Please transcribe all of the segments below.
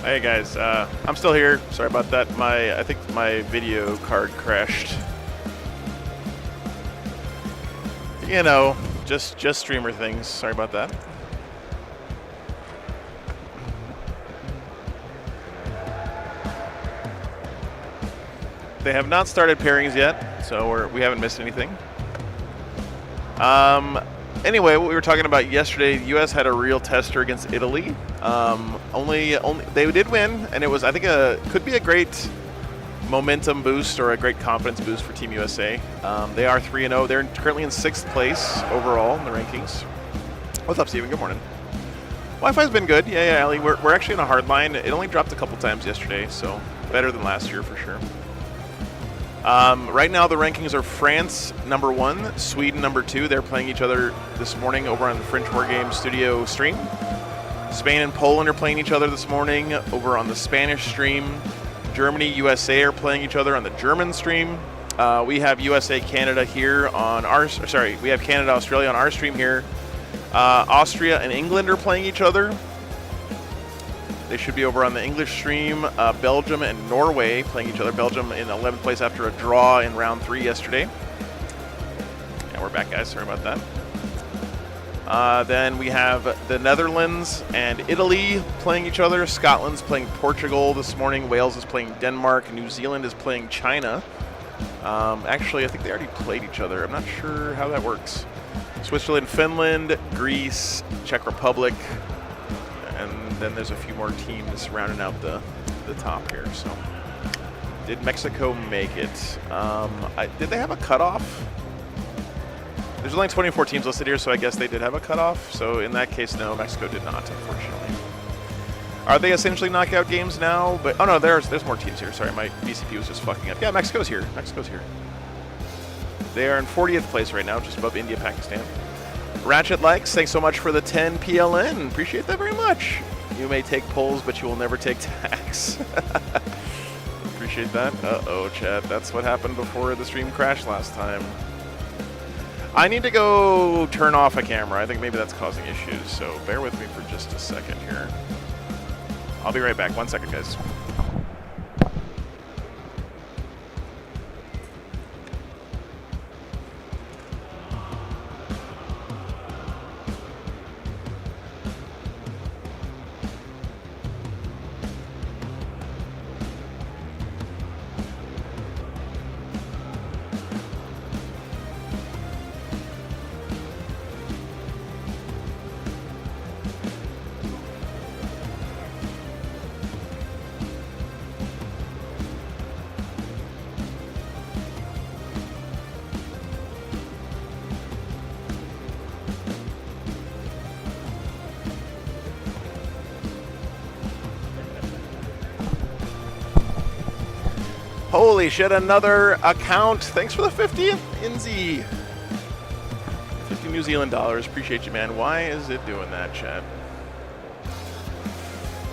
Hey guys, I'm still here. Sorry about that. I think my video card crashed. You know, just streamer things. Sorry about that. They have not started pairings yet, so we haven't missed anything. Anyway, what we were talking about yesterday, the U.S. had a real tester against Italy. Only they did win, and it was, I think, could be a great momentum boost or a great confidence boost for Team USA. They are 3-0. They're currently in 6th place overall in the rankings. What's up, Steven? Good morning. Wi-Fi's been good. Yeah, Ellie. We're actually on a hard line. It only dropped a couple times yesterday, so better than last year for sure. Right now, the rankings are France #1, Sweden #2. They're playing each other this morning over on the French War Games Studio stream. Spain and Poland are playing each other this morning over on the Spanish stream. Germany, USA are playing each other on the German stream. We have USA, Canada here on our. Sorry, we have Canada, Australia on our stream here. Austria and England are playing each other. They should be over on the English stream. Belgium and Norway playing each other. Belgium in 11th place after a draw in round 3 yesterday. Yeah, we're back, guys. Sorry about that. Then we have the Netherlands and Italy playing each other. Scotland's playing Portugal this morning. Wales is playing Denmark. New Zealand is playing China. Actually, I think they already played each other. I'm not sure how that works. Switzerland, Finland, Greece, Czech Republic. And then there's a few more teams rounding out the top here. So, did Mexico make it? Did they have a cutoff? There's only 24 teams listed here, so I guess they did have a cutoff. So in that case, no, Mexico did not, unfortunately. Are they essentially knockout games now? But oh no, there's more teams here. Sorry, my BCP was just fucking up. Yeah, Mexico's here. Mexico's here. They are in 40th place right now, just above India, Pakistan. Ratchet Likes, thanks so much for the 10 PLN. Appreciate that very much. You may take polls, but you will never take tax. Appreciate that. Uh-oh, chat. That's what happened before the stream crashed last time. I need to go turn off a camera. I think maybe that's causing issues, so bear with me for just a second here. I'll be right back. 1 second, guys. Holy shit, another account. Thanks for the 50th, Inzi. 50 New Zealand dollars. Appreciate you, man. Why is it doing that, chat?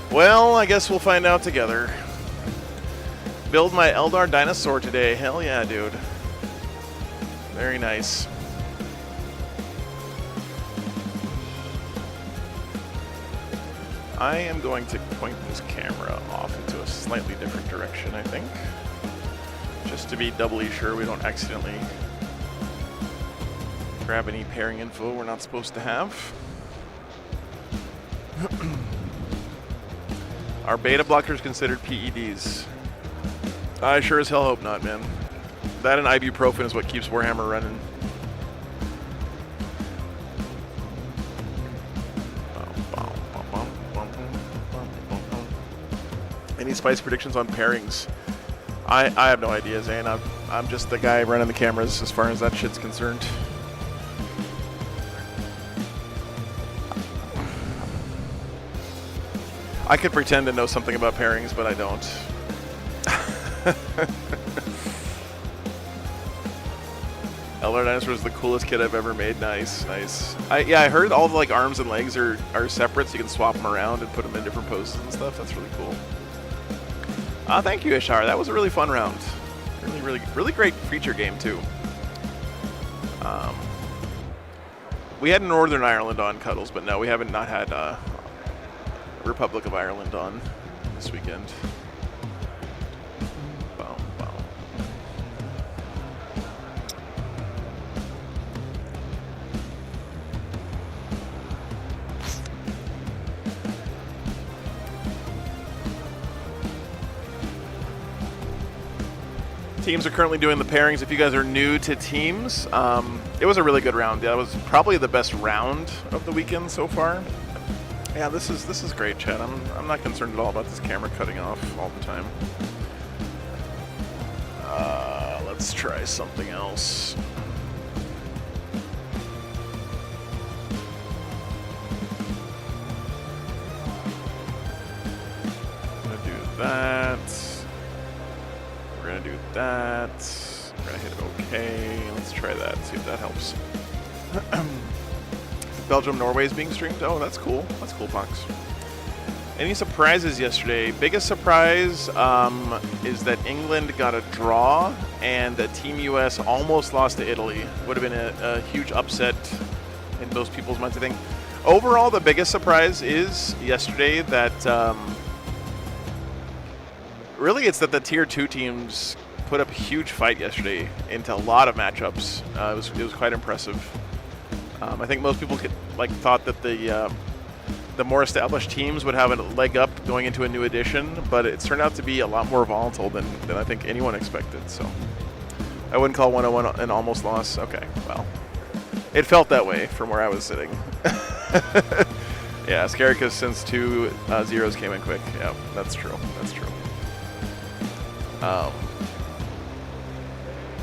Well, I guess we'll find out together. Build my Eldar dinosaur today. Hell yeah, dude. Very nice. I am going to point this camera off into a slightly different direction, I think. Just to be doubly sure we don't accidentally grab any pairing info we're not supposed to have. Are beta blockers considered PEDs? I sure as hell hope not, man. That and ibuprofen is what keeps Warhammer running. Any spice predictions on pairings? I have no idea, Zane. I'm just the guy running the cameras as far as that shit's concerned. I could pretend to know something about pairings, but I don't. Eldar Dinosaur is the coolest kit I've ever made. Nice, nice. Yeah, I heard all the like arms and legs are separate, so you can swap them around and put them in different poses and stuff. That's really cool. Thank you, Ishar. That was a really fun round. Really great feature game, too. We had Northern Ireland on, Cuddles, but no, we haven't not had Republic of Ireland on. this weekend. Bow, bow. Teams are currently doing the pairings. If you guys are new to teams, it was a really good round. Yeah, it was probably the best round of the weekend so far. Yeah, this is great, Chad. I'm not concerned at all about this camera cutting off all the time. Let's try something else. I'm gonna do that. We're gonna do that. We're gonna hit OK. Let's try that, see if that helps. Belgium-Norway is being streamed. Oh, that's cool. That's cool, Pox. Any surprises yesterday? Biggest surprise is that England got a draw and that Team US almost lost to Italy. Would have been a huge upset in most people's minds, I think. Overall, the biggest surprise is yesterday that really it's that the Tier 2 teams put up a huge fight yesterday into a lot of matchups. It was quite impressive. I think most people thought that the more established teams would have a leg up going into a new edition, but it's turned out to be a lot more volatile than I think anyone expected. So I wouldn't call 101 an almost loss. Okay, well, it felt that way from where I was sitting. Yeah, Scaricus since 2 zeros came in quick. Yeah, that's true. That's true.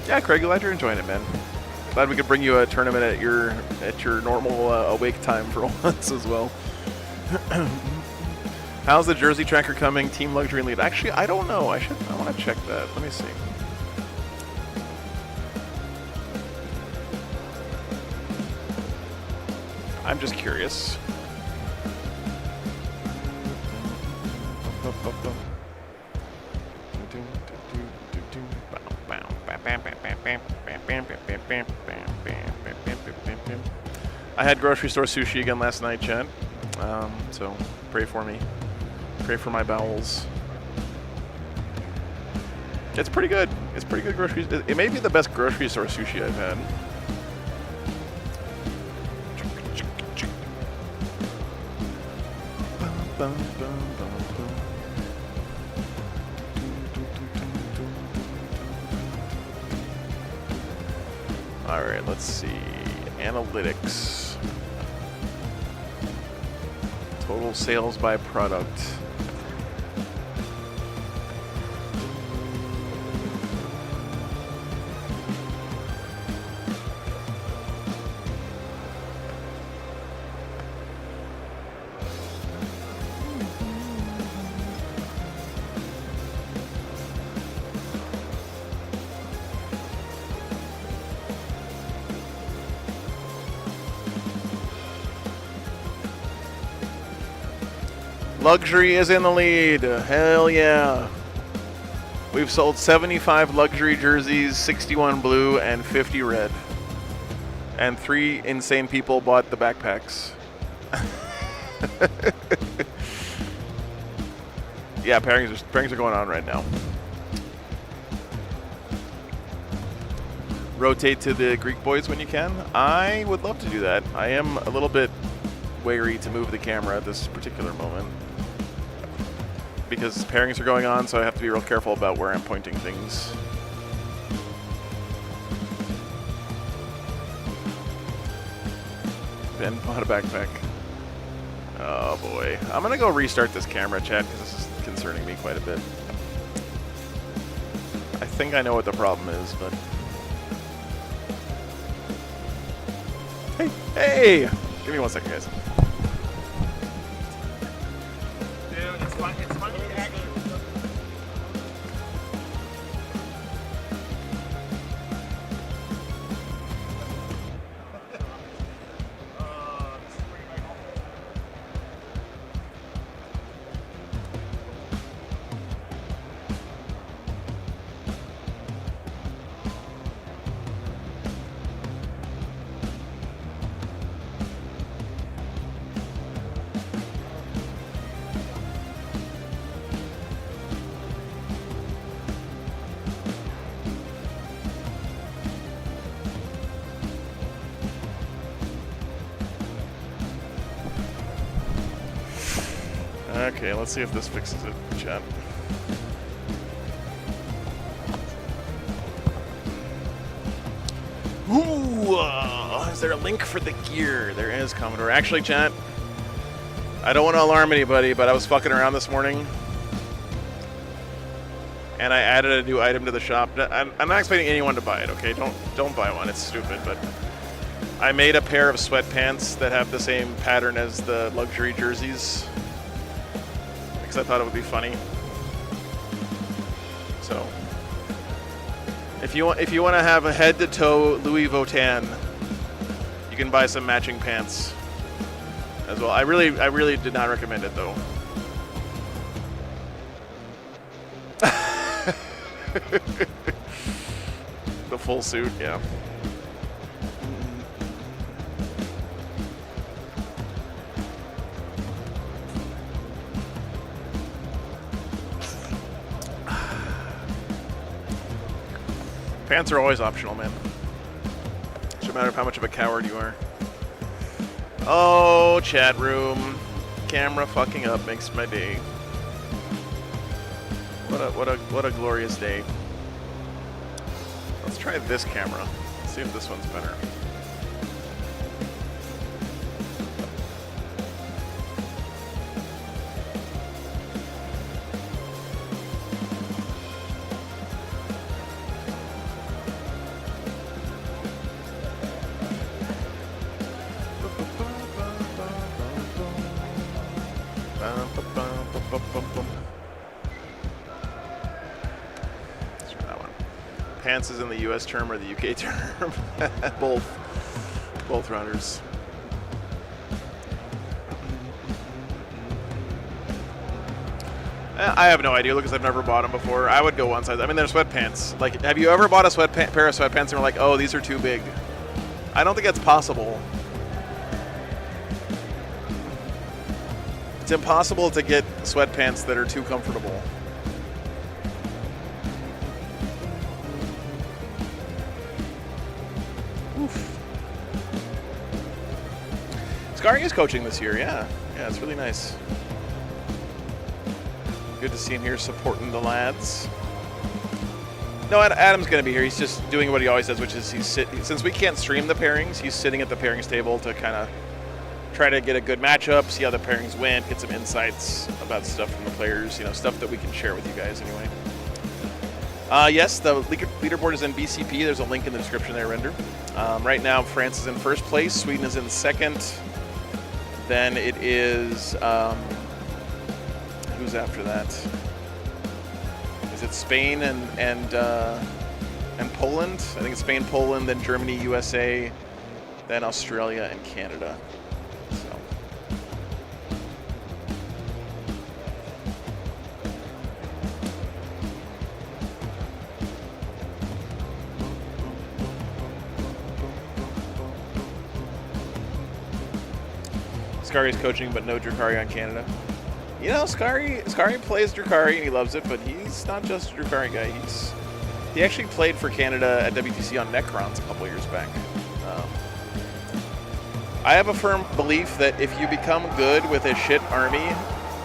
Yeah, Craig, glad you're enjoying it, man. Glad we could bring you a tournament at your normal awake time for once as well. How's the Jersey tracker coming? Team Luxury and Lead. Actually, I don't know. I want to check that. Let me see. I'm just curious. I had grocery store sushi again last night, Chad. So pray for me. Pray for my bowels. It's pretty good. It's pretty good grocery. It may be the best grocery store sushi I've had. All right, let's see. Analytics. Total sales by product. Luxury is in the lead. Hell yeah. We've sold 75 luxury jerseys, 61 blue, and 50 red. And 3 insane people bought the backpacks. Yeah, pairings are going on right now. Rotate to the Greek boys when you can. I would love to do that. I am a little bit wary to move the camera at this particular moment, because pairings are going on, so I have to be real careful about where I'm pointing things. Ben bought a backpack. Oh boy. I'm gonna go restart this camera, chat, because this is concerning me quite a bit. I think I know what the problem is, but... Hey! Give me 1 second, guys. Okay, let's see if this fixes it, chat. Ooh, is there a link for the gear? There is, Commodore. Actually, chat, I don't want to alarm anybody, but I was fucking around this morning, and I added a new item to the shop. I'm not expecting anyone to buy it, okay? Don't buy one. It's stupid, but I made a pair of sweatpants that have the same pattern as the luxury jerseys because I thought it would be funny. So, if you want to have a head-to-toe Louis Vuitton, you can buy some matching pants as well. I really did not recommend it though. The full suit, yeah. Pants are always optional, man. Doesn't matter how much of a coward you are. Oh, chat room. Camera fucking up makes my day. What a glorious day. Let's try this camera. Let's see if this one's better. Pants is in the US term or the UK term? Both runners. I have no idea because I've never bought them before. I would go one size. I mean, they're sweatpants. Like, have you ever bought a pair of sweatpants and were like, oh, these are too big? I don't think that's possible. It's impossible to get sweatpants that are too comfortable. Scary is coaching this year, yeah. Yeah, it's really nice. Good to see him here supporting the lads. No, Adam's going to be here. He's just doing what he always does, which is since we can't stream the pairings, he's sitting at the pairings table to kind of try to get a good matchup, see how the pairings went, get some insights about stuff from the players, you know, stuff that we can share with you guys anyway. Yes, the leaderboard is in BCP. There's a link in the description there, Render. Right now, France is in first place. Sweden is in second. Then it is, who's after that? Is it Spain and Poland? I think it's Spain, Poland, then Germany, USA, then Australia and Canada. So. Skari's coaching, but no Drukari on Canada. You know, Skari plays Drukari and he loves it, but he's not just a Drukari guy. He actually played for Canada at WTC on Necrons a couple years back. I have a firm belief that if you become good with a shit army,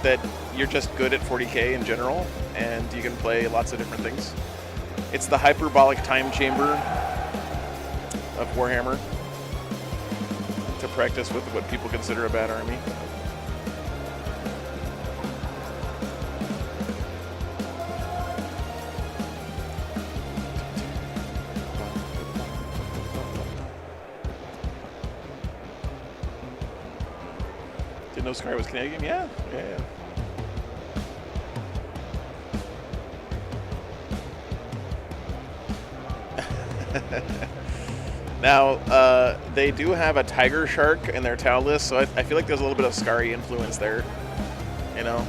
that you're just good at 40k in general, and you can play lots of different things. It's the hyperbolic time chamber of Warhammer to practice with what people consider a bad army. Didn't know Sky was Canadian? Yeah. Now, they do have a tiger shark in their tile list, so I feel like there's a little bit of Skari influence there. You know,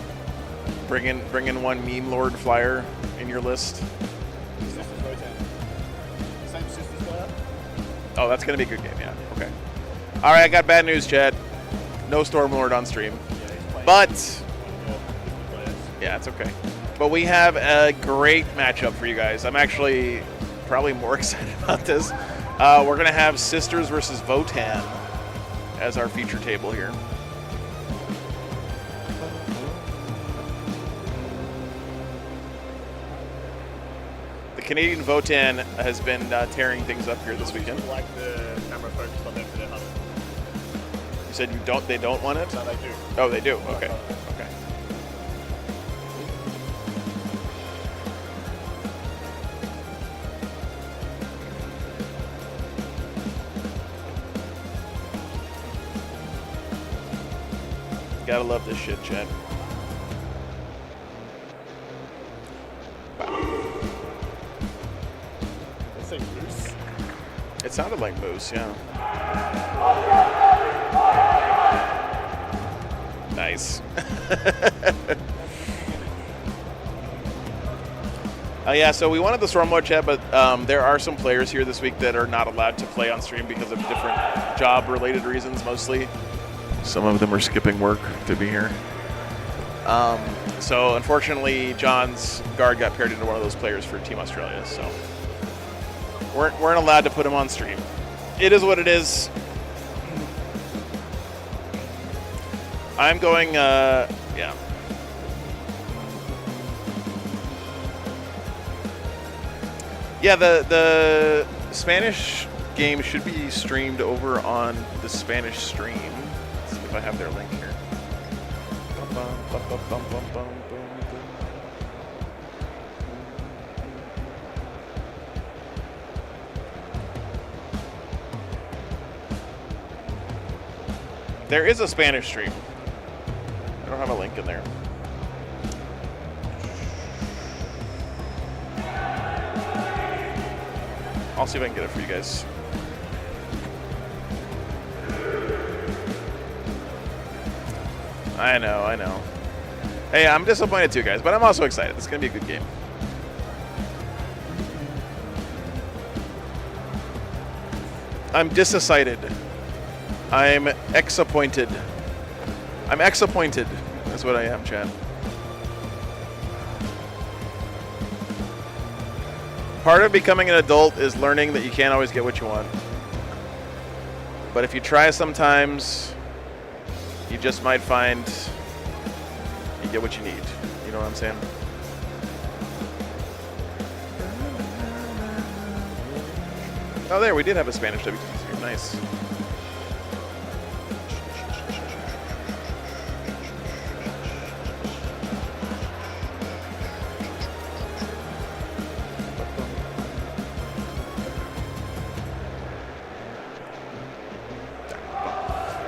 bring in one meme lord flyer in your list. Same Sisters player? Oh, that's gonna be a good game. Yeah. Okay. All right, I got bad news, Chad. No Stormlord on stream, but yeah, it's okay. But we have a great matchup for you guys. I'm actually probably more excited about this. We're going to have Sisters versus Votan as our feature table here. The Canadian Votan has been tearing things up here this weekend. Like the camera focused on them for their hunt. You said they don't want it? No, they do. Oh, they do. Okay. Okay. Gotta love this shit, chat. Let's say moose. It sounded like moose, yeah. Nice. Yeah, so we wanted the Storm Mode chat, but there are some players here this week that are not allowed to play on stream because of different job-related reasons, mostly. Some of them are skipping work to be here. So unfortunately, John's guard got paired into one of those players for Team Australia, so weren't allowed to put him on stream. It is what it is. I'm going, yeah. Yeah, the Spanish game should be streamed over on the Spanish stream. Let's see if I have their link here. There is a Spanish stream. I don't have a link in there. I'll see if I can get it for you guys. I know. Hey, I'm disappointed too, guys, but I'm also excited. It's going to be a good game. I'm disappointed. I'm exappointed. I'm exappointed. That's what I am, Chad. Part of becoming an adult is learning that you can't always get what you want. But if you try sometimes, you just might find you get what you need. You know what I'm saying? Oh, there, we did have a Spanish WTC. Nice.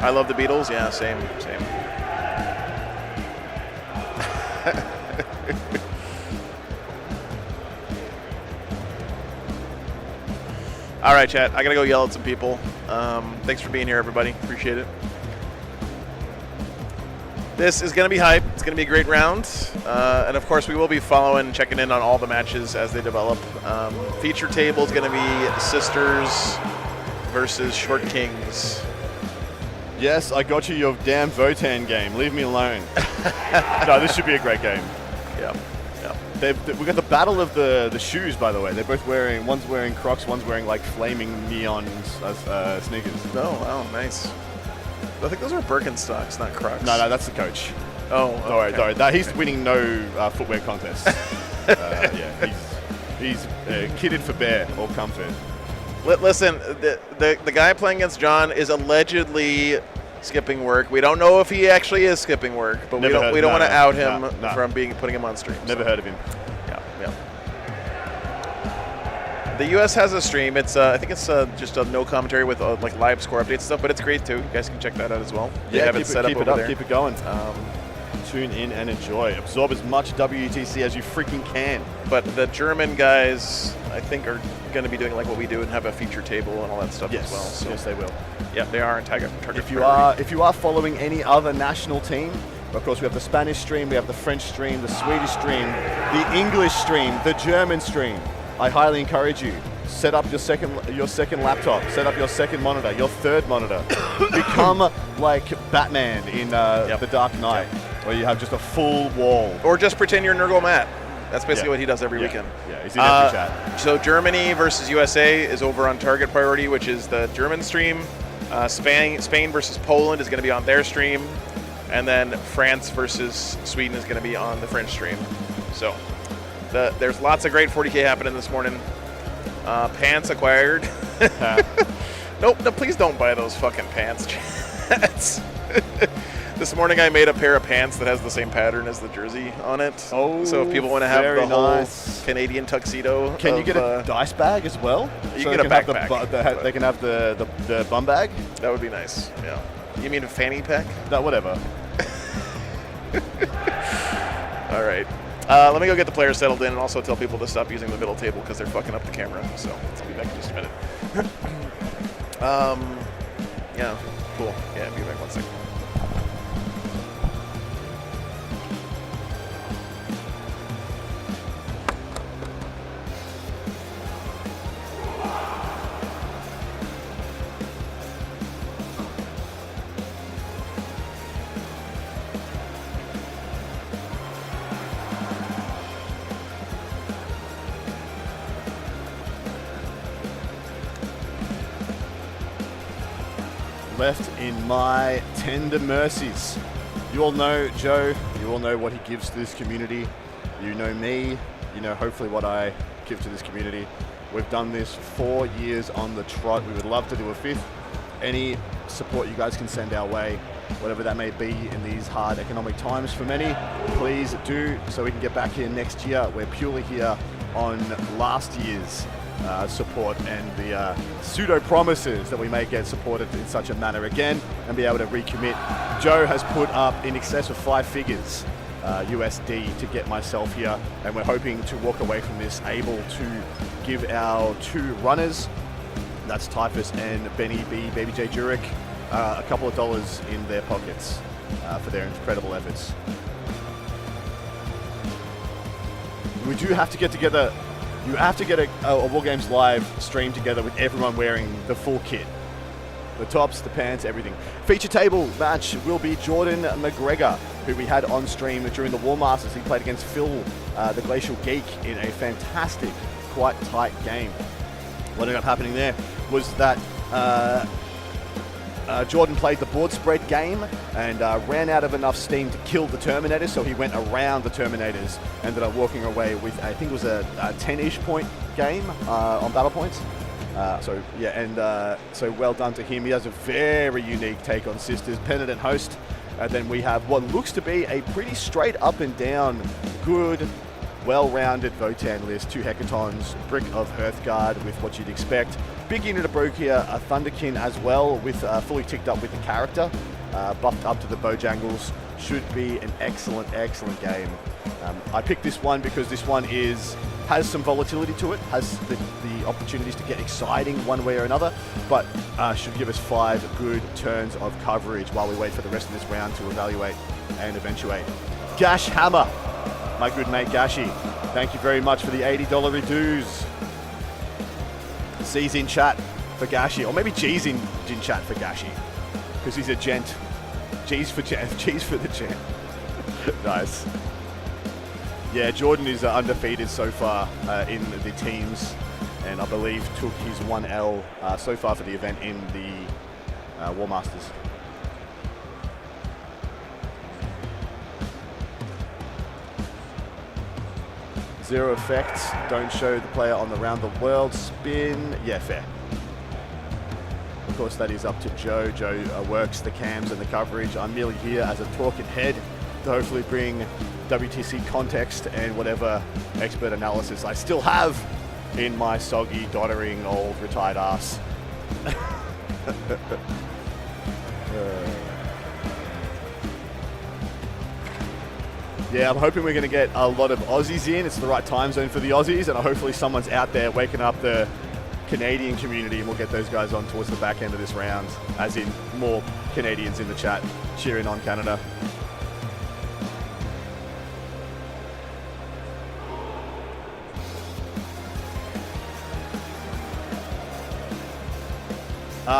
I love the Beatles. Yeah, same. All right, chat. I gotta go yell at some people. Thanks for being here, everybody. Appreciate it. This is gonna be hype. It's gonna be a great round, and of course, we will be checking in on all the matches as they develop. Feature table is gonna be Sisters versus Short Kings. Yes, I got you your damn Votan game. Leave me alone. No, this should be a great game. Yeah. We got the battle of the shoes, by the way. They're both wearing, one's wearing Crocs, one's wearing like flaming neon sneakers. Oh, wow, nice. I think those are Birkenstocks, not Crocs. No, that's the coach. Oh, okay. Sorry. He's winning no footwear contest. Yeah, he's kitted for bear or comfort. Listen, the guy playing against John is allegedly skipping work. We don't know if he actually is skipping work, but we don't want to out him from putting him on stream. Never heard of him. Yeah. The U.S. has a stream. It's I think it's just a no commentary with like live score updates and stuff, but it's great too. You guys can check that out as well. They have it set up over there. Keep it going. Tune in and enjoy. Absorb as much WTC as you freaking can. But the German guys, I think, are going to be doing like what we do and have a feature table and all that stuff as well. So. Yes, they will. Yeah, they are in target. If you are following any other national team, of course we have the Spanish stream, we have the French stream, the Swedish stream, the English stream, the German stream. I highly encourage you. Set up your second laptop. Set up your second monitor, your third monitor. Become like Batman in The Dark Knight, where you have just a full wall. Or just pretend you're Nurgle Matt. That's basically what he does every weekend. Yeah, he's in every chat. So Germany versus USA is over on Target Priority, which is the German stream. Spain versus Poland is going to be on their stream. And then France versus Sweden is going to be on the French stream. So There's lots of great 40K happening this morning. Pants acquired. Nope, no, please don't buy those fucking pants. This morning I made a pair of pants that has the same pattern as the jersey on it. Oh, so if people want to have the nice whole Canadian tuxedo. Can you get a dice bag as well? You get a backpack. They can have the bum bag? That would be nice, yeah. You mean a fanny pack? No, whatever. All right. Let me go get the players settled in and also tell people to stop using the middle table because they're fucking up the camera. So I'll be back in just a minute. Yeah, cool. Yeah, be back 1 second. Left in my tender mercies. You all know Joe, you all know what he gives to this community. You know me, you know hopefully what I give to this community. We've done this 4 years on the trot. We would love to do a 5th. Any support you guys can send our way, whatever that may be in these hard economic times for many, please do, so we can get back here next year. We're purely here on last year's support and the pseudo promises that we may get supported in such a manner again and be able to recommit. Joe has put up in excess of 5 figures USD to get myself here, and we're hoping to walk away from this able to give our 2 runners, that's Typhus and Benny B, Baby J Jurek, a couple of dollars in their pockets for their incredible efforts. We do have to get together. You have to get a War Games Live stream together with everyone wearing the full kit. The tops, the pants, everything. Feature table match will be Jordan McGregor, who we had on stream during the War Masters. He played against Phil, the Glacial Geek, in a fantastic, quite tight game. What ended up happening there was that Jordan played the board spread game and ran out of enough steam to kill the Terminators, so he went around the Terminators, ended up walking away with, I think it was a 10-ish point game on battle points. So well done to him. He has a very unique take on Sisters, Penitent Host. And then we have what looks to be a pretty straight up and down, good, well-rounded Votan list. 2 Hecatons, Brick of Hearthguard with what you'd expect. Big unit of Broke here, a Thunderkin as well, with fully ticked up with the character, buffed up to the Bojangles. Should be an excellent, excellent game. I picked this one because this one has some volatility to it, has the opportunities to get exciting one way or another, but should give us 5 good turns of coverage while we wait for the rest of this round to evaluate and eventuate. Gash Hammer, my good mate Gashi, thank you very much for the $80 reduce. C's in chat for Gashi, or maybe G's in chat for Gashi, because he's a gent. G's for gent, G's for the gent. Nice. Yeah, Jordan is undefeated so far in the teams, and I believe took his 1L so far for the event in the War Masters. Zero effects, don't show the player on the round the world spin. Yeah, fair. Of course, that is up to Joe. Joe works the cams and the coverage. I'm merely here as a talking head to hopefully bring WTC context and whatever expert analysis I still have in my soggy, doddering, old, retired ass. Yeah, I'm hoping we're going to get a lot of Aussies in. It's the right time zone for the Aussies, and hopefully someone's out there waking up the Canadian community, and we'll get those guys on towards the back end of this round, as in more Canadians in the chat cheering on Canada.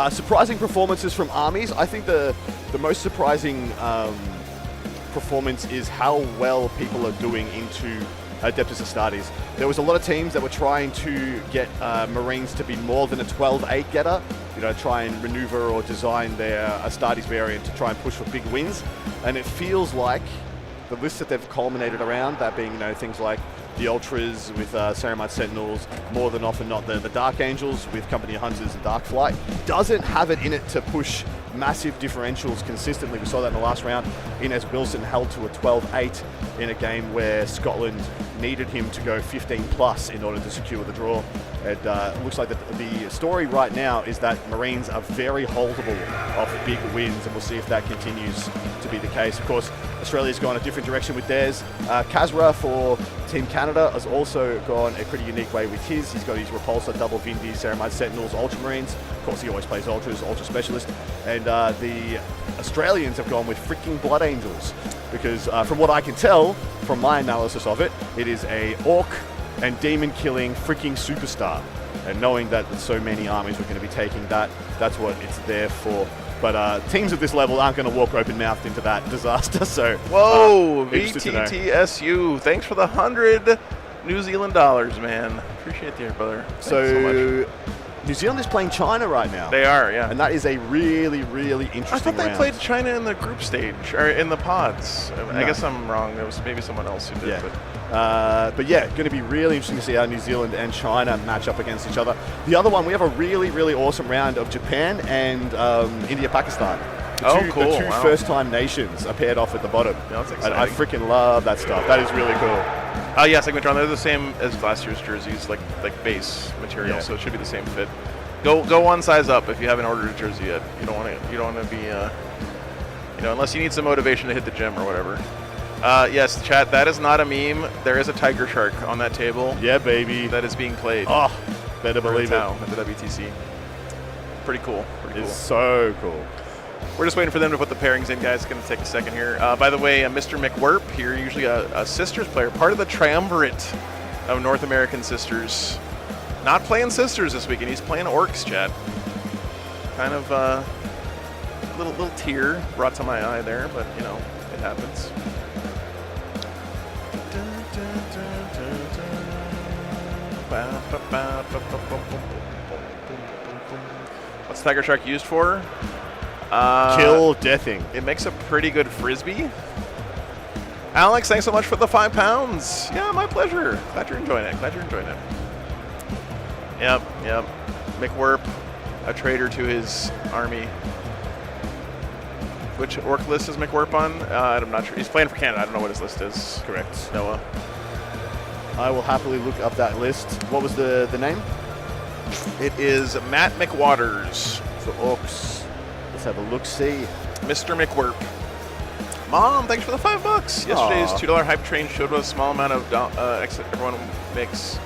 Surprising performances from armies. I think the most surprising performance is how well people are doing into Adeptus Astartes. There was a lot of teams that were trying to get Marines to be more than a 12-8 getter, you know, try and maneuver or design their Astartes variant to try and push for big wins. And it feels like the list that they've culminated around, that being things like the Ultras with Ceramite Sentinels, more than often not the Dark Angels with Company of Hunters and Dark Flight, doesn't have it in it to push massive differentials consistently. We saw that in the last round. Inez Wilson held to a 12-8 in a game where Scotland needed him to go 15 plus in order to secure the draw. It looks like the story right now is that Marines are very holdable off big wins, and we'll see if that continues to be the case. Of course, Australia's gone a different direction with theirs. Kazra for Team Canada has also gone a pretty unique way with his. He's got his Repulsor, Double Vindy, Ceramite Sentinels, Ultramarines. Of course, he always plays Ultras, Ultra Specialist. And the Australians have gone with freaking Blood Angels, because from what I can tell, from my analysis of it, it is a Orc and demon killing freaking superstar. And knowing that so many armies were going to be taking that, that's what it's there for. But teams of this level aren't going to walk open-mouthed into that disaster. So, whoa, VTTSU! Thanks for the 100 New Zealand dollars, man. Appreciate you, brother. Thanks so much. New Zealand is playing China right now. They are, yeah. And that is a really, really interesting I thought they round. played China in the group stage, or in the pods. No. I guess I'm wrong. It was maybe someone else who did. Yeah. But yeah, going to be really interesting to see how New Zealand and China match up against each other. The other one, we have a really, really awesome round of Japan and India-Pakistan. The two first-time nations are paired off at the bottom. Yeah, that's exciting. And I freaking love that stuff. That is really cool. Yeah, Sigmatron, they're the same as last year's jerseys, like base material, so it should be the same fit. Go one size up if you haven't ordered a jersey yet. You don't want to be unless you need some motivation to hit the gym or whatever. Yes, chat, that is not a meme. There is a tiger shark on that table. Yeah, baby. That is being played. Oh, better believe it. At the WTC. Pretty cool. It's so cool. We're just waiting for them to put the pairings in, guys. It's going to take a second here. By the way, Mr. McWerp here, usually a Sisters player, part of the triumvirate of North American Sisters. Not playing Sisters this weekend. He's playing Orcs, chat. Kind of a little tear brought to my eye there, but, it happens. What's Tiger Shark used for? Kill deathing. It makes a pretty good frisbee. Alex, thanks so much for the £5. Yeah, my pleasure. Glad you're enjoying it. Yep. McWerp, a traitor to his army. Which orc list is McWerp on? I'm not sure. He's playing for Canada. I don't know what his list is. Correct. Noah. I will happily look up that list. What was the name? It is Matt McWaters. For orcs. Let's have a look-see. Mr. McWerp. Mom, thanks for the $5. Yesterday's $2 hype train showed what a small amount of exit everyone makes.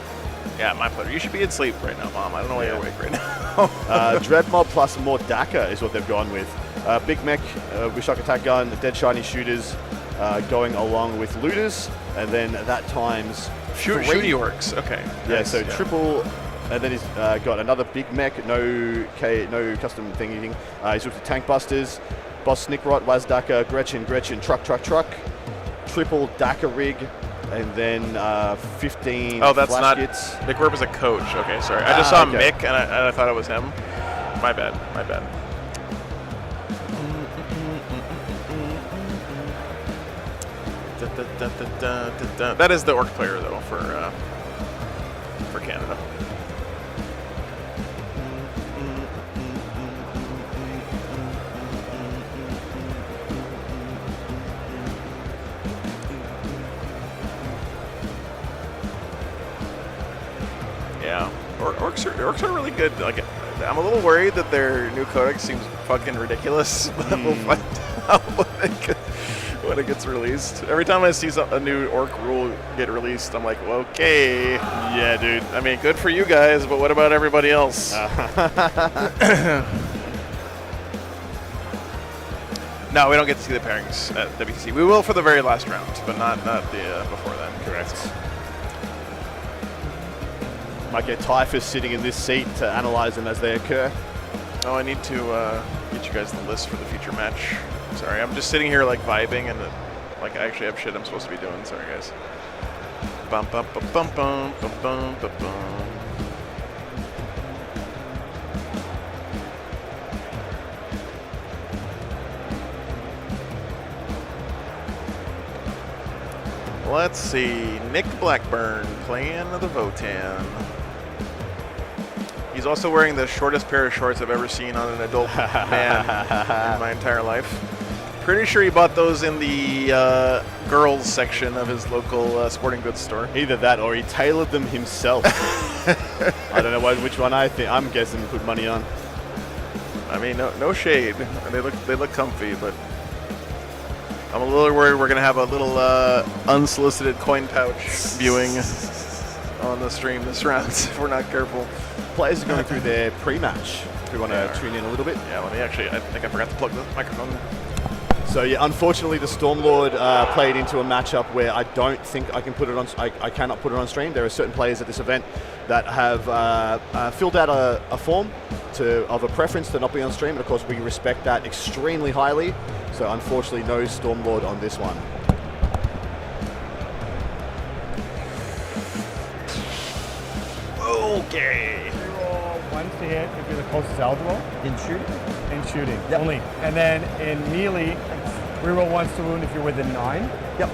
Yeah, my pleasure. You should be asleep right now, Mom. I don't know why you're awake right now. Dread Mob plus more DACA is what they've gone with. Big Mech, Wishok Attack Gun, Dead Shiny Shooters going along with Looters, and then that times Shooty Orcs. Okay. Yeah, nice. so triple, and then he's got another Big Mech, no custom thingy. He's with the Tank Busters, Boss Snickrot, Wazdaka, Gretchen, Truck, triple DACA rig, and then 15 Oh, that's flash not... hits. McWerp is a coach. Okay, sorry. I just saw Mick, and I thought it was him. My bad. That is the orc player, though, for Canada. Yeah, orcs are really good. Like, I'm a little worried that their new codex seems fucking ridiculous, but we'll find out when it gets released. Every time I see a new orc rule get released, I'm like, well, okay. Yeah, dude. I mean, good for you guys, but what about everybody else? No, we don't get to see the pairings at WTC. We will for the very last round, but not the before then. Correct. Might get Typhus sitting in this seat to analyze them as they occur. Oh, I need to get you guys the list for the future match. Sorry, I'm just sitting here like vibing and like I actually have shit I'm supposed to be doing. Sorry, guys. Bum bum bum bum bum bum bum bum bum. Let's see. Nick Blackburn playing the Votan. He's also wearing the shortest pair of shorts I've ever seen on an adult man in my entire life. Pretty sure he bought those in the girls section of his local sporting goods store. Either that or he tailored them himself. I don't know which one I'm guessing put money on. I mean, no shade. They look comfy, but I'm a little worried we're gonna have a little unsolicited coin pouch viewing on the stream this round if we're not careful. Players are going through their pre-match. If we want to tune in a little bit. Yeah, let me actually. I think I forgot to plug the microphone. So yeah, unfortunately, the Stormlord played into a matchup where I don't think I can put it on. I cannot put it on stream. There are certain players at this event that have filled out a form of a preference to not be on stream, and of course we respect that extremely highly. So unfortunately, no Stormlord on this one. Okay. Reroll 1 to hit if you're the closest eligible. In shooting? In shooting, Yep. only. And then in melee, reroll 1 to wound if you're within 9. Yep.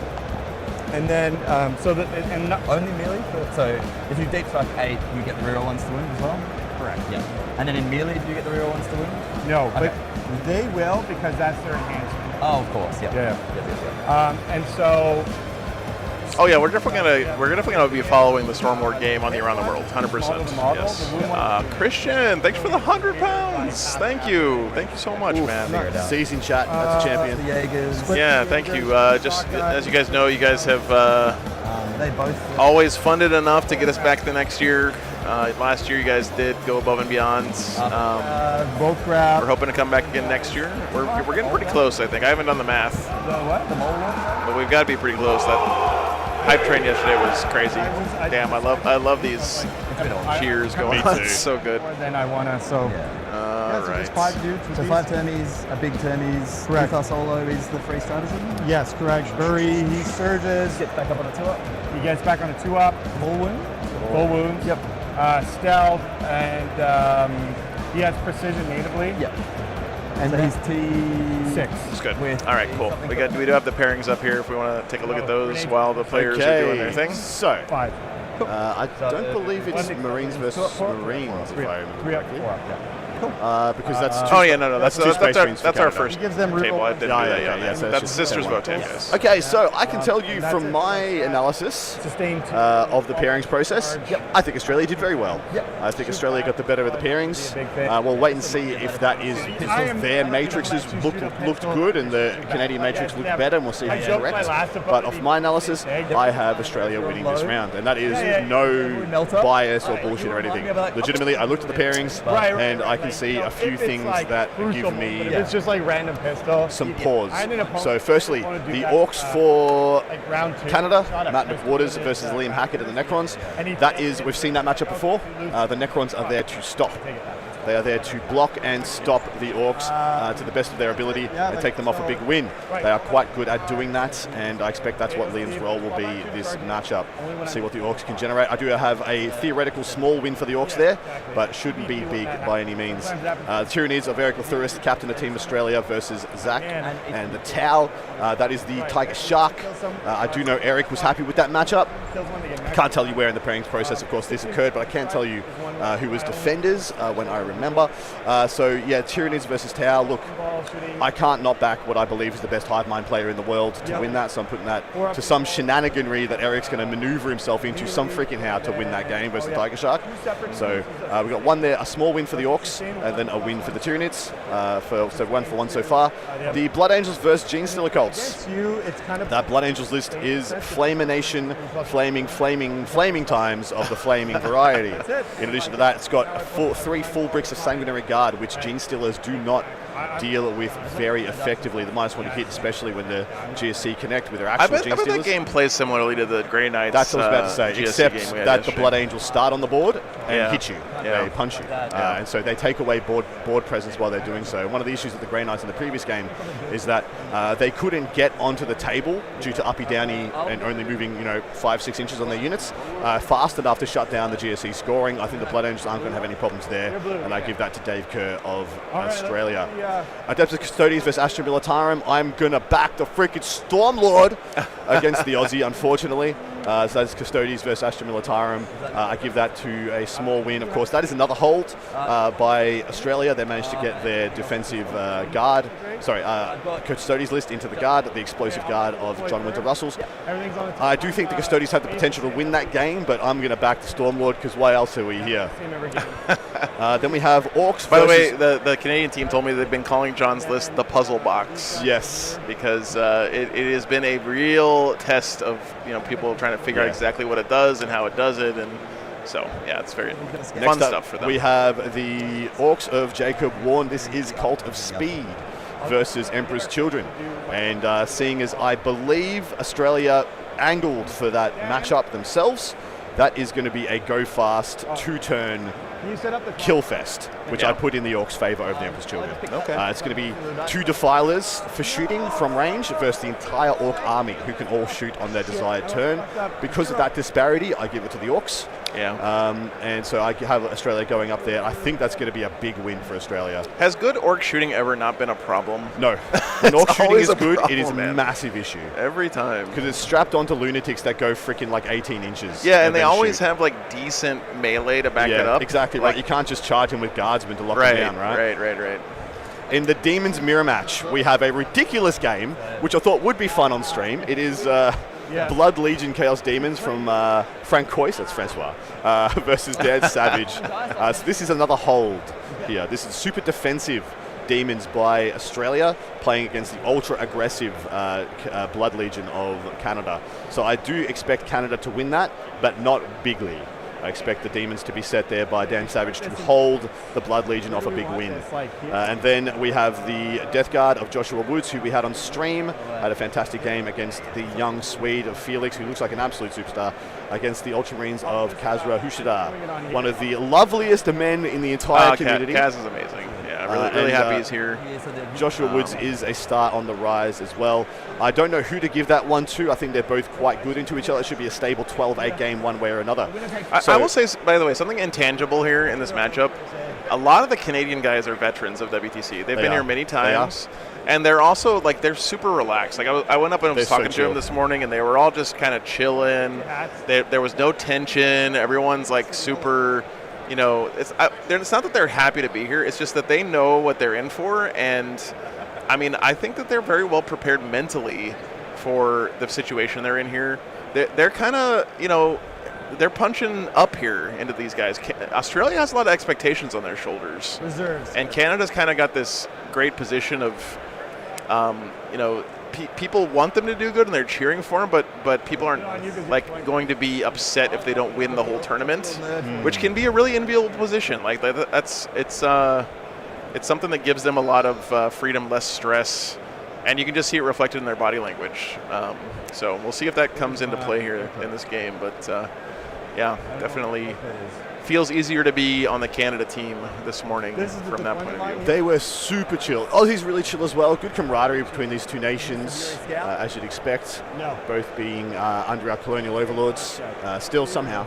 And then, Only melee? So if you deep strike 8, you get the reroll ones to wound as well? correct. Yeah. And then in melee, do you get the reroll ones to wound? No, Okay. but they will because that's their enhancement. Oh, of course, yeah. Yeah. And so, Oh yeah, we're definitely gonna be following the Stormlord game on the Around the World, 100%. Yes. Christian, thanks for the £100. Thank you so much, man. Season chat, that's a champion. The Jaegers. Yeah, thank you. Just as you guys know, you guys have They both. always funded enough to get us back the next year. Last year, you guys did go above and beyond. both grab. We're hoping to come back again next year. We're getting pretty close, I think. I haven't done the math, The what? The mole one? but we've got to be pretty close. That hype train yesterday was crazy. Damn, I love these cheers going on. It's so good. More than I want to, so. All So just right. 5 dudes. with So these? 5 turnies, a big turnies. Correct. Our solo is the free stratagem. Yes, correct. Bury, he surges. Get back up on a 2-up. He gets back on a 2-up. Full wound. Full wounds. Yep. Stealth, and he has precision natively. Yep. And so he's T6. It's good. With All right, cool. We do have the pairings up here if we want to take a look at those while the players are doing their thing. So 5. I don't believe it's Marines versus Marines, if I remember 3 up, correctly. 4 up, yeah. Because that's Oh yeah, no, that's two space marines for our Canada. first He gives them table. I reroll. didn't Yeah, do that okay, yet. yeah, so that's That's just Sisters that one. Votan, guys. Okay, so I can tell you and that's from it. my analysis Sustained 2. of the pairings process, I think Australia did very well. Yep. I think Australia got the better of the pairings. Big fit. We'll wait and see if that is because their matrices looked good and the Canadian matrix looked better, and we'll see who's correct. But off my analysis, I have Australia winning this round, and that is no bias or bullshit or anything. Legitimately, I looked at the pairings, and I can see a few things that give me It's just like random pistol. some pause. I need an opponent So firstly, who wanna do the that, Orcs for like round 2. Canada, Shot at Matt pistol. McWaters versus Liam Hackett and the Necrons. That is, we've seen that matchup before. The Necrons are there to stop. They are there to block and stop the Orcs to the best of their ability and take them off a big win. They are quite good at doing that, and I expect that's what Liam's role will be this matchup. See what the Orcs can generate. I do have a theoretical small win for the Orcs there, but shouldn't be big by any means. The Tyranids of Eric Lathuris, captain of Team Australia, versus Zach and the Tau. That is the Tiger Shark. I do know Eric was happy with that matchup. I can't tell you where in the pairings process, of course, this occurred, but I can tell you who was defenders when I remember. So yeah, Tyranids versus Tau. Look, I can't not back what I believe is the best hive mind player in the world to win that, so I'm putting that to some shenaniganry that Eric's going to maneuver himself into some freaking how to win that game versus Tiger Shark. So we've got one there, a small win for the Orcs, and then a win for the Tyranids. So 1 for 1 so far. The Blood Angels versus Gene Stealer Colts. That Blood Angels list is Flamination, flaming times of the flaming variety. In addition to that, it's got 3 full bricks of Sanguinary Guard, which Gene Stealers do not deal with very effectively. The -1 hit, especially when the GSC connect with their I actual bet Gene that Stealers. game plays similarly to the Grey Knights. That's what I was about to say, GSC except game we had that the yesterday. Blood Angels start on the board and Yeah. hit you. Yeah. They punch you. And so they take away board presence while they're doing so. One of the issues with the Grey Knights in the previous game is that they couldn't get onto the table due to uppy downy and only moving 5-6 inches on their units fast enough to shut down the GSE scoring. I think the Blood Angels aren't going to have any problems there, and I give that to Dave Kerr of Australia. Adeptus Custodes versus Astra Militarum. I'm going to back the freaking Stormlord against the Aussie, unfortunately. So that's Custodes versus Astra Militarum. I give that to a small win. Of course, that is another hold by Australia. They managed to get their defensive guard, Custodes list into the guard, the explosive guard of John Winter Russells. I do think the Custodes have the potential to win that game, but I'm going to back the Stormlord because why else are we here? Then we have Orcs. By the way, the Canadian team told me they've been calling John's list the puzzle box. Yes, because it has been a real test of people trying to figure out exactly what it does and how it does it, and so yeah, it's very fun stuff for them. We have the Orcs of Jacob Warren. This is Cult of Speed versus Emperor's Children, and seeing as I believe Australia angled for that matchup themselves, that is going to be a go fast 2-turn kill fest, which I put in the Orcs' favour over the Emperor's Children. Okay. It's going to be 2 defilers for shooting from range versus the entire Orc army, who can all shoot on their desired turn. Because of that disparity, I give it to the Orcs. Yeah. And so I have Australia going up there. I think that's going to be a big win for Australia. Has good Orc shooting ever not been a problem? No. When Orc shooting is good, problem, it is a man. massive issue. Every time. Because it's strapped onto lunatics that go freaking like 18 inches. Yeah, and they always have like decent melee to back it up. Exactly right. You can't just charge them with guardsmen to lock them down, right? Right. In the Demons Mirror match, we have a ridiculous game, which I thought would be fun on stream. It is Blood Legion Chaos Demons from Frank Coyce, that's Francois, versus Dead Savage. So this is another hold here. This is super defensive Demons by Australia playing against the ultra aggressive Blood Legion of Canada. So I do expect Canada to win that, but not bigly. I expect the Demons to be set there by Dan Savage to hold the Blood Legion off a big win. And then we have the Death Guard of Joshua Woods, who we had on stream. Had a fantastic game against the young Swede of Felix, who looks like an absolute superstar, against the Ultramarines of Kazra Hushadar, one of the loveliest men in the entire community. Kaz is amazing. Yeah, really happy he's here. Joshua Woods is a star on the rise as well. I don't know who to give that one to. I think they're both quite good into each other. It should be a stable 12-8 game one way or another. I will say, by the way, something intangible here in this matchup. A lot of the Canadian guys are veterans of WTC. They've been here many times. And they're also, they're super relaxed. I went up and was talking to them this morning, and they were all just kind of chilling. There was no tension. Everyone's, super... it's not that they're happy to be here. It's just that they know what they're in for, and I think that they're very well prepared mentally for the situation they're in here. They're kind of, they're punching up here into these guys. Australia has a lot of expectations on their shoulders, and Canada's kind of got this great position of, people want them to do good and they're cheering for them, but people aren't going to be upset if they don't win the whole tournament, which can be a really enviable position. It's something that gives them a lot of freedom, less stress, and you can just see it reflected in their body language. So we'll see if that comes into play here in this game. But definitely feels easier to be on the Canada team this morning from that point of view. They were super chill. Aussie's really chill as well. Good camaraderie between these two nations, as you'd expect. Both being under our colonial overlords, still somehow.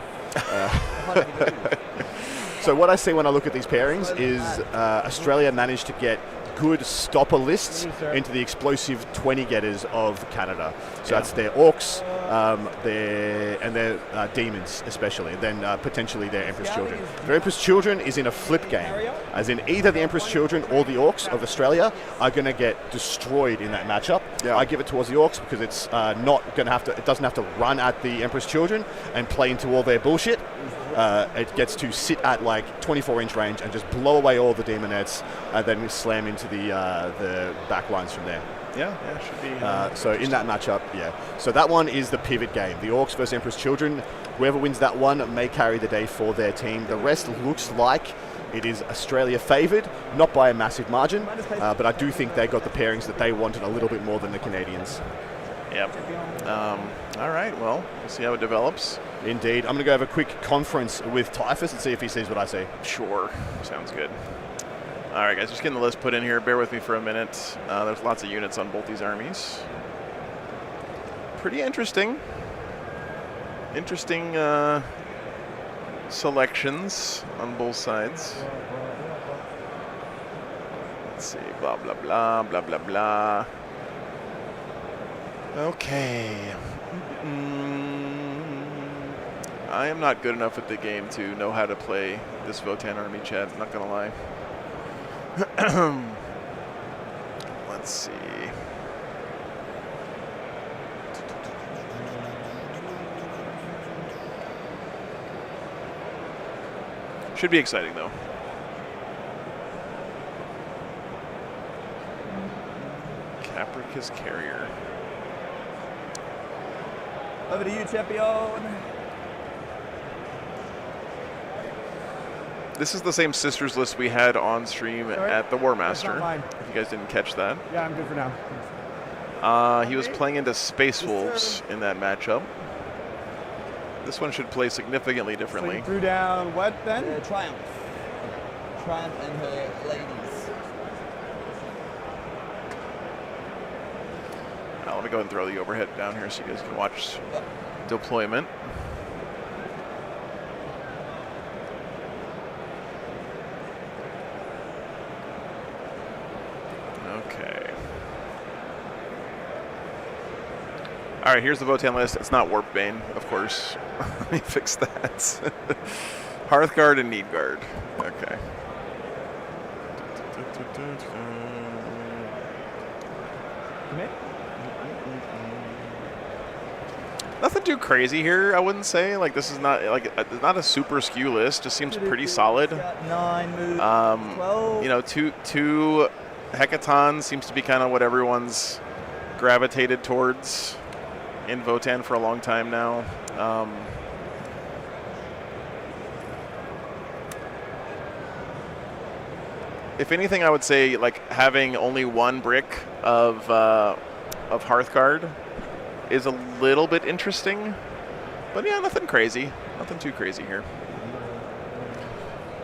So what I see when I look at these pairings is Australia managed to get good stopper lists into the explosive 20 getters of Canada. So that's their Orcs, their Demons especially, and then potentially their Emperor's Children. Their Emperor's Children is in a flip game, as in either the Emperor's Children or the Orcs of Australia are going to get destroyed in that matchup. I give it towards the Orcs because it's not going to have to, it doesn't have to run at the Emperor's Children and play into all their bullshit. It gets to sit at 24-inch range and just blow away all the demonettes and then slam into the back lines from there. Yeah, should be. So in that matchup, So that one is the pivot game. The Orcs versus Emperor's Children. Whoever wins that one may carry the day for their team. The rest looks like it is Australia favoured, not by a massive margin, but I do think they got the pairings that they wanted a little bit more than the Canadians. Yep. All right, well, we'll see how it develops. Indeed. I'm going to go have a quick conference with Typhus and see if he sees what I see. Sure. Sounds good. All right, guys, just getting the list put in here. Bear with me for a minute. There's lots of units on both these armies. Pretty interesting. Interesting selections on both sides. Let's see. Blah, blah, blah, blah, blah, blah. Okay. I am not good enough at the game to know how to play this Votan army, Chad. Not gonna lie. Let's see. Should be exciting though. Capricus Carrier. Over to you, champion. This is the same sisters list we had on stream at the War Master. If you guys didn't catch that. Yeah, I'm good for now. He was playing into Space Wolves in that matchup. This one should play significantly So differently. you threw down what then? Triumph. Triumph and her ladies. Let me go ahead and throw the overhead down here so you guys can watch deployment. Okay. All right, here's the Votan list. It's not Warpbane, of course. Let me fix that. Hearthguard and Needguard. Okay. Nothing too crazy here, I wouldn't say. Like, this is not not a super skew list. Just seems pretty solid. 9 moves. 12. You know, two Hecatons seems to be kind of what everyone's gravitated towards in Votan for a long time now. If anything, I would say like having only one brick of Hearthguard is a little bit interesting, but yeah, nothing crazy, nothing too crazy here.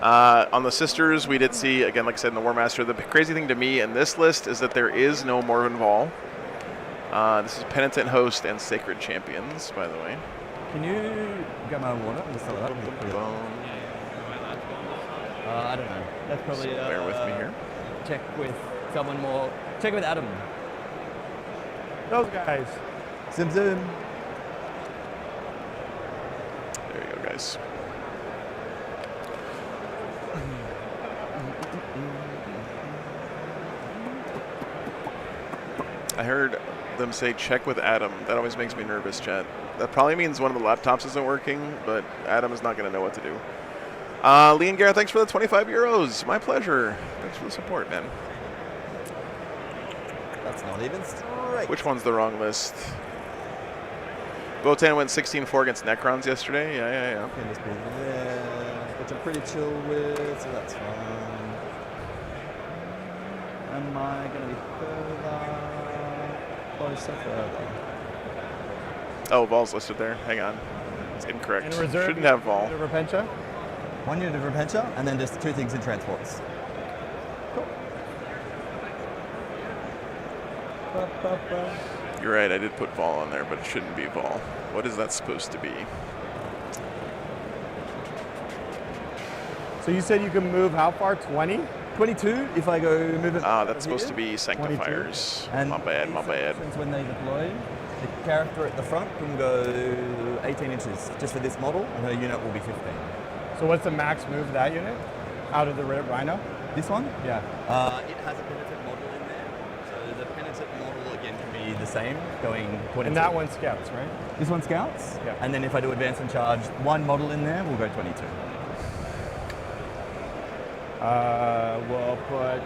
On the sisters, we did see, again, like I said in the War Master, the crazy thing to me in this list is that there is no Morven Vol. This is Penitent Host and Sacred Champions, by the way. Can you get my water? Just fill it up. I don't know. That's probably. So bear with me here. Check with someone more. Check with Adam. Those guys. Zim zim. There you go, guys. I heard them say check with Adam. That always makes me nervous, chat. That probably means one of the laptops isn't working, but Adam is not going to know what to do. Lee and Garrett, thanks for the 25 euros. My pleasure. Thanks for the support, man. That's not even straight. Which one's the wrong list? Votan went 16-4 against Necrons yesterday. Yeah. Can just be there, which I'm pretty chill with, so that's fine. Am I going to be further? Oh, Vol's listed there. Hang on. It's incorrect. In reserve, Shouldn't have Vol. Repentia. 1 unit of Repentia, and then just 2 things in transports. Cool. You're right, I did put Vol on there, but it shouldn't be Vol. What is that supposed to be? So you said you can move how far? 20? 22 if I go move it. That's supposed to be Sanctifiers. 22. And my bad. When they deploy, the character at the front can go 18 inches just for this model, and her unit will be 15. So what's the max move of that unit? Out of the Rhino? This one? Yeah. It has a penitent model in there, so the penitent model again can be the same, going 22. And that one scouts, right? This one scouts? Yeah. And then if I do advance and charge, one model in there will go 22. We'll put.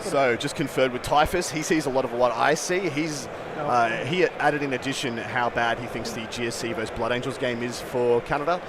So, just conferred with Typhus. He sees a lot of what I see. He's He added in addition how bad he thinks the GSC versus Blood Angels game is for Canada.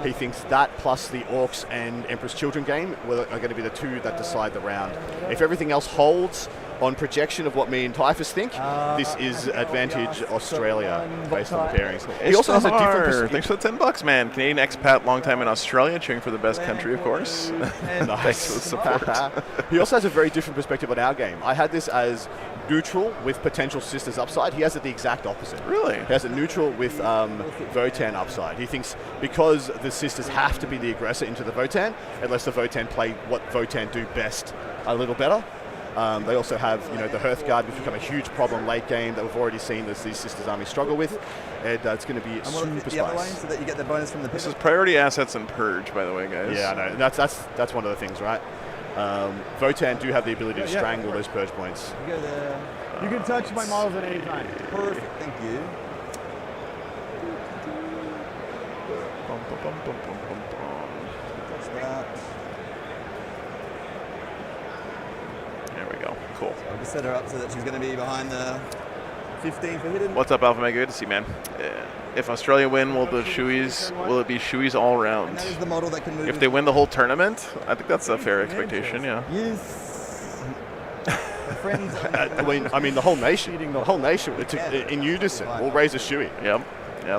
He thinks that plus the Orcs and Emperor's Children game are going to be the two that decide the round. If everything else holds on projection of what me and Typhus think, this is advantage Australia based on the pairings. He also has a different perspective. Thanks for the $10, man. Canadian expat, long time in Australia, cheering for the best country, of course. Thanks for the support. He also has a very different perspective on our game. I had this as neutral with potential Sisters upside. He has it the exact opposite. Really? He has it neutral with Votan upside. He thinks because the Sisters have to be the aggressor into the Votan, unless the Votan play what Votan do best a little better. They also have, the Hearthguard, which become a huge problem late game that we've already seen these Sisters armies struggle with. And it's going to be super spice. So that you get the bonus from the This is priority assets and purge, by the way, guys. Yeah, I know. That's one of the things, right? Votan do have the ability to strangle those purge points. You go there. You can touch my models at any time. Perfect. Thank you. Touch that. There we go. Cool. I'll just set her up so that she's going to be behind the 15 for hidden. What's up, Alpha Mega? Good to see you, man. If Australia win, will it be Shoeys all And round? that is the model that can move. If they win the whole tournament, I think that's a fair expectation, yeah. Yes. My friends. I mean, the whole nation, in unison, will raise a shoey. Yep.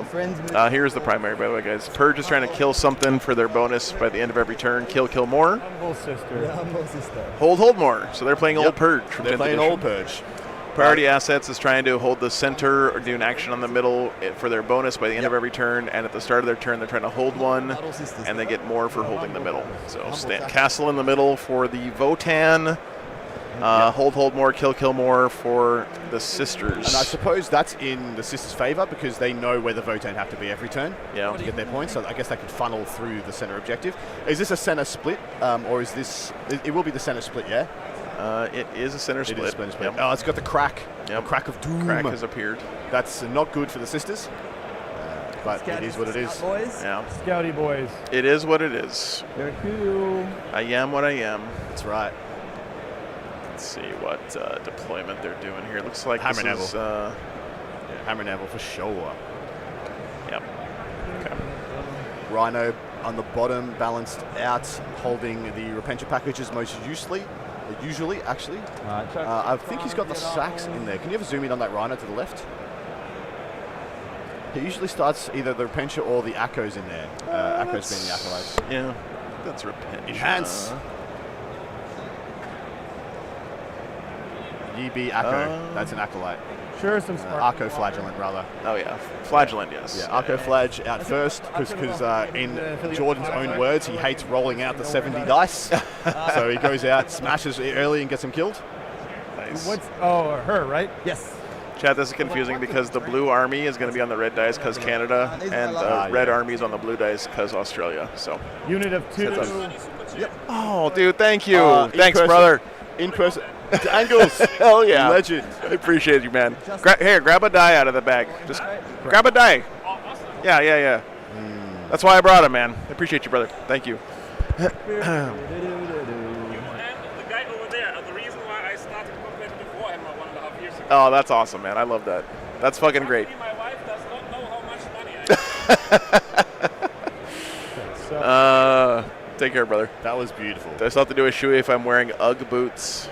Friends move. Here's the primary, by the way, guys. Purge is trying to kill something for their bonus by the end of every turn. Kill more. Humble sister. The humble sister. Hold more. So they're playing Old Purge. From They're 10th playing edition. Old Purge. Priority assets is trying to hold the center or do an action on the middle for their bonus by the end of every turn, and at the start of their turn they're trying to hold one, and they get more for holding the middle. So castle in the middle for the Votan, hold more, kill more for the Sisters. And I suppose that's in the Sisters' favour because they know where the Votan have to be every turn to get their points. So I guess they could funnel through the centre objective. Is this a centre split, or is this? It will be the centre split, yeah. It is a center split. It is a center split. Yep. Oh, it's got the crack. Yep. The crack of doom. Crack has appeared. That's not good for the Sisters, but it is what it is. Boys. Yeah. Scouty boys. It is what it is. They're cool. I am what I am. That's right. Let's see what deployment they're doing here. Looks like Hammer this is, Hammer Neville for sure. Yep. Okay. Rhino on the bottom, balanced out, holding the Repentia packages most usually actually. I think he's got the sacks in there. Can you ever zoom in on that Rhino to the left? He usually starts either the Repentia or the Akos in there. Akos being the Acolytes. Yeah, that's Repentia. Enhance! YB Akko, that's an Acolyte. Sure, some spark. Arco Flagellant, rather. Oh yeah, Flagellant, yes. Yeah, Arco Flage out first, because in Jordan's own words, he hates rolling out the 70 dice. So he goes out, smashes early and gets him killed. Nice. Her, right? Yes. Chat, this is confusing because the blue army is going to be on the red dice because Canada, and the red army is on the blue dice because Australia. So. Unit of 2. Yep. Oh, dude, thank you. Thanks, person, brother. In person. Angles. Hell yeah. Legend. I appreciate you, man. Grab a die out of the bag. Just grab a die. Yeah. That's why I brought him, man. I appreciate you, brother. Thank you. And the guy over there, the reason why I started competitive Warhammer 1.5 years ago. Oh, that's awesome, man. I love that. That's fucking great. My wife does not know how much money I have. Take care, brother. That was beautiful. Does it have to do with Shui if I'm wearing UGG boots?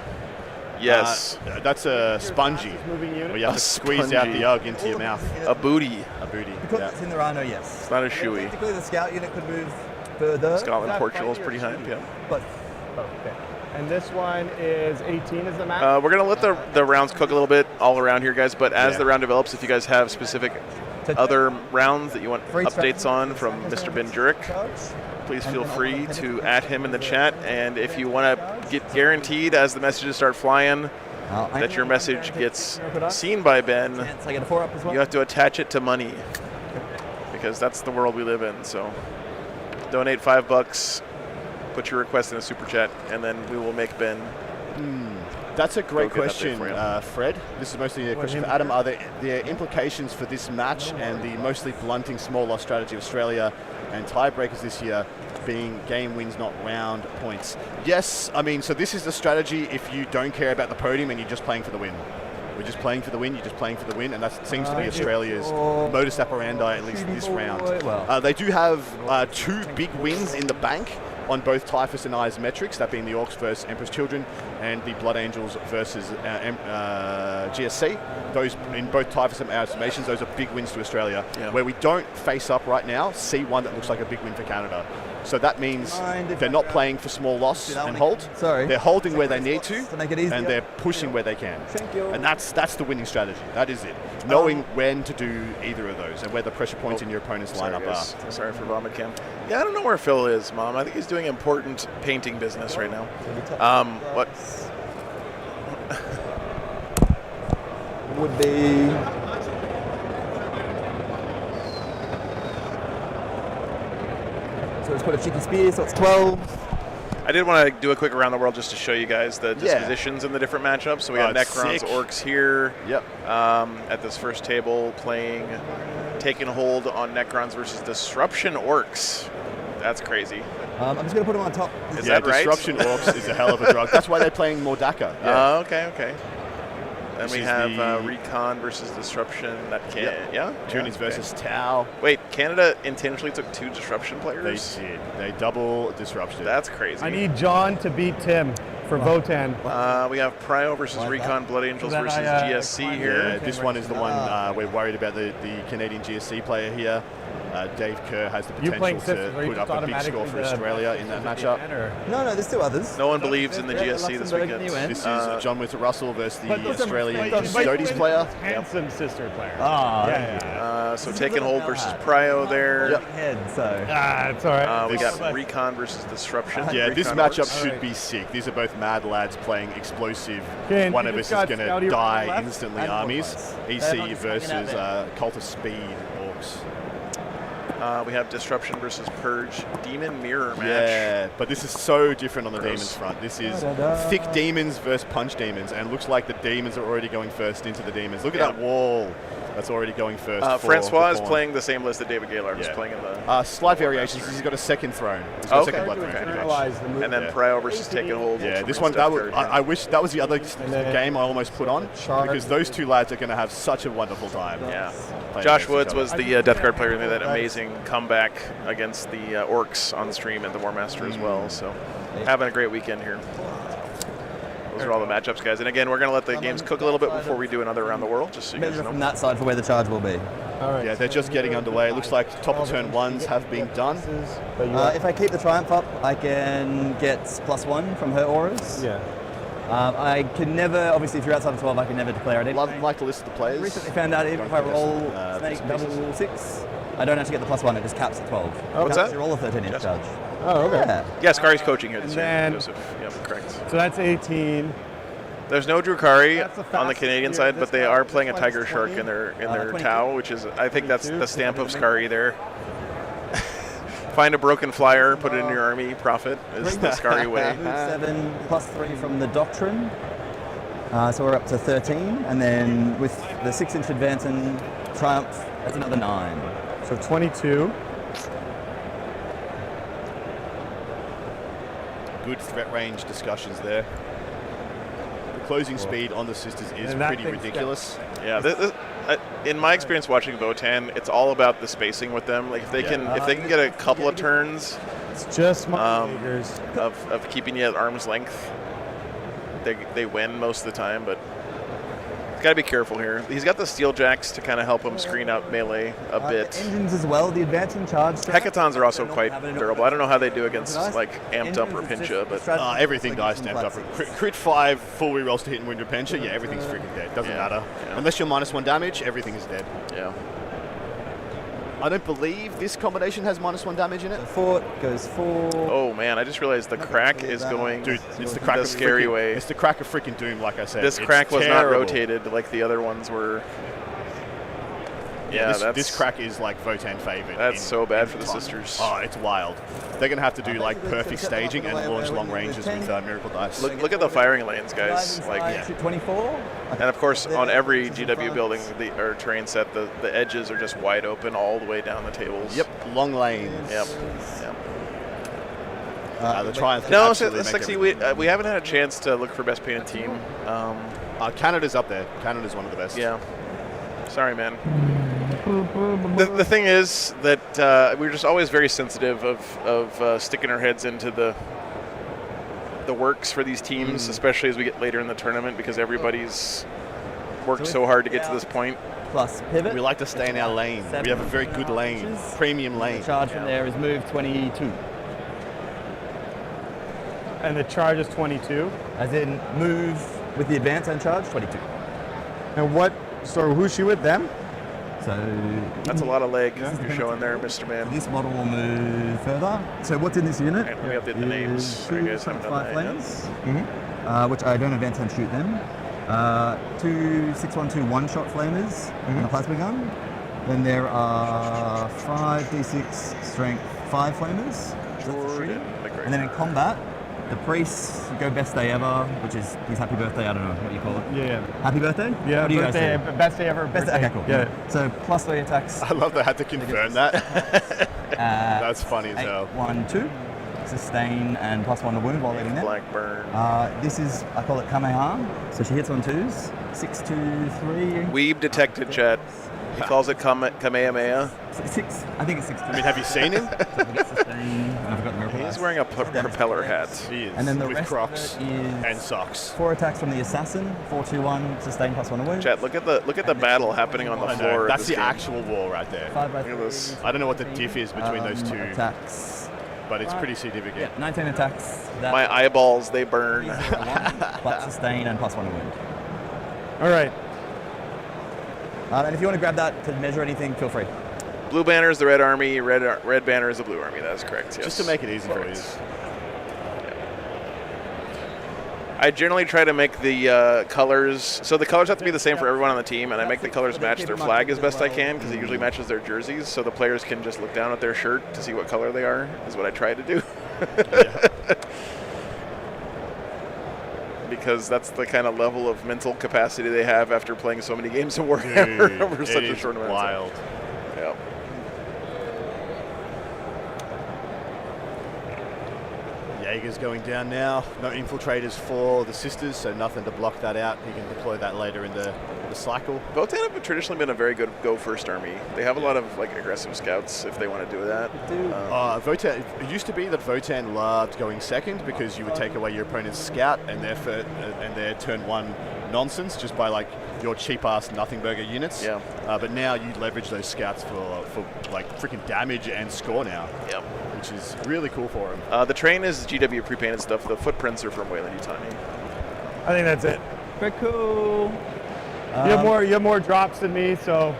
Yes. That's a spongy. Where you have to squeeze out the UGG into your mouth. A booty. A booty. Because Yeah. it's in the Rhino, yes. It's not a Shui. Technically, the scout unit could move further. Scotland, Portugal is pretty high. Yeah. But Okay. And this one is 18 is the map? We're going to let the rounds cook a little bit all around here, guys. But as the round develops, if you guys have specific other rounds that you want updates on from Mr. Ben Jurek, please feel free to @, him in the chat. And if you want to get guaranteed as the messages start flying that your message gets seen by Ben, I get a 4 up as well. you have to attach it to money because that's the world we live in. So donate $5, put your request in a super chat, and then we will make Ben. That's a great Go get that there question, for you. Fred. This is mostly a question for Adam. Are there implications for this match and the mostly blunting small loss strategy of Australia and tiebreakers this year being game wins, not round points? Yes, I mean, so this is the strategy if you don't care about the podium and you're just playing for the win. We're just playing for the win. You're just playing for the win, and that seems to be Thank you. Australia's modus operandi, at least this round. Well. They do have 2 big wins in the bank on both Typhus and I's metrics, that being the Orcs versus Emperor's Children and the Blood Angels versus GSC. Those, in both Typhus and I's estimations, those are big wins to Australia. Yeah. Where we don't face up right now, see one that looks like a big win for Canada. So that means they're not playing for small loss and hold. Sorry. They're holding where they need to, make it easier. and they're pushing where they can. Thank you. And that's the winning strategy. That is it. Knowing when to do either of those and where the pressure points in your opponent's lineup are. Sorry for Vomit Cam. Yeah, I don't know where Phil is, Mom. I think he's doing important painting business right now. What? Would be... So it's put a cheeky spear, so it's 12. I did want to do a quick around the world just to show you guys the dispositions in the different matchups. So we have Necrons, sick. Orcs here. Yep. At this first table, taking hold on Necrons versus Disruption Orcs. That's crazy. I'm just going to put them on top. Is that right? Disruption Orcs is a hell of a drug. That's why they're playing Mordaka. Yeah. Okay. Then This we is have the- Recon versus Disruption. Yeah? Tunis versus Tau. Wait, Canada intentionally took 2 Disruption They players? did. They double disruption. That's crazy. I need John to beat Tim for Votan. We have Prio versus Recon, Blood Angels That versus I, GSC declined here. Yeah, this one is the one we're worried about, the Canadian GSC player here. Dave Kerr has the You playing potential Sisters, to are you put just up a big automatically score for the Australia in that matchup. No, there's 2 others. No one believes in the Yeah, GSC this Luxembourg weekend. new end. This is John Winter Russell versus But the listen, Australian but Stoties player. Handsome sister player. Ah, yeah. So taking hold versus Prio there. Yep. head, so... It's all right. We This- got Recon versus Disruption. Yeah, this Recon matchup Orcs. should be sick. These are both mad lads playing explosive. Ken, One you of us just is got going Scouty to on the die left instantly and armies. Warfights. They're not EC just hanging out versus there. Cultist Speed Orcs. We have Disruption versus Purge. Demon Mirror match. Yeah, but this is so different on the Gross. Demons front. This is Da-da-da. thick Demons versus Punch Demons, and it looks like the Demons are already going first into the Demons. Look at Yeah. that wall that's already going first. for Francois is Pawn. playing the same list that David Gaylord was Yeah. playing in the... Slight variations. He's got a second throne. He's got a Okay. second blood throne. Okay. pretty much. And then Yeah. Prio versus Taking Hold. Yeah, this Ultramarine one, Death Guard. I wish that was the other then game I almost put on, because those 2 lads are going to have such a wonderful time. Yeah. playing Josh against Woods each was other. the Death Guard player who made that amazing comeback against the Orcs on stream at the War Master as well. So having a great weekend here. Those are all the matchups, guys. And again, we're going to let the games cook a little bit before we do another around the world, just so you guys Measure know. from that side for where the charge will be. All right. Yeah, they're just getting underway. It looks like top of turn 1s have been done. If I keep the Triumph up, I can get +1 from her auras. Yeah. I can never, obviously if you're outside of 12, I can never declare it. Like to list the players. Recently found out if I roll Snake double 6, I don't actually get the +1, it just caps at 12. What's Caps that? You roll a 13-inch Yes. charge. Oh, okay. Yeah. Yeah, Scari's coaching here this year. then- Joseph. Yep, correct. So that's 18. There's no Drukari That's the on the fastest Canadian year side, this but they guy- are playing a this one is Tiger Shark 20. in their 22. Tau, which is, I think that's 22. the stamp of Scary there. Find a broken flyer, put it in your army, profit is the Scary way. Move 7 +3 from the Doctrine. So we're up to 13, and then with the 6-inch advance and Triumph, that's another 9. So 22. Good threat range discussions there. The closing speed on the Sisters is And that pretty thing's ridiculous. Yeah, in my experience watching Votan, it's all about the spacing with them. Like if they can get a couple of turns It's just my fingers. of keeping you at arm's length, they win most of the time. But got to be careful here. He's got the steel jacks to kind of help him screen out melee a bit. Engines as well, the advancing charge. Hecatons are also quite durable. I don't know how they do against like amped up Rapincha, but Everything dies stamped up. Crit 5 full rerolls to hit and win Rapincha. Yeah, everything's freaking dead. Doesn't matter. Yeah. Unless you're -1 damage, everything is dead. yeah. I don't believe this combination has -1 damage in it. Fort goes 4. Oh man, I just realized the crack is going Dude, it's the crack the of scary freaking- way. It's the crack of freaking doom, like I said. This It's crack was not terrible. rotated like the other ones were. Yeah, this crack is like Votan favorite. That's so bad in for the time. Sisters. Oh, it's wild. They're gonna have to do like perfect staging and launch long ranges with Miracle Dice. Look at the firing lanes, guys. Like, shoot 24. and of course, on every GW building or terrain set, the edges are just wide open all the way down the tables. Yep, long lanes. Yep. The Triumph. can No, absolutely make Sexy, everything. we haven't had a chance to look for best painted team. Canada's up there. Canada's one of the best. Yeah. Sorry, man. The thing is that we're just always very sensitive of sticking our heads into the works for these teams, especially as we get later in the tournament, because everybody's worked so hard to get to this point. Plus pivot. We like to stay in our lane. We have a very good lane, premium lane. The charge from there is move 22. And the charge is 22. As in move with the advance and charge, 22. And so who's she with, them? So That's a lot of leg you're showing there, Mr. Man. this model will move further. So what's in this unit? And let me update the names. Sorry, guys, I haven't done that yet. flames, which I don't advance and shoot them. 2 612 one-shot flamers and a plasma gun. Then there are 5 d6 strength 5 flamers. Jordan. And then in combat, the priests go best day ever, which is his happy birthday. I don't know what you call it. Yeah. Happy birthday? Yeah, What do you guys birthday, do? best day ever. Best day. birthday. Okay, cool. Yeah. So plus 3 attacks. I love that I had to confirm that. That's funny as hell. 1, 2. Sustain and plus 1 to wound while leaving there. Black burn. This is, I call it Kamehameha. So she hits on 2s. 6, 2, 3. Weeb detected, chat. He calls it Kamehameha. 6. I think it's 6. I mean, have you seen him? So I forget sustain. And I forgot the miracle He's dice. wearing a propeller hat. He is. And then the with rest Crocs of it is and socks. 4 attacks from the assassin. 4, 2, 1. Sustain plus 1 to wound. Chat, look at the battle happening on the I know, floor. of that's this the game. actual wall right there. 5 by Look at 3. this. I don't know what the diff is between those two, Attacks. but it's pretty significant. Yeah, 19 attacks. That My eyeballs, they burn. plus sustain and plus 1 to wound. All right. And if you want to grab that to measure anything, feel free. Blue banner is the red army. Red banner is the blue army. That is correct. Yes. Just to make it easy for you. I generally try to make the colors, so the colors have to be the same for everyone on the team, and I make the colors match their flag as best I can, because it usually matches their jerseys, so the players can just look down at their shirt to see what color they are, is what I try to do. Because that's the kind of level of mental capacity they have after playing so many games of Warhammer over such a short amount of time. Wild. Yeah. Jaeger's going down now. No infiltrators for the sisters, so nothing to block that out. He can deploy that later in the cycle. Votan have traditionally been a very good go-first army. They have a lot of aggressive scouts if they want to do that. Votan, it used to be that Votan loved going second because you would take away your opponent's scout and their turn 1 nonsense just by your cheap-ass nothing burger units. Yeah. But now you leverage those scouts for freaking damage and score now. Yep. Which is really cool for him. The train is GW pre-painted stuff. The footprints are from Wayland Yutani. I think that's it. Very cool. You have more drops than me, so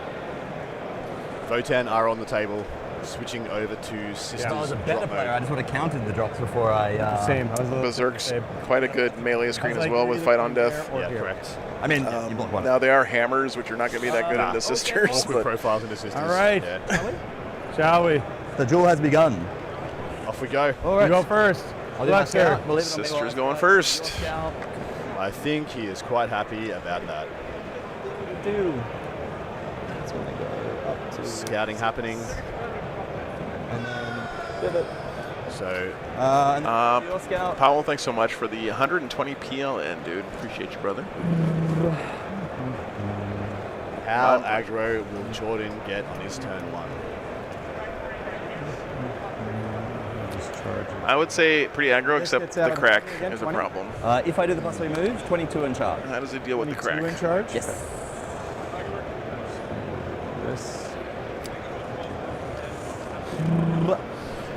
Votan are on the table, switching over to sisters. I was a better drop player. mode. I just would have counted the drops before I. same. I was a little Berserk's same. quite a good melee screen as well with Fight on Death. Or Yeah, here. correct. I mean, you block one. Now they are hammers, which are not going to be that good Nah. into sisters. Awkward But profiles into sisters. All right. Yeah. Shall we? The duel has begun. Off we go. All right. You go first. I'll do my Luck, sir. scout. Believe it or not, sisters I'll going scout. first. Scout. I think he is quite happy about that. Do. That's when I go up to. Scouting happening. And then pivot. So And Um, your scout. Powell, thanks so much for the 120 PLN, dude. Appreciate you, brother. how aggro will Jordan get on his turn 1? I would say pretty aggro, This except gets out the of crack the again, is a 20. problem. If I do the +3 move, 22 in charge. How does it deal with the 22 crack? in charge. Yes. This.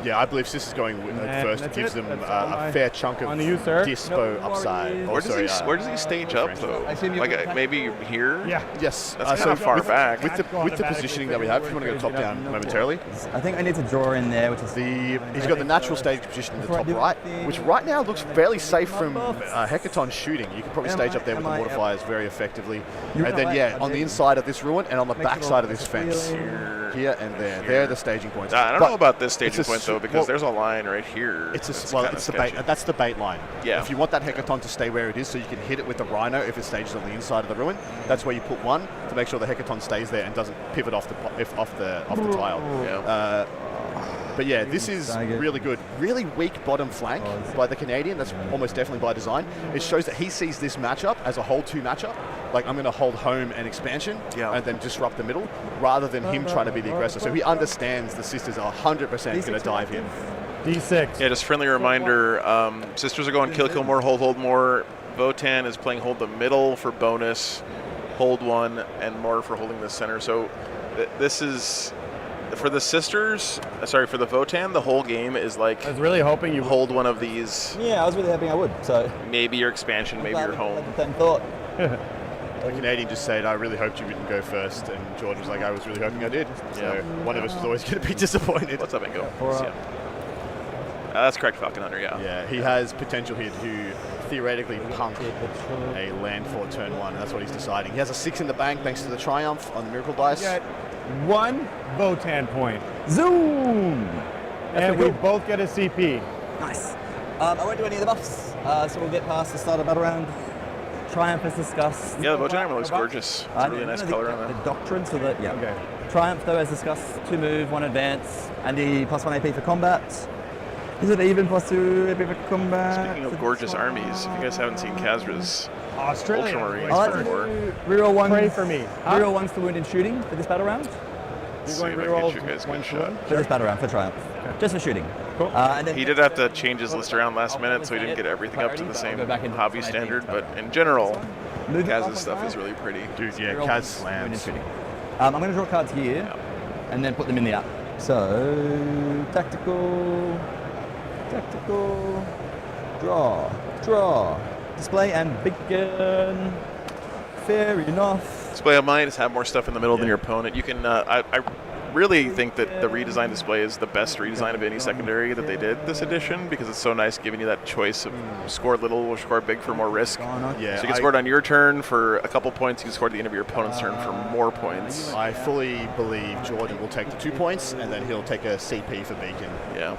Yeah, I believe Sis is going first. that's Gives it. them That's all a I- fair chunk of On to you, sir. dispo No upside. worries. Oh, Where does sorry, where does he stage up though? I assume you Like would attack- maybe here? Yeah. Yes. That's kinda far with, back. With the Automatically positioning that we have, if you want to go top down momentarily, I think I need to draw in there, which is he's got the natural stage position in the top right, which right now looks fairly safe from Hecaton shooting. You can probably stage up there with the mortifiers very effectively. You're And then, right, yeah, I on the did. inside of this ruin and on the Make back it all side of this as a fence. wheel. Here and there. They're the staging points. I don't But know about this it's staging a point though, s- because well, there's a line right here. It's that's well, kinda it's the sketchy. bait. That's the bait line. Yeah. If you want that Hecaton to stay where it is, so you can hit it with the Rhino if it stages on the inside of the ruin, that's where you put one to make sure the Hecaton stays there and doesn't pivot off the tile. Yeah. But yeah, this is Target. really good. Really weak bottom flank by the Canadian. That's almost definitely by design. It shows that he sees this matchup as a hold 2 matchup. Like, I'm going to hold home and expansion and then disrupt the middle, rather than him trying to be the aggressor. So he understands the Sisters are 100% going to dive in. D6. Yeah, just friendly reminder, Sisters are going kill more, hold more. Votan is playing hold the middle for bonus, hold 1, and more for holding the center. So this is, for the Sisters, for the Votan, the whole game is like, I was really hoping you hold one of these. Yeah, I was really hoping I would. So Maybe your expansion, maybe your home. Had the same thought. The Canadian just said, I really hoped you wouldn't go first. And Jordan was like, I was really hoping I did. So one of us was always going to be disappointed. What's up, Ingo? Four up. That's correct, Falcon Hunter, Yeah, he has potential here to theoretically punk a land for turn 1. That's what he's deciding. He has a 6 in the bank thanks to the Triumph on the Miracle Dice. get 1 Votan point. Zoom! And we both get a CP. Nice. I won't do any of the buffs, so we'll get past the start of battle round. Triumph as discussed. Yeah, the Votan armor looks gorgeous. It's a really nice color on The that. doctrine, so that, yeah. Okay. Triumph, though, as discussed, 2 move, 1 advance, and the +1 AP for combat. Is it even +2 AP for combat? Speaking of gorgeous armies, if you guys haven't seen Kazra's Australia. Ultramarines I like to before, do reroll 1. Pray for me. Huh? Reroll 1's to wound and shooting for this battle round. You're see going if I can reroll get you guys a one good to one? shot. For this battle round, for Triumph. Just for shooting. Cool. And then He did have to change his list around last minute, so he didn't get everything up to the same hobby standard, but in general, Move it Kaz's up stuff like is that. really pretty. Dude, yeah, Reroll Kaz 1, slams. wound and shooting. I'm going to draw cards here, and then put them in the app. So, tactical, draw, display, and begin. Fair enough. Display of Might is have more stuff in the middle than your opponent. You can, I really think that the redesigned display is the best redesign of any secondary that they did this edition, because it's so nice giving you that choice of score little or score big for more risk. Yeah, So you can score it on your turn for a couple points, you can score at the end of your opponent's turn for more points. I fully believe Jordan will take the 2 points, and then he'll take a CP for Beacon. Yeah.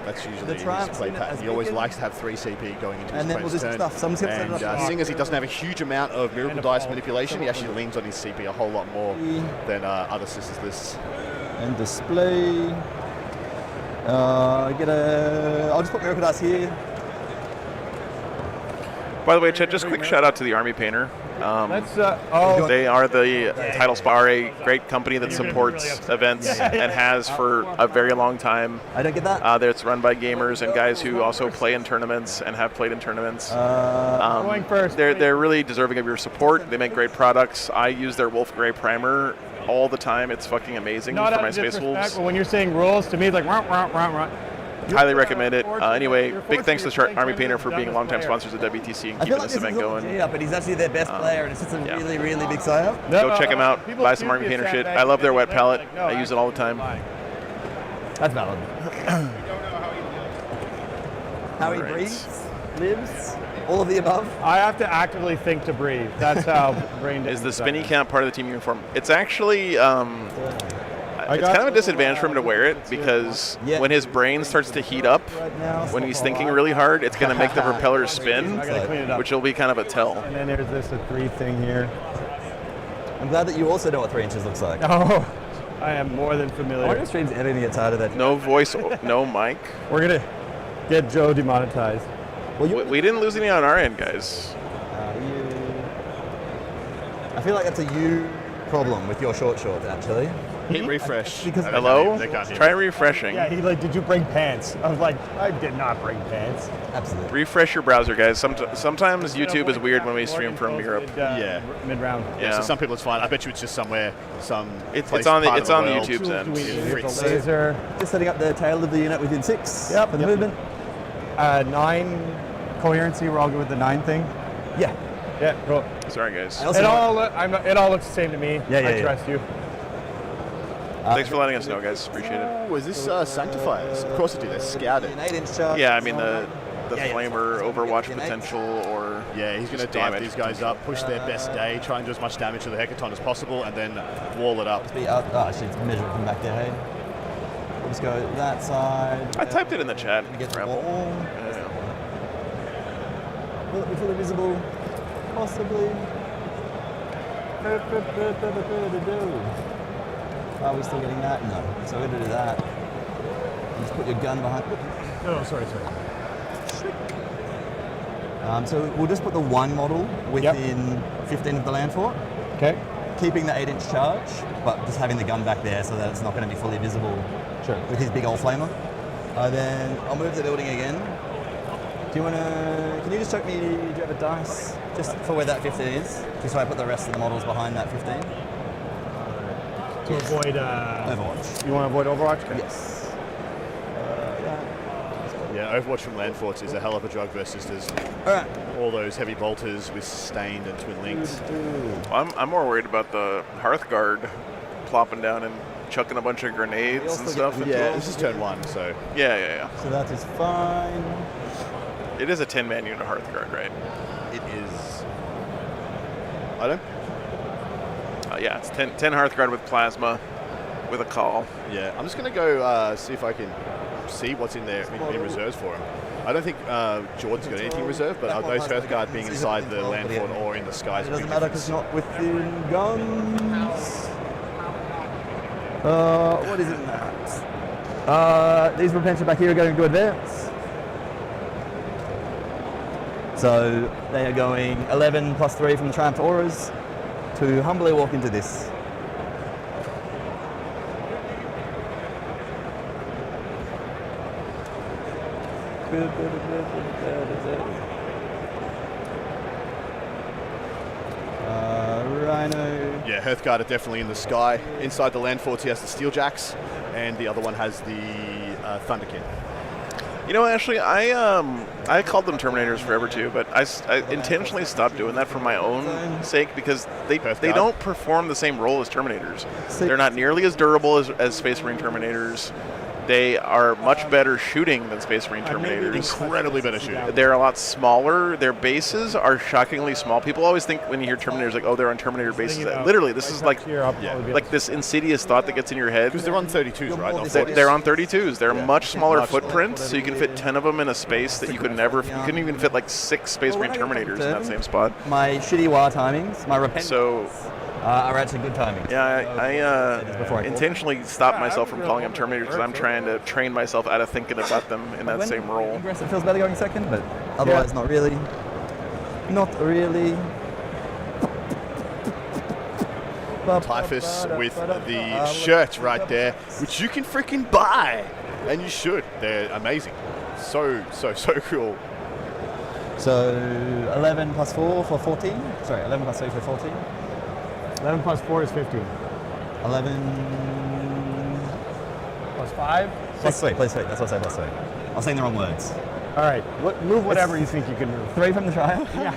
That's usually his Triumph's play in it pattern. as He always Beacon. likes to have 3 CP going into his And then we'll opponent's do some turn. stuff. Someone's gonna set And it up. seeing as he doesn't have a huge amount of Miracle Dice manipulation, he actually leans on his CP a whole lot more than other Sisters lists. And display. I'll just put Miracle Dice here. By the way, Chet, just quick shout out to the Army Painter. Let's, They are the title spar, a great company that supports events and has for a very long time. I don't get that. It's run by gamers and guys who also play in tournaments and have played in tournaments. going first. They're really deserving of your support. They make great products. I use their Wolf Grey primer all the time. It's fucking amazing not for out my of Space disrespect, Wolves. but when you're saying rules, to me, it's like, rah, rah, rah, rah. Highly recommend it. Anyway, You're big thanks to fortunate Army you're Painter playing for being the longtime dumbest sponsors of WTC and I feel keeping like this this is event a going. G up, but he's actually their best player, and it's just a yeah. really, really big psyop. Go check them out. Buy some Army Painter shit. I love their wet palette. I use it all the time. That's valid. How he Alright. breathes, lives, all of the above. I have to actively think to breathe. That's how brain dead Is the spinny cap part of the team uniform? It's actually it's got kind of a disadvantage for him to wear it, because Yeah. when his brain starts to heat up, Right now, when he's thinking really hard, it's going to make the propellers spin, I gotta clean it up. which will be kind of a tell. And then there's this a 3 thing here. I'm glad that you also know what 3 inches looks like. Oh, I am more than I wonder familiar. if stream's editing it tighter that. No voice, no mic. We're gonna get Joe demonetized. Well, you. We didn't lose any on our end, guys. You. I feel like that's a you problem with your shorts, actually. Hit refresh. Because- They can't Hello? hear- they can't hear. Try refreshing. Yeah, he like, did you bring pants? I was like, I did not bring pants. Absolutely. Refresh your browser, guys. Sometimes YouTube is weird when we stream from Europe. Yeah. Mid round. Yeah, Yeah. so some people it's fine. I bet you it's just somewhere, It's place, on the part it's of on the world. YouTube's end. Fritz. The laser. Just setting up the tail of the unit within 6 Yep, for the yep. movement. 9 coherency. We're all good with the 9 thing. Yeah. Yeah, cool. Sorry, guys. I also It know- all it all looks the same to me. Yeah, yeah, I yeah. trust you. Thanks for letting us know, guys. Appreciate it. Oh, is this Sanctifiers? Of course it do. They're scouted. An 8-inch charge. Yeah, I mean the Yeah, flamer Overwatch potential, or Yeah, he's going to just dive damage these guys up, push their best day, try and do as much damage to the Hecaton as possible, and then wall it up. Oh, she's measuring from back there, hey. We'll just go that side. I typed it in the chat. Get the Crap. ball. Yeah. Will it be fully visible? Possibly. Are we still getting that? No. So we're going to do that. put your gun behind. No, sorry. So we'll just put the one model within 15 of the land fort, Okay. keeping the 8-inch charge, but just having the gun back there so that it's not going to be fully visible Sure. with his big old flamer. Then I'll move the building again. Do you want to, can you just check me, do you have a dice just for where that 15 is? Just so I put the rest of the models behind that 15. To avoid. Overwatch. You want to avoid Overwatch? Okay. Yes. Yeah, Overwatch from land forts is a hell of a drug versus sisters. Alright. All those heavy bolters with Stained and Twin Links. I'm more worried about the Hearthguard plopping down and chucking a bunch of grenades and stuff. Yeah, this is turn 1, so Yeah. So that is fine. It is a 10-man unit Hearthguard, right? it is. I don't. Yeah, it's 10 Hearthguard with plasma, with a call. Yeah, I'm just gonna go see if I can see what's in there in reserves for him. I don't think Jordan's got anything reserved, but those Hearthguard being inside the land fort or in the skies. It doesn't matter because it's not within guns. What is it that? These repention back here are going to advance. So they are going 11 plus 3 from the Triumph Auras to humbly walk into this. Rhino. Yeah, Hearthguard are definitely in the sky. Inside the land forts, he has the Steeljacks, and the other one has the Thunderkin. You know, actually, I called them Terminators forever too, but I intentionally stopped doing that for my own sake because they don't perform the same role as Terminators. They're not nearly as durable as Space Marine Terminators. They are much better shooting than Space Marine Terminators. Incredibly better shooting. They're a lot smaller. Their bases are shockingly small. People always think when you hear Terminators, like, oh, they're on Terminator bases. Literally, this is like this insidious thought that gets in your head. Because they're on 32s, right? Not 40s. They're on 32s. They're much smaller footprints, so you can fit 10 of them in a space that you could never. You couldn't even fit like 6 Space Marine Terminators in that same spot. My shitty war timings, my repentance. So are actually good timings. yeah, I intentionally stopped myself from calling them Terminators because I'm trying to train myself out of thinking about them in that same role. Ingress, it feels better going second, but otherwise not really. Not really. Typhus with the shirt right there, which you can freaking buy, and you should. They're amazing. So cool. So 11 plus 4 for 14. Sorry, 11 plus 3 for 14. 11 plus 4 is 15. 11 Plus 5? plus 3. Plus 3. That's what I said. Plus 3. I was saying the wrong words. All right. Move whatever you think you can move. 3 from the trial. Yeah.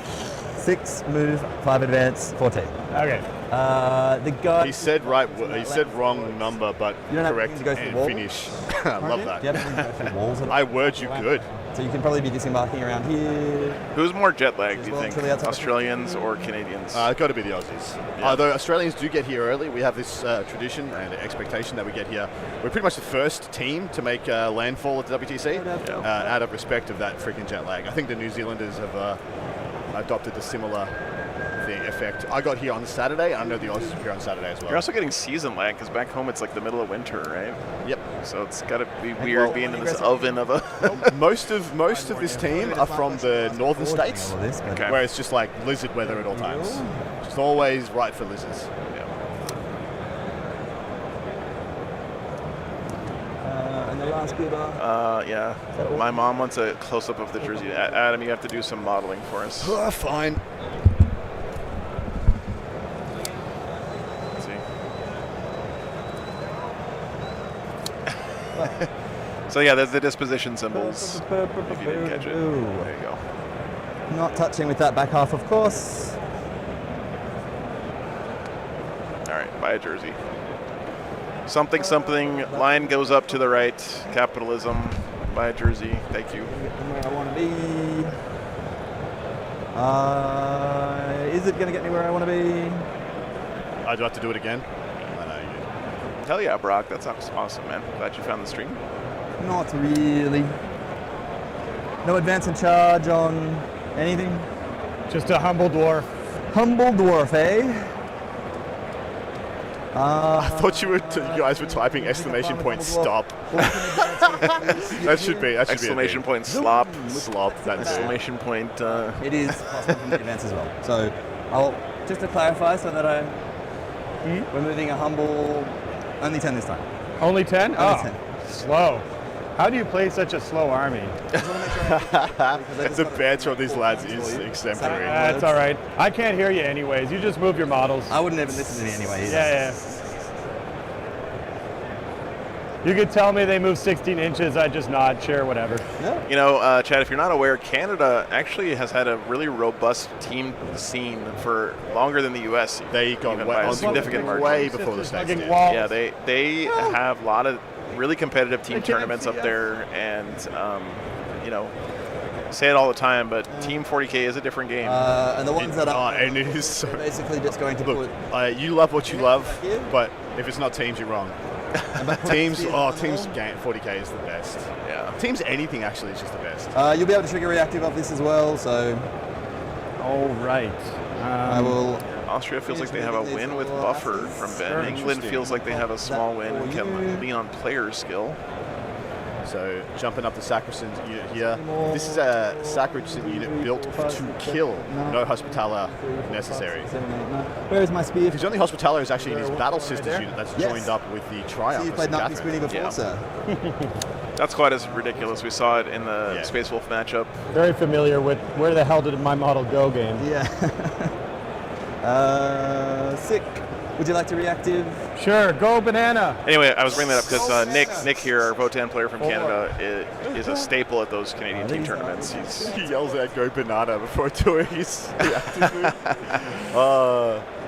6 move, 5 advance, 14. Okay. The guy. He said right. He said wrong number, but You don't have correct to go through the and wall? finish. I love that. Do you have to go through walls? I word you good. So you can probably be disembarking around here. Who's more jet lagged, do you Well, think? to the outside. Australians or Canadians? Got to be the Aussies. Although Australians do get here early, we have this tradition and expectation that we get here. We're pretty much the first team to make landfall at the WTC out of respect of that freaking jet lag. I think the New Zealanders have adopted a similar effect. I got here on Saturday. I know the Aussies were here on Saturday as well. You're also getting season lag because back home it's like the middle of winter, right? Yep. So it's got to be weird being in this oven of a. Most of this team are from the northern states, Okay. where it's just like lizard weather at all times. Just always right for lizards. And the last goober. Yeah. My mom wants a close-up of the jersey. Adam, you have to do some modeling for us. Fine. Let's see. So yeah, there's the disposition symbols. If you didn't catch it. There you go. Not touching with that back half, of course. All right, buy a jersey. Something, line goes up to the right, capitalism, buy a jersey, thank you. Where I want to be. Is it going to get me where I want to be? I'd have to do it again. I know you. Hell yeah, Brock, that's awesome, man. Glad you found the stream. Not really. No advance and charge on anything? Just a humble dwarf. Humble dwarf, eh? I thought you guys were typing exclamation point stop. That should be Exclamation point slop. Slop. That's Exclamation point. It is possible to advance as well. So I'll just to clarify so that we're moving a humble only 10 this time. Only 10? Only Oh, 10. slow. How do you play such a slow army? The banter of these lads is exemplary. That's all right. I can't hear you anyways. You just move your models. I wouldn't even listen to me anyway either. Yeah. You could tell me they move 16 inches. I just nod. Sure, whatever. Yeah. You know, Chad, if you're not aware, Canada actually has had a really robust team scene for longer than the U.S. They got even by a significant margin. way before the States did. Yeah, they have a lot of really competitive team They can't tournaments see up us. there, and you know, say it all the time, but Team 40K is a different game. And the ones that are and it is so. basically just going to Look, put. you love what you love, but if it's not teams, you're wrong. Teams 40K is the best. Yeah. Teams anything actually is just the best. You'll be able to trigger reactive of this as well, so All right. I will. Austria feels like they have a win with buffer from Ben. England feels like they have a small win and can lean on player skill. So jumping up the Sacristan unit here. This is a Sacristan unit built to kill. No Hospitaller necessary. Where is my spear? His only Hospitaller is actually in his Battle Sisters unit that's Yes. joined up with the So Triumph. you of played St. Nazi Catherine. Spoonie before, Yeah. sir. That's quite as ridiculous. We saw it in the Space Wolf matchup. Very familiar with where the hell did my model go game. Yeah. Sick. Would you like to reactive? Sure, go banana. Anyway, I was bringing that up because Nick here, our Votan player from Canada, is a staple at those Canadian team tournaments. He yells out "Go Banana" before doing his reactive move.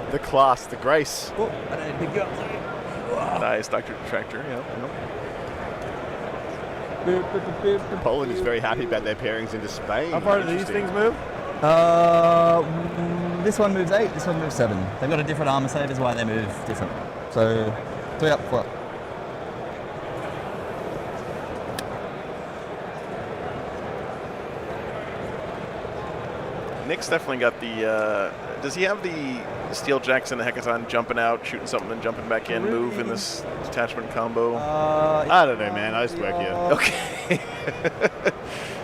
The class, the grace. Oh, I don't need to pick you up. Nice, Dr. Detractor. Yeah. Poland is very happy about their pairings into Spain. How far do these Interesting. things move? This one moves 8, this one moves 7. They've got a different armor save, is why they move different. So, 3 up, 4 up. Nick's definitely got the. Does he have the Steel Jacks and the Hecaton jumping out, shooting something, and jumping back in, move in this detachment combo? I don't know, man. I just work here. Okay.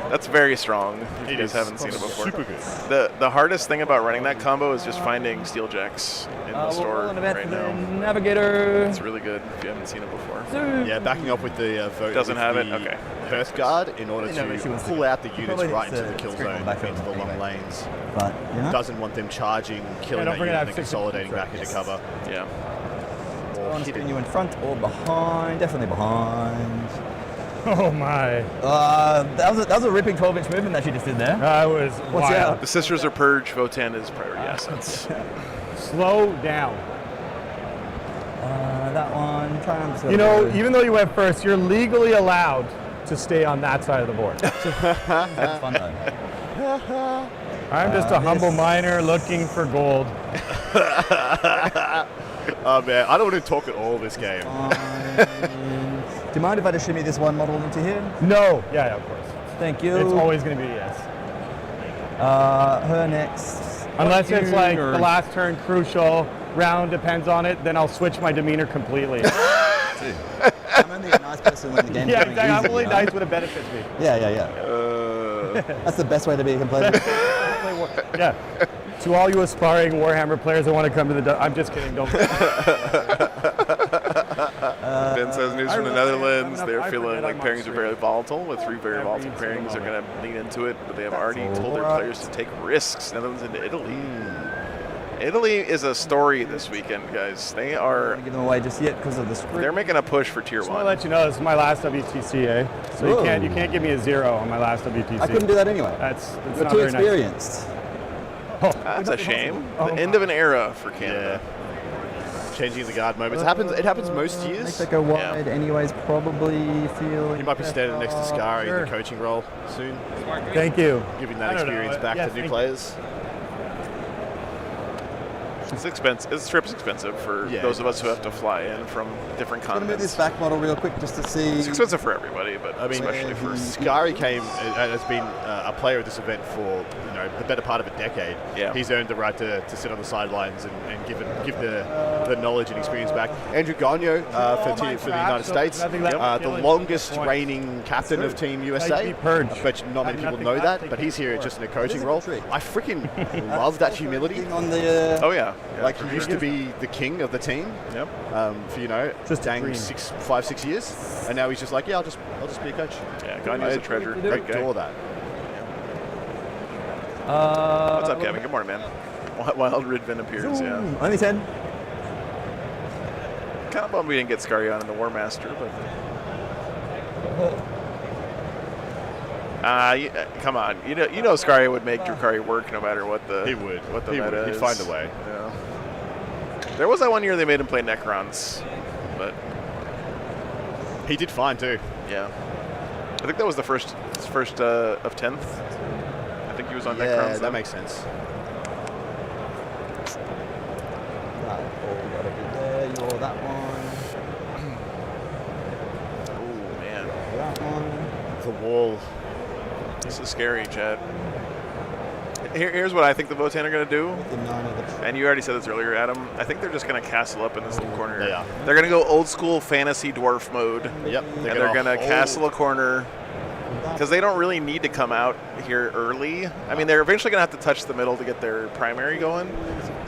That's very strong. If you guys haven't seen it before. Super good. The hardest thing about running that combo is just finding Steel Jacks in the store right now. Navigator. It's really good if you haven't seen it before. Yeah, backing up with the vote. Doesn't with have it? the Okay. Hearthguard in order No, she to wants to pull out the units probably right needs into the to kill sprinkle zone, back into the over long anyway. lanes. But, you know. Doesn't want them charging, killing don't that forget I unit, have and then 60 consolidating back into yes. cover. Yeah. I'm putting you in front or behind, definitely behind. Oh my. That was a ripping 12-inch movement that she just did there. I was Watch wild. out. The Sisters of Purge, Votan is priority assets. Slow down. That one, try and You know, even though you went first, you're legally allowed to stay on that side of the board. That's fun though. I'm just a humble miner looking for gold. Oh man, I don't want to talk at all this game. Do you mind if I just shimmy this one model into here? No. Yeah, of course. Thank you. It's always going to be a yes. Her next. Unless it's like Or- the last turn crucial, round depends on it, then I'll switch my demeanor completely. I'm only a nice person when the game's Yeah, going exactly. I'm easy, only you know? nice when it benefits me. Yeah. That's the best way to be a complainant. Yeah. To all you aspiring Warhammer players that want to come to the... I'm just kidding. Don't... Ben says news from the Netherlands. They're I feeling forget like I'm pairings on are very volatile. With 3 very volatile Every pairings, they're single going to lean into it, but they have already told their players to take risks. Netherlands into Italy. Italy is a story this weekend, guys. They I'm are. not give them away just yet because of the script. They're making a push for tier I want to 1. let you know this is my last WTC, eh? So Whoa. you can't give me a 0 on my last WTC. I couldn't do that anyway. That's You're not too very nice. experienced. That's a shame. The end of an era for Canada. Changing the guard moments. It happens most Make years. that go wide anyways, probably feel... He might be standing next to Scary in the coaching role soon, Thank you. giving I that don't know. experience back Yeah, to new thank players. It's expensive. This trip's expensive for Yeah, those it of us who is. have to fly in from different I'm going to move this continents. back model real quick just to see. It's expensive for everybody, but I mean, especially for Scary has been a player at this event for the better part of a decade. Yeah. He's earned the right to sit on the sidelines and give the knowledge and experience back. Andrew Gagnon for the United States, Nothing left. the longest reigning captain of Team USA. be purged. I bet not many people Nothing know left, that, they but can't he's here score. just in a coaching This is role. the trick. I freaking love that humility. On the, oh yeah, Like for he used sure. to be the king of the team. Yep. For Just a dang dream. 5-6 years, and now he's just like, yeah, I'll just be a coach. Yeah, Gagne's a treasure. I Great guy. adore that. What's up, Kevin? Good morning, man. Wild Ridvin appears. Yeah. Only 10. Kind of bummed we didn't get Scary on in the War Master, but. Come on, you know Scary would make Drukhari work no matter what the He would. what the He meta would. He'd is. find a way. Yeah. There was that one year they made him play Necrons, but He did fine too. yeah, I think that was his first of 10th. I think he was on Yeah, Necrons. that then. makes sense. That all got to be there. You're that one. Oh man, That one. The wall. this is scary, Chad. Here's what I think the Votan are going to do. The 9 of the And you already said this earlier, Adam. I think they're just going to castle up in this little corner. They are. They're going to go old school fantasy dwarf mode. Yep. And they're going to castle a corner because they don't really need to come out here early. I mean, they're eventually going to have to touch the middle to get their primary going.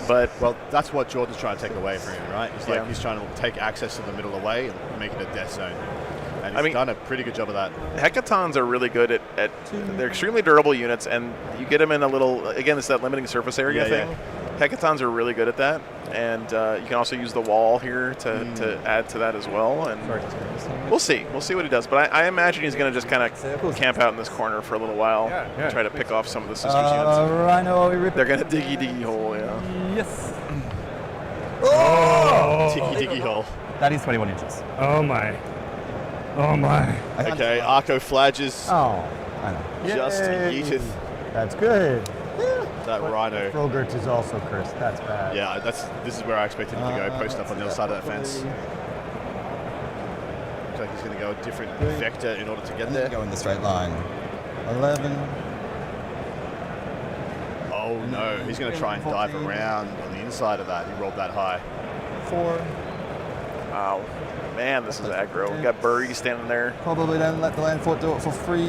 But Well, that's what Jordan's trying to take away from him, right? He's Yeah. like he's trying to take access to the middle away and make it a death zone. And I he's mean- done a pretty good job of that. Hecatons are really good at they're extremely durable units, and you get them in a little, again, it's that limiting surface area Yeah, thing. Hecatons are really good at that, and you can also use the wall here to add to that as well. And we'll see what he does. But I imagine he's going to just kind of camp out in this corner for a little while, Yeah, yeah. and try to pick off some of the sisters units. Rhino, we rip They're going to diggy hole, yeah. Yes. Ticky diggy hole. That is 21 inches. Oh my. Oh my. I can't Okay, see Arco Flages Oh, I know. just Yay. yeeteth That's good. that Rhino. Frogurt is also cursed. That's bad. Yeah, this is where I expected him to go, post up on the other side of that fence. Looks like he's going to go a different vector in order to get And then there. go in the straight line. 11. Oh no, he's going to try and dive around on the inside of that. He rolled that high. 4. Wow. Man, this is aggro. We got Burry standing there. Probably don't let the land fort do it for free.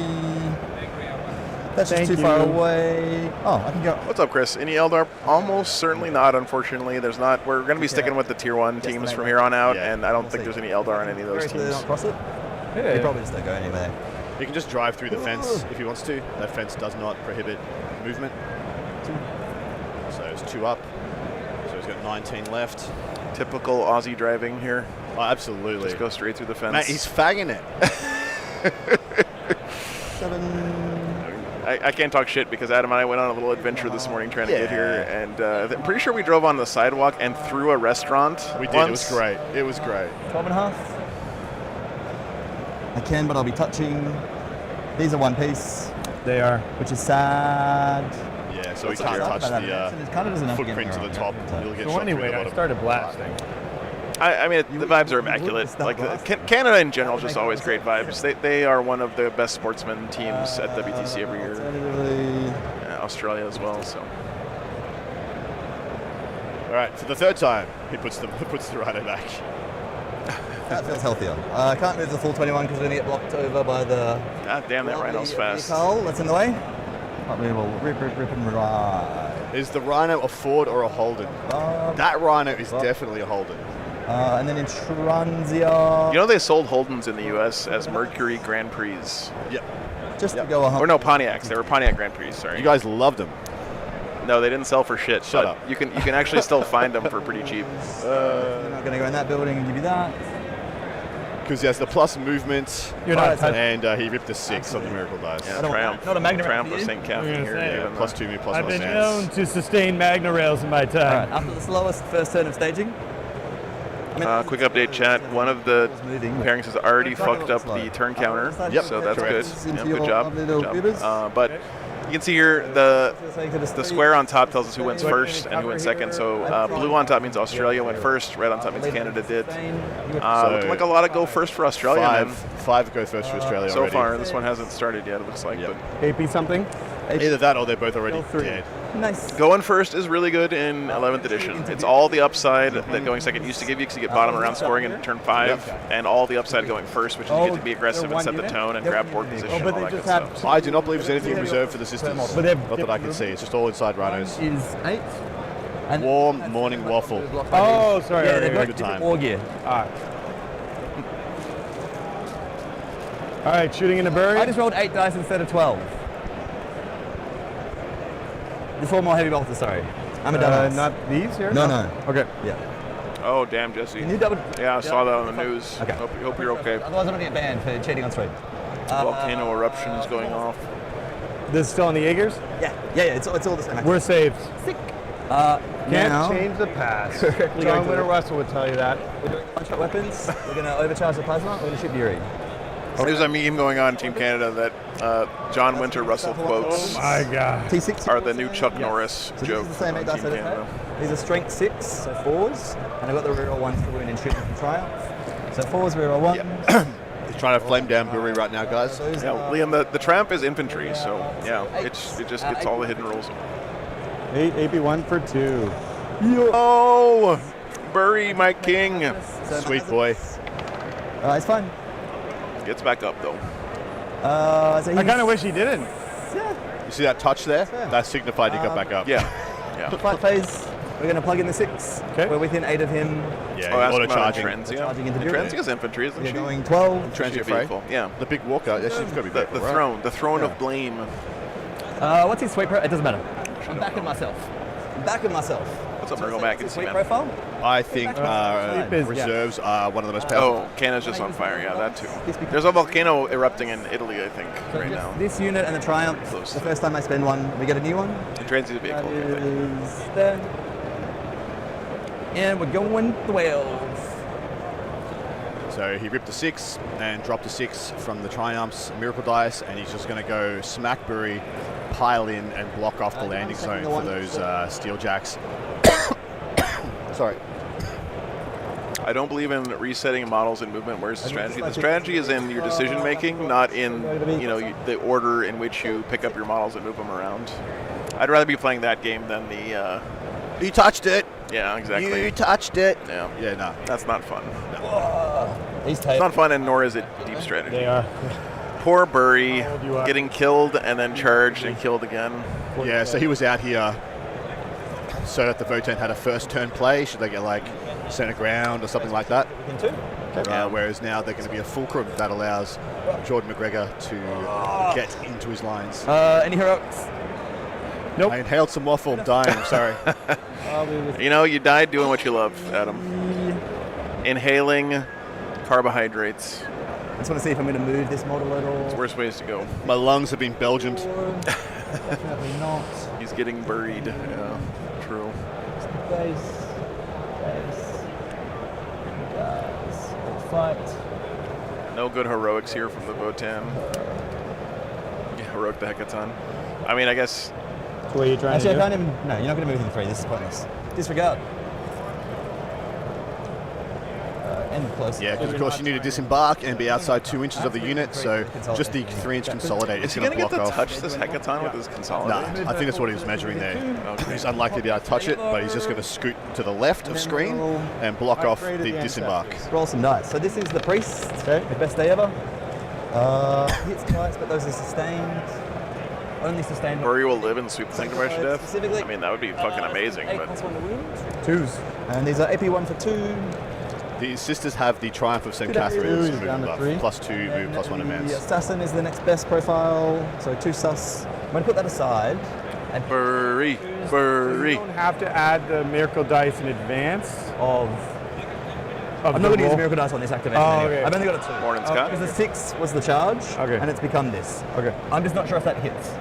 That's just Thank too far you. away. Oh, I can go. What's up, Chris? Any Eldar? Almost certainly not, unfortunately. There's not. We're going to be sticking with the tier 1 teams from here on out, Yeah. and I don't We'll think see. there's any Eldar on any of those Very clear teams. not cross it. Yeah. He probably just don't go anywhere. He can just drive through the fence if he wants to. That fence does not prohibit movement. So it's 2 up. So he's got 19 left. Typical Aussie driving here. Oh, absolutely. Just go straight through the fence. Mate, he's fagging it. 7. I can't talk shit because Adam and I went on a little adventure this morning trying to get here, and I'm pretty sure we drove on the sidewalk and through a restaurant. We did. once. It was great. It was great. 12 and a half. I can, but I'll be touching. These are one piece, They are. which is sad. Yeah, so he That's can't okay. touch It kind of doesn't have to get footprint to me the wrong, top. yeah. He'll get So shot anyway, through the I bottom. started blasting. I mean, the vibes are you immaculate. stop Like blasting. Canada in general, just always great vibes. They are one of the best sportsman teams at WTC every year. Alternatively, Australia as well. So All right, for the 3rd time, he puts the Rhino back. that feels healthier. I can't move the full 21 because we're going to get blocked over by the God damn, that Rhino's fast. vehicle that's in the way. But we will rip and ride. Is the Rhino a Ford or a Holden? That Rhino is definitely a Holden. And then in Transia, You know they sold Holdens in the U.S. as Mercury Grand Prix. Yep. just to go 100. Or no, Pontiacs. They were Pontiac Grand Prix. Sorry. You guys loved him. No, they didn't sell for shit. Shut but up. You can actually still find them for pretty cheap. You're not going to go in that building and give you that. Because he has the plus movement. You're not Alright, so- touching. And he ripped a 6 on the Miracle Dice. Yeah, I don't- Triumph. not a Magna Triumph for of you. St. Catherine I'm here. gonna say, Even Plus 2 plus I've plus been stance. known to sustain Magna rails in my All right, time. after the slowest first turn of staging. I mean, Quick update, chat. One of the was moving, but- pairings has already It's not fucked up slow. the turn counter. Yep, So that's correct. good. Into Yeah, your good job. lovely little Good beavers. job. But You can see here the square on top tells us who wins first and who wins second. So blue on top means Australia went first. Red on top means Canada did. Looking like a lot of go first for Australia. Five go first for Australia So already. far, this one hasn't started yet. It looks like. Yep. But AP something? Either that or they're both already dead. Nice. going first is really good in 11th edition. It's all the upside that going second used to give you because you get bottom around scoring in turn 5, and all the upside going first, which is you get to be aggressive and set the tone and grab board position and all that good stuff. I do not believe there's anything reserved for the sisters. But they've- Not that I can see. It's just all inside rhinos. Is 8. And Warm morning waffle. Oh, sorry. yeah, they've got good different time. war gear. All right, shooting in the bury. I just rolled 8 dice instead of 12. There's 4 more heavy bolters, sorry. I'm a dumbass. Not these here? No. Okay. Yeah. Oh, damn, Jesse. Can you double? Yeah, I saw that on the news. Okay. Hope you're okay. Otherwise, I'm gonna get banned for cheating on stream. Volcano eruptions going off. This is still on the Jaegers? Yeah. It's all the same. We're saved. sick. Can't Now, change the past. Correctly John going to Winter the- Russell would tell you that. We're doing one-shot weapons. We're gonna overcharge the plasma. We're gonna shoot Yuri. There's a meme going on in Team Canada that John Winter Russell quotes My God. T6 are the new Chuck Norris So joke this is the same 8 on dice Team that I've Canada. had. These are strength 6, so 4s, and I've got the reroll 1s for wound and shooting from Triumph. So 4s, reroll 1. He's trying to flame down Brewery right now, guys. Those Yeah, are- Liam, the Triumph is infantry, so yeah, it just gets all the hidden rolls. 8 AP1 for 2. Oh, bury my king. so Sweet boy. It's fine. Gets back up though. So I kind of wish he didn't. You see that touch there? That signified he got back up. Yeah. Fight phase. We're going to plug in the 6. Okay. We're within 8 of him. Yeah, Oh, that's auto about charging. Transia. Charging into Transia's infantry, isn't We're she? going 12. Transit She's fray. vehicle. Yeah. The big walker. Yeah, she's got to be The vehicle, right? the throne of blame. What's his sweep profile? It doesn't matter. I'm backing myself. What's up, Virgo Mac? Good to see Sweep you, man. profile? I think Sleep is- reserves are one of the most powerful. Oh, Canada's just on fire. Yeah, that too. There's a volcano erupting in Italy, I think, So right just now. this unit and the Triumph, Close. the first time I spend one, we get a new one. The Transia's That vehicle. I think. is there. And we're going 12. So he ripped a 6 and dropped a 6 from the Triumph's Miracle Dice, and he's just going to go smack Bury, pile in, and block off the landing zone for those steel jacks. Sorry. I don't believe in resetting models in movement. Where's the strategy? The strategy is in your decision making, not in the order in which you pick up your models and move them around. I'd rather be playing that game than the. You touched it. Yeah, exactly. You touched it. Yeah, Yeah, no. that's not fun. He's It's tape. not fun, and nor is it deep strategy. They are. Poor Bury Hold you up. getting killed and then charged and killed again. Yeah, so he was out here so that the Votan had a first turn play. Should they get like center ground or something like that? Whereas now they're going to be a fulcrum that allows Jordan McGregor to get into his lines. Any heroics? I inhaled some waffle. I'm dying. I'm sorry. You know, you died doing what you love, Adam. Inhaling carbohydrates. I just want to see if I'm going to move this model at all. Worst ways to go. My lungs have been Belgiumed. Definitely not. He's getting buried. Yeah, true. Base. Fight. No good heroics here from the Votan. Yeah, heroic the Hecaton. I mean, I guess That's what you're trying Actually, I to can't even. No, you're not going to move in 3. This is pointless. Disregard. And close. Yeah, because of course you need to disembark and be outside 2 inches of the unit, so just the 3-inch consolidate is is he going going to to get block to off. touch this Hecaton with his Nah, consolidated? I think that's what he was measuring there. He's unlikely to be able to touch it, but he's just going to scoot to the left of screen and block off the disembark. Roll some dice. So this is the priest. Okay. The best day ever. Hits twice, but those are sustained. Only sustained. Bury will live and sweep the Sanctifier to death? Specifically. I mean, that would be fucking amazing, 8 but plus 1 to wound. 2s. And these are AP1 for 2. The sisters have the Triumph of St. Good idea. Catherine's Down movement to buff, 3. plus 2 move, plus 1 The advance. assassin is the next best profile. So 2 sus. I'm going to put that aside. And Bury. You don't have to add the miracle dice in advance of. of I'm the not going to use roll. miracle dice on this activation. Oh, anyway. okay. I've only got a 2. Morning, Scott. Because the 6 was the charge, Okay. and it's become this. Okay. I'm just not sure if that hits.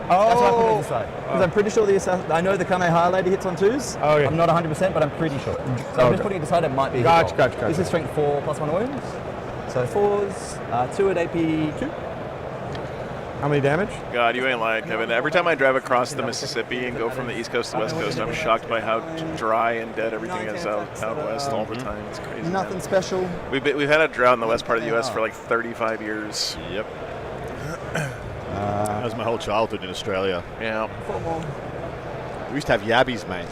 Oh. That's why I put it aside. Because I'm pretty sure the assassin. I know the Kamehameha lady hits on 2s. Okay. I'm not 100%, but I'm pretty sure. So I'm Okay. just putting it aside. It might be. a Gotcha, hit roll. gotcha. This is strength 4 plus 1 wounds. So 4s, 2 at AP 2. How many damage? God, you ain't lying, Kevin. Every time I drive across the Mississippi and go from the East Coast to the West Coast, I'm shocked by how dry and dead everything is out west all the time. It's crazy. Nothing man. special. We've had a drought in the west part of the U.S. for like 35 years. Yep. That was my whole childhood in Australia. Yeah. 4 more. We used to have yabbies, mate.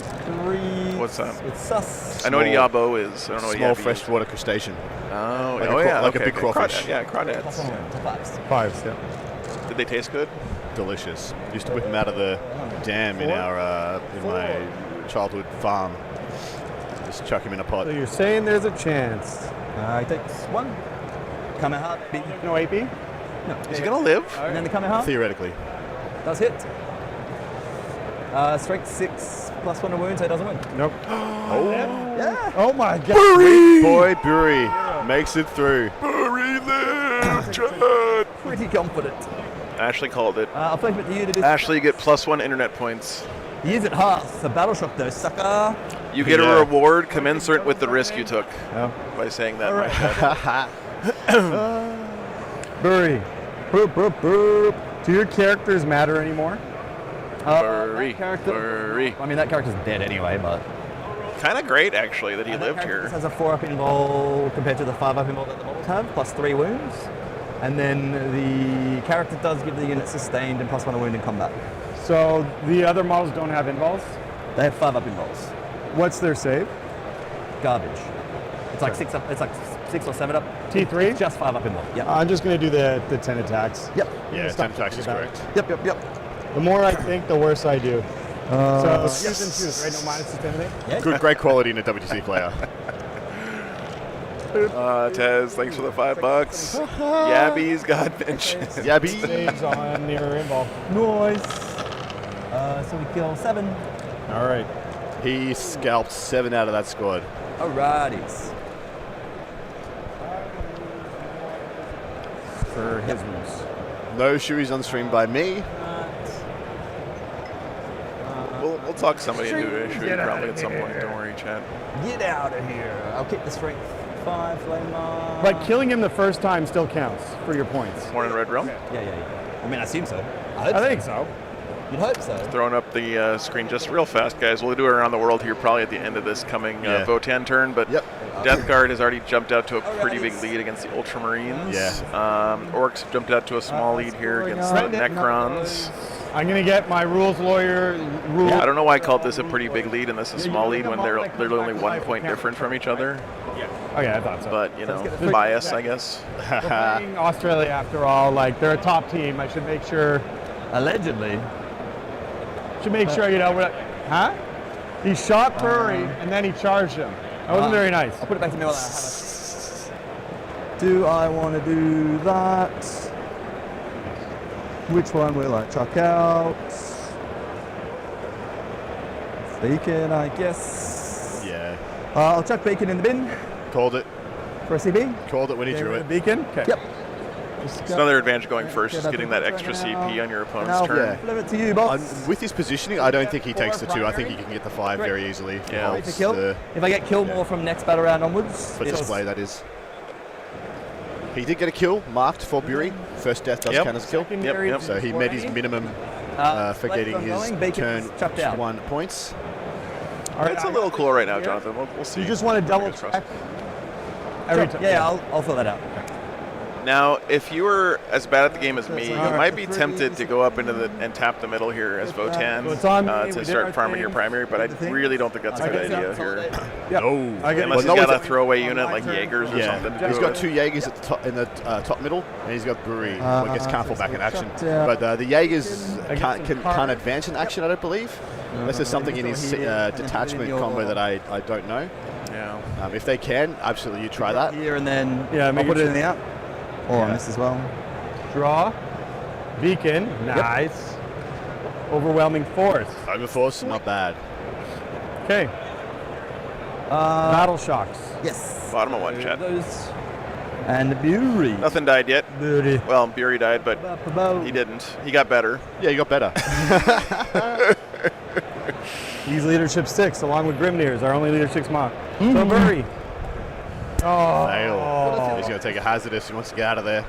3. What's that? It's sus. I know what a yabo is. I don't know what a Small yabby is. freshwater crustacean. Oh, Like oh a yeah. like a okay, big okay. crawfish. Crawdad, yeah, crawdads. Fives. 5s, yeah. Did they taste good? Delicious. Used to whip them out of the dam in our in my childhood farm. Just chuck them in a pot. So you're saying there's a chance. He takes 1. Kamehameha. Beat. No AP? No. Is he gonna live? And then the Kamehameha. Theoretically. Does hit. Strength 6 plus 1 to wound, so it doesn't win. Nope. Oh. Yeah. Oh my god. Boy, Bury makes it through. Bury them, Chad. Pretty confident. Ashley called it. I'll flip it to you to do. Ashley, you get +1 internet points. Use it half. A battle shock though, sucker. You get Yeah. a reward commensurate with the risk you took Oh. by saying that. Right. Bury. Boop, boop, boop. Do your characters matter anymore? Bury, That character. bury. I mean, that character's dead anyway, but. Kind of great, actually, that he And that lived character here. just has a 4-up invuln compared to the 5-up invuln that the models have, plus 3 wounds. And then the character does give the unit sustained and +1 wound in combat. So the other models don't have invols? They have 5-up invulns. What's their save? Garbage. It's like 6 up. It's like 6 or 7 up. T3? It's just 5-up invuln. Yep. I'm just going to do the 10 attacks. Yep. Yeah, Stop 10 attacks is that. correct. Yep. The more I think, the worse I do. So use and choose, right? No minuses to anything? Yeah. Good, great quality in a WTC player. Tez, thanks for the $5. Yabby's got mentioned. Yabby. Saves on your invol. Nice. So we kill 7. All right. He scalped 7 out of that squad. Alrighties. For his moves. No shoeys on stream by me. We'll talk somebody into a issue Get probably outta at some point. here. Don't worry, Chad. Get out of here. I'll keep the strength 5 flame. But killing him the first time still counts for your points. Morning, Red Realm. Yeah. I mean, I assume so. I think so. You'd hope so. Throwing up the screen just real fast, guys. We'll do it around the world here probably at the end of this coming Yeah. Votan turn, but Yep. Death Guard has already jumped out to a pretty big lead against the Ultramarines. Yeah. Orcs jumped out to a small lead here against the Necrons. I'm going to get my rules lawyer rule. I don't know why I called this a pretty big lead and this a small lead when they're only 1 point different from each other. Okay, I thought so. But, you know, bias, I guess. We're playing Australia after all. Like, they're a top team. I should make sure. Allegedly. Should make sure, you know, huh? He shot Bury and then he charged him. That wasn't very nice. I'll put it back to me while I have it. Do I want to do that? Which one will I chuck out? Beacon, I guess. Yeah. I'll chuck Beacon in the bin Called it. for a CB. Called it when he drew it. Beacon? Okay. Yep. It's another advantage going first is getting that extra CP on your opponent's Now, turn. flip it to you, boss. With his positioning, I don't think he takes the 2. I think he can get the 5 very easily. Yeah. Ready to kill. If I get kill more from next battle round onwards, For it's- display, that is. He did get a kill marked for Bury. First death does Yep. count as a kill. Yep. So he met his minimum for getting his turn chucked out. 1 points. All right. It's a little cool right now, Jonathan. We'll see. You just want to double Fingers crossed. check every time. Yeah, I'll fill that out. Now, if you were as bad at the game as me, you Alright. might be tempted to go up into the and tap the middle here as Votan So it's on me, we to did start our farming your thing. primary, but I really don't think that's a good idea here. Yeah. No. I get Unless Well, he's no, got a it's- throwaway unit like turn. Jaegers or Yeah. something. to He's do got it. 2 Jaegers at the top, in the top middle, and he's got Bury. Well, I guess can't fall back in action. chucked out. But the Jaegers I get can't, some can't advance in action, I don't believe. Unless there's something in his detachment combo that I don't know. Yeah. If they can, absolutely, you try that. Here and then Yeah, I'll make put it it in the app. Or on this as well. Draw. Beacon. Nice. Overwhelming force. Overforce, not bad. Okay. Battle shocks. Yes. Bottom of one, Chad. Those. And Bury. Nothing died yet. Bury. Well, Bury died, but he didn't. He got better. Yeah, you got better. These leadership 6, along with Grimnir's, our only leadership mod. So Bury. Oh. Fail. He's going to take a hazardous. He wants to get out of there.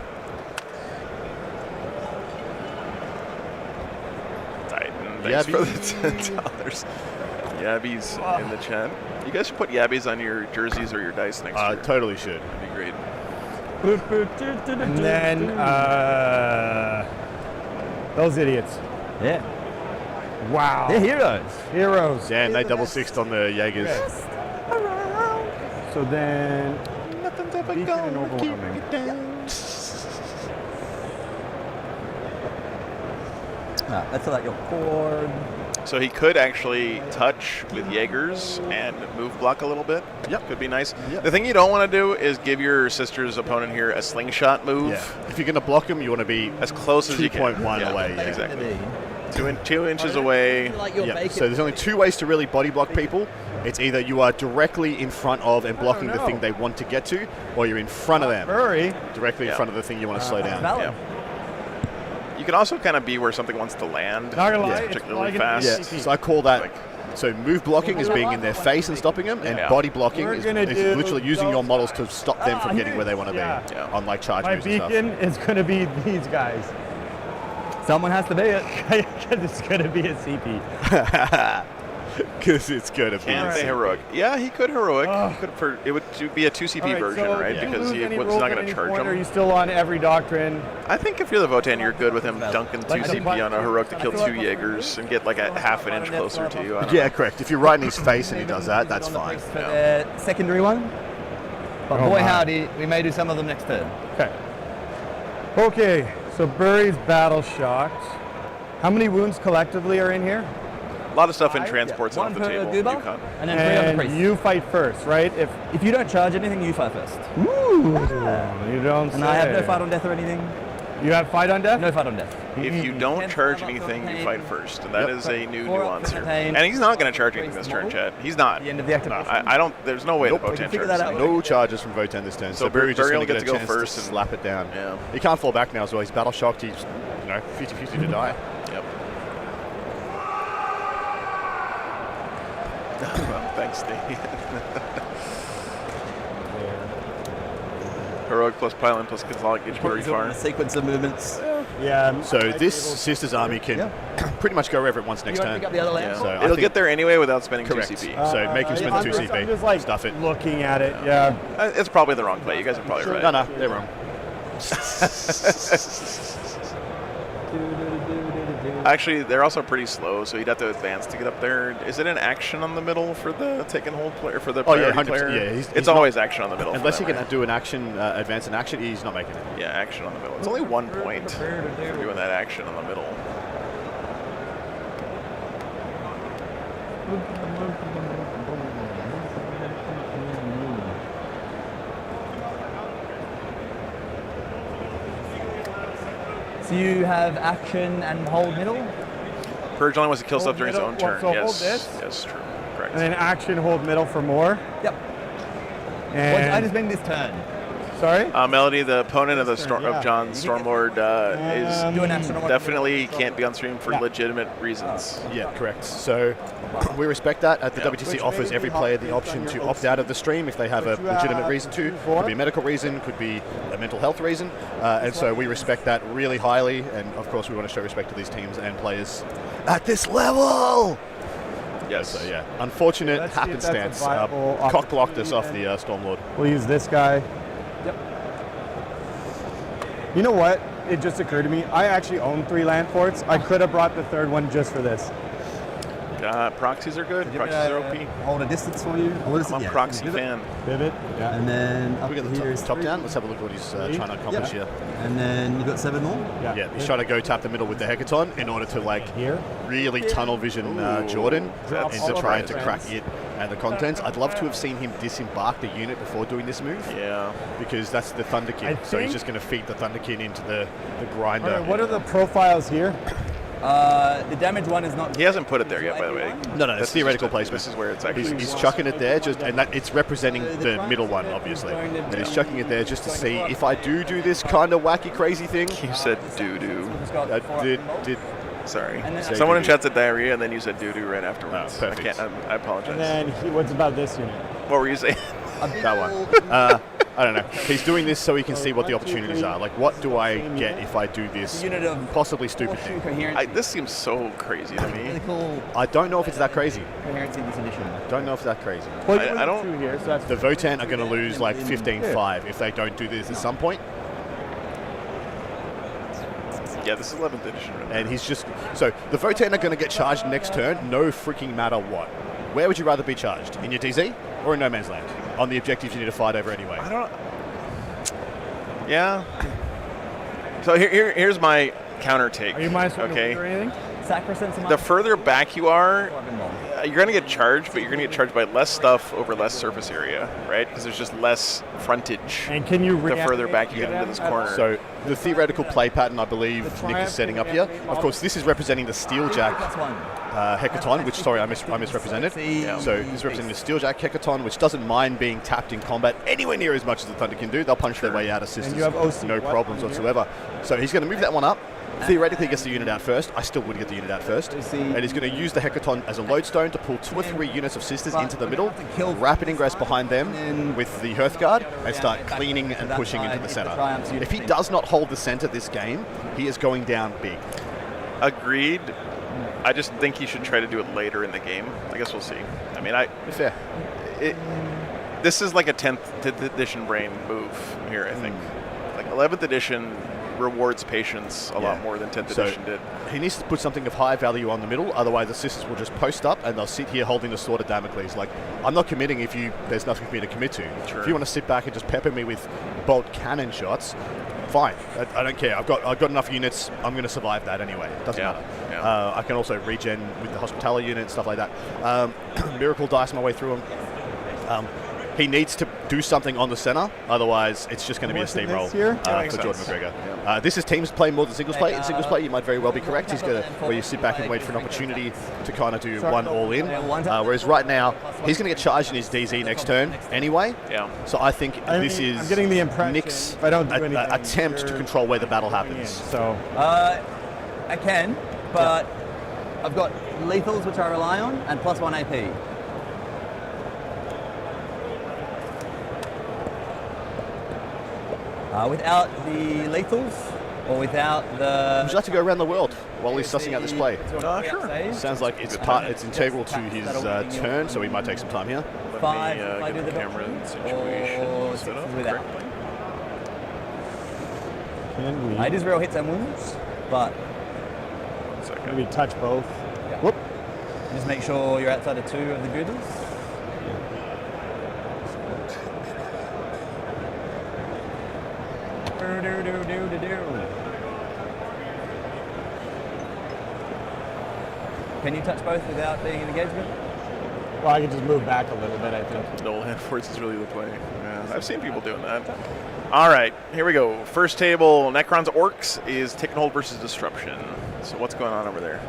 Thanks for the $10. Yabbies in the chat. You guys should put Yabbies on your jerseys or your dice next year. Totally should. That'd be great. And then those idiots. Yeah. Wow. They're heroes. Heroes. Damn, they double sixed on the Jaegers. So then Nothing's ever Beacon and overwhelming. Let's select your cord. So he could actually touch with Jaegers and move block a little bit. Yep. Could be nice. Yep. The thing you don't want to do is give your sister's opponent here a slingshot move. Yeah. If you're going to block him, you want to be As close as you can. 2.1 away. Yeah. Exactly. 2 inches away. Yeah. So there's only 2 ways to really body block people. It's either you are directly in front of and blocking the thing they want to get to, or you're in front of them, Murray. directly in front of the thing you want to slow down. Valid. Yeah. You can also kind of be where something wants to land. Not gonna lie, It's it's particularly like fast. Yeah, so I call that. So move blocking is being in their face and stopping them, and Yeah. body blocking We're is gonna do literally using your models to stop them from getting where they want to be Yeah. on like charge My moves and beacon is going to be these guys. Someone has to be it. It's going to be a CP. stuff. Because it's going to be. Can they heroic? Yeah, he could heroic. He could it would be a 2 CP All right, version, so right? did you Because lose he any was rolls not at going to any charge point, or Are you him. still on every doctrine? I think if you're the Votan, you're good with him dunking 2 Like the CP on a heroic to kill 2 I feel like- Jaegers and get like a half an inch closer to you. I don't Yeah, know. correct. If you're right in his face and he does that, that's fine. For the secondary one. But Oh boy, my. howdy, we may do some of them next turn. Okay. Okay, so Burry's battle shocked. How many wounds collectively are in here? A lot of stuff in transports One off the per table. Goober, Yukon. and then 3 on the And priest. you fight first, right? If you don't charge anything, you fight first. You don't And say. I have no fight on death or anything. You have fight on death? No fight on death. If you don't charge anything, you fight first, and that is a new 4 up nuance for here. Pain. And he's not going to charge anything this turn, Chad. He's not. The end of the activation. I don't. There's no way Nope. the We Votan can figure charges that out. anything. No charges from Votan this turn, So so Burry's just Burry going to will get get a to go chance first to and- slap it down. Yeah. He can't fall back now as well. He's battle shocked. He's 50-50 to die. Yep. Thanks, Steve. Heroic plus Pylon plus Consolidate very far. A sequence of movements. Yeah. So this sister's army can pretty much go wherever it wants next You want to turn. pick up the other land? Yeah. So I It'll think- get there anyway without spending Correct. 2 CP. So make him spend I'm 2 just- CP. I'm just like Stuff it. looking at it. Yeah. It's probably the wrong play. You guys are probably right. No, they're wrong. Actually, they're also pretty slow, so you'd have to advance to get up there. Is it an action on the middle for the take and hold player? For the Oh, yeah, priority 100%. player? Yeah, he's it's not- always action on the middle. for Unless he them, can right? do an action, advance an action, he's not making it. Yeah, action on the middle. It's only 1 point for doing that action on the middle. So you have action and hold middle. Purge only wants to kill stuff Hold during his middle? own What, turn. so hold Yes, this? yes, true, correct. And then action hold middle for more. Yep. What And I just mean this turn. sorry. Melody, the opponent of the yeah. of John's Stormlord, Do an action on is one. definitely can't be on stream for Yeah. legitimate reasons. Yeah, correct. So we respect that. The Yeah. WTC Which offers may every be player the based option on to your opt out of the stream if they have a Which you legitimate have reason to. before. Could be a medical reason, could be a mental health reason. And so we respect that really highly. And of course, we want to show respect to these teams and players at this level. Yes. So yeah, unfortunate Let's see if that's a happenstance. viable Cock blocked us off opportunity the Stormlord. We'll use this guy. Yep. You know what? It just occurred to me. I actually own 3 land forts. I could have brought the 3rd one just for this. Proxies are good. Proxies are OP. Hold a distance for you. Hold a I'm distance. a yeah. proxy fan. Pivot. Yeah. And then up We got to the here is top 3. down. Let's have a look at what he's trying to accomplish here. And then you've got 7 more. Yeah, he's trying to go tap the middle with the Hecaton in order to like Here. really tunnel vision Jordan That's into trying to right. crack it and the contents. I'd love to have seen him disembark the unit before doing this move Yeah. because that's the Thunderkin. So he's just going to feed the Thunderkin into the grinder. All right, what are the profiles here? The damage one is not. He hasn't put it there yet, by the way. No, it's theoretical placement. This is where it's actually. He's chucking it there, and that it's representing the middle one, obviously. And he's chucking it there just to see if I do this kind of wacky, crazy thing. You said doo-doo. Did Sorry. And then- Someone in doo-doo. chat said diarrhea, and then you said doo-doo right afterwards. Oh, perfect. I apologize. And then what's about this unit? What were you saying? A big that one? old- I don't know. He's doing this so he can see what the opportunities are. Like, what do I get if I do this Unit of possibly stupid fortune thing? coherency. This seems so crazy to me. Really cool I don't know if it's that crazy. coherency in this edition. Don't know if it's that crazy. Well, I you don't- two here, so that's The Votan are going to lose like 15-5 if they don't do this at some point. Yeah, this is 11th edition. Right? And he's just... So, the Votan are going to get charged next turn, no freaking matter what. Where would you rather be charged? In your DZ or in No Man's Land? On the objectives you need to fight over anyway. I don't. Yeah. So here's my counter take. Are you minus one okay? or anything? Sacrosanct. The further back you are, Carbon bomb. you're going to get charged, but you're going to get charged by less stuff over less surface area, right? Because there's just less frontage. And can you The further back you get into this corner. So, the theoretical play pattern I believe Nick is setting up here. Of course, this is representing the Steeljack +1. Hecaton, which, sorry, I misrepresented. Yeah. So, this is representing the Steeljack Hecaton, which doesn't mind being tapped in combat anywhere near as much as the Thunder can do. They'll punch their way out of systems, you have OC no what problems in here? whatsoever. So, he's going to move that one up. Theoretically, he gets the unit out first. I still would get the unit out first. And he's going to use the Hecaton as a lodestone to pull 2 or 3 units of Sisters into the middle, rapid ingress behind them with the Hearthguard, and start cleaning and pushing into the center. If he does not hold the center this game, he is going down big. Agreed. I just think he should try to do it later in the game. I guess we'll see. I mean, Fair. this is like a 10th edition brain move here, I think. Like 11th edition rewards patience a lot more than 10th edition did. He needs to put something of high value on the middle, otherwise the Sisters will just post up and they'll sit here holding the sword of Damocles. Like, I'm not committing if there's nothing for me to commit to. Sure. If you want to sit back and just pepper me with bolt cannon shots, fine. I don't care. I've got enough units. I'm going to survive that anyway. It doesn't matter. Yeah. I can also regen with the hospitality unit and stuff like that. Miracle dice my way through him. He needs to do something on the center, otherwise it's just going to be a What's in steamroll this here? for Jordan McGregor. This is teams play more than singles play. In singles play, you might very well be correct. He's going to where you sit back and wait for an opportunity to kind of do one all in. Whereas right now, he's going to get charged in his DZ next turn anyway. Yeah. So I think this mean, is I'm getting the impression Nick's if I don't do anything, attempt to you're control where the battle happens. So I can, but I've got lethals which I rely on and +1 AP. Without the lethals, or without the... Would you like to go around the world while he's sussing out this play? Sure. Sounds like it's integral to his turn, so we might take some time here. Let 5 me if I get do the the camera doctrine, situation or set 6 up without. correctly. can we? It is real hits and wounds, but One second. Can we touch both? Yeah. Whoop. just make sure you're outside of 2 of the gooders. Can you touch both without being in engagement? Well, I can just move back a little bit, I think. Double hand force is really the play. Yeah, I've seen people doing that. All right, here we go. First table, Necron's Orcs is Take and Hold versus Disruption. So what's going on over there?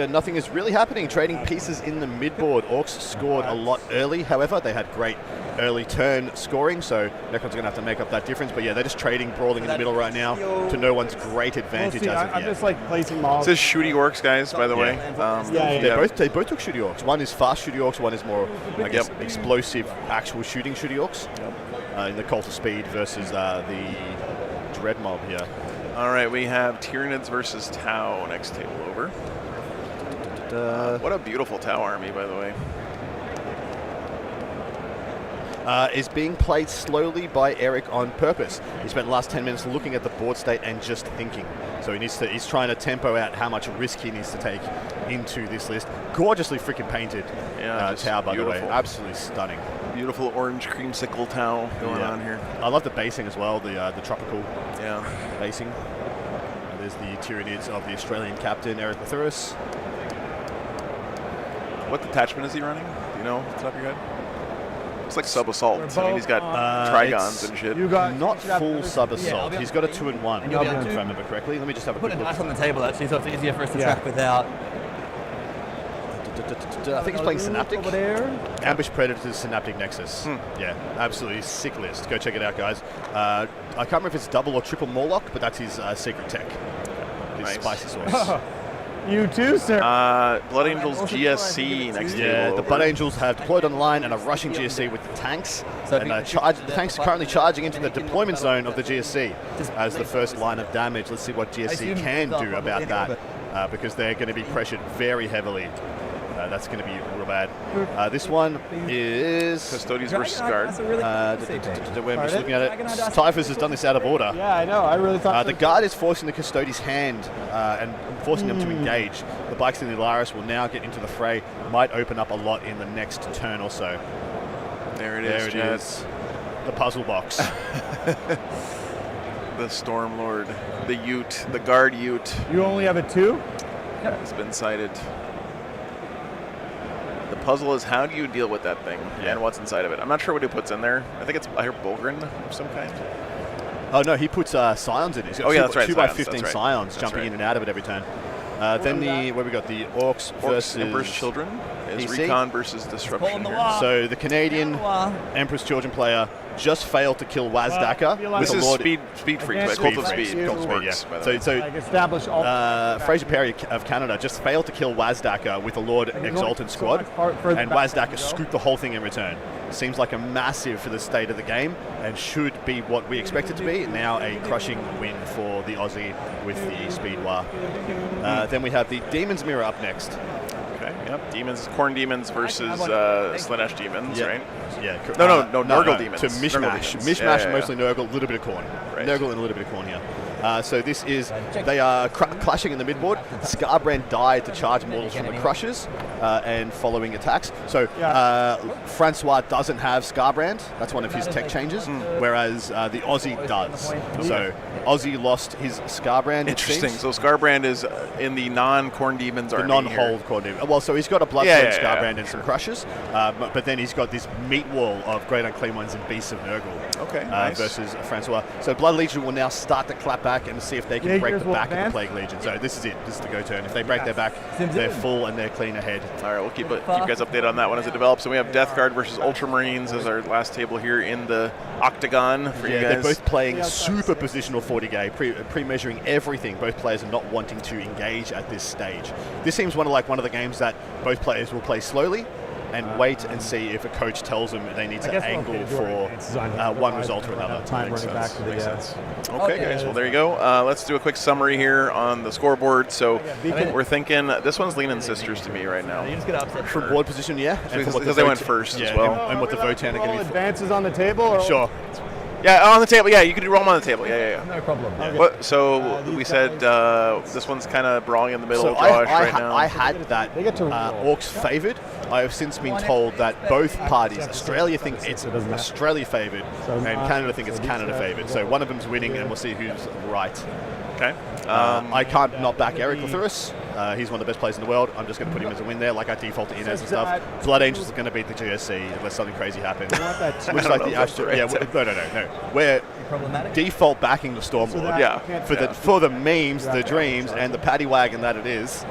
Nothing is really happening. Trading pieces in the midboard. Orcs scored a lot early. However, they had great early turn scoring, so Necron's going to have to make up that difference. But yeah, they're just trading, brawling in the middle right now to no one's great advantage We'll see, as of I'm yet. just like placing models. This is Shooty Orcs, guys, by the way. Yeah. They both took shooty orcs. One is fast shooty orcs, one is more, I guess, explosive, actual shooting shooty orcs. In the Cult of Speed versus the Dread Mob here. All right, we have Tyranids versus Tau next table over. What a beautiful Tau army, by the way. Is being played slowly by Eric on purpose. He spent the last 10 minutes looking at the board state and just thinking. So he's trying to tempo out how much risk he needs to take into this list. Gorgeously freaking painted Tau, by the way. Absolutely stunning. Beautiful orange creamsicle Tau going on here. I love the basing as well, the tropical Yeah. basing. There's the Tyranids of the Australian captain, Eric Mathuris. What detachment is he running? Do you know off the top of your head? It's like sub-assault. We're I mean, he's got both Trigons and shit. You got Not you got full everything. sub-assault. Yeah, He's got a 2-1, And you'll be able if to I remember correctly. Let me just have a Put quick a look. knife on the table actually, so it's easier for us to Yeah. track without. I think he's playing Synaptic. Over there. Ambush Predators, Synaptic Nexus. Yeah, absolutely sick list. Go check it out, guys. I can't remember if it's double or triple Morlock, but that's his secret tech. His Nice. spicy sauce. You too, sir. Blood Angels GSC next Yeah, table the over. Blood Angels have deployed on the line and are rushing GSC with the tanks. So And the tanks are currently charging into the deployment zone of the GSC as the first line of damage. Let's see what GSC can do about that, because they're going to be pressured very heavily. That's going to be real bad. This one is... Custodians versus Guard. We're just looking at it. Typhus has done this out of order. Yeah, I know. I really thought The guard is forcing the Custodes' hand and forcing them to engage. The Bikes and the Ilaris will now get into the fray. Might open up a lot in the next turn or so. There it is, There it is. The puzzle box. The Stormlord, the Ute, the Guard Ute You only have a 2? has been sighted. The puzzle is how do you deal with that thing and what's inside of it. I'm not sure what he puts in there. I hear Bulgrin of some kind. Oh no, he puts Scions in it. He's got That's right. 2 Scions, by 15 that's right. Scions That's jumping right. in and out of it every turn. Then where we got the Orcs versus Emperor's Children is EC. Recon versus Disruption. the here. wall. So the Canadian Emperor's Children player just failed to kill Wazdaka This with is a Lord. speed freaks, Against by Cult of Speed Speed. Freaks. Works, Yeah. by the way. So Like establish all. Fraser Perry of Canada just failed to kill Wazdaka with a Lord Exalted squad, and Wazdaka scooped the whole thing in return. Seems like a massive for the state of the game, and should be what we expect it to be. Now a crushing win for the Aussie with the Speed War. Then we have the Demon's Mirror up next. Okay, yep. Demons, Corn Demons versus Slaanesh Demons, right? Yeah. No, Nurgle Demons. To Nurgle Mishmash. Demons. Mishmash Yeah, and yeah, mostly Nurgle, a little bit of Corn. Right. Nurgle and a little bit of Corn here. So this is, they are clashing in the midboard. Scarbrand died to charge mortals from the Crushers and following attacks. So Francois doesn't have Scarbrand. That's one of his tech changes, whereas the Aussie does. So Aussie lost his Scarbrand. Interesting. So Scarbrand is in the non-Corn Demons The army non-hold Corn Demon. Well, so he's got a Bloodstone Yeah, yeah, Scarbrand yeah. and some Crushers, but then he's got this meat wall of Great Unclean Ones and Beasts of Nurgle. Okay, nice. Versus Francois. So Blood Legion will now start to clap back and see if they can break Jaegers the will back of the advance. Plague Legion. So this is it. This is the go turn. If they break their back, they're full and they're clean ahead. All right, we'll keep you guys updated on that one as it develops. And we have Death Guard versus Ultramarines as our last table here in the Octagon for you Yeah, guys. they're both playing super positional 40-gay, pre-measuring everything. Both players are not wanting to engage at this stage. This seems one of the games that both players will play slowly and wait and see if a coach tells them they need to angle for one result or another. Time Makes running back sense. to the. Makes sense. Okay, guys. Well, there you go. Let's do a quick summary here on the scoreboard. So we're thinking this one's leaning Sisters to me right now. You just get upset. From board position, yeah. And from what Because the they went vote- first yeah, as well. And what the Votan are going to be. Advances on the table. Or Sure. Yeah, on the table. Yeah, you could roll them on the table. Yeah. No problem. What, so we said this one's kind of brawling in the middle, So Josh, right now. I had that They get to roll. Orcs favoured. I have since been told that both parties, Australia think it's Australia favoured, and Canada think it's Canada favoured. So one of them's winning, and we'll see who's right. Okay. I can't not back Eric Lathouris. He's one of the best players in the world. I'm just going to put him as a win there, like I default to Inez and stuff. Blood Angels are going to beat the GSC unless something crazy happens. Which like the Astro. Yeah, no. We're Problematic. default backing the Stormlord. Yeah. For the memes, the dreams, and the paddy wagon that it is.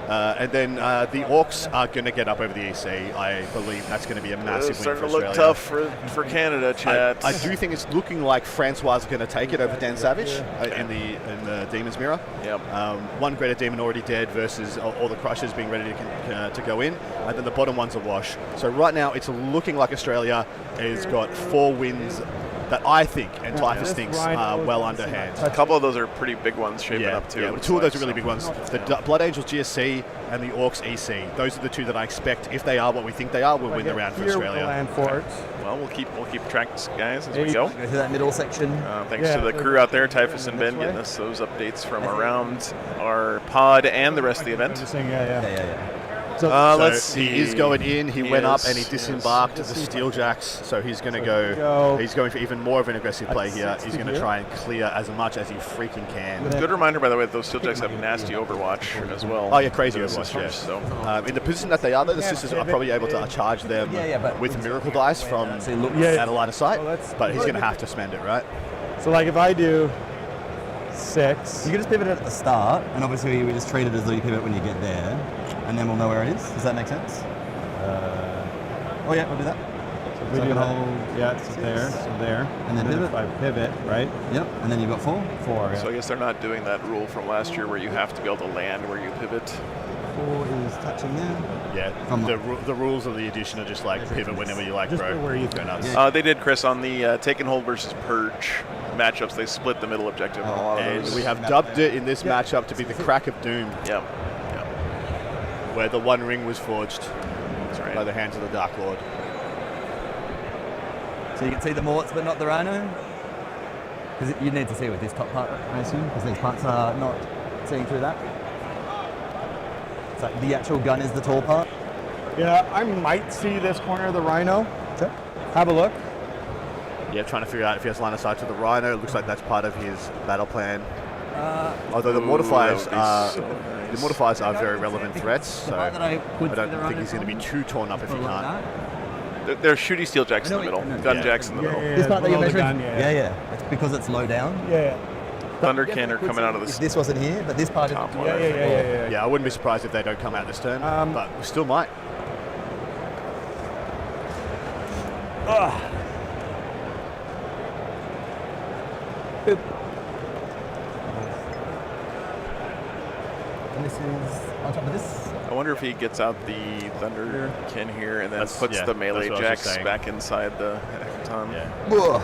And then the Orcs are going to get up over the EC. I believe that's going to be a massive It's win starting for to look Australia. tough for Canada, chat. I do think it's looking like Francois is going to take it over Dan Savage in the Demon's Mirror. Yep. One Greater Demon already dead versus all the Crushers being ready to go in, and then the bottom one's a wash. So right now it's looking like Australia has got 4 wins that I think and Typhus thinks are well underhand. A couple of those are pretty big ones shaping Yeah, up too. yeah, it looks 2 of those like, are really so. big ones. The Blood Angels GSC and the Orcs EC. Those are the 2 that I expect, if they are what we think they are, will win the round for Australia. Land forts. Well, we'll keep track, guys, as we go. Go to that middle section. Thanks to the crew out there, Typhus and Ben, getting us those updates from around our pod and the rest of the event. Yeah. So, Let's see. He is going in. He went up and he Yes, disembarked the Steeljacks, so he's going to go. He's going for even more of an aggressive play here. He's going to try and clear as much as he freaking can. Good reminder, by the way, that those Steeljacks have nasty Overwatch as well. Oh yeah, crazy The Overwatch. Yeah. Sisters, so. In the position that they are, though, the Sisters are probably able to charge them but with Miracle Dice from out of line of sight. But he's going to have to spend it, right? So like if I do 6. You can just pivot it at the start, and obviously we just treat it as though you pivot when you get there, and then we'll know where it is. Does that make sense? Oh yeah, we'll do that. So We do Second that. hole. Yeah, it's there, so there. And then if pivot. I pivot, right? Yep. And then you've got 4. 4. Yeah. So I guess they're not doing that rule from last year where you have to be able to land where you pivot. 4 is touching there. Yeah, From the rules of the edition are just like pivot whenever you like, Just bro. where you Go nuts. Yeah. They did, Chris, on the take and hold versus purge matchups. They split the middle objective on a lot of And those. we have dubbed it in this matchup to be the crack of doom, Yep. where the One Ring was forged That's right. by the hands of the Dark Lord. So you can see the morts but not the rhino? Because you need to see with this top part, I assume, because these parts are not seeing through that. So the actual gun is the tall part. Yeah, I might see this corner of the rhino. Okay. Have a look. Yeah, trying to figure out if he has line of sight to the Rhino. It looks like that's part of his battle plan. Although the Ooh, mortifiers that would be are so the nice. mortifiers are very relevant threats, The so part that I could I see don't the think rhino he's going to be from, too torn up if he or like can't. that. There are shooty steel jacks I in the know middle, it- gun yeah. jacks in the middle. This part that you're below the measuring? gun, Yeah, it's because it's low down. Yeah. Thunder cannon coming out of If the this wasn't here, but this part top is. one. Yeah. Yeah, I wouldn't be surprised if they don't come out this turn, Um, but we still might. And this is on top of this. I wonder if he gets out the Thunder Kin here and then That's- puts yeah, the melee that's what I was just jacks saying. back inside the Hecaton. Yeah.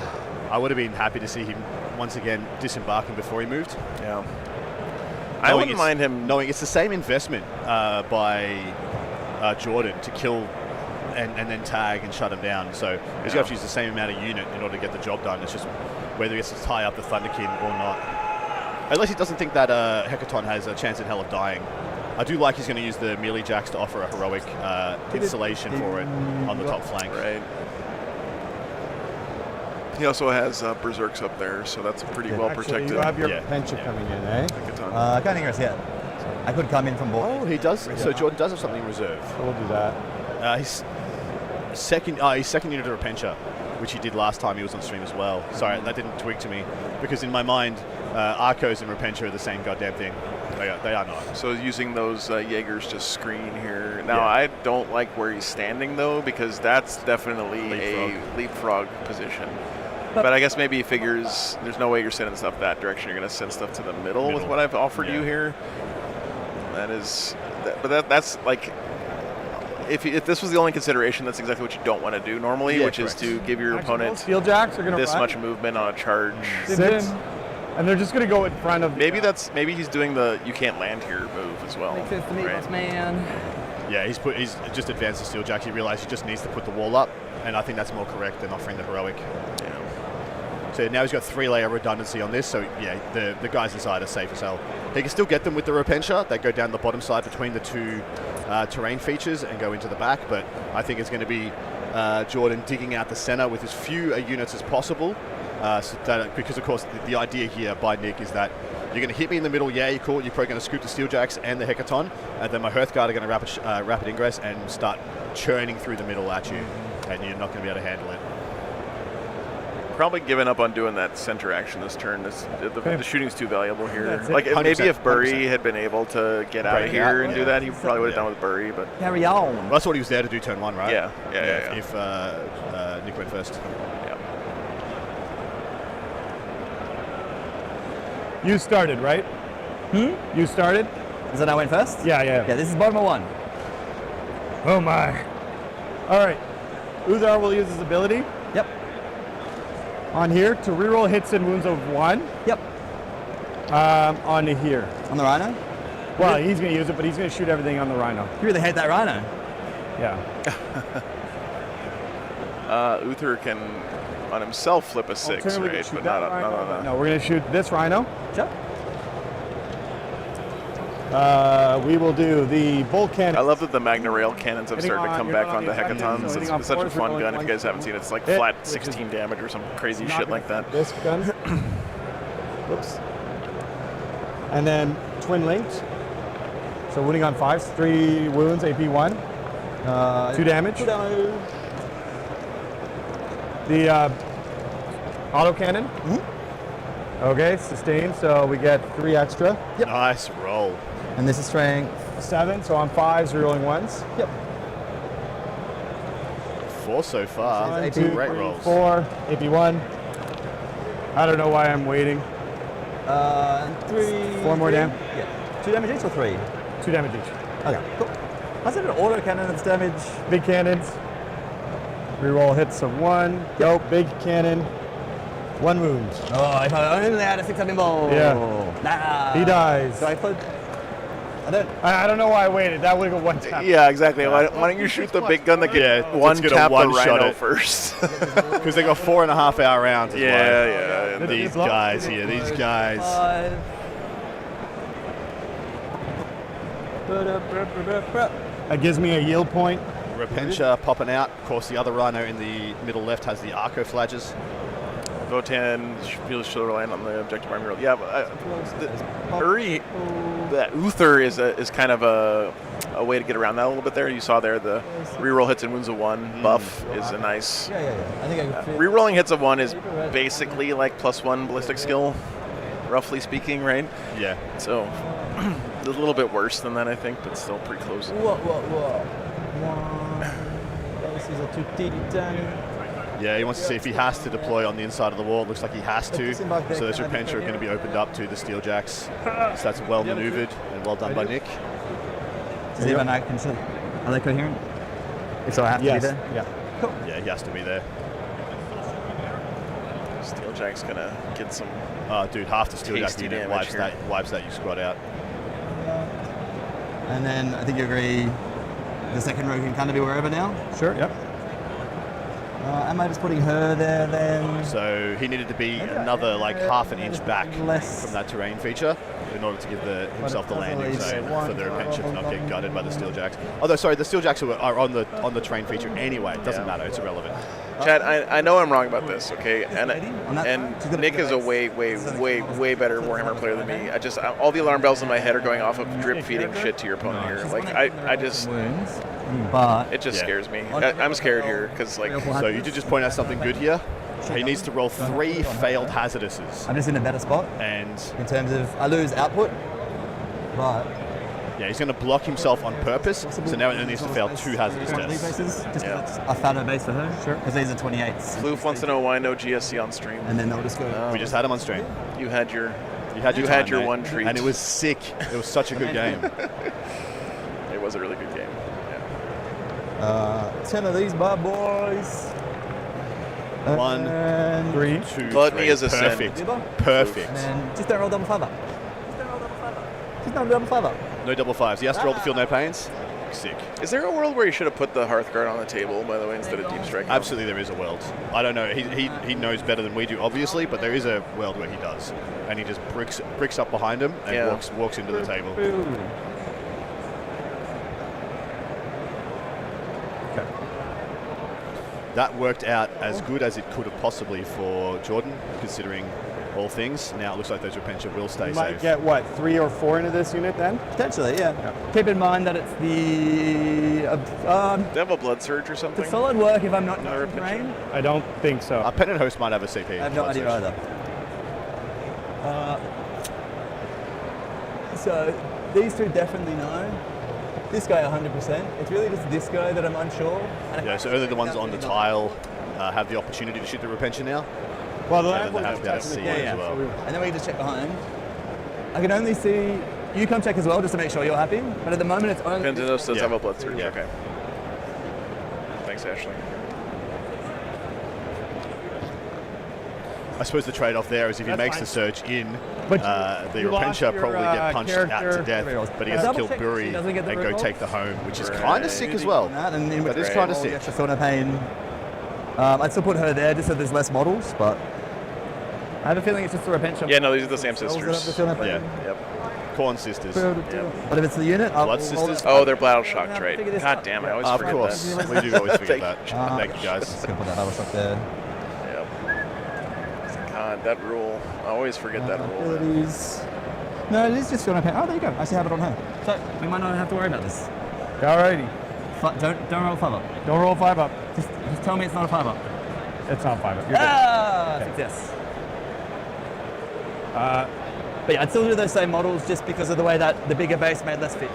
I would have been happy to see him once again disembarking before he moved. Yeah. I Knowing wouldn't it's- mind him. knowing it's the same investment by Jordan to kill and then tag and shut him down. So he's going to have to use the same amount of unit in order to get the job done. It's just whether he gets to tie up the Thunderkin or not. Unless he doesn't think that Hecaton has a chance in hell of dying. I do like he's going to use the melee jacks to offer a heroic installation for it on the top flank. Right. He also has berserks up there, so that's pretty well Actually, protected. you have your Yeah. pension coming in, eh? Hecaton. I can't think of it yet. I could come in from board. Oh, he does. So Jordan does have something in reserve. So we'll do that. He's second unit of Repentia, which he did last time he was on stream as well. Sorry, that didn't twig to me because in my mind, Arcos and Repentia are the same goddamn thing. They are not. So using those Jaegers to screen here. Now, Yeah. I don't like where he's standing, though, because that's definitely Leapfrog. a leapfrog position. But I guess maybe he figures there's no way you're sending stuff that direction. You're going to send stuff to the middle with what I've offered you Yeah. here. That is, that's like, if this was the only consideration, that's exactly what you don't want to do normally, Yeah, which is correct. to give your Actually, opponent steel jacks are going to this run. much movement on a charge. 6, and they're just going to go in front of. Maybe he's doing the you can't land here move as well. Makes sense to me, right? boss man. Yeah, he's just advanced the steel jack. He realized he just needs to put the wall up, and I think that's more correct than offering the heroic. Yeah. So now he's got 3-layer redundancy on this, so yeah, the guys inside are safe as hell. He can still get them with the Repentia. They go down the bottom side between the two terrain features and go into the back, but I think it's going to be Jordan digging out the center with as few units as possible. Because, of course, the idea here by Nick is that you're going to hit me in the middle, yeah, you're cool, you're probably going to scoop the Steel Jacks and the Hecaton, and then my Hearthguard are going to rapid ingress and start churning through the middle at you, and you're not going to be able to handle it. Probably giving up on doing that center action this turn. The shooting's too valuable here. That's it. Like 100%, maybe if Burry 100%. had been able to get out of Break here out, and yeah. do that, he probably would have Yeah. done with Burry. But Carry on. Well, that's what he was there to do turn one, right? Yeah. If Nick went first. yeah. You started, right? You started? Is that I went first? Yeah. Yeah, this is bottom of 1. Oh my. All right. Uthar will use his ability Yep. on here to reroll hits and wounds of 1 Yep. onto here. On the rhino. Well, he's going to use it, but he's going to shoot everything on the rhino. You really hate that rhino. Yeah. Uther can on himself flip a 6, Alternatively, we right? can shoot But that not rhino. on a. No, we're going to shoot this rhino. Sure. We will do the bolt cannon. I love that the Magna Rail cannons have Hitting started to on- come you're back not on onto the effective, Hecatons. so hitting on It's such a fours, fun rolling gun if you guys one haven't seen it. It's like hit, flat which is 16 damage or some crazy Not shit gonna like that. This gun. Whoops. And then twin linked. So wounding on 5s, 3 wounds, AP 1. 2 damage. 2 damage. The auto cannon. Okay, sustained. So we get 3 extra. Nice roll. And this is strength. 7. So on 5s, rerolling 1s. Yep. 4 so far. One, AP two, Great three, rolls. 4, AP1. I don't know why I'm waiting. 3. 4 more down. Yeah. 2 damage each or 3? 2 damage each. Okay, cool. Has it an auto cannon that's damage? Big cannons. Reroll hits of 1. Go, big cannon. 1 wound. Oh, if I only had a 6-7 ball. Yeah. Nah. He dies. Do I put? I don't know why I waited. That would have got 1 tap. Yeah, exactly. Why don't you shoot the big gun that Yeah, can one let's get a tap the one-shot rhino it. first? Because they got 4.5 hour rounds as well. yeah. And these guys here, these guys. 5. That gives me a yield point. Repentia popping out. Of course, the other rhino in the middle left has the Arcoflages. Votan feels should rely on the objective army roll. Yeah, but Uri, that Uther is kind of a way to get around that a little bit there. You saw there the reroll hits and wounds of 1 buff is a nice. Yeah. I think I could fit. Rerolling hits of 1 is basically like +1 ballistic skill, roughly speaking, right? Yeah. So a little bit worse than that, I think, but still pretty close. Whoa. 1. This is a 2 tiny. Yeah, he wants to see if he has to deploy on the inside of the wall. It looks like he has to. So those Repentia are going to be opened up to the Steeljacks. So that's well maneuvered and well done by Nick. Does anyone actually? Are they coherent? If so, I have to be there. Yeah. Yeah, he has to be there. Steeljack's gonna get some. Dude, half the Steeljack Tasty unit damage here. wipes that you squad out. And then I think you agree. The second row can kind of be wherever now. Sure, yep. Am I just putting her there then? So he needed to be another like half an inch back Less. from that terrain feature in order to give himself the landing zone for the Repentia to not get gutted by the Steeljacks. Although, sorry, the Steeljacks are on the terrain feature anyway. It doesn't matter. It's irrelevant. Chad, I know I'm wrong about this, okay? And She's gonna Nick be is a way better Warhammer player than me. All the alarm bells in my head are going off of drip feeding shit to your opponent here. Like I just, wounds, but it just Yeah. scares me. I'm scared here because like So you did just point out something good here. He needs to roll 3 failed hazarduses. I'm just in a better spot And in terms of I lose output, but yeah, he's going to block himself on purpose. So now he only needs to fail 2 hazardous tests. Just Yeah. a fatter base for her. Sure. Because these are 28s. Floof wants to know why no GSC on stream. And then they'll just go. We just had him on stream. You had your You had You time, had your mate. one treat. And it was sick. It was such a good game. It was a really good game. Yeah. 10 of these bad boys. 1, And 3. 2, Gluttony 3. is a sin. Perfect. Perfect. And then just don't roll double fiver. Just don't roll double fiver. No double 5s. He has to roll to feel no pains. Sick. Is there a world where you should have put the Hearthguard on the table, by the way, instead of Deep Strike? Absolutely, there is a world. I don't know. He knows better than we do, obviously, but there is a world where he does, and he just bricks up behind him and Yeah. walks into the table. That worked out as good as it could have possibly for Jordan, considering all things. Now it looks like those Repentia will stay You might safe. get, what, 3 or 4 into this unit then? Potentially, yeah. Keep in mind that it's the Devil Blood Surge or something? the solid work if I'm not No in rain. I don't think so. Pennant Host might have a CP. I have no idea either. So these two definitely know. This guy 100%. It's really just this guy that I'm unsure. And Yeah, so only the ones on the tile have the opportunity to shoot the Repentia now. Well, the And then they have to be able to see it yeah. as well. And then we can just check behind. I can only see. You come check as well, just to make sure you're happy. But at the moment, it's only. Pentenos does Yeah. have a Blood Surge. Yeah. Okay. Thanks, Ashley. I suppose the trade-off there is if he That's makes fine. the surge in, But the you lost Repentia your, probably get punched out to character. death, but he has to Double kill check Buri she doesn't get the and go reroll. take the home, which is Right. kind of sick as well. That, and then That is with kind of all the sick. extra feel no pain. I'd still put her there just so there's less models, but I have a feeling it's just the Repentia. Yeah, no, these are the same Cells that have the sisters. feel no pain. Yeah. Yep. Corn sisters. But if it's the unit, I'll Blood roll sisters? it. Oh, they're Battle Shocked, Yeah, right? figure this God out. damn it, I always Of forget course, that. we do always forget that. Thank Thank you, guys. Just gonna put that other stuff there. Yep. God, that rule. I always forget that rule. man. Abilities. No, it is just feel no pain. Oh, there you go. I actually have it on her. So we might not have to worry about this. Alrighty. Don't roll 5 up. Don't roll 5 up. Just tell me it's not a 5 up. It's not 5 up. You're Ah, Okay. success. good. But yeah, I'd still do those same models just because of the way that the bigger base made less fit.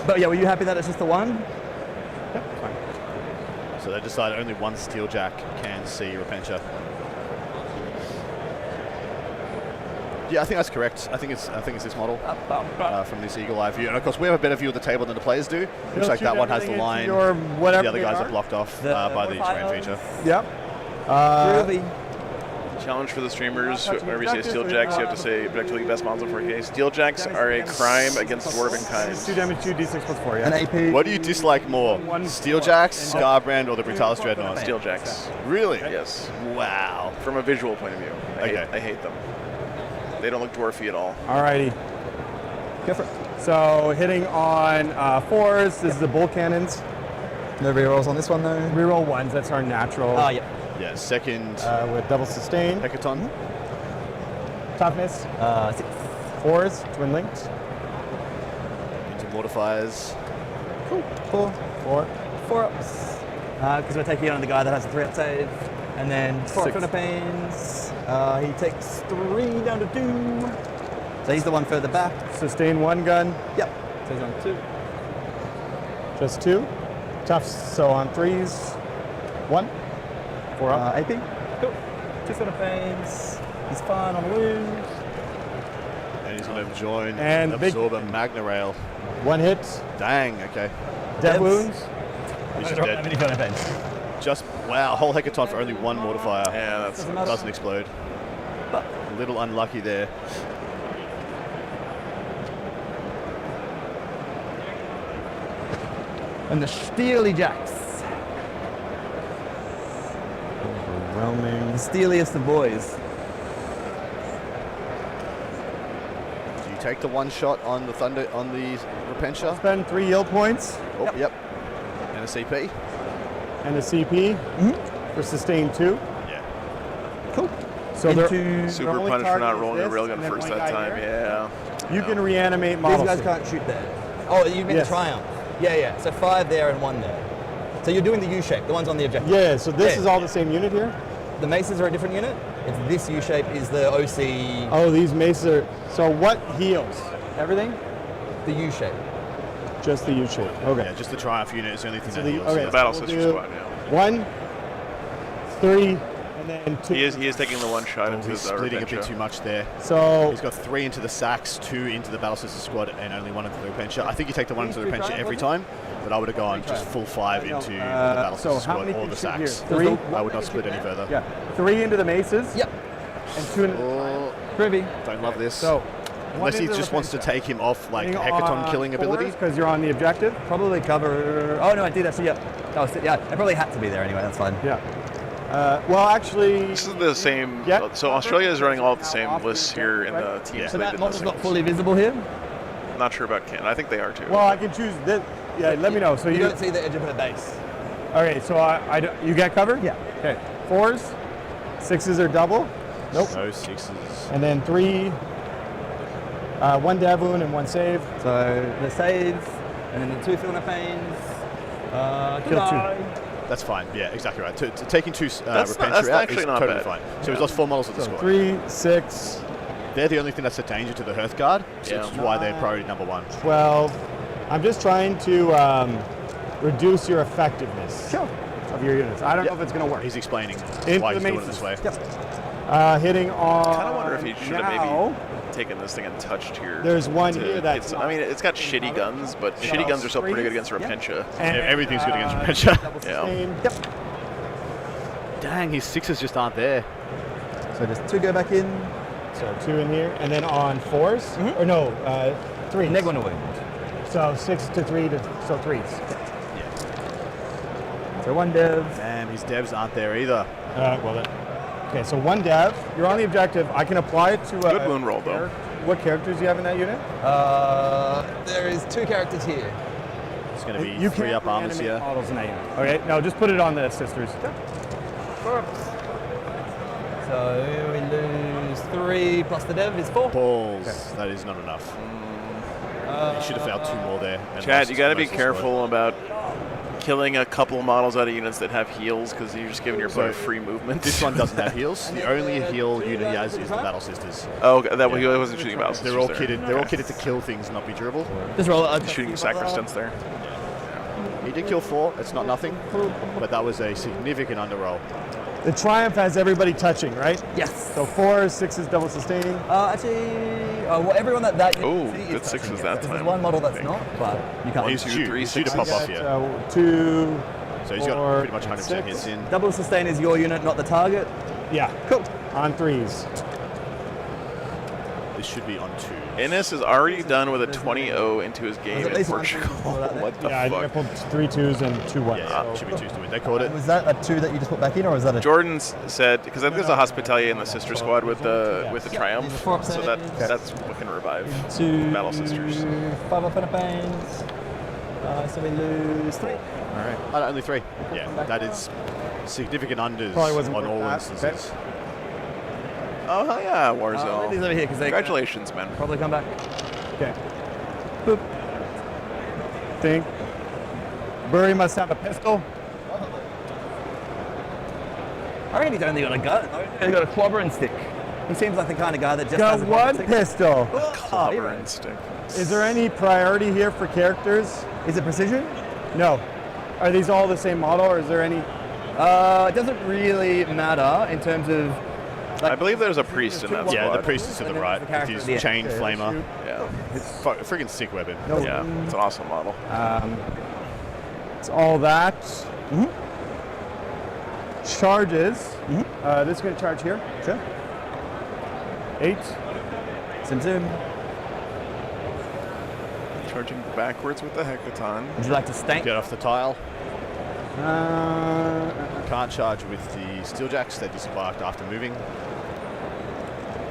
But yeah, were you happy that it's just the one? So they decided only one Steeljack can see Repentia. Yeah, I think that's correct. I think it's this model from this eagle eye view. And of course, we have a better view of the table than the players do. Looks like that one has the line. Or whatever The other guys are blocked off by the terrain feature. Yep. Challenge for the streamers. Whenever you say Steeljacks, you have to say objectively best models in 4K. Steeljacks are a crime against dwarven 2 damage, 2 d6 plus 4, yeah. An AP. What do you dislike more, Steeljacks, Scarbrand, or the Brutalis Dreadnought? Steeljacks. Really? Yes. Wow. From a visual point of view. I hate them. They don't look dwarfy at all. Alrighty. Go for it. So hitting on 4s, this is the bull cannons. No rerolls on this one though. Reroll 1s, that's our natural. Oh, yeah. Yeah, second With double sustain. Hecaton. Toughness. 6. 4s, twin linked. Into Mortifiers. Cool. 4. 4. 4 ups. Because we're taking on the guy that has a 3-up save. And then 4 6. Thunder Pains. He takes 3 down to 2. So he's the one further back. Sustain 1 gun. Yep. So he's on 2. Just 2. Tough, so on 3s. 1. 4 up. AP. Cool. 2 Thunder Pains. He's fine on wounds. And he's going to join And Absorber Magna Rail. 1 hit. Dang, okay. Dead Devs. wounds. He's just How dead. many Thunder Pains? Just, wow, whole Hecaton for only 1 Mortifier. Yeah, that's Doesn't matter. Doesn't explode. But A little unlucky there. and the Steely Jacks. Overwhelming. The steeliest of boys. Do you take the 1 shot on the Thunder, on the Repentia? Spend 3 yield points Oh, yep. And a CP? and a CP for sustain 2. Yeah. Cool. So Into super only punished for not target is rolling a this, railgun and then first one that guy time. here. Yeah. You can reanimate these models. guys can't shoot there. Oh, you mean Yes. the Triumph? Yeah, yeah. So 5 there and 1 there. So you're doing the U shape, the ones on the objective. Yeah, so this Yeah. is all the same unit here. The Maces are a different unit. It's this U shape is the OC, Oh, these maces are. So what heals? Everything? the U shape. Just the U shape. Okay. Yeah, just the Triumph unit is the only thing So that the- heals. okay. yeah. The battle We'll sister do- squad, yeah. 1, 3, and then 2. He is taking the 1 shot into He's his splitting a bit Repentia. too much there. So He's got 3 into the Sacks, 2 into the Battle Sister Squad, and only 1 into the Repentia. I think you take the 1 into the These 3 Repentia every triangles? time, but I would have gone just full 5 into the Battle so Sister how Squad many or can the you shoot here? Sacks. 3. I would not split any further. Yeah. 3 into the maces. Yep. And 2 into. Oh, Privy. don't love this. So. Unless he just wants to take him off like Hecaton killing ability. Because you're on the objective. Probably cover. Oh no, I did actually. Yeah. That was, yeah. I probably had to be there anyway. That's fine. Yeah. Well, actually. This is the same. Yeah. So Australia is running all the same lists here in the teams. Yeah. So they that did model's the not singles. fully visible here. Not sure about Canada. I think they are too. Well, I can choose this. Yeah, let me know. So You you. don't see the edge of her base. Okay, so you get covered? Yeah. Okay. 4s, 6s are double. Nope. No 6s. And then 3, 1 dev wound and 1 save. So the save, and then the 2 Thunder Pains. Kill 2. That's fine. Yeah, exactly right. Taking 2 That's Repentia out actually is not totally bad. fine. So he's lost 4 models of the So squad. 3, 6, They're the only thing that's a danger to the Hearthguard, so Yeah. which is why they're priority number 1. 12. I'm just trying to reduce your effectiveness of your units. I don't know if it's going to work. He's explaining Into why the he's doing it maces. this way. Hitting on. I kind of wonder if he should have now, maybe taken this thing and touched here. There's one to- here that's I mean, it's got shitty guns, but shitty guns are still pretty good against Repentia. And, Everything's good against Repentia. Yeah. sustain. Dang, his 6s just aren't there. So just 2 go back in. So 2 in here. And then on 4s. Or no, 3. Neg 1 away. So 6 to 3 to. So 3s. So 1 dev. Damn, his devs aren't there either. Okay, so 1 dev. You're on the objective. I can apply it to a. Good wound roll, though. What characters do you have in that unit? There is 2 characters here. It's going to be You 3 can't up armors reanimate here. models in that unit. Okay, no, just put it on the sisters. So we lose 3 plus the dev is 4. Balls. That is not enough. He should have failed 2 more there. and Chad, lost you got to be most of the squad. careful about killing a couple of models out of units that have heals because you're just giving your player So, free movement. This one doesn't have heals. The only heal unit he has is the Battle Sisters. Oh, okay, he wasn't shooting battles. They're all kitted. They're all kitted to kill things, not be durable. Just roll it. Shooting sacristants there. He did kill 4. It's not nothing, but that was a significant underroll. The Triumph has everybody touching, right? Yes. So 4s, 6s, double sustaining. Well, everyone that Oh, unit is good touching, sixes yes. that There's time, one model I that's think. not, but you can't. He's due. He's due to I pop off got, here. 2. So he's got 4, pretty much 100% 6. hits in. Double sustain is your unit, not the target. Yeah, cool. On 3s. This should be on 2. Innes is already done with a 20-0 into his game There's at in least one Portugal. thing before that, What the Yeah, I think I fuck? pulled 3 2s and 2 1s. Yeah, so- should be 2s to win. They caught it. Was that a 2 that you just put back in, or was that a Jordan said, because I think there's a Hospitalia in the sister squad with the Triumph, These are 4 so that's what can revive Two, Battle Sisters. 5 up Philippines. So we lose 3. All right. Oh, only 3. Yeah, that is significant unders Probably wasn't on all worth that. instances. Oh, hell yeah, These Warzone. over here because they Congratulations, man. probably come back. Okay. Boop. Think. Burry must have a pistol. I reckon he's only got a gun. He's got a clobbering stick. He seems like the kind of guy that just Got has a one stick. pistol. Oh, you're Clobbering right. stick. Is there any priority here for characters? Is it precision? No. Are these all the same model, or is there any? It doesn't really matter in terms of. I believe there's a priest in that squad. Yeah, the priest is to the right with his chain Okay, flamer. shoot. Yeah, It's a freaking sick weapon. No. yeah, it's an awesome model. It's all that. Charges. This is going to charge here. Sure. 8. Sim Sim. Charging backwards with the Hecaton. Would you like to stank? Get off the tile. Uh, Can't charge with the steeljacks. They're disembarked after moving.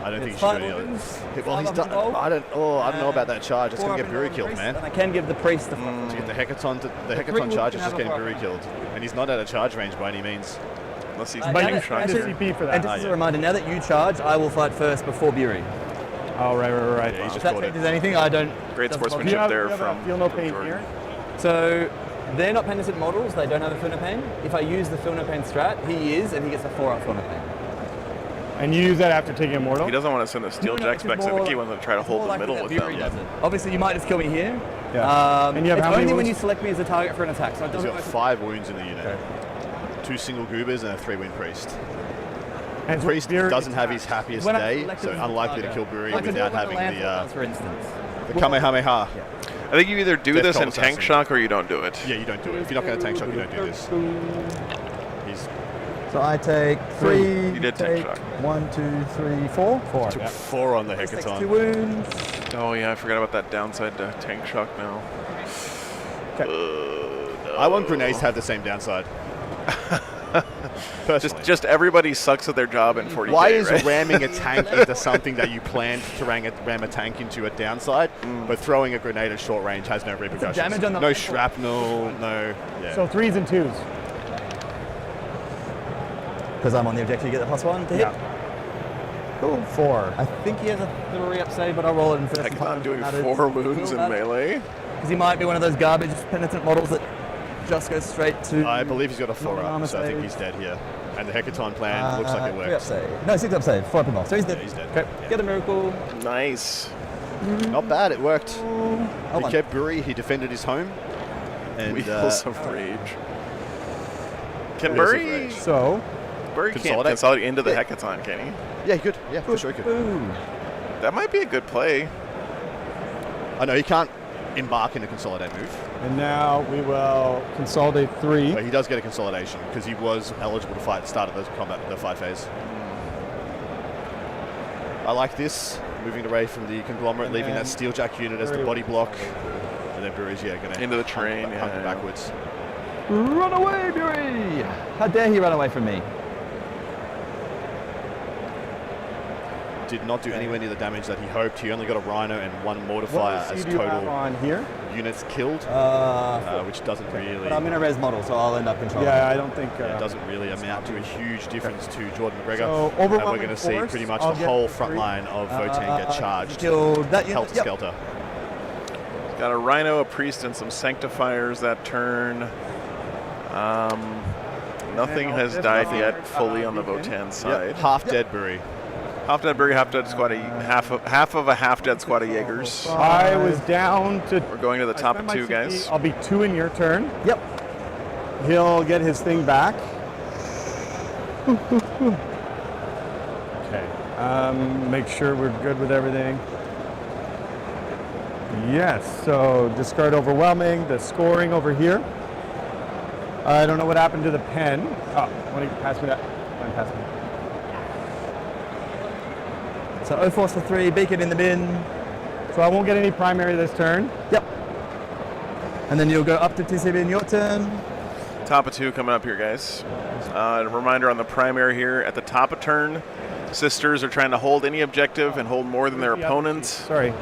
I don't think It's he should do five any other. wounds, Well, he's five done. involved. I don't know about that charge. It's going to get Buri killed, man. And I can give the priest the To get the Hecaton, the three Hecaton wounds charge can is just have a getting Buri problem. killed, and he's not out of charge range by any means. Unless he's But big you shots. just CP for that. And just as a reminder, now that you charge, I will fight first before Bury. Oh, right. Yeah, he's If just that caught it. changes anything, I don't. Great doesn't bother Do sportsmanship you have, there you have from a feel no from pain Jordan. here? So they're not penitent models. They don't have a Feel No Pain. If I use the Feel No Pain strat, he is, and he gets a 4-up Feel No Pain. And you use that after taking Immortal? He doesn't want to send the steel jacks back, so I think he wants to try to hold the middle with them. Obviously, you might just kill me here. Yeah. And you have it's how many only when wounds? you select me as a target for an attack. So it He's doesn't got matter. 5 wounds in the unit. 2 single goobers and a 3-wound priest. And so Priest Fury- doesn't have his happiest When I day, select so him as a unlikely to target. kill Buri Like to do without it when having land the falls, for instance. Kamehameha. I think you either do Death this Cult in Tank Assassin. Shock or you don't do it. Yeah, you don't do it. If you're not going to tank shock, you don't do this. He's So I take 3. You did tank shock. 1, 2, 3, 4. 4. took Yeah. 4 on the Takes 2 Hecaton. wounds. Oh yeah, I forgot about that downside to Tank Shock now. I want grenades to have the same downside. Personally. Just everybody sucks at their job in 40K, Why is right? ramming a tank into something that you planned to ram a tank into a downside, but throwing a grenade at short range has no repercussions? damage on the no rifle. shrapnel, no. Yeah. So 3s and 2s. Because I'm on the objective, you get the +1 to hit. Yeah. Cool. 4. I think he has a 3-up save, but I'll roll it in first. Hecaton doing 4 wounds in melee. Because he might be one of those garbage penitent models that just goes straight to. I believe he's got a 4-up, armor so I think save. he's dead here. And the Hecaton plan looks like it 3-up works. save. No, 6-up save. 4-up involved. So he's dead. Yeah, he's dead. Okay. Get a miracle. Nice. Not bad, it worked. Hold He on. kept Buri, he defended his home. And Wheels of Rage. Can Wheels of Bury? Rage. So, Bury can't Consolidate. consolidate into the Yeah. Hecaton, can he? yeah, he could. Yeah, for sure he could. Boom. That might be a good play. I know he can't embark in a consolidate move, and now we will consolidate 3. but he does get a consolidation because he was eligible to fight at the start of the fight phase. I like this, moving away from the conglomerate, leaving that steeljack unit as the body block, and then Buri's going to Into the terrain, pump yeah. backwards. Run away, Bury! How dare he run away from me? Did not do anywhere near the damage that he hoped. He only got a Rhino and 1 Mortifier What as do you have total on here? units killed, which doesn't really. But I'm in a res model, so I'll end up controlling. Yeah, I don't think. It doesn't really amount to a huge difference to Jordan McGregor. So, and we're overwhelming going to see force, pretty much I'll the get whole the front 3. line of Votank get charged. Killed that unit. Helter Yep. Skelter. Got a Rhino, a Priest, and some Sanctifiers that turn. Nothing And has this died one, yet fully on the beacon. Votan side. Yep. Half dead Buri. Half dead burger, half dead squad of half of a half dead squad of Jaegers. I was down to. We're going to the top of 2, guys. I'll be 2 in your turn. Yep. He'll get his thing back. Okay. Make sure we're good with everything. Yes. So discard overwhelming. The scoring over here. I don't know what happened to the pen. Oh, why don't you pass me that? Pass me. So 0 force for 3, beacon in the bin. So I won't get any primary this turn. Yep. And then you'll go up to TCB in your turn. Top of 2 coming up here, guys. A reminder on the primary here. At the top of turn, sisters are trying to hold any objective and hold more than their opponents. Sorry.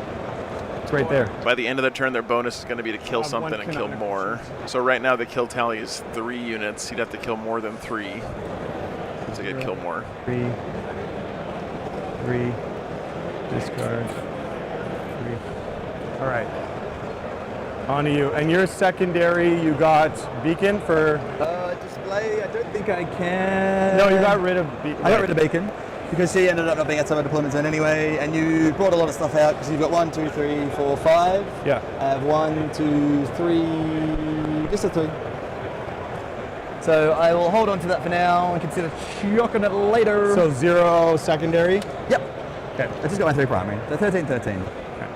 It's right there. By the end of the turn, their bonus is going to be to kill something and kill more. So right now the kill tally is 3 units. You'd have to kill more than 3 to get kill more. 3. Discard. 3. All right. On to you. And your secondary, you got beacon for. Display. I don't think I can. No, you got rid of beacon. I got rid of beacon because she ended up not being outside my deployment zone anyway. And you brought a lot of stuff out because you've got 1, 2, 3, 4, 5. Yeah. I have 1, 2, 3. Just a 3. So I will hold on to that for now and consider chucking it later. So 0 secondary. Yep. Okay. I just got my 3 primary. So 13, 13. Okay.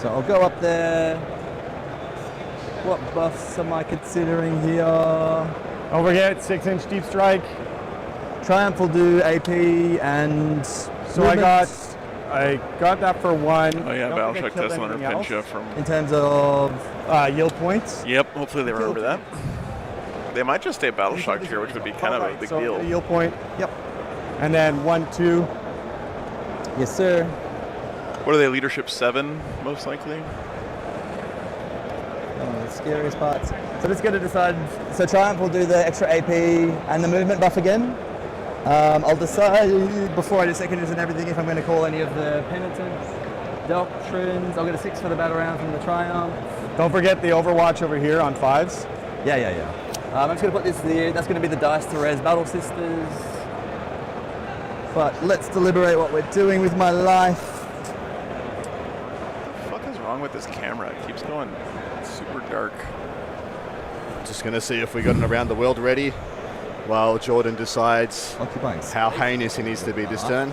So I'll go up there. What buffs am I considering here? Overhead, 6-inch deep strike. Triumph will do AP and. So I got that for 1. Oh yeah, Don't think I Battleshock killed Tesla anything pinch else. from. In terms of. Yield points. Yep, hopefully they remember that. They might just stay Battleshocked here, which would be kind of a big so deal. a yield point. Yep. And then 1, 2. Yes, sir. What are they, leadership 7, most likely? One of the scariest parts. So let's get to decide. So Triumph will do the extra AP and the movement buff again. I'll decide before I do secondaries and everything if I'm going to call any of the penitents, doctrines. I'll get a 6 for the battle round from the Triumph. Don't forget the Overwatch over here on 5s. Yeah. I'm just going to put this there. That's going to be the dice to res Battle Sisters. But let's deliberate what we're doing with my life. What the fuck is wrong with this camera? It keeps going super dark. Just going to see if we got an around the world ready while Jordan decides Occupying. how heinous he needs to be this turn.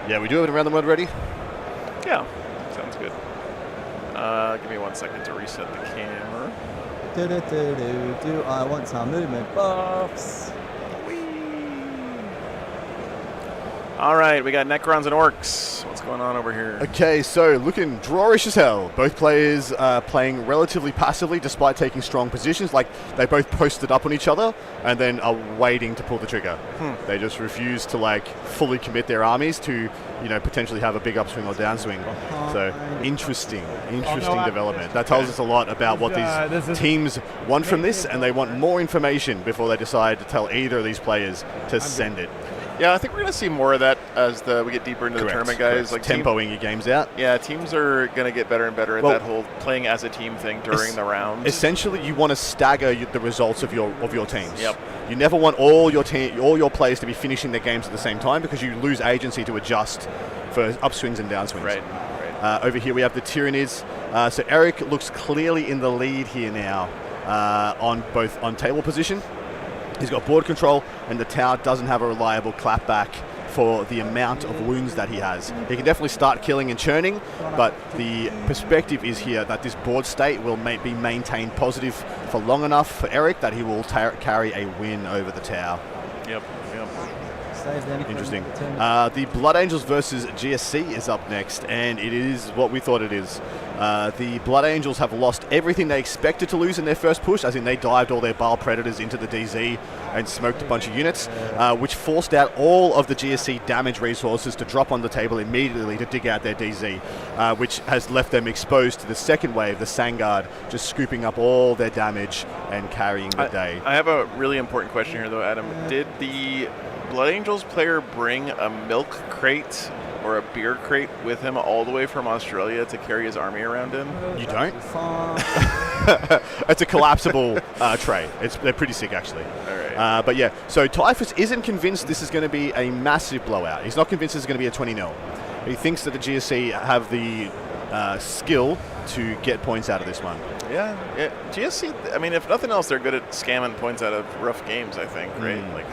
Yeah, we do have an around the world ready. Yeah, sounds good. Give me 1 second to reset the camera. Do I want some movement buffs? All right, we got Necrons and Orcs. What's going on over here? Okay, so looking drawish as hell. Both players playing relatively passively despite taking strong positions. Like, they both posted up on each other and then are waiting to pull the trigger. They just refuse to, like, fully commit their armies to, potentially have a big upswing or downswing. So, interesting development. That tells us a lot about what these teams want from this, and they want more information before they decide to tell either of these players to send it. Yeah, I think we're going to see more of that as we get deeper into the tournament, guys. Like tempoing your games out. Yeah, teams are going to get better and better at that whole playing as a team thing during the rounds. Essentially, you want to stagger the results of your teams. Yep. You never want all your players to be finishing their games at the same time because you lose agency to adjust for upswings and downswings. Right. Over here we have the Tyrannies. So Eric looks clearly in the lead here now on table position. He's got board control, and the tower doesn't have a reliable clapback for the amount of wounds that he has. He can definitely start killing and churning, but the perspective is here that this board state will be maintained positive for long enough for Eric that he will carry a win over the tower. Yep. Save them. Interesting. The Blood Angels versus GSC is up next, and it is what we thought it is. The Blood Angels have lost everything they expected to lose in their first push, as in they dived all their Baal Predators into the DZ and smoked a bunch of units, which forced out all of the GSC damage resources to drop on the table immediately to dig out their DZ, which has left them exposed to the second wave, the Sangard, just scooping up all their damage and carrying the day. I have a really important question here, though, Adam. Did the Blood Angels player bring a milk crate or a beer crate with him all the way from Australia to carry his army around in? You don't? It's a collapsible tray. They're pretty sick, actually. All right. But yeah, so Typhus isn't convinced this is going to be a massive blowout. He's not convinced this is going to be a 20-0. He thinks that the GSC have the skill to get points out of this one. Yeah, GSC, I mean, if nothing else, they're good at scamming points out of rough games, I think, right? Like,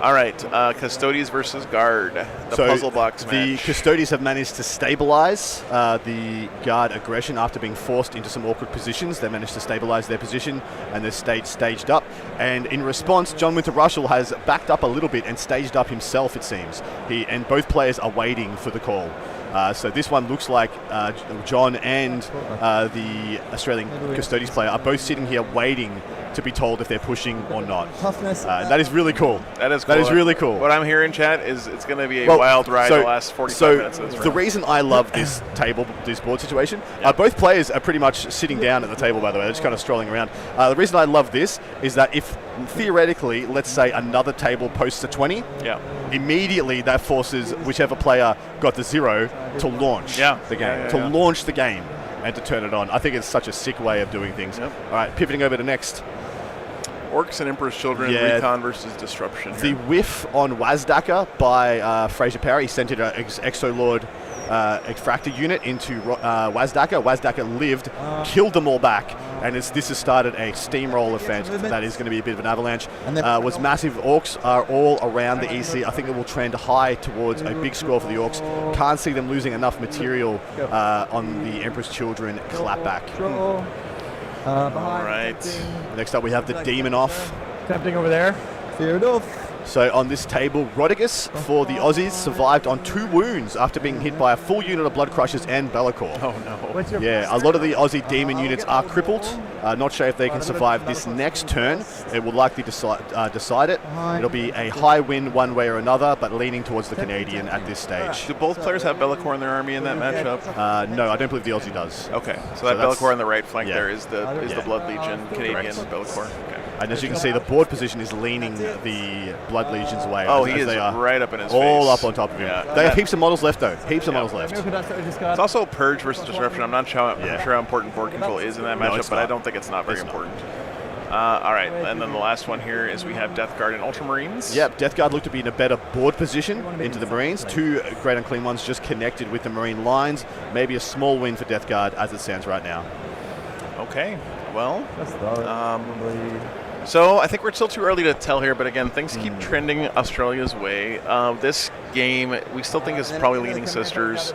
all right, Custodies versus Guard, the puzzle box match. The Custodies have managed to stabilize the Guard aggression after being forced into some awkward positions. They managed to stabilize their position, and they're staged up. And in response, John Winter Russell has backed up a little bit and staged up himself, it seems. And both players are waiting for the call. So this one looks like John and the Australian Custodies player are both sitting here waiting to be told if they're pushing or not. Toughness. That is really cool. That is cool. That is really cool. What I'm hearing, chat, is it's going to be a wild ride the last 45 minutes of this the round. reason I love this board situation, both players are pretty much sitting down at the table, by the way. They're just kind of strolling around. The reason I love this is that if, theoretically, let's say another table posts a 20, immediately that forces whichever player got the 0 to launch the game, launch the game and to turn it on. I think it's such a sick way of doing things. All right, pivoting over to next. Orcs and Emperor's Children, Recon versus Disruption. The whiff on Wazdaka by Fraser Parry sent it an Exolord Extractor unit into Wazdaka. Wazdaka lived, killed them all back, and this has started a steamroll event that is going to be a bit of an avalanche. Was massive. Orcs are all around the EC. I think it will trend high towards a big score for the Orcs. Can't see them losing enough material on the Emperor's Children clapback. All right. Next up, we have the Demon off. Tempting over there. Fear it off. So on this table, Rodigus for the Aussies survived on 2 wounds after being hit by a full unit of Blood Crushers and Bellicor. Oh no. Yeah, a lot of the Aussie demon units are crippled. Not sure if they can survive this next turn. It will likely decide it. It'll be a high win one way or another, but leaning towards the Canadian at this stage. Do both players have Bellicor in their army in that matchup? No, I don't believe the Aussie does. Okay, so that Bellicor on the right flank there is the Blood Legion Canadian Bellicor. Okay. And as you can see, the board position is leaning the Blood Legions away. Oh, he is right up in his face. All up on top of him. Yeah. They have heaps of models left, though. Heaps of models left. It's also Purge versus Disruption. I'm not sure how important board control is in that matchup, but I don't think it's not very important. All right, and then the last one here is we have Death Guard and Ultramarines. Yep, Death Guard look to be in a better board position into the Marines. 2 Great Unclean Ones just connected with the Marine lines. Maybe a small win for Death Guard as it stands right now. Okay, well, so I think we're still too early to tell here, but again, things keep trending Australia's way. This game, we still think is probably leaning Sisters.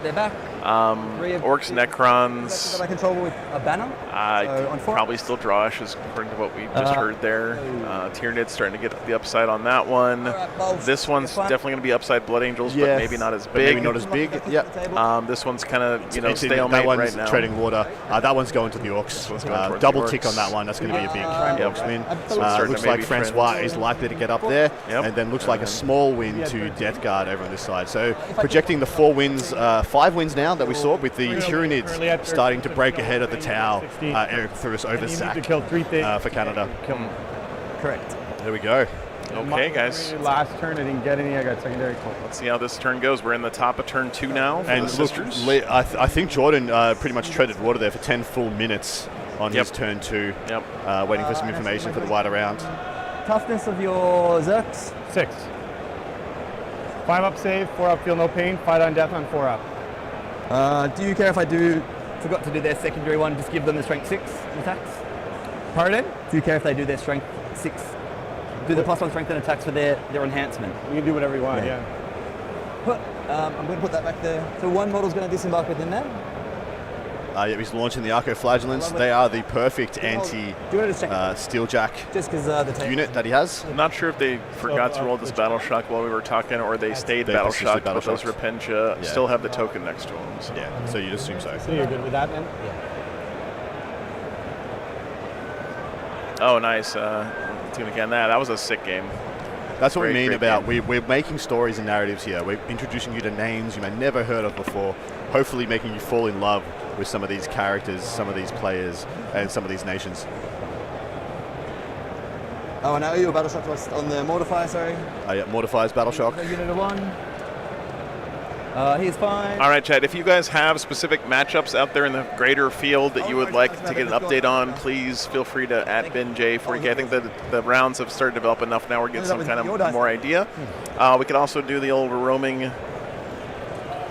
Orcs, Necrons. Got control with a banner. Probably still draw ashes according to what we just heard there. Tyranids starting to get the upside on that one. This one's definitely going to be upside Blood Angels, but maybe not as big. Maybe not as big. Yep. This one's kind of stalemate that one's right now. treading water. That one's going to the Orcs. Double tick on that one. That's going to be a big Orcs win. Looks like Francois is likely to get up there, and then looks like a small win to Death Guard over on this side. So projecting the 4 wins, 5 wins now that we saw with the Tyranids starting to break ahead of the Tau. Eric Thuris over Sack for Canada. Correct. There we go. Okay, guys. Last turn, I didn't get any. I got secondary call. Let's see how this turn goes. We're in the top of turn 2 now for the Sisters. I think Jordan pretty much treaded water there for 10 full minutes on his turn 2. Waiting for some information for the wider round. Toughness of your Zerks? 6. 5 up save, 4 up feel no pain, 5 on death on 4 up. Do you care if I forgot to do their secondary one, just give them the strength 6 attacks? Pardon? Do you care if they do their strength 6? Do the +1 strength and attacks for their enhancement? You can do whatever you want, I'm going to put that back there. So 1 model's going to disembark within that? He's launching the Arco-Flagellants. They are the perfect anti-Steeljack unit that he has. I'm not sure if they forgot to roll this Battle Shock while we were talking, or they stayed Battle Shock, but those Repentia still have the token next to them. So. Yeah, so you'd assume so. So you're good with that, then? Oh, nice. Again, that was a sick game. That's what we mean about we're making stories and narratives here. We're introducing you to names you may never heard of before, hopefully making you fall in love with some of these characters, some of these players, and some of these nations. Oh, and now you a Battle Shock on the Mortifier, sorry? Yeah, Mortifier's Battle Shock. Unit of 1. He's fine. All right, Chad, if you guys have specific matchups out there in the greater field that you would like to get an update on, please feel free to @BinJ40K. I think that the rounds have started to develop enough now we're getting some kind of more idea. We could also do the old roaming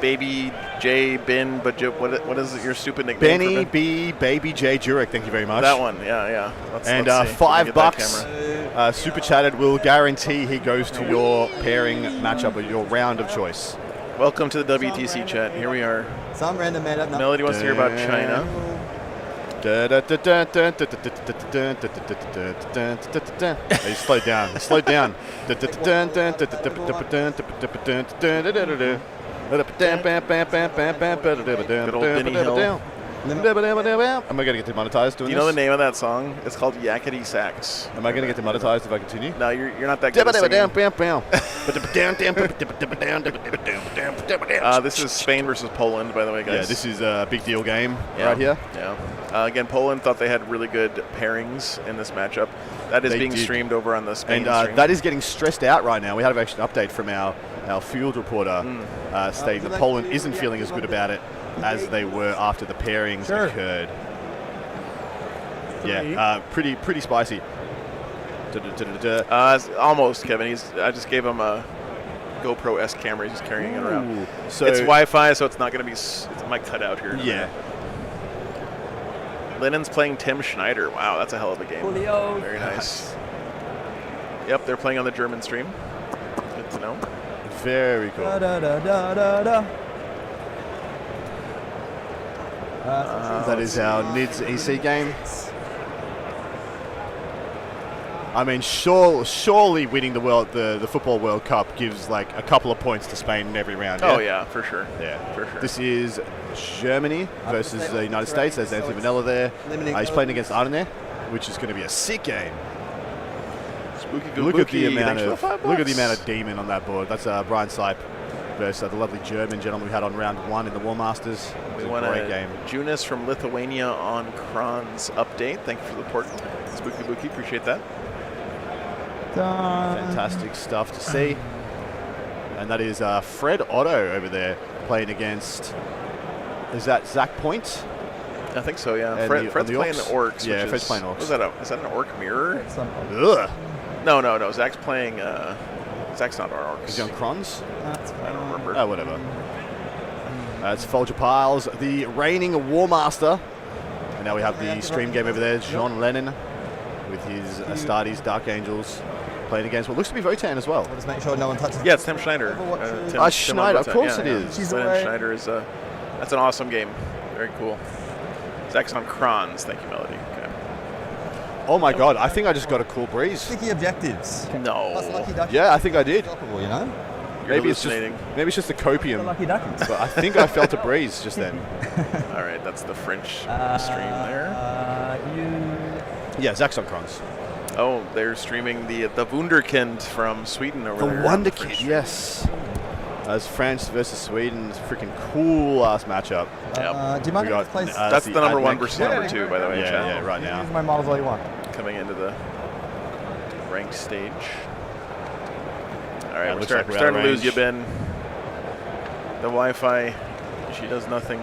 Baby J Bin, but what is your stupid nickname? Benny B Baby J Jurek, thank you very much. That one, yeah. Let's And see. Let me get that $5 camera. super chatted will guarantee he goes to your pairing matchup or your round of choice. Welcome to the WTC chat. Here we are. Some random made up number. Melody wants to hear about China. He slowed down. He slowed down. Good old Benny Hill. Am I going to get demonetized doing Do you know the name of that song? It's called Yakety Sax. Am I going to get demonetized if I continue? No, you're not that good at singing. This is Spain versus Poland, by the way, guys. Yeah, this is a big deal game right here. Yeah. Again, Poland thought they had really good pairings in this matchup. That is They being did. streamed over on the Spain And stream. that is getting stressed out right now. We had actually an update from our field reporter stating that Poland isn't feeling as good about it as they were after the pairings occurred. Yeah, pretty spicy. Almost, Kevin. I just gave him a GoPro S camera. He's just carrying it around. So It's Wi-Fi, so it's not going to be. It might cut out here. yeah. Lennon's playing Tim Schneider. Wow, that's a hell of a game. Julio. Very nice. Yep, they're playing on the German stream. Good to know. Very cool. That is our NIDS EC game. I mean, surely winning the Football World Cup gives like a couple of points to Spain in every round. Oh yeah, for sure. Yeah, for sure. This is Germany versus the United States. There's Anthony Vanella there. He's playing against Ardenay, which is going to be a sick game. Spooky Look at the Goobuki, amount thanks for the $5. of demon on that board. That's Brian Sipe versus the lovely German gentleman we had on round 1 in the War Masters. It was We a want great game. Junis from Lithuania on Kron's update. Thank you for the port. Spooky Bookie, appreciate that. Fantastic stuff to see. And that is Fred Otto over there playing against. Is that Zach Point? I think so, yeah. And Fred's the playing the Orcs? Orcs. Yeah, which Fred's is, playing Orcs. Is that an Orc mirror? Ugh. No. Zach's playing. Zach's not our Orcs. Is he on Crons? I don't remember. Oh, whatever. It's Folger Piles, the reigning War Master. And now we have the stream game over there, John Lennon with his Astartes Dark Angels playing against what looks to be Votan as well. Just make sure no one touches. Yeah, it's Tim Schneider. Tim Schneider, of Votan. course Yeah, it yeah. is. She's Lennon away. Schneider is that's an awesome game. Very cool. Zach's on Kron's. Thank you, Melody. Okay. Oh my god, I think I just got a cool breeze. Sticky objectives. Plus No. lucky ducky. Yeah, I think I did. Droppable, you know? You're Maybe it's just the copium. Lucky duckies. But I think I felt a breeze just then. All right, that's the French stream there. Yeah, Zach's on Crons. Oh, they're streaming the Wunderkind from Sweden over The there. Wonder Kid, yes. As France versus Sweden, freaking cool ass matchup. Yep. Do you mind We if I got, place? That's the number one Admech. versus number two, by the way. Yeah, chat. yeah, right now. Use my models all you want. Coming into the ranked stage. All right, Yeah, we're looks like we're out starting of to lose you, range. Ben. The Wi-Fi, she does nothing.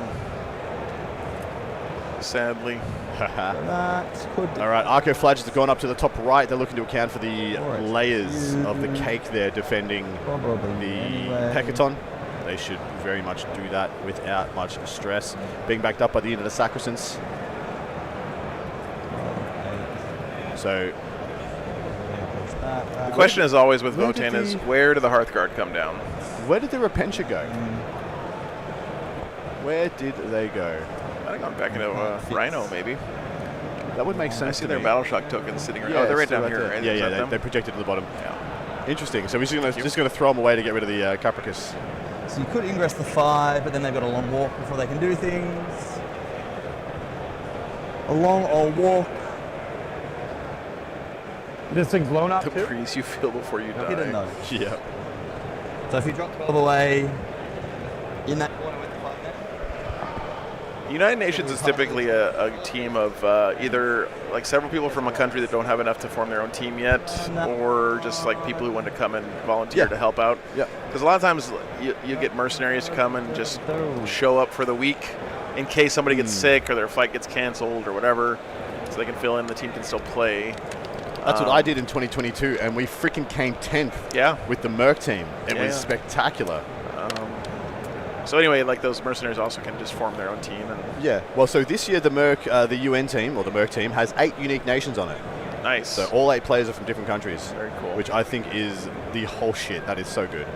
Sadly. That could. All right, Arco Flags have gone up to the top right. They're looking to account for the Alright. layers of the cake there defending Probably. the Anyway. Hecaton. They should very much do that without much stress. Being backed up by the end of the Sacrosants. So, The question is always with Where did Votan is the- where did the Hearthguard come down? where did the Repentia go? Where did they go? Might have gone back into Rhino, maybe. That would make sense. I see to their me. Battle Shock tokens sitting right. Yeah, Oh, they're right still down here. there. Right? Yeah, Is yeah, that them? they projected to the bottom. Yeah. Interesting. So we're just going to throw them away to get rid of the Capricus. So you could ingress the 5, but then they've got a long walk before they can do things. A long old walk. This thing's blown up The too. priest you feel before you die. He didn't know. Yeah. So if you drop 12 away in that corner with the 5 there, United Nations is typically a team of either like several people from a country that don't have enough to form their own team yet, or just like people who want to come and volunteer to help out. Yeah. Because a lot of times you get mercenaries to come and just show up for the week in case somebody gets sick or their flight gets canceled or whatever, so they can fill in. The team can still play. That's what I did in 2022, and we freaking came 10th. Yeah. With the Merc team. It was spectacular. So anyway, like those mercenaries also can just form their own team. And Yeah. Well, so this year the Merc, the UN team or the Merc team has 8 unique nations on it. nice. So all 8 players are from different countries. Very cool. Which I think is the whole shit. That is so good.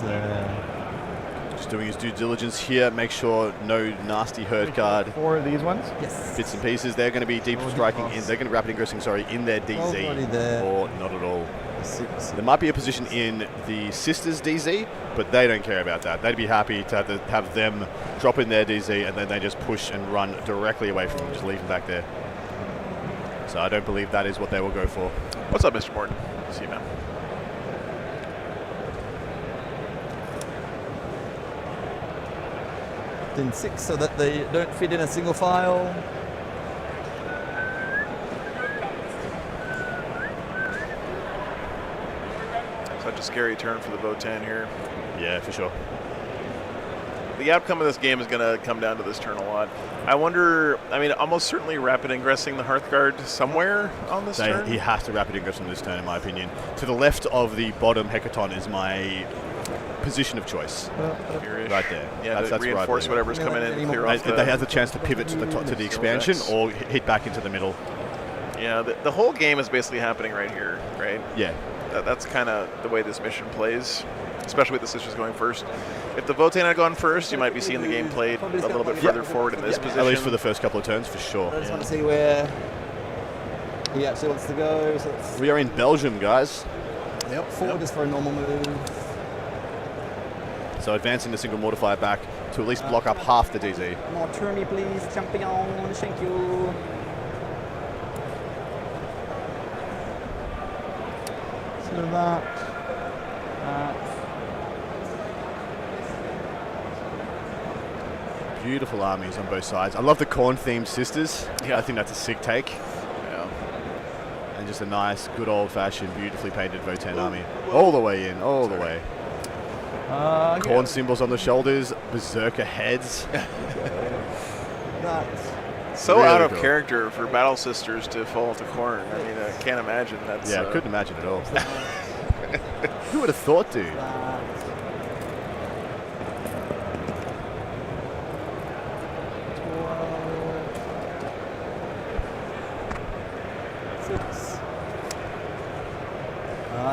There. Just doing his due diligence here. Make sure no nasty herd guard 4 of these ones. Yes. bits and pieces. They're going to be deep striking. They're going to be rapid ingressing. Sorry, in their DZ, Already there. or not at all. 6. There might be a position in the sisters DZ, but they don't care about that. They'd be happy to have them drop in their DZ and then they just push and run directly away from them, just leave them back there. So I don't believe that is what they will go for. What's up, Mr. Morton? See you, man. Then 6 so that they don't fit in a single file. Such a scary turn for the Votan here. Yeah, for sure. The outcome of this game is going to come down to this turn a lot. I wonder, I mean, almost certainly rapid ingressing the Hearthguard somewhere on this turn. He has to rapid ingress on this turn, in my opinion. To the left of the bottom Hecaton is my position of choice. Here-ish. Right there. Yeah, That's to where I reinforce believe. whatever's coming in and clear off They have the chance to pivot to the top, to the expansion decks. or hit back into the middle. Yeah, the whole game is basically happening right here, right? Yeah. That's kind of the way this mission plays, especially with the sisters going first. If the Votan had gone first, you might be seeing the game played a little bit further forward in this position. At least for the first couple of turns, for sure. I just want to see where he actually wants to go. So it's We are in Belgium, guys. 4 just for a normal move. So advancing the single mortifier back to at least block up half the DZ. More turny, please. Jumping on. Thank you. So that. Beautiful armies on both sides. I love the corn-themed sisters. Yeah. I think that's a sick take. Yeah. And just a nice, good old-fashioned, beautifully painted Votan army. All the way in, all the way. Corn symbols on the shoulders, berserker heads. That's So Really out of cool. character for Battle Sisters to fall to corn. I mean, I can't imagine. That's Yeah, I couldn't imagine at all. Who would have thought, dude?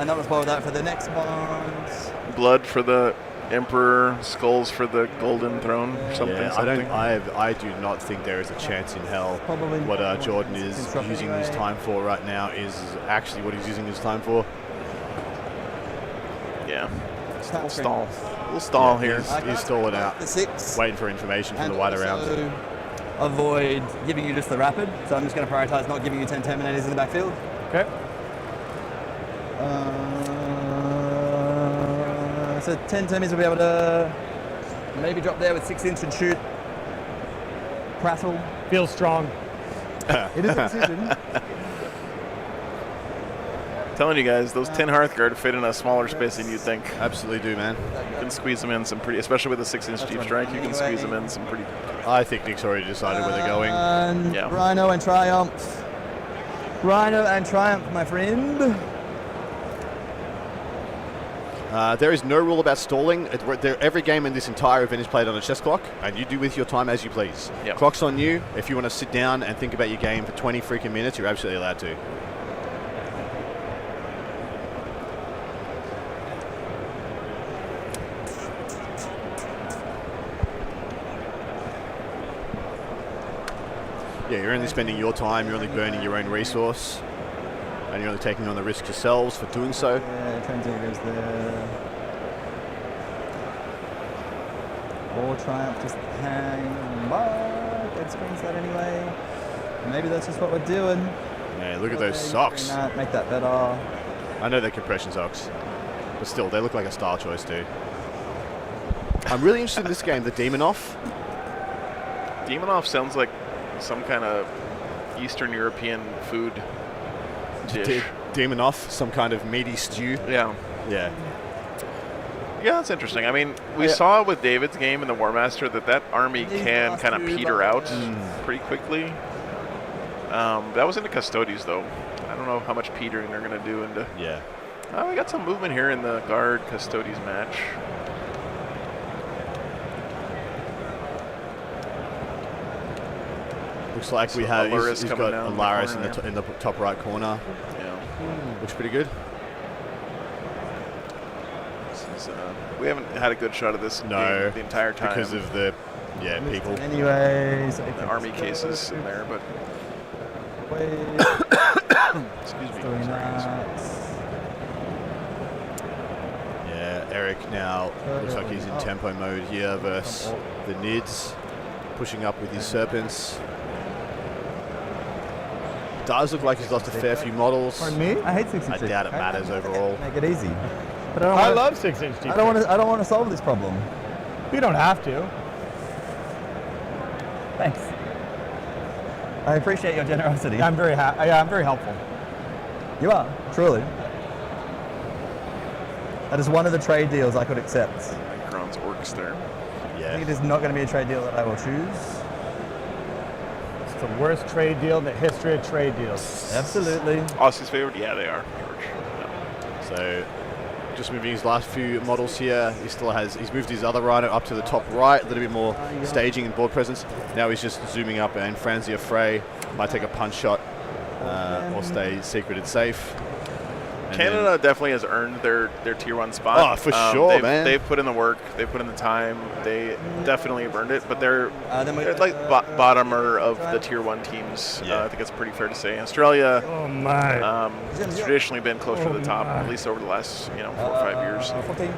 Not as well with that for the next ones. blood for the Emperor, skulls for the Golden Throne, something. Yeah, something. I do not think there is a chance in hell. Probably What Jordan is constructed using his anyway. time for right now is actually what he's using his time for. Yeah. We'll Stall. We'll stall here. He's stalling out, The 6. waiting for information from And the wider round. also avoid giving you just the rapid. So I'm just going to prioritize not giving you 10 Terminators in the backfield. Okay. So 10 Termies will be able to maybe drop there with 6-inch and shoot. Prattle. Feels strong. It is a decision. Telling you guys, those 10 Hearthguard fit in a smaller space than you'd think. Absolutely do, man. You can squeeze them in some pretty, especially with a 6-inch deep strike, you can squeeze them in some pretty. I think Nick's already decided where they're going. And Yeah. Rhino and Triumph. Rhino and Triumph, my friend. There is no rule about stalling. Every game in this entire event is played on a chess clock, and you do with your time as you please. Yep. Clock's on you. If you want to sit down and think about your game for 20 freaking minutes, you're absolutely allowed to. Yeah, you're only spending your time, you're only burning your own resource, and you're only taking on the risk yourselves for doing so. Yeah, Transient goes there. Or Triumph just hang back. It screens that anyway. Maybe that's just what we're doing. Yeah, look at those Okay, socks. Make that better. I know they're compression socks, but still, they look like a style choice too. I'm really interested in this game, the Demonoff. Demonoff sounds like some kind of Eastern European food dish. Demonoff, some kind of meaty stew. Yeah. Yeah. Yeah, that's interesting. I mean, we saw with David's game in the War Master that army can kind of peter out pretty quickly. That was into Custodes, though. I don't know how much petering they're going to do into... Yeah. We got some movement here in the Guard Custodes match. Looks like we So have Alaris he's coming got down the Alaris corner in the top right corner. Yeah. Looks pretty good. This is, we haven't had a good shot of this game the entire time. Because of the people. Anyways, The army cases in there, but... Excuse me. Doing that. Yeah, Eric now looks like he's in tempo mode here versus the Nids, pushing up with his Serpents. Does look like he's lost a fair few models. Pardon me? I hate 6 I doubt it matters overall. Make it easy. But I love 6-inch defense. I don't want to solve this problem. You don't have to. Thanks. I appreciate your generosity. I'm very I'm very helpful. You are, truly. That is one of the trade deals I could accept. Micron's orcs there. I Yeah. think it is not going to be a trade deal that I will choose. It's the worst trade deal in the history of trade deals. Absolutely. Aussie's favorite? Yeah, they are, George. Yeah. So just moving his last few models here. He's moved his other Rhino up to the top right, a little bit more staging and board presence. Now he's just zooming up, and Franzia Frey might take a punch shot or stay secreted safe. And Canada definitely has earned their tier 1 spot. Oh, for sure, man. They've put in the work. They've put in the time. They definitely have earned it. But they're like bottomer of the tier 1 teams. Yeah. I think it's pretty fair to say. Australia Oh my. has traditionally been closer to the top, at least over the last 4 or 5 years. 14.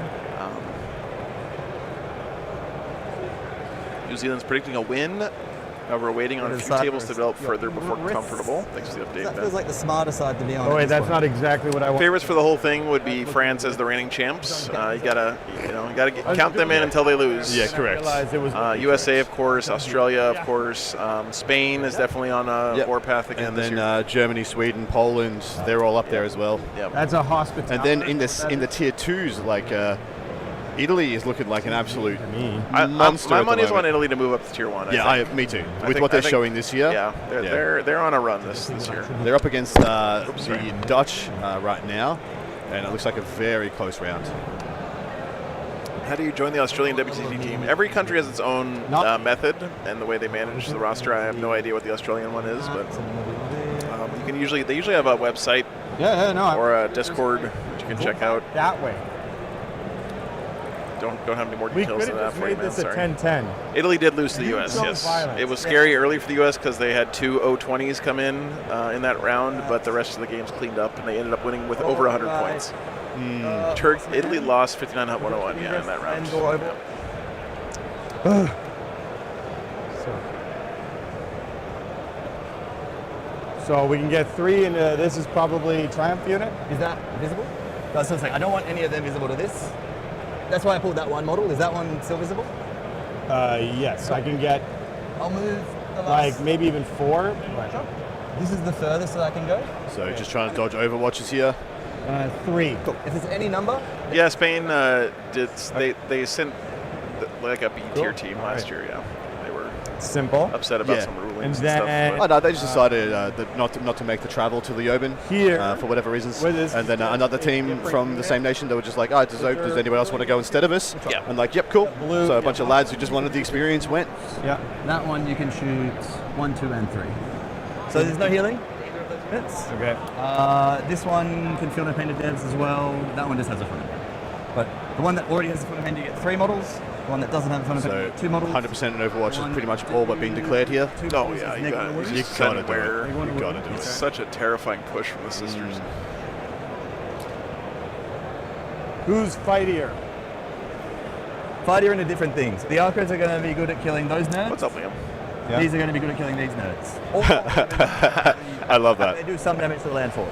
New Zealand's predicting a win. We're waiting on a few tables to develop further before comfortable. Thanks to the update, That Ben. feels like the smarter side to be on. Oh at wait, this that's point. not exactly what I want. Favorites for the whole thing would be France as the reigning champs. You gotta count them in until they lose. Yeah, correct. Realized it was USA, of course. Australia, of course. Spain is definitely on a warpath again And this then year. Germany, Sweden, Poland, they're all up there as well. Yep. That's a hospitality. And then in the tier 2s, like Italy is looking like an absolute monster. My at the money's on moment. Italy to move up to tier 1. Me too. I With think- what they're I think- showing this year, Yeah, they're on a run this year. they're up against the Dutch right now, and it looks like a very close round. How do you join the Australian WTC team? Every country has its own method and the way they manage the roster. I have no idea what the Australian one is, but they usually have a website or a Discord that you can check out. that way. Don't have any more We details could than have that just for you, made man. this a Sorry. 10-10. Italy did lose to the You U.S. chose Yes, violence. it was scary early for the U.S. because they had 2 0-20s come in that round, but the rest of the games cleaned up and they ended up winning with over 100 points. Italy lost 59-101, yeah, in that round. So we can get 3, and this is probably Triumph unit. Is that visible? That's what I'm saying. I don't want any of them visible to this. That's why I pulled that one model. Is that one still visible? Yes, I can get I'll move the like last. maybe even 4. This is the furthest that I can go. So just trying to dodge overwatches here. 3. Cool. If there's any number, Yeah, Spain they sent like a B tier team last year. Yeah, they were Simple. upset about Yeah. some rulings And and, then- stuff. Oh no, they just decided that not to make the travel to the Open Here. for whatever reasons. Where this- And then another team from the same nation, they were just like, does anyone else want to go instead of us? Yeah. And like, yep, cool. Blue. So a bunch of lads who just wanted the experience went. Yeah. that one you can shoot 1, 2, and 3. So there's no healing? Bits. Okay. This one can field and painted devs as well. That one just has a front. But the one that already has a front and paint, you get 3 models. The one that doesn't have a front and paint, you So get 2 models. 100% in Overwatch is pretty much all but being declared here. Oh yeah, you got it. You gotta do it. You gotta do It's it. such a terrifying push from the sisters. Who's fightier? Fighter into different things. The Archers are going to be good at killing those nerds. What's up, Liam? Yeah. These are going to be good at killing these nerds. I love that. They do some damage to the landfall.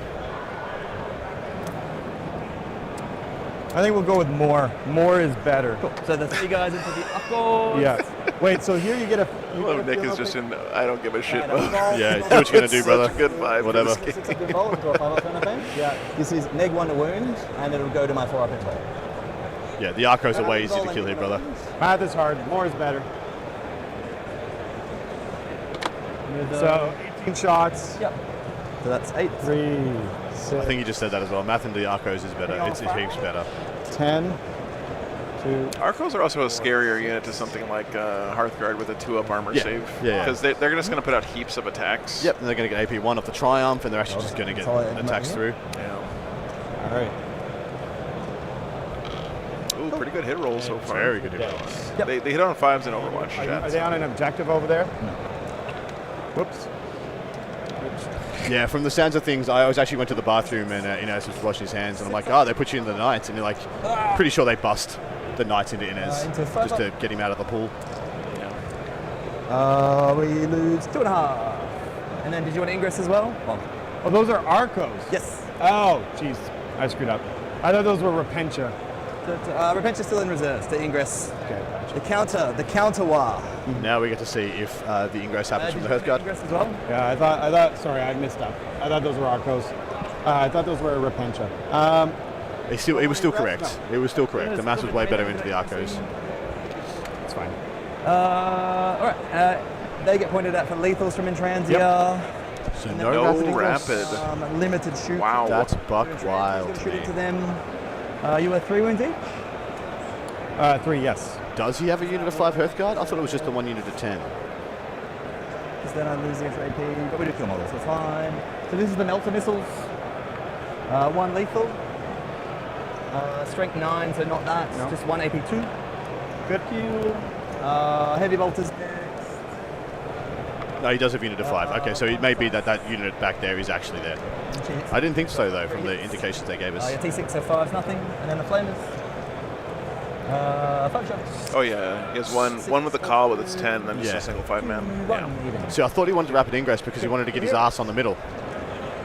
I think we'll go with more. More is better. Cool. So the 3 guys into the upgoals. Yeah. Wait, so here you get a. You Well, get a Nick field is just opening? in I don't give a shit And a mode. roll, Yeah, roll, do what you're gonna do, Such brother. a good vibe. for Whatever. this game. 6 up involved, draw 5 up kind of thing. Yeah. This is neg 1 to wound, and it'll go to my 4 up involved. Yeah, the Arcos are way easier to kill here, brother. Math is hard. More is better. So 18 shots. Yep. So that's 8. 3, 6, I think you just said that as well. Math and the Arcos is better. It's heaps better. 10, 2. Arcos are also a scarier unit to something like Hearthguard with a 2-up armor Yeah. save. Yeah. Because they're just going to put out heaps of attacks. Yep, and they're going to get AP1 off the Triumph, and they're actually just going to get Solid. attacks through. Yeah. All right. Ooh, pretty good hit roll so far. Very good hit rolls. Yep. They hit on 5s in Overwatch. Are chat. they on an objective over there? Whoops. Yeah, from the sounds of things, I actually went to the bathroom and Inez was washing his hands, and I'm like, oh, they put you in the Knights, and you're like, pretty sure they bust the Knights into Inez Into 5 just to get him out of the pool. We lose 2.5. And then did you want Ingress as well? Oh, those are Arcos. Yes. Oh, jeez. I screwed up. I thought those were Repentia. Repentia still in reserves to Ingress. Okay, gotcha. The counter war. Now we get to see if the Ingress happens from the Hearthguard. Ingress as well? Yeah, I thought, sorry, I missed up. I thought those were Arcos. I thought those were Repentia. It was still correct. It was still correct. The math was way better into the Arcos. It's fine. Alright. They get pointed out for lethals from Intransia. So And no then No rapid. rapid. Limited shoot. Wow. That's buck wild Gonna to shoot me. into them. You were 3 wounds each? 3, yes. Does he have a unit of 5 Hearthguard? I thought it was just the 1 unit of 10. Because then I lose the extra AP, but we do kill models, so fine. So this is the Melter Missiles. 1 lethal. Strength 9, so not that. No. Just 1 AP2. Good. Heavy Bolters. No, he does have a unit of 5. Okay, so it may be that that unit back there is actually there. I didn't think so, though, from the indications they gave us. Your T6, so 5's nothing. And then the Flamers. 5 shots. Oh yeah, he has one with the call with its 10, then just Yeah. a single 5-man. 1 Yeah. even. See, I thought he wanted to rapid ingress because he wanted to get his ass on the middle.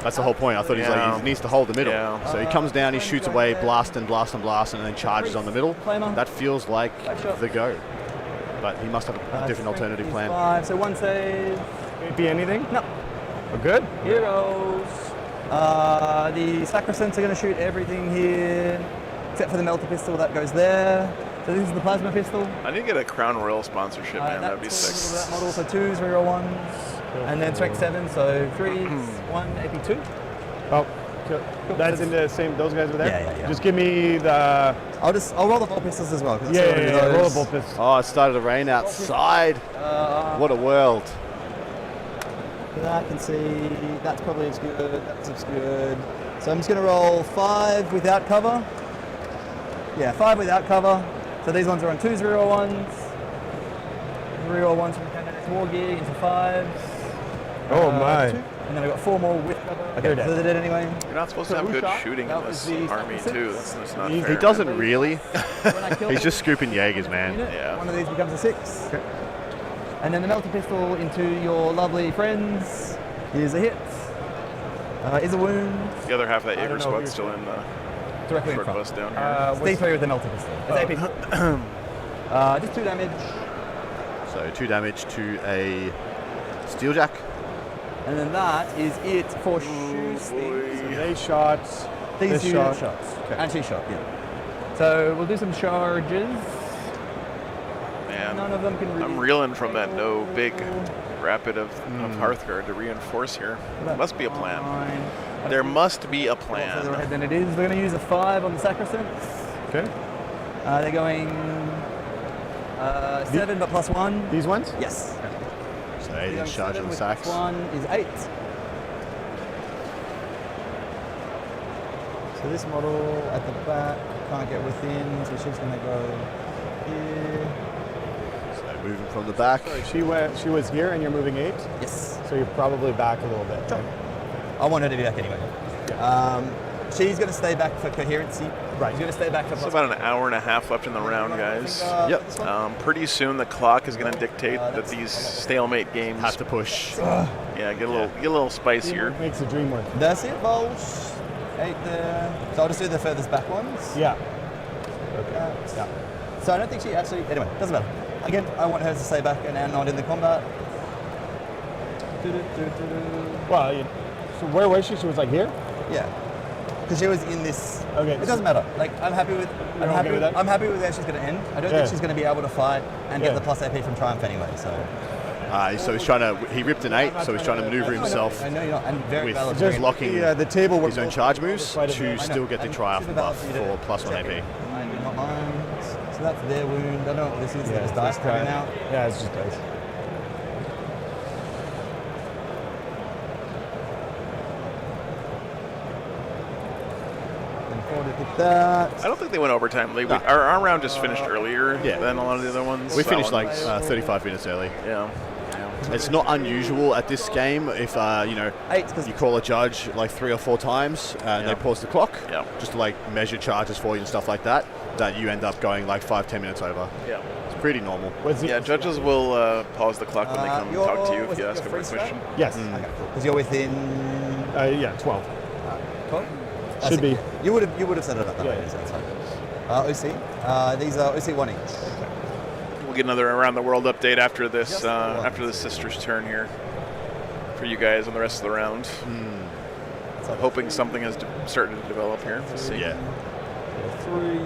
That's the whole point. I thought he's like, Yeah. he needs to hold the middle. Yeah. So he comes down, he shoots away, blast and blast and blast, and then charges on the middle. Flamer. That feels like 5 shots. the go. But he must have a different alternative plan. 5, so 1 save. Be anything? No. Oh, good. Heroes. The Sacrosancts are going to shoot everything here, except for the Melter Pistol that goes there. So this is the Plasma Pistol. I need to get a Crown Royal sponsorship, man. That'd be That sick. model, so 2s, reroll 1s, and then strength 7, so 3s, 1 AP2. Oh, cool. That's in the same. Those guys are there. Yeah. Just give me the. I'll roll the Bolt Pistols as well. 'cause it's Yeah, already those. roll a bolt pistol. Oh, it started to rain outside. What a world. I can see that's probably as good. That's as good. So I'm just going to roll 5 without cover. Yeah, 5 without cover. So these ones are on 2s, reroll 1s. Reroll 1s from Canada's War Gear into 5s. Oh my. 2. And then I've got 4 more with cover. Okay, so they're dead anyway. You're not supposed to have good shooting in this army too. That's not fair. He doesn't really. When I kill He's just scooping Jaegers, man. unit, Yeah. one of these becomes a 6. Okay. And then the Melter Pistol into your lovely friends. Here's a hit. Is a wound. The other half of that I don't Jaeger know squad's if still in the Directly in short front. bus down here. Stay free with the Melter Pistol. It's AP. Just 2 damage. So 2 damage to a Steeljack. And then that is it for boy. shooting. They shot. These This two shot. shots. Okay. And 2 shot, yeah. So we'll do some charges. Man, None of them can really I'm reeling from that no fail. big rapid of Hearthguard to reinforce here. There must be a plan. There must be a Further plan. ahead than it is. We're going to use a 5 on the Sacrosancts. Okay. They're going 7 but plus 1. These ones? Yes. So They're 8 going inch charge 7 on the with sacks. plus 1 is 8. So this model at the back can't get within, so she's going to go here. So moving from the back. She was here, and you're moving 8, Yes. so you're probably back a little bit. Right? I want her to be back anyway. She's going to stay back for coherency. Right. She's going to stay back for It's plus about an hour and a half left in the round, guys. Yep. this one? Pretty soon the clock is going to dictate that that's- these stalemate games, Have to push. yeah, get a little spicier. Makes the dream work. That's it, Volch. 8 there. So I'll just do the furthest back ones. Yeah. Okay. Yeah. So I don't think she actually. Anyway, doesn't matter. Again, I want her to stay back and not in the combat. Well, so where was she? She was like here. Yeah. Because she was in this. Okay. It doesn't matter. Like I'm happy with. You're okay with that? I'm happy with where she's going to end. I don't Yeah. think she's going to be able to fight and Yeah. get the plus AP from Triumph anyway. So. So he's trying to. He ripped an 8, so he's trying to maneuver himself I know you're not. And very with valid. just blocking the table his own charge moves quite a to bit. still get the And Triumph super buff valid for you for to plus 1 check AP. it. Mine, not mine. So that's their wound. I don't know what this is. Yeah, It's dice coming out. Yeah, it's just dice. And forward to hit that. I don't think they went overtime. Our round just finished earlier Yeah. than a lot of the other ones. We That finished one- like 35 minutes early. Yeah. It's not unusual at this game if Eight, 'cause you call a judge like 3 or 4 times and Yeah. they pause the clock Yeah. just to like measure charges for you and stuff like that, that you end up going like 5-10 minutes over. Yeah. It's pretty normal. Was it? Yeah, judges will pause the clock when they come You're- talk to you was if you it ask your them a free question. Yes. Okay, cool. Because you're within. Yeah, 12. 12? Should be. You would have set it up that Yeah, way. yeah. So that's fine. OC. These are OC 1 each. We'll get another around the world update after this Just the one. after the sisters' turn here for you guys on the rest of the round. So Hoping something has started to develop here. We'll see. Yeah. 3.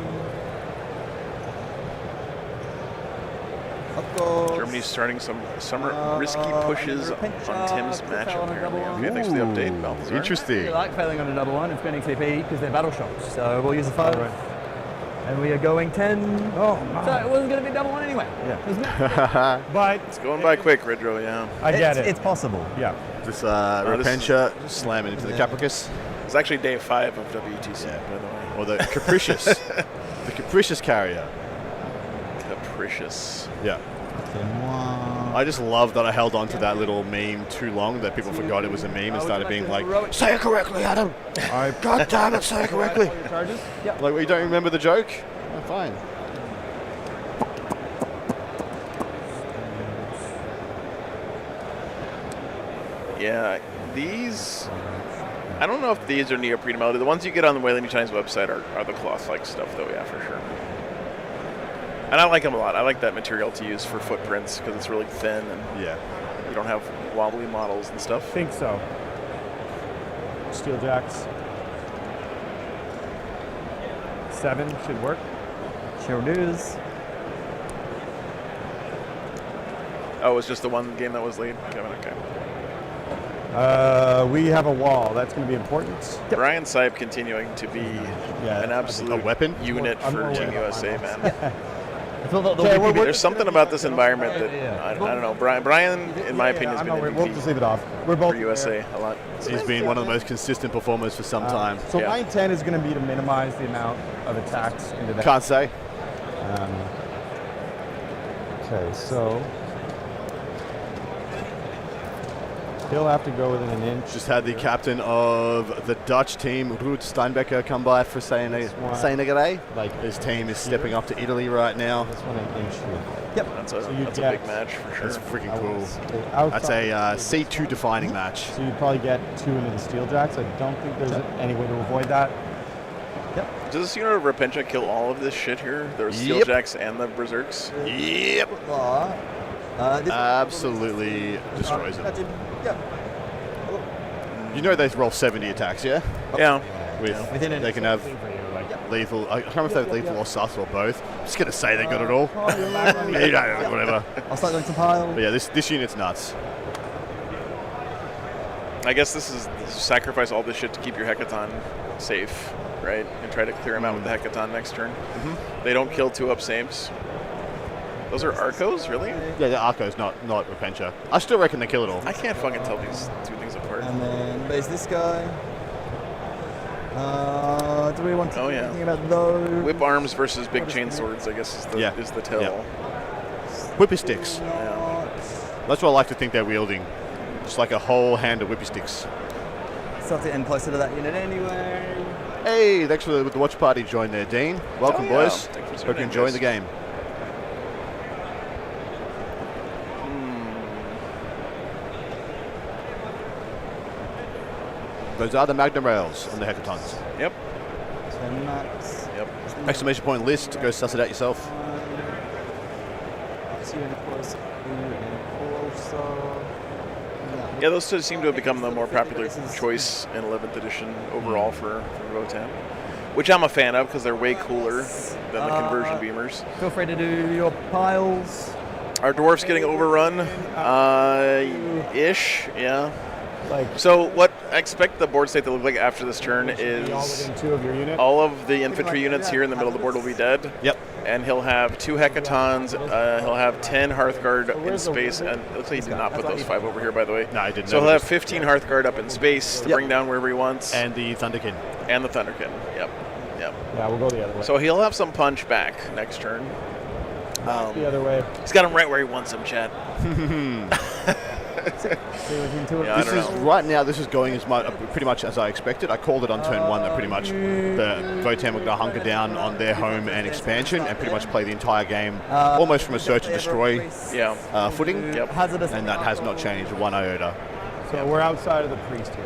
Of course. Germany's starting some summer risky pushes on Pincher, Tim's could matchup fail on a apparently. double Okay, thanks for the update, Balthazar. I Interesting. like failing on a double one and spending TP because they're battle shots. So we'll use a 5. Right. And we are going 10. Oh, So it wasn't going to be double one anyway. Yeah. Wasn't it? But It's going by quick, Redro, yeah. I get it's, it. It's possible. Yeah. This this Repentia slamming into the Capricus. It's actually day 5 of WTC, Yeah. by the way. Or the Capricious. The Capricious carrier. Capricious. Yeah. I just love that I held on to that little meme too long that people forgot it was a meme and started being like, say it correctly, Adam. God damn it, say it correctly. Charges? Like, you don't remember the joke? Oh, fine. Yeah, these... I don't know if these are neoprene melted. The ones you get on the Wayland New Times website are the cloth-like stuff, though, yeah, for sure. And I like them a lot. I like that material to use for footprints because it's really thin and Yeah. you don't have wobbly models and stuff. Think so. Steel jacks. 7 should work. Sure does. Oh, it's just the one game that was lead? Kevin, okay. We have a wall. That's going to be important. Brian Sipe continuing to be Yeah, an absolute A weapon? unit I'm for more Team worried about USA, my man. Okay, we're- There's something about this environment that, I don't know, Brian in my opinion, has I'm been not worried. We'll just MVP leave it off. We're both for USA a lot. He's been one of the most consistent performers for some time. So Yeah. my intent is going to be to minimize the amount of attacks into that. Can't say. Okay, so he'll have to go within an inch. Just had the captain of the Dutch team, Ruud Steinbecker, come by for saying Like his team is stepping up to Italy right now. this one an inch here. That's So you a get- big match for sure. That's freaking I cool. would say That's outside- a C2 defining match. So you'd probably get 2 into the steel jacks. I don't think there's any way to avoid that. Does this unit of Repentia kill all of this shit here? There's Yep. Steeljacks and the Berserks? Yep. This Absolutely destroys That's them. it. Yeah. You know they roll 70 attacks, yeah? Yeah. With Within an they can have lethal. I can't remember if they have lethal or sus or both. I'm just gonna say they got it all. Yeah, whatever. I'll start doing some piles. But yeah, this unit's nuts. I guess this is sacrifice all this shit to keep your Hecaton safe, right? And try to clear him out with the Hecaton next turn. They don't kill 2-up Sames. Those are Arcos, really? Yeah, the Arco's not Repentia. I still reckon they kill it all. I can't fucking tell these two things apart. And then there's this guy. Do we want to Oh, do yeah. anything about those? Whip arms versus big chain swords, I guess, Yeah. is the tell. Yeah. Whippy sticks. That's what I like to think they're wielding. Just like a whole hand of whippy sticks. Start to end closer to that unit anyway. Hey, thanks for the watch party join there, Dean. Welcome, Oh, yeah. boys. Thanks for Hope tuning you're in, enjoying guys. the game. Those are the Magnum Rails on the Hecatons. Yep. 10 max. Yep. Exclamation point list. Go suss it out yourself. Yeah, those two seem to have become the more popular choice in 11th edition overall for Votan, which I'm a fan of because they're way cooler than the conversion beamers. Feel free to do your piles. Our dwarf's getting overrun, ish, yeah. Like So what I expect the board state to look like after this turn be all is within 2 of your unit. all of the infantry units here in the middle of the board will be dead. Yep. And he'll have 2 hecatons, he'll have 10 Hearthguard in where's the- space, and it looks like he did not put those 5 over here, by the way. No, I didn't. So he'll have 15 Hearthguard up in space to Yep. bring down wherever he wants. And the Thunderkin. And the Thunderkin, yep. Yeah, we'll go the other way. So he'll have some punch back next turn. the other way. He's got him right where he wants him, Chad. Stay within 2 of Yeah, I This don't is know. right now. This is going as much, pretty much as I expected. I called it on turn 1 that pretty much the Votan were going to hunker down on their home and expansion and pretty much play the entire game almost from a search and destroy Yeah. footing. Yep. Hazardous. And that has not changed one iota. So we're outside of the priest here.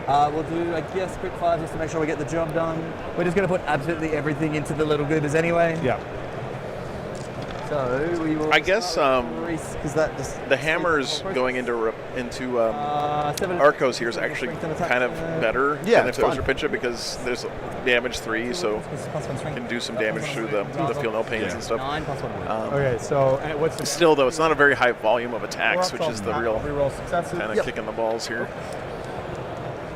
We'll do, I guess, quick 5 just to make sure we get the job done. We're just going to put absolutely everything into the little goobers anyway. Yeah. So we will. I guess because that just the hammers going into 7 Arcos here is actually kind of better Yeah, than if it's it was fun. Rapincha because there's damage 3, so +1 strength. can do some damage through the feel no pains and stuff. 9 +1 wound. Okay, so and what's the Still, though, it's not a very high volume of attacks, We're which up is to the real reroll successes. kind of kicking the balls here.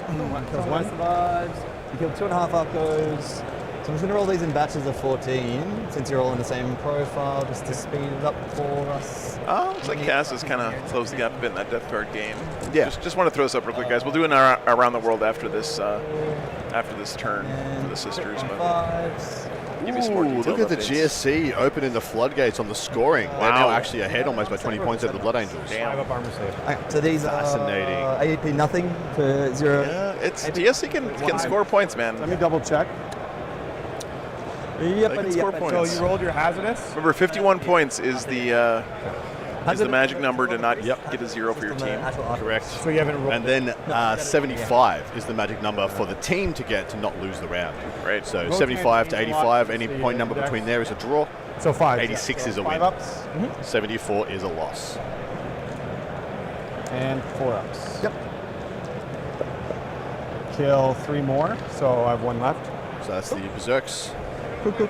Kills One 1. survives. You killed 2.5 Arcos. So I'm just going to roll these in batches of 14, since you're all in the same profile, just to speed it up for us. Looks like Cass has kind of closed the gap a bit in that death card game. Yeah. Just want to throw this up real quick, guys. We'll do an around the world after this turn for the sisters, but Fives. give you some more Ooh, detailed look at the updates. GSC opening the floodgates on the scoring. They're Wow. now actually ahead almost by 20 points over the Blood Angels. 5 Damn. up armor save. Okay, so these Fascinating. are AEP nothing for 0. Yeah, it's GSC can score points, man. Let me double check. They can score So points. you rolled your hazardous. Remember, 51 points is the magic number to not get a 0 for your team. Correct. So you haven't rolled. And then 75 is the magic number for the team to get to not lose the round. Right. So Roll 75 to change, 85, lock, any the point number index. between there is a draw. So 5. 86 is a 5 win. ups 74 is a loss. and 4 ups. Yep. Kill 3 more, so I have 1 left. So that's the Berserks.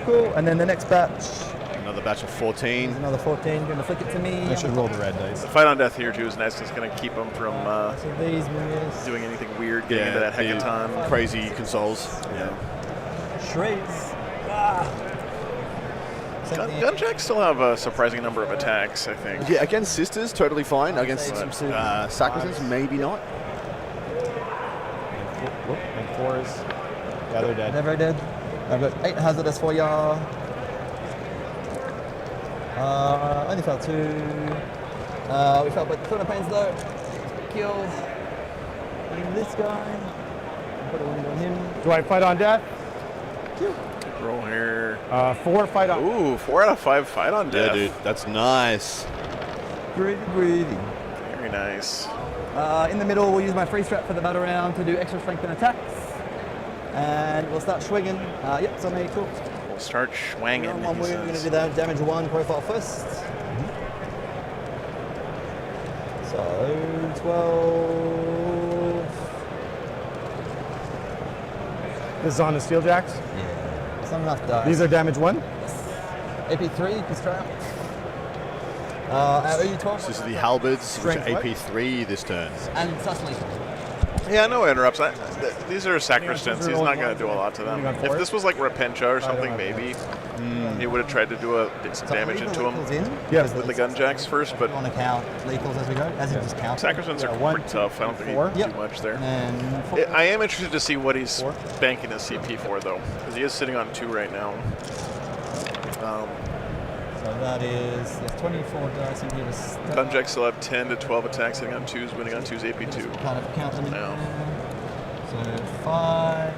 Cool. And then the next batch, Another batch of 14. another 14. Going to flick it to me. I should roll the red dice. The fight on death here, too, is nice. It's going to keep them from So these miss. doing anything weird, getting into that the hecaton. crazy consoles. Yeah. Shreds. Gunjacks still have a surprising number of attacks, I think. Yeah, against Sisters, totally fine. Against But- Sacrosanct, maybe not. And 4s. Yeah, they're dead. They're very dead. I've got 8 hazardous for ya. Only fell 2. We fell by 200 pains though. Kill this guy. Put a wound on him. Do I fight on death? Roll here. 4 fight on. Ooh, 4 out of 5 fight on Yeah, death. dude, that's nice. Breathy. Very nice. In the middle, we'll use my free strap for the battle round to do extra strength and attacks. And we'll start swinging. Yep, so many cool. We'll start schwanging. One he wound, we're going to says. do that damage 1 profile first. So 12. This is on the Steeljacks. Yeah, it's not enough dice. These are damage 1. AP3, please try out. OU12. This is the Halberds, which are Strength, what? AP3 this turn. And such lethal. Yeah, no interrupts. These are sacristans. He's not going to do a lot to them. If this was like Rapincha or something, maybe he would have tried to do some damage into him Yes. with the gunjacks first, but On account lethals as we go, as you just count. sacristans Yeah, are 1, pretty tough. I don't think he 4. can do much there. And I am interested to see what he's banking his CP for, though, because he is sitting on 2 right now. so that is there's 24 dice in here to start. Gunjacks still have 10 to 12 attacks, hitting on 2s, winning on 2s, AP2. Kind of count them in Yeah. there. So 5.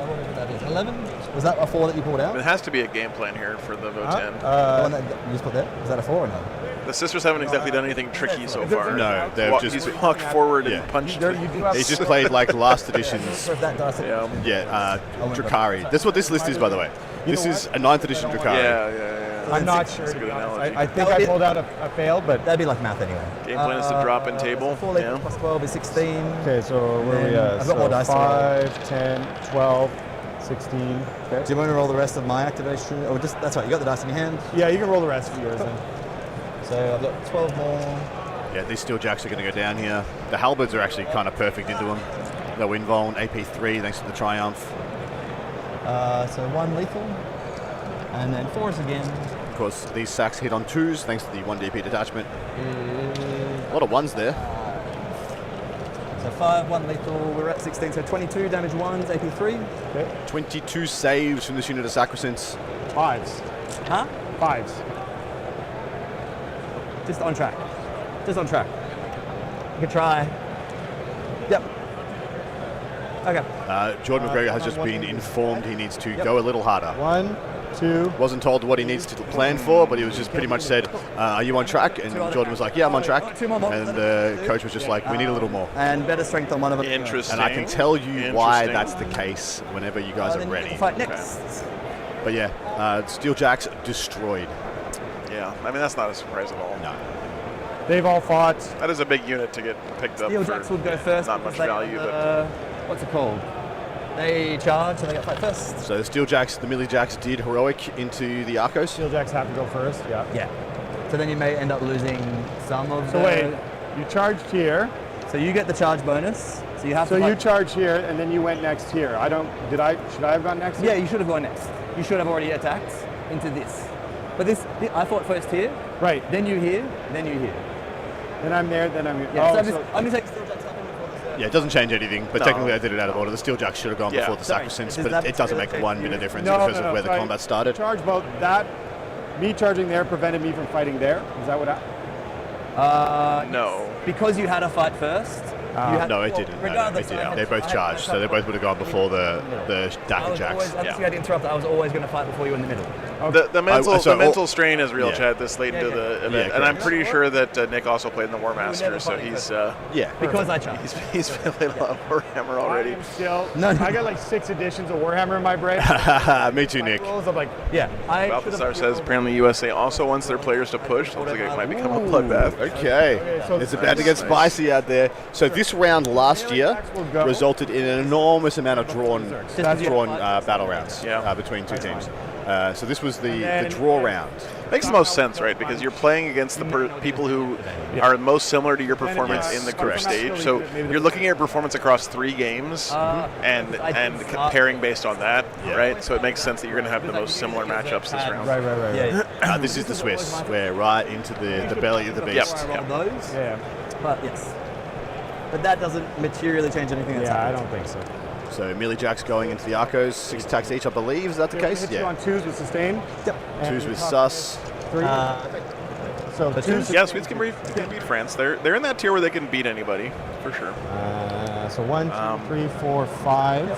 Whatever that is, 11. Was that a 4 that you pulled out? It has to be a game plan here for the Votan. The one that you just put there? Was that a 4 or no? The sisters haven't exactly done anything tricky so far. No, they've He's just walked forward Yeah. and punched. There, you do have he's just played like last edition's. That dice. Yeah. Drukhari. That's what this list is, by the way. This is a 9th edition Drukhari. Yeah. I'm not sure. That's a good analogy. I think I pulled out a fail, but That'd be like math anyway. Game plan is to drop in table. 4 Yeah. plus 12 is 16. okay. So where are we Then at? I've got more So dice to roll. 5, 10, 12, 16. Okay. Do you want to roll the rest of my activation? Or just that's right. You got the dice in your hand. Yeah, you can roll the rest of yours then. So I've got 12 more. Yeah, these steel jacks are going to go down here. The halberds are actually kind of perfect into them. No invuln, AP3 thanks to the Triumph. So 1 lethal, and then 4s again. Of course, these sacks hit on 2s thanks to the 1 DP detachment. A lot of 1s there. So 5, 1 lethal. We're at 16. So 22 damage 1s, AP3. Okay. 22 saves from this unit of Sacrosants. 5s. Huh? 5s. Just on track. Just on track. You can try. Yep. Okay. Jordan McGregor has just been informed he needs to go a little harder. 1, 2. Wasn't told what he needs to plan for, but he was just pretty much said, are you on track? And Jordan was like, yeah, I'm on track. 2 more. And the coach was just like, we need a little more. And better strength on one of them. Interesting. And I can tell you why Interesting. that's the case whenever you guys are Then you get ready. to fight next. But yeah, Steel Jacks destroyed. Yeah. I mean, that's not a surprise at all. No. They've all fought. That is a big unit to get picked up. Steel for Jacks would go first. Not much because they value, have but what's it called? They charge, so they got fight first. So the Steel Jacks, the Millie Jacks did heroic into the Arcos. Steel Jacks have to go first. Yeah. Yeah. So then you may end up losing some of So the... wait, you charged here. So you get the charge bonus. So you have So to you fight- charged here, and then you went next here. Should I have gone next? Yeah, you should have gone next. You should have already attacked into this. But I fought first here, Right. then you here, then you here. Then I'm there. Then I'm here. Yeah, Oh, so so I'm just like Steel Jacks happen before this. Yeah, it doesn't change anything, but No. technically I did it out of order. The Steel Jacks should have gone Yeah. before the Sorry, Sacrosants, does but that it doesn't make really one take bit of you- difference No, because of where the so combat started. Charge both that. Me charging there prevented me from fighting there. Is that what happened? no. Because you had a fight first. You had, No, it well, didn't. Regardless, No, I had- they both I had- charged, so they both would have gone before the I Dark was Jacks. always, I just Yeah. had to interrupt. I was always going to fight before you in the middle. The mental so the mental all- strain is real, yeah. Chad. This late into Yeah, the yeah. event, Yeah, and I'm correct. pretty sure that Nick also played in the War Master, never so fight he's Yeah. Because I charged. he's played a lot of Warhammer already. I am still. No. I got like 6 editions of Warhammer in my brain. Me too, Nick. Rules of like. Yeah. I Balthasar says apparently USA also wants their players to push. Looks like it might become a bloodbath. Okay, so it's about to get nice. spicy out there. So this round last year Jacks will go. resulted in an enormous amount of drawn battle rounds Yeah. between two teams. So this was the then- draw round. Makes the most sense, right? Because you're playing against the people who are most similar to your performance in the group Correct. stage. So you're looking at your performance across 3 games and comparing based on that, right? So it makes sense that you're going to have the most similar matchups this round. Right. Yeah. This is the Swiss. We're right into the belly of the beast. I rolled those. Yeah. But yes. But that doesn't materially change anything that's Yeah, I happened. don't think so. So Millie Jacks going into the Arcos, 6 attacks each, I believe. Is that the case? Hit you on Yeah. 2s with sustain. Yep. And 2s with top sus. 3. So the 2s. Yeah, Swedes can beat France. They're in that tier where they can beat anybody, for sure. So 1, 2, 3, 4, 5.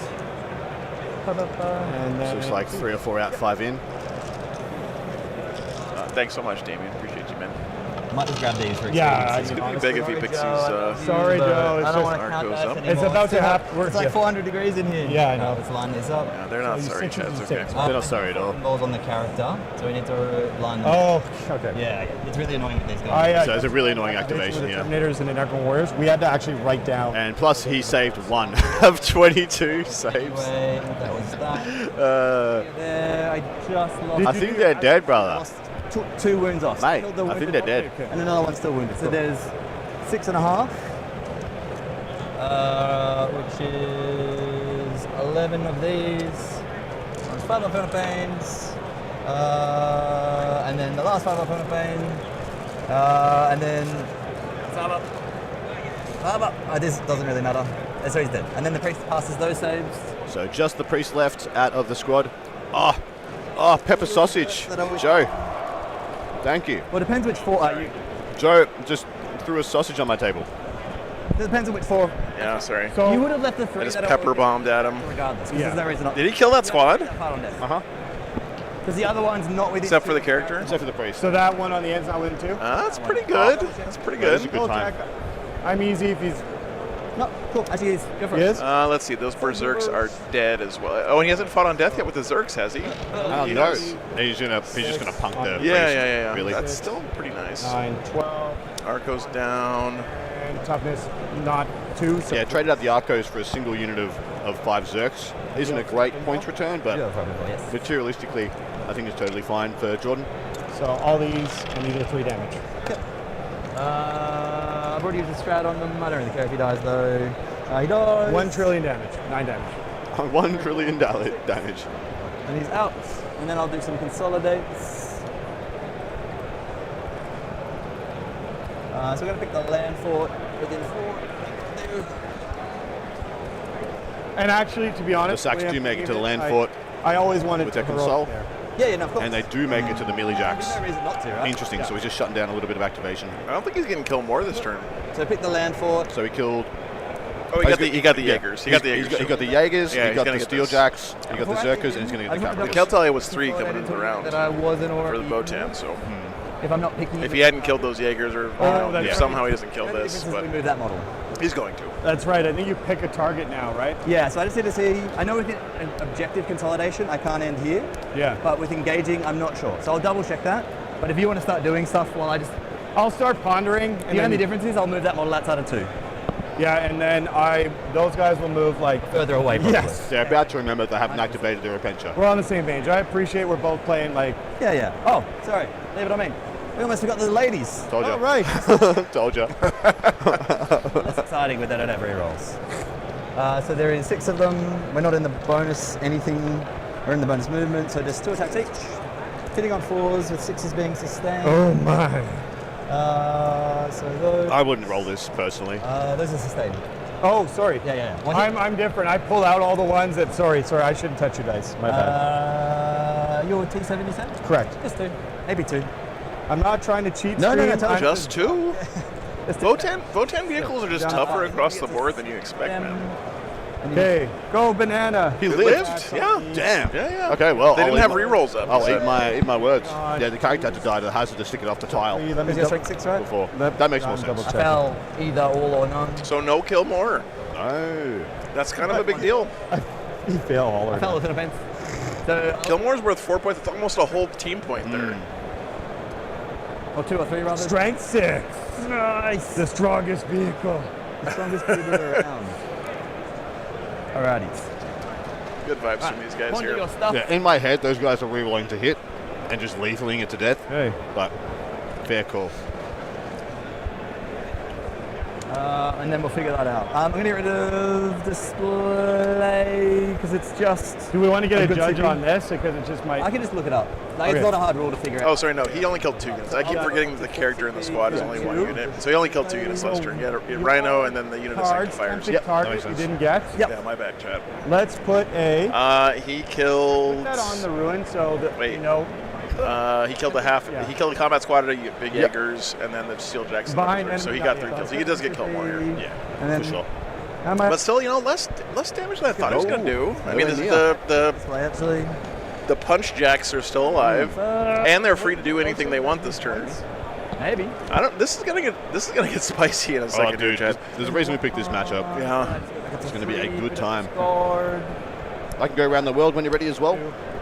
And then Looks like 3 or 4 out, 5 in. Thanks so much, Damien. Appreciate you, man. Might just grab these for Yeah, It's experience. going to be big if he picks his... Sorry, Joe. It's I don't want just to count Arcos that up. anymore. It's about to happen. It's like 400 degrees in here. Yeah, I know. Let's line this up. Yeah, they're not So sorry, you Chad. It's six okay. and six. They're not sorry at all. Balls on the character, so we need to line them. Oh, okay. Yeah, it's really annoying with these guys. So it's a really annoying activation with the here. Terminators and the Necron Warriors, we had to actually write down. And plus he saved 1 of 22 saves. Anyway, that was that. There, I just lost. I think they're dead, brother. lost 2 wounds off. Mate, Killed the I think wounded they're one, dead. And another one's still wounded. So there's 6.5, which is 11 of these. 5 of Philippines, and then the last 5 of Philippines, and then 5 up. 5 up. This doesn't really matter. So he's dead. And then the priest passes those saves. So just the priest left out of the squad. Oh, pepper sausage. Joe, thank you. Well, it depends which 4 are you. Joe just threw a sausage on my table. It depends on which 4. Yeah, sorry. So You would have left the 3 I just that pepper are bombed at him. regardless, because Yeah. there's no reason not Did he kill that squad? Uh-huh. Because the other one's not within. Except for the character? Except for the priest. so that one on the end's not with him too. That's pretty good. That's pretty That is good. a good time. I'm easy if he's. No, cool. Actually, he's go for He it. is? Let's see. Those berserks are dead as well. Oh, and he hasn't fought on death yet with the zerks, has he? Oh, He no. has. He's just gonna punk the priest. Yeah. Really. That's still pretty nice. 9, 12, Arco's down. and toughness not 2. So Yeah, traded out the Arcos for a single unit of 5 Zerks. Isn't a great points return, but Yeah, probably, yes. materialistically, I think it's totally fine for Jordan. so all these and these are 3 damage. I've already used a strat on him. I don't really care if he dies though. He dies. 1 trillion damage. 9 damage. 1 trillion damage. And he's out. And then I'll do some consolidates. So we're going to pick the land fort within 4. And actually, to be honest, The Sacs Liam, do make it to the I- land fort I always wanted with to their heroic console. there. Yeah, of course. And they do make it to the melee jacks. There's no reason not to, right? Interesting, so he's just shutting down a little bit of activation. I don't think he's getting killed more this turn. So pick the land fort. So he killed... Oh, he got the Jaegers. He got the He's Jaegers. he got the Jaegers, Yeah, he he's got gonna the get this. Steeljacks, he got the Zerkers, and he's going to get the I just wanted to Cavalry. Keltalia was 3 coming into the round That I wasn't for already. the Botan, so If I'm not picking. if he hadn't killed those Jaegers, or that's if somehow he doesn't kill The only this, difference is but we move that model. he's going to. That's right. I think you pick a target now, right? Yeah, so I just need to see. I know with an objective consolidation, I can't end here, Yeah. but with engaging, I'm not sure. So I'll double check that. But if you want to start doing stuff, well, I'll start pondering. the only difference is I'll move that model outside of 2, Yeah, and then those guys will move like. further away. Probably. Yes. They're about to remember they haven't activated their adventure. We're on the same page. I appreciate we're both playing like. Yeah. Oh, sorry. Leave it on me. We almost forgot the ladies. Told you. Oh, right. Told you. Less exciting with that at every rolls. So there is 6 of them. We're not in the bonus anything. We're in the bonus movement, so just 2 attacks each. Hitting on 4s with 6s being sustained. Oh my. So those. I wouldn't roll this personally. Those are sustained. Oh, sorry. Yeah. One hit. I'm different. I pull out all the ones that. Sorry. I shouldn't touch your dice. My bad. Your T77? Correct. Just 2. Maybe 2. I'm not trying to cheat. No, stream. tell I'm Just 2? Votan vehicles are just tougher across the board than you expect, man. Okay, go banana. He lived? lived? Yeah. Damn. Yeah. Okay, well, They I'll didn't eat have my- rerolls up. I'll so- eat my words. God. Yeah, the character had to die. The hazard to stick it off the tile Let me Is your double- strength 6, right? before. Let- That makes more I'm sense. double I checking. fell either all or none. So no kill more. No. That's kind of a big deal. You fail all I or fell none. within a fence. So, Killmore's worth 4 points. It's almost a whole team point there. or 2 or 3 rather. Strength 6. Nice. The strongest vehicle. The strongest people around. Alrighty. Good vibes from these guys Ponder here. your stuff. Yeah, in my head, those guys are rerolling to hit and just lethaling it to death. Hey. But fair call. And then we'll figure that out. I'm going to get rid of display because it's just. Do we want to get A a good judge CP? on this because it just might? I can just look it up. Like, Okay. It's not a hard rule to figure out. Oh, sorry, no. He only killed 2 units. I keep forgetting that the character in the squad is only 1 unit. So he only killed 2 units last turn. He had a Rhino and then the unit of Cards, Sanctifiers. empty Yep, that target makes you sense. didn't get. Yep. Yeah, my bad, chat. Let's put a. He killed. Put that on the ruin so that Wait. you know. He killed the half. Yeah. He killed the combat squad of the big Yep. Jaegers and then the Steel Jacks. Behind So he enemy, got yeah, 3 kills. He does get killed more here. Yeah, And then for sure. How much? But still, less damage than I thought he was going to do. I mean, Nowhere near. the display actually. the punch jacks are still alive, and they're free to do anything they want this turn. Maybe. This is gonna get spicy in a Oh, second, dude, chat. there's a reason we picked this matchup. Yeah, It's going to be a good time. Guard. I can go around the world when you're ready as well.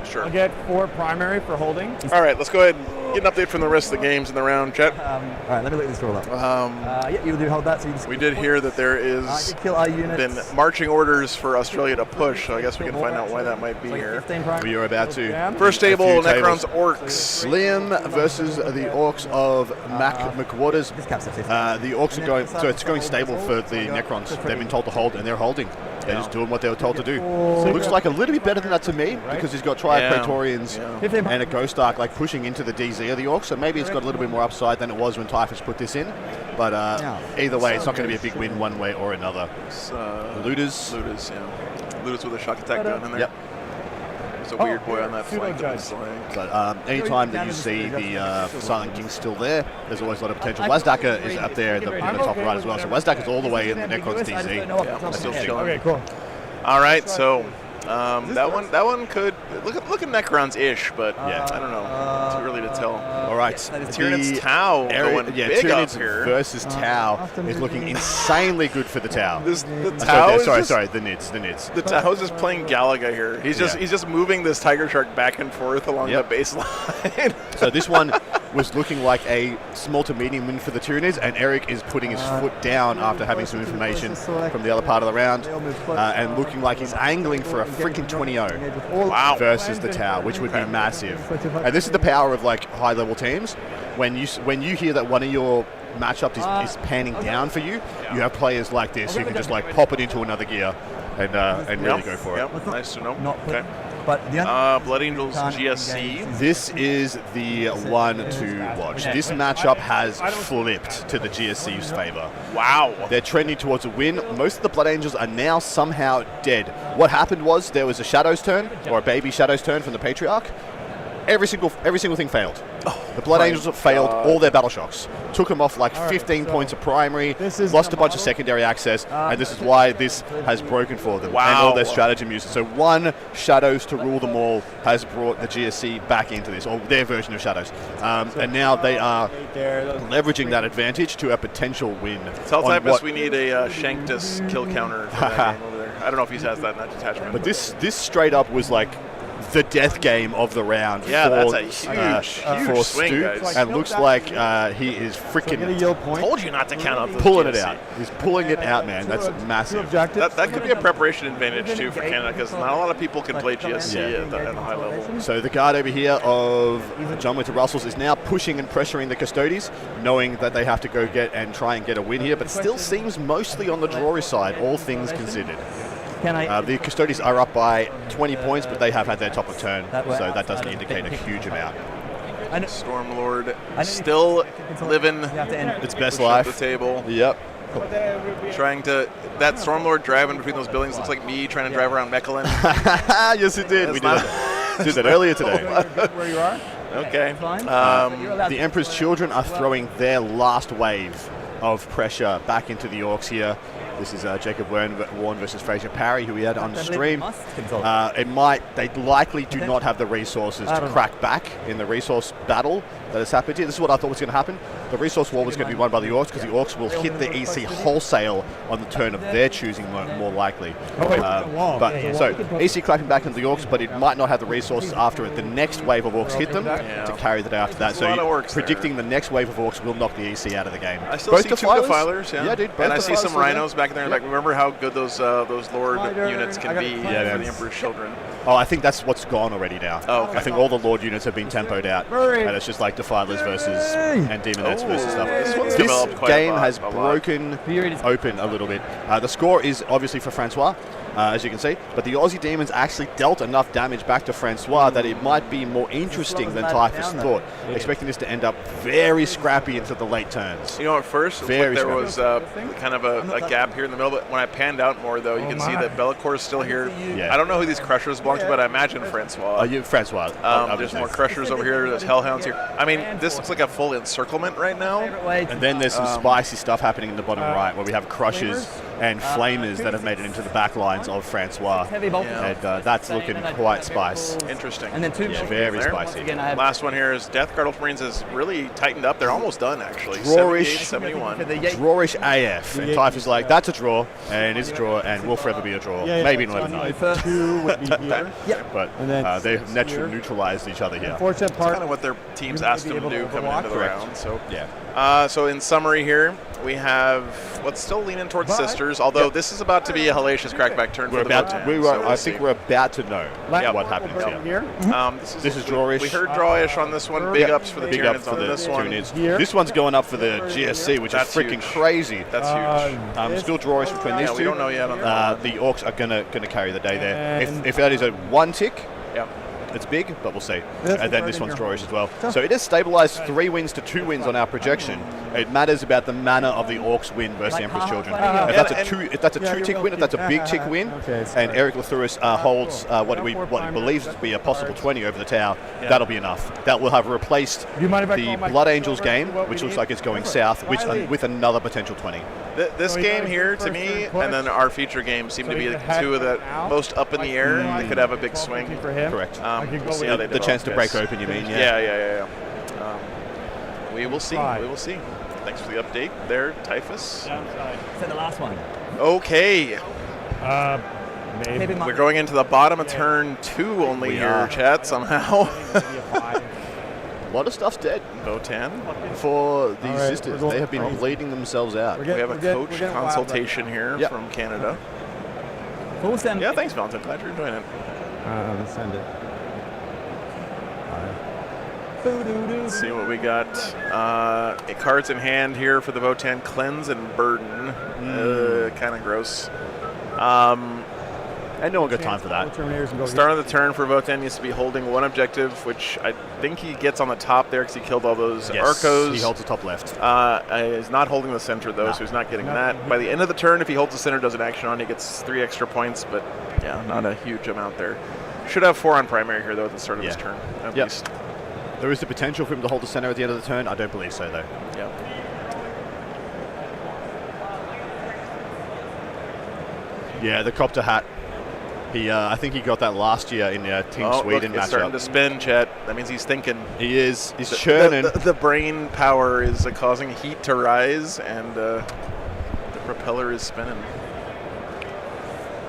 sure. I'll get 4 primary for holding. All right, let's go ahead and get an update from the rest of the games in the round, chat. All right, let me look this roll up. Yeah, you do hold that. So you just. We did hear that there I is did kill our units. been marching orders for Australia to push, so I guess we can find out why that might be Like here. 15 prime. We are about to. Damn. First A few table, tables. Necron's Orcs. Liam versus the Orcs of Mac McWaters. This caps at 50. The Orcs are going, so it's going stable for the Necrons. They've been told to hold, and they're holding. They're just doing what they were told to do. Looks like a little bit better than that to me, because he's got Praetorians Yeah. 15 and a Ghost Arc like pushing into the DZ of the Orcs, so maybe it's got a little bit more upside than it was when Typhus put this in. But either way, it's not going to be a big win one way or another. It's, Looters. Looters, yeah. Looters with a shock attack gun in there. Yep. the weird boy on that flank. Judge. But anytime that you see the Silent King still there, there's always a lot of potential. Wazdaka is up there in the top right as well. So Wazdaka's all the way in the Necron's DZ. I'm still chilling. Okay, cool. All right, so that one could look at Necrons-ish, but Yeah. I don't know. Too early to tell. All right, Tyranids Tau going big up Tyranids here. versus Tau is looking insanely good for the Tau. The Tau is just, Sorry, the Nids. The Tau's just playing Galaga here. He's just moving this Tiger Shark back and forth along the baseline. So this one was looking like a small to medium win for the Tyranids, and Eric is putting his foot down after having some information from the other part of the round, and looking like he's angling for a freaking 20-0 Wow. versus the Tau, which would be massive. And this is the power of like high-level teams. When you hear that one of your matchups is panning down for you, you have players like this who can just like pop it into another gear and really go for it. Yep, nice to know. Okay. But the Blood Angels GSC. This is the one to watch. This matchup has flipped to the GSC's favor. Wow. They're trending towards a win. Most of the Blood Angels are now somehow dead. What happened was there was a Shadows turn, or a baby Shadows turn from the Patriarch. Every single thing failed. The Blood Angels have failed all their battle shocks. Took them off like 15 points of primary, lost a bunch of secondary access, and this is why this has broken for them. Wow. And all their stratagem uses. So one Shadows to rule them all has brought the GSC back into this, or their version of Shadows. And now they are leveraging that advantage to a potential win. Tell Typus we need a Shanktus kill counter for that game over there. I don't know if he has that in that detachment. But this straight up was like the death game of the round. Yeah, for, that's a huge for swing, Stu, guys. and looks like he is freaking Told you not to count out the pulling it GSC. out. He's pulling it out, man. That's massive. That could be a preparation advantage too for Canada, because not a lot of people can play GSC at a high level. So the guard over here of John Winter Russells is now pushing and pressuring the Custodes, knowing that they have to go get and try and get a win here, but still seems mostly on the drawy side, all things considered. The Custodes are up by 20 points, but they have had their top of turn, so that doesn't indicate a huge amount. Stormlord still living Its best at life. the table. Yep. Trying to, that Stormlord driving between those buildings looks like me trying to drive around Mechalin. Yes, it did. We did that earlier today. Where you are? Okay. The Emperor's Children are throwing their last wave of pressure back into the Orcs here. This is Jacob Warren versus Fraser Parry, who we had on the stream. They likely do not have the resources to crack back in the resource battle that has happened here. This is what I thought was going to happen. The resource war was going to be won by the Orcs, because the Orcs will hit the EC wholesale on the turn of their choosing, more likely. So EC clapping back into the Orcs, but it might not have the resources after it. The next wave of Orcs hit them to carry the day after that. So predicting the next wave of Orcs will knock the EC out of the game. I still see two Defilers, yeah, dude. And I see some Rhinos back there. Like, remember how good those Lord units can be for the Emperor's Children? Oh, I think that's what's gone already now. Oh, okay. I think all the Lord units have been tempoed out, and it's just like Defilers versus and Demonettes versus stuff. This This game has broken open a little bit. The score is obviously for Francois, as you can see, but the Aussie Demons actually dealt enough damage back to Francois that it might be more interesting than Typhus thought. Expecting this to end up very scrappy into the late turns. You know, at first, there was kind of a gap here in the middle, but when I panned out more, though, you can see that Bellicor is still here. Yeah. I don't know who these Crushers belong to, but I imagine Francois. Francois. There's more Crushers over here. There's Hellhounds here. I mean, this looks like a full encirclement right now. And then there's some spicy stuff happening in the bottom right, where we have Crushers and Flamers that have made it into the back lines of Francois. And that's looking quite spice. Interesting. And then very spicy. Last one here is Death Guard Ultramarines has really tightened up. They're almost done, actually. Drawish, 71. Drawish AF. And Typhus is like, that's a draw, and it's a draw, and will forever be a draw. Maybe in 11-9. Two would be here. But they've neutralized each other here. Fortunate That's part. kind of what their teams asked them to do coming into the Correct. round. So, Yeah. so in summary here, we have what's still leaning towards Sisters, although this is about to be a hellacious crackback turn for the Votan. I think we're about to know what happens here. This is Drawish. We heard Drawish on this one. Big ups for the Tyranids on this one. This one's going up for the GSC, which is freaking crazy. That's huge. Still Drawish between these two. We don't know yet on that. The Orcs are gonna carry the day there. If that is a one tick, it's big, but we'll see. Yes, And then right this in one's here. drawish as well. So it is stabilized 3 wins to 2 wins on our projection. It matters about the manner of the Orcs win versus the Emperor's Children. If that's a Yeah, 2-tick you're win, if that's a big tick win, Okay, and sorry. Eric Lathuris holds what he believes to be a possible 20 over the tower, that'll be enough. That will have replaced Do you mind if I the call my Blood coach Angels over game, to what which we looks need? like it's going Perfect. south, Riley. with another potential 20. This So you game guys here, do to first me, turn push. and then our feature game seem So to be you the can head two that out. most up in the air. They could have a big swing. For him. Correct. I could go We'll see with how it. they The develop chance to this. break open, you mean? Yeah. We will see. Five. We will see. Thanks for the update there, Typhus. Downside. Is the last one? Okay, Maybe. Keep in mind- we're going into the bottom of turn 2 only We here, are. chat, somehow. Maybe a 5. A lot of stuff's dead Votan. for these All right, sisters. we're going- They have been bleeding themselves out. We're We have a We're getting coach wild right consultation here Yep. from Canada. Full stem. Yeah, thanks, Valentine. Glad you're enjoying it. Let's send it. Let's see what we got. Cards in hand here for the Votan. Cleanse and Burden. Kind of gross. And no one got time for that. Terminators and go Start of the turn for Votan used to be holding one objective, which I think he gets on the top there because he killed all those Arcos. He holds the top left. He's not holding the center though, so he's not getting that. By the end of the turn, if he holds the center, does an action on, he gets 3 extra points, but yeah, not a huge amount there. Should have 4 on primary here though at the start of his turn, at Yep. least. There is the potential for him to hold the center at the end of the turn. I don't believe so, though. Yeah. Yeah, the copter hat. I think he got that last year in the Team Sweden look, it's starting to matchup. spin, chat. That means he's thinking. He is. He's churning. The brain power is causing heat to rise, and the propeller is spinning.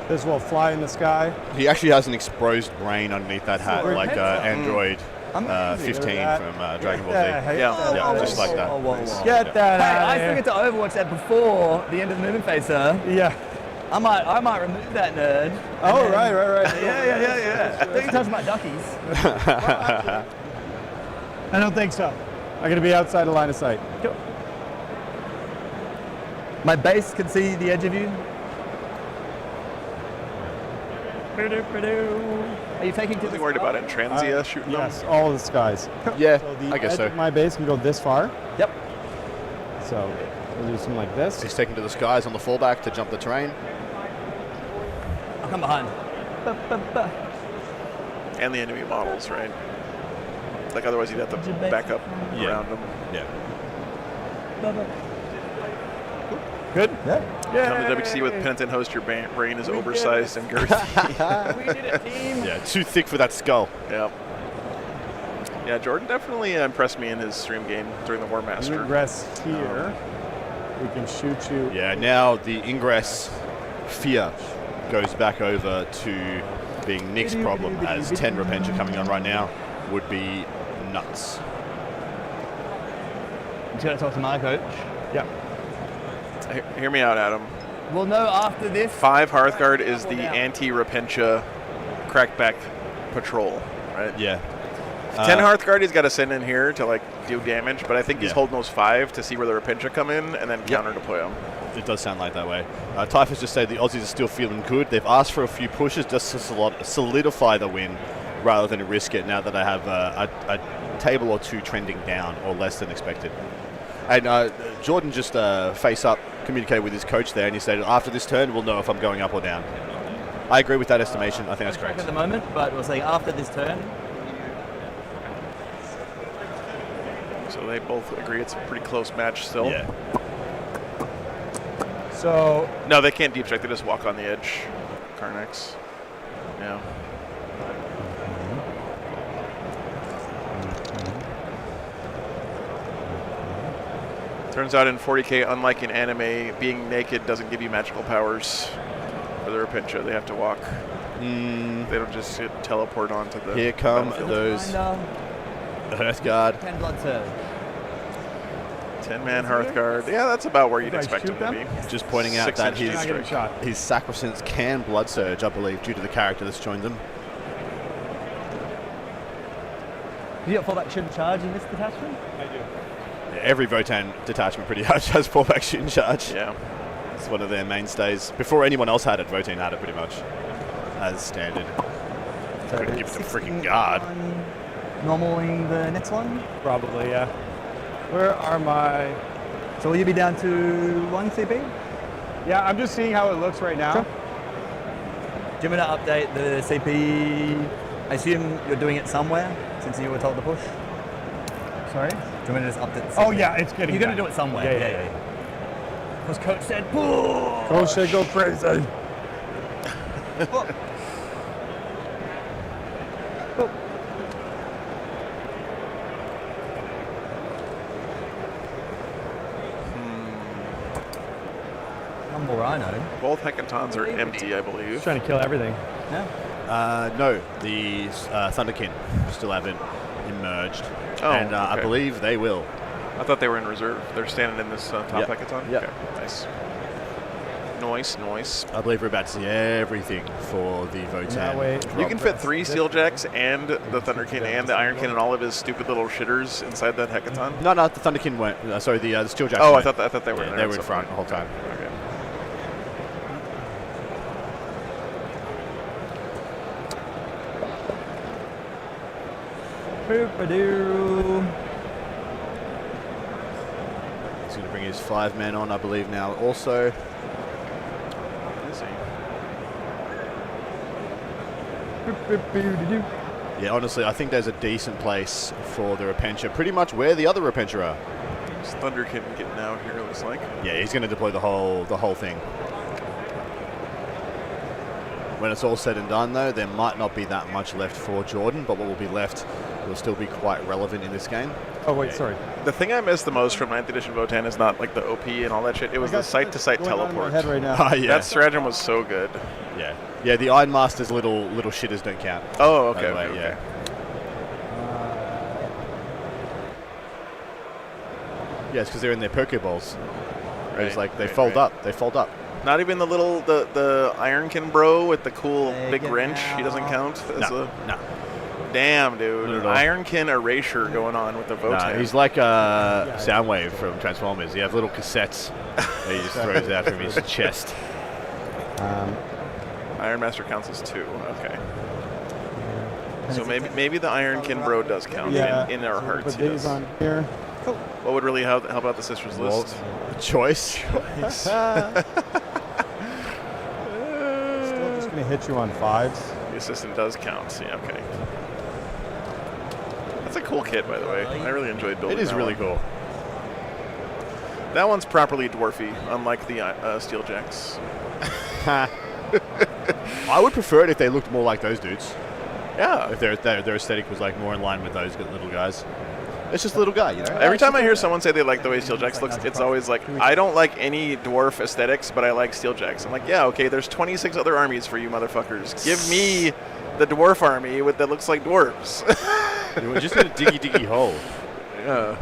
This will fly in the sky. He actually has an exposed brain underneath that hat, We're like heads up. Android I'm 15 that. from Dragon Ball Z. Yeah, just like that. Get that Hey, out I of still here. get to Overwatch that before the end of the movement phase, sir. Yeah. I might remove that nerd. Oh, And then- right. Yeah. Don't you touch my duckies. I don't think so. I'm going to be outside the line of sight. My base can see the edge of you. Are you taking to Really the worried about Intransia shooting them? Yes, all the skies. Yeah, So the I guess edge so. of my base can go this far. Yep. So we'll do something like this. He's taken to the skies on the fallback to jump the terrain. I'll come behind. And the enemy models, right? Like otherwise you'd have to back up Yeah. around them. Yeah. Good? Yeah. Come to WTC with Penitent Host, your brain is oversized and girthy. We did it, team. Yeah, too thick for that skull. Yeah. Yeah, Jordan definitely impressed me in his stream game during the War Master. Ingress here. We can shoot you. Yeah, now the ingress fear goes back over to being Nick's problem, as 10 Repentia coming on right now would be nuts. I'm just going to talk to my coach. Yeah. Hear me out, Adam. We'll know after this. 5 Hearthguard is the anti-Repentia crackback patrol, right? Yeah. 10 Hearthguard he's got to send in here to like do damage, but I think he's Yeah. holding those 5 to see where the Repentia come in and then counter deploy them. It does sound like that way. Typhus just said the Aussies are still feeling good. They've asked for a few pushes just to solidify the win rather than risk it now that I have a table or 2 trending down or less than expected. And Jordan just face up communicated with his coach there and he said after this turn we'll know if I'm going up or down. I agree with that estimation. I think that's correct. At the moment, but we'll say after this turn. So they both agree it's a pretty close match still. Yeah. So No, they can't deep strike. They just walk on the edge. Karnax. Yeah. Turns out in 40k, unlike in anime, being naked doesn't give you magical powers for the Repentia. They have to walk. They don't just teleport onto the Here come battlefield. those And, Hearthguard. 10 blood surge. 10-man Hearthguard. Yeah, that's about where you'd If I expect him shoot to be. Just pointing out 6 that inch his, deep I get a strike. shot. his Sacrosanct can blood surge, I believe, due to the character that's joined them. Do you got fallback shouldn't charge in this detachment? I do. Yeah, every Votan detachment pretty much has fallback shooting charge. Yeah. It's one of their mainstays. Before anyone else had it, Votan had it pretty much as standard. So Couldn't give it a 16 freaking guard. on normaling the next one. Probably, yeah. Where are my... So will you be down to 1 CP? Yeah, I'm just seeing how it looks right now. Sure. Do you want me to update the CP? I assume you're doing it somewhere since you were told to push. Sorry? Do you want me to just update the CP? Oh, yeah, it's getting You're going to done. do it somewhere. Yeah. Because coach said, push. Go, shit, go crazy. Humble Rhino. Both hecatons are empty, I believe. Trying to kill everything. Yeah. No, the Thunderkin still haven't emerged. Oh, and I okay. believe they will. I thought they were in reserve. They're standing in this top Yep. hecaton? Yep. Okay, nice. Noise. I believe we're about to see everything for the Votan. That way. You can fit 3 Steeljacks and the Thunderkin and the Ironkin and all of his stupid little shitters inside that hecaton. No, the Thunderkin went. Sorry, the Steeljack. Oh, I went. thought they were in there. They at were in some front point. the whole time. Okay. Boop-a-doo. He's going to bring his 5 men on, I believe, now also. Is he? Yeah, honestly, I think there's a decent place for the Repentia, pretty much where the other Repentia are. This Thunderkin getting out here, looks like. Yeah, he's going to deploy the whole thing. When it's all said and done, though, there might not be that much left for Jordan, but what will be left will still be quite relevant in this game. Oh, wait, sorry. The thing I missed the most from 9th edition Votan is not like the OP and all that shit. It was the site-to-site Going on in my teleport. head right now. Ah, yeah. That stratagem was so good. Yeah, the Ironmaster's little shitters don't count. Oh, by okay, the way, okay. yeah. Yeah, it's because they're in their Pokeballs. It's like they fold up. They fold up. Not even the little the Ironkin bro with the cool They big get wrench. He doesn't out. count. As No. Damn, dude. Not at all. Ironkin erasure going on with the Votan. No, he's like Soundwave from Transformers. He has little cassettes that he just throws out from his chest. Iron Master counts as 2. Okay. So maybe the Ironkin bro does count in our hearts. Put He these does. on here. What would really help out the sisters list? Choice. Still just going to hit you on 5s. The assistant does count. Yeah, okay. That's a cool kit, by the way. I really enjoyed building It is that really one. cool. That one's properly dwarfy, unlike the Steeljacks. I would prefer it if they looked more like those dudes. Yeah. If their aesthetic was like more in line with those little guys. It's just a little guy, you know? Every time I hear someone say they like the way Steeljacks looks, it's always like, I don't like any dwarf aesthetics, but I like Steeljacks. I'm like, yeah, okay, there's 26 other armies for you motherfuckers. Give me the dwarf army that looks like dwarves. You just got a diggy hole. Yeah.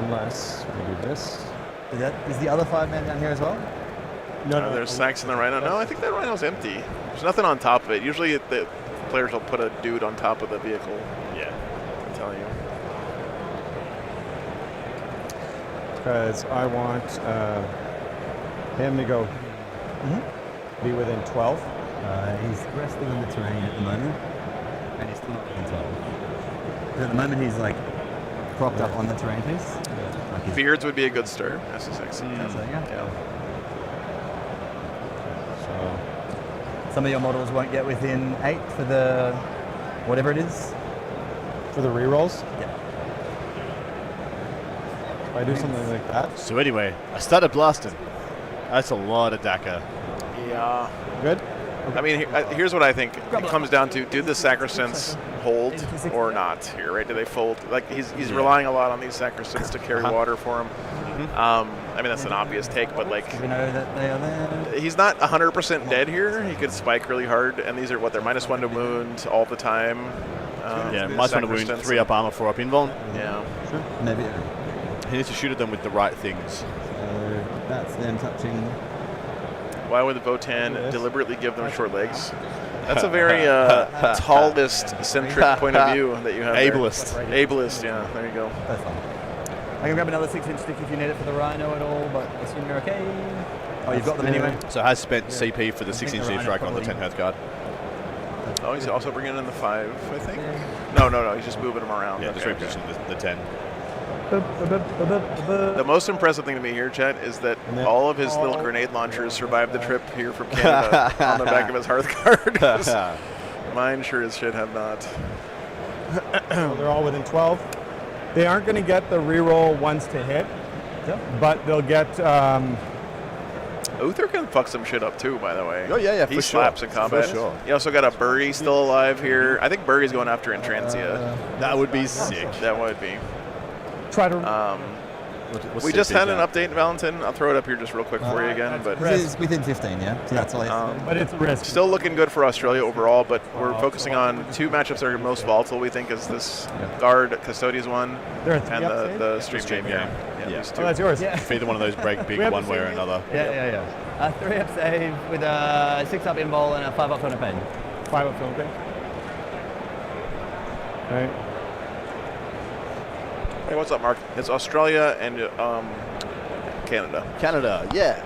Unless we do this. Is the other 5 men down here as well? No, There's Sax and the Rhino. No, I think that Rhino's empty. There's nothing on top of it. Usually the players will put a dude on top of the vehicle. Yeah. I'm telling you. Because I want him to go be within 12. He's resting on the terrain at the moment, and he's still not within 12. At the moment, he's like propped up on the terrain piece. Like he's- Beards would be a good start. SSX. So, yeah. So Some of your models won't get within 8 for the whatever it is. for the rerolls, Yeah. if I do something like that, So anyway, I started blasting. That's a lot of DACA. Yeah. good. I mean, here's what I think it comes down to: do the sacristants hold or not here? Right? Do they fold? Like he's relying a lot on these sacristants to carry water for him. I mean, that's an obvious take, but like We know that they are there. he's not 100% dead here. He could spike really hard, and these are what they're -1 to wound all the time. Yeah, the might want to wound, sacristants. 3 up armor, 4 up invuln. Yeah. Maybe. He needs to shoot at them with the right things. So that's them touching. Why would the Votan deliberately give them short legs? That's a very tallest-centric point of view that you have there. Ableist. Ableist, yeah. There you go. That's fine. I can grab another 6-inch stick if you need it for the Rhino at all, but I assume you're okay. Oh, you've got them anyway. So has spent CP for the 16 Siege Strike on the 10 Health Guard. Oh, he's also bringing in the 5, I think. No. He's just moving them around. Yeah, just Okay, repositioning the 10. The most impressive thing to me here, Chet, is that all of his little grenade launchers survived the trip here from Canada on the back of his hearth card. 'Cause mine sure as shit have not. So they're all within 12. They aren't going to get the reroll once to hit, but they'll get. Uther can fuck some shit up too, by the way. Oh, yeah, He for slaps sure. in combat. For sure. You also got a Burry still alive here. I think Burry's going after Intransia. That would be sick. That would be. Try to. What's We just CP had an now? update, Valentin. I'll throw it up here just real quick for you again. But This is within 15, yeah? So that's all. but it's a risk. still looking good for Australia overall, but we're focusing on 2 matchups that are most volatile, we think, is this Guard Custodians one There are 3 and upstage? the Stream Stream game. game. Yeah, Yeah. these Oh, 2. that's yours. Yeah. If either one of those break big We have the one way or same another. Yeah. 3 up save with a 6 up in ball and a 5 up on a pen. 5 up Philippines. Right. Hey, what's up, Mark? It's Australia and Canada. Canada, yeah.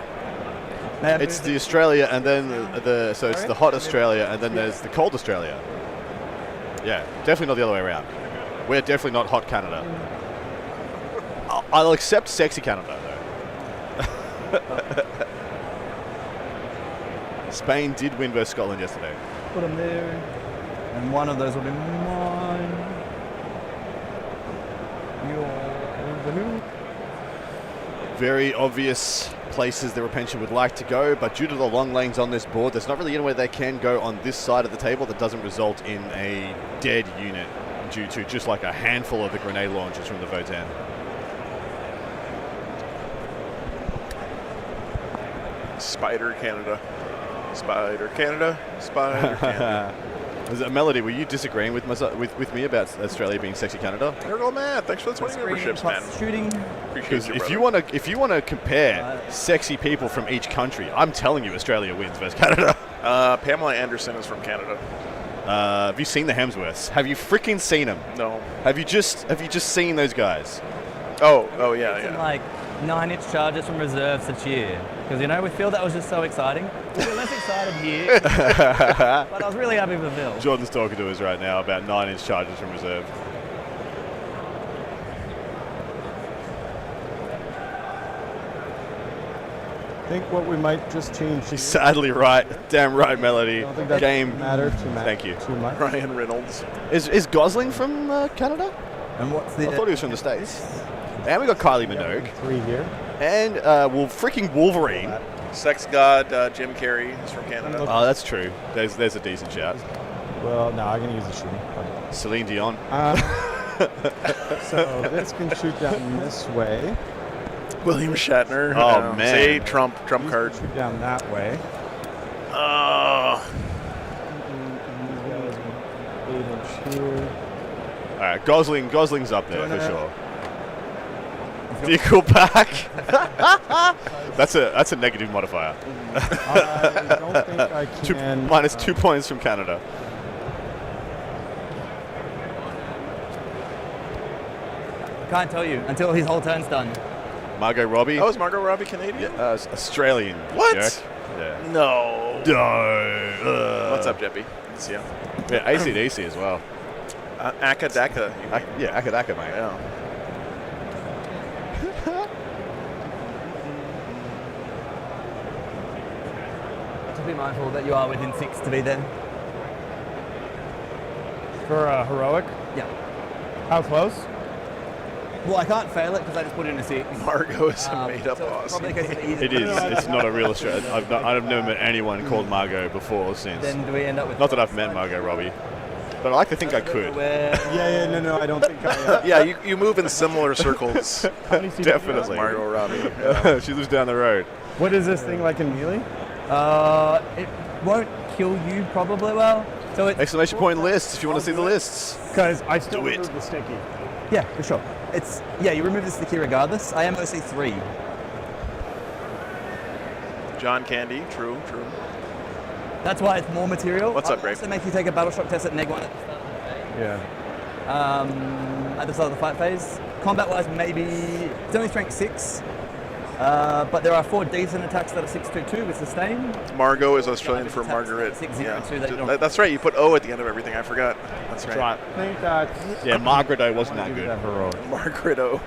It's the Australia and then so it's the hot Australia and then there's the cold Australia. Yeah, definitely not the other way around. We're definitely not hot Canada. I'll accept sexy Canada though. Spain did win versus Scotland yesterday. Put them there. And one of those will be mine. Very obvious places the Repentia would like to go, but due to the long lanes on this board, there's not really anywhere they can go on this side of the table that doesn't result in a dead unit due to just like a handful of the grenade launchers from the Votan. Spider Canada. Spider Canada. Spider Canada. Was it Melody? Were you disagreeing with me about Australia being sexy Canada? Turtle Man, thanks for the 20 memberships, man. Shooting. Appreciate Because you, if you want to compare sexy people from each country, I'm telling you, Australia wins versus Canada. Pamela Anderson is from Canada. Have you seen the Hemsworths? Have you freaking seen them? No. Have you just seen those guys? Oh yeah, And yeah. like 9-inch charges from reserves to cheer. Because, we feel that was just so exciting. We were less excited here. But I was really happy for Phil. Jordan's talking to us right now about 9-inch charges from reserve. I think what we might just change. She's sadly right. Damn right, Melody. I don't think that Game. matter too much. Thank you. Too much. Ryan Reynolds. Is Gosling from Canada? And what's I thought he was from the States. And we got Kylie Minogue. 3 here. And freaking Wolverine. Sex God Jim Carrey is from Canada. Oh, that's true. There's a decent shout. Well, no, I'm gonna use the shooting. Celine Dion. So this can shoot down this way. William Shatner. Oh, man. Say Trump card. Shoot down that way. Oh. 8-inch here. All right, Gosling's up there for sure. Vehicle pack. That's a negative modifier. I don't think I can. Minus 2 points from Canada. Can't tell you until his whole turn's done. Margot Robbie. Oh, is Margot Robbie Canadian? Australian. What? Jerk. Yeah. No. No. What's up, Jeppy? It's you. Yeah, AC/DC as well. Akadaka. you mean. Yeah, Akadaka, mate. Yeah. Just be mindful that you are within 6 to be there. For a heroic. Yeah. How close? Well, I can't fail it because I just put it in a 6. Margot is a made-up so boss. probably a case of easy. It is. It's not a real Australian. I've never met anyone called Margot before or since. Then do we end up with? Not that I've met Margot Robbie, but I like to think I could. No, I don't think I. Yeah, you move in similar circles. Definitely. Margot Robbie. Yeah. She lives down the road. What is this thing like in melee? It won't kill you probably. Well, so it's Exclamation point lists if you want to see the lists. Because I still Do it. remove the sticky. yeah, for sure. It's you remove the sticky regardless. I am mostly 3. John Candy. True. That's why it's more material. What's up, I'll Greg? also make you take a battle shock test at neg 1 at the start. Yeah. At the start of the fight phase. Combat wise, maybe it's only strength 6. But there are 4 decent attacks that are 622 with sustain. Margot is Australian for Margaret. 602 that you don't- That's right. You put O at the end of everything. I forgot. That's right. Right. I think that's Yeah, Margaret wasn't that good. heroic. Margaret O.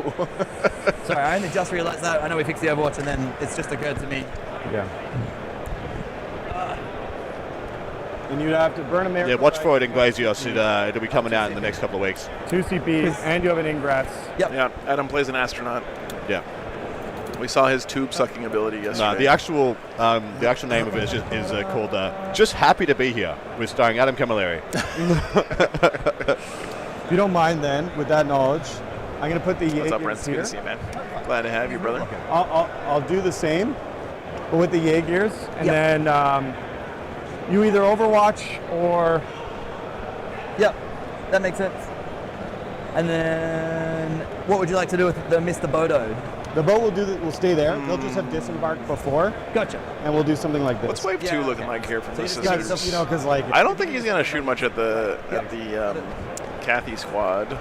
Sorry, I only just realised that. I know we fixed the Overwatch and then it's just occurred to me. Yeah. And you'd have to burn a mirror. Yeah, watch for it in Glazios. It'll be coming out in the next couple of weeks. 2 CPs, and you have an ingress. Yep. Yeah, Adam plays an astronaut. Yeah. We saw his tube sucking ability yesterday. No, the actual name of it is called "Just Happy to Be Here," with starring Adam Camilleri. If you don't mind, then, with that knowledge, I'm going to put the What's up, Jaegers Brent? Good here. to see you, man. Glad to have you, brother. I'll do the same, but with the Jaegers, and Yep. then you either Overwatch or Yep, that makes sense. And then, what would you like to do with the Mr. Bodo? the boat will stay there. They'll just have disembarked before, Gotcha. and we'll do something like this. What's wave 2 Yeah, looking okay. like here from So the you just Yeah, got sisters? you know, because like I don't think he's gonna shoot much at the Kathy squad.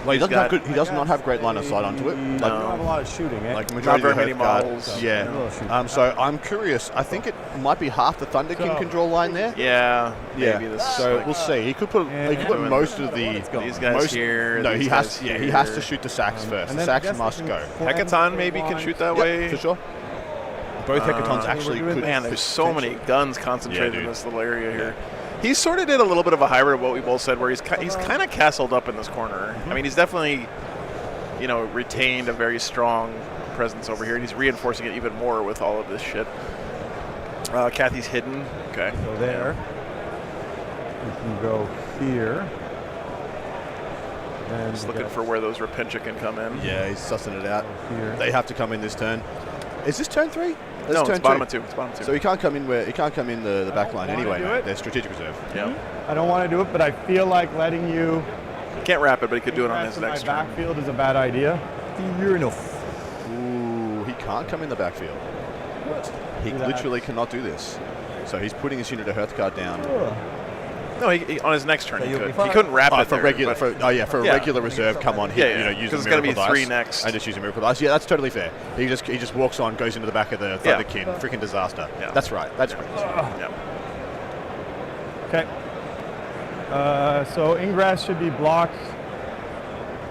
Well, he doesn't got- have good. He does not have great line of sight onto it. you Like, don't have a lot of shooting, eh? like majority Not of very the many Hearth guard. models. Yeah. A little shooting. So I'm curious. I think it might be half the Thunderkin So- control line there. Yeah, Yeah. maybe this. So we'll see. He could put. He could put Yeah. most of the. These guys most, here. No, these he guys has. Yeah, he has to here. shoot the sacks first. And The then I sacks guess must we go. can Hecaton maybe can shoot that Yep, way. for sure. Both Hecatons actually we're doing could. Man, there's so many guns concentrated Yeah, in dude. this little area here. He sort of did a little bit of a hybrid of what we both said, where he's kind of castled up in this corner. I mean, he's definitely, retained a very strong presence over here, and he's reinforcing it even more with all of this shit. Kathy's hidden. Okay. So there. You can go here. And Just looking for where those Repentia can come in. Yeah, he's sussing it out. here. They have to come in this turn. Is this turn 3? This No, turn it's bottom 2. of 2. It's bottom of 2. So he can't come in the back line anyway. do Mate. it. They're strategic reserve. yeah. I don't want to do it, but I feel like letting you He can't wrap it, but he could do it on press his in my next turn. backfield is a bad idea. Fair enough. Ooh, he can't come in the backfield. He Do that. literally cannot do this. So he's putting his unit of Hearthguard down. No, he, on his next turn So he you'll could. be fine. He couldn't wrap it For there, regular, but- for a Yeah. regular reserve, come on, Yeah, hit, yeah. use 'Cause a it's gotta be miracle dice 3 next. and just use a miracle dice. Yeah, that's totally fair. He just walks on, goes into the back of the Yeah. Thunderkin. Freaking disaster. Yeah. That's right. That's right. yeah. Okay. So ingress should be blocked.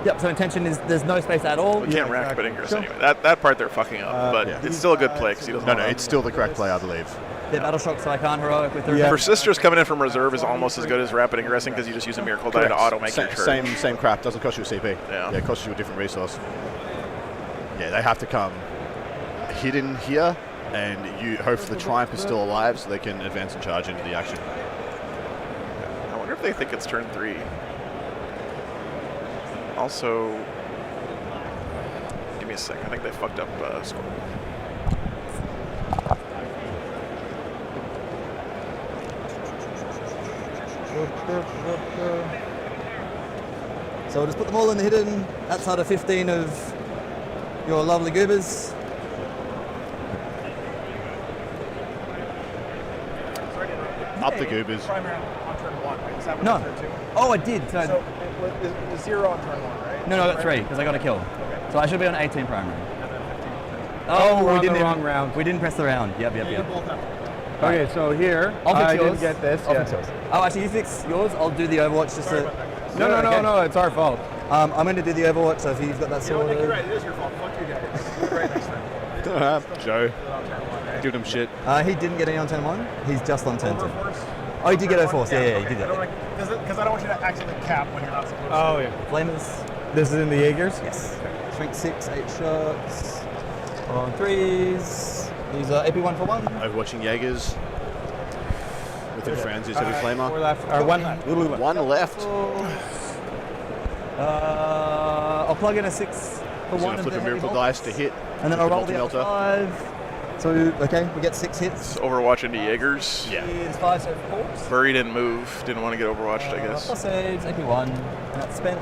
Yep, so intention is there's no space at all. We Yeah, can't rack exactly. but Ingress Sure. anyway. That part they're fucking up, but yeah. it's still a good play because he doesn't No, want no, to. it's still the correct play, I believe. They're battle shock, so I can't heroic with the Yeah. For Sisters, coming in from reserve is almost as good as rapid ingressing because you just use a miracle die to auto make your turn. Same crap. Doesn't cost you a CP. Yeah. It costs you a different resource. Yeah, they have to come hidden here, and you hope the Triumph is still alive so they can advance and charge into the action. I wonder if they think it's turn 3. Also, give me a sec. I think they fucked up score. So we'll just put them all in the hidden outside of 15 of your lovely goobers. Up the goobers. Primary on turn 1, right? Is that what No. on turn 2? Oh, I did. So, So it was 0 on turn 1, right? no, I got 3 because I got a kill. So I should be on 18 primary. And then 15 on turn 2. Oh, we're we on didn't the even- wrong round. We didn't press the round. Yep. You both have. Okay, so here, I'll fix I yours. didn't get this. I'll yeah. fix yours. Oh, actually, you fix yours. I'll do the Overwatch just Sorry to. about that, guys. No, Okay. no, it's our fault. I'm going to do the Overwatch, so if you've got that You know what, Nick, sorted. you're right. It is your fault. Fuck you guys. Do it right next time. Joe, Do it on turn 1, right? give them shit. He didn't get any on turn 1. He's just on turn 2. Overforce. Oh, he did get Turn Overforce. 1? Yeah, he did I don't that. like, because I don't want you to accidentally cap when you're not supposed to. Oh, yeah. Flamers. This is in the Jaegers? Yes. Shrink 6, 8 shots. On 3s. These are AP 1 for 1. Overwatching Jaegers with the Franzis heavy Four flamer. left. Or one left. One left. I'll plug in a 6 for He's 1 going to of flip the a heavy miracle bolts. dice to hit. And then with I'll roll the multi-melter. other 5. So, okay, we get 6 hits. Overwatch into Jaegers. Yeah. It's 5, so 4. Bury didn't move. Didn't want to get overwatched, I guess. Plus saves, AP 1. And that's spent.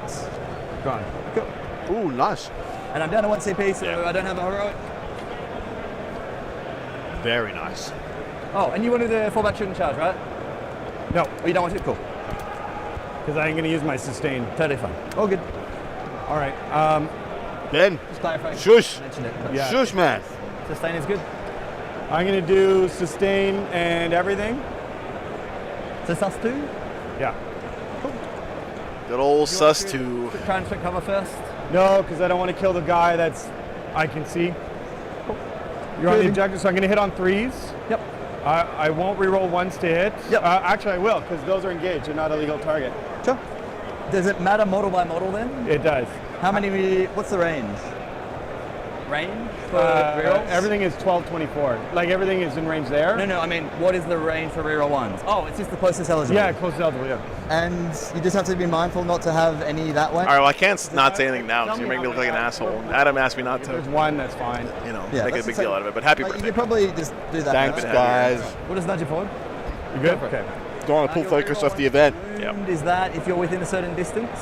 Gone. Cool. Ooh, nice. And I'm down to 1 CP, so Yeah. I don't have a heroic. Very nice. Oh, and you wanted the 4-back shooting charge, right? No, Oh, you don't want it? Cool. because I ain't going to use my sustain. Totally fine. All good. All right. Ben, Just clarify. shush. Mentioned it. Yeah. Shush, man. Sustain is good. I'm going to do sustain and everything. So sus 2. Yeah. Good old sus 2. Try and split cover first. No, because I don't want to kill the guy I can see. You're on the objective, so I'm going to hit on 3s. Yep. I won't reroll 1s to hit. Yep. Actually, I will, because those are engaged. They're not a legal target. Sure. Does it matter model by model then? It does. How many? What's the range? Range for rerolls? Everything is 12-24. Like, everything is in range there. No, I mean, what is the range for reroll ones? Oh, it's just the closest eligible. Yeah, close to eligible, yeah. And you just have to be mindful not to have any that way. All right, well, I can't not say anything now because you're making me look like an asshole. Adam asked me not If there's to, one, that's fine. Yeah, make a that's big the deal same. out of it. But happy You birthday. could probably just do that. Thanks, now. guys. We'll just nudge you forward. You good? Go for it. Okay. Don't want to pull Your focus reroll off the event. Yep. wound is that if you're within a certain distance?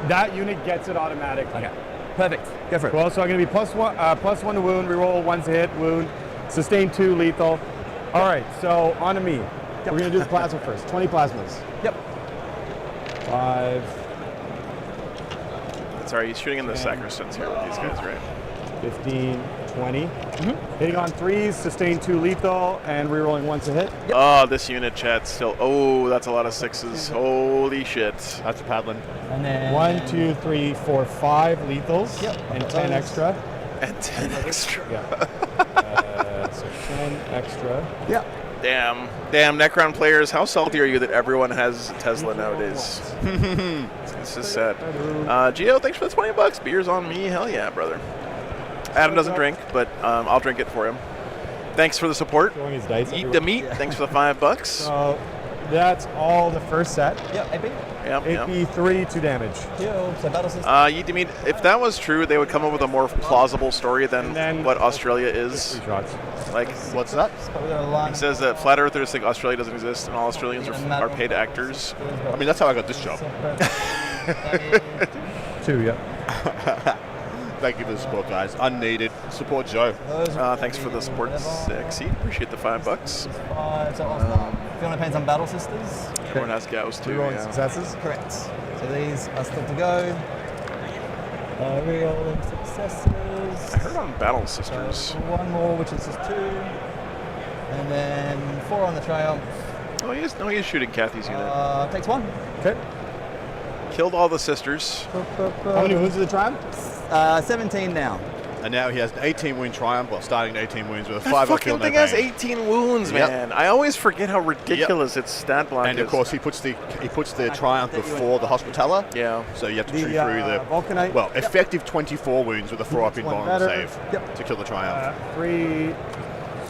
That unit gets it automatically. Okay. Perfect. Go for it. Well, so I'm going to be +1 to wound, reroll 1 to hit, wound, sustain 2, lethal. All right, so on to me. We're going to do the plasma first. 20 plasmas. Yep. 5, Sorry, he's shooting in the sacristans here with these guys, right? 15, 20. Hitting on 3s, sustain 2 lethal, and rerolling 1 to hit. Oh, this unit, chat, still. Oh, that's a lot of 6s. Holy shit. That's a paddling. And then 1, 2, 3, 4, 5 lethals, Yep. and 10 extra. And 10 extra. Yeah. So 10 extra. Yeah. Damn, Necron players, how salty are you that everyone has Tesla nowadays? This is sad. Gio, thanks for the $20. Beers on me. Hell yeah, brother. Adam doesn't drink, but I'll drink it for him. Thanks for the support. Throwing his dice Eat everywhere. the meat. Thanks for the $5. So that's all the first set. Yep. AP. Yep, yep. AP 3, 2 damage. Heal. So battle system. Eat the meat. If that was true, they would come up with a more plausible story than And then- what Australia is. 3 shots. Like, What's that? Probably got a line. it says that flat earthers think Australia doesn't exist and all Australians are paid actors. I mean, that's how I got this job. 2, yeah. Thank you for the support, guys. Unneeded. Support Joe. Thanks for the support, Sexy. Appreciate the $5. 5. So if you want to paint some battle sisters. Everyone has Gauss too. Rerolling Yeah. successes. Correct. So these are still to go. Rerolling successes. I heard on Battle So Sisters. one more, which is just 2. And then 4 on the Triumph. Oh, he is shooting Kathy's unit. Takes 1. Okay. Killed all the sisters. How many wounds did the triumph? 17 now. And now he has an 18 wound triumph, well, starting at 18 wounds with a That 5 fucking kill, no thing has pain. 18 wounds, Yep. man. I always forget how ridiculous its stat block And is. of course, he puts the triumph before the hospitaller. Yeah. So you have to The chew through the Vulcanite. well, effective 24 wounds with a 4-up One invulnerable better. save Yep. to kill the triumph. 3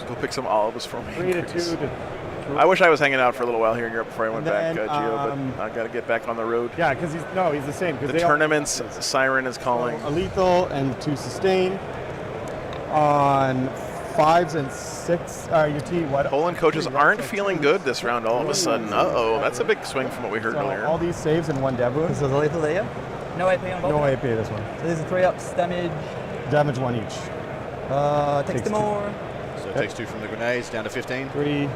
Go pick some olives for me. to 2 to. I wish I was hanging out for a little while here in Europe before I went And back, then, Gio, but I got to get back on the road. Yeah, because he's the same. The tournament's siren is calling. A lethal and 2 sustain. On 5s and 6. Your T, what? Poland coaches aren't feeling good this round all of a sudden. Uh-oh, that's a big swing from what we heard So earlier. all these saves and 1 dev wound. So the lethal there. No AP on both. No AP this one. So these are 3-ups damage. Damage 1 each. Takes Takes 2 more. So it takes 2 from the grenades down to 15. 3.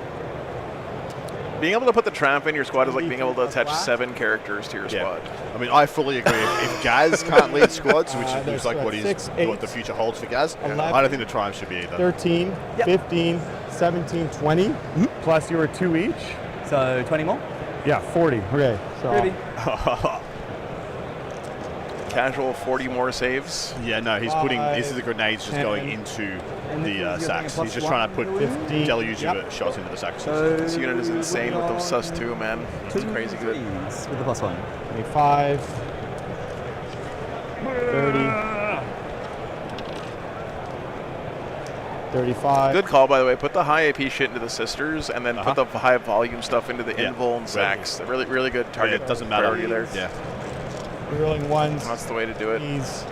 Being able to put the Triumph in your squad is like being able to attach 7 characters to your squad. I mean, I fully agree. If Gaz can't lead squads, which there's looks like what 6, what 8, the future holds for Gaz, 11, I don't think the Triumph should be either. 13, Yep. 15, 17, 20. Plus you were 2 each. So 20 more. Yeah, 40. Okay. So Ruby. Casual 40 more saves. Yeah, no, he's putting. This is the 5, grenades just 10, going into and the you're doing a sacks. plus He's just 1 trying to put 15. deluge Yep. of shots into the sacks. This unit is insane with those sus too, man. It's crazy good. With the plus 1. 25, 30, 35. Good call, by the way. Put the high AP shit into the sisters, and then put the high volume stuff into the Yeah. invul and sacks. Really, really good target. It doesn't matter. priority there. Yeah. Rerolling 1s, That's the way to do it. 3s,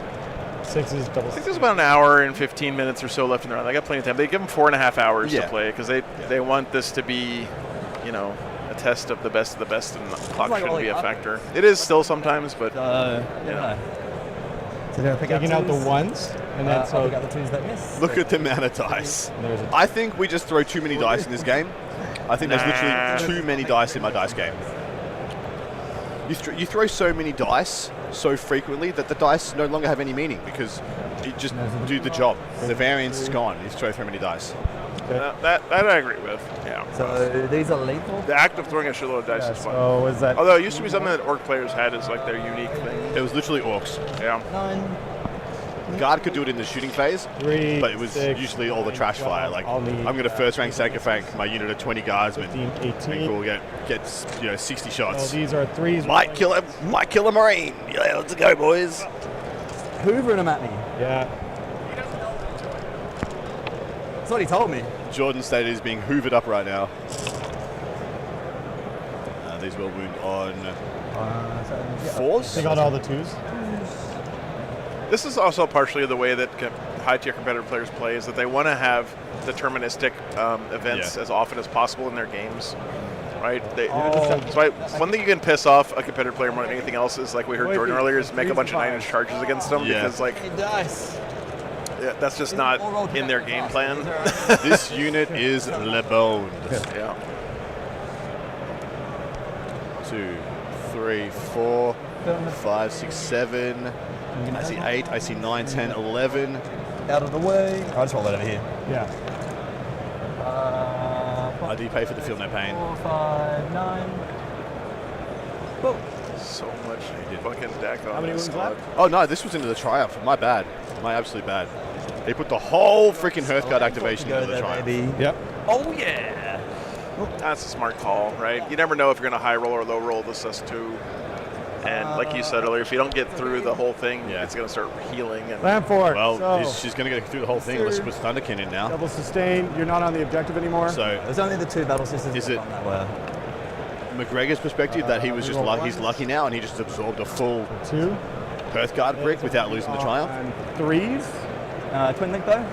6s, double. I think there's about an hour and 15 minutes or so left in the round. They got plenty of time. They give them 4.5 hours to Yeah. play because they want this to be, you know, a test of the best, and the clock like shouldn't all be the a factor. It is still sometimes, but Yeah. So they're pick Taking out the 2s. 1s, and then I'll so pick out the 2s that miss. Look at the amount of dice. there's a I think we just throw too many dice in this game. I think there's literally too many dice in my dice game. You throw so many dice, so frequently that the dice no longer have any meaning because it just do the job. The variance is gone. You throw so many dice. That I agree with. Yeah. So these are lethal. The act of throwing a shitload of dice is fun. So is that? Although it used to be something that orc players had as like their unique thing. It was literally orcs. Yeah. 9. Guard could do it in the shooting phase, 3, but it was 6, usually all the trash fire. Like, I'll need, I'm going to first rank Sacrifice my unit of 20 guardsmen. 15, 18. And we'll get 60 shots. So these are 3s. Might kill a Marine. Yeah, let's go, boys. Hoovering them at me. Yeah. That's what he told me. Jordan State is being hoovered up right now. These will wound on fours. They got all the 2s. This is also partially the way that high-tier competitive players play, is that they want to have deterministic events as often as possible in their games, right? So one thing you can piss off a competitive player more than anything else is, like we heard Jordan earlier, is make a bunch of 9-inch charges against them because, like, that's just not in their game plan. This unit is Le Boned. Yeah. 2, 3, 4, 5, 6, 7. I see 8, I see 9, 10, 11. Out of the way. I just roll that over here. Yeah. I do pay for the feel no pain. 4, 5, 9. Whoa. So much fucking deck on How many this wounds squad. left? Oh no, this was into the Triumph. My bad. My absolute bad. They put the whole freaking Hearthguard activation into the Triumph. Baby. Yep. Oh yeah. That's a smart call, right? You never know if you're going to high roll or low roll this S2. And like you said earlier, if you don't get through the whole thing, it's going to start healing. And Land fort. Well, so, she's going to go through the whole thing unless she puts Thunderkin in now. double sustain. You're not on the objective anymore. So There's only the 2 battle systems Is it- on that were. McGregor's perspective that he was just he's lucky now and he just absorbed a full 2. Hearthguard brick without losing the Triumph. And 3s. Twin link though?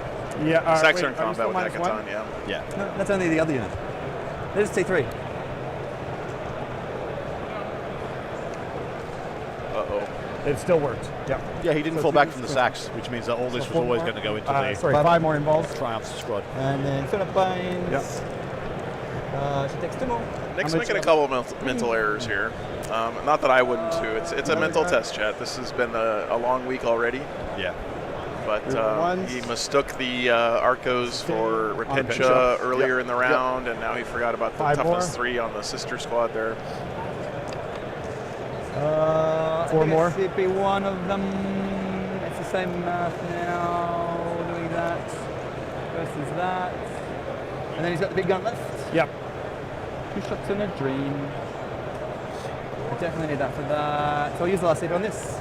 Yeah. Sacks are in wait, combat with minus Hekaton, one? yeah. Yeah. No, that's only the other unit. There's T3. Uh-oh. It still worked. Yep. Yeah, he didn't So fall two back is from the good. sacks, which means that all this was 4 always more. going to go into the Sorry, 5 more involves. Triumph squad. And then Philip Baines. Yep. She takes 2 more. Nick's How making a much- couple of mental errors here. Not that I wouldn't too. It's a mental test, chat. This has been a long week already. Yeah. But Ones. he mistook the Arcos for Repentia Repentia. earlier Yep. in the round, and now he forgot about the 5 toughness more. 3 on the sister squad there. 4 more. CP one of them. It's the same math now. Doing that versus that. And then he's got the big gun left. Yep. 2 shots in a dream. I definitely need that for that. So I'll use the last CP on this.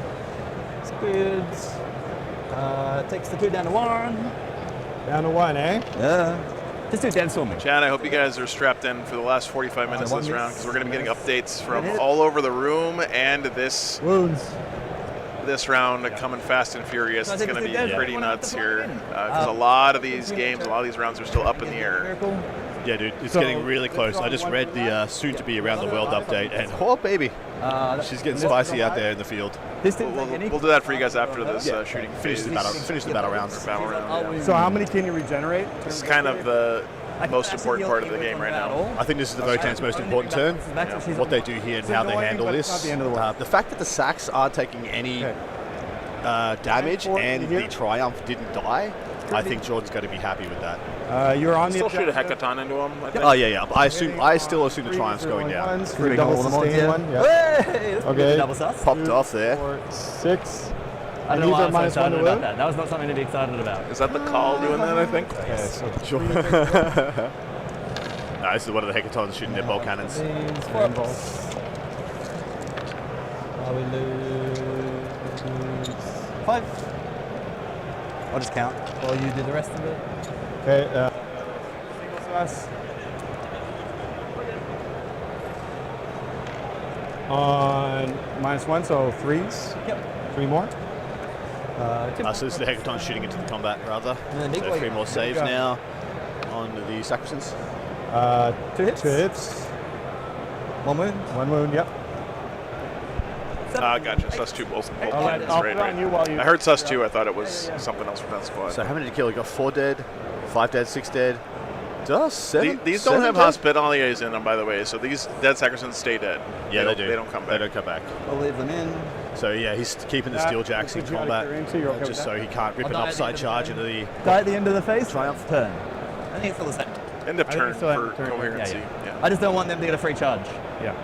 Squids. Takes the 2 down to 1. Down to 1, eh? Yeah. Just do dead storming. Chad, I hope you guys are strapped in for the last 45 minutes of this round, because we're going to be getting updates from all over the room, and this Wounds. round coming fast and furious. So I It's think going to it's be a pretty dead nuts one. here, because a lot of these games, a lot of these rounds are still up in the air. Miracle. Yeah, dude, it's So- getting really close. I just read the soon-to-be Around the World update, and oh, baby, she's getting spicy out there in the field. This didn't take any. We'll do that for you guys after this shooting Finish phase. the battle rounds. Battle round, yeah. So how many can you regenerate? This is kind of the most important part of the game right now. I think this is the Votan's most important turn. What they do here and how they handle But it's not this. the end of the world. The fact that the sacks aren't taking any damage and the Triumph didn't die, I think Jordan's going to be happy with that. You're on the Still shoot a objective. Hecaton into him, I think. Oh yeah. I still assume the Triumph's going down. Ones, Pretty double cool. sustain one. Yeah. Hey, this Okay. is double sus. Popped off there. 4, 6. I don't And know why these I are was so minus 1 to excited about wound. that. That was not something to be excited about. Is that the call doing that, I think? Okay, so No, this is one of the Hecatons shooting their bolt cannons. These four four. We lose 5. I'll just count while you do the rest of it. okay. Single sus. On -1, so 3s. Yep. 3 more. So this is the Hecaton shooting into the combat, rather. And then big So boy. 3 more saves Yeah. now on the Sacristans. 2 hits. 2 hits. 1 wound. 1 wound. Yep. Gotcha. Sus 2 both I'll cannons, put right, it on you while you. I heard Sus 2, I thought it was something else from that squad. So how many did he kill? He got 4 dead, 5 dead, 6 dead. Just 7? These 7 don't have dead? hospitaliers in them, by the way, so these dead sacristans stay dead. Yeah, they do. They don't come back. They don't come back. I'll leave them in. So yeah, he's keeping the steel jacks in Put you out of combat, clearance, you're okay with just that? so he can't rip I'll an die at the offside end of the charge turn. into the Die at the end of the phase, triumph turn. I think it's still the same. End of I think turn it's still end for of turn, yeah. coherency. Yeah. I just don't want them to get a free charge. Yeah.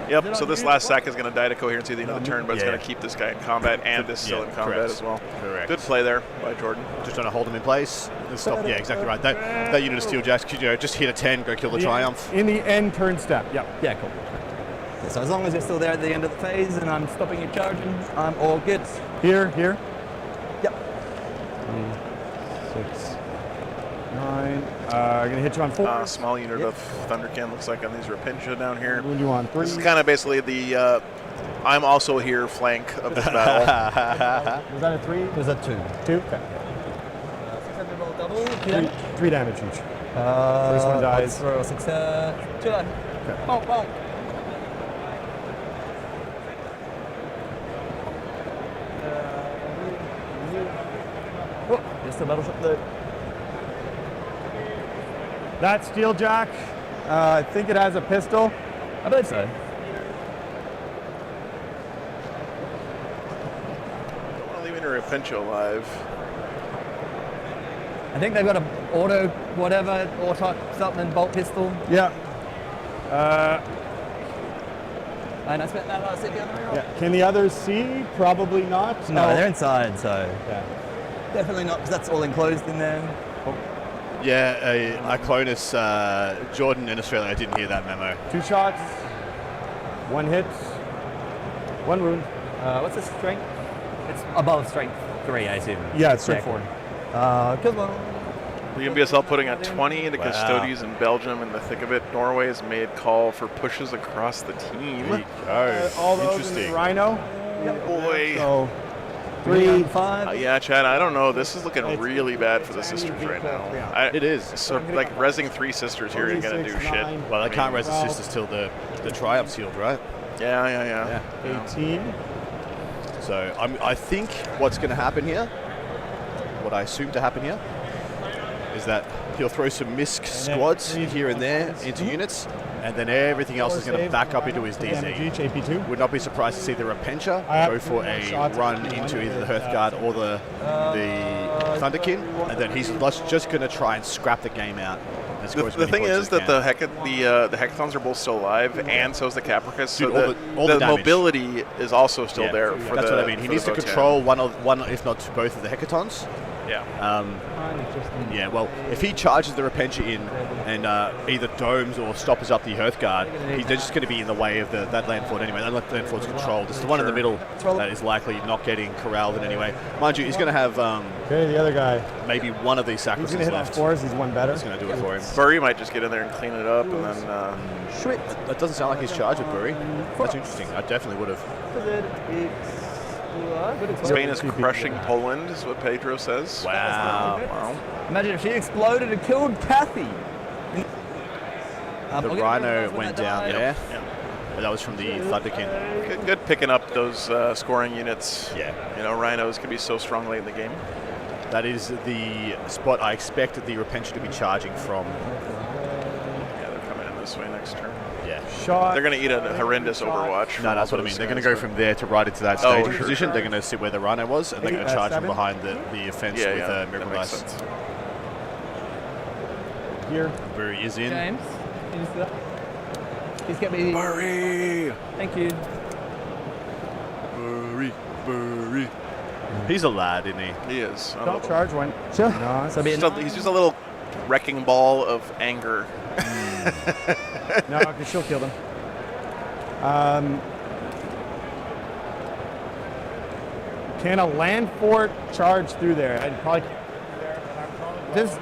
Yep, so this last sack is going to die to coherency at the end of the turn, but it's Yeah. going to keep this guy in combat and this still in combat correct. as well. Correct. Good play there by Jordan. Just trying to hold him in place. And stop. Yeah, exactly right. That unit of steel jacks, just hit a 10, go kill the triumph. In the end turn step. Yeah. Yeah, cool. Yeah, so as long as you're still there at the end of the phase and I'm stopping you charging, I'm all good. Here. Yep. 6, 9. Gonna hit you on 4. Small unit of Thunderkin looks like on these Rapinja down here. Wound you on 3. This is kind of basically the I'm also here flank of this battle. Was that a 3? Was that 2? 2. Okay. 600 roll double. 3 damage each. First one dies. Throw 6, 2. Okay. Bonk, bonk. Oh, just a battleship there. That steel jack, I think it has a pistol. I believe so. Don't want to leave any Rapinja alive. I think they've got an auto, whatever, auto something bolt pistol. Yeah. And I spent that last hit down the reroll. Yeah. Can the others see? Probably not. No, they're inside, so Yeah. definitely not, because that's all enclosed in there. Yeah, Iclonus, Jordan in Australia, I didn't hear that memo. 2 shots. 1 hit. 1 wound. What's the strength? It's above strength 3, I assume. Yeah, it's straightforward. Good one. The NBSL putting a 20 into Custodes in Belgium in the thick of it. Norway has made call for pushes across the team. All those in the Rhino. Boy. So 3, 5. Yeah, Chad, I don't know. This is looking really bad for the sisters right now. It is. So, like, resing 3 sisters here ain't going to do shit. Well, they can't res the sisters till the triumph's healed, right? Yeah. 18. So I think what's going to happen here, what I assume to happen here, is that he'll throw some MISC squads here and there into units, and then everything else is going to back up into his Damage DZ. each, AP2. Would not be surprised to see the Repentia I have go for 3 more a shots. run into either the Hearthguard or the Thunderkin, and then he's just going to try and scrap the game out. And score as The many thing points is as that he can. the Hecathons are both still alive, and so is the Capricus. So Dude, all the damage. mobility is also still there. For That's the, what I mean. He for needs the to Votan. control one, if not both of the Hecatons. Yeah. Yeah, well, if he charges the Repentia in and either domes or stoppers up the Hearthguard, they're just going to be in the way of that landfort anyway. That landfort's controlled. It's the one in the middle that is likely not getting corralled in any way. Mind you, he's going to have Okay, the other guy. maybe one of these He's going to sacrifices hit on left. 4s. He's 1 better. That's going to do it for him. Bury might just get in there and clean it up, and then That doesn't sound like he's charged with Bury. That's interesting. I definitely would have. Spain is crushing Poland, is what Pedro says. Wow. Wow. Imagine if she exploded and killed Kathy. The Rhino went down there. But that was from the Thunderkin. Good picking up those scoring units. Yeah. You know, Rhinos can be so strong late in the game. That is the spot I expected the Repentia to be charging from. Yeah, they're coming in this way next turn. Yeah. Shot. They're going to eat a horrendous Overwatch. No, that's what I mean. They're going to go from there to right into that Oh, staging sure, position. sure. They're going to sit where the Rhino was, and they're going to charge from 7. behind the offense Yeah, with yeah, Miracle that makes Dice. sense. Here. Bury is in. James, can you see that? Please get me. Bury! Thank you. Bury. He's a lad, isn't he? He is. Don't charge one. Sure. No, So be He's just a little wrecking ball of anger. no, because she'll kill them. Can a land fort charge through there? I'd probably just.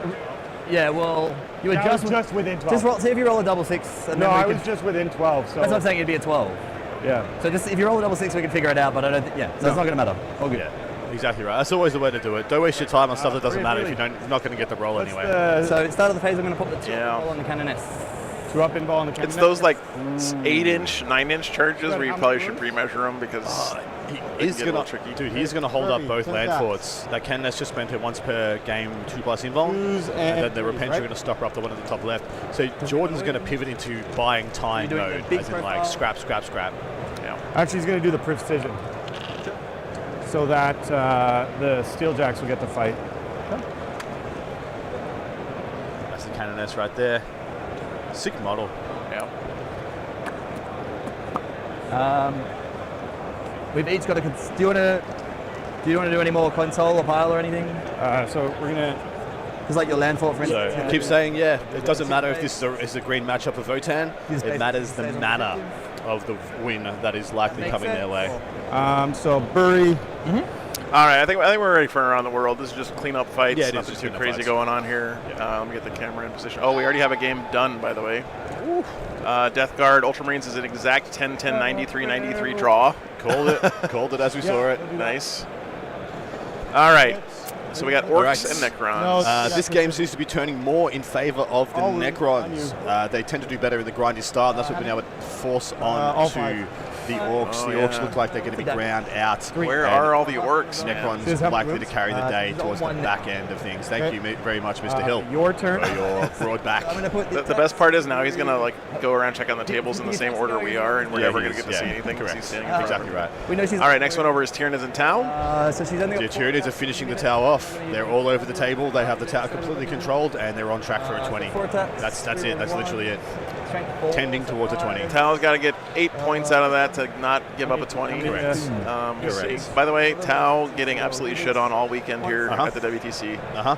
Yeah, well, you That adjust. was just within 12. Just roll. See if you roll a double 6. And No, then we I can, was just within 12. So That's what I'm saying. It'd be a 12. Yeah. So just if you roll a double 6, we can figure it out. But I don't. Yeah. So it's not going to matter. All good. Yeah, exactly right. That's always the way to do it. Don't waste your time on stuff that doesn't matter if you're not going to get the roll What's anyway. the So at the start of the phase, I'm going to put the 2 Yeah. roll on the cannoness. 2 up in ball on the cannon? It's those like 8-inch, 9-inch charges where you probably should pre-measure them because He they is get a going little to, tricky. dude. He's going to hold up Kirby, both send land that. forts. That cannon's just spent it once per game, 2+ invul, Twos and and then the Repentia right? are going to stop her up the one at the top left. So Jordan's going to pivot into buying time You're doing mode, the big as in like profile. scrap. Yeah. Actually, he's going to do the precision. So that the Steeljacks will get the fight. That's the Canoness right there. Sick model. Yeah. We've each got a. Do you want to do any more console or pile or anything? So we're going to. Because like your landfall, for So instance. keep saying, yeah, it doesn't matter if this is a green matchup for Votan. It matters the manner of the win that is likely coming their way. So Bury. All right, I think we're ready for around the world. This is just cleanup fights. Yeah, it is Nothing just too cleanup crazy fights. going on here. Let me get the camera in position. Oh, we already have a game done, by the way. Death Guard Ultramarines is an exact 10-10, 93-93 draw. Called it as we saw it. Nice. All right. So we got Orcs Right. and Necrons. This game seems to be turning more in favor of the Necrons. They tend to do better in the grindy start. That's what we've been able to force on to the Orcs. Oh, The Orcs yeah. look like they're going to be ground out. Where And are all the Orcs? man? Necrons likely to carry the day towards the back end of things. Thank you very much, Mr. Hill, Your turn. for your broad back. I'm going to put The best part is now he's going to like go around check on the tables in the same order we are, and we're Yeah, never he going to is, get to see yeah, anything because correct. he's standing in front of Exactly him. right. We know she's. All right, next one over is Tyranids and Tau. So she's only The got Tyranids are finishing the Tau off. They're all over the table. They have the Tau completely controlled, and they're on track for a 20. 4 attacks. That's it. That's literally it. Strength 4. Tending towards a 20. Tau's got to get 8 points out of that to not give up a 20. Correct. We'll see. Correct. By the way, Tau getting absolutely shit on all weekend here at the WTC. Yeah.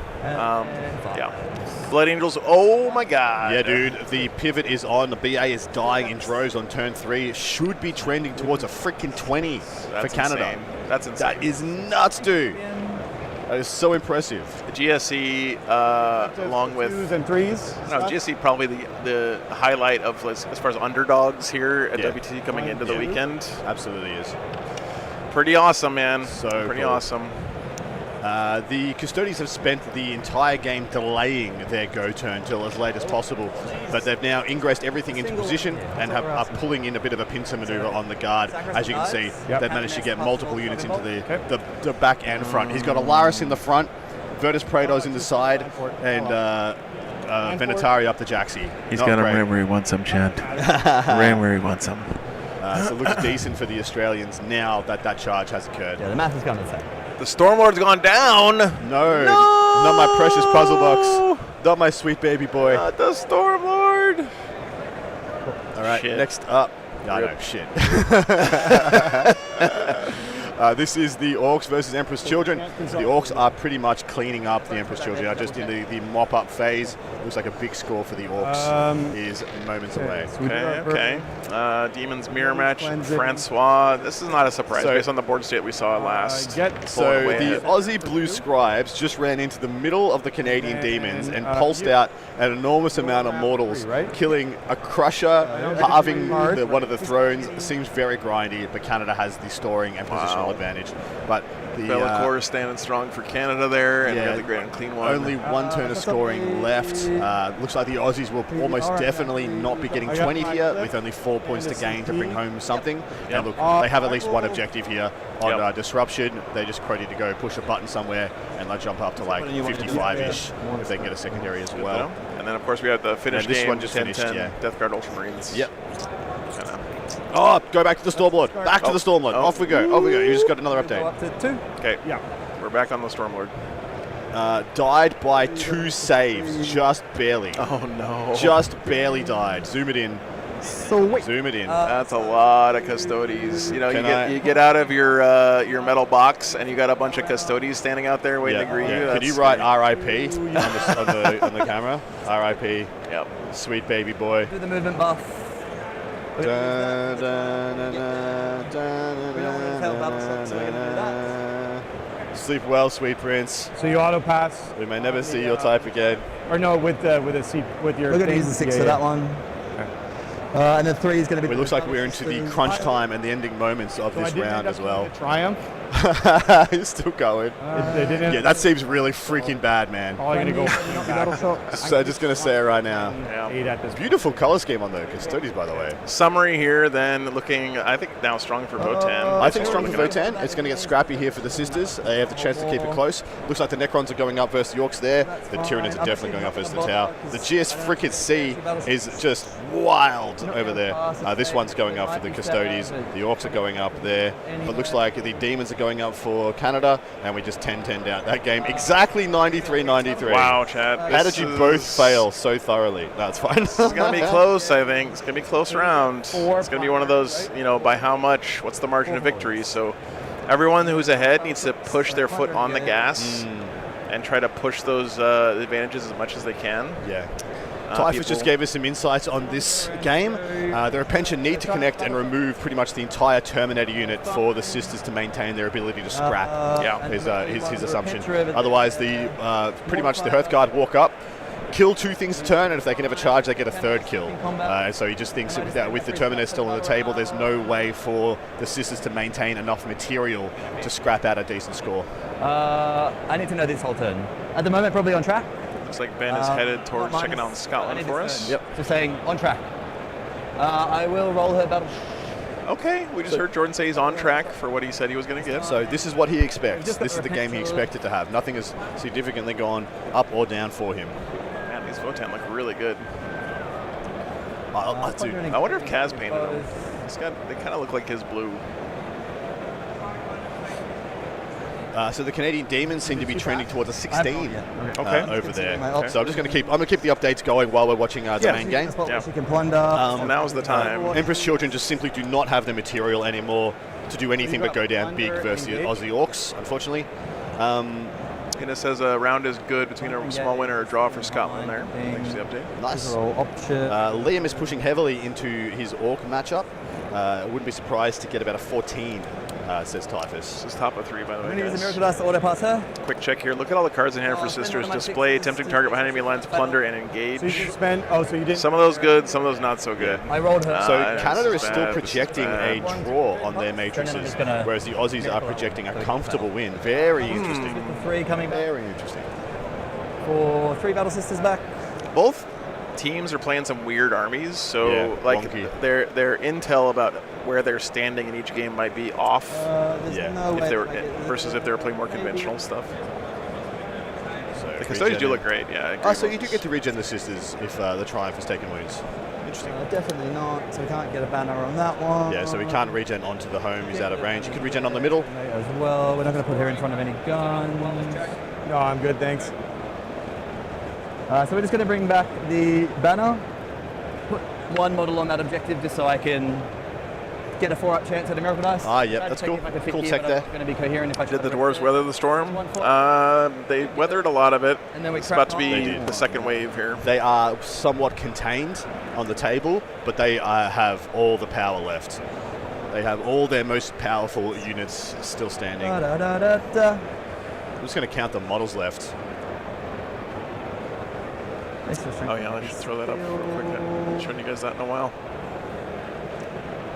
Blood Angels, oh my god. Yeah, dude, the pivot is on. The BA is dying in droves on turn 3. Should be trending towards a freaking 20 for That's Canada. insane. That's insane. That is nuts, dude. That is so impressive. The GSE, along with 2s and 3s. No, GSC probably the highlight of as far as underdogs here at Yeah. WTC coming into the Yeah. weekend. Absolutely is. Pretty awesome, man. So pretty cool. awesome. The Custodians have spent the entire game delaying their go turn till as late as possible, but they've now ingressed everything into position and are pulling in a bit of a pincer maneuver on the guard. As you can see, they've managed to get multiple units into the back and front. He's got Alaris in the front, Virtus Praetor's in the side, and Venatari up the Jaxi. He's Not got him great. right where he wants him, Chad. Right where he wants him. So it looks decent for the Australians now that that charge has occurred. Yeah, the math is coming insane. The Stormlord's gone down. No, not my precious puzzle box. Not my sweet baby boy. Not the Stormlord. All right, Shit. next up. No, Rip. shit. This is the Orcs versus Emperor's Children. The Orcs are pretty much cleaning up the Emperor's Children. Are just in the mop-up phase. Looks like a big score for the Orcs is moments away. Okay. Demons mirror match. Francois. This is not a surprise So- based on the board state we saw last. So the Aussie Blue Scribes just ran into the middle of the Canadian Demons and pulsed out an enormous amount of mortals, killing a Crusher, halving one of the thrones. Seems very grindy, but Canada has the storing and positional advantage. But the Bellacore standing strong for Canada there, and we yeah, got the Grand Clean one. only one turn of scoring left. Looks like the Aussies will almost definitely not be getting 20 here, with only 4 points to gain to bring home something. And look, they have at least one objective here on Disruption. They're just ready to go push a button somewhere, and they'll jump up to like 55-ish if they can get a secondary as well. And then, of course, we have the finish And this game, one just 10-10, finished, yeah. Death Guard Ultramarines. Yep. Oh, go back to the Stormlord. Back to the Stormlord. Off we go. Off we go. You just got another Go update. up to 2. Okay. Yeah. We're back on the Stormlord. Died by 2 saves. Just barely. Oh, no. Just barely died. Zoom it in. Sweet. Zoom it in. That's a lot of Custodies. You know, Can you get out of your metal box, and you got a bunch of Custodies standing out there waiting to greet you. Could you That's write scary. RIP on the camera? RIP. Yep. Sweet baby boy. Do the movement buff. Da, da, da, da, da, We don't want to tell Babylon, so we're going to do that. Sleep well, sweet prince. So you auto pass, We may never see your type again. or no, with a C with your. We're going to thing. use the 6 Yeah, for yeah. that one. And then 3 is going to be. It looks like we're into the crunch time and the ending moments of So I this did round end up as well. doing a Triumph. He's still going. They didn't. Yeah, that seems really freaking bad, man. Oh, you're going to go back. So just going to say it right now. Yeah. 8 at this. Beautiful color scheme on the Custodes, by the way. Summary here, then looking, I think now strong for Votan. I think strong for Votan. It's going to get scrappy here for the Sisters. They have the chance to keep it close. Looks like the Necrons are going up versus the Orcs there. The Tyranids are definitely going up versus the Tau. The GS freaking C is just wild over there. This one's going up for the Custodes. The Orcs are going up there. But looks like the Demons are going up for Canada. And we just 10-10 down that game. Exactly 93-93. Wow, Chad. How did you both fail so thoroughly? That's fine. It's going to be close, I think. It's going to be close round. It's going to be one of those, by how much, what's the margin of victory? So everyone who's ahead needs to push their foot on the gas and try to push those advantages as much as they can. Yeah. Typhus just gave us some insights on this game. The Repentia need to connect and remove pretty much the entire Terminator unit for the Sisters to maintain their ability to scrap. His assumption. Otherwise, pretty much the Hearthguard walk up, kill 2 things a turn, and if they can ever charge, they get a 3rd kill. So he just thinks that with the Terminator still on the table, there's no way for the Sisters to maintain enough material to scrap out a decent score. I need to know this whole turn. At the moment, probably on track. Looks like Ben is headed towards checking out Scotland for us. Yep. Just saying, on track. I will roll her battle. Okay, we just heard Jordan say he's on track for what he said he was going to give. So this is what he expects. This is the game he expected to have. Nothing has significantly gone up or down for him. Man, these Votan look really good. Dude, I wonder if Kaz painted them. They kind of look like his blue. So the Canadian Demons seem to be trending towards a 16 over there. Okay. So I'm going to keep the updates going while we're watching the main game. She can plunder. Now's the time. Empress Children just simply do not have the material anymore to do anything but go down big versus the Aussie Orcs, unfortunately. Guinness says a round is good between a small win or a draw for Scotland there. Thanks for the update. Nice. Option. Liam is pushing heavily into his Orc matchup. Wouldn't be surprised to get about a 14. Says Typhus. This is top of 3, by the way. I'm going to use guys. a Miracle Dice to auto pass her. Quick check here. Look at all the cards in hand for Sisters. Display, tempting target behind enemy lines, plunder, and engage. So you didn't spend. Oh, so you didn't. Some of those good, some of those not so good. I rolled her. So this Canada is is still bad, projecting a draw on their matrices, whereas the Aussies are projecting a comfortable win. Very interesting. The 3 coming back. Very interesting. For 3 Battle Sisters back. Both teams are playing some weird armies, so wonky. their intel about where they're standing in each game might be off. No if they were way versus if they were playing more conventional stuff. So The Custodians do look great, yeah. I agree so with you do this. get to regen the Sisters if the Triumph has taken wounds. Interesting. Definitely not. So we can't get a banner on that one. Yeah, so we can't regen onto the home. He's out of range. You could regen on the middle. As well. We're not going to put her in front of any guns. No, I'm good, thanks. So we're just going to bring back the banner. Put 1 model on that objective just so I can get a 4-up chance at a Miracle Dice. Yep, that's cool. Cool tech there. Going to be coherent if I Did the Dwarves weather the storm? They weathered a lot of it. And then we It's about to crack be on. the second wave here. They are somewhat contained on the table, but they have all the power left. They have all their most powerful units still standing. Da-da-da-da-da. I'm just going to count the models left. Oh yeah, I should throw that up real quick. I haven't shown you guys that in a while.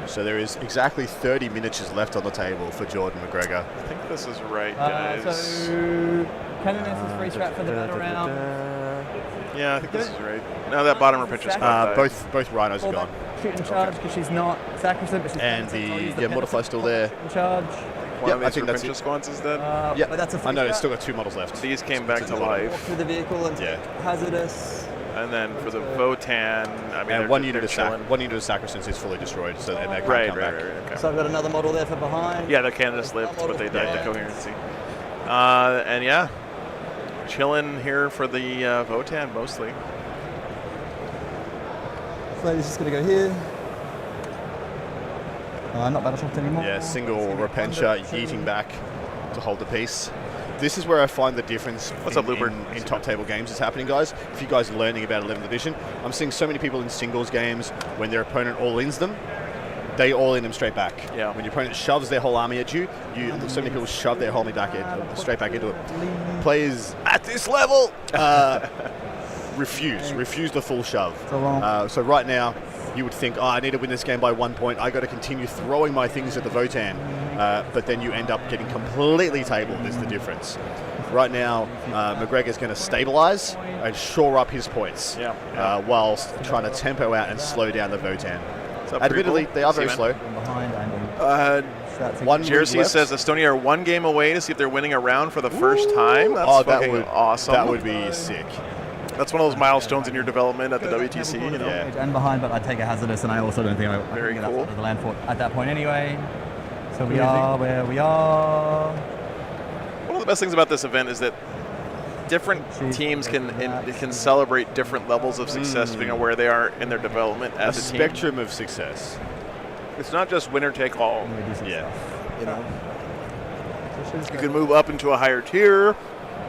So there is exactly 30 miniatures left on the table for Jordan McGregor. I think this is right, guys. So Canoness is free strap for the battle round. Yeah, I think this is right. No, that bottom Repentia spot. Both rhinos are gone. Shoot and charge because she's not sacrosanct, but she's And penitent, so the I'll use Mortify's still there. shoot and charge. One of I these think that's Repentia it. squads is dead. Yeah, but that's a free I know it's strap. still got 2 models left. These came back to life. Walk through the vehicle and hazardous. And then for the Votan, I mean, And one unit they're of chilling. one unit of Sacrosanct is fully destroyed, so and they can't Right, come right, back. right, okay. So I've got another model there for behind. Yeah, the Canada's lived, but they died to coherency. And yeah, chilling here for the Votan mostly. Flavor's just going to go here. Not battle shocked anymore. Yeah, single Repentia yeeting back to hold the piece. This is where I find the difference What's up, Looper? in top table games is happening, guys. If you guys are learning about 11th edition, I'm seeing so many people in singles games when their opponent all-ins them, they all-in them straight back. Yeah. When your opponent shoves their whole army at you, so many people shove their whole army back straight back into it. Players at this level refuse the full shove. So right now, you would think, I need to win this game by 1 point. I got to continue throwing my things at the Votan. But then you end up getting completely tabled is the difference. Right now, McGregor's going to stabilize and shore up his points whilst trying to tempo out and slow down the Votan. Admittedly, they are very slow. Behind and One Jersey left. says Estonia are 1 game away to see if they're winning a round for the first time. That's fucking awesome. That would be sick. That's one of those milestones in your development at the WTC. You know? Yeah. and behind, but I take a hazardous, and I also don't think I Very can get cool. outside of the land fort at that point anyway. So we are where we are. One of the best things about this event is that different teams can celebrate different levels of success depending on where they are in their development A as a team. spectrum of success. It's not just winner take all. Yeah. You know, you can move up into a higher tier,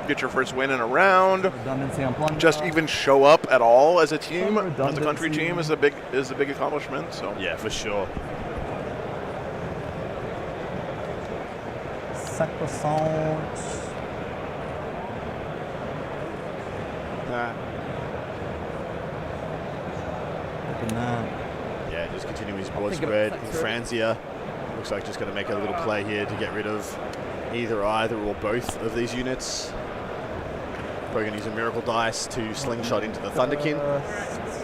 get your first win in a round. Redundancy on plunder. Just even show up at all as a team, Some as a country redundancy. team, is a big accomplishment. So Yeah, for sure. Sacrosanct. Look at that. Yeah, just continuing his broad think of spread. it. Franzia looks like just going to make a little play here to get rid of either or both of these units. Probably going to use a miracle dice to slingshot into the Thunderkin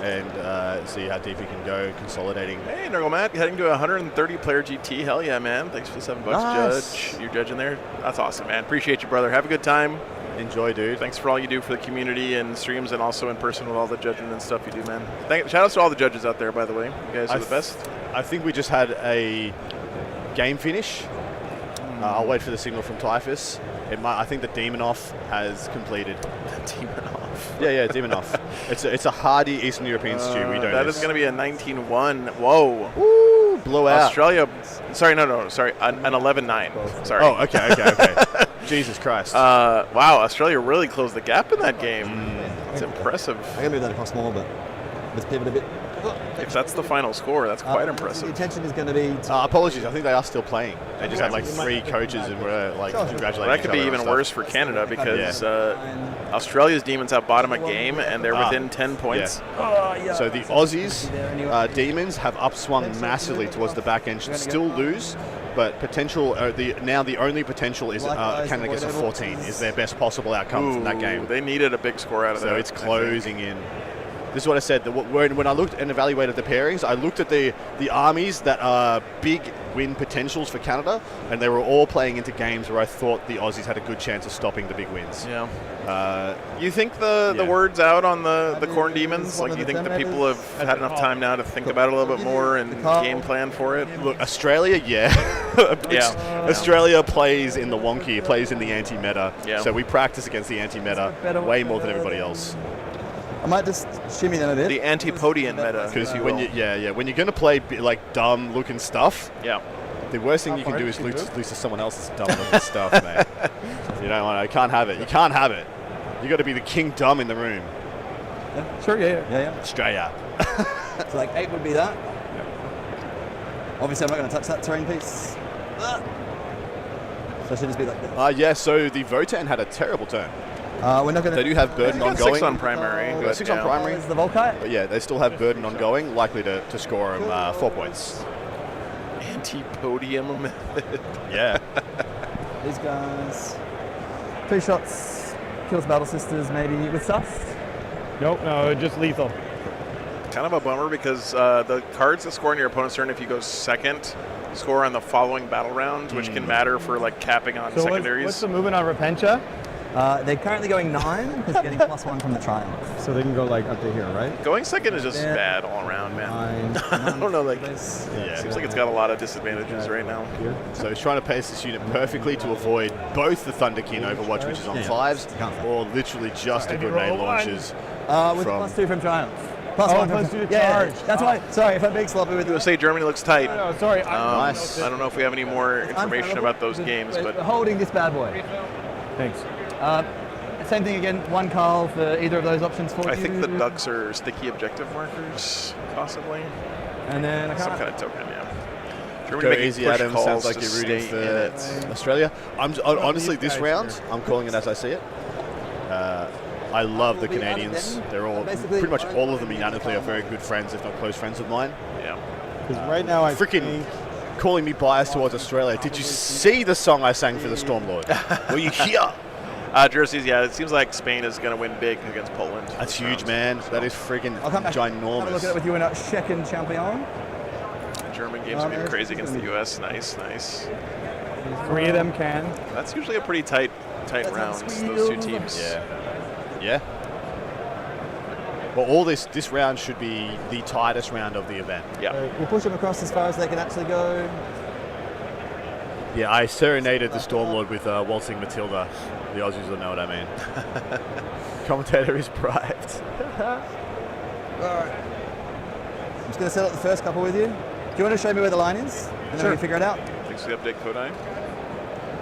and see how deep he can go, consolidating. hey, Nergomat, heading to a 130 player GT. Hell yeah, man! Thanks for the $7, Nice. Judge. You're judging there. That's awesome, man. Appreciate you, brother. Have a good time. Enjoy, dude. Thanks for all you do for the community and streams, and also in person with all the judging and stuff you do, man. Shout outs to all the judges out there, by the way. You guys are the best. I think we just had a game finish. I'll wait for the signal from Typhus. I think the Demon Off has completed. Demon off. Yeah, Demon Off. It's a hardy Eastern European stew. We don't. That is going to be a 19-1. Whoa. Woo, blow out. Australia. Sorry, no. Sorry, an 11-9. Sorry. Oh, okay. Jesus Christ. Wow, Australia really closed the gap in that game. It's impressive. I'm going to move that across more, but let's pivot a bit. If that's the final score, that's quite The impressive. intention is going to be Apologies. I think they are still playing. They just had like 3 coaches and were like congratulating. Well, that could each be other even and stuff. worse for Canada because Australia's Demons have bottom a game and they're within 10 points. So the Aussies Demons have upswung massively towards the back end. Still lose, but potential. Now the only potential is Canada gets a 14. Is their best possible outcome from that game. They needed a big score out of that. So it's closing in. This is what I said. When I looked and evaluated the pairings, I looked at the armies that are big win potentials for Canada, and they were all playing into games where I thought the Aussies had a good chance of stopping the big wins. Yeah. You think the word's out on the Corn Demons? Like, you think the people have had enough time now to think about it a little bit more and game plan for it? Look, Australia, Australia plays in the wonky, plays in the anti-meta. Yeah. So we practice against the anti-meta way more than everybody else. I might just shimmy them a bit. The antipodian meta. Because when you're going to play like dumb looking stuff, the worst thing you can do is lose to someone else's dumb looking stuff, mate. You don't want to. You can't have it. You can't have it. You got to be the king dumb in the room. Yeah, sure, yeah. Straight up. So like 8 would be that. Obviously, I'm not going to touch that terrain piece. So it should just be like this. So the Votan had a terrible turn. We're not going to. They do have burden They got ongoing. 6 on primary. They got 6 on primary. Is the Volkite? But yeah, they still have burden ongoing, likely to score them 4 points. Antipodium method. Yeah. These guys. 3 shots. Kills Battle Sisters maybe with stuff. Nope, no, just lethal. Kind of a bummer because the cards that score on your opponent's turn, if you go second, score on the following battle round, which can matter for like capping on So secondaries. what's the movement on Repentia? They're currently going 9 because getting +1 from the triumph. So they can go like up to here, right? Going second is just bad all around, man. 9. I don't know, like, Yeah. seems like it's got a lot of disadvantages right now. So he's trying to pace this unit perfectly to avoid both the Thunderkin Overwatch, which is on 5s, or literally just the grenade launches. With From- +2 from triumph. Oh, +1 plus from 2 to yeah, charge. that's why. Sorry if I'm being sloppy with USA Germany looks tight. No, sorry. Nice. I don't know if we have any more information about those games, We're but holding this bad boy. Thanks. Same thing again. 1 Carl for either of those options for I you. think the ducks are sticky objective markers, possibly. And then I Some can't. kind of token, yeah. Go Germany making easy, push Adam. calls Sounds like to you're rooting stay for in it. Australia. Honestly, this round, I'm calling it as I see it. I love the Canadians. They're all, pretty much all of them unanimously are very good friends, if not close friends of mine. Yeah. Because right now I Freaking calling me biased towards Australia. Did you see the song I sang for the Stormlord? Were you here? Jerseys, yeah, it seems like Spain is going to win big against Poland. That's huge, man. That is freaking I'll come back. Have a look at it ginormous. with you in a second, champion. The German games will be crazy against the U.S. Nice, nice. 3 of them can. That's usually a pretty tight round, those two teams. Yeah. Well, all this round should be the tightest round of the event. Yeah. We'll push them across as far as they can actually go. Yeah, I serenaded the Stormlord with Waltzing Matilda. The Aussies will know what I mean. Commentator is bribed. Alright. I'm just going to set up the first couple with you. Do you want to show me where the line is? And then we can figure it out. Thanks for the update, Kodai.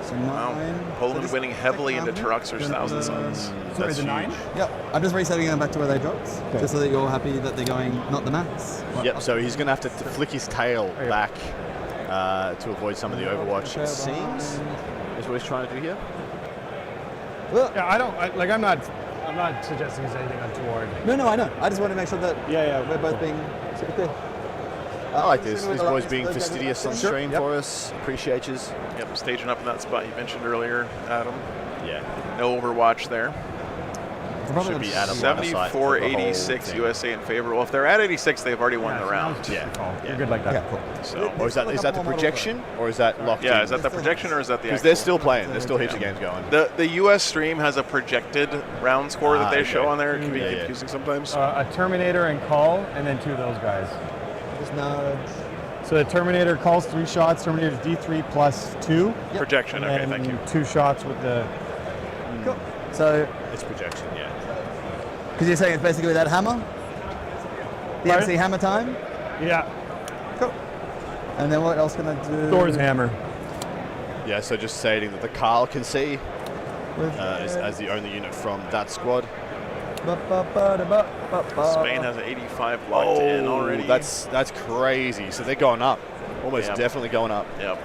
So Wow. 9. Poland So winning heavily into Taruxer's Thousand Suns. Sorry, That's the 9? huge. Yep. I'm just resetting them back to where they dropped. Okay. Just so that you're happy that they're going, not the max. Yep, so he's going to have to flick his tail back to avoid some of the overwatch, it seems. Is what he's trying to do here. Yeah, I'm not suggesting there's anything untoward. No, I know. I just want to make sure that Yeah. we're both being super clear. I like this. Show me These where the boys line being is. fastidious on Sure. stream Yep. for us. Appreciate you. Yep, staging up in that spot you mentioned earlier, Adam. Yeah. No Overwatch there. Should be out of line of sight for the whole 74-86 thing. USA in favor. Well, if they're at 86, they've already won the round. Yeah. You're good like that. Yeah, cool. So, Or is that the projection, or is that locked in? yeah, is that the projection or is that the Because actual? they're still playing. There's still heaps of games going. The U.S. stream has a projected round score that they okay. show on there. It can be Yeah, yeah. confusing sometimes. A Terminator and Call, and then 2 of those guys. Just nudge. So the Terminator calls 3 shots. Terminator's D3 plus 2. Projection, okay, And thank you. 2 shots with the. Cool. So, It's projection, yeah. because you're saying it's basically that hammer? The Pardon? MC hammer time? Yeah. Cool. And then what else can I do? Thor's hammer. Yeah, so just stating that the Carl can see With as the only unit from that squad. Spain has an 85 locked in already. That's crazy. So they're going up. Almost Yep. definitely going up. Yep.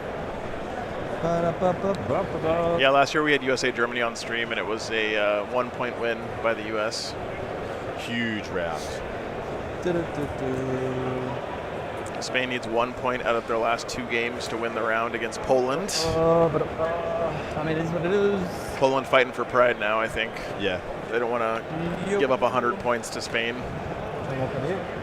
Yeah, last year we had USA Germany on stream, and it was a 1-point win by the U.S. Huge round. Spain needs 1 point out of their last 2 games to win the round against Poland. I mean, it is what it is. Poland fighting for pride now, I think. Yeah. They don't want to give up 100 points to Spain. Yep.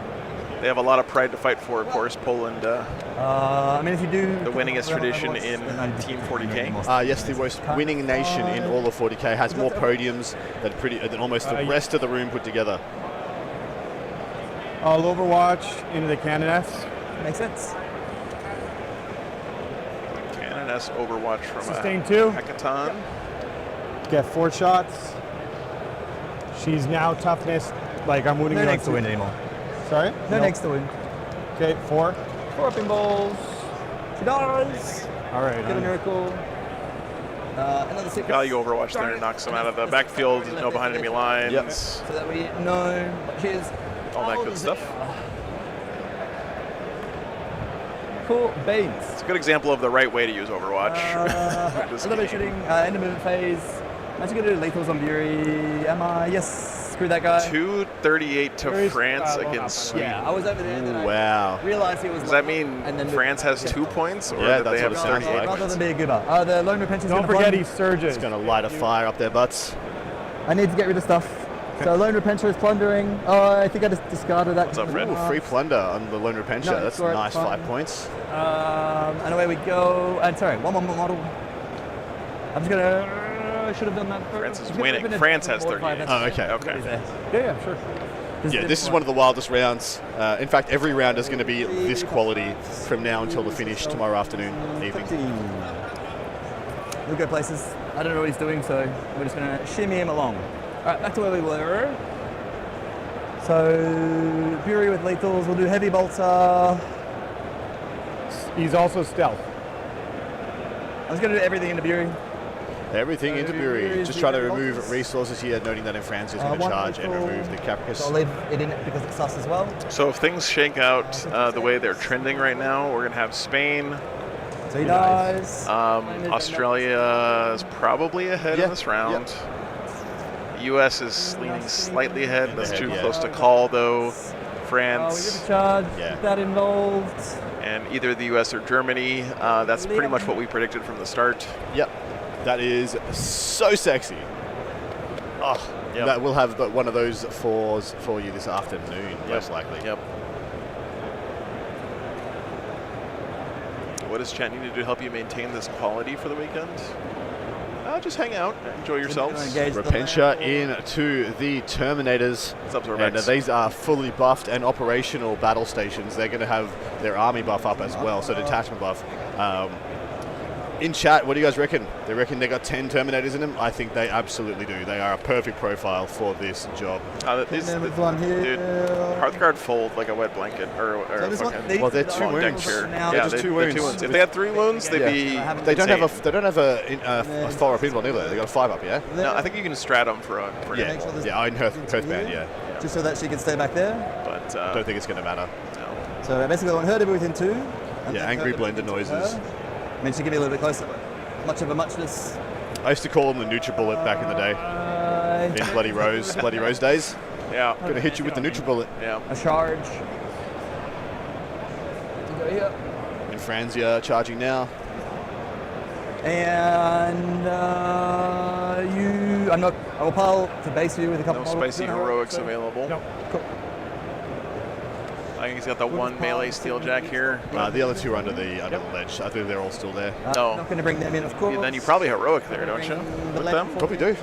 They have a lot of pride to fight for, of course. Poland, I mean, if you do the winningest tradition in Team 40K. Yes, the most winning nation in all of 40K has more podiums than almost the rest of the room put together. All Overwatch into the Canoness. Makes sense. Canoness Overwatch from Sustain 2. Hackathon. Get 4 shots. She's now toughness. Like I'm wounding No you next to on win 2. anymore. Sorry? No next to win. Okay, 4. 4 pinballs. She dies. All right. Get a miracle. Another 6. Value Overwatch there knocks them out of the backfield, no behind enemy lines. Yep. So that we know. Cheers. All that good stuff. Cool beans. It's a good example of the right way to use Overwatch. This A little bit game. shooting. End of movement phase. I'm actually going to do lethals on Bury. Am I? Yes. Screw that guy. 238 to Very France well against Sweden. Yeah, I was over there. Then I Wow. realized he was. Does that mean and then France has 2 points, or Yeah, that they that's have what it sounds 38 like. rather points? than be a goober. The lone repentant. Don't forget he surges. It's going to light a fire up their butts. I need to get rid of stuff. So lone repentant is plundering. Oh, I think I just discarded that. What's up, Fred? Ooh, free plunder on the Lone Repentia. No, That's it's all right, nice. fine. 5 points. And away we go. And sorry, one more model. I'm just gonna. Should have done that first. France is I'm gonna winning. open it France has before 38. five, Oh, okay. Okay. Yeah, sure. Yeah, this is one of the wildest rounds. In fact, every round is going to be this quality from now until the finish tomorrow afternoon, evening. We'll go places. I don't know what he's doing, so we're just gonna shimmy him along. All right, back to where we were. So Bury with lethals. We'll do heavy bolter. He's also stealth. I was gonna do everything into Bury. Everything into Bury. Just try to remove resources here, noting that in France is going to one charge and lethal. remove the Capricus. So I'll leave it in it because it's sus as well. So if things shake out the way they're trending right now, we're going to have Spain. So he dies. Australia is probably ahead Yeah, in this round. The U.S. is leaning slightly ahead. That's too Yeah. close to call, though. We France give a charge. Yeah. Get that involved. and either the U.S. or Germany. That's pretty much what we predicted from the start. Yep. That is so sexy. Oh, Yep. that we'll have one of those fours for you this afternoon, most likely. Yep. What does Chat need to do to help you maintain this quality for the weekend? Just hang out, enjoy yourselves. Engage the Repentia land. into the Terminators. What's up, And Zorbex? these are fully buffed and operational battle stations. They're going to have their army buff up as well, so detachment buff. In chat, what do you guys reckon? They reckon they got 10 Terminators in them? I think they absolutely do. They are a perfect profile for this job. These, And then with one here. dude, Hearthguard fold like a wet blanket or So this one, fucking these Well, they're are two the long deck wounds. chair. Now Yeah, just they're two two wounds. wounds. If they had 3 wounds, they'd Yeah. be. They don't insane. have a 4 up invul either. They got a 5 up, yeah? No, I think you can strat them for Yeah, Make sure there's yeah, in Hearthband, yeah. just so that she can stay back there. But Don't think it's going to matter. no. So basically, I want her to be within 2. and Yeah, then angry her to be blender within noises. her. I mean, she can be a little bit closer. Much of a muchness. I used to call them the NutriBullet back in the day. In Bloody Rose days. Yeah. Gonna hit you with the NutriBullet. Yeah. A charge. Go here. And Franzia charging now. And I will pile to base you with a couple No models. spicy heroics available. No. Cool. I think he's got the 1 melee steeljack here. The other 2 are under the ledge. I think they're all still there. No. Not going to bring them in, of course. Then you probably heroic there, don't you? The With left them? foot. Probably do.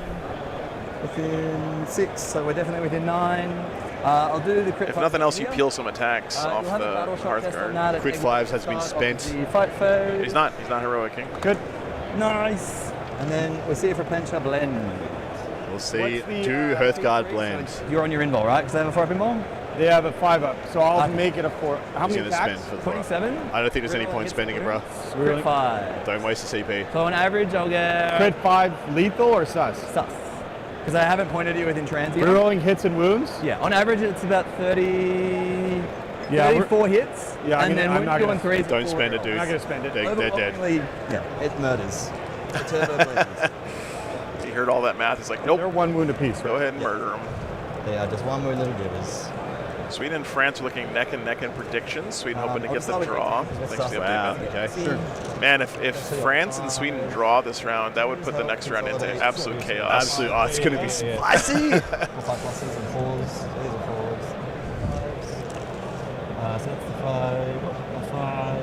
Within 6, so we're definitely within 9. I'll do the crit. If fight nothing else, you here. peel some attacks off You'll have a the battle shot test on Hearthguard. that at Crit the 5s has been start of spent. The fight phase. He's not heroicing. Good. Nice. And then we'll see if Repentia blend. We'll see. What's the, Do Hearthguard blend. You're on your invul, right? Because they have a 4 up invul? They have a 5 up, so I'll Okay. make it a 4. How He's many going to attacks? spend for the 4. 27? I don't think there's any point spending it, bro. Really? Crit 5. Don't waste the CP. So on average, I'll get Crit 5 lethal or sus? sus. Because I haven't pointed you within transient. Rerolling hits and wounds? Yeah, on average it's about 30, Yeah, 34 hits. Yeah, I'm and gonna- then I'm when not you gonna- on 3, it's Don't 4 spend it, rolls. dude. I'm not going to spend it. They're dead. Overwhelmingly, yeah, it murders. The turbo blends. He heard all that math. He's like, nope. They're 1 wound apiece. Go ahead and murder them. They are just one more little givers. Sweden and France are looking neck and neck in predictions. Sweden hoping to I'll get just the start with draw. the Thanks to the Wow, update. okay. Sure. Man, if France and Sweden draw this round, that would put the next round into absolute chaos. Absolute. Oh, it's going to be spicy. 4 pluses and 4s. These are 4s. So that's the 5.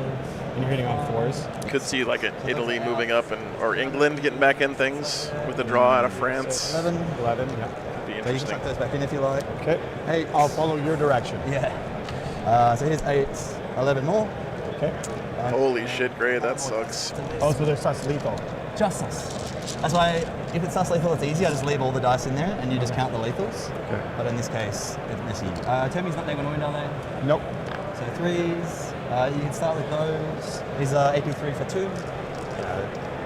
And you're hitting on 4s. Could see like Italy moving up or England getting back in things with the draw out of France. 11. 11, yeah. Be So you can interesting. tuck those back in if you like. Okay. 8. I'll follow your direction. Yeah. So here's 8. 11 more. Okay. Holy shit, Gray, that sucks. Oh, so they're sus lethal. Just sus. That's why if it's sus lethal, it's easy. I just leave all the dice in there and you just count the lethals. Okay. But in this case, it's messy. Termi's not going to win, are they? Nope. So 3s. You can start with those. These are AP3 for 2.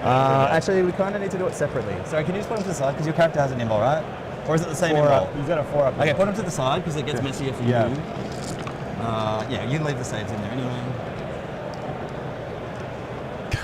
Actually, we kind of need to do it separately. Sorry, can you just put them to the side? Because your character has an invul, right? Or is it the same 4 invul? up. He's got a 4 up. Okay, put them to the side because it gets messier for Yeah. you. Yeah, you can leave the saves in there anyway.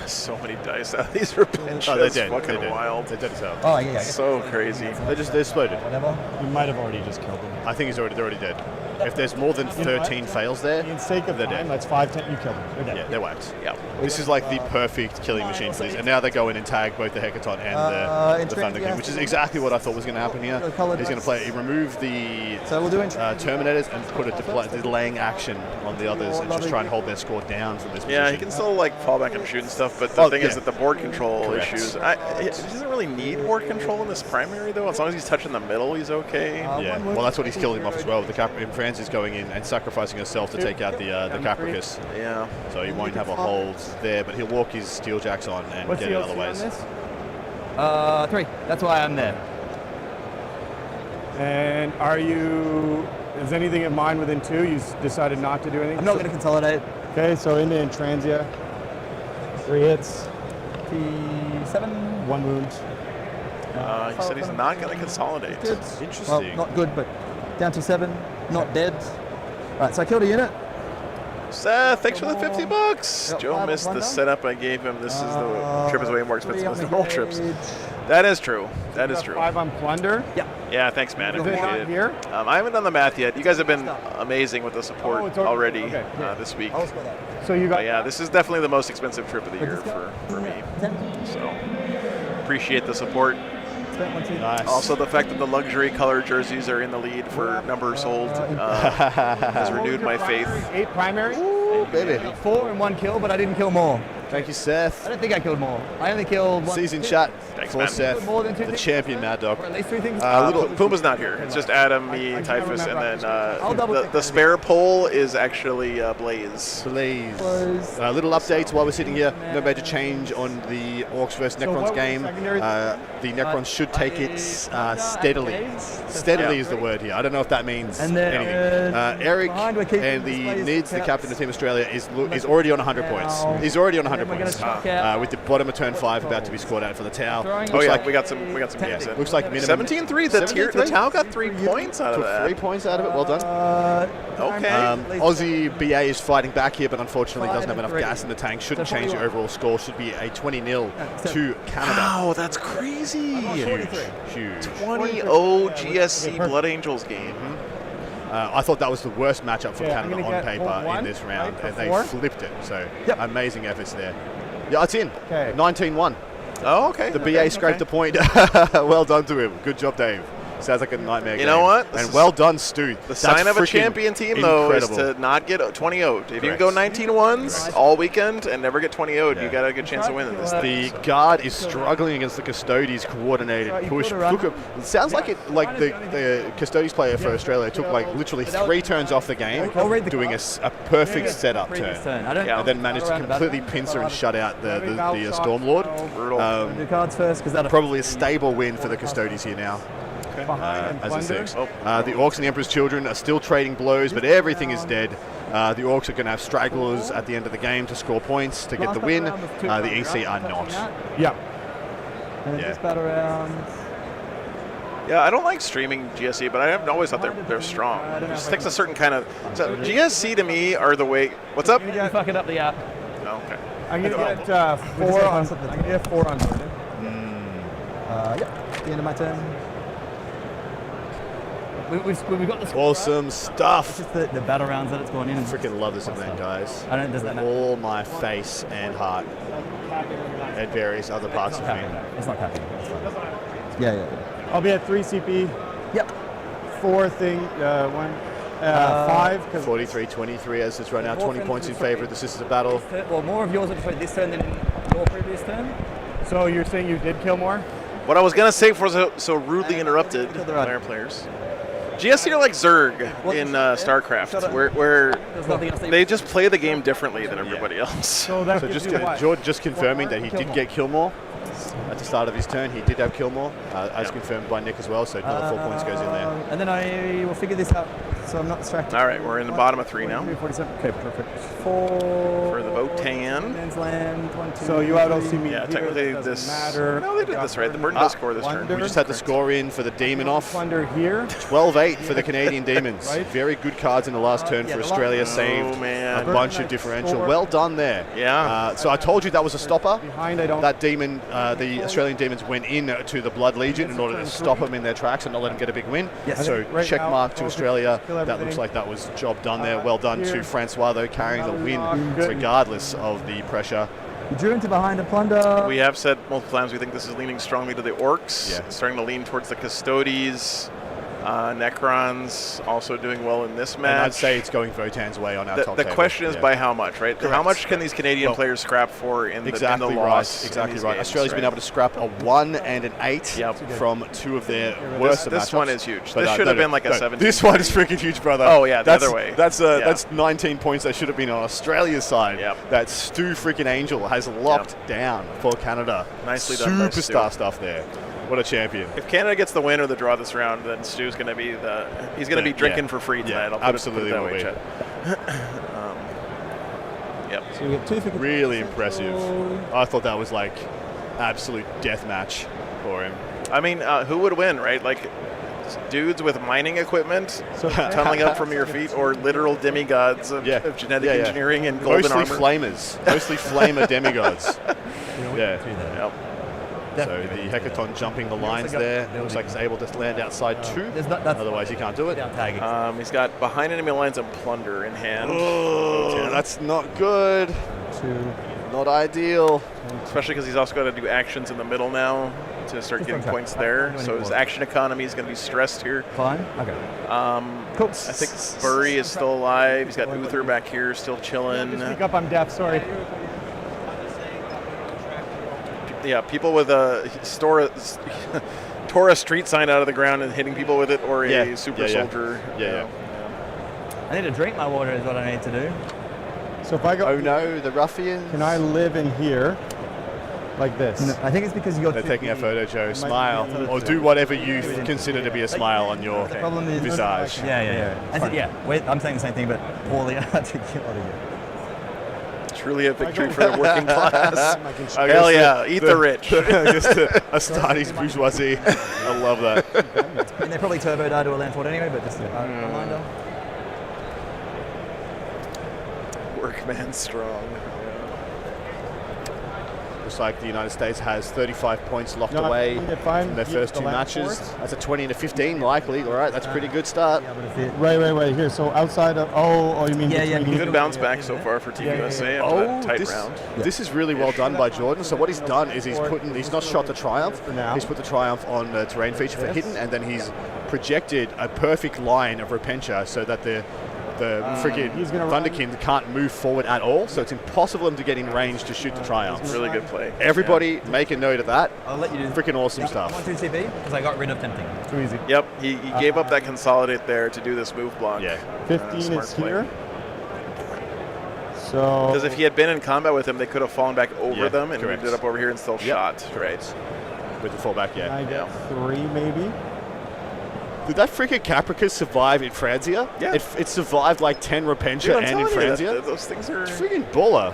So many dice out of these Repentia. Oh, they're It's dead. fucking They're dead. wild. They're dead as hell. Oh, yeah, I guess So it's crazy. They're exploded. Whatever. You might have already just killed him. I think they're already dead. If there's more than 13 fails there, In sake of they're time, dead. that's 5, 10. You killed him. They're dead. Yeah, they're whacked. Yeah. This is like the perfect killing machine for these. And now they go in and tag both the Hecaton and the Thunder King, which is exactly what I thought was going to happen here. He's going to remove the So we'll do Terminators and put a delaying action on the others and just try and hold their score down from this position. Yeah, he can still like fall back and shoot and stuff, but the thing is yeah. that the board control Correct. issues. He doesn't really need board control in this primary though. As long as he's touching the middle, he's okay. Yeah, well, that's what he's killing him off as well. France is going in and sacrificing herself to take out the Capricus. Yeah. So he won't have a hold there, but he'll walk his Steeljacks on and What's get the it LC other on ways. this? 3. That's why I'm there. And is anything in mind within 2? You decided not to do anything? I'm not going to consolidate. Okay, so into Intransia. 3 hits, P7. 1 wound. He said he's not going to consolidate. Good. Interesting. Well, not good, but down to 7. Not dead. Right, so I killed a unit. Seth, thanks for the $50. Yep, Joe missed the rundown. setup I gave him. This is the trip is way more expensive than the whole trips. Age. That is true. That is true. 5 on plunder. Yeah. Yeah, thanks, man. Is it Appreciate not it. here? I haven't done the math yet. You guys have been amazing with the Oh, support it's already okay. this week. I'll score that. So you got But yeah, this is definitely the most expensive trip of the year for me. So appreciate the support. Nice. Also, the fact that the luxury color jerseys are in the lead for number sold has renewed my faith. 8 primary. Ooh, baby. 4 and 1 kill, but I didn't kill more. Thank you, Seth. I don't think I killed more. I only killed 1. Season chat Thanks, for man. Seth, More than 2 the things? champion Mad Dog. Or at least 3 things? Puma's not here. It's just Adam, me, I can't Typhus, and remember. then I'll double check the that. spare pole is actually Blaze. Please. Close. Little updates while we're sitting here. No major change on the Orcs vs So what Necrons was game. secondary? The Necrons should take it steadily. Steadily Yeah. is the word here. I don't know if that means And then, anything. Eric behind we're keeping and the displays Nids, the caps. captain of Team Australia, is already on 100 points. He's already on 100 Then we're points. gonna chuck out- With the bottom of turn 5 about to be scored out for the Tau. Throwing Oh yeah, like- we got some guys in. Looks like minimum 17-3. The 17-3? Tau got 3 points out of Took that. 3 points out of it. Well done. Okay. Aussie BA is fighting back here, but unfortunately doesn't have enough gas in the tank. Shouldn't change the overall score. Should be a 20-0 to Canada. Wow, that's crazy. Huge. 20-0 GSC Blood Angels game. I thought that was the worst matchup for Yeah, I'm Canada gonna on get paper point in one, this round, right, and for they 4. flipped it. So Yep. amazing efforts there. Yeah, it's in. Okay. 19-1. Oh, okay. The BA scraped a point. Well done to him. Good job, Dave. Sounds like a nightmare game. You know what? This And is well done, Stu. The That's sign of a freaking champion team, though, is incredible. to not get 20-0'd. If you can Correct. go 19-1s all weekend and never get 20-0'd, you Yeah. got a good chance of winning this thing. The guard is struggling against the Custodies coordinated push. Look at, it sounds like the Custodies player for Australia took like literally 3 turns off the game, doing a perfect setup Previous turn. turn. I don't Yeah. And then managed to completely pincer and shut out the Stormlord. Brutal. do cards first because that'll Probably a stable win for the Custodies here now. As it seems. The Orcs and the Emperor's Children are still trading blows, but everything is dead. The Orcs are going to have stragglers at the end of the game to score points to get the win. The EC are not. Yeah. And then Yeah. this battle round. Yeah, I don't like streaming GSC, but I haven't always thought they're strong. It just takes a certain kind of... So GSC to me are the way... What's up? You fucking up the app. Oh, okay. I'm gonna get 4 on. I'm gonna get 4 on Jordan. Yeah, the end of my turn. We've got the Awesome It's stuff. just the battle rounds that it's going in. And Freaking love this event, guys. I don't. Does that With matter? all my face and heart and various other parts of me. It's not capping. It's fine. Yeah. I'll be at 3 CP. Yep. 4 thing. 5 because 43-23 as it's right now. 20 points in favor of the Sisters of Battle. Well, more of yours are this turn than your previous turn. So you're saying you did kill more? What I was going to say before I was so rudely interrupted by our players. GSC are like Zerg in StarCraft, where There's nothing else. they just play the game differently than everybody else. So that So gives just you what? George just confirming that he did Killmore. get Killmore at the start of his turn. He did have Killmore, as confirmed by Nick as well. So another 4 points goes in there. And then I will figure this out so I'm not distracted. All right, we're in the bottom of 3 now 47. Okay, perfect. for the Votan. Men's land, 1, 2, So you outLC me. Yeah, here, technically it doesn't this... matter. No, they did this right. The Burden does score this turn. Wonder. We just had the score in for the Demon off. Plunder here. 12-8 for the Canadian Demons. Right. Very good cards in the last turn for the Australia. last- Saved Oh, man. a bunch of differential. Score. Well done there. Yeah. So I told you that was a stopper. Behind, I don't. That demon, the Australian Demons went in to the Blood Legion in order to stop them in their tracks and not let them get a big win. Yes. So Right check now, mark to focus, Australia. kill That everything. looks like that was job done there. Well done here. to Francois though, carrying the win Good. regardless of the pressure. You drew into behind a plunder. We have said multiple times we think this is leaning strongly to the Orcs. Yeah. It's starting to lean towards the Custodes. Necrons also doing well in this match. And I'd say it's going Votan's way on our top the table. question is Yeah. by how much, right? Correct. How much can these Canadian Well, players scrap for in the Exactly loss? right. in Exactly these right. games, Australia's been right? able to scrap a 1 and an 8 Yep. from 2 of their worst of This matchups. one is huge. But, This should have no, been like a no. 17. This one is freaking huge, brother. Oh, yeah, the that's, other way. That's Yeah. that's 19 points that should have been on Australia's side. Yep. That Stu freaking Angel has locked down for Canada. Nicely done by Stu. Superstar stuff there. What a champion. If Canada gets the win or the draw this round, then Stu's going to be he's going to be drinking for free tonight. Yeah, I'll put absolutely it that will way, be. Chet. Yep. So we get 2 for Really impressive. I thought that was like absolute death match for him. I mean, who would win, right? Like dudes with mining equipment tunneling up from your feet, or literal demigods of, of genetic engineering and golden Mostly armor. flamers. Mostly flamer demigods. Yeah. Yep. So the Hecaton jumping the lines there. Looks like it's able to land outside 2. There's not, that's Otherwise, you can't do it. without tagging. He's got behind enemy lines and plunder in hand. Oh, that's not good. 2. Not ideal. Especially because he's also got to do actions in the middle now to start getting okay. points there. So his action economy is going to be stressed here. Fine. Okay. Cool. I think Bury is still alive. He's got Uther back here still chilling. Speak up, I'm deaf, sorry. Yeah, people with a tore a street sign out of the ground and hitting people with it, or a super soldier. Yeah. I need to drink my water is what I need to do. So if I go, Oh no, the ruffians. can I live in here like this? No, I think it's because you're They're too taking a big. photo, Joe. might Smile. be able to Or do whatever you consider to be a smile on your The problem is visage. Yeah. I said, yeah. Wait, I'm saying the same thing, but poorly articulated. Truly a victory for the working class. I Hell guess yeah, eat the rich. I guess the Astartes bourgeoisie. I love that. I mean, they probably turbo die to a landfall anyway, but just a reminder. Workman strong. Looks like the United States has 35 points locked No, away if I'm from their here first for 2 the land matches. force. That's a 20 and a 15 likely. All right, that's a pretty good start. Yeah, but if it, Right, here. So outside of, oh, you mean Yeah, yeah, between Good bounce back so far for Team Yeah, yeah, USA yeah. after that tight this, round. this is really well done by Jordan. So what he's done is he's not shot the Triumph. For now. He's put the Triumph on the terrain feature for hidden, and then he's projected a perfect line of Repentia so that the friggin' he's gonna run. Thunderkin can't move forward at all. So it's impossible for him to get in range to shoot the Triumph. Really good play. Everybody make a note of that. I'll let you do Freaking awesome I stuff. want 2 CP because I got rid of tempting. Too easy. Yep, he gave up that consolidate there to do this move block. Yeah. 15 smart is play. here. So Because if he had been in combat with him, they could have fallen back over Yeah, them and correct. ended up over here and still shot. Right. With the fullback, can I yeah. get 3 maybe? Did that freaking Caprica survive in Franzia? Yeah. It survived like 10 Repentia Dude, I'm and in telling you, Franzia. those things are. Freaking buller.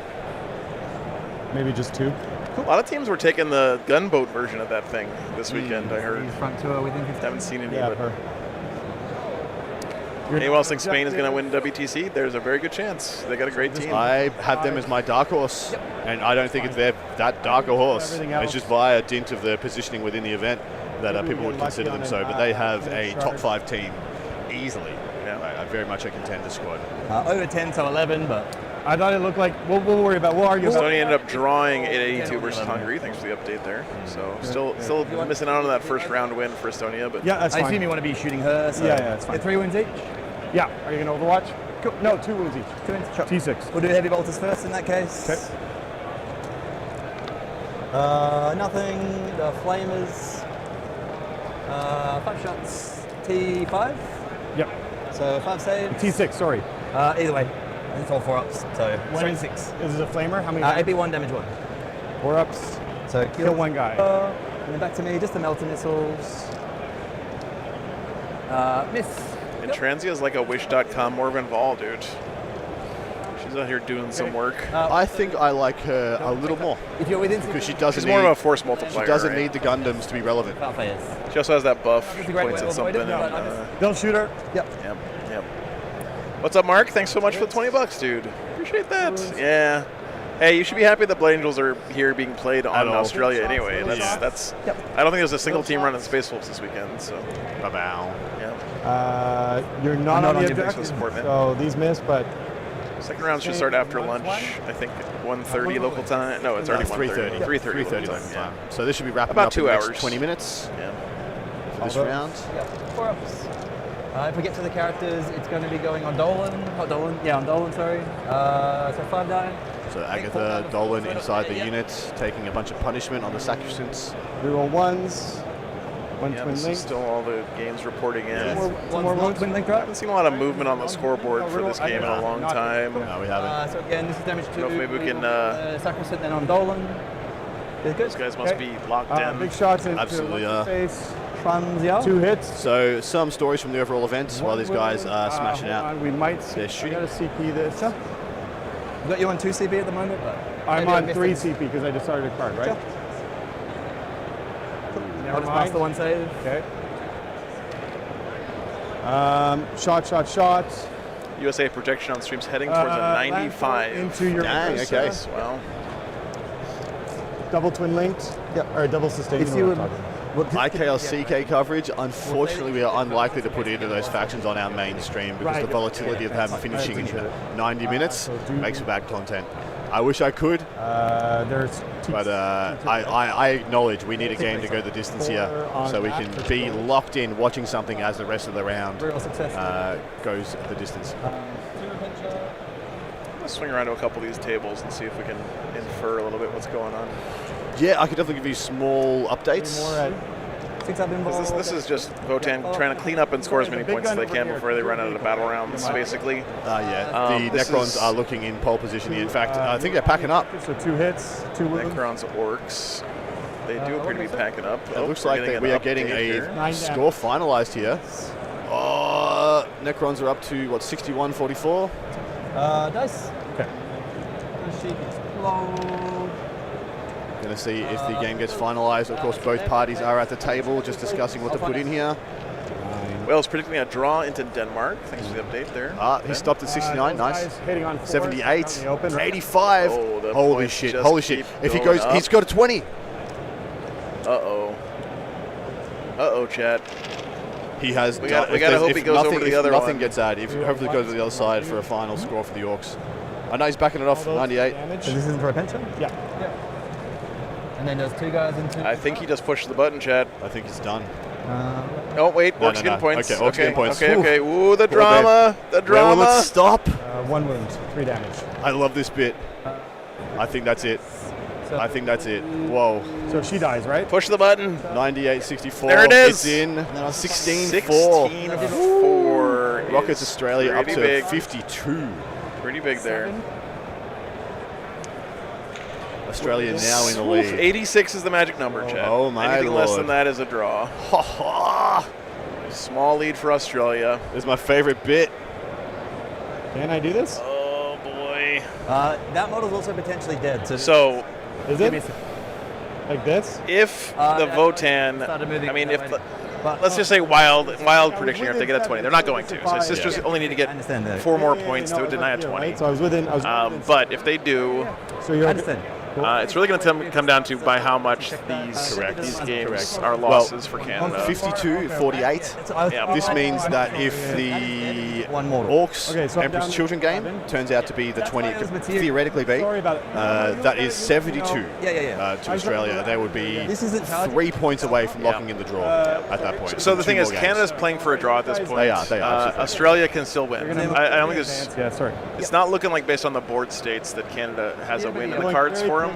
Maybe just 2. A lot of teams were taking the gunboat version of that thing this weekend. I heard. Front tour within 15. Haven't seen any, Yeah, but her. anyone else think Spain is going to win WTC? There's a very good chance. They got a great team. I have them as my dark horse, and I don't think it's that darker horse. Everything It's else. just via dint of the positioning within the event that Maybe we people would get lucky consider on them an so. But they eye have a finish top charge. 5 team easily. Yeah. Very much a contender squad. Over 10 to 11, but I thought it looked like, we'll worry about, we'll argue about Estonia ended up drawing at 82 versus Hungary. Thanks for the update there. So still missing out on that first round win for Estonia, but Yeah, that's I fine. assume you want to be shooting her. So Yeah, it's fine. Get 3 wins each. Yeah, are you going to Overwatch? Cool. No, 2 wounds each. 2 wins. Sure. T6. We'll do heavy bolters first in that case. Okay. Nothing. The flamers. 5 shots. T5. Yep. So 5 saves. T6, sorry. Either way, it's all 4-ups. So Sorry. 6. This is a flamer. How many? AP1 damage 1. 4-ups. So Kill one guy. And then back to me, just the melter missiles. Miss. and Transia is like a Wish.com Morven Vol, dude. She's out here doing some work. I think I like her a little more If you're within because she doesn't She's need, more of a force multiplier. she doesn't right? need the Gundams to be relevant. Yes. She also has that buff. It's a great Points way at to avoid something. it, And, but I just- Don't shoot her. Yep. Yep. What's up, Mark? Thanks so much for the $20, dude. Appreciate that. Yeah. Hey, you should be happy that Blood Angels are here being played on all. Australia anyway. Yeah. That's. Yep. I don't think there's a single team running Space Wolves this weekend. So Ba-bow. yeah. You're not I'm on not the on your objective, support, man. so these miss, but Second round should start after lunch. I think 1:30 local time. No, it's already 3:30. 3:30 local 3:30 time. local Yeah. time. So this should be wrapping About up 2 in the next hours. 20 minutes Yeah. for this Although- round. Yep. 4-ups. If we get to the characters, it's going to be going on Dolan. Not Dolan. Yeah, on Dolan, sorry. So 5 down. So Agatha Dolan inside the unit, taking a bunch of punishment on the Sacristants. reroll 1s. One Yeah, twin this link. is still all the games reporting in. Yeah. One more more wounds. twin link I drop. haven't seen a lot of movement on the scoreboard for this game in a long time. No, we haven't. So again, this is damage to. Know if maybe we can, Sacrosanct, then on Dolan. Is good. Those guys must Okay. be locked in. Big shots into Absolutely, what's his face. Franzia. 2 hits. So some stories from the overall event while these guys are smashing hold out. on, we might see. They're shooting. I gotta CP this. We've got you on 2 CB at the moment, but I'm maybe I on missed 3 it. CP because I just started a card, right? Sure. Never I'll just pass the mind. 1 save. Okay. Shot. USA projection on streams heading towards a 95. Into your Dang, okay. Well, double twin linked, or double sustained. If you would, IKL CK coverage, unfortunately we are unlikely to put either of those factions on our mainstream because the volatility of them finishing in 90 minutes makes for bad content. I wish I could, but I acknowledge we need a game to go the distance here so we can be locked in watching something as the rest of the round goes the distance. Let's swing around to a couple of these tables and see if we can infer a little bit what's going on. Yeah, I could definitely give you small updates. This is just Votan trying to clean up and score as many points as they can before they run out of the battle rounds, basically. The Necrons are looking in pole position here. In fact, I think they're packing up. So 2 hits, 2 wounds. Necrons, Orcs. They do appear to be packing up. It looks like we are getting a score finalized here. Necrons are up to, what, 61-44? Dice. Okay. Going to see if the game gets finalized. Of course, both parties are at the table just discussing what to put in here. Wales predicting a draw into Denmark. Thanks for the update there. He stopped at 69. Nice. Hitting on 78. 85. Oh, holy shit. Holy shit. If he goes, he's got a 20. Uh-oh, chat. He has. We gotta hope he goes over to the other nothing one. gets added. Hopefully goes to the other side for a final score for the Orcs. I know he's backing it off. 98. So this isn't for a pension? Yeah. And then there's 2 guys into. I think he just pushed the button, chat. I think he's done. Oh, wait. No, Orcs getting points. Okay, Orcs getting points. Okay. Ooh, the drama. The drama. Where will it stop? 1 wound, 3 damage. I love this bit. I think that's it. I think that's it. Whoa. So she dies, right? Push the button. 98-64. There it is. It's in. 16-4. 16-4. Rockets Australia up to big. 52. Pretty big there. Australia now in the lead. 86 is the magic number, chat. Oh, my Anything less lord. than that is a draw. Small lead for Australia. This is my favorite bit. Can I do this? Oh, boy. That model's also potentially dead. So Is it? Like this? if the Votan, I mean, if the, let's just say wild prediction here, if they get a 20, they're not going to. So sisters only need to get 4 more points to deny a 20. So I was within. But if they do, so you're. I understand. it's really going to come down to by how much these games are losses for Canada. 52-48. Yeah. This means that if the One more. Orcs Okay, so I'm Emperor's down Children game 11. turns out to be the 20, That's could why it's theoretically be, Sorry about it. that is 72 Yeah. to Australia. They would be This isn't charging. 3 points away from locking in the draw at that point. So the Two thing more is, games. Canada's playing for a draw at this point. They are, absolutely. Australia can still win. I don't think it's. Yeah, sorry. It's not looking like, based on the board states, that Canada has a win in the cards for them,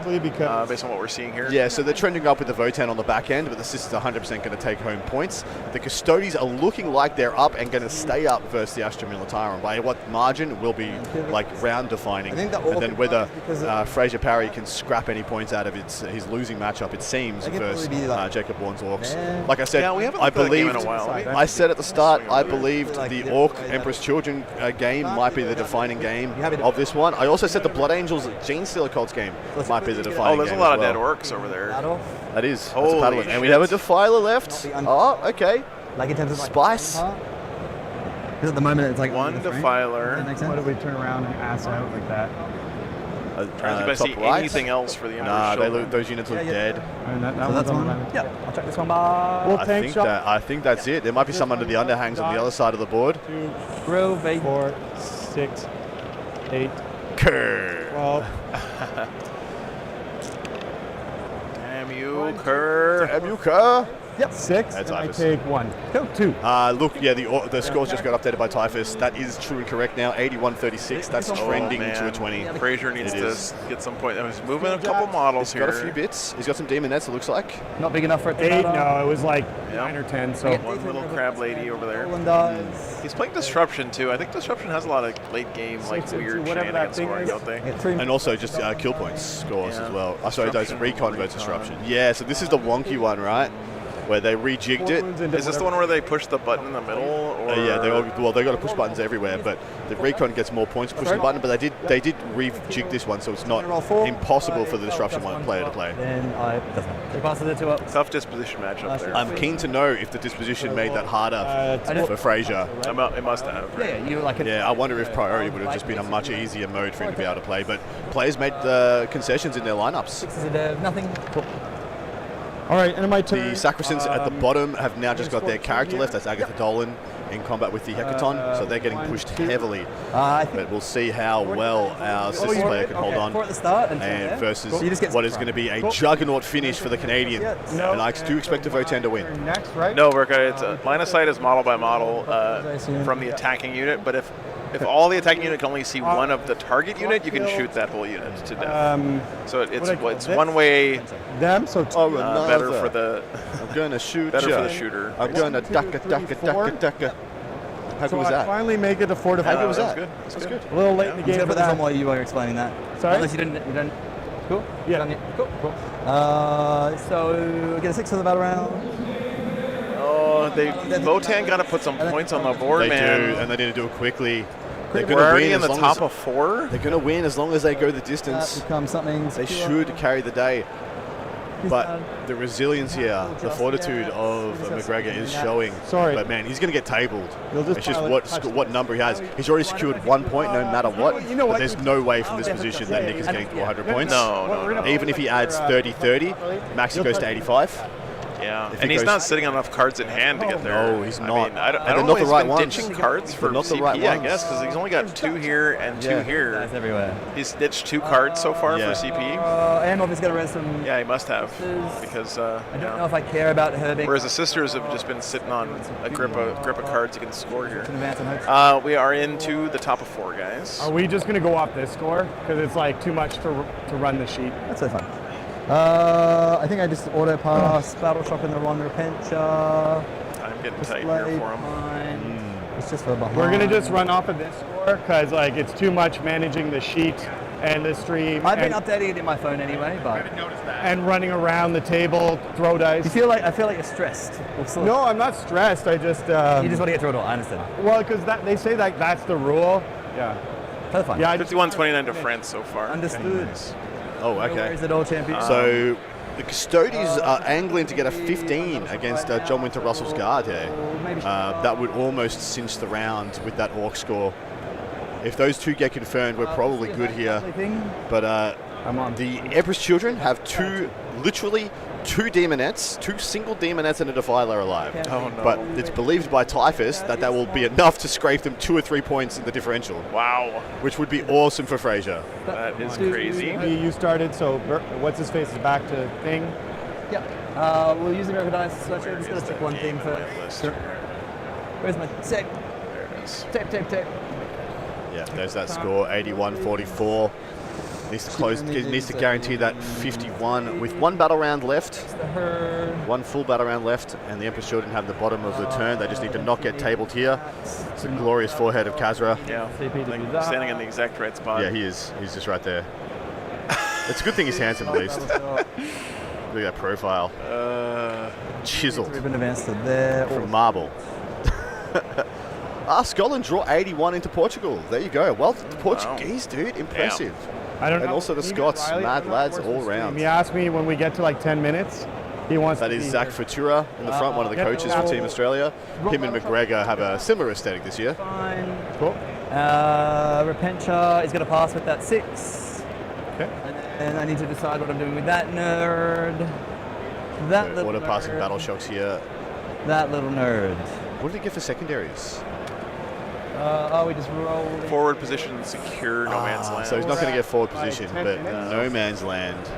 based on what we're seeing here. Yeah, so they're trending up with the Votan on the back end, but the Sisters are 100% going to take home points. The Custodes are looking like they're up and going to stay up versus the Astra Militarum. By what margin will be like round defining. I think that And then whether because Fraser Parry can scrap any points out of his losing matchup, it seems, I could versus probably be like- Jacob Bourne's Orcs. Yeah. Like I said, Yeah, we haven't I looked at that game in believed, a while. I said at the start, I Swing over. believed Like the the- Orc like Emperor's Children game might be the defining game You have it- of this one. I also said the Blood Angels Gene Stealer Cults game might be the defining Oh, there's a game lot as of dead well. orcs over there. Battle. That is. That's a Holy paddle. And we shit. have a Defiler left. Oh, okay. Like in terms of like Spice. Because at the moment it's like One Does that Defiler. make Why sense? do we turn around and ass out like that? I don't think I see top right. anything else for the Emperor's Nah, Children. those units look Yeah, dead. And that So one's that's on the one. line. Yeah, I'll check this one by. Well, I tank think shot. I think that's it. There might be some under the underhangs on the other side of the board. 2, Grill, V. 4, 6, 8, Kerr. 12. Damn you, Kerr. Have you, Kerr? Yep. 6, That's and I Typhus. take 1. Go 2. Look, yeah, the scores just got updated by Typhus. That is true and correct now. 81-36. That's trending to a 20. Fraser needs It to is. get some point. He's moving a couple models He's here. got a few bits. He's got some demonettes, it looks like. Not big enough for it to 8, matter. no, it was like Yeah. 9 or 10. So One little crab lady over there. Roland dies. He's playing Disruption too. I think Disruption has a lot of late game, like Six into weird whatever that shenanigans thing scoring, is. don't they? Get 3. And also just kill points scores Yeah. as well. Sorry, those Disruption, recon versus recon. disruption. Yeah, so this is the wonky one, right? where they rejigged it. Is this the one where they push the button in the middle? Or Yeah, they got to push buttons everywhere, but the recon gets more points pushing the button. But they did rejig this one, so it's not impossible for the disruption one player to play. Then he passes it to up. Tough disposition matchup there. I'm keen to know if the disposition made that harder for Fraser. It must have. Yeah, you like it. Yeah, I wonder if priority would have just been a much easier mode for him to be able to play. But players made the concessions in their lineups. Sixes a dev, nothing. Cool. All right, and my turn. The Sacristans at the bottom have now just got their character left. That's Agatha Dolan in combat with the Hecaton, so they're getting pushed heavily. But we'll see how well our Sisters player can hold on. At the start And versus what is going to be a juggernaut finish for the Canadian. And I do expect the Votan to win. Next, right? No, Burka, it's line of sight is model by model from the attacking unit, but if all the attacking unit can only see one of the target unit, you can shoot that whole unit to death. So it's one way Them, so better for the I'm going to shoot better ya. for the shooter. I'm going to ducka. How good was I that? finally make it to 4 to 5. How good was that? Good. That's good. A little late in the I'm game gonna for put this on that. while you were explaining that. Sorry? Unless you didn't. Cool. Yeah. Done yet? Cool. So get a 6 for the battle round. Oh, Votan got to put some points on the board, They man. do, and they need to do it quickly. They're We're going to already win in as the long top as of 4. they're going to win as long as they go the That distance. becomes something. They secure. should carry the day. But done. the resilience here, the fortitude of McGregor is showing. Sorry. But man, he's going to get tabled. You'll just It's just pile it, what number he has. He's already secured 1 point no matter what. You know But what? there's no way from this position that Nick is getting to 100 points. No. Even if he adds 30-30, Maxi goes to 85. Yeah, If and he he's goes- not sitting on enough cards in hand to get there. No, he's not. I mean, I And don't they're know not if the he's right been ones. ditching cards for They're not the CP, right I ones. guess, because he's only got 2 here and 2 Yeah. here. That's everywhere. He's ditched 2 cards so far Yeah. for CP. And obviously got to rest some. Yeah, he must have, because I don't know if I care about her being. whereas the sisters have just been sitting on a grip of cards you can score here. Can advance and hope. We are into the top of 4, guys. Are we just going to go off this score? Because it's like too much to run the sheet. That's so fun. I think I just auto pass Battle Shock in the Ron Repentia. I'm getting tight here Display for him. behind. It's just for behind. We're going to just run off of this score because like it's too much managing the sheet and the stream. I've been and, updating it in my phone anyway, but and running around the table, throw dice. I feel like you're stressed. No, I'm not stressed. I just You just want to get through it all. I understand. well, because they say that that's the rule. Yeah. That's fine. Yeah. I just, 51-29 to France so far. Understood. Oh, Where okay. is it all champion? So the Custodies are angling to get a 15 against John Winter Russell's guard here. That would almost cinch the round with that Orc score. If those 2 get confirmed, we're probably good here. But the Emperor's Children have literally two Demonettes, 2 single Demonettes and a Defiler alive. Oh, no. But it's believed by Typhus that will be enough to scrape them 2 or 3 points in the differential, Wow, which would be awesome for Fraser. that is crazy. you started, so what's his face is back to thing. Yeah. We'll use American Dice. So I'm just going to check one thing first. Where's my tape? There it is. Tape. Yeah, there's that score, 81-44. Needs to guarantee that 51 with 1 battle round left. 1 full battle round left, and the Emperor's Children have the bottom of the turn. They just need to not get tabled here. It's a glorious forehead of Khazra. Yeah, like standing in the exact right spot. Yeah, he is. He's just right there. It's a good thing he's handsome, at least. Look at that profile. Chiseled Ribbon advance to there. from marble. Scotland draw 81 into Portugal. There you go. Well, the Portuguese, dude, impressive. I don't And know. also the Even Scots, Riley, mad I don't know lads what's all the stream. round. He asked me when we get to like 10 minutes. He wants That to is be Zach here. Futura in the front, one of the Yeah, coaches for Team Australia. Him and McGregor have a similar aesthetic this year. Fine. Cool. Repentia is going to pass with that 6. Okay. And I need to decide what I'm doing with that nerd. That little Auto passing nerd. battle shocks here. That little nerd. What did he get for secondaries? We just roll. Forward position, secure, no man's land. So he's not going to get forward position, 10 but minutes. no man's land.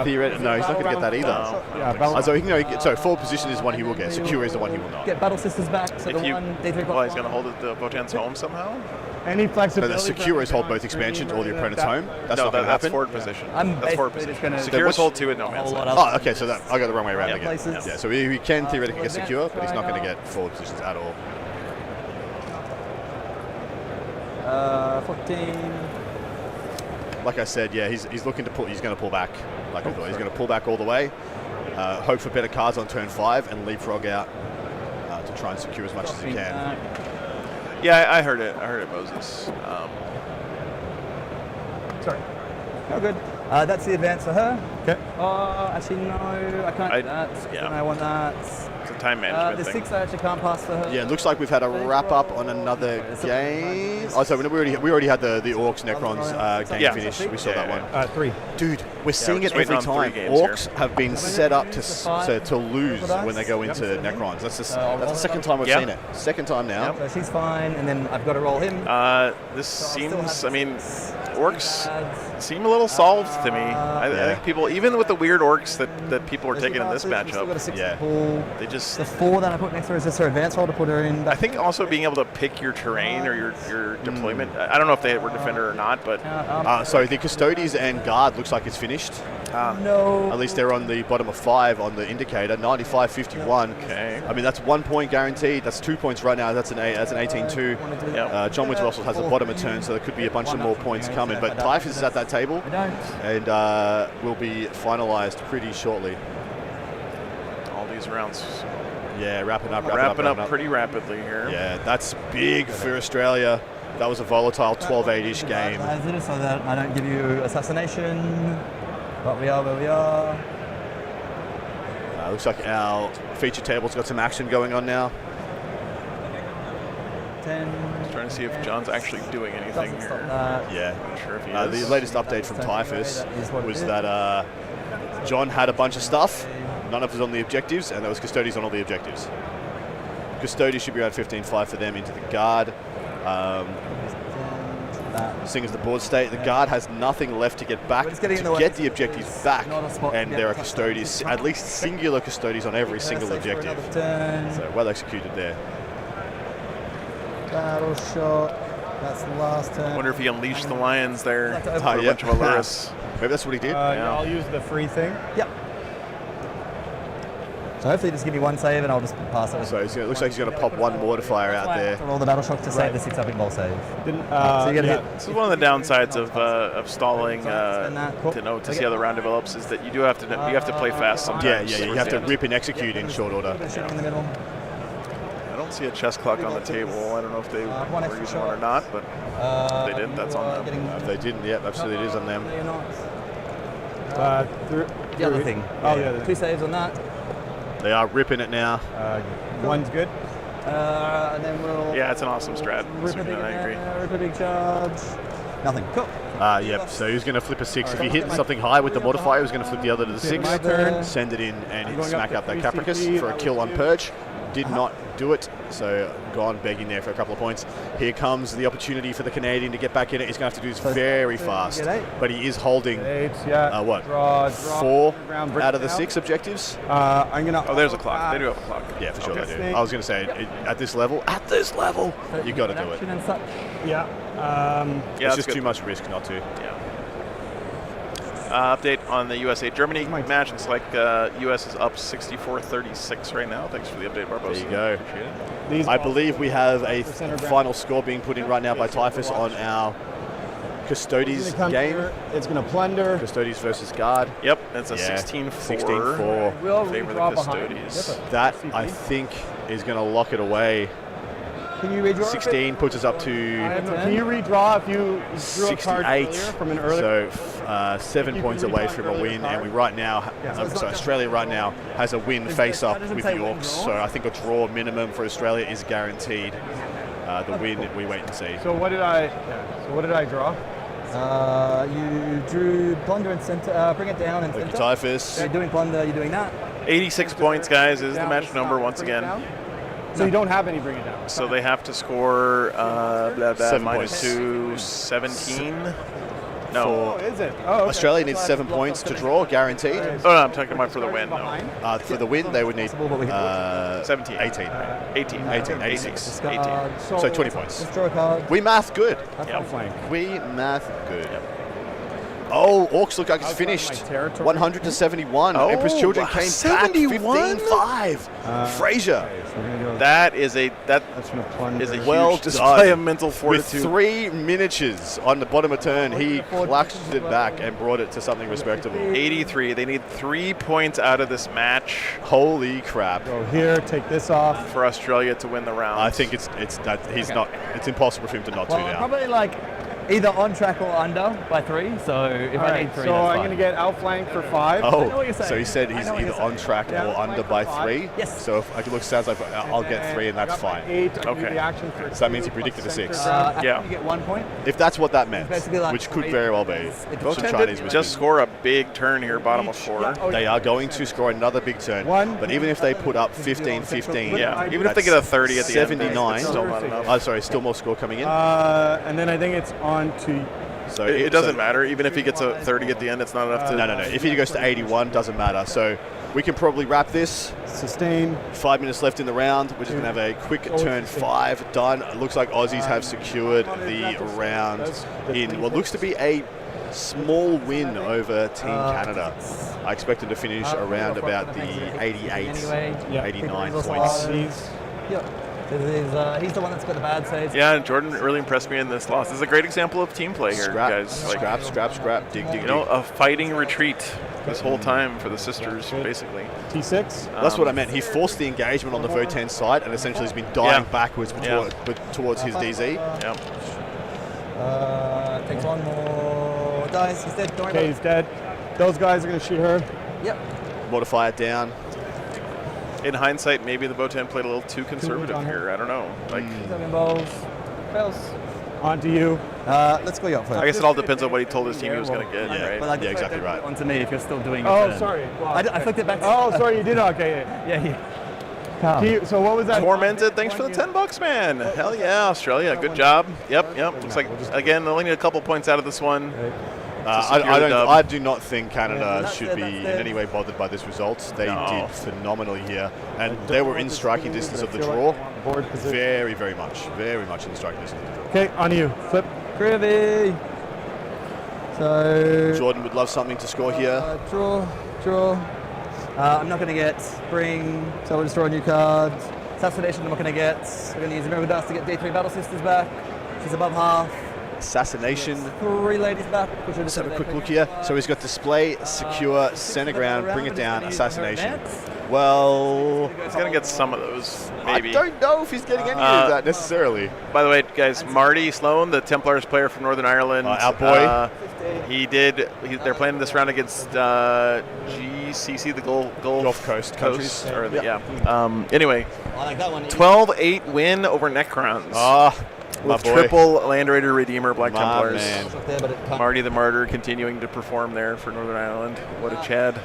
Theoretically, no, he's not going to get that either. Yeah, battle So he can go, so forward position is one he will get. Secure is the one he will not. Get Battle Sisters back. So If the you- one D3 Well, he's going to hold it the Votan's home somehow? Any So flexibility. the secure is hold both expansions or the opponent's home. That's No, not going to that's happen. forward position. I'm That's forward basically just position. gonna- Secure is So hold 2 at no A man's whole lot land. of- Oh, okay, so that I got the wrong way around Yeah, again. places. Yeah, so he can theoretically get secure, but he's not going to get forward positions at all. 14. Like I said, yeah, he's looking to pull. He's going to pull back. Like I thought, he's going to pull back all the way. hope for better cards on turn 5 and leapfrog out to try and secure as much as you can. Yeah, I heard it. I heard it, Moses. Sorry. Oh, good. That's the advance for her. Okay. Actually, no, I can't do that. yeah. I want that. It's a time management The thing. 6 I actually can't pass for her. Yeah, it looks like we've had a wrap up on another game. Oh, so we already had the Orcs Necrons game Yeah. finish. We saw that one. 3. Dude, we're seeing it just every waiting on 3 time. games Orcs have been set up to lose when they go into Necrons. That's the second time we've Yep. seen it. Second time now. So she's fine, and then I've got to roll him. This So I'll still seems, have I mean, six orcs cards. seem a little solved to me. I Yeah. think people, even with the weird orcs that people are taking in this We've still got a matchup, 6 Yeah. pool. they just, The 4 that I put next to her is just her advance roll to put her in. I think also being able to pick your terrain or your deployment. I don't know if they were defender or not, but So the Custodes and Guard looks like it's finished. no. At least they're on the bottom of 5 on the indicator, 95-51. okay. I mean, that's 1 point guaranteed. That's 2 points right now. That's an 18-2. Yep. John Winter Russell has the bottom of turn, so there could be a bunch of more points coming. But Typhus is at that table I don't. and will be finalised pretty shortly. All these rounds Yeah, wrapping up pretty rapidly here. Yeah, that's big for Australia. That was a volatile 12-8-ish game. As it is, so that I don't give you assassination. But we are where we are. Looks like our feature table's got some action going on now. 10. Trying to see if John's actually doing anything Doesn't stop here. that. Yeah. Not sure if he The is. latest update from Typhus That is what it was is. that John had a bunch of stuff. None of it was on the objectives, and there was Custodes on all the objectives. Custodes should be around 15-5 for them into the Guard. Seeing as the board state, the Guard has nothing left to get back We're just getting in the to way. get the objectives back, Not a spot and to there are get Custodes, at least singular Custodes on every single Safe for objective. another turn. So well executed there. Battle shot. That's the last turn. I wonder if he unleashed the lions there. Like to For open a yeah. bunch of Aluris. Maybe that's what he did. Yeah. I'll use the free thing. Yep. So hopefully just give me one save and I'll just pass it. So it looks like he's going to pop one mortifier out there. To roll the battle shock to save the 6 upping ball save. Didn't, So you get a yeah. hit. This is one of the downsides of stalling to see how the round develops is that you do have to play fast sometimes. Yeah, you have to rip and execute in short order. Shooting in the middle. I don't see a chess clock on the table. I don't know if they one were extra using one or shot. not, but if they didn't, that's on them. If they didn't, yeah, absolutely it is on them. No, you're not. The The other thing. Oh, yeah. The 2 saves on that. They are ripping it now. One's good. And then we'll. Yeah, it's an awesome strat. Rip a big, I agree. rip a big charge. Nothing. Cool. Yep, so he's going to flip a 6. If he hit something high with the modifier, he's going to flip the other to the 6. My turn. Send it in and I'm going smack up up to that 3 Capricus CP. for a kill on Purge. Did not do it, so gone begging there for a couple of points. Here comes the opportunity for the Canadian to get back in it. He's going to have to do this very fast, get 8. but he is holding 8, yeah. what? Draw, 4 ground, break out of the down. 6 objectives. I'm gonna. Oh, there's a clock. They do have a clock. Yeah, for sure Okay. they do. I was going to say, at this level, you got to do it. Action and such. Yeah. Yeah, It's that's just good. too much risk not to. Yeah. Update on the USA-Germany match. It's like US is up 64-36 right now. Thanks for the update, Barbosa. There you go. Appreciate it. These I balls- believe we have a center ground. final score being put in right now by Typhus on our It's Custodes gonna come game. here, it's gonna plunder. Custodes versus Guard. Yep, it's a Yeah, 16-4. 16-4. Will Favor the redraw behind. Custodes. That, I think, is going to lock it away. Can you redraw? 16 puts us up to Can you redraw if you drew a card 68. earlier from an earlier? So 7 points away from a win, and we right now, so Australia right now has a win face up with the Orcs. So I think a draw minimum for Australia is guaranteed. The win, we wait and see. So what did I? So what did I draw? You drew plunder and center. Bring it down and Thank you, center. Typhus. So you're doing plunder. You're doing that. 86 points, guys, is the Down, match stop, number once bring it again. down. So you don't have any bring it down. So they have to score blah, blah, 7 minus points. 2, 17. No. Oh, is it? Oh, okay. Australia needs 7 points to draw, guguaranteed. Oh, no, I'm talking about for the win, Behind. though. For the win, they would need 17. 18. 18. 86. 18. So 20 points. Just draw a card. We math good. That's Yep. my flank. We math good. Oh, Orcs look like it's Outside my finished. territory. 100 to 71. Oh, Emperor's Children wow, came 71? back 15-5. Fraser. Okay, so We're gonna go. That is a That's gonna plunge. is a Well huge display done. of mental With fortitude. 3 miniatures on the bottom of turn, he clutched it back and brought it to something respectable. 83. They need 3 points out of this match Holy crap. Go here. Take this off. for Australia to win the round. I think it's impossible for him to not Well, tune out. probably like either on track or under by 3. So if All I right, need 3, so that's I'm fine. going to get outflanked for 5. know what Oh, you're so saying. he said I he's know what either you're on track Yeah. or under by 3. Yes. So if it sounds like I'll get 3 and that's fine. 8. I Okay. do the action for So that means 2 he predicted plus a 6. center ground. Yeah. You get 1 point. If that's what that meant, Basically like which could 3. very well be. It's Some Votan Chinese did wisdom. just score a big turn here, bottom of 4. They are going to score another big turn. One. But even if they put up 15-15, Yeah, even if they get a 30 at the end, 79. it's still not enough. Oh, sorry, still more score coming in. And then I think it's on to. So It doesn't matter. Even if he gets a 30 at the end, it's not enough to. No. If he goes to 81, doesn't matter. So we can probably wrap this. Sustain. 5 minutes left in the round. We're just going to have a quick turn 5 done. It looks like Aussies have secured the round in what looks to be a small win over Team Canada. I expect them to finish around about the 88, Anyway, 89 also points. Yep. He's the one that's got the bad saves. Yeah, and Jordan really impressed me in this loss. This is a great example of team play here, Scrap, guys. Like, scrap. Dig. you know, a fighting retreat this whole time for the sisters, basically. T6. That's what I meant. He forced the engagement on the Votan side and essentially has been dying Yeah. backwards Yeah. towards his DZ. Yeah. Takes 1 more dice. He's dead. Don't worry Okay, he's dead. Those guys are going to shoot her. about it. Yep. Modify it down. In hindsight, maybe the Votan played a little too conservative on her. here. I don't know. Like, 7 balls. Fails. On to you. Let's go you up first. I guess it all depends on what he told his team he was going to get, Yeah. right? But I just Yeah, exactly don't right. put it onto me if you're still doing it. Oh, sorry. I flicked it back. Oh, sorry, you did not. Okay. Yeah. So what was that? Tormented, thanks for the $10, man. Hell yeah, Australia, good job. Yep. Looks like again only need a couple points out of this one. secure the dub. I do not think Canada that's should it, be that's in it. any way bothered by this result. They No. did phenomenally here, and they were in striking distance of the draw. Board position. Very much in striking distance of the draw. Okay, on you. Flip. Privy. So. Jordan would love something to score here. Draw. I'm not going to get Spring, so we'll just draw a new card. Assassination, I'm not going to get. We're going to use a Miracle Dust to get D3 Battle Sisters back. She's above half. Assassination. 3 ladies back. Which Let's have a quick look here. So he's got display, secure, center ground, bring it down, assassination. Well, He's going to get some of those, I maybe. don't know if he's getting any of that necessarily. By the way, guys, Marty Sloan, the Templars player from Northern Ireland. Our boy. They're playing this round against GCC, the Gulf Coast countries. Or the, Yep. yeah. Anyway, I like that one. 12-8 win over Necrons. My with boy. triple Land Raider Redeemer Black My Templars. man. Up there, but it can't. Marty the Martyr continuing to perform there for Northern Ireland. What a Chad.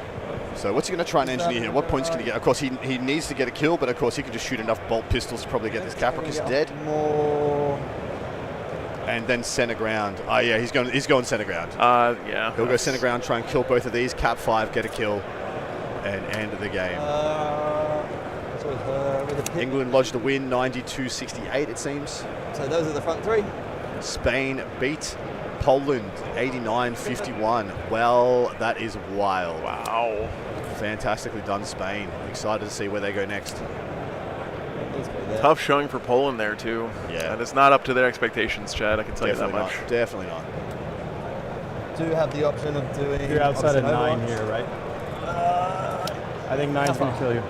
So what's he going to try and engineer here? What points can he get? Of course, he needs to get a kill, but of course he can just shoot enough bolt pistols to probably get this Capricus dead. More. And then center ground. Oh yeah, he's going center ground. Yeah. He'll go center ground, try and kill both of these. Cap 5, get a kill, and end the game. With a pit. England lodged a win, 92-68 it seems. So those are the front 3. Spain beat Poland, 89-51. Well, that is wild. Wow. Fantastically done, Spain. I'm excited to see where they go next. Tough showing for Poland there, too. Yeah. And it's not up to their expectations, Chad. I can tell you that much. Definitely not. Do have the option of doing. You're outside of obviously 9 Overwatch. here, right? I think 9's going to kill you.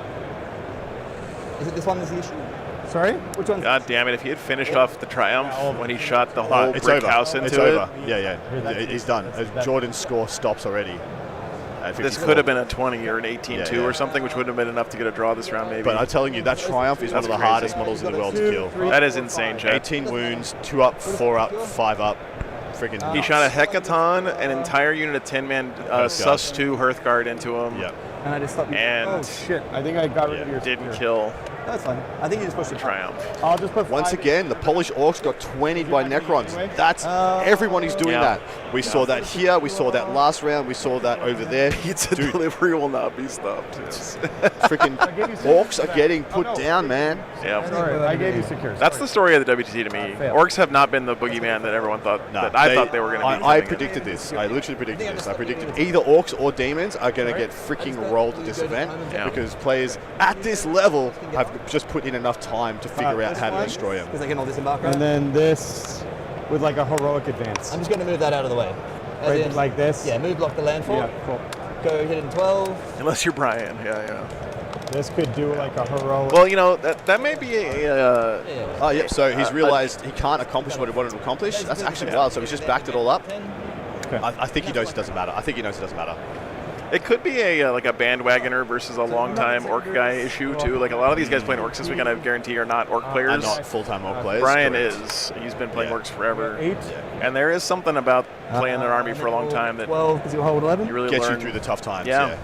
Is it this one that's the issue? Sorry? Which one? God damn it. If he had finished off the Triumph when he shot the Oh, whole it's brick over. house into It's it, over. Yeah. He's done. Jordan's score stops already. At this 54. could have been a 20 or an 18-2 Yeah. or something, which would have been enough to get a draw this round, maybe. But I'm telling you, that Triumph is one of the That's crazy. hardest models in the world to kill. That is insane, Chad. 18 wounds, 2 up, 4 up, 5 up. Freaking He nuts. shot a Hecaton, an entire unit of 10-man Sus 2 Hearthguard into him. Yep. And I just stopped. And Oh, shit. I think I got rid of your didn't spear. kill That's fine. I think you just pushed the it. Triumph. I'll just put Once 5 again, the Polish Orcs got 20 by Necrons. That's everyone is doing Yeah. that. We saw that here. We saw that last round. We saw that over there. Pizza Dude, delivery will not be stopped. freaking Orcs are getting put down, man. Yeah. Sorry, I gave you secure. That's the story of the WTC to me. fail. Orcs have not been the boogeyman that everyone thought. No, that I thought they were going to be. I coming in. predicted this. I literally predicted this. I predicted either Orcs or Demons are going to get freaking rolled at this event Yeah. because players at this level have just put in enough time to figure out how to destroy them. Because they can all disembark, And then this with like a heroic advance. I'm just going to move that out of the way. As Right, in- like this? Yeah, move block the landfall. Yeah, cool. Go hit it in 12. Unless you're Brian. Yeah. This could do like a heroic. Well, you know that may be a. Yeah. Oh, yep. So he's realized he can't accomplish what he wanted to accomplish. That's actually wild. So he's just backed it all up. I think he knows it doesn't matter. It could be a like a bandwagoner versus a long-time orc guy issue too. Like a lot of these guys playing orcs this weekend, I guarantee are not orc players. And not full-time Orc players. Brian correct. is. He's been playing orcs forever. 8. And there is something about playing an army for a long time that 12 because you hold 11. you really Gets learn. you through the tough times. Yeah.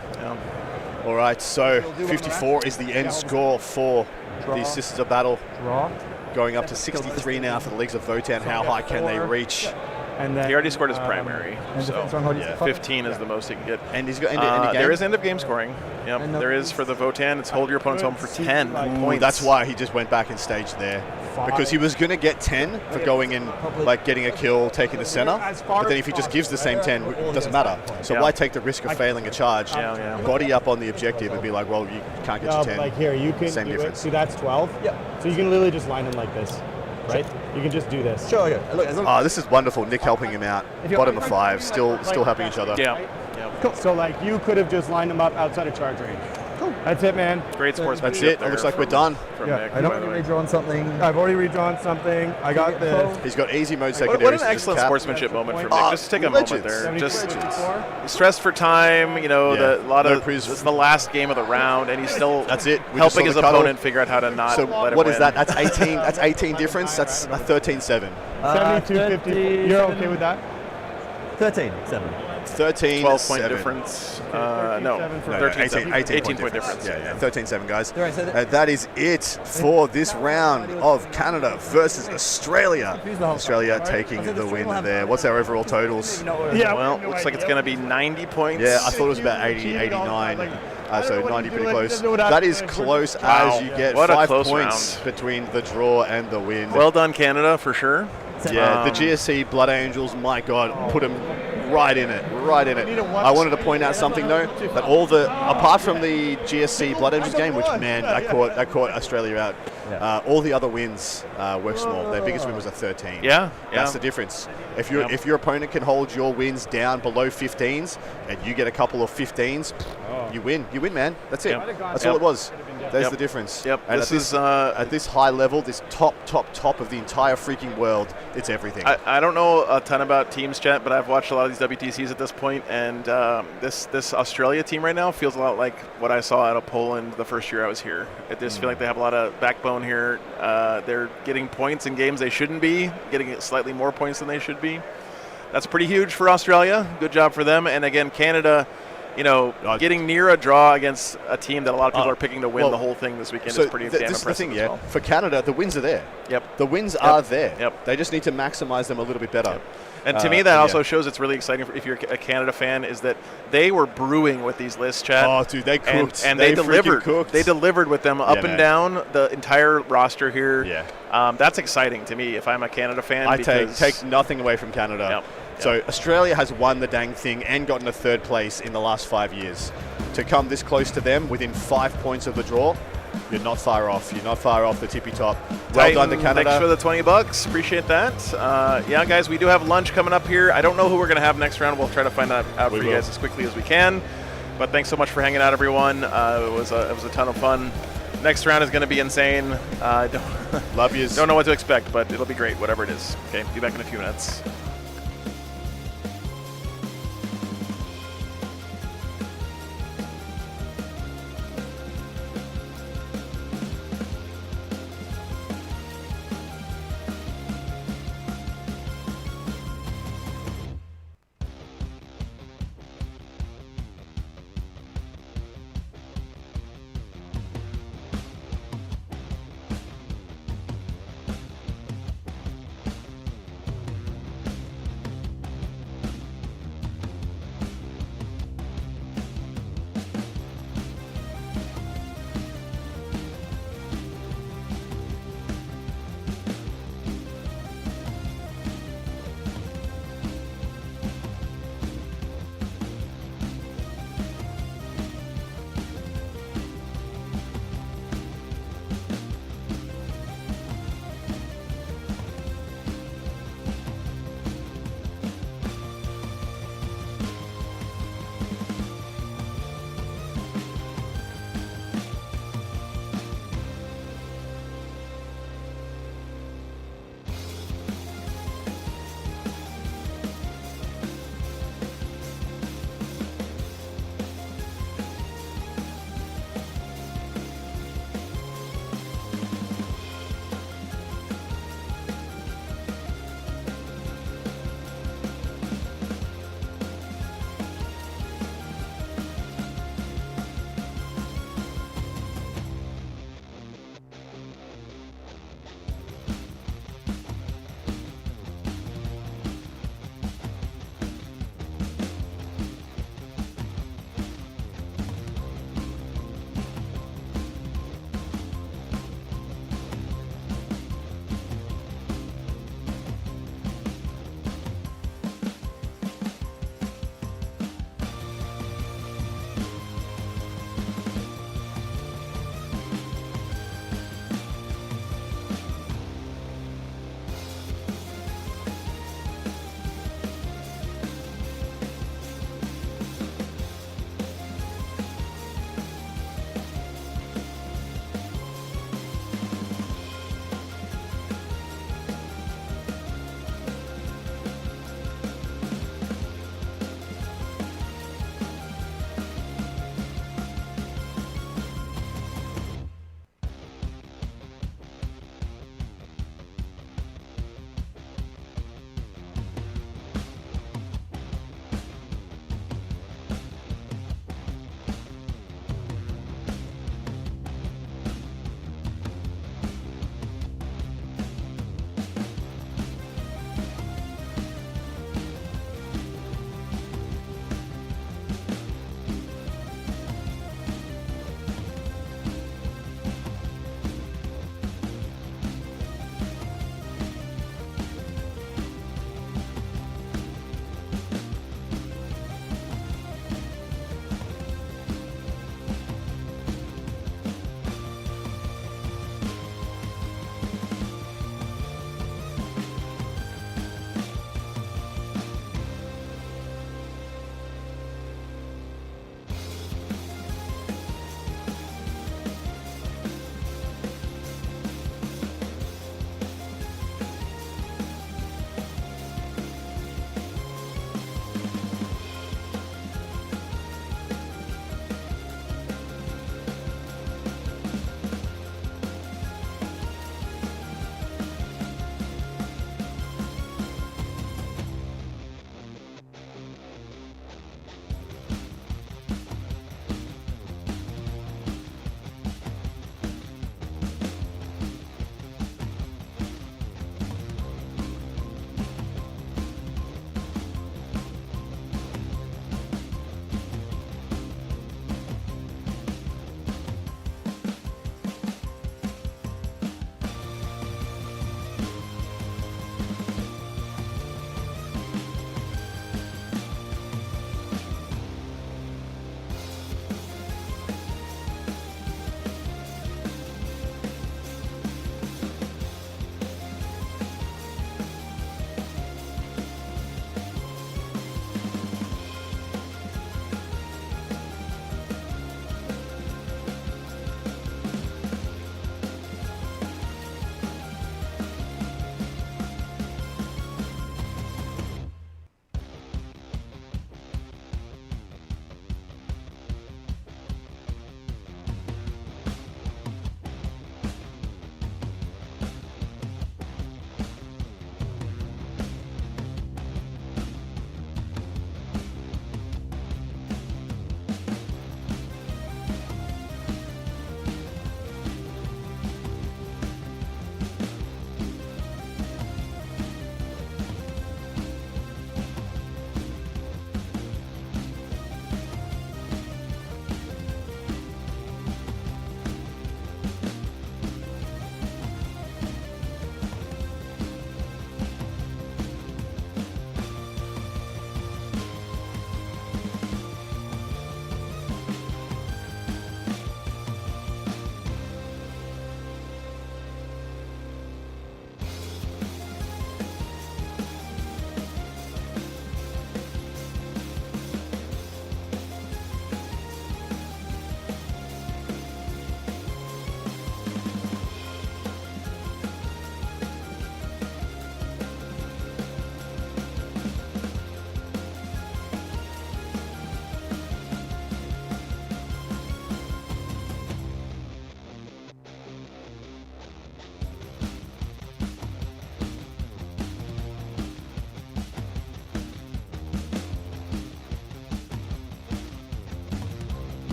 All right. So 54 is the end score for the Sisters of Battle. Draw. Going up to 63 now for the Leagues of Votan. How high can they reach? And then He already scored his primary, and so defense stronghold, yeah, 15 is the most he can get. And he's got end of game. There is end of game scoring. Yep, And there is for the Votan. It's hold your opponent's home for 10 Ooh, points. that's why he just went back and staged there. Because he was going to get 10 for going in, like getting a kill, taking the center. But then if he just gives the same 10, it doesn't matter. So Yeah. why take the risk of failing a charge, Yeah. body up on the objective and be like, well, you can't get No, your but 10. like here, you can Same do difference. it. See, that's 12. Yeah. So you can literally just line them like this, right? You can just do this. Sure, yeah. Look, as long Oh, this is wonderful. Nick helping him out. Bottom of 5, still helping each other. Yeah. Cool. So like you could have just lined them up outside of charge range. Cool. That's it, man. Great That's sportsmanship. it. It there looks like we're from- done. From Yeah, Nick, I know by as the way. redrawn something. I've already redrawn something. I got this. He's got easy mode What, secondary. what an excellent sportsmanship moment from Nick. Just take a moment there. Just stressed for time. You know, Yeah. a lot No of prizz. it's the last game of the round, and he's still That's it. We just helping saw his the cuddle. opponent figure out how to not So let him what is win. that? That's 18. That's 18 difference. That's a 13-7. 72-54. You're okay with that? 13-7. 13. 12-point difference. No, 13-7 18 point difference. Yeah, 13-7, guys. Right, so that- That is it for this round of Canada versus Australia. Australia taking the win there. What's our overall totals? Yeah. Well, looks like it's going to be 90 points. Yeah, I thought it was about 80, 89. So 90 pretty close. That is close as you get. What a 5 close points between the draw and the win. Well done, Canada, for sure. Yeah, the GSC Blood Angels, my God, put them right in it, right in it. I wanted to point out something though, that apart from the GSC Blood Angels game, which man, that caught Australia out. All the other wins were small. Their biggest win was a 13. Yeah, That's the difference. If your opponent can hold your wins down below 15s, and you get a couple of 15s, you win. You win, man. That's it. Yep. That's Yep. all it was. There's Yep. the difference. Yep. And This at is at this high level, this top of the entire freaking world, it's everything. I don't know a ton about teams, chat, but I've watched a lot of these WTCs at this point, and this Australia team right now feels a lot like what I saw out of Poland the first year I was here. I just feel like they have a lot of backbone here. They're getting points in games they shouldn't be, getting slightly more points than they should be. That's pretty huge for Australia. Good job for them. And again, Canada, you know, getting near a draw against a team that a lot of people are picking to win the whole thing this weekend is pretty damn this is impressive the thing, as yeah. well. For Canada, the wins are there. Yep. The wins are there. Yep. They just need to maximize them a little bit better. And to me, that also shows it's really exciting if you're a Canada fan, is that they were brewing with these lists, Chad. Oh, dude, they cooked. And they freaking delivered. cooked. They delivered with them up and man. down the entire roster here. Yeah. That's exciting to me if I'm a Canada fan. I because take nothing away from Canada. Yep. So Australia has won the dang thing and gotten a third place in the last 5 years. To come this close to them within 5 points of the draw, you're not far off. You're not far off the tippy top. Well done to Canada. Thanks for the $20. Appreciate that. Yeah, guys, we do have lunch coming up here. I don't know who we're going to have next round. We'll try to find that out for you guys as quickly as we can. But thanks so much for hanging out, everyone. It was a ton of fun. Next round is going to be insane. Love yous. Don't know what to expect, but it'll be great, whatever it is. Okay, be back in a few minutes.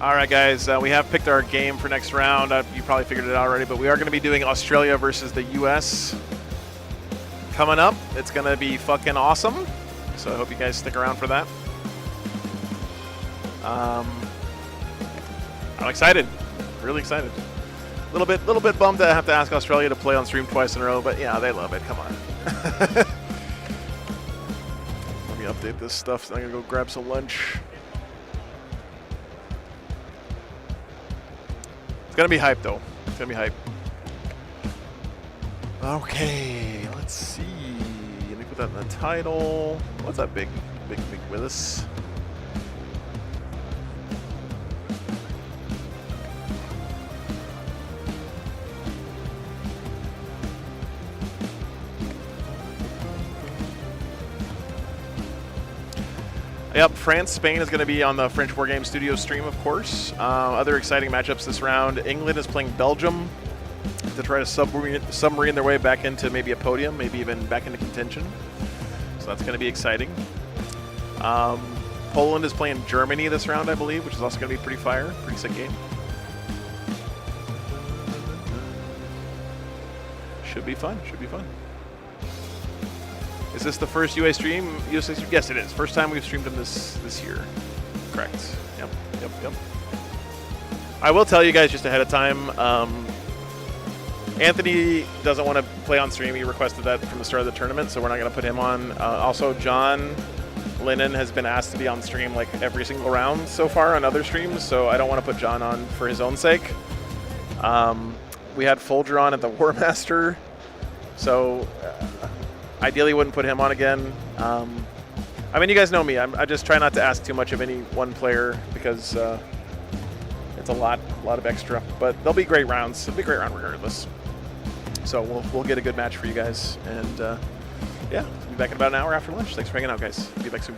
All right, guys, we have picked our game for next round. You probably figured it out already, but we are going to be doing Australia versus the U.S. coming up. It's going to be fucking awesome, so I hope you guys stick around for that. I'm excited, really excited. A little bit bummed that I have to ask Australia to play on stream twice in a row, but yeah, they love it. Come on. Let me update this stuff. So I'm gonna go grab some lunch. It's gonna be hype though. It's gonna be hype. Okay, let's see. Let me put that in the title. What's that big Willis? Yep, France, Spain is going to be on the French War Games Studio stream, of course. Other exciting matchups this round. England is playing Belgium to try to submarine their way back into maybe a podium, maybe even back into contention. So that's going to be exciting. Poland is playing Germany this round, I believe, which is also going to be pretty fire, pretty sick game. Should be fun, should be fun. Is this the first UA stream? Yes, it is. First time we've streamed them this year. Correct. Yep. I will tell you guys just ahead of time, Anthony doesn't want to play on stream. He requested that from the start of the tournament, so we're not going to put him on. Also, John Lennon has been asked to be on stream like every single round so far on other streams, so I don't want to put John on for his own sake. We had Folger on at the War Master, so ideally wouldn't put him on again. I mean, you guys know me. I just try not to ask too much of any one player because it's a lot of extra. But they'll be great rounds. It'll be a great round regardless. So we'll get a good match for you guys. And yeah, we'll be back in about an hour after lunch. Thanks for hanging out, guys. Be back soon.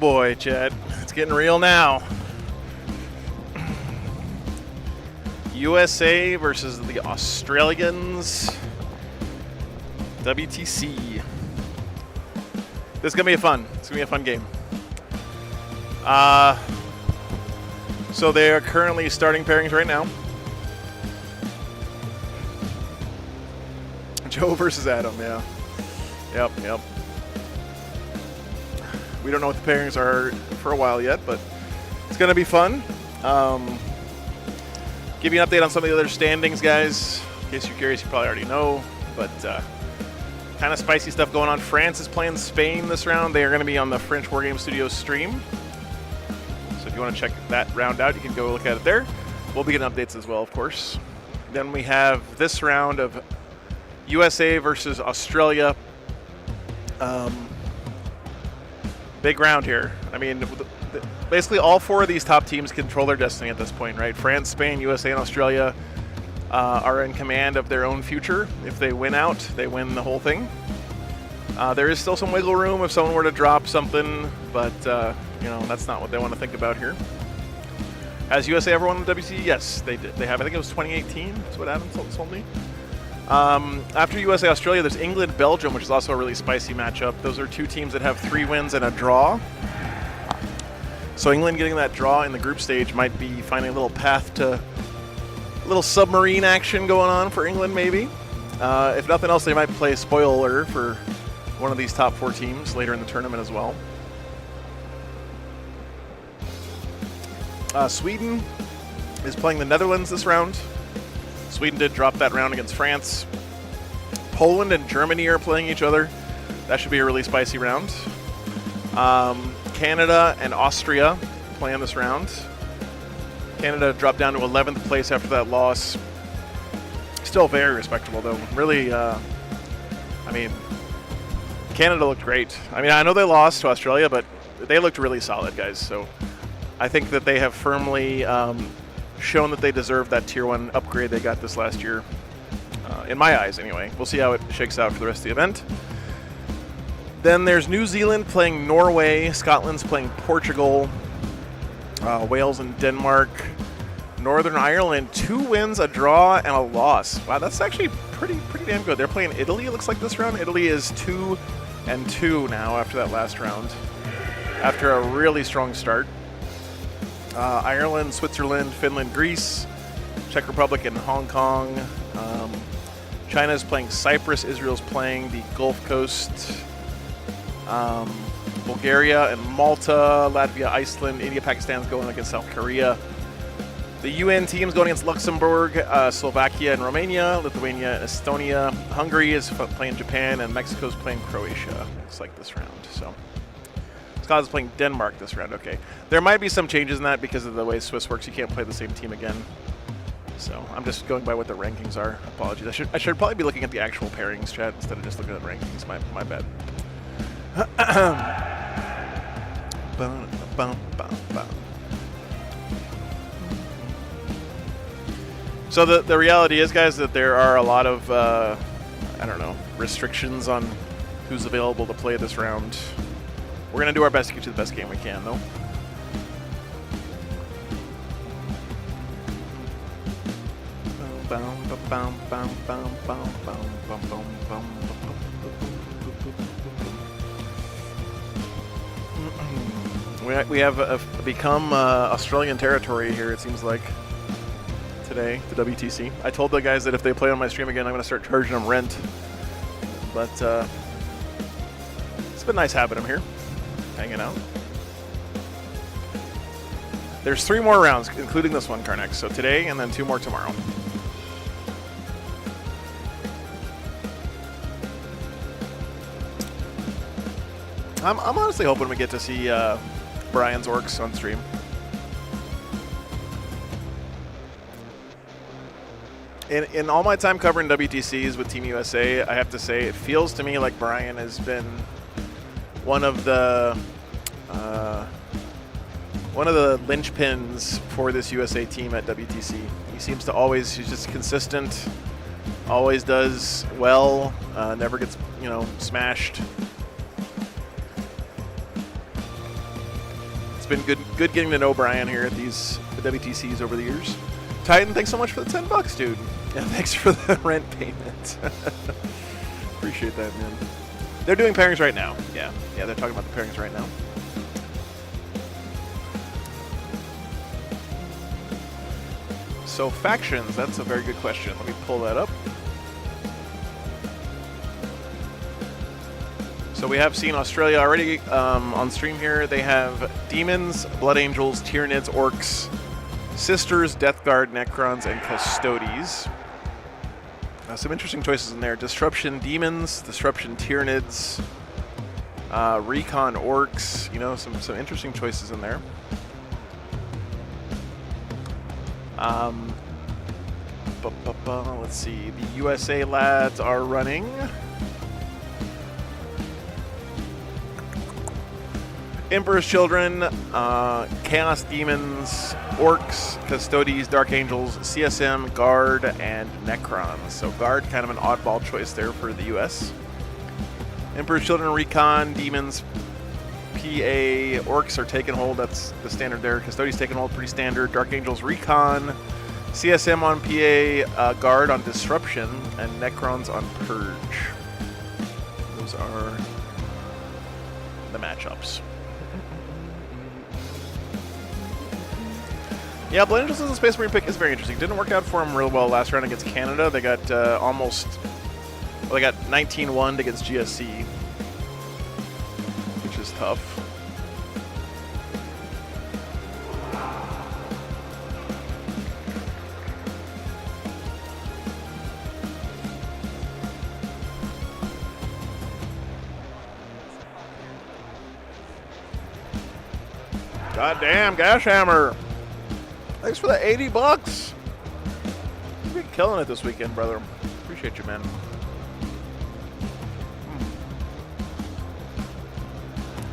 boy, Chad. It's getting real now. USA versus the Australians. WTC. This is going to be fun. It's going to be a fun game. So they are currently starting pairings right now. Joe versus Adam, yeah. Yep. We don't know what the pairings are for a while yet, but it's going to be fun. Give you an update on some of the other standings, guys. In case you're curious, you probably already know, but kind of spicy stuff going on. France is playing Spain this round. They are going to be on the French War Game Studios stream. So if you want to check that round out, you can go look at it there. We'll be getting updates as well, of course. Then we have this round of USA versus Australia. Big round here. I mean, basically all four of these top teams control their destiny at this point, right? France, Spain, USA, and Australia are in command of their own future. If they win out, they win the whole thing. There is still some wiggle room if someone were to drop something, but that's not what they want to think about here. Has USA ever won the WTC? Yes, they did. They have. I think it was 2018. That's what Adam told me. After USA Australia, there's England Belgium, which is also a really spicy matchup. Those are two teams that have 3 wins and a draw. So England getting that draw in the group stage might be finding a little path to a little submarine action going on for England, maybe. If nothing else, they might play spoiler for one of these top 4 teams later in the tournament as well. Sweden is playing the Netherlands this round. Sweden did drop that round against France. Poland and Germany are playing each other. That should be a really spicy round. Canada and Austria playing this round. Canada dropped down to 11th place after that loss. Still very respectable, though. Really, Canada looked great. I mean, I know they lost to Australia, but they looked really solid, guys. So I think that they have firmly shown that they deserve that Tier 1 upgrade they got this last year. In my eyes, anyway. We'll see how it shakes out for the rest of the event. Then there's New Zealand playing Norway, Scotland's playing Portugal, Wales and Denmark, Northern Ireland, 2 wins, a draw, and a loss. Wow, that's actually pretty damn good. They're playing Italy, it looks like, this round. Italy is 2-2 now after that last round, after a really strong start. Ireland, Switzerland, Finland, Greece, Czech Republic, and Hong Kong. China's playing Cyprus, Israel's playing the Gulf Coast. Bulgaria and Malta, Latvia, Iceland, India, Pakistan's going against South Korea. The UN team's going against Luxembourg, Slovakia and Romania, Lithuania and Estonia. Hungary is playing Japan, and Mexico's playing Croatia. Looks like this round. So Scotland's playing Denmark this round. Okay, there might be some changes in that because of the way Swiss works. You can't play the same team again. So I'm just going by what the rankings are. Apologies. I should probably be looking at the actual pairings, chat, instead of just looking at the rankings. My bad. So the reality is, guys, that there are a lot of restrictions on who's available to play this round. We're gonna do our best to get you the best game we can, though. We have become Australian territory here, it seems like, today, the WTC. I told the guys that if they play on my stream again, I'm going to start charging them rent. But it's been nice having them here, hanging out. There's 3 more rounds, including this one, Carnex. So today, and then 2 more tomorrow. I'm honestly hoping we get to see Brian's orcs on stream. In all my time covering WTCs with Team USA, I have to say it feels to me like Brian has been one of the linchpins for this USA team at WTC. He seems to always, he's just consistent, always does well, never gets, smashed. been good getting to know Brian here at these WTCs over the years. Titan, thanks so much for the $10, dude. Yeah, thanks for the rent payment. Appreciate that, man. They're doing pairings right now. Yeah, they're talking about the pairings right now. So factions, that's a very good question. Let me pull that up. So we have seen Australia already on stream here. They have Demons, Blood Angels, Tyranids, Orcs, Sisters, Death Guard, Necrons, and Custodes. Some interesting choices in there. Disruption Demons, Disruption Tyranids, Recon Orcs. You know, some interesting choices in there. Let's see. The USA lads are running Emperor's Children, Chaos Demons, Orcs, Custodes, Dark Angels, CSM, Guard, and Necrons. So Guard, kind of an oddball choice there for the US. Emperor's Children, Recon, Demons, PA, Orcs are taking hold. That's the standard there. Custodes taking hold, pretty standard. Dark Angels, Recon, CSM on PA, Guard on Disruption, and Necrons on Purge. Those are the matchups. Yeah, Blood Angels as a Space Marine pick is very interesting. Didn't work out for them real well last round against Canada. They got they got 19-1 against GSC, which is tough. Goddamn, Gashhammer! Thanks for the $80. You've been killing it this weekend, brother. Appreciate you, man.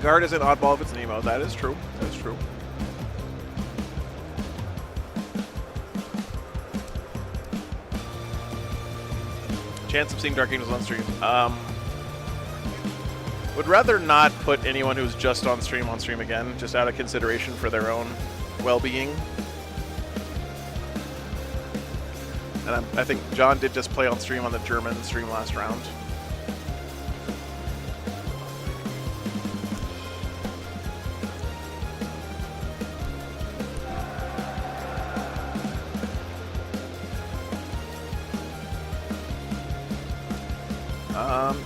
Guard is an oddball if it's an emo. That is true. That is true. Chance of seeing Dark Angels on stream. Would rather not put anyone who's just on stream again, just out of consideration for their own well-being. And I think John did just play on stream on the German stream last round.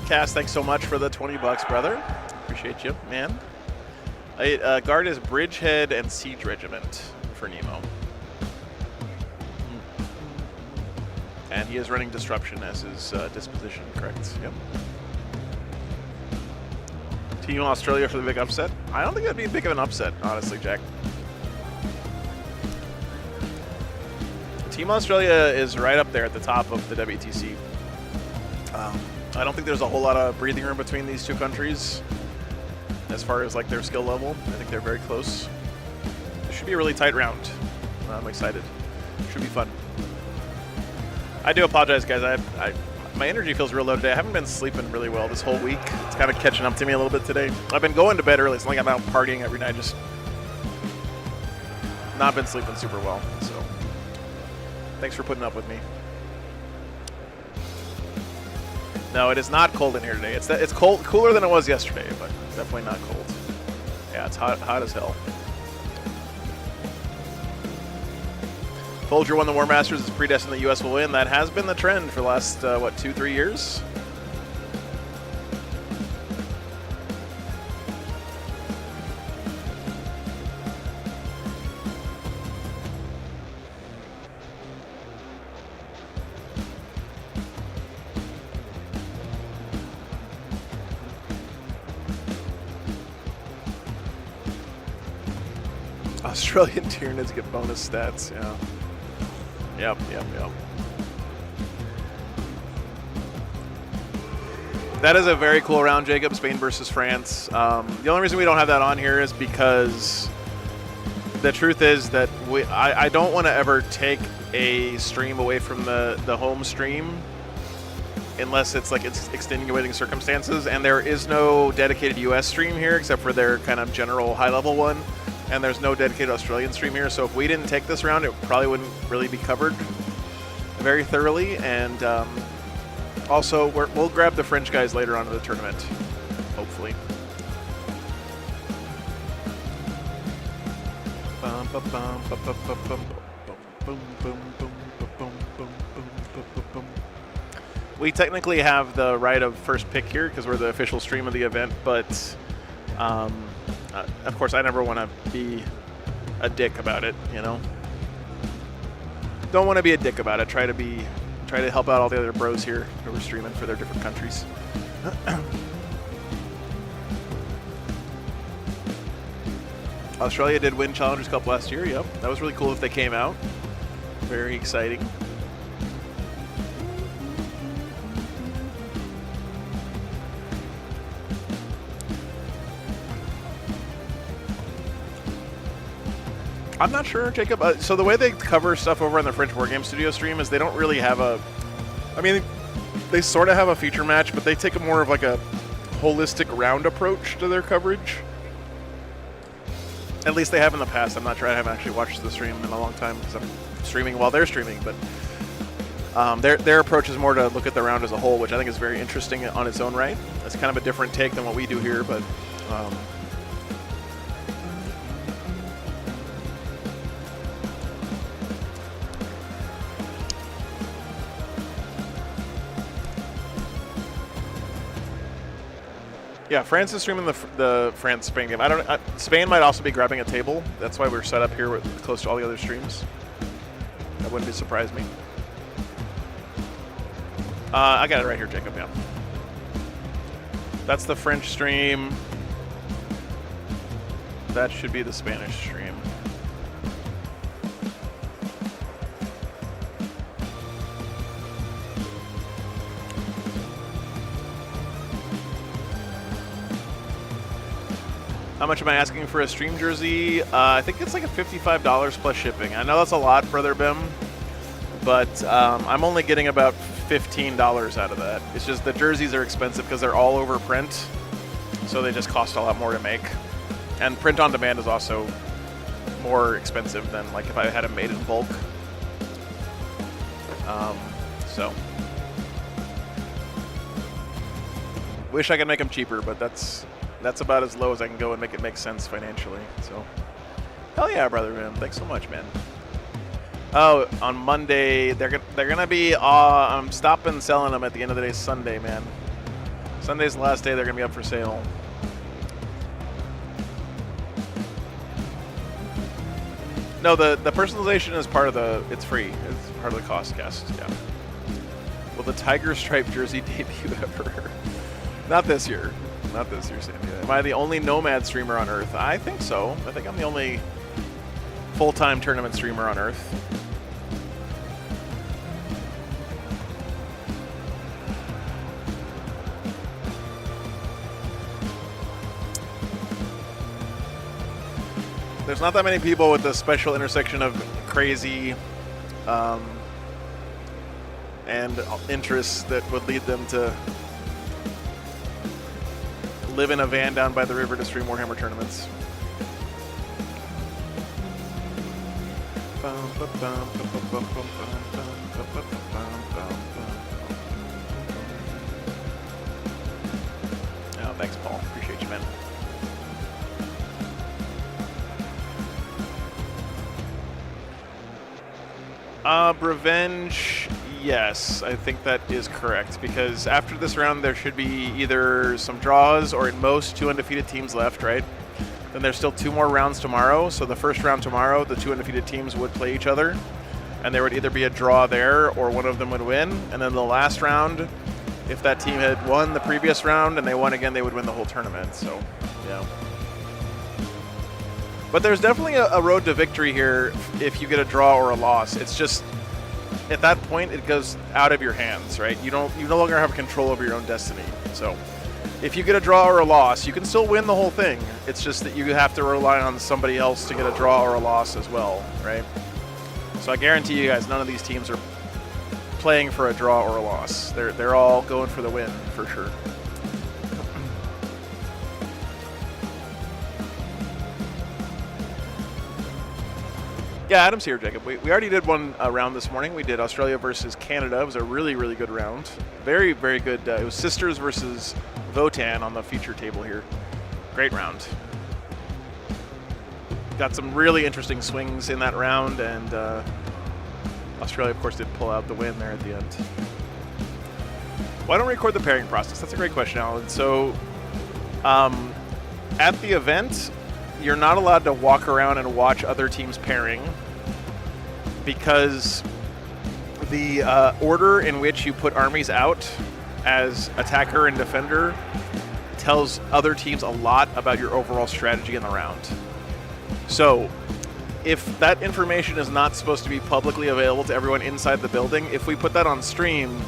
Cass, thanks so much for the $20, brother. Appreciate you, man. Guard is Bridgehead and Siege Regiment for Nemo. And he is running Disruption as his disposition, correct? Yep. Team Australia for the big upset? I don't think that'd be big of an upset, honestly, Jack. Team Australia is right up there at the top of the WTC. I don't think there's a whole lot of breathing room between these two countries as far as like their skill level. I think they're very close. It should be a really tight round. I'm excited. Should be fun. I do apologize, guys. My energy feels real low today. I haven't been sleeping really well this whole week. It's kind of catching up to me a little bit today. I've been going to bed early. It's not like I'm out partying every night. Just not been sleeping super well. So thanks for putting up with me. No, it is not cold in here today. It's cold, cooler than it was yesterday, but definitely not cold. Yeah, it's hot as hell. Folger won the War Masters. It's predestined the U.S. will win. That has been the trend for the last, 2-3 years? Australian Tyranids get bonus stats, yeah. Yep. That is a very cool round, Jacob. Spain versus France. The only reason we don't have that on here is because the truth is that I don't want to ever take a stream away from the home stream unless it's like it's extenuating circumstances, and there is no dedicated US stream here except for their kind of general high-level one. and there's no dedicated Australian stream here. So if we didn't take this round, it probably wouldn't really be covered very thoroughly. And also, we'll grab the French guys later on in the tournament, hopefully. We technically have the right of first pick here because we're the official stream of the event, but of course I never want to be a dick about it, you know? Don't want to be a dick about it. Try to help out all the other bros here who are streaming for their different countries. Australia did win Challengers Cup last year, yep. That was really cool if they came out. Very exciting. I'm not sure, Jacob. So the way they cover stuff over on the French Wargame Studio stream is they don't really have a... I mean, they sort of have a feature match, but they take a more of like a holistic round approach to their coverage. At least they have in the past. I'm not sure. I haven't actually watched the stream in a long time because I'm streaming while they're streaming. But their approach is more to look at the round as a whole, which I think is very interesting on its own right. It's kind of a different take than what we do here, but... yeah, France is streaming the France-Spain game. Spain might also be grabbing a table. That's why we're set up here close to all the other streams. That wouldn't surprise me. I got it right here, Jacob, yeah. That's the French stream. That should be the Spanish stream. How much am I asking for a stream jersey? I think it's like a $55 plus shipping. I know that's a lot, Brother Bim, but I'm only getting about $15 out of that. It's just the jerseys are expensive because they're all over print, so they just cost a lot more to make. And print on demand is also more expensive than like if I had them made in bulk. So wish I could make them cheaper, but that's about as low as I can go and make it make sense financially. So, hell yeah, Brother Vim. Thanks so much, man. Oh, on Monday, they're gonna be stopping selling them at the end of the day Sunday, man. Sunday's the last day they're gonna be up for sale. No, the personalization is part of it's free. It's part of the cost, cast, yeah. Will the Tiger Stripe jersey debut ever? Not this year. Not this year, Sandy. Am I the only Nomad streamer on Earth? I think so. I think I'm the only full-time tournament streamer on Earth. There's not that many people with the special intersection of crazy and interests that would lead them to live in a van down by the river to stream Warhammer tournaments. Oh, thanks, Paul. Appreciate you, man. Revenge, yes, I think that is correct, because after this round there should be either some draws or at most 2 undefeated teams left, right? Then there's still 2 more rounds tomorrow, so the first round tomorrow, the 2 undefeated teams would play each other, and there would either be a draw there or one of them would win, and then the last round, if that team had won the previous round and they won again, they would win the whole tournament, so, yeah. But there's definitely a road to victory here if you get a draw or a loss. It's just, at that point, it goes out of your hands, right? You no longer have control over your own destiny. So if you get a draw or a loss, you can still win the whole thing. It's just that you have to rely on somebody else to get a draw or a loss as well, right? So I guarantee you guys, none of these teams are playing for a draw or a loss. They're all going for the win, for sure. Yeah, Adam's here, Jacob. We already did one round this morning. We did Australia versus Canada. It was a really, really good round. Very, very good. It was Sisters versus Votan on the feature table here. Great round. Got some really interesting swings in that round, and Australia, of course, did pull out the win there at the end. Why don't we record the pairing process? That's a great question, Alan. So at the event, you're not allowed to walk around and watch other teams pairing because the order in which you put armies out as attacker and defender tells other teams a lot about your overall strategy in the round. So if that information is not supposed to be publicly available to everyone inside the building, if we put that on stream,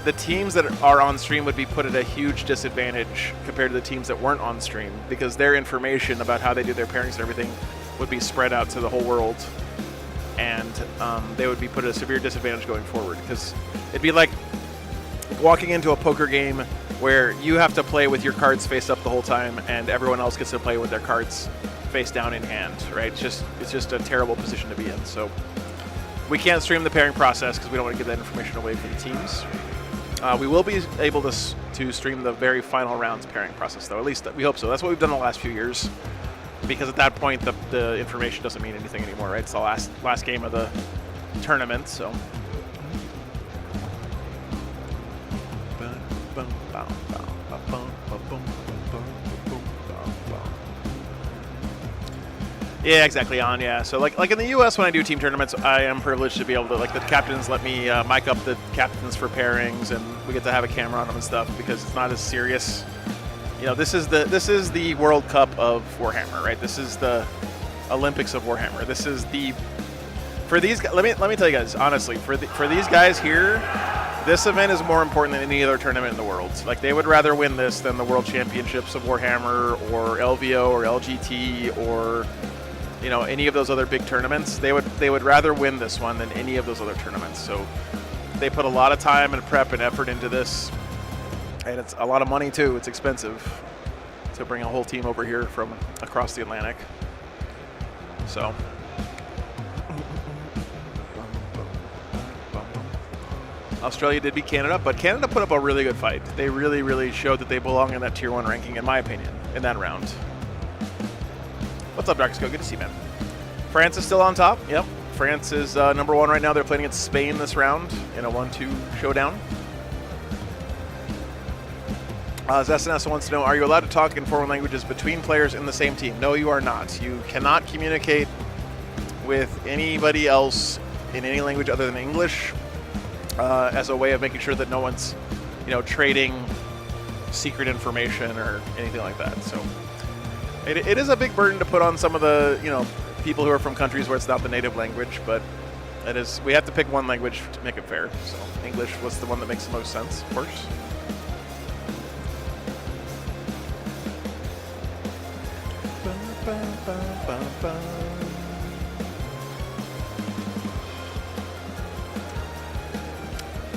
the teams that are on stream would be put at a huge disadvantage compared to the teams that weren't on stream, because their information about how they do their pairings and everything would be spread out to the whole world, and they would be put at a severe disadvantage going forward, because it'd be like walking into a poker game where you have to play with your cards face up the whole time and everyone else gets to play with their cards face down in hand, right? It's just a terrible position to be in. So we can't stream the pairing process because we don't want to give that information away for the teams. We will be able to stream the very final rounds pairing process, though. At least we hope so. That's what we've done the last few years, because at that point the information doesn't mean anything anymore, right? It's the last game of the tournament, so. Yeah, exactly, on, yeah. So like in the U.S. when I do team tournaments, I am privileged to be able to, like, the captains let me mic up the captains for pairings, and we get to have a camera on them and stuff because it's not as serious. You know, this is the World Cup of Warhammer, right? This is the Olympics of Warhammer. This is for these guys. Let me tell you guys honestly, for these guys here, this event is more important than any other tournament in the world. Like, they would rather win this than the World Championships of Warhammer or LVO or LGT or, you know, any of those other big tournaments. They would rather win this one than any of those other tournaments. So they put a lot of time and prep and effort into this, and it's a lot of money too. It's expensive to bring a whole team over here from across the Atlantic. So Australia did beat Canada, but Canada put up a really good fight. They really, really showed that they belong in that Tier 1 ranking, in my opinion, in that round. What's up, Darksko? Good to see you, man. France is still on top. Yep. France is number 1 right now. They're playing against Spain this round in a 1-2 showdown. SNS wants to know, are you allowed to talk in foreign languages between players in the same team? No, you are not. You cannot communicate with anybody else in any language other than English as a way of making sure that no one's, you know, trading secret information or anything like that. So it is a big burden to put on some of the, you know, people who are from countries where it's not the native language, but it is. We have to pick one language to make it fair. So English was the one that makes the most sense, of course.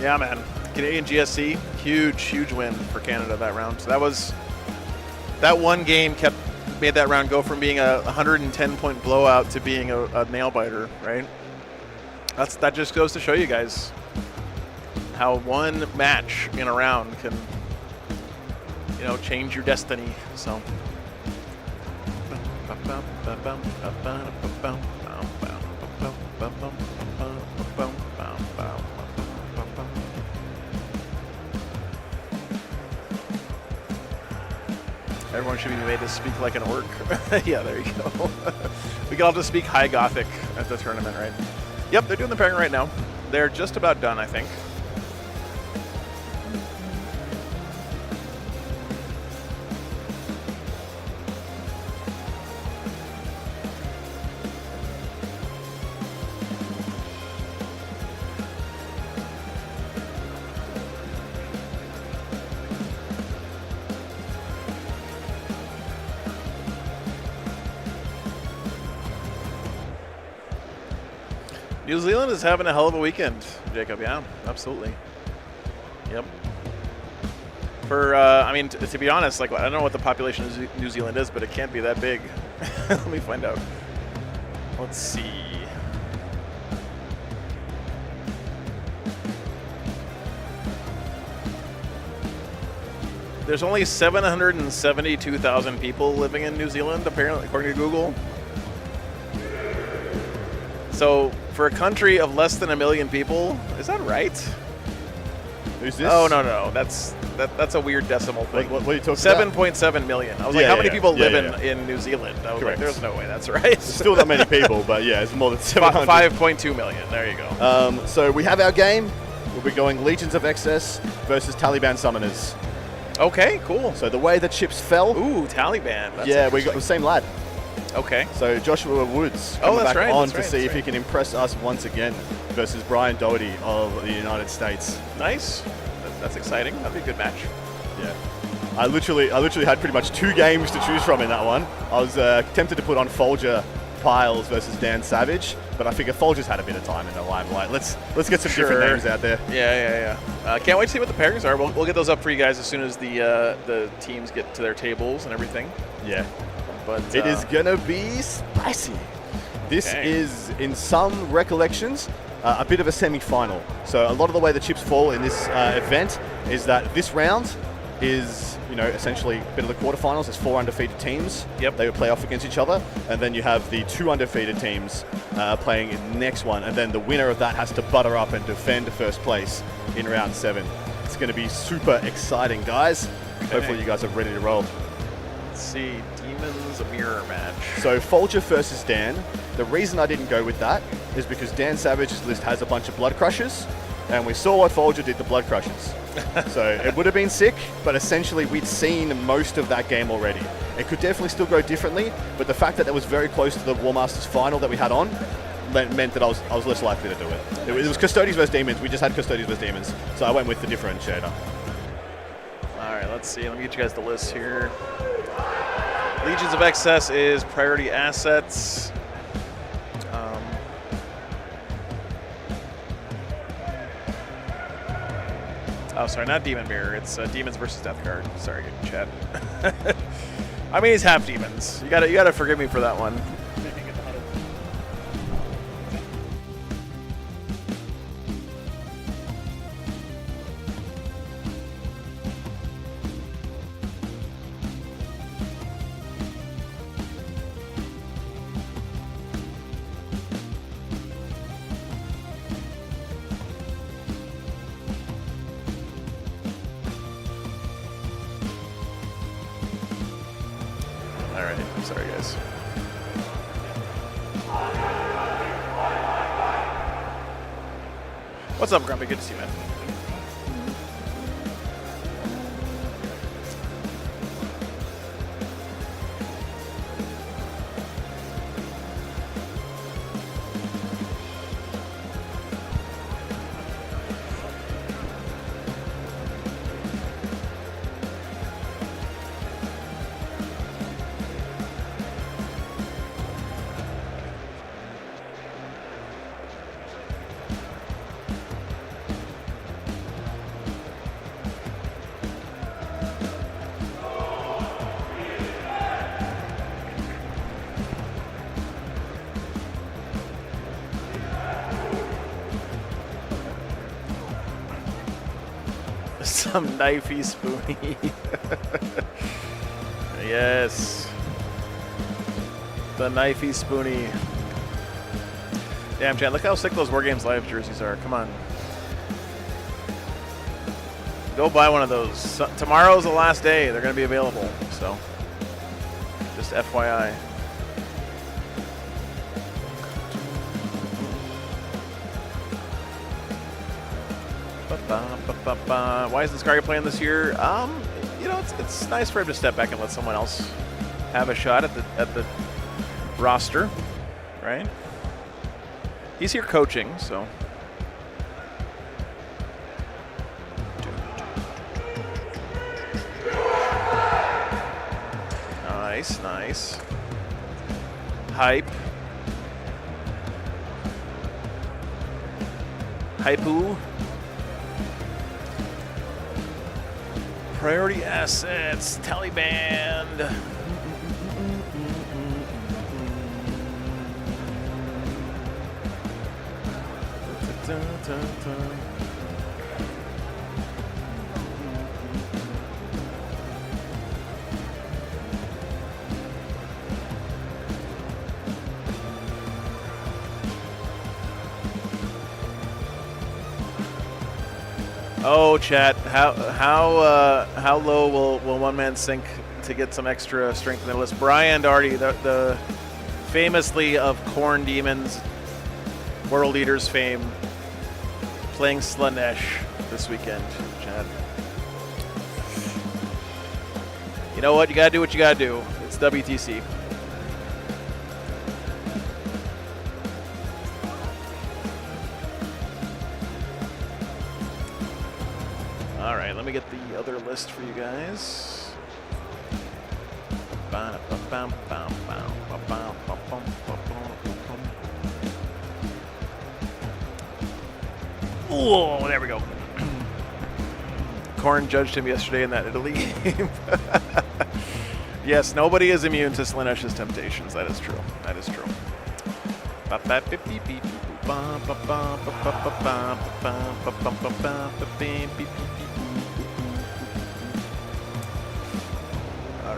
Yeah, man. Canadian GSC, huge win for Canada that round. So that one game made that round go from being a 110-point blowout to being a nail biter, right? That just goes to show you guys how one match in a round can, you know, change your destiny. So. Everyone should be made to speak like an orc. Yeah, there you go. We can all just speak High Gothic at the tournament, right? Yep, they're doing the pairing right now. They're just about done, I think. New Zealand is having a hell of a weekend, Jacob. Yeah, absolutely. Yep. I mean, to be honest, like, I don't know what the population of New Zealand is, but it can't be that big. Let me find out. Let's see. There's only 772,000 people living in New Zealand, apparently, according to Google. So, for a country of less than 1 million people, is that right? Who's this? Oh, no. That's a weird decimal thing. What are you talking about? 7.7 million. I was like, how many people live in New Zealand? I was Correct. like, there's no way that's right. There's still that many people, but yeah, it's more than 700. 5.2 million. There you go. So we have our game. We'll be going Legions of Excess versus Taliban Summoners. Okay, cool. So the way the chips fell. Ooh, Taliban. That's Yeah, we got the same lad. Okay. So Joshua Woods Oh, coming that's back right, on that's to right, see that's if he can impress us once again versus Brian Doherty of the United States. Nice. That's exciting. That'd be a good match. Yeah. I literally had pretty much 2 games to choose from in that one. I was tempted to put on Folger Piles versus Dan Savage, but I figure Folger's had a bit of time in the limelight. Let's get some different names out there. Yeah. Can't wait to see what the pairings are. We'll get those up for you guys as soon as the teams get to their tables and everything. Yeah. But it is gonna be spicy. This is, in some recollections, a bit of a semi-final. So a lot of the way the chips fall in this event is that this round is, essentially a bit of the quarterfinals. There's 4 undefeated teams. Yep. They would play off against each other, and then you have the 2 undefeated teams playing in the next one, and then the winner of that has to butter up and defend first place in round 7. It's going to be super exciting, guys. Hopefully you guys are ready to roll. Let's see, Demons mirror match. So Folger versus Dan. The reason I didn't go with that is because Dan Savage's list has a bunch of Blood Crushers, and we saw what Folger did to Blood Crushers. So it would have been sick, but essentially we'd seen most of that game already. It could definitely still go differently, but the fact that it was very close to the War Masters final that we had on meant that I was less likely to do it. It was Custodians versus Demons. We just had Custodians versus Demons, so I went with the differentiator. All right, let's see. Let me get you guys the list here. Legions of Excess is priority assets. Oh, sorry, not Demon Mirror. It's Demons versus Death Guard. Sorry, chat. I mean, he's half demons. You gotta forgive me for that one. Sorry, guys. What's up, Grumpy? Good to see you, man. Some knifey spoony. Yes. The knifey spoony. Damn, chat, look how sick those War Games Live jerseys are. Come on. Go buy one of those. Tomorrow's the last day. They're going to be available. So, just FYI. Why isn't Scarry playing this year? It's nice for him to step back and let someone else have a shot at the roster, right? He's here coaching, so. Nice. Hype. Hypoo. Priority assets, Taliban. Oh, chat. How low will one man sink to get some extra strength in the list? Brian Darty, the famously of Corn Demons, World Leaders fame, playing Slanesh this weekend, chat. You know what? You gotta do what you gotta do. It's WTC. All right, let me get the other list for you guys. Oh, there we go. Korn judged him yesterday in that Italy game. Yes, nobody is immune to Slanesh's temptations. That is true. That is true. All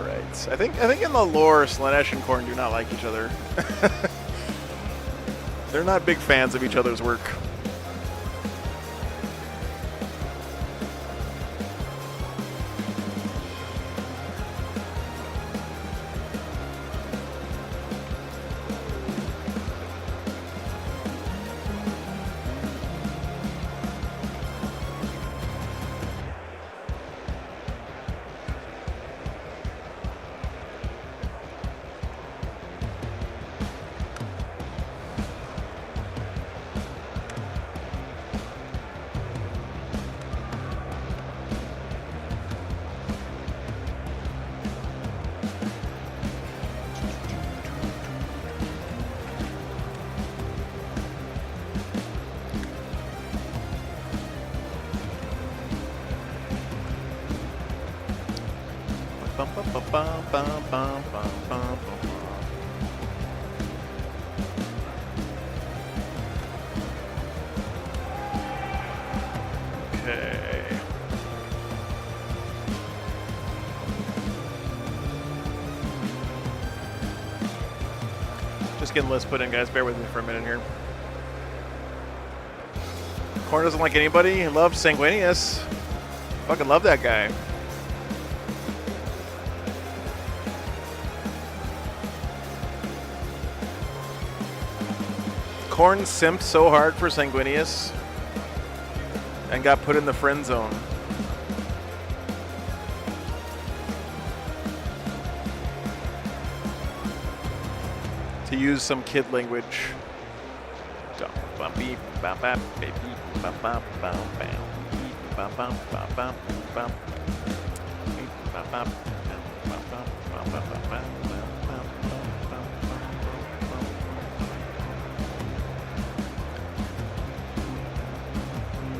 right. I think in the lore, Slanesh and Korn do not like each other. They're not big fans of each other's work. Okay. Just getting lists put in, guys. Bear with me for a minute here. Korn doesn't like anybody. He loves Sanguinius. Fucking love that guy. Korn simped so hard for Sanguinius and got put in the friend zone. To use some kid language.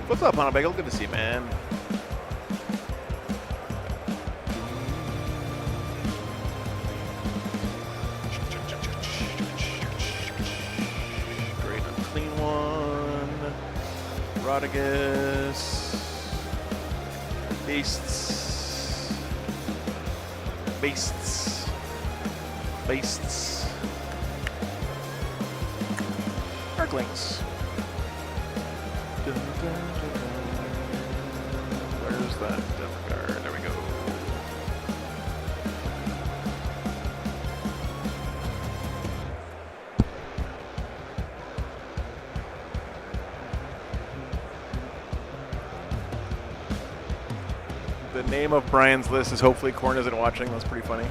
What's up, Hana Bagel? Good to see you, man. Great unclean one. Rodigus. Beasts. Beasts. Beasts. Arklings. Where's that Death Guard? There we go. The name of Brian's list is hopefully Korn isn't watching. That's pretty funny.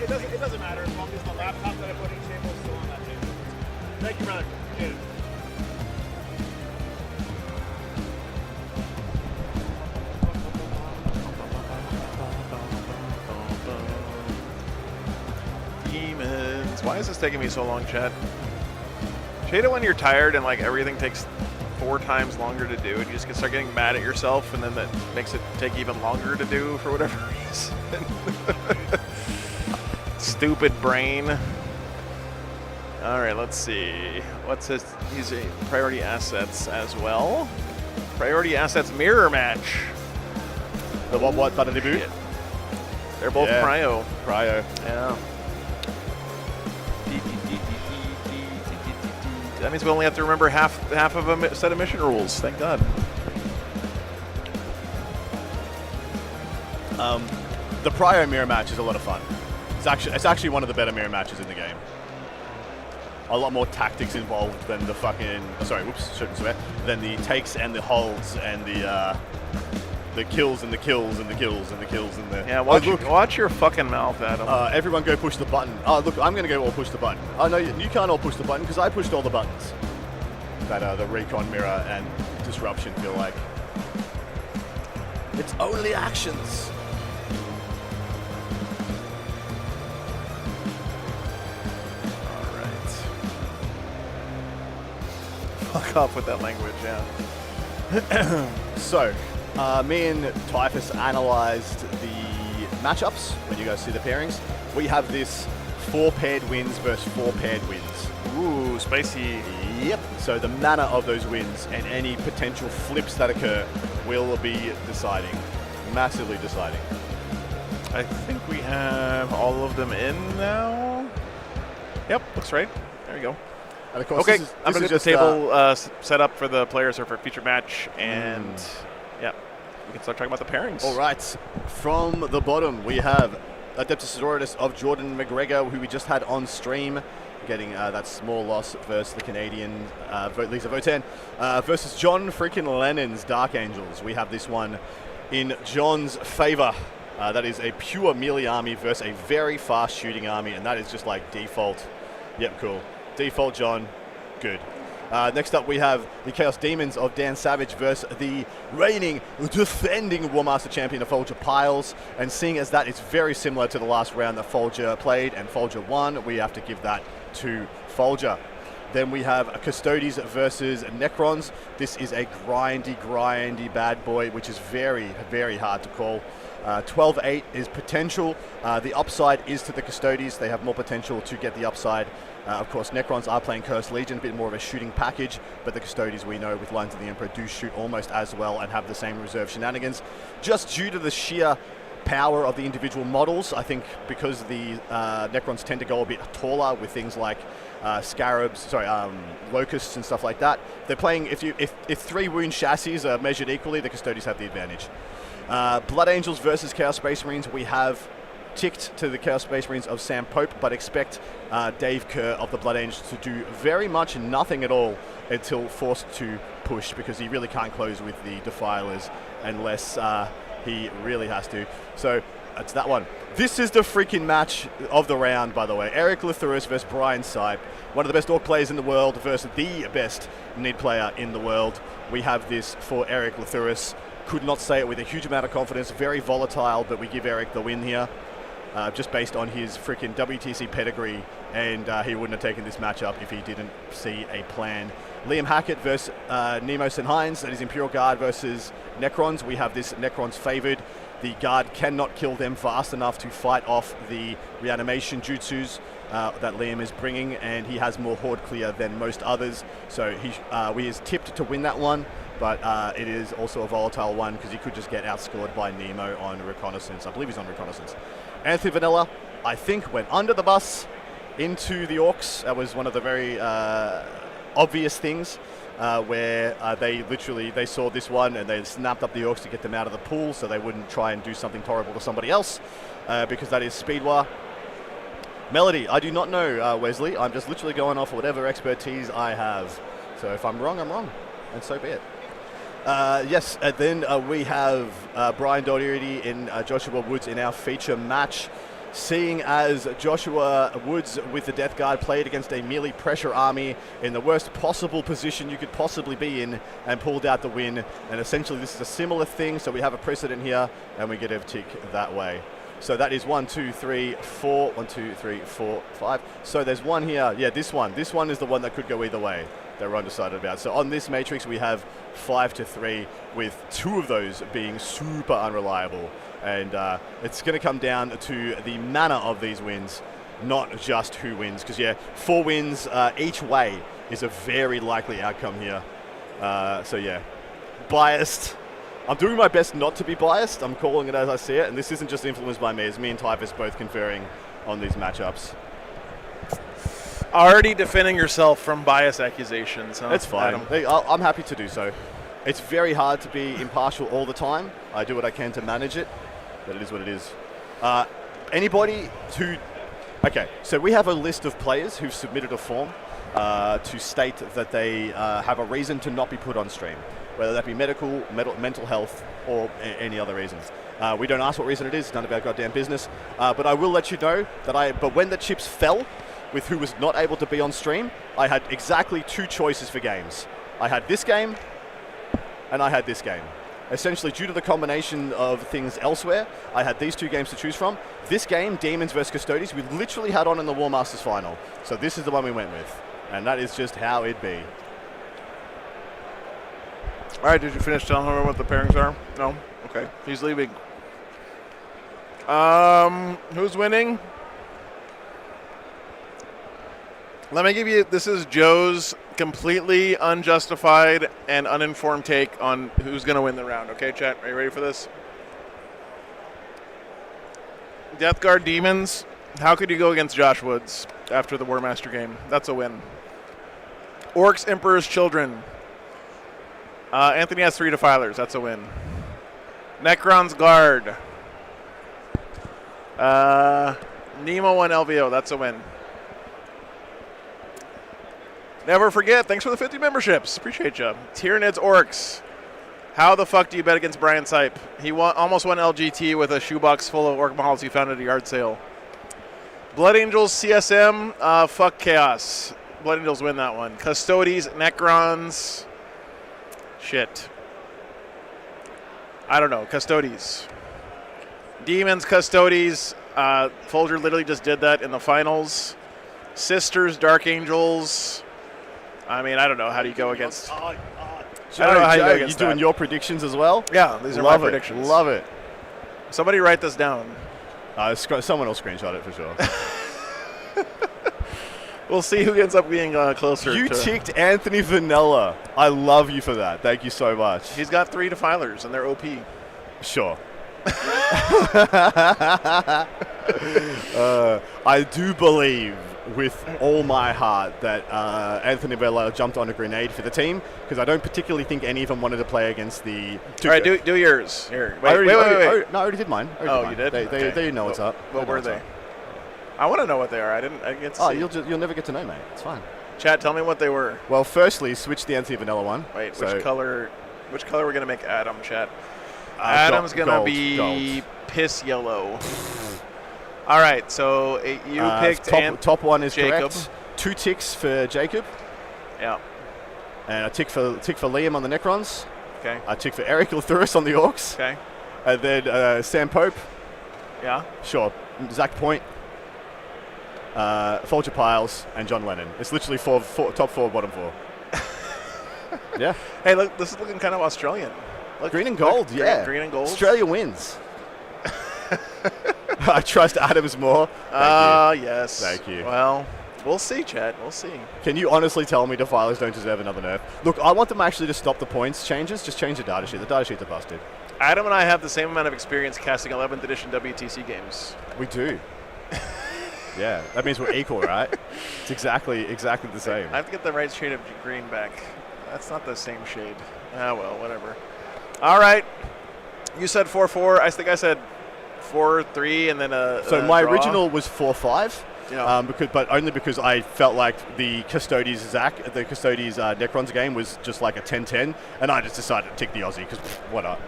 It doesn't matter as long as the laptop that I put in the table is still on that table. Thank you, brother. Appreciate it. Demons. Why is this taking me so long, chat? Hate it when you're tired and like everything takes 4 times longer to do, and you just start getting mad at yourself, and then that makes it take even longer to do for whatever reason. Stupid brain. All right, let's see. What's his? He's a priority assets as well. Priority assets mirror match. The what? Pas de début? They're both Yeah. prio. Cryo. Yeah. That means we only have to remember half of a set of mission rules. Thank God. The prior mirror match is a lot of fun. It's actually one of the better mirror matches in the game. A lot more tactics involved than the fucking shouldn't swear. Than the takes and the holds and the kills and the kills and the kills and the kills and the. Yeah, watch your fucking mouth, Adam. Everyone go push the button. Oh, look, I'm gonna go all push the button. Oh no, you can't all push the button because I pushed all the buttons. That the recon mirror and disruption feel like. It's only actions. All right. Fuck off with that language, yeah. So, me and Typhus analysed the matchups when you guys see the pairings. We have this 4 paired wins versus 4 paired wins. Ooh, spicy. Yep. So the manner of those wins and any potential flips that occur will be deciding, massively deciding. I think we have all of them in now. Yep, looks right. There you go. And of course, Okay, this I'm going is to get the just, table set up for the players or for feature match, and yeah, we can start talking about the pairings. All right. From the bottom, we have Adeptus Sororitas of Jordan McGregor, who we just had on stream, getting that small loss versus the Canadian Lisa Votan, versus John freaking Lennon's Dark Angels. We have this one in John's favor. That is a pure melee army versus a very fast shooting army, and that is just like default. Yep, cool. Default John, good. Next up we have the Chaos Demons of Dan Savage versus the reigning, defending War Master Champion of Folger Piles. And seeing as that is very similar to the last round that Folger played and Folger won, we have to give that to Folger. Then we have Custodes versus Necrons. This is a grindy bad boy, which is very, very hard to call. 12-8 is potential. The upside is to the Custodes. They have more potential to get the upside. Of course, Necrons are playing Cursed Legion, a bit more of a shooting package, but the Custodes, we know, with Lines of the Emperor, do shoot almost as well and have the same reserve shenanigans. Just due to the sheer power of the individual models, I think because the Necrons tend to go a bit taller with things like locusts and stuff like that. They're playing, if 3 wound chassis are measured equally, the Custodes have the advantage. Blood Angels versus Chaos Space Marines, we have ticked to the Chaos Space Marines of Sam Pope, but expect Dave Kerr of the Blood Angels to do very much nothing at all until forced to push, because he really can't close with the Defilers unless he really has to. So that's that one. This is the freaking match of the round, by the way. Eric Lithurus versus Brian Sipe, one of the best Orc players in the world versus the best Nid player in the world. We have this for Eric Lithurus. Could not say it with a huge amount of confidence. Very volatile, but we give Eric the win here. Just based on his freaking WTC pedigree, and he wouldn't have taken this matchup if he didn't see a plan. Liam Hackett versus Nemo St. Hines, that is Imperial Guard versus Necrons. We have this Necrons favored. The Guard cannot kill them fast enough to fight off the reanimation jutsus that Liam is bringing, and he has more horde clear than most others, so he is tipped to win that one. But it is also a volatile one because he could just get outscored by Nemo on reconnaissance. I believe he's on reconnaissance. Anthony Vanilla, I think, went under the bus into the Orcs. That was one of the very obvious things where they saw this one and they snapped up the Orcs to get them out of the pool so they wouldn't try and do something horrible to somebody else because that is Speedwa. Melody, I do not know, Wesley. I'm just literally going off whatever expertise I have. So if I'm wrong, I'm wrong. And so be it. Yes, and then we have Brian Doherty and Joshua Woods in our feature match. Seeing as Joshua Woods with the Death Guard played against a melee pressure army in the worst possible position you could possibly be in and pulled out the win. And essentially this is a similar thing, so we have a precedent here and we get a tick that way. So that is 1, 2, 3, 4, 1, 2, 3, 4, 5. So there's one here. Yeah, this one. This one is the one that could go either way that we're undecided about. So on this matrix, we have 5-3, with 2 of those being super unreliable. And it's going to come down to the manner of these wins, not just who wins. Because, yeah, 4 wins each way is a very likely outcome here. So, yeah, biased. I'm doing my best not to be biased. I'm calling it as I see it. And this isn't just influenced by me. It's me and Typhus both conferring on these matchups. Already defending yourself from bias accusations. Huh, That's fine. Adam? Hey, I'm happy to do so. It's very hard to be impartial all the time. I do what I can to manage it, but it is what it is. Anybody who... Okay, so we have a list of players who've submitted a form to state that they have a reason to not be put on stream, whether that be medical, mental health, or any other reasons. We don't ask what reason it is, none of our goddamn business. But I will let you know that but when the chips fell with who was not able to be on stream, I had exactly 2 choices for games. I had this game, and I had this game. Essentially, due to the combination of things elsewhere, I had these 2 games to choose from. This game, Demons vs. Custodies, we literally had on in the War Masters final. So this is the one we went with. And that is just how it be. All right, did you finish telling her what the pairings are? No? Okay. He's leaving. Who's winning? Let me give you, this is Joe's completely unjustified and uninformed take on who's going to win the round. Okay, chat, are you ready for this? Death Guard Demons, how could you go against Josh Woods after the War Master game? That's a win. Orcs, Emperor's Children. Anthony has 3 Defilers. That's a win. Necron's Guard. Nemo 1 LVO. That's a win. Never forget. Thanks for the 50 memberships. Appreciate you. Tyranids Orcs. How the fuck do you bet against Brian Sipe? He almost won LGT with a shoebox full of Orc models he found at a yard sale. Blood Angels CSM. Fuck Chaos. Blood Angels win that one. Custodes, Necrons. Shit. I don't know. Custodes. Demons, Custodes. Folger literally just did that in the finals. Sisters, Dark Angels. I mean, I don't know. How do you go against... I don't know how you go against doing your predictions as well? Yeah, these are my predictions. Love it. Somebody write this down. Someone will screenshot it for sure. We'll see who ends up being closer. You ticked Anthony Vanilla. I love you for that. Thank you so much. He's got 3 Defilers, and they're OP. Sure. I do believe with all my heart that Anthony Vanilla jumped on a grenade for the team, because I don't particularly think any of them wanted to play against the... All right, do yours. Here. Wait. No, I already did mine. You did? They know what's up. What were they? I want to know what they are. I get to see. You'll never get to know, mate. It's fine. Chat, tell me what they were. Well, firstly, switch the Anthony Vanilla one. Wait, which color are we going to make Adam, chat? Adam's going to be gold. Piss yellow. All right, so you picked top one is Jacob. Correct. 2 ticks for Jacob. Yeah. And a tick for Liam on the Necrons. Okay. A tick for Eric Lithurus on the Orcs. Okay. And then Sam Pope. Yeah. Sure. Zach Point. Folger Piles and John Lennon. It's literally top 4, bottom 4. Yeah. Hey, look, this is looking kind of Australian. Look, green and gold, yeah. Green and gold. Australia wins. I trust Adams more. Yes. Thank you. Well, we'll see, Chad. We'll see. Can you honestly tell me Defilers don't deserve another nerf? Look, I want them actually to stop the points changes. Just change the data sheet. The data sheets are busted. Adam and I have the same amount of experience casting 11th edition WTC games. We do. Yeah, that means we're equal, right? It's exactly the same. I have to get the right shade of green back. That's not the same shade. Ah, well, whatever. All right. You said 4-4. I think I said 4-3 and then So my draw. original was 4-5. Yeah. But only because I felt like the Custodes Necrons game was just like a 10-10, and I just decided to tick the Aussie because what not?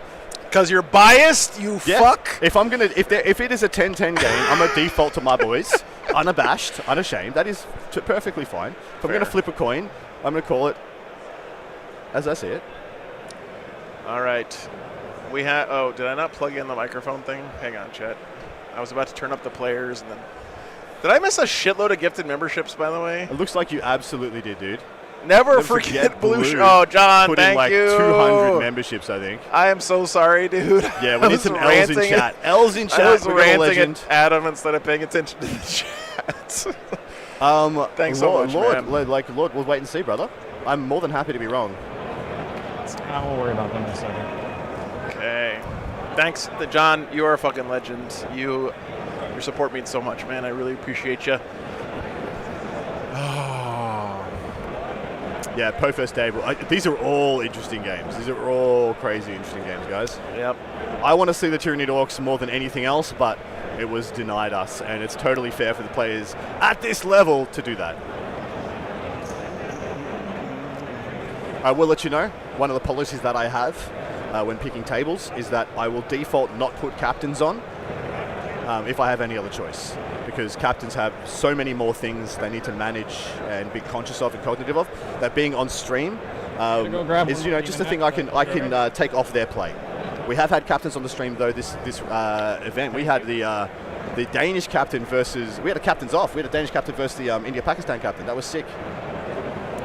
Because you're biased, you fuck. If it is a 10-10 game, I'm gonna default to my boys, unabashed, unashamed. That is perfectly fine. If I'm gonna flip a coin, I'm gonna call it as I see it. All right. We have. Oh, did I not plug in the microphone thing? Hang on, chat. I was about to turn up the players, and then. Did I miss a shitload of gifted memberships, by the way? It looks like you absolutely did, dude. Never forget Blue. Oh, John, put thank in like you. 200 memberships, I think. I am so sorry, dude. Yeah, we need some L's in chat. L's in chat. I was we ranting at Adam instead of paying attention to the chat. Thanks so much, man. Lord, we'll wait and see, brother. I'm more than happy to be wrong. I won't worry about them in a second. Okay. Thanks, John. You are a fucking legend. Your support means so much, man. I really appreciate you. Yeah, Po first table. These are all interesting games. These are all crazy interesting games, guys. Yep. I want to see the Tyranid Orcs more than anything else, but it was denied us, and it's totally fair for the players at this level to do that. I will let you know, one of the policies that I have when picking tables is that I will default not put captains on if I have any other choice, because captains have so many more things they need to manage and be conscious of and cognitive of, that being on stream is just a thing I can take off their plate. We have had captains on the stream though this event. We had the Danish captain versus, we had a captains off. We had a Danish captain versus the India-Pakistan captain. That was sick.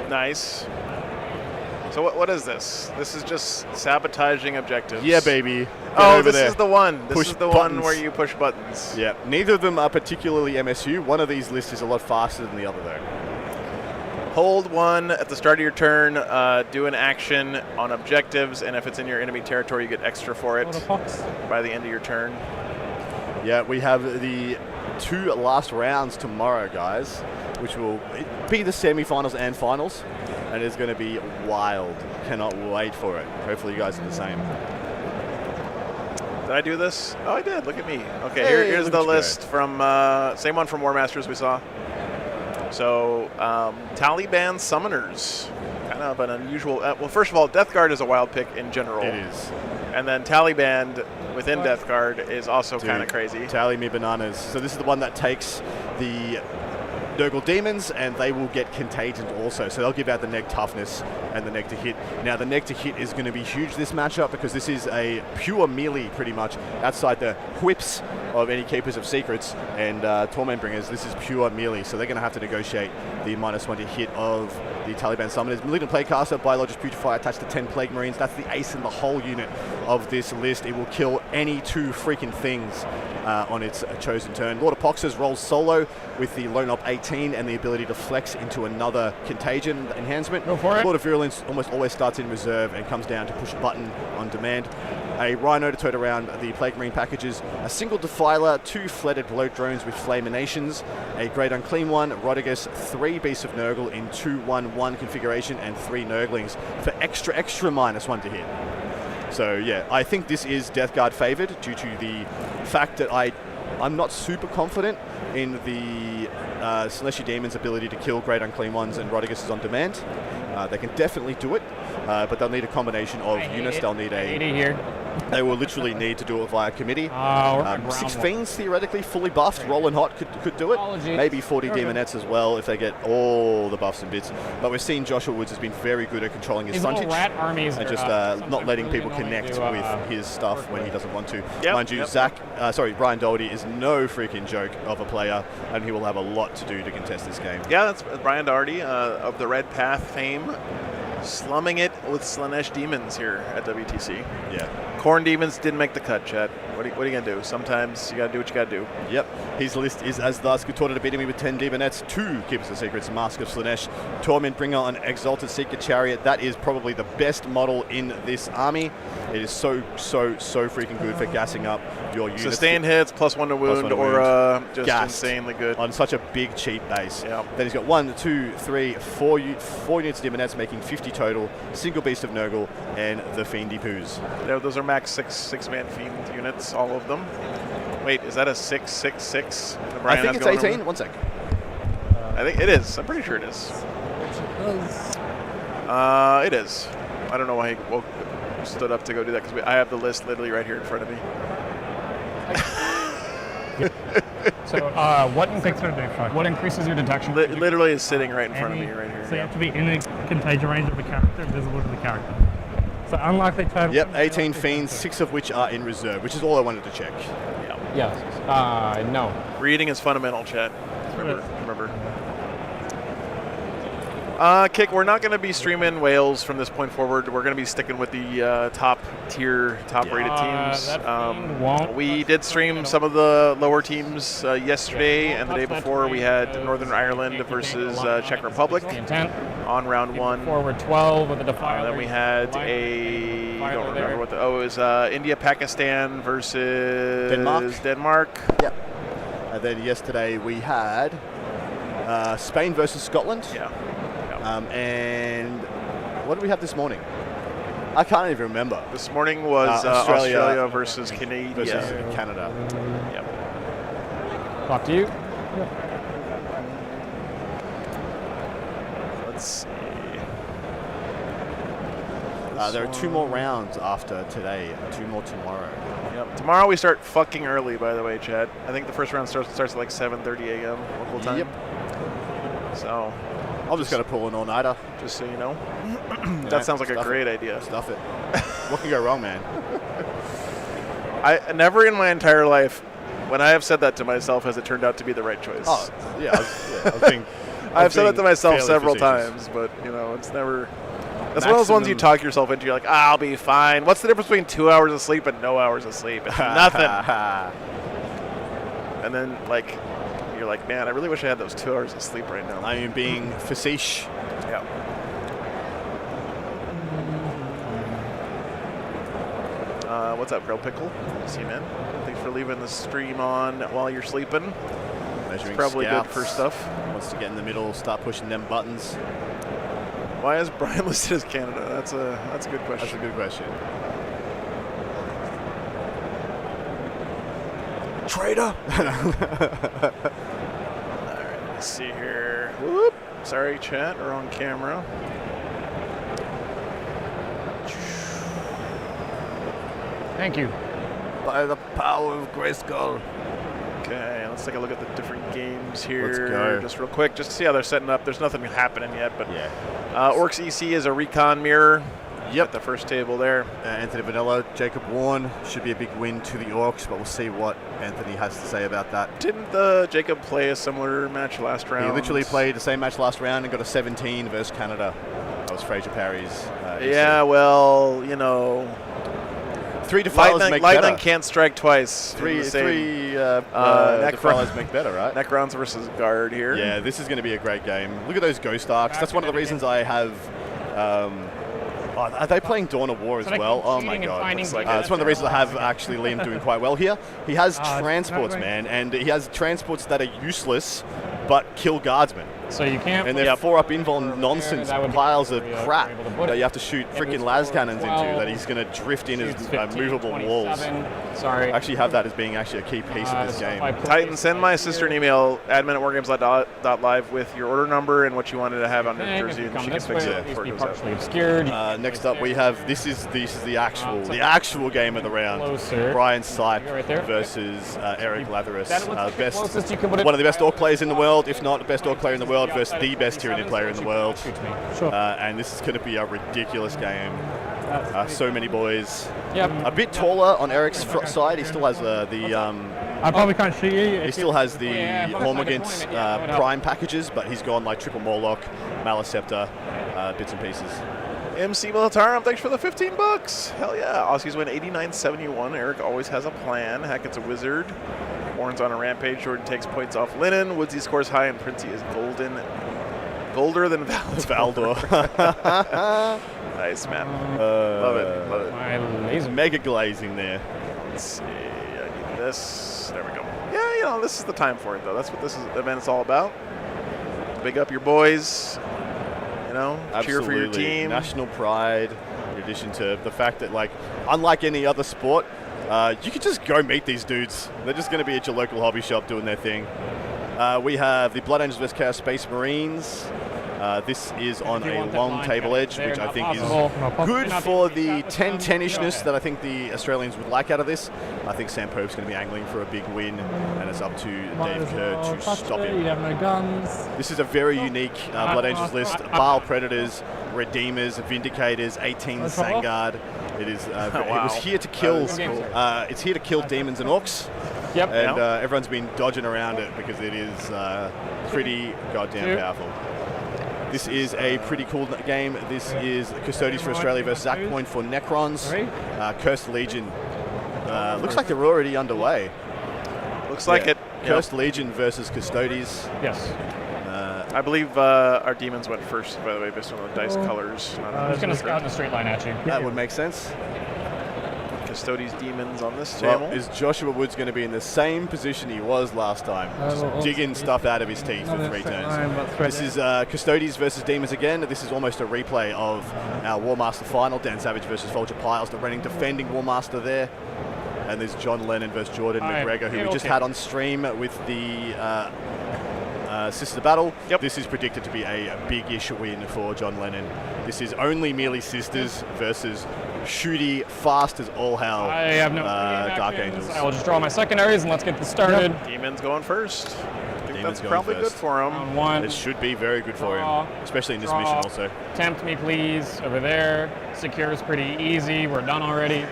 Nice. So what is this? This is just sabotaging objectives. Yeah, baby. This is the one. This is the one where you push buttons. Yeah. Neither of them are particularly MSU. One of these lists is a lot faster than the other, though. Hold one at the start of your turn. Do an action on objectives, and if it's in your enemy territory, you get extra for it by the end of your turn. Yeah, we have the 2 last rounds tomorrow, guys, which will be the semi-finals and finals. And it's going to be wild. Cannot wait for it. Hopefully you guys are the same. Did I do this? Oh, I did. Look at me. Okay, Hey, here's look the at you list from, same one from War Masters we saw. So, Taliban Summoners. Kind of an unusual, well, first of all, Death Guard is a wild pick in general. It is. And then Taliban within Death Guard is also kind of crazy. Tally me bananas. So this is the one that takes the Nurgle Demons, and they will get contagion also. So they'll give out the neg toughness and the neg to hit. Now the neg to hit is going to be huge this matchup, because this is a pure melee pretty much outside the whips of any Keepers of Secrets and Torment Bringers. This is pure melee, so they're going to have to negotiate the -1 to hit of the Taliban Summoners. Malignant Plaguecaster, Biologist Putrefy attached to 10 Plague Marines. That's the ace in the whole unit of this list. It will kill any 2 freaking things on its chosen turn. Lord of Poxers rolls solo with the Lone Op 18 and the ability to flex into another Contagion enhancement. Go for it. Lord of Virulence almost always starts in reserve and comes down to push a button on demand. A Rhino to tote around the Plague Marine packages, a single Defiler, 2 Flooded Bloat Drones with Flaminations, a Great Unclean one, Rodigus, 3 Beasts of Nurgle in 2-1-1 configuration, and 3 Nurglings for extra -1 to hit. So yeah, I think this is Death Guard favored due to the fact that I'm not super confident in the Celestia Demon's ability to kill Great Unclean Ones and Rodigus on demand. They can definitely do it, but they'll need a combination of units. They'll need they will literally need to do it via committee. 6 Fiends theoretically fully buffed. Rolling Hot could do it. Maybe 40 Demonettes as well if they get all the buffs and bits. But we've seen Joshua Woods has been very good at controlling his frontage and just not letting people connect with his stuff when he doesn't want to. Mind you, Brian Doherty is no freaking joke of a player, and he will have a lot to do to contest this game. Yeah, that's Brian Doherty of the Red Path fame, slumming it with Slanesh Demons here at WTC. Yeah. Corn Demons didn't make the cut, Chad. What are you going to do? Sometimes you got to do what you got to do. Yep. His list is as thus: Contorted Epitome with 10 Demonettes, 2 Keepers of Secrets, Mask of Slanesh, Torment Bringer on Exalted Seeker Chariot. That is probably the best model in this army. It is so freaking good for gassing up your units. Sustain hits, +1 to wound, or just insanely good. On such a big, cheap base. Yep. Then he's got 1, 2, 3, 4 units of Demonettes, making 50 total, single Beast of Nurgle, and the Fiendy Poos. Those are max 6-man Fiend units, all of them. Wait, is that a 6-6-6? I think it's 18. 1 sec. I think it is. I'm pretty sure it is. It is. I don't know why he stood up to go do that, because I have the list literally right here in front of me. So what increases your detection? Literally is sitting right in front of me right here. So you have to be in the contagion range of a character, visible to the character. So unlikely total. Yep, 18 Fiends, 6 of which are in reserve, which is all I wanted to check. Yes. No. Reading is fundamental, chat. Remember. Kick, we're not going to be streaming Wales from this point forward. We're going to be sticking with the top-rated teams. We did stream some of the lower teams yesterday, and the day before we had Northern Ireland versus Czech Republic on round 1. Forward 12 with a Defiler. Then we had don't remember what it was India, Pakistan versus Denmark. Yep. And then yesterday we had Spain versus Scotland. Yeah. And what did we have this morning? I can't even remember. This morning was Australia versus Canada. Versus Canada. Yep. Talk to you. Let's see. There are 2 more rounds after today, 2 more tomorrow. Yep. Tomorrow we start fucking early, by the way, Chad. I think the first round starts at like 7:30 a.m. local time. Yep. So I'm just going to pull an all-nighter. just so you know. That sounds like a great idea. Stuff it. What can go wrong, man? I never in my entire life, when I have said that to myself, has it turned out to be the right choice. Oh, yeah. I was being, I've said that to myself fairly several facetious. times, but you know, it's never. That's one of those ones you talk yourself into. You're like, I'll be fine. What's the difference between 2 hours of sleep and no hours of sleep? It's nothing. And then, like, you're like, man, I really wish I had those 2 hours of sleep right now. I am being facetious. Yeah. What's up, Grill Pickle? See you, man. Thanks for leaving the stream on while you're sleeping. It's probably good for stuff. Wants to get in the middle, start pushing them buttons. Why is Brian listed as Canada? That's a good question. That's a good question. Traitor. All right, let's see here. Whoop. Sorry, chat. We're on camera. Thank you. By the power of Grayskull. Okay, let's take a look at the different games here. Let's go. Just real quick, just to see how they're setting up. There's nothing happening yet, but Yeah. Orcs EC is a recon mirror. Yep. At the first table there. Anthony Vanilla, Jacob Warren should be a big win to the Orcs, but we'll see what Anthony has to say about that. Didn't Jacob play a similar match last round? He literally played the same match last round and got a 17 versus Canada. That was Fraser Parry's. Yeah, well, you know, 3 defilers make better. Lightning can't strike twice. Three Necrons defilers make better, right? Necrons versus Guard here. Yeah, this is going to be a great game. Look at those Ghost Arcs. That's one of the reasons I have. Are they playing Dawn of War as well? Oh my god. It's one of the reasons I have actually Liam doing quite well here. He has transports, man, and he has transports that are useless but kill guardsmen. So you can't. And they're 4-up invuln nonsense piles of crap that you have to shoot freaking las cannons into that he's going to drift in as movable walls. Sorry. I actually have that as being actually a key piece of this game. Titan, send my sister an email, admin@wargames.live with your order number and what you wanted to have on your jersey, and she can fix it before it goes out. Obscured. Next up, we have this is the actual game of the round. Brian Sipe versus Eric Latherus, one of the best orc players in the world, if not the best orc player in the world, versus the best Tyranid player in the world. And this is going to be a ridiculous game. So many boys. Yep. A bit taller on Eric's side. He still has I probably can't shoot you. he still has the Hormigant Prime packages, but he's gone like triple Morlock, Maliceptor, bits and pieces. MC Militarum, thanks for the $15. Hell yeah. Aussies win 89-71. Eric always has a plan. Hackett's a wizard. Warren's on a rampage. Jordan takes points off Linen. Woodsy scores high, and Princey is golder than Valdor. Nice, man. Love it. Love it. My laser. Mega glazing there. Let's see. I need this. There we go. Yeah, you know, this is the time for it, though. That's what this event is all about. Big up your boys. You know, cheer for your team. National pride, in addition to the fact that, like, unlike any other sport, you can just go meet these dudes. They're just going to be at your local hobby shop doing their thing. We have the Blood Angels vs. Chaos Space Marines. This is on a long table edge, which I think is good for the 10-10-ishness that I think the Australians would like out of this. I think Sam Pope's going to be angling for a big win, and it's up to Dave Kerr to stop him. You have no guns. This is a very unique Blood Angels list. Baal Predators, Redeemers, Vindicators, 18 Sangard. It is. It was here to kill. It's here to kill demons and orcs. Yep. And everyone's been dodging around it because it is pretty goddamn powerful. This is a pretty cool game. This is Custodies for Australia versus Zach Point for Necrons. Cursed Legion. Looks like they're already underway. Looks like it. Cursed Legion versus Custodies. Yes. I believe our demons went first, by the way, based on the dice colors. I'm just going to scout in a straight line at you. That would make sense. Custodes Demons on this Well, table. is Joshua Woods going to be in the same position he was last time? Just digging stuff out of his teeth for 3 turns. This is Custodes versus Demons again. This is almost a replay of our War Master final. Dan Savage versus Folger Piles, the reigning defending War Master there. And there's John Lennon versus Jordan McGregor, who we just had on stream with the Sister Battle. Yep. This is predicted to be a big-ish win for John Lennon. This is only merely Sisters versus shooty, fast as all hell I have no Dark actions. Angels. I will just draw my secondaries and let's get this started. Demons going first. I think Demons that's going probably first. good for him. Round 1. It should be very good for Draw. him, especially in this Draw. mission also. Tempt me, please. Over there. Secure is pretty easy. We're done already.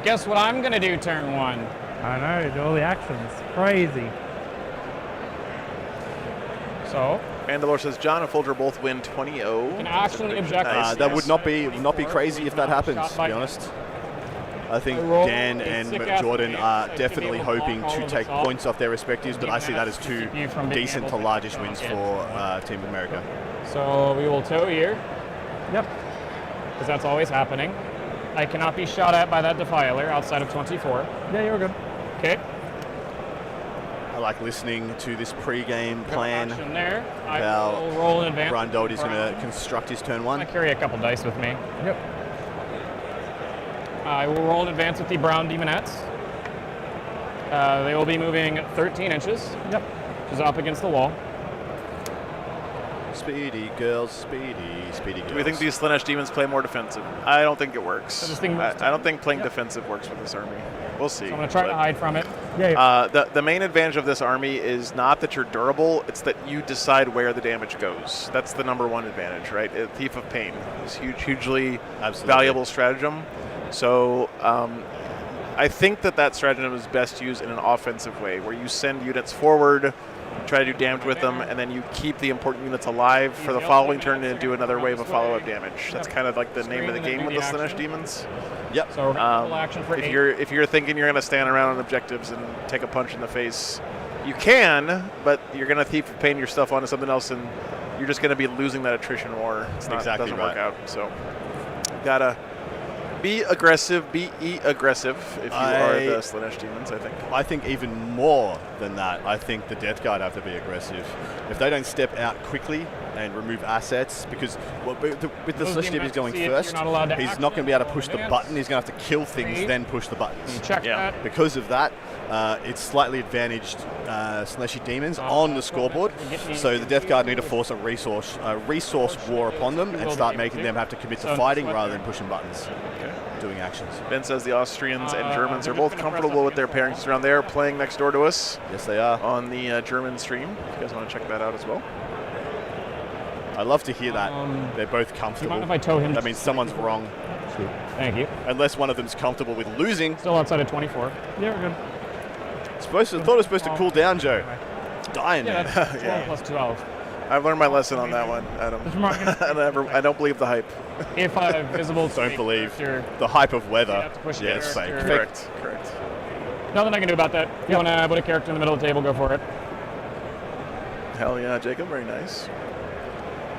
Guess what I'm going to do turn 1? I know, do all the actions. Crazy. So, Mandalore says John and Folger both win 20-0. Can action the objective. Nice. That would not be crazy if that happens, to be honest. I think Dan and Jordan are definitely hoping to take points off their respectives, but I see that as 2 decent to largish wins for Team America. So we will tow here, Yep. because that's always happening. I cannot be shot at by that Defiler outside of 24. Yeah, you're good. Okay. I like listening to this pre-game plan. Action there. I How will roll in advance. Brian Doherty's going to construct his turn 1. I carry a couple dice with me. Yep. I will roll in advance with the Brown Demonettes. They will be moving 13 inches, Yep. which is up against the wall. Speedy girls, speedy girls. Do we think these Slanesh Demons play more defensive? I don't think it works. So this thing moves I don't think playing defensive works with this army. We'll see. So I'm going to try to but, hide from it. Yeah. the main advantage of this army is not that you're durable, it's that you decide where the damage goes. That's the #1 advantage, right? Thief of Pain is hugely Absolutely. valuable stratagem. So I think that stratagem is best used in an offensive way, where you send units forward, try to do damage with them, and then you keep the important units alive for the following turn and do another wave of follow-up damage. That's kind of like the name of the game with the Slanesh Demons. Yep. So full action for 8. If you're thinking you're going to stand around on objectives and take a punch in the face, you can, but you're going to Thief of Pain your stuff onto something else, and you're just going to be losing that attrition war. It's not, Exactly doesn't right. work out. So gotta be aggressive, be aggressive if you are the Slanesh Demons, I think. I think even more than that, I think the Death Guard have to be aggressive. If they don't step out quickly and remove assets, because with the Those Slanesh Demons going see it, first, you're not allowed to he's action not going to be able to push the advance. button. He's going to have to kill things, 3. then push the buttons. Check Yeah. that. Because of that, it's slightly advantaged Slashy Demons on the scoreboard. So the Death Guard need to force a resource war upon them and start making them have to commit to fighting rather than pushing buttons, doing actions. Ben says the Austrians and Germans are both comfortable with their pairings around there, playing next door to us Yes, they are. on the German stream. If you guys want to check that out as well. I love to hear that. They're both Do you comfortable. mind if I tow him? That means someone's wrong. Thank you. Unless one of them's comfortable with losing. Still outside of 24. Yeah, we're good. Thought it was supposed to cool down, Joe. Dying Yeah, there. that's 12 plus 12. I've learned my lesson on that one, Adam. Just mark it. I don't believe the hype. If I have visible Don't believe character, the hype of you weather. have to push Yeah, the it's fake. character. Correct. Nothing I can do about that. If you want to put a character in the middle of the table, go for it. Hell yeah, Jacob, very nice.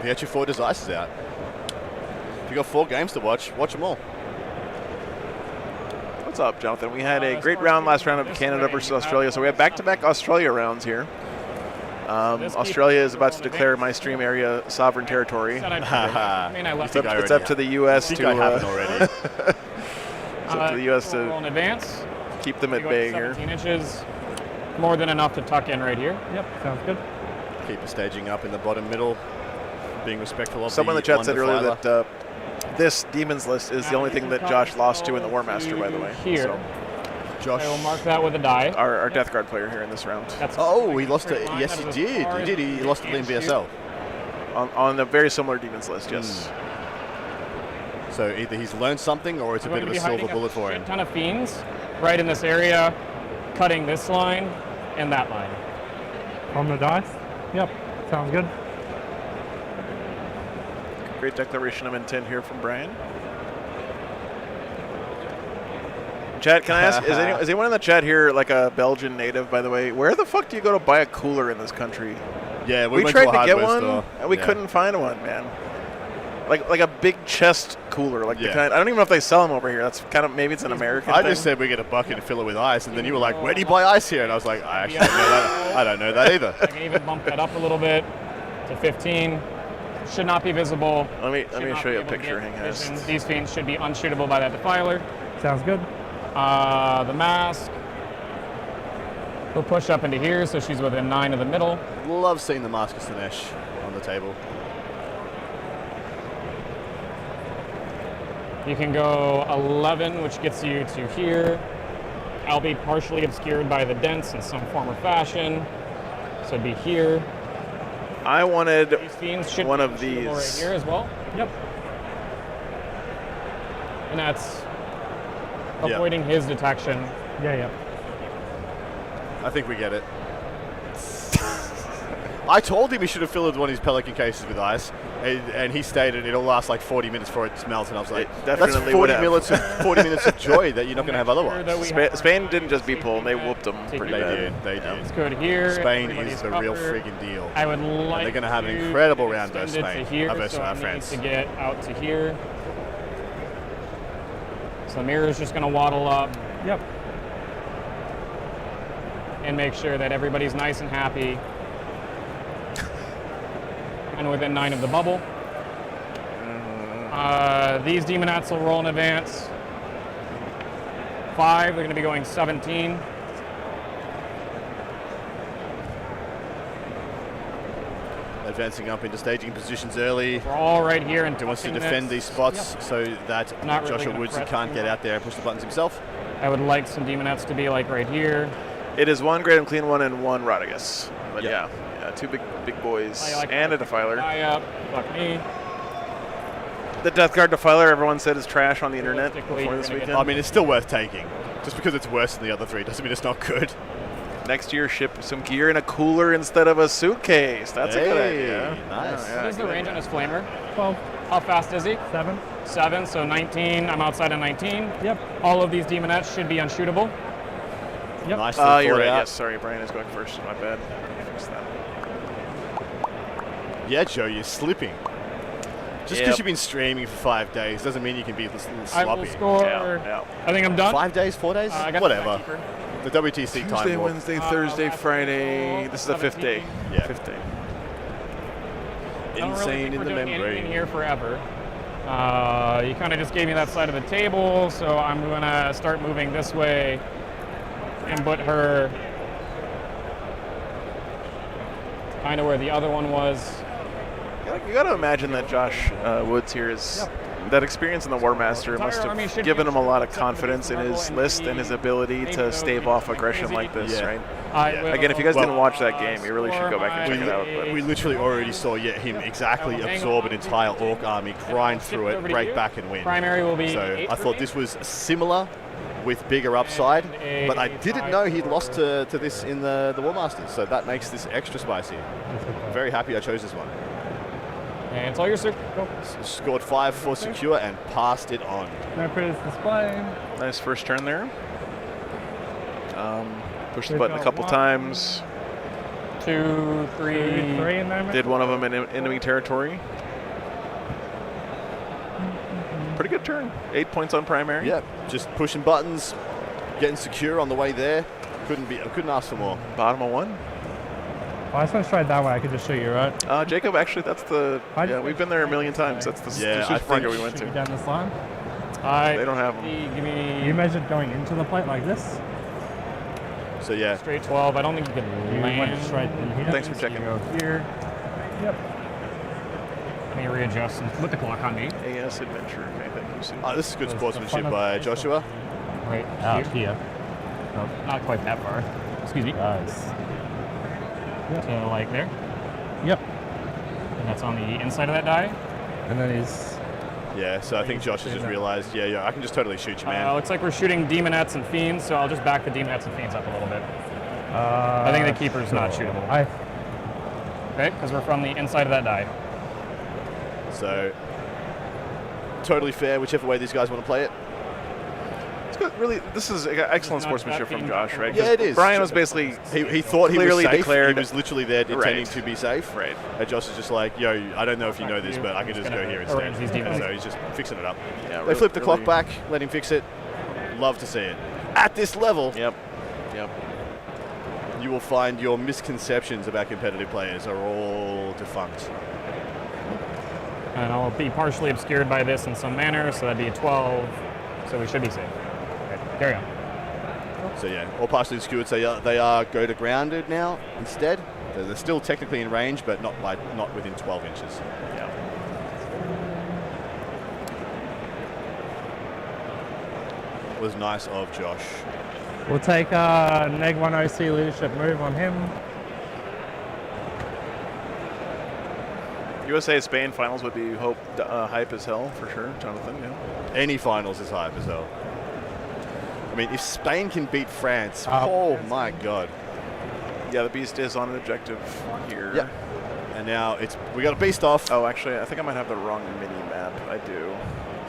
You got your 4 dices out. If you got 4 games to watch them all. What's up, Jonathan? We had a great round last round of Canada versus Australia, so we have back-to-back Australia rounds here. Australia is about to declare my stream area sovereign territory. Said I mean, I left think I It's already up to the U.S. I to think I haven't already. it's up to the U.S. roll to in advance. keep them at You go bay to here. 17 inches. More than enough to tuck in right here. Yep, sounds good. Keep the staging up in the bottom middle. Being respectful of Someone in the chat said earlier defiler. that this Demons list is the only thing that Josh lost to in the War Master, by the way. Here. So, Josh. I will mark that with a die. our Death Guard player here in this round. That's Oh, he lost it. Straight line, Yes, that he is did. as far He as did. He lost it in can't BSL. On a very similar Demons list, yes. So either he's learned something or it's a I'm bit going of to a be silver hiding bullet for a him. ton of fiends right in this area, cutting this line and that line. On the dice? Yep, sounds good. Great declaration of intent here from Brian. Chat, can I ask, is anyone in the chat here like a Belgian native, by the way? Where the fuck do you go to buy a cooler in this country? Yeah, We went tried to a to get hardware one, store. and we Yeah. couldn't find one, man. like a big chest cooler, like the kind. I don't even know if they sell them over here. That's kind of maybe it's an American. I thing. just said we get a bucket and fill it with ice, and then you were like, "Where do you buy ice here?" And I was like, "I actually don't know that. I don't know that either." I can even bump that up a little bit to 15. Should not be visible. Let me Should not show be you a able to picture. get Hang on. vision. These fiends should be unshootable by that defiler. Sounds good. The mask. We'll push up into here, so she's within 9 of the middle. Love seeing the Mask of Slanesh on the table. You can go 11, which gets you to here. I'll be partially obscured by the dents in some form or fashion. So it'd be here. I wanted These fiends should one be of shootable right these. here as well. Yep. And that's Yeah. avoiding his detection. Yeah. I think we get it. I told him he should have filled one of his Pelican cases with ice, and he stated it'll last like 40 minutes before it melts, and I was like, It that's definitely 40 would have. minutes, 40 minutes of joy that you're not going to have otherwise. Sure that we have Spain didn't just beat Poland; they whooped them Take pretty it. bad. They did. Let's go to here. Spain Everybody's is the real covered. friggin' deal. I would like they're gonna have an to incredible round extend versus it Spain, to here, versus so our it needs friends. to get out to here. So the mirror is just going to waddle up Yep. and make sure that everybody's nice and happy and within 9 of the bubble. These demonettes will roll in advance. 5, they're going to be going 17. Advancing up into staging positions early. We're all right here and He wants to defend these spots so that Not really Joshua gonna Woods press can't too get much. out there and push the buttons himself. I would like some demonettes to be like right here. It is 1 Great and Clean one and 1 Rodriguez. But Yeah. yeah, 2 big boys I like and a Defiler. Eye up, fuck me. The Death Guard Defiler, everyone said is trash on the internet Realistically, before you're this gonna get- weekend. I mean, it's still worth taking. Just because it's worse than the other three doesn't mean it's not good. Next year, ship some gear in a cooler instead of a suitcase. That's a good Hey, idea. nice. Yeah, What is the good range idea. on his flamer? 12. How fast is he? 7. 7, so 19. I'm outside of 19. Yep. All of these demonettes should be unshootable. Yep. Nicely You're thought right. out. Yes, sorry, Brian is going first. My bad. Fix that. Yeah, Joe, you're slipping. Just because Yep. you've been streaming for 5 days doesn't mean you can be a little I will sloppy. score. Yeah. I think I'm done. 5 days, 4 days? I got Whatever. the keeper. The WTC time Tuesday, warp. Wednesday, Thursday, last Friday. roll, This is the 5th day. 17. Yeah. 5th day. I don't really Insane think in we're the doing anything membrane. here forever. You kind of just gave me that side of the table, so I'm going to start moving this way and put her kind of where the other one was. You got to imagine that Josh Woods here is that experience in the War Master Entire must army have should given be him a lot of except for the confidence in his struggle and list the and his ability maybe to those stave who off think aggression crazy. like this, Yeah. right? I Yeah. will, Again, if you guys didn't watch that uh, game, you really should score go back and my check it out. But We literally already saw him exactly I will hang absorb on an to entire the Orc army, grind shift through over it, to break you. back and win. Primary will be So 8 I for thought me. this was similar with bigger upside, And but I a didn't 5 know he'd for- lost to this in the War Masters, so that makes this extra spicy. I'm very happy I chose this one. And it's all your soup. Go. Scored 5 for secure and passed it on. No previous display. nice first turn there. Pushed the We've button a got couple 1, times. 2, 3. 3 in there. Did one of them in enemy territory. Pretty good turn. 8 points on primary. Yeah, just pushing buttons, getting secure on the way there. Couldn't ask for more. Bottom of 1. I just want to try it that way. I could just shoot you, right? Jacob, actually, that's the. I- Yeah, we've been there a million times. That's the Yeah, I supermarket think- we went Shoot you to. down this line. They don't have 'em. Give me You measured going into the plate like this. So yeah, straight 12. I don't think you can You land. went straight in here. Thanks for checking. You go here. Yep. Let me readjust and put the clock on me. AS Adventure. Okay, thank you, Sue. this is good There's the sportsmanship front of by the- Joshua. Right Out here. here. Not quite that far. Excuse me. Nice. So like there. Yep. And that's on the inside of that die. And then he's. Yeah, so I think Josh has just realized, yeah, I can just totally shoot you, man. Looks like we're shooting demonettes and fiends, so I'll just back the demonettes and fiends up a little bit. I think the keeper's not shootable. Okay, because we're from the inside of that die. So totally fair, whichever way these guys want to play it. really, this is excellent sportsmanship from Josh, right? Yeah, 'Cause it is. Brian was basically He thought he was clearly safe. declared. He was literally there intending to be safe. Right. And Josh is just like, yo, I don't know if you know this, but I can just go here instead. arrange these demons. So he's just fixing it up. Yeah, They flipped the clock back, let him fix it. Love to see it. At this level, Yep. you will find your misconceptions about competitive players are all defunct. And I'll be partially obscured by this in some manner, so that'd be a 12. So we should be safe. Okay, carry on. So yeah, all partially obscured. So they are go to grounded now instead. They're still technically in range, but not within 12 inches. Yeah. Was nice of Josh. We'll take a neg 1 OC leadership move on him. USA Spain finals would be hype as hell for sure, Jonathan. Yeah. Any finals is hype as hell. I mean, if Spain can beat France, oh my god. Yeah, the beast is on an objective here. Yeah. And now we got a beast off. Oh, actually, I think I might have the wrong mini map. I do.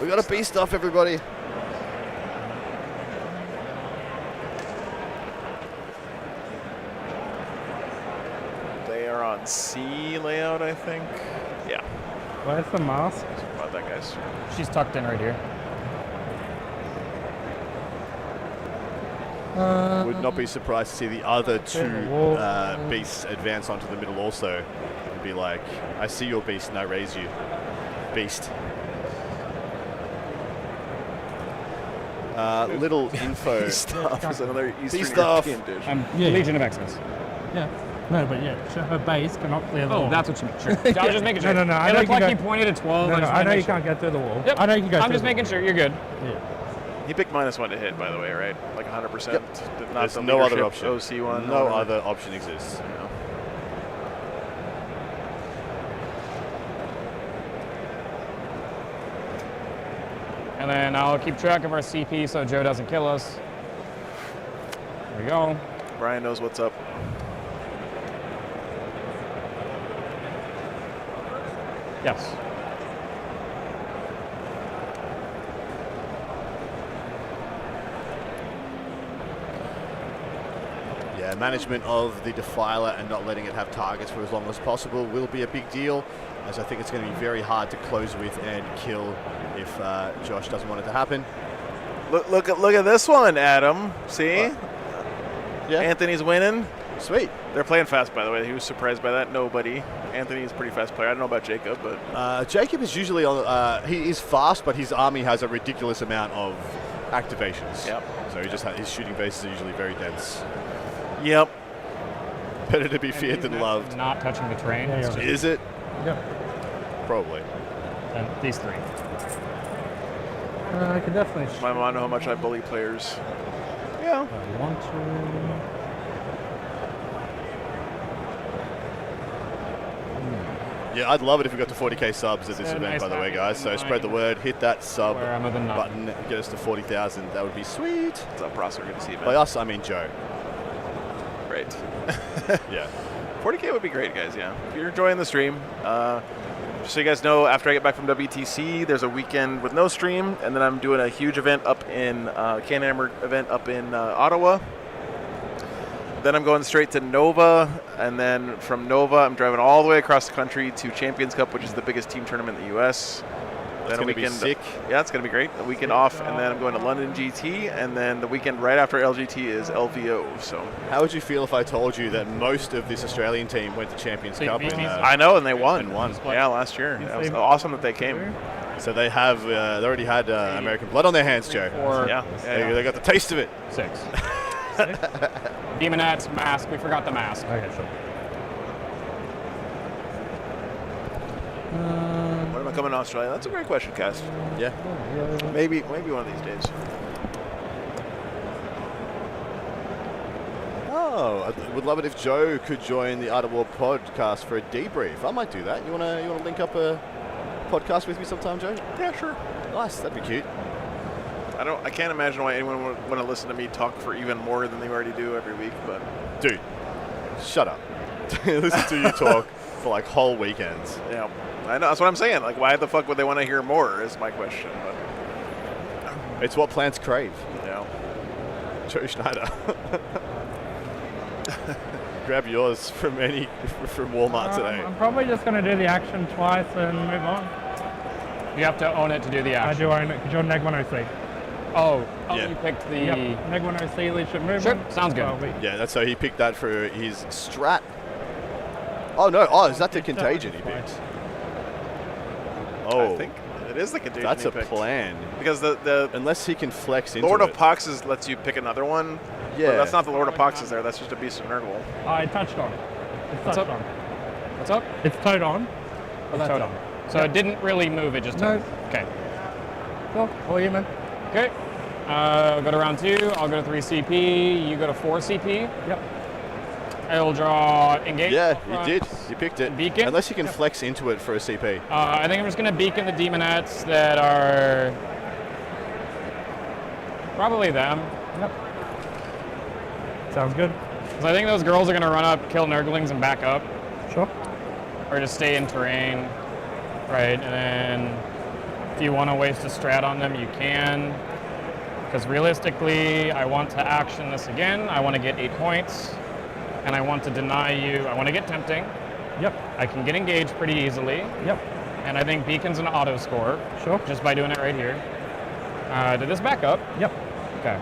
We got a beast off, everybody. They are on C layout, I think. Yeah. Where's the mask? Sorry about that, guys. She's tucked in right here. Would not be surprised to see the other two beasts advance onto the middle also. And be like, I see your beast and I raise you. Beast. Little info. Stuff is another Eastern Beast off. European dish. Yeah. Legion of Excess. Yeah. No, but yeah, her base cannot clear the Oh, wall. that's what you mean. Sure. I was just making sure. No, I It know looked you like can he go- pointed at 12. No, just I wanted know to you make sure. can't get through the wall. Yep. I know you can go I'm through just the making sure. You're good. wall. Yeah. He picked -1 to hit, by the way, right? Like 100%. Yep. Not There's the no other leadership option. OC one. No or- other option exists. No. And then I'll keep track of our CP so Joe doesn't kill us. There we go. Brian knows what's up. Yes. Yeah, management of the Defiler and not letting it have targets for as long as possible will be a big deal, as I think it's going to be very hard to close with and kill if Josh doesn't want it to happen. Look at this one, Adam. See? Yeah, Anthony's winning. sweet. They're playing fast, by the way. He was surprised by that. Nobody. Anthony's a pretty fast player. I don't know about Jacob, but Jacob is usually on. He is fast, but his army has a ridiculous amount of activations. Yep. So his shooting bases are usually very dense. yep. Better to be feared than loved. Not touching the terrain. Yeah, It's yeah. just- Is it? Yeah. Probably. and these three. I can definitely. My mom know how much I bully players. Yeah. I want to. Yeah, I'd love it if we got to 40k subs at this So event, nice by the way, having guys. So you spread the in word, hit that sub where I'm of the nine. button, get us to 40,000. That would be sweet. What's up, Prosser? Good to see you, By man. us, I mean Joe. Great. Yeah. 40K would be great, guys, yeah. If you're enjoying the stream, just so you guys know, after I get back from WTC, there's a weekend with no stream, and then I'm doing a huge event up in, Can-Hammer event up in Ottawa. Then I'm going straight to Nova, and then from Nova, I'm driving all the way across the country to Champions Cup, which is the biggest team tournament in the U.S. That's Then a gonna be weekend, sick. Yeah, it's going to be great. A weekend off, and then I'm going to London GT, and then the weekend right after LGT is LVO. So How would you feel if I told you that most of this Australian team went to Champions So you Cup? beat me. I know, and they won. And won. Yeah, last year. It was awesome that they came. So they have, they already had American blood on their hands, Joe. Or Yeah, They got the taste of it. 6. Demonettes, mask. We forgot the mask. Okay, sure. When am I coming to Australia? That's a great question, Cass. Yeah. Maybe one of these days. Oh, I would love it if Joe could join the Art of War podcast for a debrief. I might do that. You wanna link up a podcast with me sometime, Joe? Yeah, sure. Nice, that'd be cute. I can't imagine why anyone would want to listen to me talk for even more than they already do every week. But Dude, shut up. Listen to you talk for like whole weekends. yeah, I know that's what I'm saying. Like, why the fuck would they want to hear more? Is my question. But It's what plants crave. Yeah. Joe Schneider. Grab yours from Walmart today. I'm probably just going to do the action twice and move on. You have to own it to do the I action. do own it because you're Neg 1OC. Oh, Yeah. you picked the... Yep. Neg 1OC leadership movement. Sure, sounds good. So Yeah, that's so he picked that for his strat. Oh no! Oh, is that the contagion he picked? Oh, I think it is the contagion. that's he a picked. plan. Because the Unless he can flex into Lord it. of Poxes lets you pick another one. Yeah. But that's not the Lord of Poxes there. That's just a Beast of Nurgle. I touched on. It's What's touched up? on. What's up? It's towed on. Oh, that's it. So it didn't really move, it just... No. Okay. Cool. All you, man. Okay. Go to round 2. I'll go to 3 CP. You go to 4 CP. Yep. I'll draw engage. Yeah, up you front. did. You picked it. Beacon? Unless you can flex into it for a CP. I think I'm just going to beacon the demonettes that are... Probably them. Yep. Sounds good. So I think those girls are going to run up, kill Nurglings, and back up. Sure. Or just stay in terrain. Right, and then if you want to waste a strat on them, you can. Because realistically, I want to action this again. I want to get 8 points. And I want to deny you. I want to get tempting. Yep. I can get engaged pretty easily. Yep. And I think Beacon's an auto score. Sure. Just by doing it right here. Did this back up? Yep. Okay.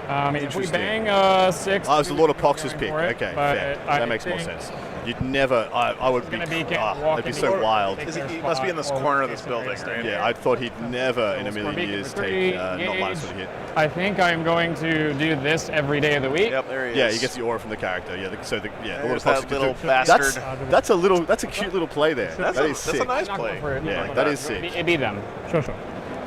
If we Interesting. bang 6. Oh, it was the Lord of Pox's going pick. for it, Okay, but fair. I That makes more think sense. You'd never. I would be. gonna be That'd be so wild. He must be in this corner of this building, right? Yeah, I thought he'd never in a Score million beacon years for take 3, not minus for the hit. I think I'm going to do this every day of the week. Yep, there he is. Yeah, he gets the aura from the character. Yeah, the Lord There's of Pox that can little do- bastard. That's a cute little play there. That's That a is sick. nice Not play. going for it. Yeah, No, that no, is sick. It'd be them. Sure.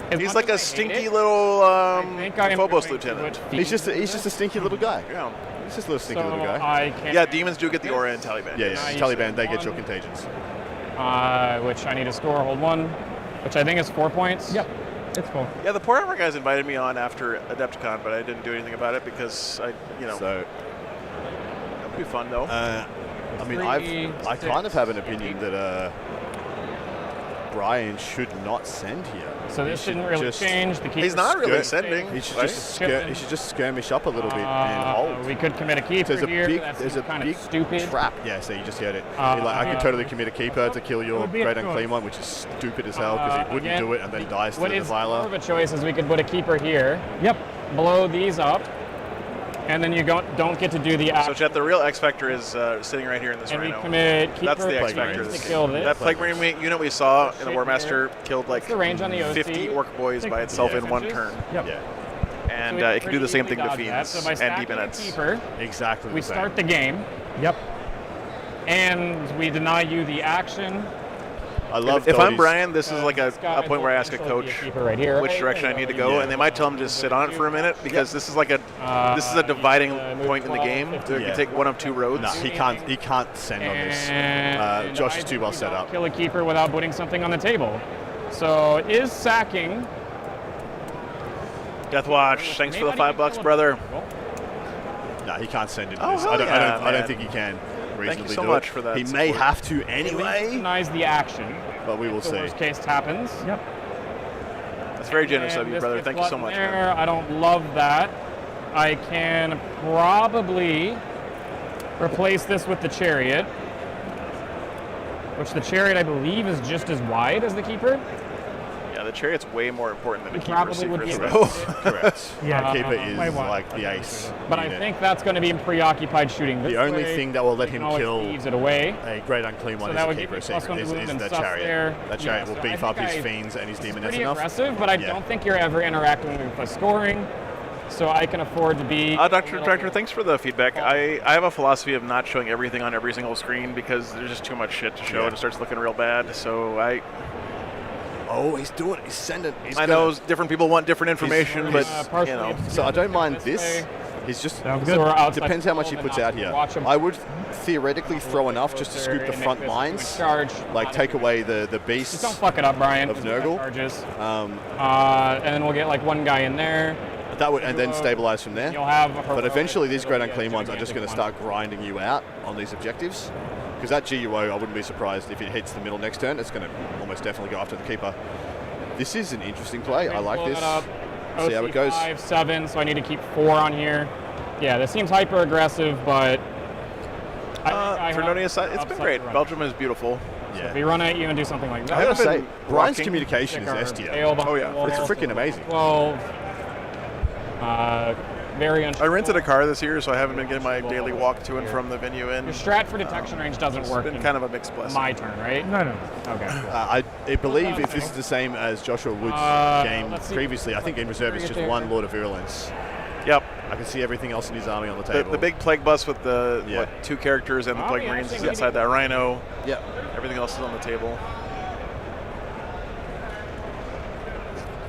As He's much like as a I hate stinky it, little I think I am Phobos going to lieutenant. defeat He's just a stinky little guy. Yeah. He's just a little stinky so little guy. I can Yeah, demons do get the aura in Taliban. Yeah, Nice. Taliban, they get your One. contagions. which I need to score, hold 1, which I think is 4 points. Yep. It's cool. Yeah, the Poor Armor guys invited me on after Adepticon, but I didn't do anything about it because that would be fun though. I mean, 3, I 6, kind of have an opinion that Brian should not send here. So this He should didn't really just- change. The He's not really skirt- sending. He should right? just skirmish up a little bit and hold. We could commit a keeper There's a here. big, That's there's a kind big of stupid. trap. Yeah, so you just heard it. I yeah. could totally commit a keeper to kill your would be a great choice. unclean one, which is stupid as hell because he wouldn't Again, do it and then dies to What the is more of Defiler. a choice is we could put a keeper here, Yep. blow these up, and then you don't get to do the So action. chat, the real X Factor is sitting right here in this And we rhino. commit keeper That's the X Plague Factor. Marines. to kill this. That Plague Marine unit we saw in the Shit War Master here. killed like the range on the OC? 50 orc boys by itself in one turn. Yep. Yeah, And So we it can do the same pretty thing to easily dodge that. Fiends So by and stacking a Demonettes. keeper, exactly. we the same. start the game, Yep. and we deny you the action. I love If I'm Doty's- Brian, this is like a This guy point where I ask a potentially be coach keeper right here. which direction I need to go, Yeah. and they might tell him to just sit on it for a minute because this is like a dividing move point in the 12, game. 15. You can take one of two roads. Nah, he can't send on this. And Josh is I too well do set not up. Kill a keeper without putting something on the table. So is sacking. Deathwatch, thanks for the Maybe I $5, can brother. No, he can't send into Oh, this. hell I don't yeah, think he can reasonably so do much it. for that He may support. have to At least anyway, denies the action. but we will The see. worst case happens. Yep. That's very generous And of you, this brother. gets Thank you so button much, there. man. I don't love that. I can probably replace this with the chariot, which the chariot I believe is just as wide as the keeper. Yeah, the chariot's way more important than We the keeper. probably would be secrets, able though. to- Correct. Yeah. Keeper is way wide. like the ace. But I unit. think that's going to be in preoccupied shooting. This the only way, thing that will let we him can always kill thieves it away. a great unclean one So is that a would give keeper me plus secret, one to wound is and that stuff chariot. there. That Yeah, chariot so will I beef think up his I- fiends and his demoness Pretty enough. aggressive, but I Yeah. don't think you're ever interacting with the scoring. So I can afford to be. Dr. Director, thanks for the feedback. I have a philosophy of not showing everything on every single screen because there's just too much shit to show and it starts looking real bad. So Oh, he's doing it. He's sending. I know different people want different information, but partially you know. obscured So I don't mind this this. way. He's just Sounds So good. we're outside depends how much he control puts and out not here. watch him I would theoretically throw enough just to scoop the and front make this a lines, Charge. like take away the Just beasts. don't fuck it up, Brian. of Just let that Nurgle. Charges. Um, And then we'll get like one guy in there. that would and then stabilize from there. You'll have. But eventually, these great unclean ones are gigantic just going to one. start grinding you out on these objectives. Because that GUO, I wouldn't be surprised if it hits the middle next turn. It's going to almost definitely go after the keeper. This is an interesting play. I like Blow this. that up. See how it goes. 5, 7, so I need to keep 4 on here. Yeah, this seems hyper aggressive, but For Noni aside, it's been great. Belgium is beautiful. So if we run at you and do something like that, I gotta say, Brian's rocking- communication is stick our S tier. tail behind Oh, yeah. the wall. It's freaking amazing. 12. Very I rented a car this year, so I haven't been getting my daily walk to and from the venue in. Your strat for detection range doesn't It's work. been in kind of a mixed blessing. my turn, right? No. Okay. I believe if this is the same as Joshua Wood's game let's see. previously, I think in reserve it's just one Lord of Virulence. Yep. I can see everything else in his army on the The, table. the big plague bus with the 2 characters and the Oh, plague yeah, marines I is think inside that rhino. Yep. Everything else is on the table.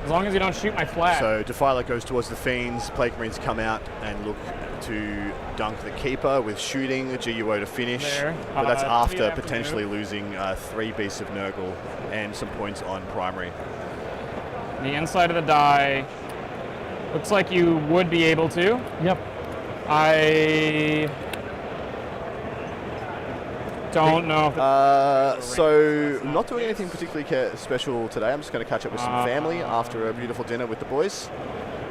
As long as you don't shoot my flag. So Defiler goes towards the Fiends, Plague Marines come out and look to dunk the Keeper with shooting, GUO to finish. There. But that's Speed after after potentially move. losing 3 Beasts of Nurgle and some points on primary. The inside of the die looks like you would be able to. Yep. I don't know if So not doing anything particularly special today. I'm just going to catch up with some family after a beautiful dinner with the boys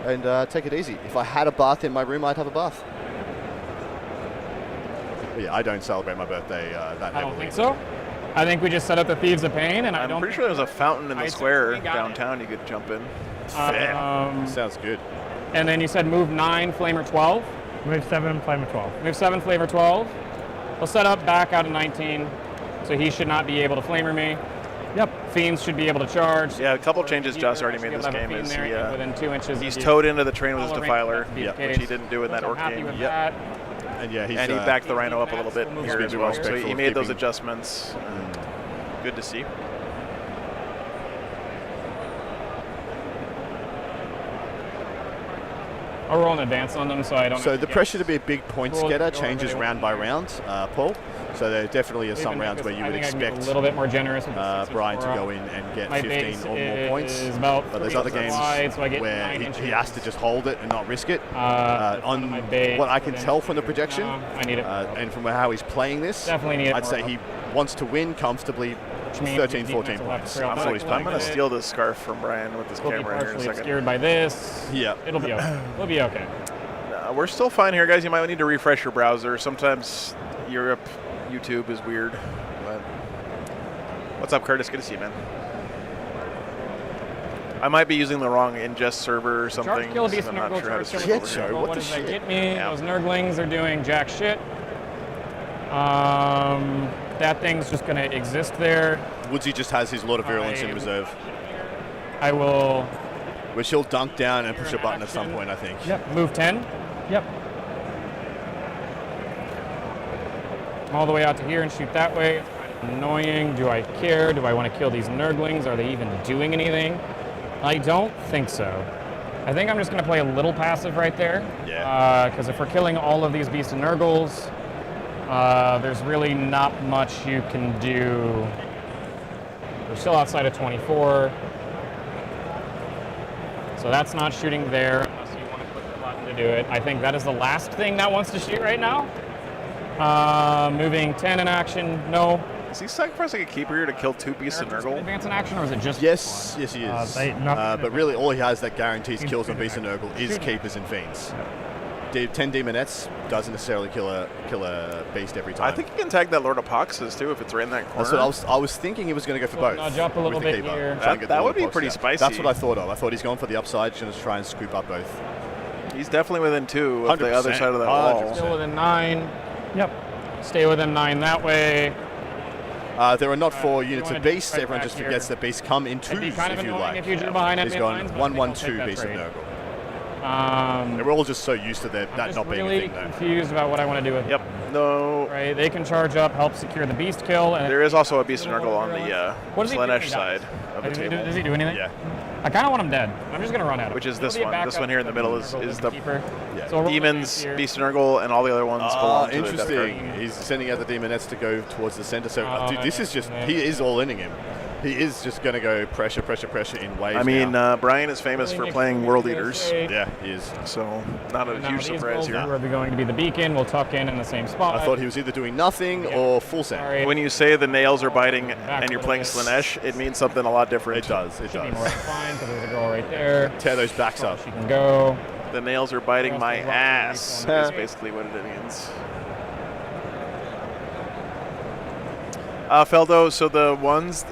and take it easy. If I had a bath in my room, I'd have a bath. But yeah, I don't celebrate my birthday that I heavily. don't think so. I think we just set up the Thieves of Pain, and I I'm don't. pretty sure there's a fountain in the I square certainly got it. downtown you could jump in. Fair. Um, Sounds good. and then you said move 9, Flamer 12. Move 7, Flamer 12. Move 7, Flavor 12. We'll set up back out of 19, so he should not be able to Flamer me. Yep. Fiends should be able to charge. Yeah, a couple changes Either Joss already actually made this have a game Fiend is there within 2 inches. he's of you. towed into the train with his Tolerate Defiler, that to be the which he case. didn't do in that I'm orc happy game. with Yep. that. And yeah, he's And he backed the rhino up a little bit We'll move here over as to well. here. So he Respectful made of those keeping- adjustments. Good to see. I'll roll an advance on them, so I don't. So have the to pressure to be a big points Roll- getter roll changes everybody round by round, Paul. So there definitely are some even rounds where because you would I think I can expect be a little bit more generous with the 6 Brian to score. go in and get My 15 base or more points. is about But there's 3 other games wide, so I get where 9 he inches. has to just hold it and not risk it. That's one of my On base, what I can but tell then- from the projection, No, I need it. and from how he's playing this, Definitely need it I'd more say up. he wants to win comfortably Which means 13, the 14 defense will have to points. trail That's back what he's a I'm playing. little going to bit. steal this scarf from Brian with this We'll be camera here in a partially second. obscured by this. Yeah. It'll be okay. We'll be okay. We're still fine here, guys. You might need to refresh your browser. Sometimes Europe, YouTube is weird. But what's up, Curtis? Good to see you, man. I might be using the wrong ingest server or something. Charge kill a so beast I'm Nurgle, not sure how to charge kill switch a over beast here. show? Nurgle. What What the does that shit? get me? Yeah. Those Nurglings are doing jack shit. That thing's just going to exist there. Woodsy just has his Lord of Virulence in I- reserve, I will which he'll dunk down and push a button at some Action. point, I think. Yep. move 10. Yep. Come all the way out to here and shoot that way. It's kind of annoying. Do I care? Do I want to kill these Nurglings? Are they even doing anything? I don't think so. I think I'm just going to play a little passive right there. Yeah. Because if we're killing all of these Beast and Nurgles, there's really not much you can do. We're still outside of 24. So that's not shooting there unless you want to click the button to do it. I think that is the last thing that wants to shoot right now. Moving 10 in action, no. Is he sacrificing a keeper here to kill 2 beasts of Nurgle? Advance in action, or is it just Yes, yes he is. Not- But really, all he has that guarantees kills on Beast and Nurgle is Keepers and Fiends. 10 Demonettes doesn't necessarily kill a beast every time. I think you can tag that Lord of Poxes too if it's right in that corner. That's what I was thinking he was going to go for We'll both. nudge up a little with the bit Keeper. here. Try and get the That would Lord be of pretty Poxes out. spicy. That's what I thought of. I thought he's going for the upside, just going to try and scoop up both. He's definitely within 2 of the other 100%, side of that wall. 100%. Still within 9. Yep. Stay within 9 that way. There are not 4 units wanna of beasts. right Everyone back just here. forgets that beasts come in It'd be twos, kind of if you annoying like. if you drew behind He's enemy gone lines, but I 1, think 1, I'll take 2 that beasts of trade. Nurgle. I'm We're all just so used to that just not being really a thing, though. confused about what I want to do with Yep. No. Right, they can charge up, help secure the beast kill. And There is also a beast of Nurgle on the What does he do when Slanesh he side dies? of the Does table, he do anything? Yeah. I kind of want him dead. I'm just going to run at him. which is He'll this be a one. This backup one here in the middle is Nurgle the keeper. Yeah. So we'll roll demons, here. beast of Nurgle, and all the other ones belong to the Death Guard. Interesting. He's sending out the Demonettes to go towards the center. So, dude, this is just, man. he is all-inning him. He is just going to go pressure in waves. I mean, now. Brian is famous for playing World Eaters, Yeah, he is. so not a Now huge these surprise rolls here. are going to be the beacon. We'll tuck in the same spot. I thought he was either doing nothing or full send. Sorry. When you say the nails are biting Back and you're a playing little bit. Slanesh, it means something a lot different. It does. It Should be does. more than fine because there's a girl right there. Tear those backs up. She can go. The nails are biting Cross my the rock ass and is reach basically what it means. Feldo, so the ones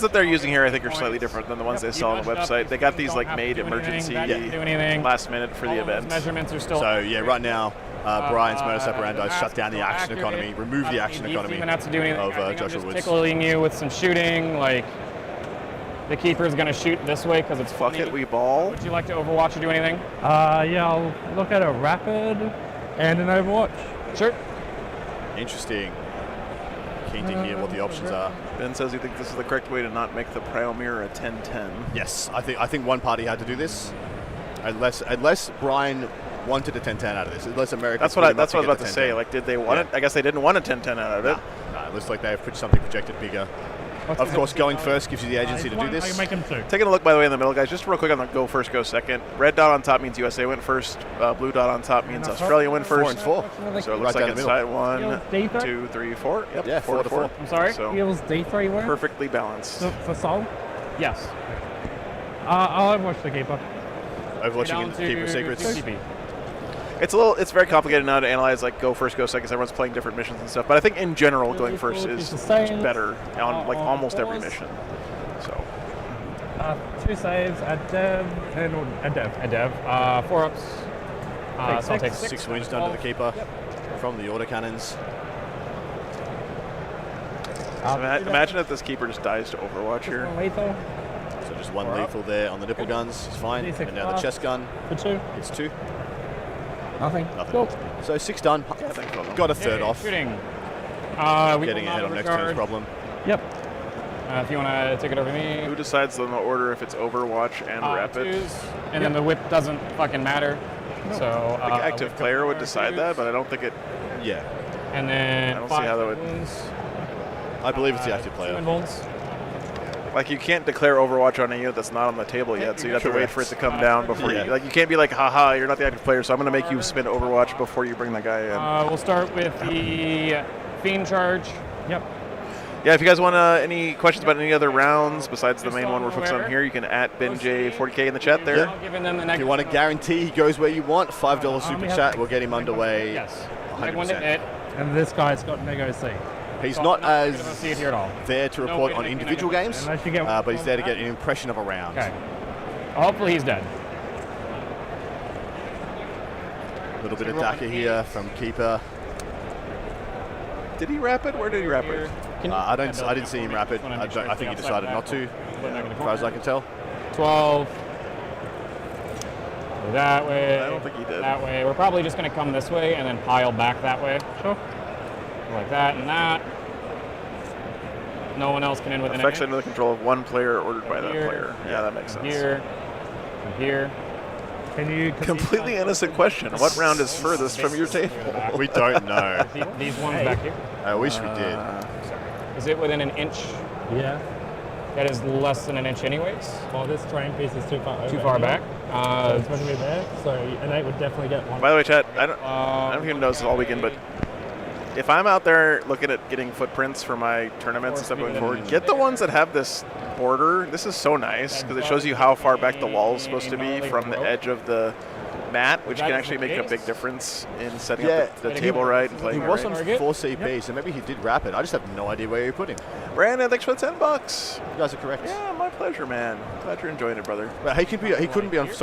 that they're using here I think are slightly different than the ones they sell on the website. They got these like made emergency last minute for the event. Measurements are still. So yeah, right now Brian's modus operandi is shut down the action economy, remove the action economy of Joshua Woods. Tickling you with some shooting, like the keeper is going to shoot this way because it's Fuck funny. it, we ball. Would you like to Overwatch or do anything? Yeah, I'll look at a Rapid and an Overwatch. Sure. Interesting. Keen to hear what the options are. Ben says he thinks this is the correct way to not make the Prio Mirror a 10-10. Yes, I think one party had to do this, unless Brian wanted a 10-10 out of this. Unless America. That's what I was about to say. Like, did they want it? I guess they didn't want a 10-10 out of it. Nah, it looks like they've put something projected bigger. Of course, going first gives you the agency to do I this. can make them two. Taking a look, by the way, in the middle, guys, just real quick on the go first, go second. Red dot on top means USA went first. Blue dot on top means Australia went first. 4 and 4. So it Right looks down like the inside middle. 1, D3? 2, 3, 4. Yep, Yeah, 4 to 4. I'm sorry? So Heals D3 work perfectly balanced. for Soul. Yes. I'll Overwatch the Keeper. Overwatching in Keeper Secrets. TCP. It's very complicated now to analyze like go first, go second. 'Cause everyone's playing different missions and stuff. But I think in general, going first is better on like almost every mission. So 2 saves, a Dev, and a Dev. A Dev. 4 ups. So I'll take 6 wins done to the keeper from the autocannons. imagine if this keeper just dies to Overwatch here. Lethal So just 1 lethal there on the nipple guns. It's fine. D6 And now the chest gun. for 2. It's 2. Nothing. Nothing. Cool. So 6 done. thanks, Bobo. Got a third off. Shooting. We Getting will ahead not on next turn's regard- problem. Yep. If you want to take it over me. Who decides in the order if it's Overwatch and Rapid? Twos, and then the whip doesn't fucking matter. So The active whip player would goes decide twos, that, but I don't think it. Yeah. And then I don't see 5 how that would- wounds, I believe it's the active 2 player. invulns. Like you can't declare Overwatch on a unit that's not on the table yet, so you have to wait for it to come down before Yeah. you. Like you can't be like, haha, you're not the active player, so I'm gonna make you spin Overwatch before you bring that guy in. We'll start with the Fiend Charge. Yep. Yeah, if you guys want any questions about any other rounds besides the main one we're focused on here, you can at BenJ40K in the chat there. I'll give them the If next you want to guarantee he goes where you want, $5 super we have- chat will get him underway. Yes. Like one to 100%. hit. And this guy's got Neg OC. He's So not I'm gonna as see it here at all. there to No report way to on make me individual negative. games, Unless you get but he's there to get an impression of a round. Okay. Hopefully he's dead. A little bit of Daka here from Keeper. Did he Rapid? Where did he Rapid? I didn't see him rapid. I think he decided not to, as far as I can tell. 12. Go that way. I don't think he did. That way. We're probably just going to come this way and then pile back that way. Sure. Like that and that. No one else can in with an Effects under the control of one player ordered by that Here. player. Yeah, that makes sense. Here. And here. Can you Completely innocent question. What round is furthest from your table? We don't know. These ones back here. I wish we did. Is it within an inch? Yeah. That is less than an inch anyways. Well, this terrain piece is too far over. Too far back. So it's going to be there. So an 8 would definitely get one. By the way, chat, I don't know if you noticed this all weekend, but if I'm out there looking at getting footprints for my tournaments and stuff going forward, get the ones that have this border. This is so nice because it shows you how far back the wall is supposed to be from the edge of the mat, which can actually make a big difference in setting up the table right and He playing it was right. on 4 CP, so maybe he did rapid. I just have no idea where he put him. Brandon, thanks for the $10. You guys are correct. Yeah, my pleasure, man. Glad you're enjoying it, brother. But he couldn't be on 4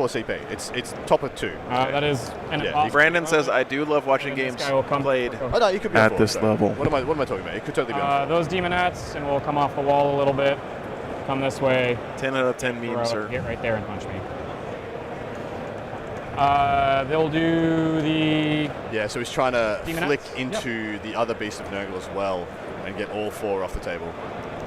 CP. It's top of 2. That is an Yeah, Brandon says, I do love watching games played. Oh no, he could be on At 4, this sorry. level. What am I talking about? He could totally be on 4. those demonettes, and we'll come off the wall a little bit. Come this way. 10 out of 10 memes, sir. Get right there and punch me. They'll do the... Yeah, so he's trying to Demonettes? flick into the other Beast of Nurgle as well and get all 4 off the table.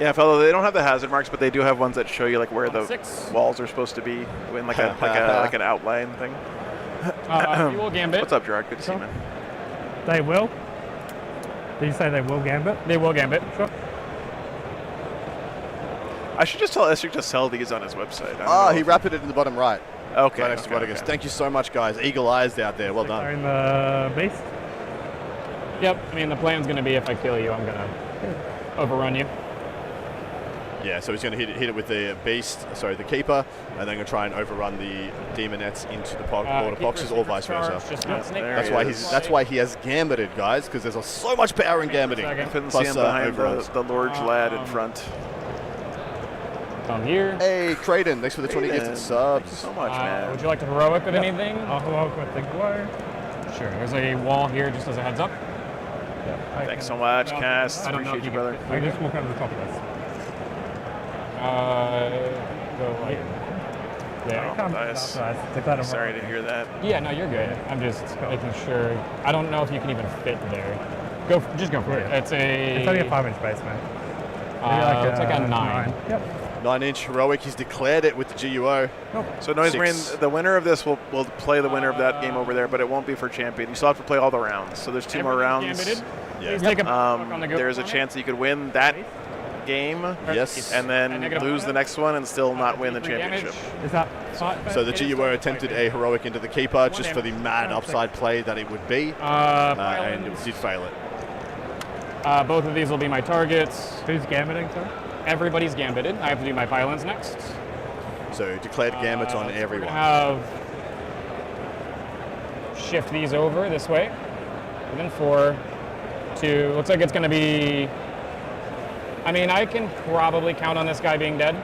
Yeah, fellow, they don't have the hazard marks, but they do have ones that show you like where the 6. walls are supposed to be in like an outline thing. You will gambit. What's up, Gerard? Good to see you, man. They will. Did you say they will gambit? They will gambit. Sure. I should just tell Esther to sell these on his website. I don't Ah, know he if- wrapped it in the bottom right. Okay. Right next to okay, Rodigus. okay. Thank you so much, guys. Eagle eyes out there. Well Are done. in the beast. Yep. I mean, the plan's going to be if I kill you, I'm going to overrun you. Yeah, so he's going to hit it with the beast, sorry, the keeper, and then going to try and overrun the demonettes into the Lord of Boxes, or vice versa. Just not snake. there That's he why is. that's why he has gambited, guys, because there's so much power in gambiting. Second. Couldn't Plus, see him behind overalls. the Lord's lad in front. Come here. Hey, Creighton, thanks for the 20 gifted Thank you subs. so much, man. Would you like to heroic with anything? I'll walk with the glow. Sure. There's a wall here just as a heads up. Thanks so much, Cass. I don't know Appreciate if you, you brother. I just walk over the top of this. Go like there. Oh, nice. Take that and Sorry to hear that. Yeah, no, you're good. I'm just making sure. I don't know if you can even fit there. Just go for it. It's a. It's only a 5-inch base, man. It's like a 9. Yep. 9-inch heroic, he's declared it with the GUO. So Noise Marine, 6. the winner of this will play the winner of that game over there, but it won't be for champion. You still have to play all the rounds. So there's 2 more rounds. Please Yeah. take a look on the go There's a for me. chance that you could win that game Yes. and then negative lose the next one and still not win the 3 damage. championship. Is that So the GUO attempted a heroic into the keeper just for the mad upside play that it would be, and Pylons. it did fail it. Both of these will be my targets. who's gambiting, sir? Everybody's gambited. I have to do my pylons next. So declared gambits on So we're everyone. gonna have shift these over this way. And then 4, 2. Looks like it's going to be. I mean, I can probably count on this guy being dead,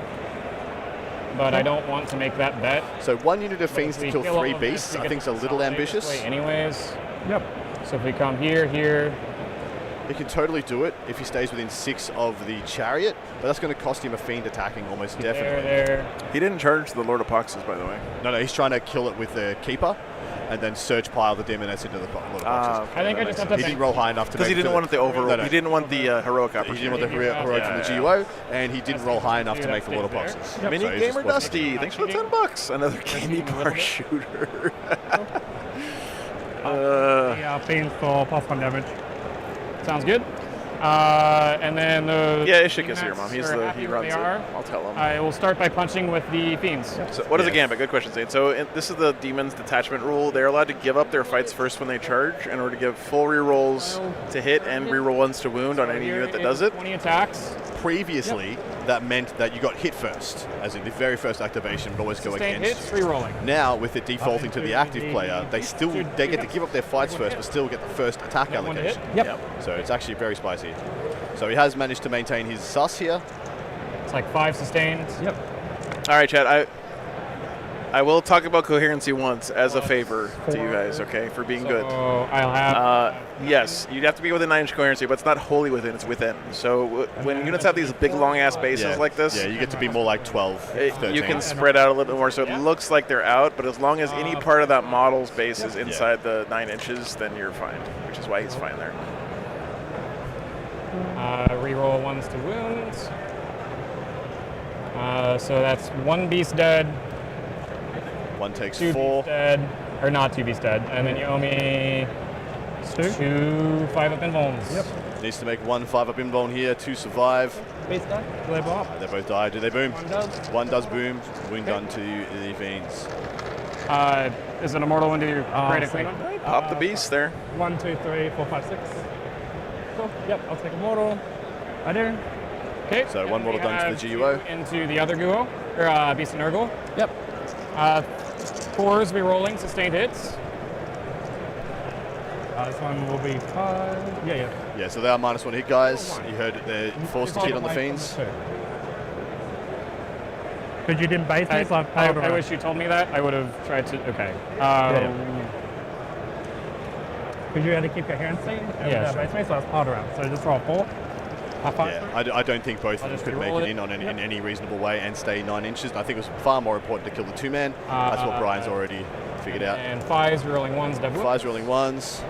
but I don't want to make that bet. So 1 unit of fiends to We kill kill all 3 of this, beasts, we I get think is a to little consolidate this ambitious. way anyways. Yep. So if we come here, He can totally do it if he stays within 6 of the chariot, but that's going to cost him a fiend attacking almost definitely. there. He didn't charge the Lord of Boxes, by the way. No, he's trying to kill it with the keeper, and then surge pile the demonettes into the Lord of Boxes. I think I just have to He didn't roll high enough to Because he make didn't want the overall. No, no. He didn't want the heroic He didn't want opportunity. the heroic from the GUO, and he didn't roll high enough to make the Lord of There. Boxes. Mini So he's just Gamer wasn't- Dusty, thanks for the $10. Another candy bar shooter. Yeah, fiends for +1 damage. Sounds good. And then the Yeah, Ishik is here, units Mom. are happy He where runs they it. are. I'll tell him. I will start by punching with the fiends. So what is a Yes. gambit? Good question, Zane. So this is the Demon's detachment rule. They're allowed to give up their fights first when they charge in order to give full rerolls to hit and reroll ones to wound on any Here unit that is does it. 20 attacks. Previously, that meant that you got hit first, as in the very first activation would always go Sustained against. hits, rerolling. Now, with it defaulting to the active player, they get to give up their fights first, but still get the first attack That one to hit? allocation. Yep. So it's actually very spicy. So he has managed to maintain his sus here. It's like 5 sustained. Yep. All right, Chad. I will talk about coherency once as a favor to you guys, okay, for being good. So I'll have. Yes, you'd have to be within 9-inch coherency, but it's not wholly within; it's within. So when units have these big, long-ass bases like this, Yeah, you get to be more like 12, 13. you can spread out a little bit more, so it looks like they're out. But as long as any part of that model's base is inside the 9 inches, then you're fine. Which is why he's fine there. Reroll ones to wounds. So that's 1 beast dead, One takes 2 4. beast dead, or not 2 beast dead, and then you owe me 2 5-up invulns. Yep. Needs to make 1 5-up invuln here, 2 survive. Beast die. Do they blow up? They both die. Do they boom? One does. One does boom. Wound gun to the fiends. Is it immortal into your critically? Pop the beast there. 1, 2, 3, 4, 5, 6. Cool. Yep. I'll take a mortal. I do. Okay. So one and mortal we done to have the GUO. 2 into the other GUO, or beast and Nurgle. Yep. 4s re-rolling, sustained hits. This one will be 5. Yeah, yeah. Yeah, so they are -1 hit, guys. You heard they're forced to hit on the fiends. Because you didn't base me, so I've I failed around. wish you told me that. I would have tried to. Okay. Because you had to keep coherency and Yeah, sure. base me, so I was piled around. So just roll 4. Yeah, I don't think both of them just could re-roll make it. it in on in any reasonable way and stay 9 inches. And I think it was far more important to kill the 2-man. That's what Brian's already figured out. And 5s re-rolling 1s, dev. 5s rolling 1s.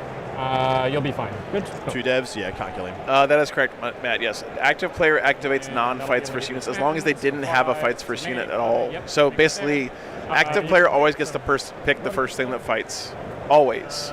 You'll be fine. Good. 2 devs, yeah, can't kill him. That is correct, Matt. Yes, active player activates non-fights first units as long as they didn't have a fights first unit at all. So basically, active player always gets to pick the first thing that fights. Always.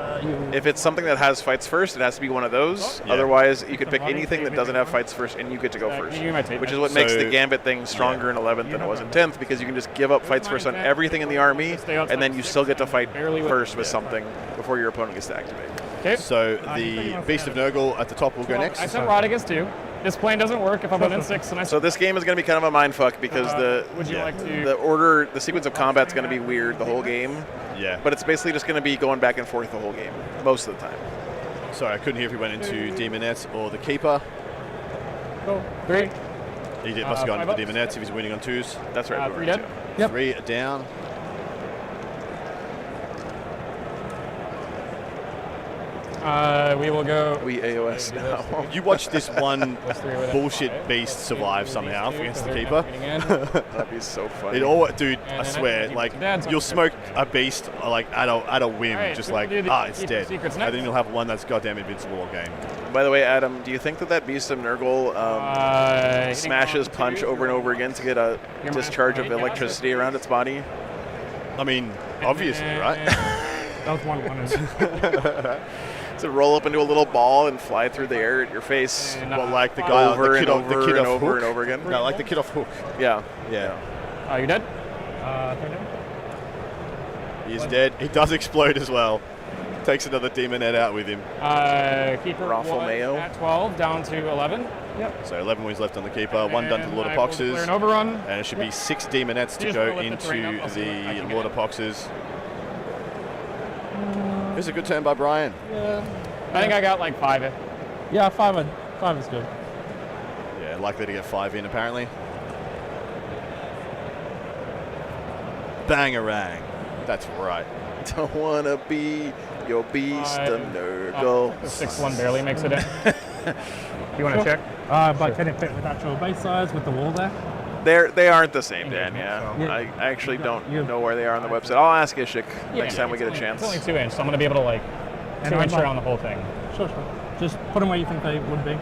If it's something that has fights first, it has to be one of those. Yeah. Otherwise, you could pick anything that doesn't have fights first, and you get to go first. Which is what makes the Gambit thing stronger in 11th than it was in 10th, because you can just give up fights first on everything in the army, and then you still get to fight first with something before your opponent gets to activate. Okay. So the Beast of Nurgle at the top will go next. I sent Rodriguez too. This plane doesn't work if I'm on N6 and I. So this game is going to be kind of a mindfuck because the sequence of combat is going to be weird the whole game. Yeah. But it's basically just going to be going back and forth the whole game, most of the time. Sorry, I couldn't hear if he went into Demonette or the Keeper. Go. 3. He must have gone into the Demonette if he's winning on 2s. That's right. 3 dead. Yep. 3 down. We will go. We AOS now. You watch this one +3 with it. bullshit beast survive somehow against the Keeper. That'd be so funny. It all, dude. And I then swear, keep like the dads on you'll the smoke a beast like at a whim, Alright, just we like will do the it's keep dead. secrets And next. then you'll have one that's goddamn invincible all game. By the way, Adam, do you think that Beast of Nurgle smashes punch over and over again to get a discharge of electricity around its body? I mean, obviously, right? That was 1-1. To roll up into a little ball and fly through the air at your face. Well, like the guy Over the and kid off, the over kid and off over Hook. and over again. No, like the kid off Hook. Yeah. Yeah. You dead? 3 down. He is dead. He does explode as well. Takes another Demonette out with him. Keeper Raffle was Mayo. at 12, down to 11. Yep. So 11 wins left on the Keeper. 1 done to the Lord of I will declare Poxes. an overrun. And it should be 6 Demonettes to just go roll with the terrain into up. I'll see if I the can Lord get of Poxes. It's a good turn by Brian. I think I got like 5. Yeah, 5 is good. Yeah, likely to get 5 in apparently. Bangarang. That's right. Don't wanna be your Beast of Nurgle. 6-1 barely makes it in. You want to check? But can it fit with actual base size with the wall there? They aren't the same, Dan. Yeah. I actually don't know where they are on the website. I'll ask Ishik next time we get a chance. It's only 2 inch, so I'm going to be able to like 2-inch around the whole thing. Sure. Just put them where you think they would be.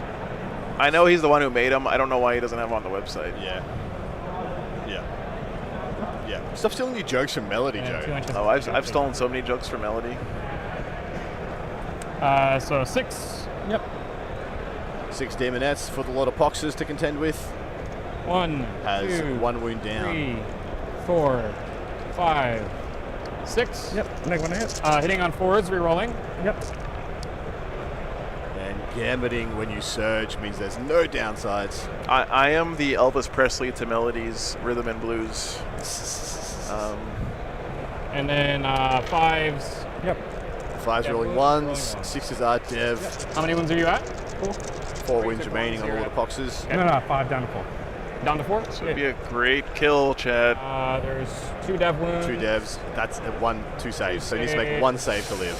I know he's the one who made them. I don't know why he doesn't have them on the website. Yeah. Stop stealing your jokes from Melody, And 2 Joe. inches. Oh, I've stolen so many jokes from Melody. So 6. Yep. 6 Demonettes for the Lord of Poxes to contend with. 1, Has 2, 1 wound down. 3, 4, 5, 6. Yep. Next one hit. Hitting on 4s, re-rolling. Yep. And gambiting when you surge means there's no downsides. I am the Elvis Presley to Melody's rhythm and blues. And then 5s. Yep. 5's Yeah, rolling rolling 1s, ones. 6's are dev. How many wounds are you at? 4 wins remaining on the Lord of Poxes. No, 5 down to 4. Down to 4? So it'd be a great kill, Chad. There's 2 dev wounds. 2 devs. That's 2 saves. So he needs to make 1 save to live.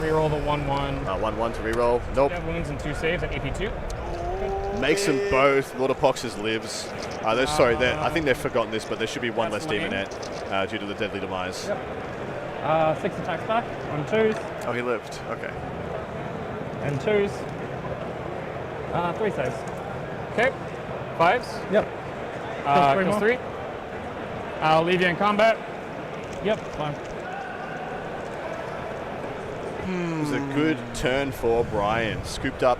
Reroll the 1-1. 1-1 to reroll. Nope. Dev wounds and 2 saves at AP2. Makes them both. Lord of Poxes lives. I think they've forgotten this, but there should be 1 less That's winning. Demonette due to the deadly demise. Yep. 6 attacks back on 2s Oh, he lived. Okay. and 2s. 3 saves. Okay. 5s. Yep. Three Kills more. 3. I'll leave you in combat. Yep. Fine. It was a good turn for Brian. Scooped up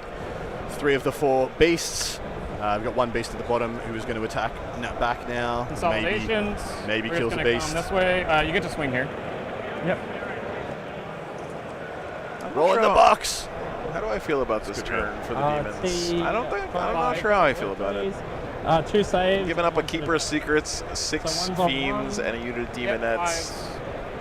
3 of the 4 beasts. We've got 1 beast at the bottom who is going to attack back now. Consolidations. Maybe We're kills just the gonna beast. come this way. You get to swing here. Yep. Roll in the box. How do I feel about this turn for the demons? T- I'm not sure how I feel about it. 2 saves. Giving up a Keeper of Secrets, 6 So one's on Fiends, one. and a unit of Yep, Demonettes.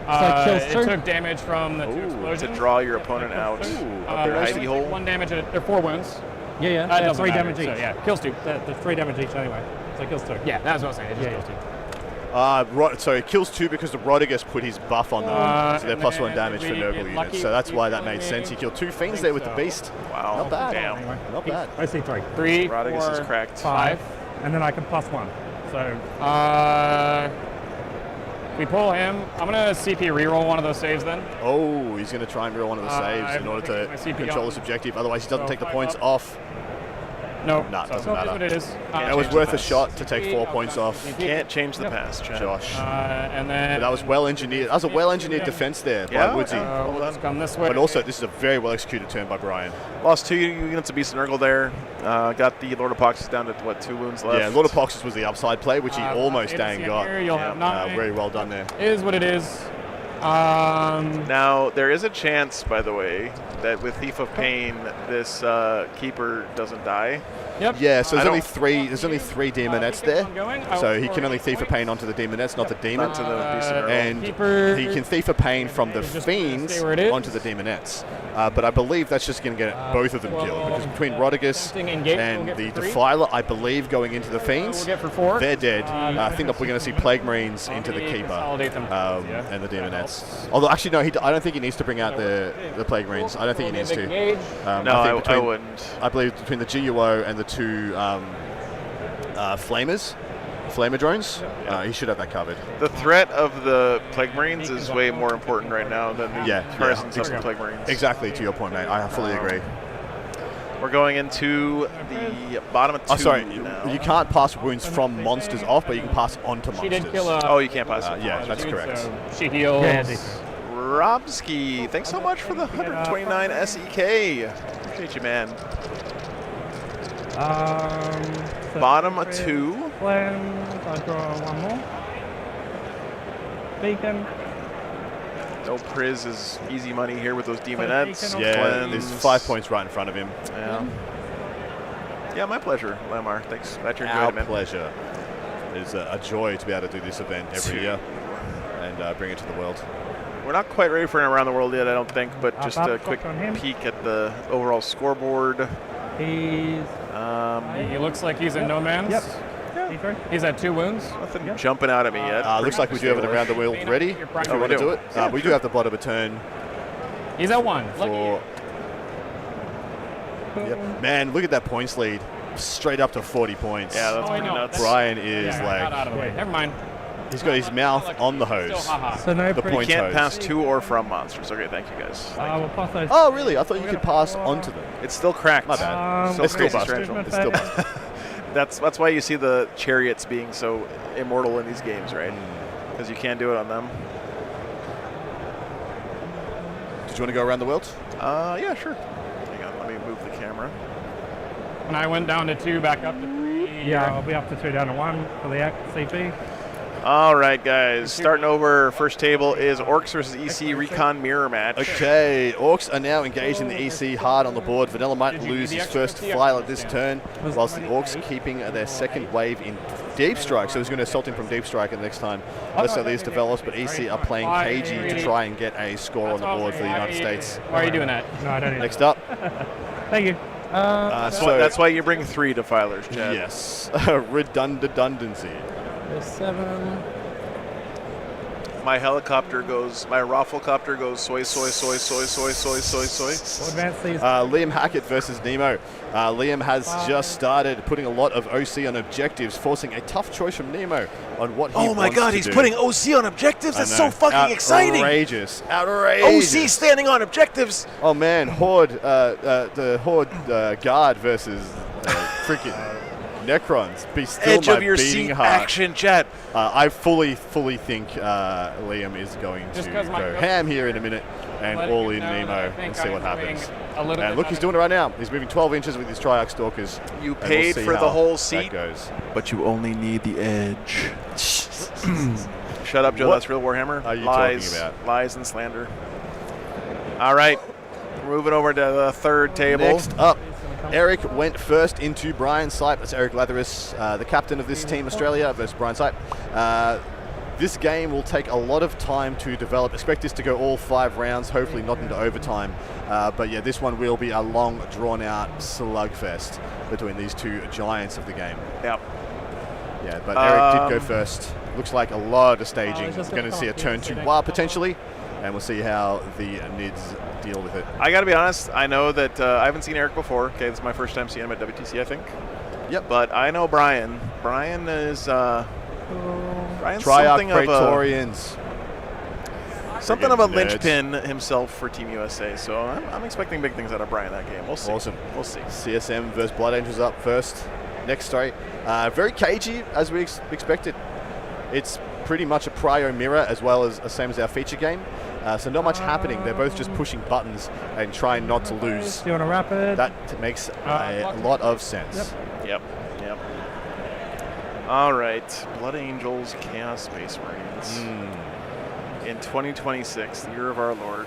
5s. kills It 2. took damage from the 2 To explosions. draw your opponent out of their hidey hole. 1 damage. They're 4 wounds. Yeah. That doesn't 3 matter, damage each. so, yeah, kills 2. There's 3 damage each anyway. So it kills 2. Yeah, that's what I was saying. It just Yeah, kills 2. So it kills 2 because the Rodriguez put his buff on them. So they're and +1 then damage for we Nurgle get units. lucky So that's with why the that made sense. He killed 2 Fiends I there think with the so. Beast. Wow. Not bad. Damn. Anyway. Not bad. I see 3. 3, Rodriguez 4, is cracked. 5. And then I can +1. So We pull him. I'm going to CP reroll one of those saves then. Oh, he's going to try and reroll one of the saves I'm in order looking at to my CP control on. this objective. Otherwise, he doesn't So take the 5 points up. off. No, No, it so doesn't it is matter. what it is. It was worth a shot to take 4 points off Can't change the past, Chad. Josh. And then But that was well engineered. That was a well engineered defense there Yeah, by Woodsy. we'll just come this way. But also, this is a very well executed turn by Brian. Lost 2 units of Beast and Nurgle there. Got the Lord of Poxes down to, what, 2 wounds left? Yeah, Lord of Poxes was the upside play, which he almost eight dang is got. here, you'll have 9. Very well done there. Is what it is. Now, there is a chance, by the way, that with Thief of Pain, this Keeper doesn't die. Yep. Yeah, so I there's only don't- three. There's only 3 demonettes there, so he can only Thief of Pain onto the demonettes, not the demon. Not to the Beast and Nurgle. And Keeper, he can Thief of Pain from the just fiends stay where it is. onto the demonettes. But I believe that's just going to get both of them killed, because between Rodigus Tempting engage, we'll and get the for 3. Defiler, I believe going into the We'll fiends, get for 4. they're dead. I think that we're going to see Plague Marines into the Keeper Consolidate them. Yeah. and the demonettes. Although actually no, I don't think he needs to bring out the Plague Marines. I don't think he needs to. No, I between- wouldn't. I believe between the GUO and the 2 Flamer drones, he should have that covered. The threat of the Plague Marines is way more important right now than the presence of the Plague Marines. Exactly, to your point, mate. I fully agree. We're going into the bottom of 2 Oh, sorry, now. you can't pass wounds from monsters off, but you can pass onto She monsters. did kill a. Oh, you can't pass it. Yeah, that's correct. So she heals. Handy. Robski, thanks so much for the 129 SEK. Appreciate you, man. So Bottom of 2. Plans. I draw 1 more. Beacon. No Priz is easy money here with those demonettes. Yeah, Cleanse. there's 5 points right in front of him. Yeah. Yeah, my pleasure, Lamar. Thanks. Glad you're Our enjoying it, man. pleasure. It's a joy to be able to do this event every year and bring it to the world. We're not quite ready for an around the world yet, I don't think, but just a Bob, quick on him. peek at the overall scoreboard. He's He looks like he's in no man's. Yep. D3. He's at 2 wounds. Nothing jumping out at me yet. Looks like we do have it around the world ready. If you we want to do. do it, Yeah, we do have the bottom of a turn He's at 1. Look for. Yep. Man, look at that points lead, straight up to 40 points. Yeah, that's Oh, I pretty know. nuts. Brian is got out of the way. Never mind. he's got his mouth on the hose. Still, haha. So no The pre- point Can't hose. pass to or from monsters. Okay, thank you guys. we'll pass those. Oh, really? I thought you could pass onto them. It's still cracked. My bad. Still It's still crazy busted. strange. It's still busted. That's why you see the chariots being so immortal in these games, right? Because you can't do it on them. Did you want to go around the world? Yeah, sure. Hang on, let me move the camera. When I went down to 2, back up to 3. Yeah, I'll be up to 2 down to 1 for the CP. All right, guys. Starting over, first table is Orcs versus EC Recon Mirror Match. Okay, Orcs are now engaged in the EC hard on the board. Vanilla might lose his first file at this turn, whilst the Orcs keeping their second wave in Deep Strike. So he's going to assault him from Deep Strike the next time. Let's say this develops, but EC are playing cagey to try and get a score on the board for the United States. Why are you doing that? No, I don't need Next up, Thank you. That's why you bring 3 defilers, Chad. yes, redundancy. There's 7. My helicopter goes, my Rafflecopter goes soy, soy, soy, soy, soy, soy, soy, soy. We'll advance these. Liam Hackett versus Nemo. Liam has just started putting a lot of OC on objectives, forcing a tough choice from Nemo on what he wants to do. Oh my god, he's putting OC on objectives? That's so fucking exciting! Outrageous. Outrageous. OC standing on objectives! Oh man, Horde, the Horde guard versus freaking Necrons. Be still Edge my of your beating seat heart. action, chat. I fully think Liam is going to Just 'cause my go coach- ham here in a minute and Letting all you in know that I Nemo think and see what I'm doing happens. a little And bit look, he's better. doing it right now. He's moving 12 inches with his Triarch Stalkers. You and we'll paid see for the how whole that seat. goes. But you only need the edge. Shut up, Joe. What That's real Warhammer. are you Lies, talking about? lies and slander. All right, moving over to the third table. Next up, Eric went first into Brian Sipe. That's Eric Latherus, the captain of this team, Australia, versus Brian Sipe. This game will take a lot of time to develop. Expect this to go all 5 rounds, hopefully not into overtime. But yeah, this one will be a long, drawn-out slugfest between these 2 giants of the game. Yep. Yeah, but Eric did go first. Looks like a lot of staging. We're going to see a turn 2 WA potentially, and we'll see how the Nids deal with it. I got to be honest. I know that I haven't seen Eric before. Okay, this is my first time seeing him at WTC, I think. Yep. But I know Brian. Brian is Brian's Triarch something of a Praetorians. Something of a Friggin' nerds. linchpin himself for Team USA, so I'm expecting big things out of Brian that game. We'll see. Awesome. We'll see. CSM versus Blood Angels up first. Next story. Very cagey, as we expected. It's pretty much a prio mirror as well as the same as our feature game. So not much happening. They're both just pushing buttons and trying not to lose. Do you want to wrap it? That makes a lot of sense. Yep. All right. Blood Angels, Chaos Space Marines. In 2026, the year of our Lord.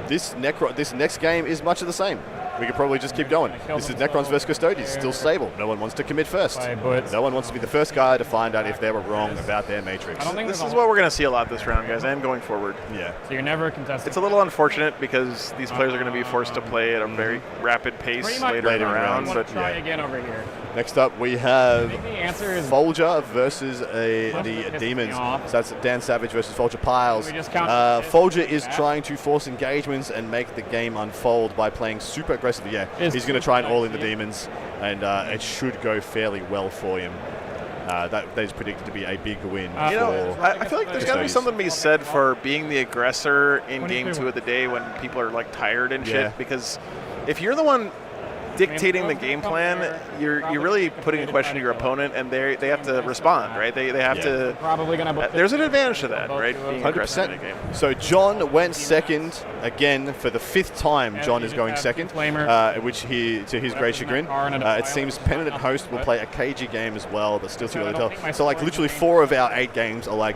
This next game is much of the same. We could probably just keep going. This is Necrons versus Custodians, still stable. No one wants to commit first. No one wants to be the first guy to find out if they were wrong about their matrix. This is what we're going to see a lot this round, guys, and going forward. Yeah. So you're never contesting. It's a little unfortunate because these players are going to be forced to play at a very rapid pace later in the round. But try again over here. Next up, we have The answer is Folger versus the Demons. So that's Dan Savage versus Folger Piles. We just count Folger is trying to force engagements and make the game unfold by playing super aggressively. Yeah, he's going to try and all in the Demons, and it should go fairly well for him. That is predicted to be a big win. I feel like there's got to be something to be said for being the aggressor in Game 2 of the day when people are like tired and shit. Because if you're the one dictating the game plan, you're really putting in question your opponent, and they have to respond, right? They have to. Probably gonna. There's an advantage to that, right? Being aggressive in a game. So John went second again for the 5th time. John is going second, which to his great chagrin. It seems Penitent Host will play a cagey game as well, but still too early to tell. So like literally 4 of our 8 games are like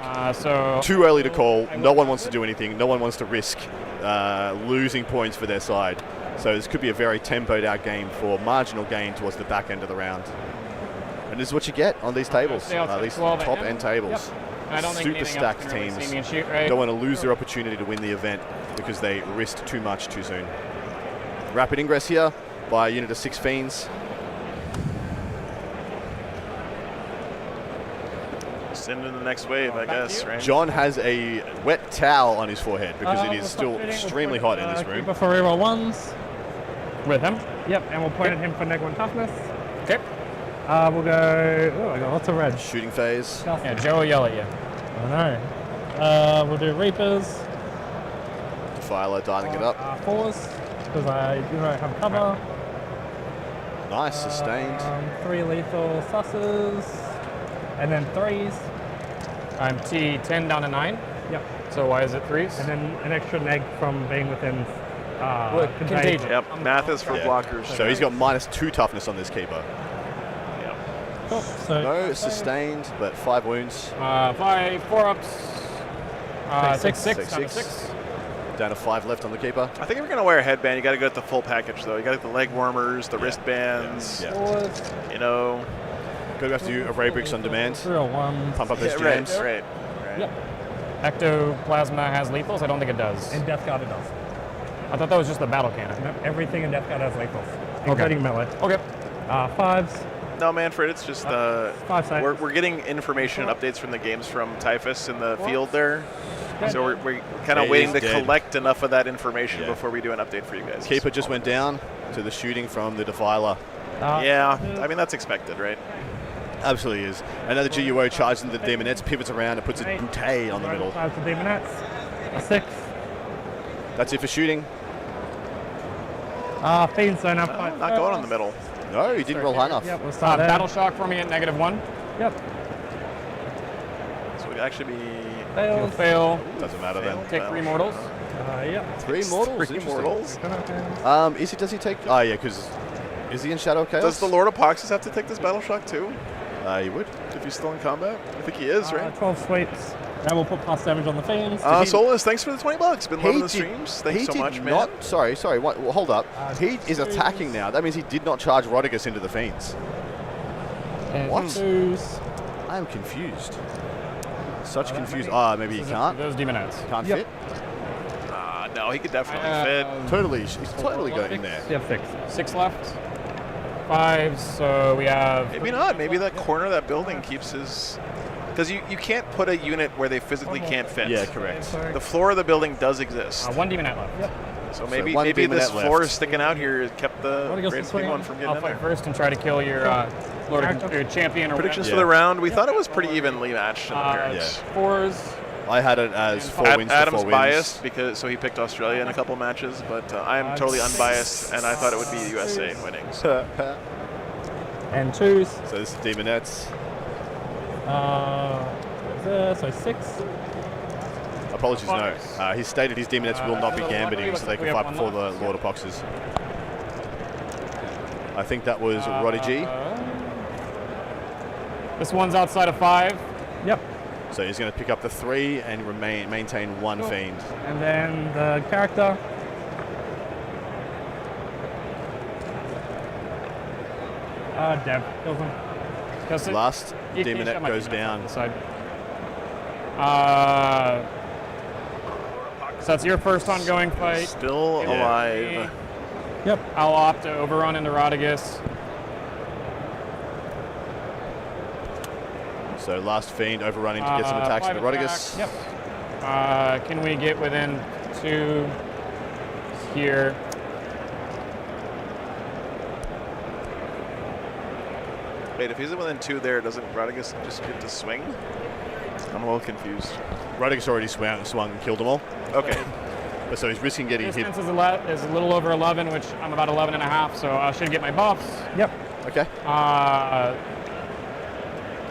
too early to call. No one wants to do anything. No one wants to risk losing points for their side. So this could be a very tempoed out game for marginal gain towards the back end of the round. And this is what you get on these tables, these top end tables. Super stacked teams don't want to lose their opportunity to win the event because they risked too much too soon. Rapid ingress here by a unit of 6 Fiends. Send in the next wave, I guess, right? John has a wet towel on his forehead because it is still extremely hot in this room. Before reroll ones. With him? Yep, and we'll point at him for neg 1 toughness. Okay. We'll go. Oh, I got lots of red. Shooting phase. Yeah, Joe will yell at you. I know. We'll do Reapers. Defiler dialing it up. 4s, because I do not have cover. Nice, sustained. 3 lethal susses. And then 3s. I'm T10 down to 9. Yep. So why is it 3s? And then an extra neg from being within Contagion. Yep, math is for blockers. So he's got -2 toughness on this keeper. Yep. Cool. So No, sustained, but 5 wounds. 5, 4 ups. 6, down to 6. Down to 5 left on the keeper. I think if you're going to wear a headband, you got to go with the full package, though. You got to get the leg warmers, the wristbands. Yeah. You know. Go back to do array bricks on demand. 301. Pump up those Right. jams. Yep. Ectoplasma has lethals? I don't think it does. And Death Guard it does. I thought that was just the battle cannon. Nope, everything in Death Guard has lethals, including melee. Okay. 5s. No, Manfred, it's just 5 sides. we're getting information and updates from the games from Typhus in the field there. So we're kind of waiting to collect enough of that information before we do an update for you guys. Keeper just went down to the shooting from the Defiler. Yeah, I mean, that's expected, right? Absolutely is. Another GUO charges into the Demonettes, pivots around and puts a bouquet on the middle. 5 to Demonettes. A 6. That's it for shooting. Fiends don't have 5. Not going on the middle. No, he didn't roll high enough. Yep, we'll start there. Battle shock for me at -1. Yep. So we'd actually be... Fails. Fail. Doesn't matter then. Take 3 mortals. Yep. 3 mortals? 3 mortals? Does he take... Oh, yeah, because... Is he in Shadow Chaos? Does the Lord of Poxes have to take this battle shock too? He would. If he's still in combat? I think he is, right? 12 sweeps. And we'll put plus damage on the Fiends. Solus, thanks for the $20. Been loving the streams. Thanks so much, man. Sorry. Well, hold up. He is attacking now. That means he did not charge Rodigus into the Fiends. And What? 2s. I am confused. Such confused. Maybe he can't. Those demonettes. Can't fit. No, he could definitely fit. Totally. He's totally got in there. You have 6. 6 left. 5, so we have... Maybe not. Maybe that corner of that building keeps his... Because you can't put a unit where they physically can't fit. Yeah, correct. The floor of the building does exist. 1 demonette left. Yep. So maybe one this demonette floor left. sticking out here kept the great big one from I'll getting in fight there. first and try to kill your Lord your champion or Predictions Yeah. for the round. We thought it was pretty evenly matched in the whatever. appearance. 4s. I had it as 4 wins to Adam's 4 wins. biased because he picked Australia in a couple matches, but I am totally unbiased, and I thought it would be the USA winning. So. And 2s. So this is Demonettes. So 6. Apologies, no. He stated his Demonettes will not be gambiting, so they can fight before the Lord of Boxes. I think that was Roddy G. This one's outside of 5. Yep. So he's going to pick up the 3 and maintain 1 Fiend. And then the character. Dev kills him. Last Demonette goes down. So that's your first ongoing fight. Still alive. Yep. I'll opt to overrun into Rodigus. So last Fiend overrunning to get some attacks into Rodigus. Yep. Can we get within 2 here? Wait, if he's within 2 there, doesn't Rodigus just get to swing? I'm a little confused. Rodigus already swung and killed them all. Okay. So he's risking getting hit. Distance is a little over 11, which I'm about 11 and a half, so I should get my buffs. Yep. Okay.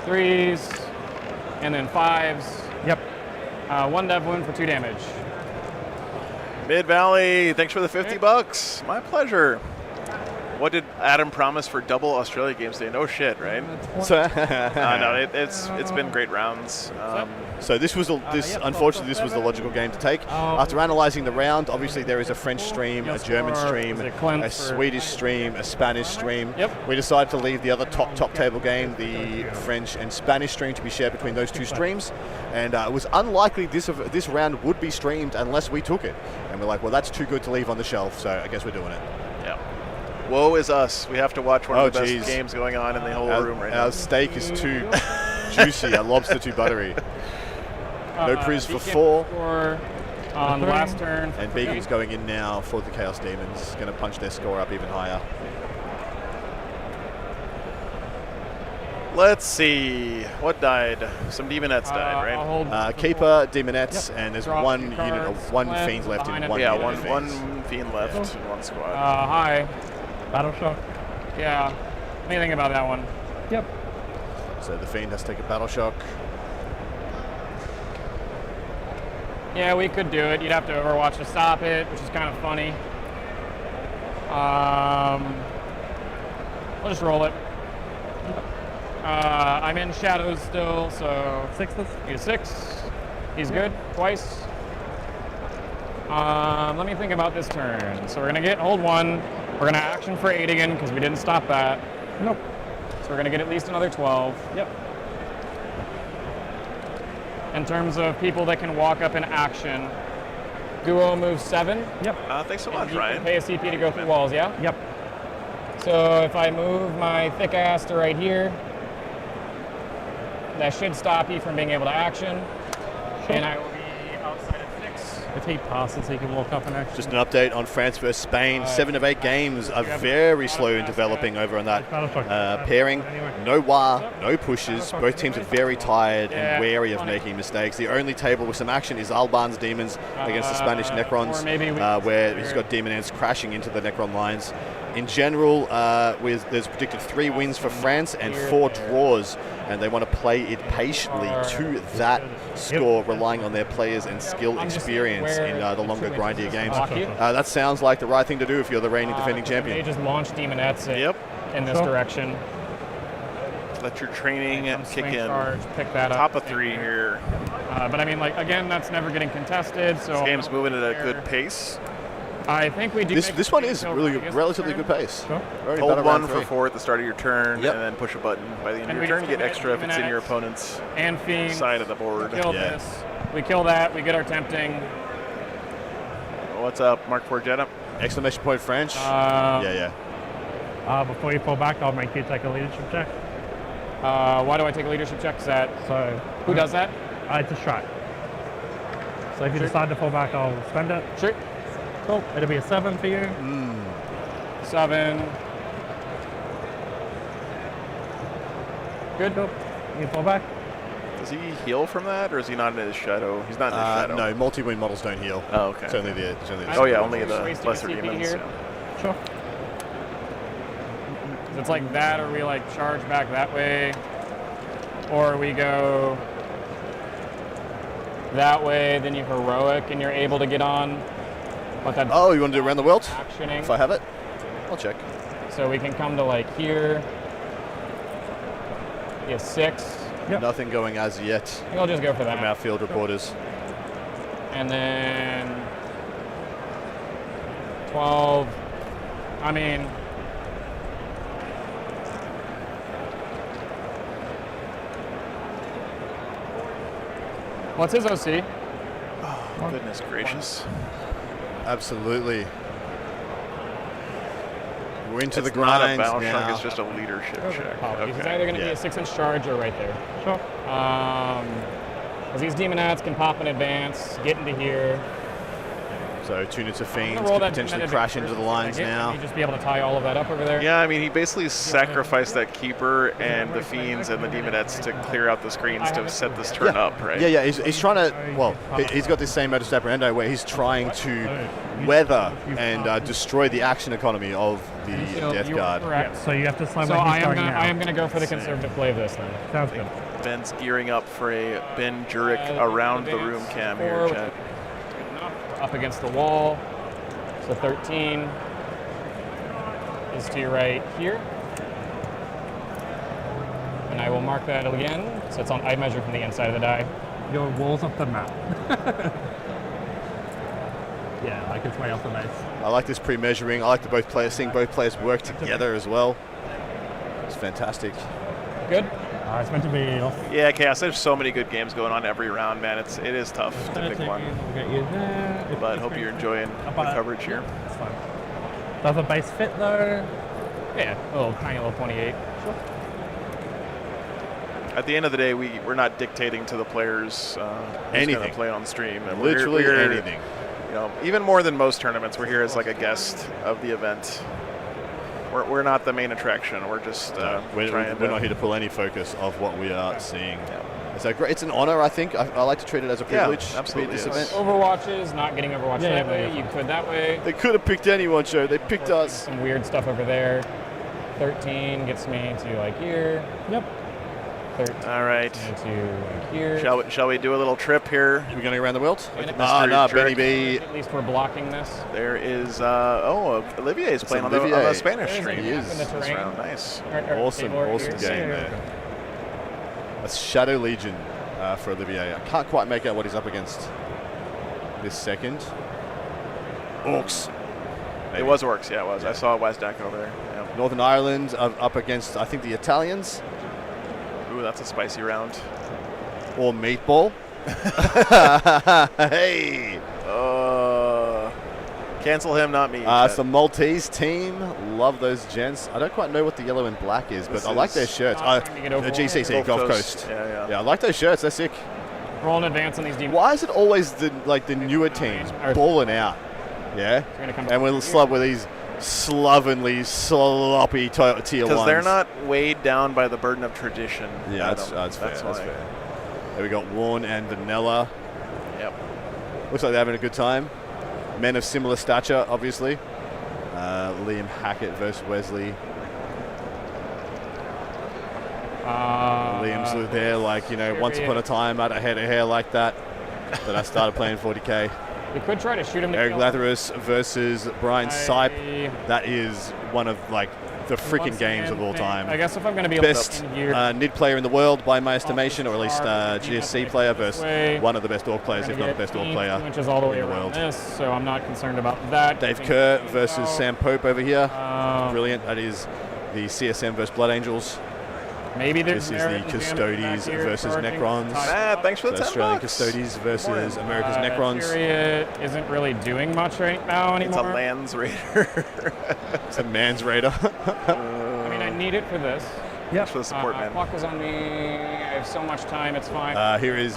3s, and then 5s. Yep. 1 dev wound for 2 damage. Mid Valley, thanks for the $50. My pleasure. What did Adam promise for double Australia Games Day? No shit, right? No, it's been great rounds. So this was unfortunately this was the logical game to take. After analysing the round, obviously there is a French stream, a German stream, a Swedish stream, a Spanish stream. Yep. We decided to leave the other top table game, the French and Spanish stream, to be shared between those 2 streams. And it was unlikely this round would be streamed unless we took it. And we're like, well, that's too good to leave on the shelf, so I guess we're doing it. Yeah. Woe is us. We have to watch one of the best games going on in the whole room right now. Our steak is too juicy, our lobster too buttery. No priz for 4. On the last turn. And Beacon's going in now for the Chaos Demons. Going to punch their score up even higher. Let's see. What died? Some Demonettes died, right? Keeper, Demonettes, and there's 1 unit, or 1 Fiend left in 1 Yeah, unit. one Fiend left in 1 squad. Hi. Battle Shock. Yeah. What do you think about that one? Yep. So the Fiend has to take a Battle Shock. Yeah, we could do it. You'd have to Overwatch to stop it, which is kind of funny. We'll just roll it. I'm in shadows still, so 6s. He's 6. He's good. Twice. Let me think about this turn. So we're gonna hold 1. We're gonna action for 8 again because we didn't stop that. Nope. So we're gonna get at least another 12. Yep. In terms of people that can walk up in action, Guo moves 7. Yep. Thanks so much, You Ryan. can pay a CP to go through walls, yeah? Yep. So if I move my thick ass to right here, that should stop you from being able to action. Sure. And I will be outside of 6. If he passes, he can walk up in action. Just an update on France versus Spain. 7 of 8 games are very slow in developing over on that pairing. No war, no pushes. Both teams are very tired and wary of making mistakes. The only table with some action is Alban's Demons against the Spanish Necrons, where he's got Demonettes crashing into the Necron lines. In general, there's predicted 3 wins for France and 4 draws, and they want to play it patiently to that score, relying on their players and skill experience in the longer, grindier games. That sounds like the right thing to do if you're the reigning defending champion. They just launch Demonettes in this direction. Let your training kick in. Charge, pick that Top up. of 3 here. But I mean, like, again, that's never getting contested. So This game's moving at a good pace. I think we do. This one is really relatively good pace. Sure. Hold 1 for 4 at the start of your turn, and then push a button. By the end of your turn, you get extra if it's in your opponent's side of the board. We kill this. We kill that. We get our tempting. What's up, Mark 4 Jetta? Exclamation point French. Before you fall back, I'll make you take a leadership check. Why do I take a leadership check? Is that who does that? It's a strike. So if you decide to fall back, I'll spend it. Sure. Cool. It'll be a 7 for you. 7. Good. Cool. You fall back. Does he heal from that, or is he not in his shadow? He's not in his shadow. No, multi-wound models don't heal. Oh, okay. It's only the Oh yeah, only Just the wasting a lesser CP demons. here. Yeah. Sure. It's like that, or we like charge back that way, or we go that way, then you heroic and you're able to get on. But that Oh, you want to do around the world? actioning. If I have it, I'll check. So we can come to like here. You have 6. Yep. Nothing going as yet I think I'll just go for that. from our field reporters. And then 12. I mean, what's his OC? Oh, goodness gracious. Absolutely. We're into It's the not a grind battle now. shrunk, it's just a leadership check. Apologies. It's either going to be Yeah. a 6-inch charge or right there. Sure. Because these demonats can pop in advance, get into here. So tune into I'm fiends gonna roll could that potentially demonat crash advance into the first, lines and now. you just be able to tie all of that up over there. Yeah, I mean, he basically sacrificed that keeper and the fiends and the demonettes to clear out the screens to set this turn up, right? Yeah, he's trying to, well, he's got this same modus operandi where he's trying to weather and destroy the action economy of the Death You are Guard. correct. So you have to decide So where I he's am going gonna now. go for the conservative play of this then. Sounds good. Ben's gearing up for a Ben Jurek around the room cam here, Four, chat. Up against the wall. So 13 is to your right here. And I will mark that again. So it's on. I measure from the inside of the die. Your wall's off the map. Yeah, like it's way off the base. I like this pre-measuring. I like seeing both players work together as well. It's fantastic. Good. It's meant to be off. Yeah, Chaos, there's so many good games going on every round, man. It is tough to pick one. We'll get you there. But hope you're enjoying the coverage here. That's fine. Does the base fit though? Yeah, a little tiny little 28. At the end of the day, we're not dictating to the players who's going Anything. to play on stream. And Literally we're anything. You know, even more than most tournaments, we're here as like a guest of the event. We're not the main attraction. We're just We're not here to pull any focus of what we are seeing. So great. It's an honor, I think. I like to treat it as a privilege to be absolutely at this is. event. Overwatches, not getting Overwatch Yeah, that way. yeah. You could that way. They could have picked anyone, Joe. They picked us. Some weird stuff over there. 13 gets me to like here. Yep. 13 All right. to like here. Shall we do a little trip here? We're going to go around the world? Mr. No, Jurek. Benny B. At least we're blocking this. There is Olivier is playing on the Olivier. Spanish There's a stream. He map is. in the This terrain. round, nice. Awesome Table game here. there. That's Shadow Legion for Olivier. I can't quite make out what he's up against this second. Orcs. It was Orcs, yeah, it was. I saw Wazdak over there. Yeah. Northern Ireland up against, I think, the Italians. Ooh, that's a spicy round. Or Meatball. Hey! Cancel him, not me. It's the Maltese team. Love those gents. I don't quite know what the yellow and black is, but This I like is- their shirts. Trying to get over GCC, Gulf Coast. Yeah. Yeah, I like those shirts. They're sick. Roll in advance on these demons. Why is it always the newer teams balling out? Yeah, Gonna come and we'll slub with these slovenly, sloppy tier ones. Because they're not weighed down by the burden of tradition. Yeah, Adam. that's fair. That's why. fair. There we got Warren and Vanilla. Yep. Looks like they're having a good time. Men of similar stature, obviously. Liam Hackett versus Wesley. Liam's there, like, once upon a time I had a head of hair like that I started playing 40k. We could try to shoot him. To Eric kill. Latherus versus Brian Sipe. I- That is one of the freaking games of all time. I guess if I'm going to be Best in here, NID player in the world by my estimation, or at least GSC player versus one of the best orc players, if not the best orc player which is all the way in the around world. this, so I'm not concerned about that. Dave I think Kerr we versus go. Sam Pope over here. Um, Brilliant. That is the CSM versus Blood Angels. Maybe there's This is the merit in jamming Custodes back here, versus charging, Necrons. tie- Matt, thanks for So the $10. Australian Custodes versus America's Necrons. Chariot isn't really doing much right now It's anymore. a Lands Raider. It's a man's raider. I mean, I need it for this. Thanks for the support, man. Clock was on me. I have so much time. It's fine. Here is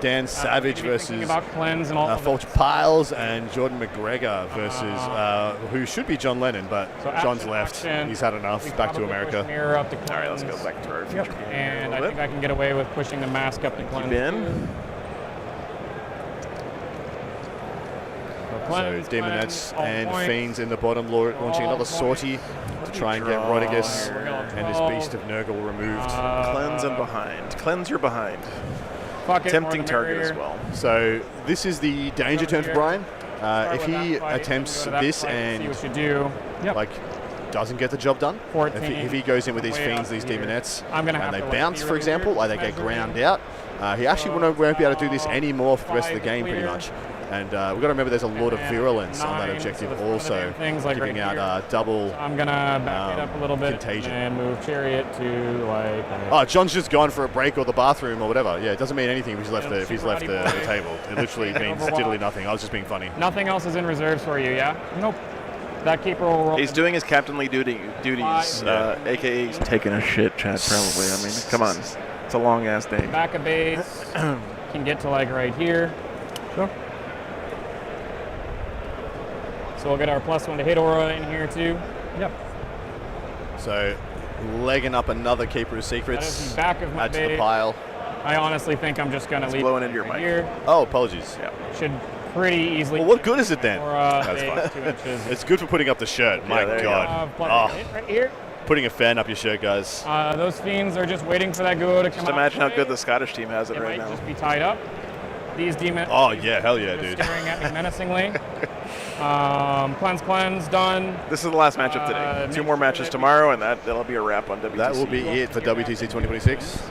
Dan Savage versus about cleanse and all Fulch Piles and Jordan McGregor versus who should be John Lennon, but So John's action, left. action. He's had enough. We Back to probably America. push mirror up to All right, let's cleanse. go back to our future game. And a I little think bit. I can get away with pushing the mask up to cleanse. Ben. too. So So cleanse, Demonettes cleanse, all and points. Fiends in the bottom, launching All another points. sortie to try and get Draw Rodigus here. and his 12. Beast of Nurgle removed. Cleanse and behind. Cleanse your behind. Fuck it, Tempting more the target as merrier. well. So this is the danger turn for Brian. Start If with he that fight, attempts then go to that this fight, see and what you do. like doesn't get the job done, 14. if he goes in with these Way Fiends, up these here. Demonettes, I'm gonna and have they to, like, bounce, be for example, really like they get measuring. ground out, he actually won't be able to do this anymore for the rest of the Five game, pretty clear. much. And we've got to remember there's a lot of And virulence on that nine, objective so that's one of the also, main things, like giving right out here. double. I'm gonna back it up a little bit contagion. and move Chariot to like. Oh, John's just gone for a break or the bathroom or whatever. Yeah, it doesn't mean anything if he's left It'll the super rowdy boy. table. It literally means Overwatch. diddly nothing. I was just being funny. Nothing else is in reserves for you, yeah? Nope. That keeper will roll. He's doing his captainly duties, a.k.a. he's taking a shit, Chad, probably. I mean, come on. It's a long-ass day. Back a base. Can get to like right here. Sure. So we'll get our +1 to hit aura in here too. Yep. So, legging up another Keeper of That is Secrets. the back of my Add to the base. pile. I honestly think I'm just gonna leave blowing it into your right mic. here. Oh, apologies. Yeah. Should pretty easily. Well, what good is it then? Aura That's base, fine. 2 inches. It's good for putting up the shirt. My there you God. Hit right here. Putting a fan up your shirt, guys. Those fiends are just waiting for that goo to come Just out. imagine how good the Scottish team has it It right might now. just be tied up. These demons. Oh, yeah, hell yeah, just dude. Staring at me menacingly. Cleanse, done. This is the last matchup today. 2 more matches tomorrow, and that'll be a wrap on WTC. That will be it for WTC 2026.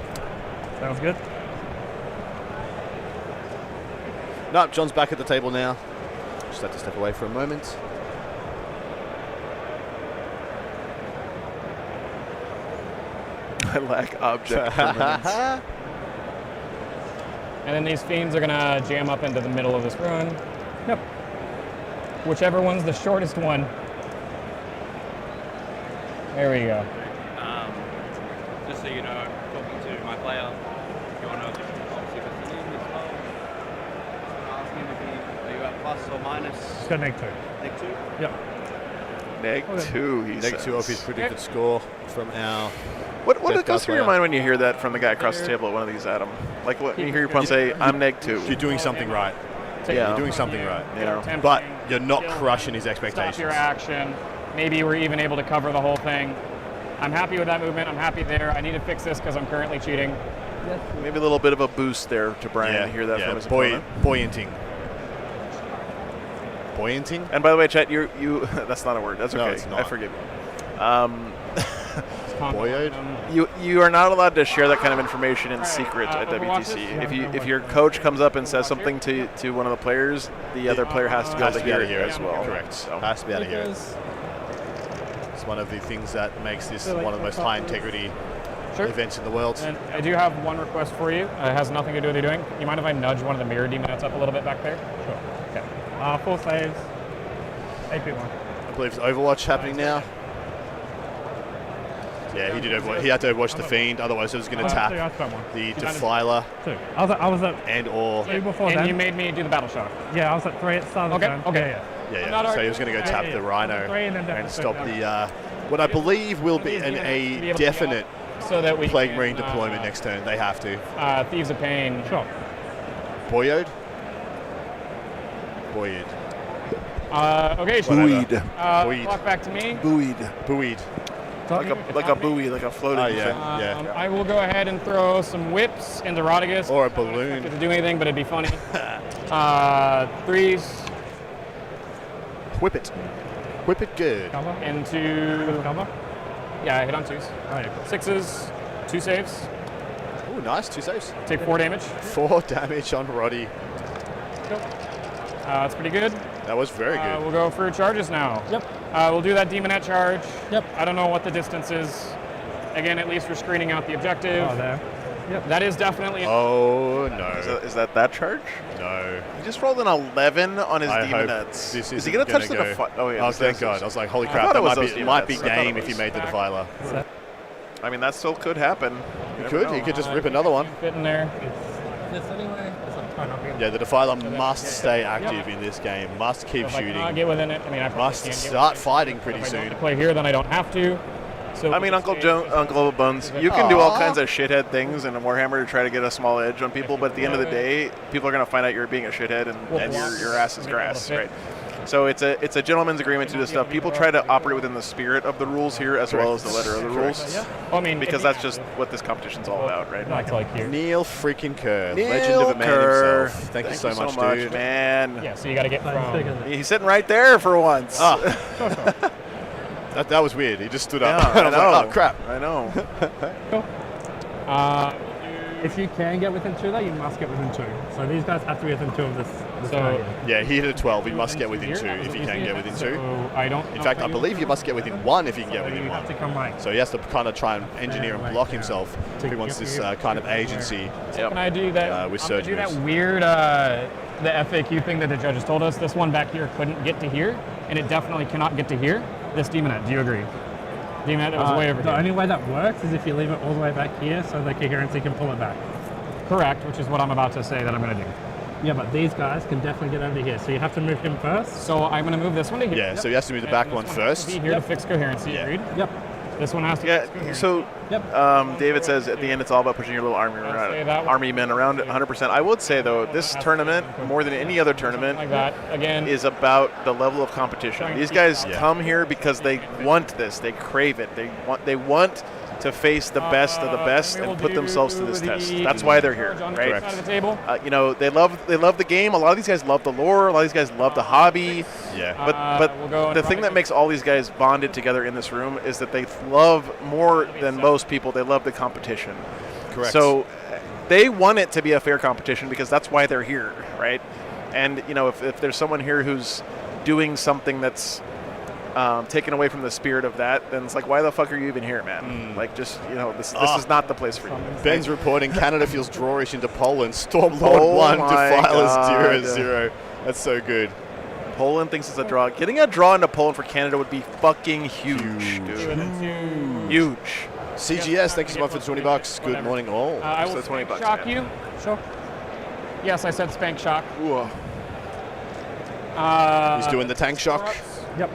Sounds good. No, John's back at the table now. Just had to step away for a moment. I lack object permanence. And then these fiends are gonna jam up into the middle of this run. Yep. Whichever one's the shortest one. There we go. Just so you know, talking to my player, if you want to obviously listen in as well, ask him if are you at plus or minus It's got -2. -2? Yep. Neg 2, he Negative 2 off his says. predicted score from our. What Death goes through your player. mind when you hear that from the guy across the table at one of these, Adam? Like what, when you hear your opponent say, I'm Neg 2. You're doing something right. Yeah. You're doing something right. Yeah. Tempting, But you're not kill, crushing his Stop expectations. your action. Maybe we're even able to cover the whole thing. I'm happy with that movement. I'm happy there. I need to fix this because I'm currently cheating. Maybe a little bit of a boost there to Brian to hear that from his opponent. Buoyanting. Buoyanting? And by the way, chat, you that's not a word. That's okay. No, it's not. I forgive you. Buoyed? You are not allowed to share that kind of information in secret at Overwatches? WTC. If your coach comes up and says something to one of the players, the other player has to be able to hear it as well. Correct. So. Has to be able to hear it. It's one of the things that makes this one of the most high integrity Sure. events in the world. And I do have one request for you. It has nothing to do with what you're doing. You mind if I nudge one of the mirror demons up a little bit back there? Sure. Okay. 4 saves. AP1. I believe it's Overwatch happening now. Yeah, he did Overwatch. He had to Overwatch the Fiend, otherwise it was going to tap I spent 1. the Defiler 2. I was at and or 2 before And then. you made me do the battle shock. Yeah, I was at 3 at the start of the Okay, turn. okay. Yeah, yeah. not So he was going to go tap yeah. the Rhino Three and then and definitely stop down. the what I believe will be These demons to be a able to get definite up so that we Plague can, Marine deployment next turn. They have to. Thieves of Pain. Sure. Buoyed? Buoyed. Okay, sure. Buoyed. Buoyed. Clock back to me. Buoyed. Buoyed. Like a buoy, like a floating Oh, yeah. thing. I will go ahead and throw some whips into Rodigus. Or a I don't expect balloon. it to do anything, but it'd be funny. Threes Whip it. Whip it good. Cover. into. Cover. Yeah, I hit on 2s. Oh, yeah. 6s, 2 saves. Ooh, nice. 2 saves. Take 4 damage. 4 damage on Roddy. That's pretty good. That was very good. We'll go for charges now. Yep. We'll do that demonette charge. Yep. I don't know what the distance is. Again, at least we're screening out the objective. Oh, there. That is definitely. Oh, Is no. that charge? No. He just rolled an 11 on his I hope demonettes. this Is he isn't going to touch gonna the go- defi- Oh, yeah. Oh, this thank is- God. I was like, holy I crap, thought that it was might those be, it might be demonettes. I thought game it if he was. made the Defiler. I mean, that still could happen. He could. He could just rip another one. Fit in there. This anyway. Yeah, the Defiler must stay active in this game. Must keep If I shooting. cannot get within it, I mean, I probably Must can't get start within it. fighting pretty If I soon. don't play here, then I don't have to. So I mean, Uncle Bones, you can do all kinds of shithead things in a Warhammer to try to get a small edge on people, but at the end of the day, people are going to find out you're being a shithead and your ass is grass, right? So it's a gentleman's agreement to do this stuff. People try to operate within the spirit of the rules here as well as the letter of the rules. I mean, because that's just what this competition's all about, right? Not like here. Neil freaking Kerr, Neil legend of a man Kerr. himself. Thank you so much, dude. man. Yeah, so you got to get from. He's sitting right there for once. That was weird. He just stood up. Yeah, I was know. like, oh, crap. I know. If you can get within 2 though, you must get within 2. So these guys have to be within 2 of this target. Yeah, he hit a 12. He must get within 2 if he can get within 2. So I don't. In fact, I believe you must get within 1 if you can get within You 1. have to come like. So he has to kind of try and engineer and block himself if he wants this kind of agency. Can I do that? with I'm gonna surge do that moves. weird the FAQ thing that the judges told us. This one back here couldn't get to here, and it definitely cannot get to here. This demonette, do you agree? Demonette, it was way over The here. only way that works is if you leave it all the way back here so the coherency can pull it back. Correct, which is what I'm about to say that I'm going to do. Yeah, but these guys can definitely get over here, so you have to move him first. So I'm going to move this one to here. Yeah, so he has to move the back one first. Be here to fix coherency. Agreed. Yep. This one has to. Fix Yeah. coherency. So David says at the end it's all about pushing your little army men around 100%. I would say though, this tournament more than any other tournament like that again is about the level of competition. These guys come here because they want this. They crave it. They want to face the best of the best and put themselves to this test. That's why they're here, right? Side of the table. You know, they love the game. A lot of these guys love the lore. A lot of these guys love the hobby. Yeah. But We'll go the thing that makes all these guys bonded together in this room is that they love more than most people. They love the competition. Correct. So they want it to be a fair competition because that's why they're here, right? And you know, if there's someone here who's doing something that's taken away from the spirit of that, then it's like, why the fuck are you even here, man? Like, just, you know, this is not the place for you. Ben's reporting Canada feels drawish into Poland. Stormlord 1 my Defiler 0-0. That's so good. Poland thinks it's a draw. Getting a draw into Poland for Canada would be fucking huge, dude. Huge. CGS, thank you so much for the $20. Good morning, all. I will So $20 spank shock man. you. Sure. Yes, I said spank shock. Ooh. He's doing the tank shock. Yep.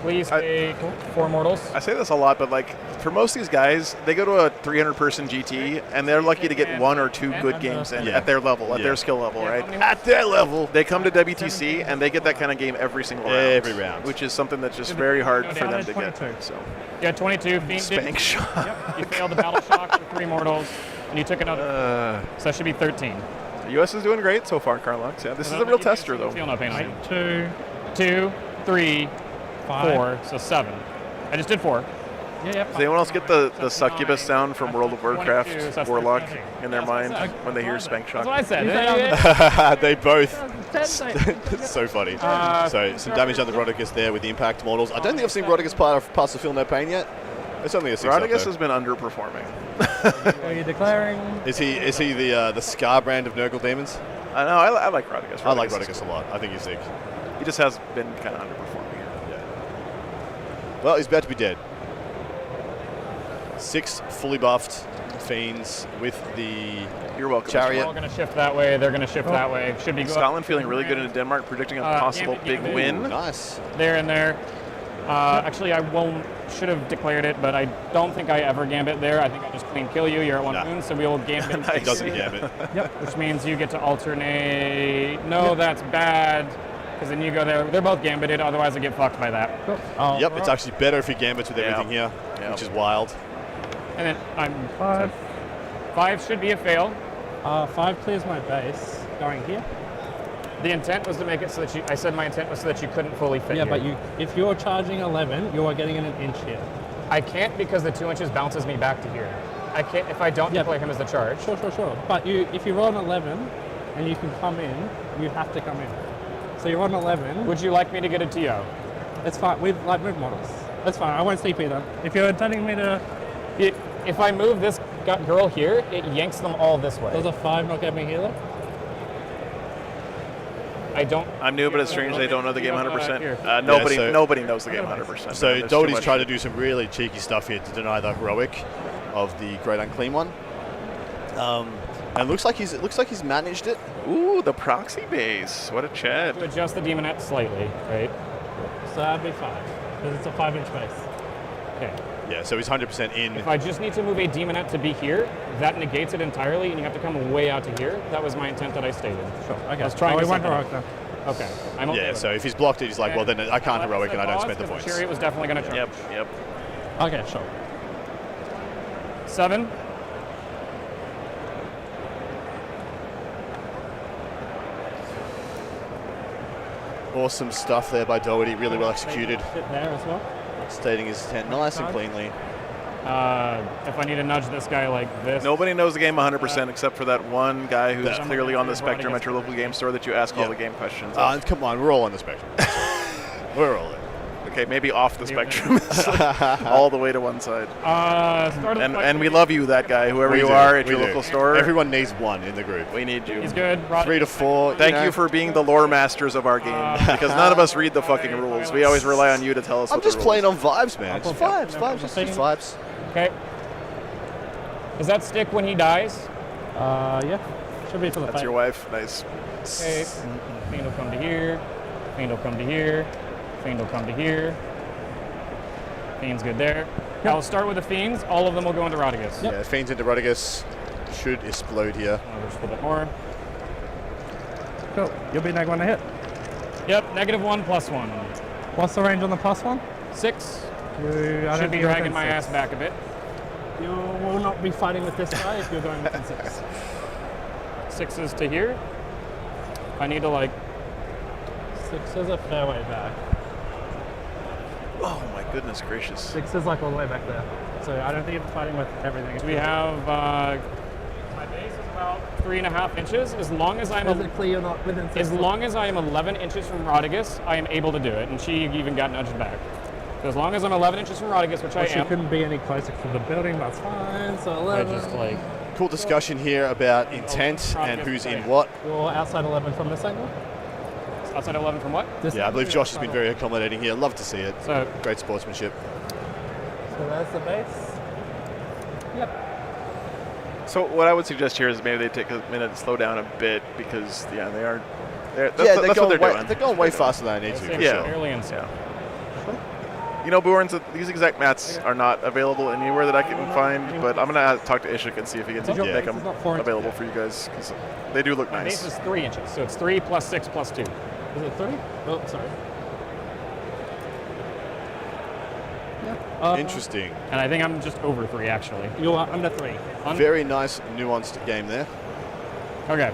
Please take 4 mortals. I say this a lot, but like for most of these guys, they go to a 300-person GT, and they're lucky to get 1 or 2 good games in at their level, at their skill level, right? At their level. They come to WTC, and they get that kind of game every single round. Every round. Which is something that's just very hard for them to get. So. Yeah, 22. Spank shock. Yep. You failed the battle shock for 3 mortals, and you took another. So that should be 13. The U.S. is doing great so far, Carlux. Yeah, this is a real tester, though. Feel no pain on you. 2, 2, 3, 4, so 7. I just did 4. Yeah. Does anyone else get the succubus sound from World of Warcraft Warlock in their mind when they hear Spank Shock? That's what I said. They both. It's so funny. So some damage on the Rodicus there with the impact models. I don't think I've seen Rodicus pass the Feel No Pain yet. It's only a 6 Rodicus has been underperforming. Are you declaring? Is he the Scar brand of Nurgle Demons? I know. I like Rodicus. I like Rodicus a lot. I think he's sick. He just has been kind of underperforming. Yeah. Well, he's about to be dead. 6 fully buffed Fiends with the You're welcome. Chariot. We're all going to shift that way. They're going to shift that way. Should be good. Scotland feeling really good into Denmark, predicting a possible big win. Nice. There and there. Actually, I should have declared it, but I don't think I ever gambit there. I think I just clean kill you. You're at 1 moon, so we will gambit. Nice. He doesn't gambit. Yep. Which means you get to alternate. No, that's bad. Because then you go there. They're both gambited. Otherwise, I get fucked by that. Yep. It's actually better if he gambits with everything here, which is wild. And then I'm 5. 5 should be a fail. 5 clears my base going here. The intent was to make it so that I said my intent was so that you couldn't fully fit Yeah, here. but if you're charging 11, you are getting in an inch here. I can't because the 2 inches bounces me back to here. I can't if I don't declare him as the charge. Sure. But if you roll an 11 and you can come in, you have to come in. So you're on 11. Would you like me to get a TO? It's fine. We've move models. That's fine. I won't sleep either. If you're telling me to... If I move this girl here, it yanks them all this way. Does a 5 not get me healer? I don't. I'm new, but it's strange they don't know the game You don't know 100%. here. Nobody knows the game 100%. So There's too Doherty's much- trying to do some really cheeky stuff here to deny the heroic of the Great Unclean One. And it looks like he's managed it. Ooh, the proxy base. What a Chad. To adjust the demonette slightly, right? So that'd be 5, because it's a 5-inch base. Okay. Yeah, so he's 100% in. If I just need to move a demonette to be here, that negates it entirely, and you have to come way out to here. That was my intent that I stated. Sure, okay. I was trying to went set that heroic then. Okay. I'm okay Yeah, with so it. if he's blocked it, he's like, well, then I can't heroic and I don't spend the Because points. Chariot was definitely going to charge. Yep. Okay, sure. 7. Awesome stuff there by Doherty, really well executed. Fit there as well. Stating his intent nice and cleanly. If I need to nudge this guy like this. Nobody knows the game 100% except for that one guy who's Yeah. clearly on the spectrum at your local game store that you ask all the game questions. of. Come on, we're all on the spectrum. We're all there. Okay, maybe off the spectrum. It's like all the way to one side. Start of the And we love you, that guy, whoever you are at your local store. Everyone needs one in the group. We need you. He's good. 3 to 4. Thank you for being the lore masters of our game, because none of us read the fucking rules. We always rely on you to tell us I'm what just the playing rules. on vibes, man. It's vibes, just vibes. Okay. Does that stick when he dies? Yeah. Should be for the That's your wife. Nice. Okay. Fiend will come to here. Fiend will come to here. Fiend will come to here. Fiend's good there. I'll start with the Fiends. All of them will go into Rodigus. Yeah, Fiends into Rodigus should explode here. Just a little bit more. Cool. You'll be neg 1 to hit. Yep, -1, +1. What's the range on the +1? 6. I don't Should think be you're dragging within my 6. ass back a bit. You will not be fighting with this guy if you're going within 6. 6s to here. I need to like. 6 is a fair way back. Oh my goodness gracious. 6 is like all the way back there. So I don't think you're fighting with everything. We have. My base is about 3.5 inches. As long as I'm. Physically, you're not within 6. As long as I am 11 inches from Rodigus, I am able to do it. And she even got nudged back. So as long as I'm 11 inches from Rodigus, which I She am. couldn't be any closer to the building, that's fine. So 11. I just like. Cool discussion here about intent and who's in what. You're outside 11 from this angle? Outside 11 from what? Yeah, I believe Josh has been very accommodating here. Love to see it. So Great sportsmanship. So there's the base. Yep. So what I would suggest here is maybe they take a minute to slow down a bit because they are. That's They're what going they're way, doing. they're going way faster than I need to. For Yeah. sure. fairly insane. You know, Booerns, these exact mats are not available anywhere that I can find, but I'm going to talk to Ishik and see if he can your make base them is not 4 inches. available for you guys, because they do look My base nice. is 3 inches, so it's 3 + 6 + 2. Is it 3? Oh, sorry. Yeah. Interesting. And I think I'm just over 3 actually. You are under 3. Very nice, nuanced game there. Okay.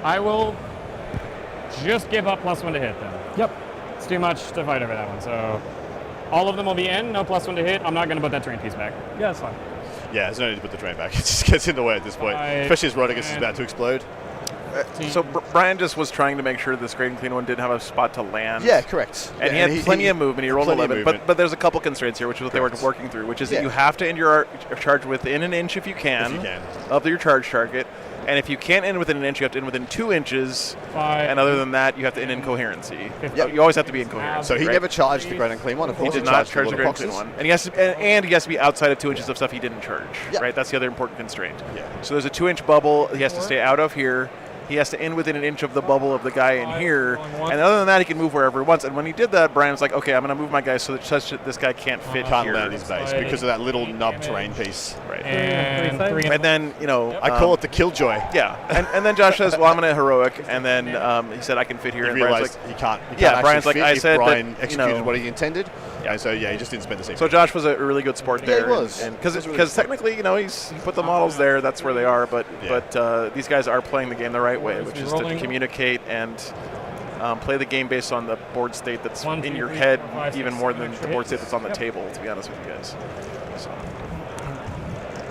I will just give up +1 to hit then. Yep. It's too much to fight over that one. So all of them will be in, no +1 to hit. I'm not going to put that train piece back. Yeah, that's fine. Yeah, there's no need to put the train back. It just gets in the way at this point, especially as Rodigus is about to explode. So Brian just was trying to make sure this Great and Clean One didn't have a spot to land. Yeah, correct. And Yeah, he had plenty of movement. He rolled plenty of 11, movement. but there's a couple constraints here, which is what they were working through, which is that you have to end your charge within an inch if you can, of your charge target. And if you can't end within an inch, you have to end within 2 inches. 5. And other than that, you have to end in coherency. Yep. You always have to be in coherency. So he right? never charged the Great and Clean One. Of He course, did he not charged charge the the Great little and Clean boxes. One. And he has to be outside of 2 inches of stuff he didn't charge. Yep. Right? That's the other important constraint. Yeah. So there's a 2-inch bubble. He has to stay out of here. He has to end within an inch of the bubble of the guy in here. And other than that, he can move wherever he wants. And when he did that, Brian was like, okay, I'm going to move my guy so that such that this guy can't fit Can't here. land his base because of that little nub terrain piece. Right. And 3 And then, you know. I call it the Killjoy. Yeah. And then Josh says, well, I'm going to heroic. And then he said, I can fit here. He And Brian's realized like, he can't. yeah, Brian's like, fit I if said Brian that, you executed know, what he intended. Yeah. So yeah, he just didn't spend the same. So Josh was a really good sport Yeah, there. he was. And He was really because good. technically, you know, he put the models there. That's where they are. But these guys are playing the game the right way, which is to communicate and play the game based on the board state that's in your head, even more than the board state that's on the table. To be honest with you guys. So.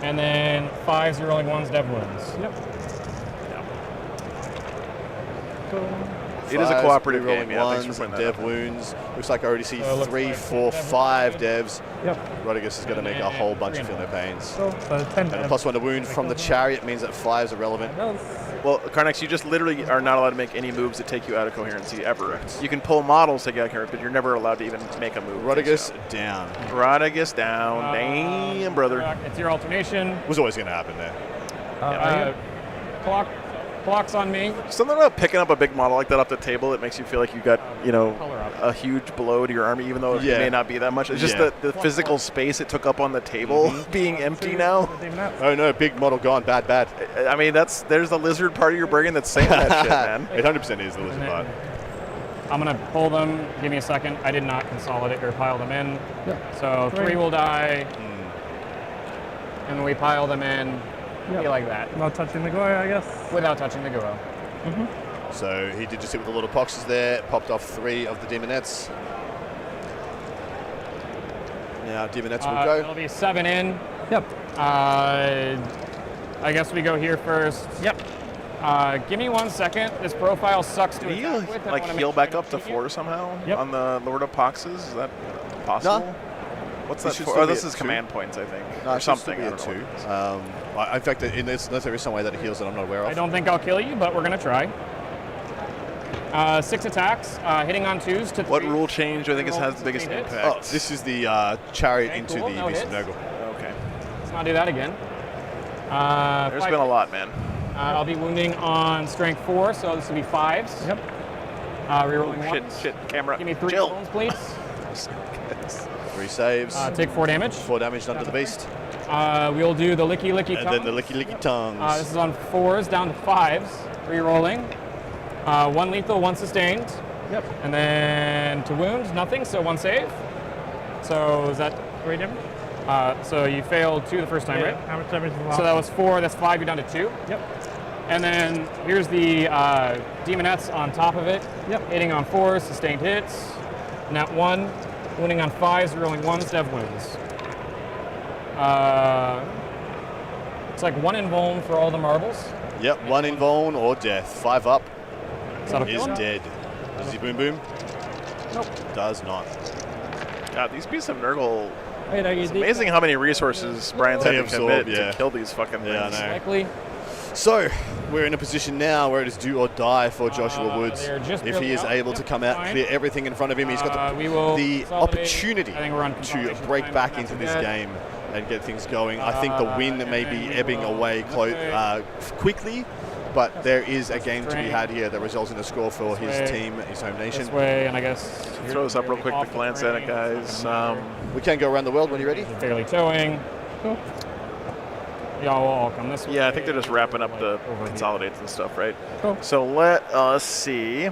And then 5s, you're rolling 1s, dev wounds. Yep. It is a cooperative game, yeah, thanks ones for and pointing that dev out. wounds. Looks like I already see So it looks 3, like 4, dev 5 one. devs. Yep. Rodriguez is going to make a whole bunch of feel their pains. Cool. So 10 And a +1 to wound from the chariot means that 5s are relevant. Well, Carnex, you just literally are not allowed to make any moves that take you out of coherency ever. You can pull models to take you out of coherency, but you're never allowed to even make a move. Rodriguez down. Rodriguez down. Damn, brother. It's your alternation. Was always going to happen there. Clock's on me. Something about picking up a big model like that off the table that makes you feel like you got, Color up. a huge blow to your army, even though it may not be that much. It's just the physical space it took up on the table being empty now. Oh no, big model gone, bad. I mean, there's the lizard part of your brain that's saying that shit, man. It 100% is the lizard part. I'm going to pull them. Give me a second. I did not consolidate or pile them in. So 3 will die. And then we pile them in. Be like that. Not touching the Goy, I guess. Without touching the Guro. So he did just hit with a lot of boxes there, popped off 3 of the Demonettes. Now Demonettes will go. It'll be 7 in. Yep. I guess we go here first. Yep. Give me 1 second. This profile sucks to Do you attack with. I like wanna heal make back sure I up to don't cheat you. 4 somehow Yep. on the Lord of Poxes? Is that possible? What's that This should for? still Oh, be this at is 2. command points, I think, No, or it should something. still I be don't know at what it 2. In fact, unless there is some way that it heals that I'm not aware of. I don't think I'll kill you, but we're going to try. 6 attacks, hitting on 2s to 3. What rule change do I think Roll has the biggest 16 hits. impact? Oh, this is the chariot Okay, into cool. the No Beast of hits. Nurgle. Okay. Let's not do that again. There's 5 been a lot, man. I'll be wounding on strength 4, so this will be 5s. Yep. Rerolling Shit, 1s. camera. Give me 3 Chill. wounds, please. 3 saves. Take 4 damage. 4 damage done to the Beast. We'll do the licky licky And tongue. then the licky tongues. This is on 4s down to 5s. Rerolling. 1 lethal, 1 sustained. Yep. And then to wound, nothing, so 1 save. So is that 3 damage. so you failed 2 the first time, right? How much damage is the last? So that was 4, that's 5, you're down to 2. Yep. And then here's the Demonettes on top of it. Yep. Hitting on 4s, sustained hits. Nat 1, wounding on 5s, rolling 1s, dev wounds. It's like 1 invuln for all the marbles. Yep, 1 invuln or death. 5 up Is that a is kill? dead. Does he boom boom? Nope. Does not. God, these Beasts of Nurgle. Hey, no, you It's did- amazing how many resources Brian's had They to absorb, commit yeah. to kill these fucking things. Yeah, I know. Likely. So, we're in a position now where it is do or die for Joshua Woods. they're just If he barely is out. able to Yep, come out, fine. clear everything in front of him, he's got We will the consolidate. opportunity I think we're on to consolidation break time, back not into too this bad. game and get things going. I think the win and may then be we ebbing will away quickly, but there is a game to be had here that results in a score for his way. team, his home nation. This way, and I guess Throw this up real quick off to the glance at it, terrain, guys. doesn't matter. We can go around the world when you're ready. Fairly towing. Cool. Y'all will all come this way. Yeah, I think they're just wrapping up the Over here. consolidates and stuff, right? Cool. So let us see.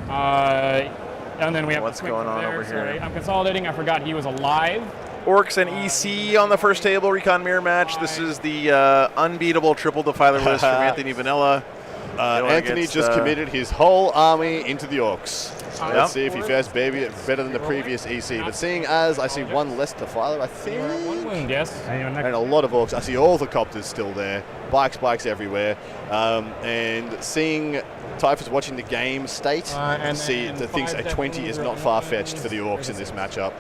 And then we have What's to swing going from on there. over here? Sorry, I'm consolidating. I forgot he was alive. Orcs and EC on the first table, Recon Mirror match. This is the unbeatable triple defiler list from Anthony Vanilla. Going Anthony against, just committed his whole army into the Orcs. Yep. Let's see if he fares better than the previous EC. But seeing as I see 1 less defiler, I think, 1 wound, yes. And you're next. and a lot of Orcs. I see all the copters still there, bikes everywhere, and seeing Typhus watching the game state, And see then that thinks a 5 20 is not definitely far-fetched for the Orcs in this matchup,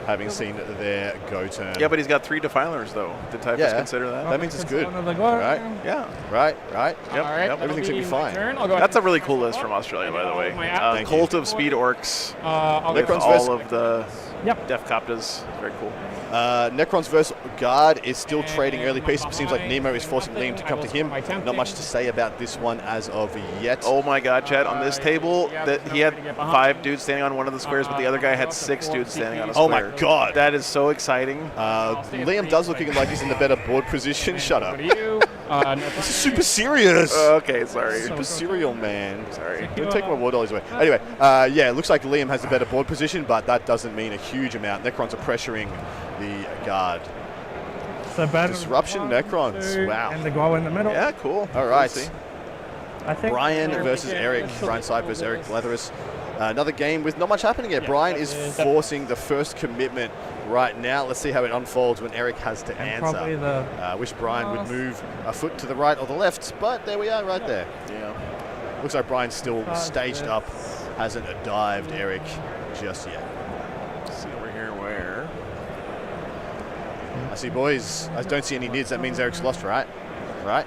having seen their go turn. Yeah, but he's got 3 defilers, though. Did Typhus Yeah. consider that? That means it's good. One of the Goy. Right? Yeah. Right? Yep. All right, Yep. that'll Everything's gonna be my fine. turn. I'll go That's a ahead really and cool switch list from Australia, by the way. My app- Thank you. Cult of Speed Orcs I'll with go Necron's all versus- of the Yep. Def Coptas. Very cool. Necron's versus Guard is still trading And early pieces. It seems like behind, Nemo is forcing nothing. Liam to I come will to him. score my tempting. Not much to say about this one as of yet. Oh my God, Chad! On this table, yeah, that there's he no had way to get behind. 5 dudes standing on one of the squares, but the other guy had 6 dudes standing on a square. Oh my God. That is so exciting. Liam does looking like he's in the better board position. Shut up. Go to you. No This is super serious. Okay, sorry. Super serial, man. Sorry. Don't take my war dollies away. Anyway, yeah, it looks like Liam has the better board position, but that doesn't mean a huge amount. Necrons are pressuring the Guard. So battle Disruption 1, Necrons. 2, Wow. And the Goy in the middle. Yeah, cool. All right. We'll see. I think Brian they're- versus Eric. Brian Cypress, Eric Leatherus. Another game with not much happening here. Brian is forcing the first commitment right now. Let's see how it unfolds when Eric has to And probably answer. the Wish Brian would move a foot to the right or the left, but there we are right there. Yeah. Looks like Brian's still Charge staged this. up hasn't dived Eric just yet. Let's see over here where. I see boys. I don't see any nids. That means Eric's lost, right? Right?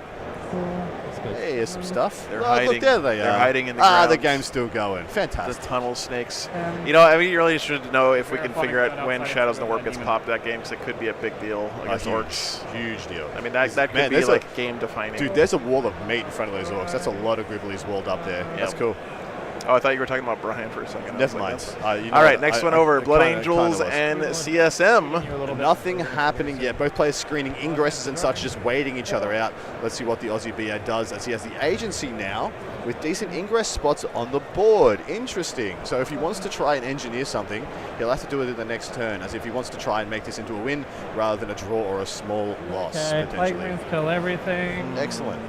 Hey, here's some stuff. They're Look, hiding. there they They're are. hiding in the the grounds. game's still going. The Fantastic. tunnel snakes. You know, I mean, you really should know if we can figure out when outside Shadows in the of Warp the gets demon. popped that game, because it could be a big deal against orcs. Huge deal. I mean, that could Man, be there's like game defining. Dude, there's a wall of meat in front of those orcs. That's a lot of Gribblies walled up there. That's cool. Oh, I thought you were talking about Brian for a second. I was Never like, mind. that's- You know All right, what? next one over. Blood kinda Angels was. and CSM. Nothing happening yet. Both players screening ingresses and such, just waiting each other out. Let's see what the Aussie BA does, as he has the agency now with decent ingress spots on the board. Interesting. So if he wants to try and engineer something, he'll have to do it in the next turn, as if he wants to try and make this into a win rather than a draw or a small loss, Okay, plague potentially. rings kill everything. Excellent.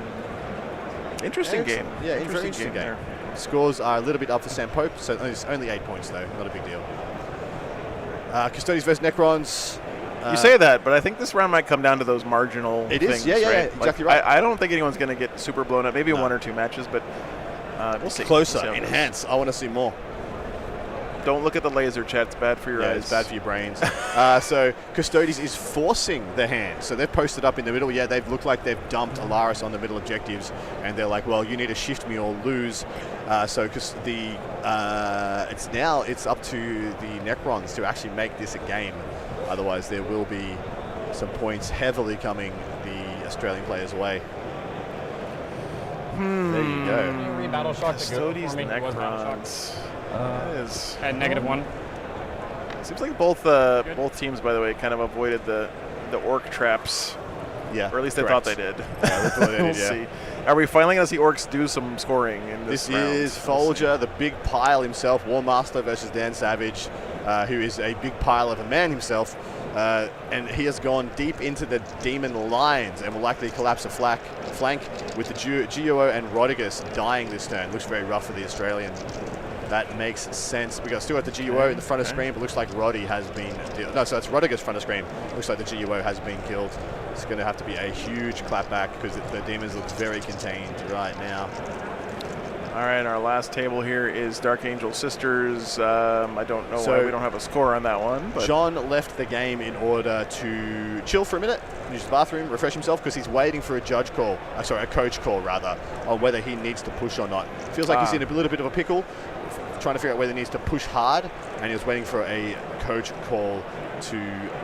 Interesting game. Yeah, very interesting game. Scores are a little bit up for Sam Pope, so it's only 8 points though, not a big deal. Custodes versus Necrons. You say that, but I think this round might come down to those marginal It things. is, yeah, right? exactly right. I don't think anyone's going to get super blown up. Maybe one or two matches, but we'll see. Closer, We'll see how it goes. enhance. I want to see more. Don't look at the laser, chat. It's bad for your eyes. It's bad for your brains. So Custodes is forcing the hand. So they've posted up in the middle. Yeah, they've looked like they've dumped Alaris on the middle objectives, and they're like, well, you need to shift me or lose. So because it's up to the Necrons to actually make this a game. Otherwise, there will be some points heavily coming the Australian players' way. There you go. Re-battle shock to go Custodes for me. It was battle shock. Necrons. That is. At -1. Seems like both teams, by the way, kind of avoided the orc traps. Yeah, Or at least they correct. thought they did. Yeah, they thought they We'll did, yeah. see. Are we finally going to see orcs do some scoring in this round? Is Folger, the big pile himself, War Master versus Dan Savage, who is a big pile of a man himself. And he has gone deep into the demon lines and will likely collapse a flank with the GUO and Rodigus dying this turn. Looks very rough for the Australian. That makes sense. We got still at the GUO in the front of screen, but looks like Roddy has been... No, so it's Rodigus front of screen. Looks like the GUO has been killed. It's going to have to be a huge clapback because the demons look very contained right now. All right, our last table here is Dark Angel Sisters. I don't know why we don't have a score on that one. But John left the game in order to chill for a minute, use the bathroom, refresh himself, because he's waiting for a coach call rather, on whether he needs to push or not. Feels like he's in a little bit of a pickle, trying to figure out whether he needs to push hard, and he was waiting for a coach call to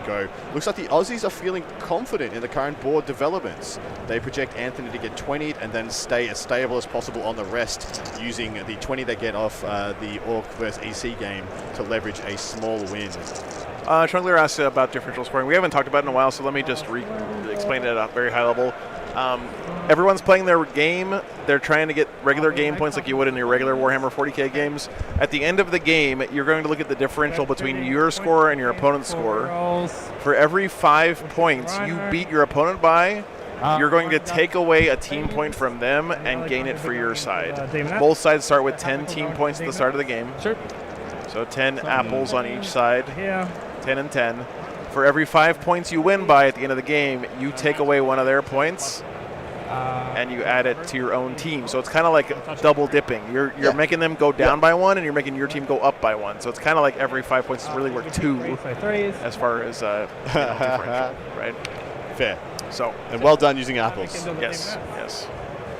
go. Looks like the Aussies are feeling confident in the current board developments. They project Anthony to get 20'd and then stay as stable as possible on the rest, using the 20 they get off the Orc versus EC game to leverage a small win. Trungler asked about differential scoring. We haven't talked about it in a while, so let me just explain it at a very high level. Everyone's playing their game. They're trying to get regular game points like you would in your regular Warhammer 40k games. At the end of the game, you're going to look at the differential between your score and your opponent's score. For every 5 points you beat your opponent by, you're going to take away a team point from them and gain it for your side. Both sides start with 10 team points at the start of the game. Sure. So 10 apples on each side, Yeah. 10 and 10. For every 5 points you win by at the end of the game, you take away one of their points and you add it to your own team. So it's kind of like double dipping. You're making them go down by one, and you're making your team go up by one. So it's kind of like every 5 points is really worth 2 as far as differential, right? Fair. So and well done using apples. Yes.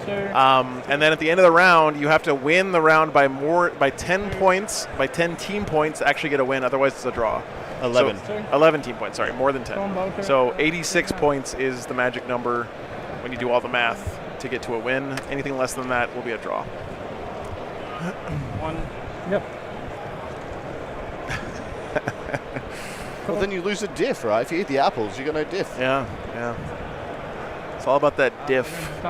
And then at the end of the round, you have to win the round by 10 points, by 10 team points to actually get a win. Otherwise, it's a draw. 11. So, 11 team points, sorry, more than 10. So 86 points is the magic number when you do all the math to get to a win. Anything less than that will be a draw. Yep. Well, then you lose a diff, right? If you eat the apples, you got no diff. Yeah. It's all about that diff.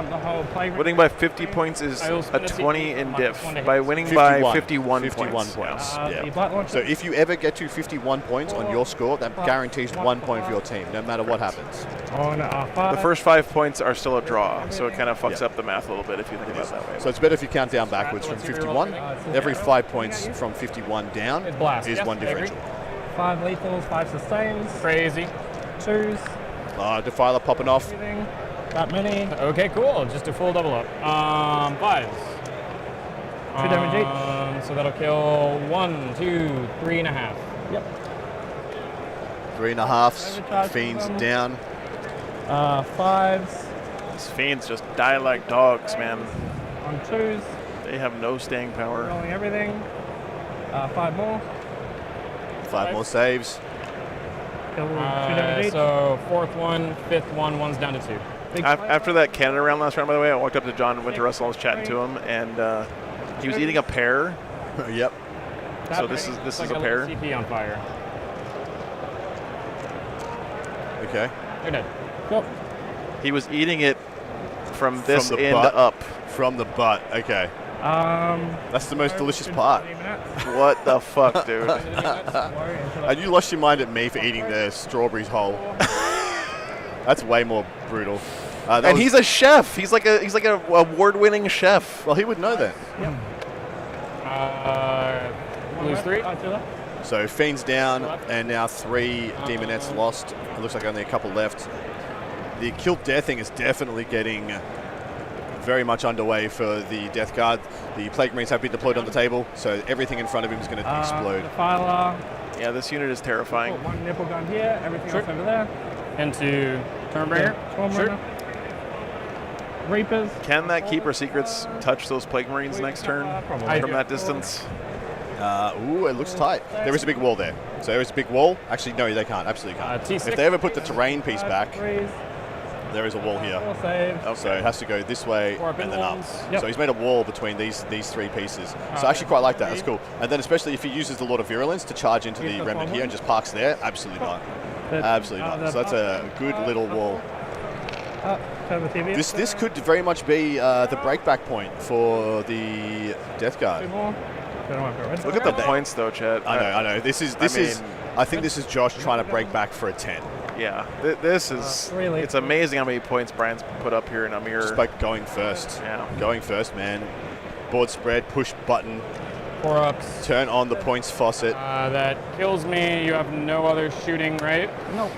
Winning by 50 points is a 20 in diff. By winning by 51 points. Yeah. So if you ever get to 51 points on your score, that guarantees 1 point for your team, no matter what happens. The first 5 points are still a draw, so it kind of fucks up the math a little bit if you think about it that way. So it's better if you count down backwards from 51. Every 5 points from 51 down is one differential. 5 lethals, 5 sustains. Crazy. 2s. Defiler popping off. That many. Okay, cool. Just a full double up. 5s. 2 damage each. So that'll kill 1, 2, 3.5. Yep. 3.5. Overcharge Fiends them. down. 5s These fiends just die like dogs, man. on 2s. They have no staying power. Rolling everything. 5 more. 5 more saves. Kill 2 damage each. So 4th one, 5th one, one's down to 2. Big After that Canada round last round, by the way, I walked up to John and went to Russell. I was chatting to him, and he was eating a pear. Yep. So this is Like a pear. CP on fire. Okay. You're dead. Cool. He was eating it from this the end butt? up. From the butt. Okay. That's the most delicious part. What the fuck, dude? And you lost your mind at me for eating the strawberries whole. That's way more brutal. And he's a chef. He's like a award-winning chef. Well, he would know that. Lose 3. So Fiends down, and now 3 Demonettes lost. It looks like only a couple left. The Kill Death thing is definitely getting very much underway for the Death Guard. The Plague Marines have been deployed on the table, so everything in front of him is going to explode. Defiler. Yeah, this unit is terrifying. Put 1 nipple gun here. Everything else over there. Into Stormbringer. Stormbringer. Reapers. Can that Keeper Secrets touch those Plague Marines next turn Probably. from that distance? Ooh, it looks tight. There is a big wall there. So there is a big wall. Actually, no, they can't. Absolutely can't. T6. If they ever put the terrain piece back, 3s. there is a wall here. 4 saves. So it has to go this way 4 and then up. ones. Yep. So he's made a wall between these 3 pieces. So I actually quite like that. That's cool. And then especially if he uses the Lord of Virulence to charge into the remnant here and just parks there, absolutely not. Absolutely not. So that's a good little wall. Turn the TV. This could very much be the breakback point for the Death 2 Guard. more. Look at the points, though, Chet. I know. I think this is Josh trying to break back for a 10. Yeah, this is. Really? It's amazing how many points Brian's put up here in Amir. Just by going first. Yeah. Going first, man. Board spread, push button, 4 ups. turn on the points faucet. That kills me. You have no other shooting, right? No.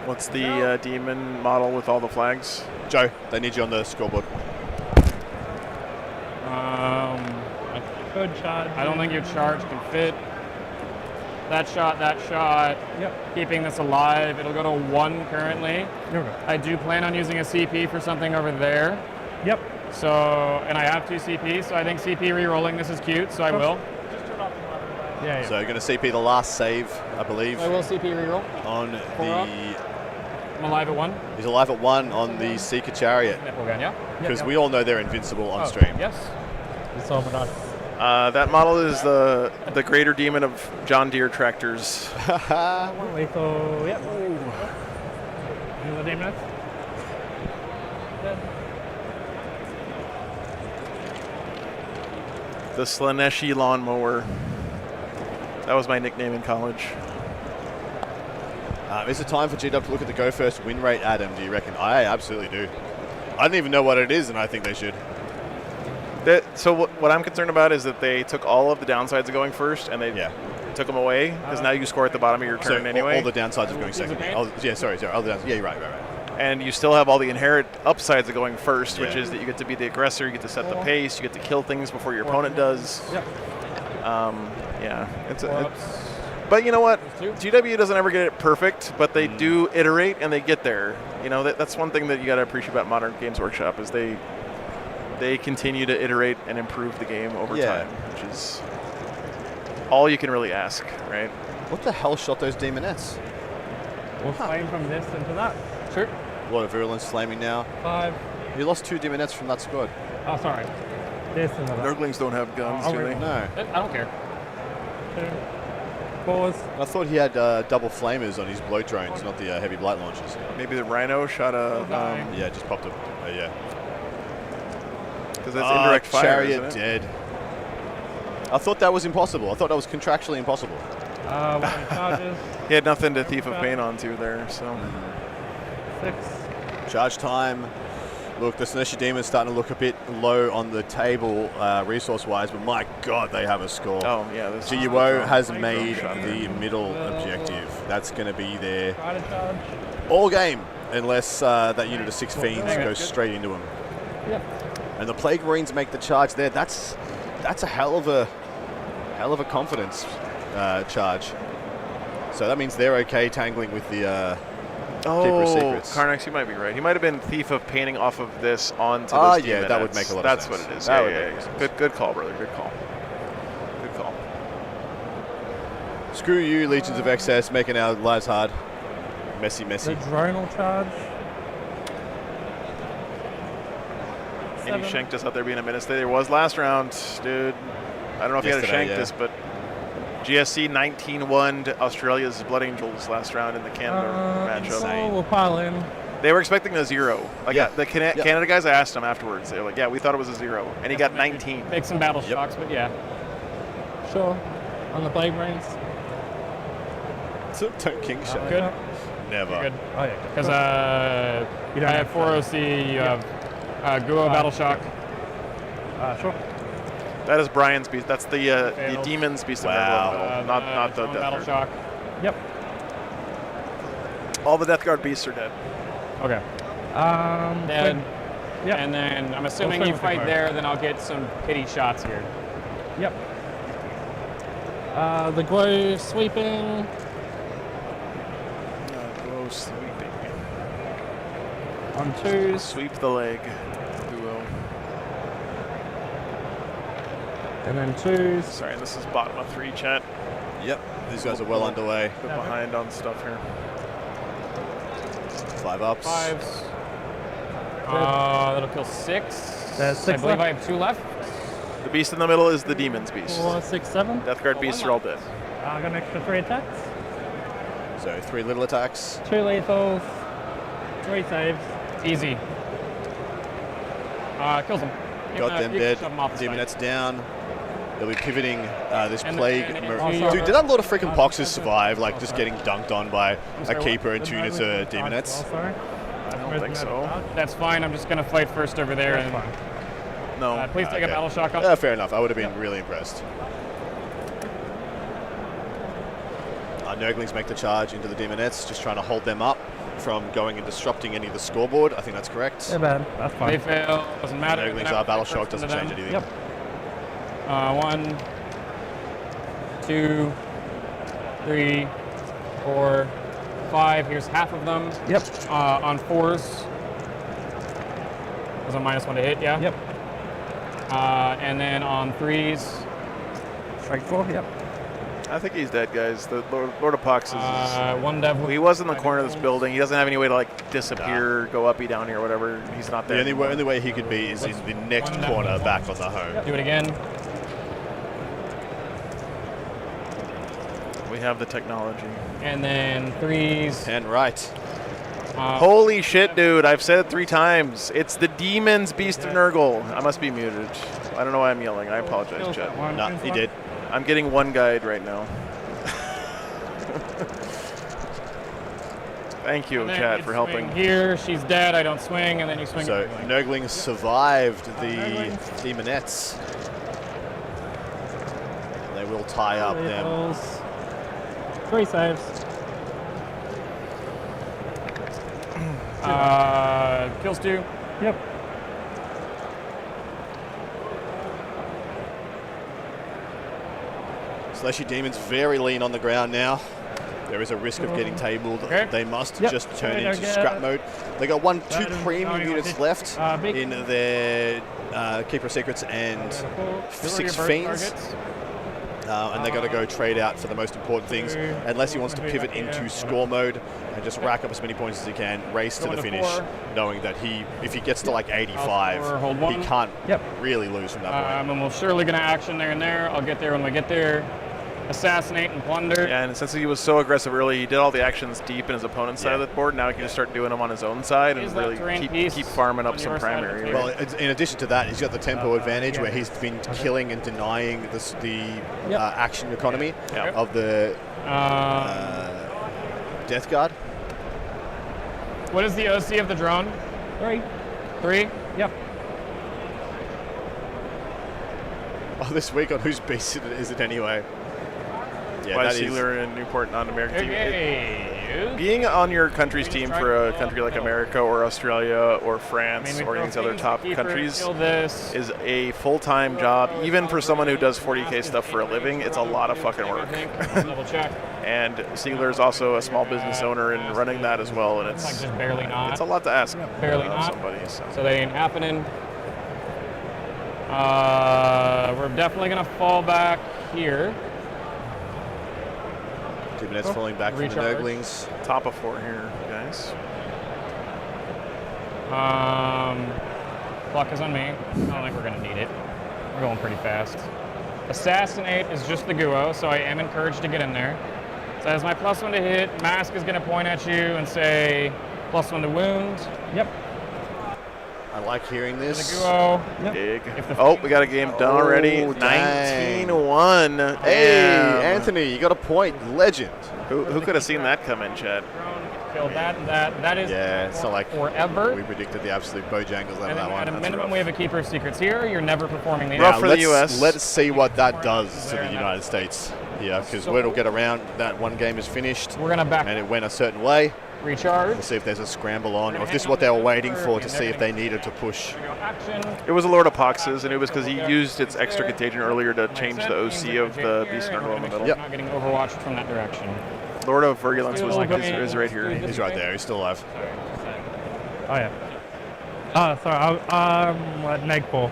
What's the demon model with all the flags? Joe, they need you on the scoreboard. Good charge. I don't think your charge can fit. That shot. Yep. Keeping this alive. It'll go to 1 currently. There we go. I do plan on using a CP for something over there. Yep. So, and I have 2 CP, so I think CP re-rolling this is cute, so I will. Yeah. So you're going to CP the last save, I believe, I will CP re-roll. on up. the... I'm alive at 1. He's alive at 1 on the Seeker Chariot. Nipple gun, yeah? Because we all know they're invincible on stream. Yes. It's all done. That model is the greater demon of John Deere tractors. 1 lethal. Yep. Another demon. Dead. The Slaneshi lawnmower. That was my nickname in college. Is it time for GW to look at the go first win rate, Adam, do you reckon? I absolutely do. I don't even know what it is, and I think they should. So what I'm concerned about is that they took all of the downsides of going first, and they took them away, because now you score at the bottom of your turn anyway. All the downsides of going second. Sorry. All the downsides. Yeah, you're right. And you still have all the inherent upsides of going first, which is that you get to be the aggressor, you get to set the pace, you get to kill things before your opponent does. Yep. But you know what? GW doesn't ever get it perfect, but they do iterate and they get there. You know, that's one thing that you got to appreciate about Modern Games Workshop is they continue to iterate and improve the game over time, which is all you can really ask, right? What the hell shot those demonettes? We'll flame from this into that. Sure. A lot of virulence flaming now. 5. You lost 2 demonettes from that squad. Oh, sorry. This and that. Nurglings don't have guns, do they? No. I don't care. 2. 4s. I thought he had double flamers on his blow drones, not the heavy blight launchers. Maybe the Rhino shot a... yeah, just popped up. Yeah. Because it's indirect fire, Chariot isn't it? dead. I thought that was impossible. I thought that was contractually impossible. 1 charges. He had nothing to Thief of Pain onto there, so... 6. Charge time. Look, the Slaneshi Demon's starting to look a bit low on the table resource-wise, but my God, they have a score. Oh, yeah. GUO has made the middle objective. That's going to be there all game, unless that unit of 6 Fiends goes straight into him. Yep. And the Plague Marines make the charge there. That's a hell of a Hell of a confidence charge. So that means they're okay tangling with the Keeper of Secrets. Carnax, you might be right. He might have been Thief of painting off of this onto Ah, this yeah, demon. that would make a lot of sense. That's what it is. That Yeah, would yeah, make yeah. sense. Good call, brother. Good call. Good call. Screw you, Legions of Excess, making our lives hard. Messy. The drone will charge. And you shanked us out there being a menace. There was last round, dude. I don't know if you had to shank this, but GSC 19-1 to Australia's Blood Angels last round in the Canada matchup. So we'll pile in. They were expecting a 0. Like the Canada guys, I asked them afterwards. They were like, "Yeah, we thought it was a 0," and he got 19. Make some battle shocks, but yeah. Sure. On the blade brains. Don't king shot. Good. Never. Good. Oh yeah. Because I have 4 OC, you have Guo Battle Shock. Sure. That is Brian's beast. That's the Demon's beast. Wow. Not the Battle Death Guard. Shock. Yep. All the Death Guard beasts are dead. Okay. Then, yeah. And then I'm assuming swing you with the fight card. there, then I'll get some pity shots here. Yep. The glow sweeping. Go sweeping. On 2s. Sweep the leg. Duo. And then 2s. Sorry, this is bottom of 3 chat. Yep. These guys are well underway. A bit behind on stuff here. 5 ups. 5s. That'll kill 6. There's 6 I believe left. I have 2 left. The beast in the middle is the Demon's beast. 4, 6, 7. Death Guard beasts are all dead. I got an extra 3 attacks. So 3 little attacks. 2 lethals. 3 saves. Easy. Kills him. Got them dead. Shove him off the side. Demonettes down. They'll be pivoting this And- plague. and- Dude, did that lot of freaking boxes survive? Like just getting dunked on by a sorry, keeper and 2 The units note of was charged Demonettes. as well, sorry. I don't think so. That's fine. I'm just going to fight first over there. That's And fine. No. please take a Okay. battle shock up. Fair enough. I would have been really impressed. Nurglings make the charge into the Demonettes, just trying to hold them up from going and disrupting any of the scoreboard. I think that's correct. They're bad. That's fine. They fail. Doesn't matter. Nurglings are battle shock, doesn't change anything. Yep. 1, 2, 3, 4, 5. Here's half of them. Yep. On 4s. Was a -1 to hit, yeah? Yep. And then on 3s. Strike 4. Yep. I think he's dead, guys. The Lord of Pox is. 1 devil. He was in the corner of this building. He doesn't have any way to like disappear, go uppy, downy, or whatever. He's not there. The only way he could be is in the next One corner back on the home. Do it again. We have the technology. And then 3s. And right. Holy shit, dude. I've said it 3 times. It's the Demon's Beast of Nurgle. I must be muted. I don't know why I'm yelling. I apologize, chat. No, he did. I'm getting 1 guide right now. Thank you, And then chat, you'd for swing helping. Here, she's dead. I don't swing, and then you swing. So at Nurgling. Nurglings survived the Demonettes. They will tie up them. Lethals. 3 saves. Kills 2. Yep. Slashy Demons very lean on the ground now. There is a risk of getting tabled. Okay. They must Yep. just turn They into don't scrap get- mode. They got 2 That is premium going units on left big. in their Keeper of Secrets and 6 Fiends. And they got to go trade out for the most important things, unless he wants to pivot into score mode and just rack up as many points as he can, race to Go the into finish, 4. knowing that if he gets to like 85, I'll hold he 1. can't Yep. really lose from that point. And we're surely going to action there and there. I'll get there when we get there. Assassinate and plunder. Yeah, and since he was so aggressive early, he did all the actions deep in his opponent's side of the board. Now he can just start doing them on his own side and Is that really terrain piece keep farming up on some your side of the primary. table? Well, in addition to that, he's got the tempo advantage where he's been killing and denying the action economy Yeah. of the Death Guard. What is the OC of the drone? 3. 3? Yep. Oh, this week on whose beast is it anyway? Yeah, By that is. Sealer in Newport, non-American team. Okay. dude. Being on your country's team for a country like America or Australia or France or any of these other top countries is a full-time job. Even for someone who does 40K stuff for a living, it's a lot of fucking work. Double check. And Siegler is also a small business owner and running that as well, and it's Like just barely not. it's a lot to ask. Barely not. Somebody. So. So that ain't happening. We're definitely gonna fall back here. 2 minutes falling back from the Recharge. Nurglings. Top of 4 here, guys. Clock is on me. I don't think we're gonna need it. We're going pretty fast. Assassinate is just the Guo, so I am encouraged to get in there. So as my +1 to hit, Mask is gonna point at you and say +1 to wound. Yep. I like hearing The this. Guo. Big. Oh, we got a game done already. Oh, dang. 19-1. Hey, Damn. Anthony, you got a point. Legend. Who could have seen that come in, Chad? Killed that and that. That is Yeah, it's not like forever. we predicted the absolute bojangles out of And that then one. at a That's minimum, rough. we have a Keeper of Secrets here. You're never performing the Rough for the let's- US. Let's see what that does to the United States. Yeah, because word will get around that one game is finished We're gonna back and it went a certain way. recharge. We'll see if there's a scramble on, or if this is what they were waiting for to see if they needed to push. Action. It was a Lord of Poxes, and it was because he used its extra contagion earlier to change the OC of the Beast Snuggle in the middle. Yep. Not getting overwatched from that direction. Lord of Virulence was like is right here. He's right there. He's still alive. Oh yeah. Sorry. Neg4.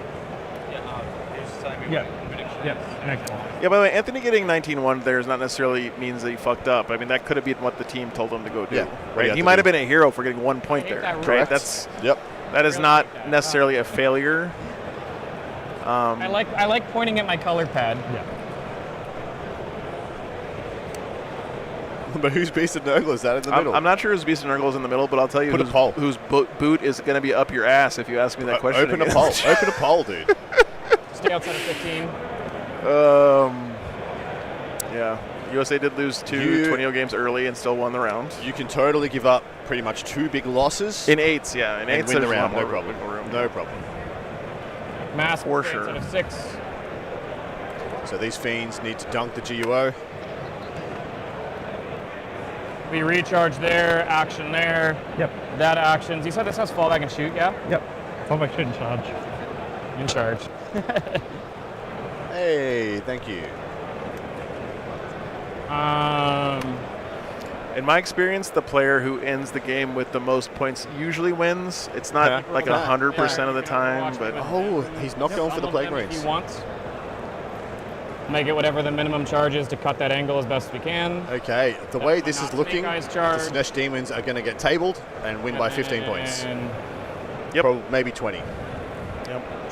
Yeah. Yeah. Neg4. Yeah, by the way, Anthony getting 19-1 there is not necessarily means that he fucked up. I mean, that could have been what the team told him to go do. Yeah, what he Right? had He to might do. have been a hero for getting 1 point I hate there. that Right? Correct. That is not necessarily a failure. I like pointing at my color pad. Yeah. But who's Beast and Nurgle? Is that in the middle? I'm not sure who's Beast and Nurgle is in the middle, but I'll tell you Put a poll. whose boot is going to poll your ass if you ask me that question. Open a again. poll. Open a poll, dude. Stay outside of 15. Yeah. USA did lose two 20-0 games early and still won the round. You can totally give up pretty much 2 big losses In eights, yeah. In and eights, win the there's a lot round. No more problem. wiggle room. No problem. Mask For stays sure. Out of 6. So these fiends need to dunk the GUO. We recharge there, action there. Yep. That actions. You said this has fallback and shoot, yeah? Yep. Fallback shoot and charge. In charge. Hey, thank you. In my experience, the player who ends the game with the most points usually wins. It's not like 100% of the time, but Oh, he's not going for the plague If marines. you want. Make it whatever the minimum charge is to cut that angle as best we can. Okay, the way this is looking, the Snake Eyes charge. Slanesh Demons are going to get tabled and win by 15 points. And Maybe 20.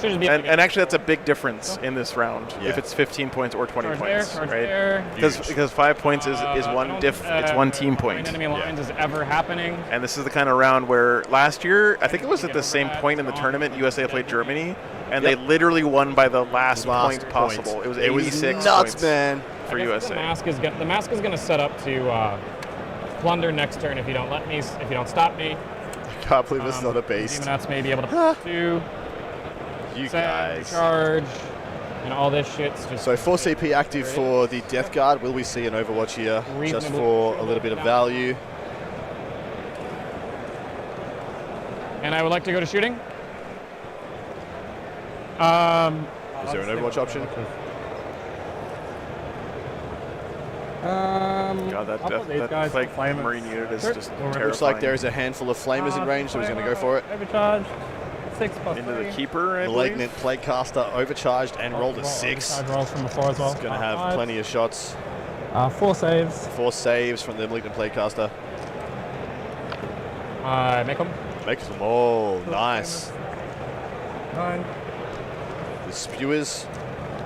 should just be and actually that's a big difference in this round Yeah. if it's 15 points or 20 charge points, there, charge right? there. Because 5 points is I one don't diff. think, It's one team point. enemy lines is ever happening. And this is the kind of round where last year, I think it was at the same point in the tournament, USA played Germany, and they literally won by the last point possible. It was 86 nuts, points man. for I guess USA. The mask is gonna set up to plunder next turn if you don't let me. If you don't stop me. I can't believe it's not a beast. Demon Nuts may be able to do. You Set, guys. charge, and all this shit's just. So 4 CP active for the Death Guard. Will we see an Overwatch here just for a little bit of value? And I would like to go to shooting. Is there an Overwatch option? God, that I'll put these guys flag to flamers. Marine unit is Sure. just Looks terrifying. Looks like there is a handful of flamers in range, so he's going to go for it. Overcharge. 6 plus Into 3. the keeper, I believe. Malignant Plaguecaster overcharged and rolled a 6. Overcharge rolls from before as well. He's going to have plenty of shots. 4 saves. 4 saves from the Malignant Plaguecaster. Make them. Makes them all nice. 9. The Spewers.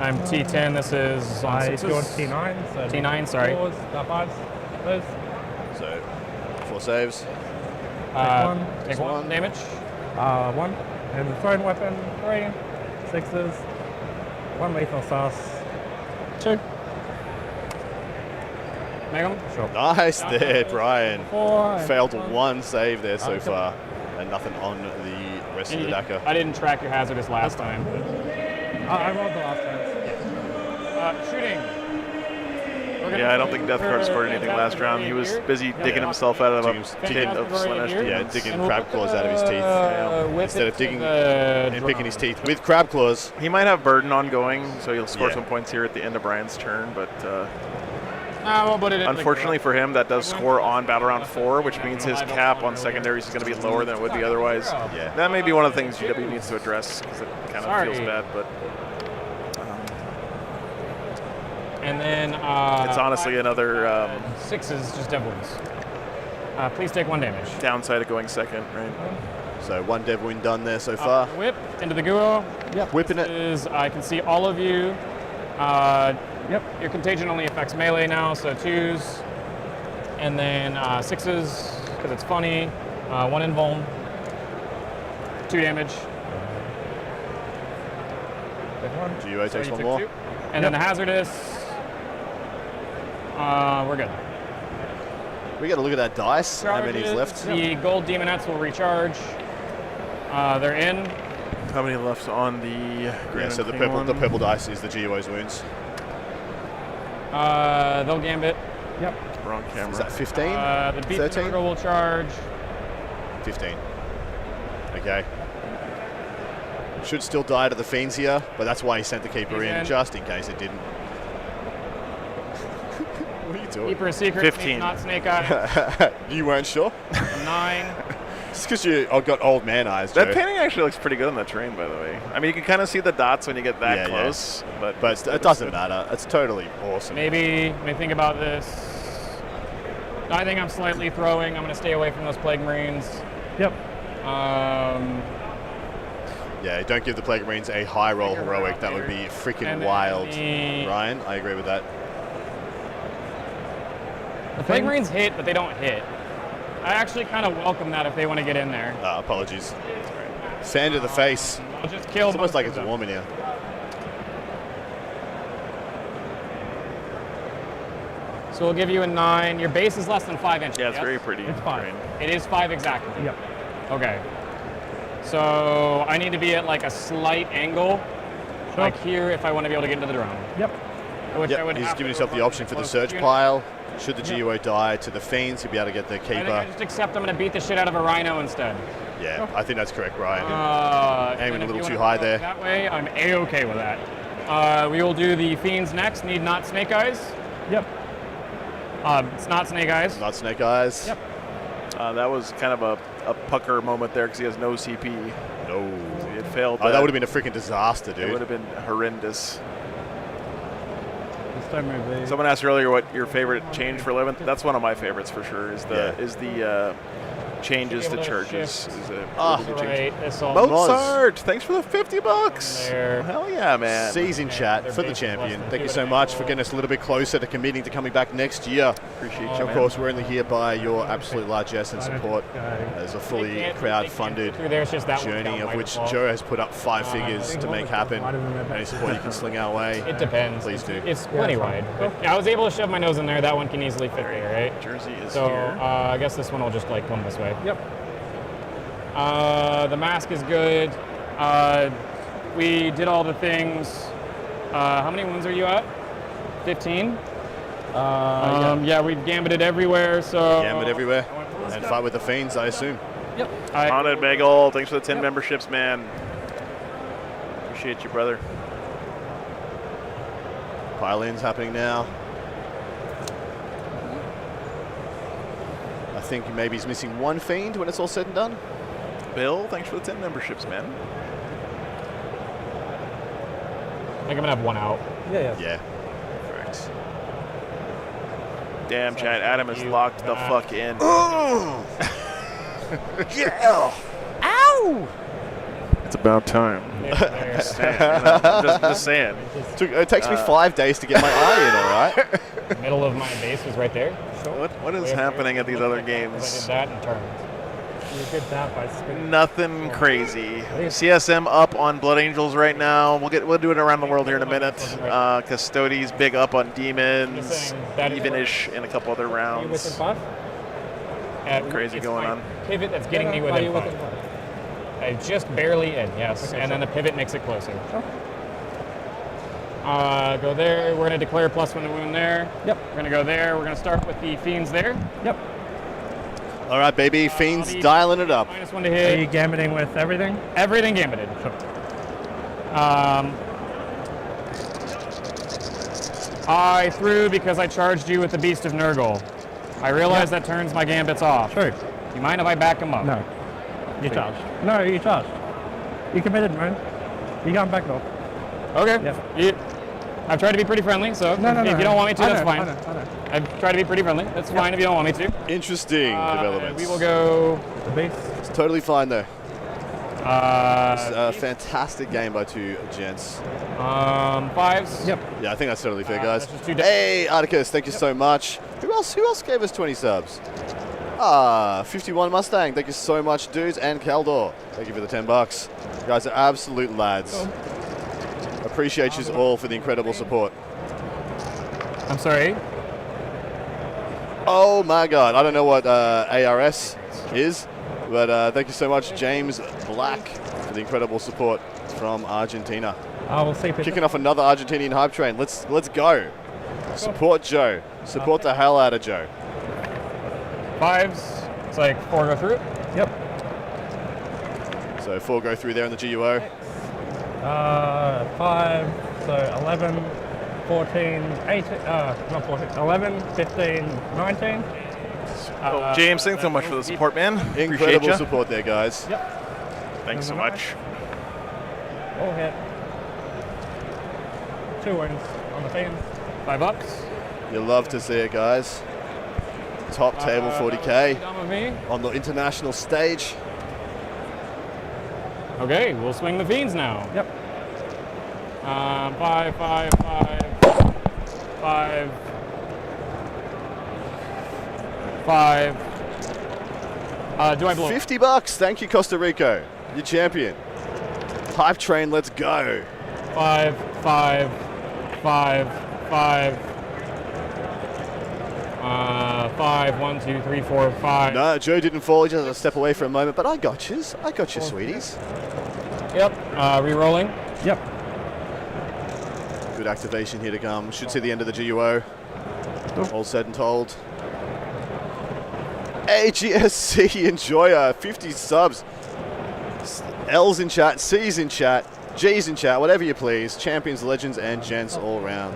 I'm T10. This is on If you want sixes. T9, so T9, sorry. 4s, 5s, those. So 4 saves. Take one damage. 1. And the thrown weapon, 3. 6s. 1 lethal sauce. 2. Make them. Sure. Nice there, Brian. 4. Failed 1 save there so far. And nothing on the rest of the DACA. I didn't track your hazardous last time. I rolled the last time. Shooting. Yeah, I don't think Deathguard scored anything last round. He was busy digging himself out of a pit of Slaanesh. Yeah, digging crab claws out of his teeth. Yeah. Instead of digging and picking his teeth with crab claws. He might have Burden ongoing, so he'll score some points here at the end of Brian's turn, but unfortunately for him, that does score on Battle Round 4, which means his cap on secondaries is going to be lower than it would be otherwise. Yeah. That may be one of the things GW needs to address, because it kind of feels bad, but and then it's honestly another 6s, just dev wounds. Please take 1 damage. downside of going second, right? So 1 dev wound done there so far. Whip into the Guo. Yep, whipping it. I can see all of you. Your contagion only affects melee now, so 2s. And then 6s, because it's funny. 1 invuln. 2 damage. GUO takes So 1 you more. took 2. And then the hazardous. We're good. We got to look at that dice. How many is left? The gold demonettes will recharge. They're in. How many left on the green Yeah, so and the clean one? purple dice is the GUO's wounds. They'll gambit. Wrong camera. Is that 15? The beast 13? turtle will charge. 15. Okay. Should still die to the fiends here, but that's why he sent the keeper in, just in case it didn't. What are you doing? Keeper a secret. 15. Not snake eye. You weren't sure? 9. It's because you got old man eyes, Joe. That painting actually looks pretty good on the terrain, by the way. I mean, you can kind of see the dots when you get that close, but it doesn't matter. It's totally awesome. Maybe let me think about this. I think I'm slightly throwing. I'm going to stay away from those Plague Marines. Yep. Yeah, don't give the Plague Marines a high roll heroic. That would be freaking wild. Ryan, I agree with that. The Plague Marines hit, but they don't hit. I actually kind of welcome that if they want to get in there. Apologies. Fan to the face. I'll just kill. It's almost like it's warm in here. So we'll give you a 9. Your base is less than 5 inches. Yeah, it's yes? very pretty. It's 5. terrain. It is 5 exactly. Yep. Okay. So I need to be at like a slight angle, like here, if I want to be able to get into the drone. Yep. Which I would He's have giving to himself the run option for the close search unit. pile. Should the GUO die to the fiends, he'll be able to get the I think I keeper. just accept I'm going to beat the shit out of a rhino instead. Yeah, I think that's correct, Ryan. and Aiming a if little you too wanna high go there. That way, I'm A-okay with that. We will do the fiends next. Need not snake eyes. Yep. It's not snake eyes. Not snake eyes. Yep. That was kind of a pucker moment there because he has no CP. No. He had failed. Oh, that would have been a freaking disaster, It dude. would have been horrendous. Just don't move these. Someone asked earlier what your favorite change for 11th. That's one of my favorites for sure. Is the changes to charges. Is a really good change. Right. This all Mozart, thanks for the $50. There. Hell yeah, man. Season chat for the champion. Thank you so much for getting us a little bit closer to committing to coming back next year. Appreciate you, Of man. course, we're only here by your absolute largesse and support as a fully crowd-funded through there. It's just that journey worked out of by which default. Joe has put up 5 figures to make happen. Any support you can sling our way, It depends. please do. It's plenty wide. Yeah, I was able to shove my nose in there. That one can easily fit there, right? Jersey is So here. I guess this one will just like come this way. Yep. The mask is good. We did all the things. How many wounds are you at? 15? Yeah, we've gambited everywhere, so... Gambit everywhere. And fight with the fiends, I assume. Yep. Haunted Bagel, thanks for the 10 memberships, man. Appreciate you, brother. Pile-in's happening now. I think maybe he's missing 1 fiend when it's all said and done. Bill, thanks for the 10 memberships, man. I think I'm gonna have one out. Yeah. Correct. Damn, chat, Adam is locked the fuck in. Yeah. Ow! It's about time. There. Just saying. It takes me 5 days to get my eye in, all right? The middle of my base is right there. What is happening at these other I did games? that and turned. You did that by spinning. Nothing crazy. CSM up on Blood Angels right now. We'll do it around the world here in a minute. Custodes big up on Demons. Just saying, that is Evenish in a couple other Are you rounds. within 5? Crazy It's going my on. Pivot that's getting me Are within you 5. within 5? Just barely in, yes. Okay, and then so- the pivot makes it closer. Go there. We're going to declare +1 to wound there. Yep. We're going to go there. We're going to start with the Fiends there. Yep. All right, baby. Fiends dialing it up. -1 to Are hit. you gambiting with everything? Everything gambited. Sure. I threw because I charged you with the Beast of Nurgle. I realize that turns my gambits off. True. You mind if I back him up? No. You charged. No, you charged. You committed, man. You can't back off. Okay. Yeah. I've tried to be pretty friendly, so No, if you don't want me to, that's fine. I know. I've tried to be pretty friendly. That's fine if you don't want me to. Interesting developments. We will go The beast. It's totally fine though. It's a beast, fantastic game by two gents. 5s. Yep. Yeah, I think that's totally fair, guys. that's just two Hey, Articus, thank you so much. Who else gave us 20 subs? 51 Mustang, thank you so much, dudes, and Caldor, thank you for the $10. You guys are absolute lads. Appreciate you all for the incredible support. I'm sorry. Oh my God, I don't know what ARS is, but thank you so much, James Black, for the incredible support from Argentina. I will see. Kicking off another Argentinian hype train. Let's go. Support Joe. Support the hell out of Joe. 5s. It's like 4 go through. Yep. So 4 go through there in the GUO. 5, so 11, 14, 18, not 14, 11, 15, 19. James, thanks so much for the support, man. Appreciate Incredible ya. support there, guys. Yep. Thanks so much. All hit. 2 wins on the Fiends. $5. You love to see it, guys. Top table 40K Done with me. on the international stage. Okay, we'll swing the Fiends now. Yep. 5, 5, 5, 5, 5. Do I blow? $50. Thank you, Costa Rico. You're champion. Hype train, let's go. 5, 5, 5, 5. 5, 1, 2, 3, 4, 5. No, Joe didn't fall. He just had to step away for a moment, but I got yous. I got you, sweeties. Yep. Re-rolling. Yep. Good activation here to come. Should see the end of the GUO. All said and told. AGSC Enjoyer, 50 subs. L's in chat, C's in chat, G's in chat, whatever you please. Champions, legends, and gents all round.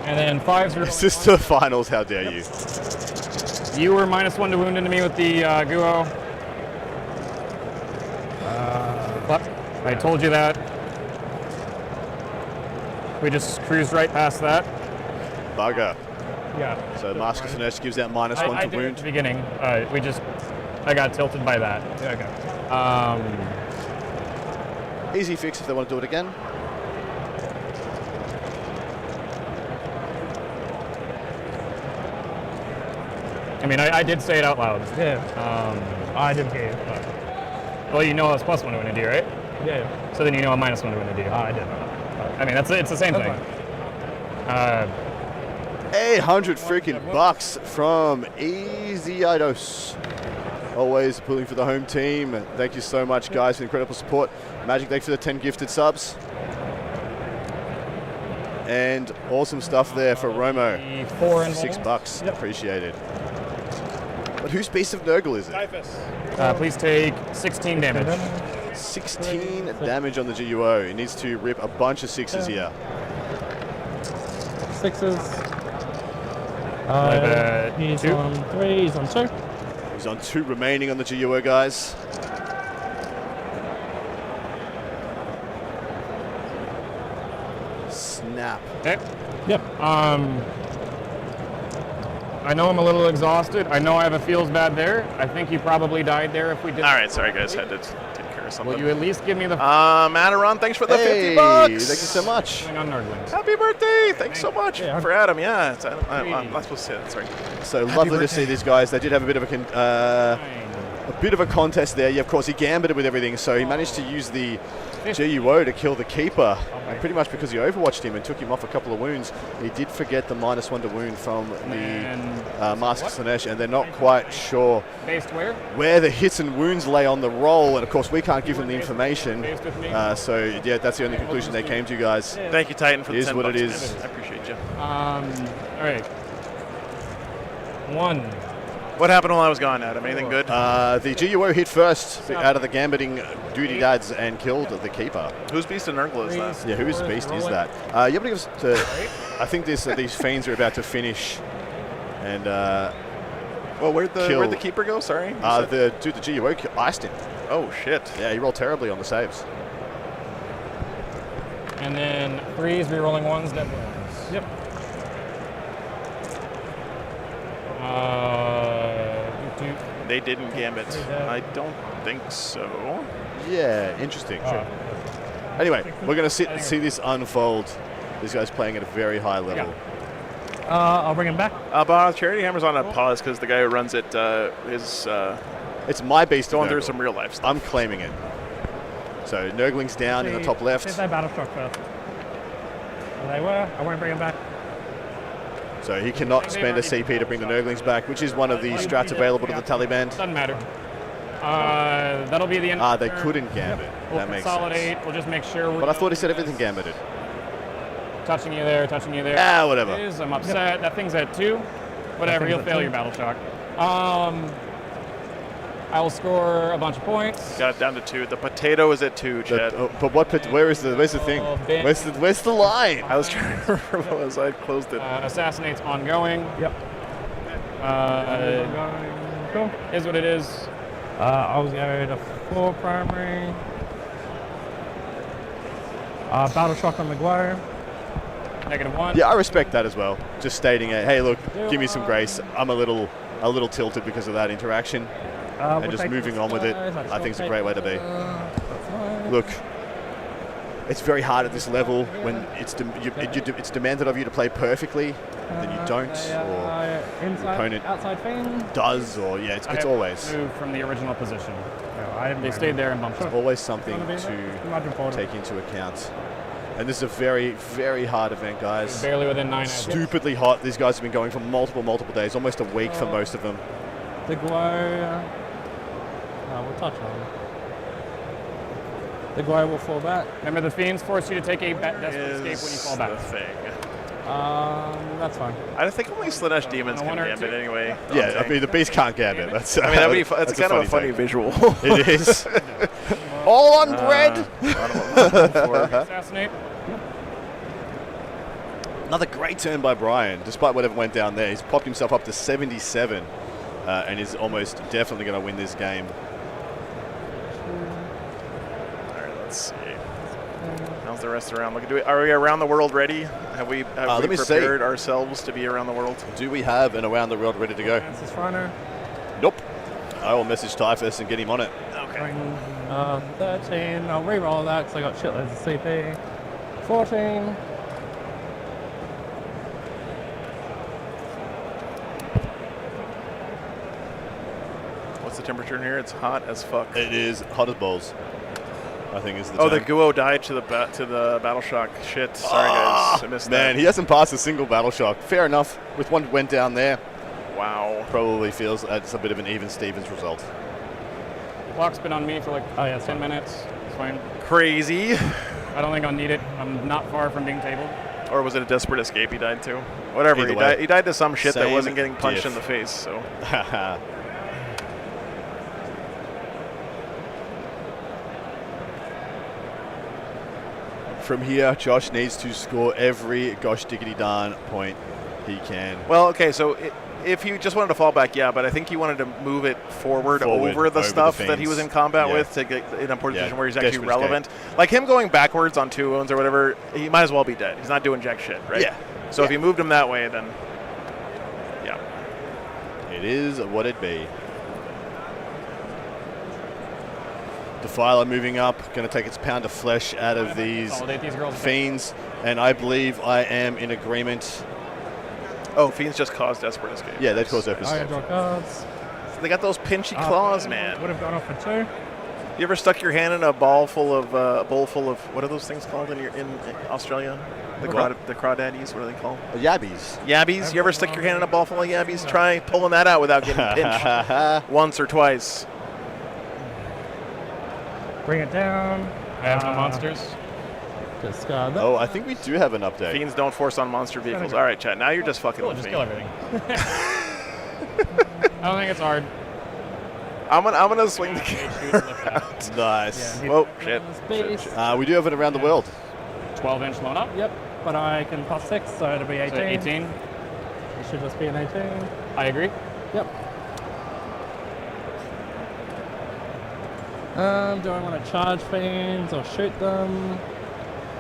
And then 5s are. Sister finals, how dare you? You were -1 to wound into me with the Guo. But I told you that. We just cruised right past that. Bugger. Yeah. So Mask of Finesse gives that -1 I to did at wound. the beginning. I got tilted by that. Yeah, okay. Easy fix if they want to do it again. I mean, I did say it out loud. Yeah. I didn't hear you. But Well, you know I was +1 to win a D, right? yeah. So then you know I'm -1 to win a D. I didn't. I mean, it's the same thing. 800 freaking bucks from Easy Idos. Always pulling for the home team. And thank you so much, guys, for incredible support. Magic, thanks for the 10 gifted subs. And awesome stuff there for Romo. The 4 and $6. Appreciated. But whose Beast of Nurgle is it? please take 16 damage. 16 damage on the GUO. He needs to rip a bunch of 6s here. 6s. He's 2. on 3, he's on 2. He's on 2 remaining on the GUO, guys. Snap. Okay. Yep. I know I'm a little exhausted. I know I have a feels bad there. I think you probably died there if we did. All right, sorry guys, had to take care of something. Will you at least give me the Madaron, thanks for the Hey, $50. thank you so much. thing on Nerdlings? Happy birthday! Thanks so much Yeah. for Adam. Yeah, I'm not supposed to say that. Sorry. So lovely to see these guys. They did have a bit of a contest there. Yeah, of course, he gambited with everything, so he managed to use the GUO to kill the keeper. And pretty much because he overwatched him and took him off a couple of wounds. He did forget the -1 to wound from the Mask Slanesh, and they're not quite sure Based where the hits and wounds lay on the roll. And of course, we can't give them the information. So yeah, that's the only conclusion they came to, guys. Thank you, Titan, for the It is 10 what it bucks, is. man. I appreciate you. All right. 1. What happened while I was gone, Adam? Anything good? The GUO hit first out of the gambiting duty dads and killed the keeper. Whose Beast and Nurgle is that? Yeah, whose beast is that? You able to give us I think these fiends are about to finish. And well, where'd the keeper go? Sorry. The GUO iced him. Oh shit. Yeah, he rolled terribly on the saves. And then 3s, rerolling 1s, dead ones. Yep. They didn't gambit. I don't think so. Yeah, interesting. Anyway, we're going to see this unfold. This guy's playing at a very high level. I'll bring him back. But Charity Hammer's on a pause because the guy who runs it is it's my beast going through some real life stuff. I'm claiming it. So Nurgling's down in the top left. Did they battle shock first? They were. I won't bring him back. So he cannot spend a CP to bring the Nurglings back, which is one of the strats available to the Taliban. Doesn't matter. That'll be the end. They couldn't gambit. We'll that makes consolidate. sense. We'll just make sure. But I thought he said everything gambited. Touching you there, touching you there. Whatever. I'm upset. That thing's at 2. Whatever, you'll fail your battle shock. I will score a bunch of points. Got it down to 2. The potato is at 2, Chad. But where's the thing? Where's the line? I was trying to remember what was I closed it. Assassinate's ongoing. Yep. Cool. Is what it is. I'll go to 4 primary. Battle shock on the glow. -1. Yeah, I respect that as well. Just stating it. Hey, look, give me some grace. I'm a little tilted because of that interaction. And just moving on with it, I think it's a great way to be. Look, it's very hard at this level when it's demanded of you to play perfectly, then you don't, or your opponent does, or it's always. Moved from the original position. They stayed there and bumped. It's always something to take into account. And this is a very, very hard event, guys. Barely within 9. Stupidly hot. These guys have been going for multiple days, almost a week for most of them. The glow. We'll touch on it. The glow will fall back. Remember, the fiends force you to take a desperate escape when you fall back. The thing. That's fine. I think only Slanesh demons can gambit anyway. Yeah, I mean the beast can't gambit. That's that'd be that's kind of a funny visual. It is. All on bread. Assassinate. Another great turn by Brian, despite whatever went down there. He's popped himself up to 77 and is almost definitely going to win this game. All right, let's see. How's the rest around looking? Are we around the world ready? Have we prepared ourselves to be around the world? Do we have an around the world ready to go? Francis Rhino. Nope. I will message Typhus and get him on it. Okay. 13. I'll re-roll that because I got shitloads of CP. 14. What's the temperature in here? It's hot as fuck. It is hot as balls. I think is the term. the Guo died to the battle shock. Shit. Sorry guys, I missed that. Man, he hasn't passed a single battle shock. Fair enough. With one went down there. Wow. Probably feels it's a bit of an even Stevens result. The clock's been on me for like 10 minutes. It's fine. Crazy. I don't think I'll need it. I'm not far from being tabled. Or was it a desperate escape he died to? Whatever. He died to some shit that wasn't getting punched in the face. So. From here, Josh needs to score every gosh diggity darn point he can. Well, okay, so if he just wanted to fall back, yeah, but I think he wanted to move it forward over the stuff that he was in combat with to get in a position where he's actually relevant. Like him going backwards on 2 wounds or whatever, he might as well be dead. He's not doing jack shit, right? Yeah. So if he moved him that way, then yeah. It is what it be. Defiler moving up, going to take its pound of flesh out of these fiends, and I believe I am in agreement. Oh, fiends just caused desperate escape. Yeah, they caused desperate escape. I draw cards. So they got those pinchy claws, man. Would have gone off for 2. You ever stuck your hand in a bowl full of what are those things called in Australia? The crawdaddies, what are they called? Yabbies. Yabbies. You ever stick your hand in a bowl full of yabbies? Try pulling that out without getting pinched once or twice. Bring it down. I have no monsters. Discard that. Oh, I think we do have an update. Fiends don't force on monster vehicles. All right, chat. Now you're just fucking Cool, with just me. kill everything. I don't think it's hard. I'm gonna swing the camera around. Nice. Whoa, shit. Space. We do have it around the world. 12-inch load up. Yep, but I can plus 6, so it'll be 18. So 18. It should just be an 18. I agree. Yep. Do I want to charge fiends or shoot them?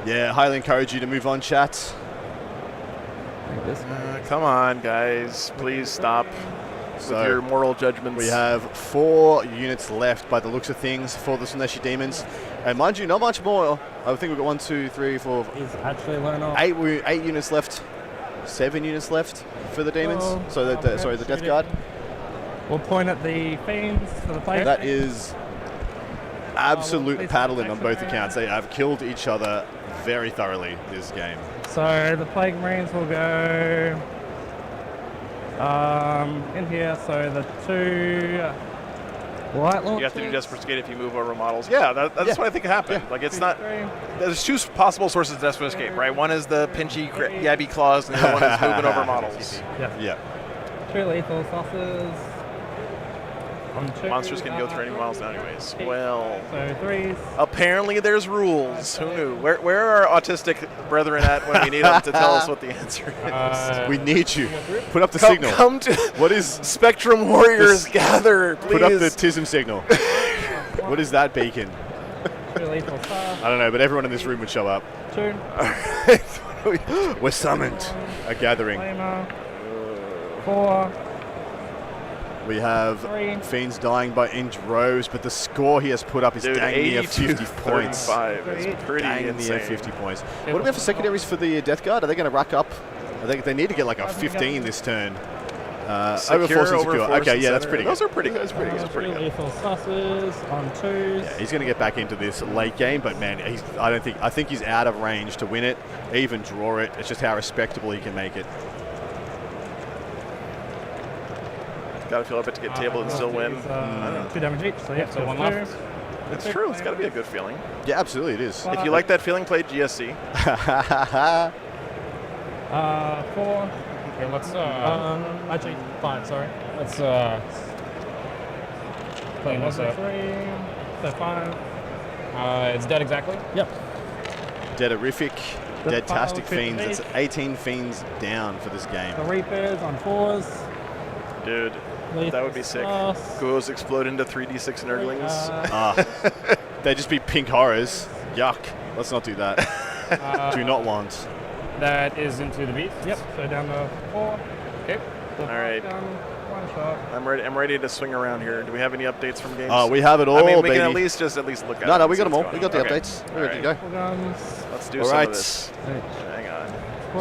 Yeah, highly encourage you to move on, chat. Like this. Come on, guys. Please stop with your moral judgments. We have 4 units left by the looks of things for the Slaneshi Demons. And mind you, not much more. I think we've got 1, 2, 3, 4, He's actually learned off. 8 units left. 7 units left for the Demons. Oh, So the Death Guard. We'll point at the fiends for the plate. That is absolute please paddling on both protection accounts. They have killed each other very thoroughly this game. So the Plague Marines will go in here. So the 2 light launchers. You have to do Desperate Escape if you move over models. Yeah, that's what I think happened. Yeah. Like, it's not... There's 2 possible sources of Desperate Escape, right? One is the pinchy yabby claws, and the other one is moving over models. Yeah. 2 lethal saucers. Monsters can go through any models now anyways. Well, So 3s. apparently there's rules. Who knew? Where are our autistic brethren at when we need them to tell us what the answer is? We need you. Put up the signal. Come to What is... Spectrum Warriors gather, please. Put up the TISM signal. What is that beacon? 2 lethal sauce. I don't know, but everyone in this room would show up. 2. We're summoned. A gathering. Flamer. 4. We have 3. Fiends dying in droves, but the score he has put up is Dude, dang near 50 points. 35 is pretty Dang insane. near 50 points. What do we have for secondaries for the Death Guard? Are they going to rack up? I think they need to get like a 15 this turn. Over force and secure. Okay, yeah, that's pretty good. Those are pretty good. That's pretty good. That's pretty 3 good. lethal saucers on 2s. Yeah, he's going to get back into this late game, but man, I think he's out of range to win it, even draw it. It's just how respectable he can make it. Got to feel up it to get table and still win. 2 damage each, so yeah, So 1 left. It's true. It's got to be a good feeling. Yeah, absolutely it is. If you like that feeling, play GSC. 4. Okay, let's Actually, 5, sorry. let's clean this up. 3. So 5. It's dead exactly. Yep. Deaderific, The Deadtastic final Fiends. 50. That's 18 Fiends down for this game. The Reapers on 4s. Dude, that would be sick. Goes explode into 3d6 nerdlings. They'd just be pink horrors. Yuck. Let's not do that. Do not want. That is into the beast. Yep, so down to 4. Okay. All right. 1 shot. I'm ready to swing around here. Do we have any updates from games? We have it all, I mean, we baby. can at least look at it. No, and we see got them what's all. We going got the on. Okay. updates. We're ready to go. Guns. Let's do All some right. of this. Hang on.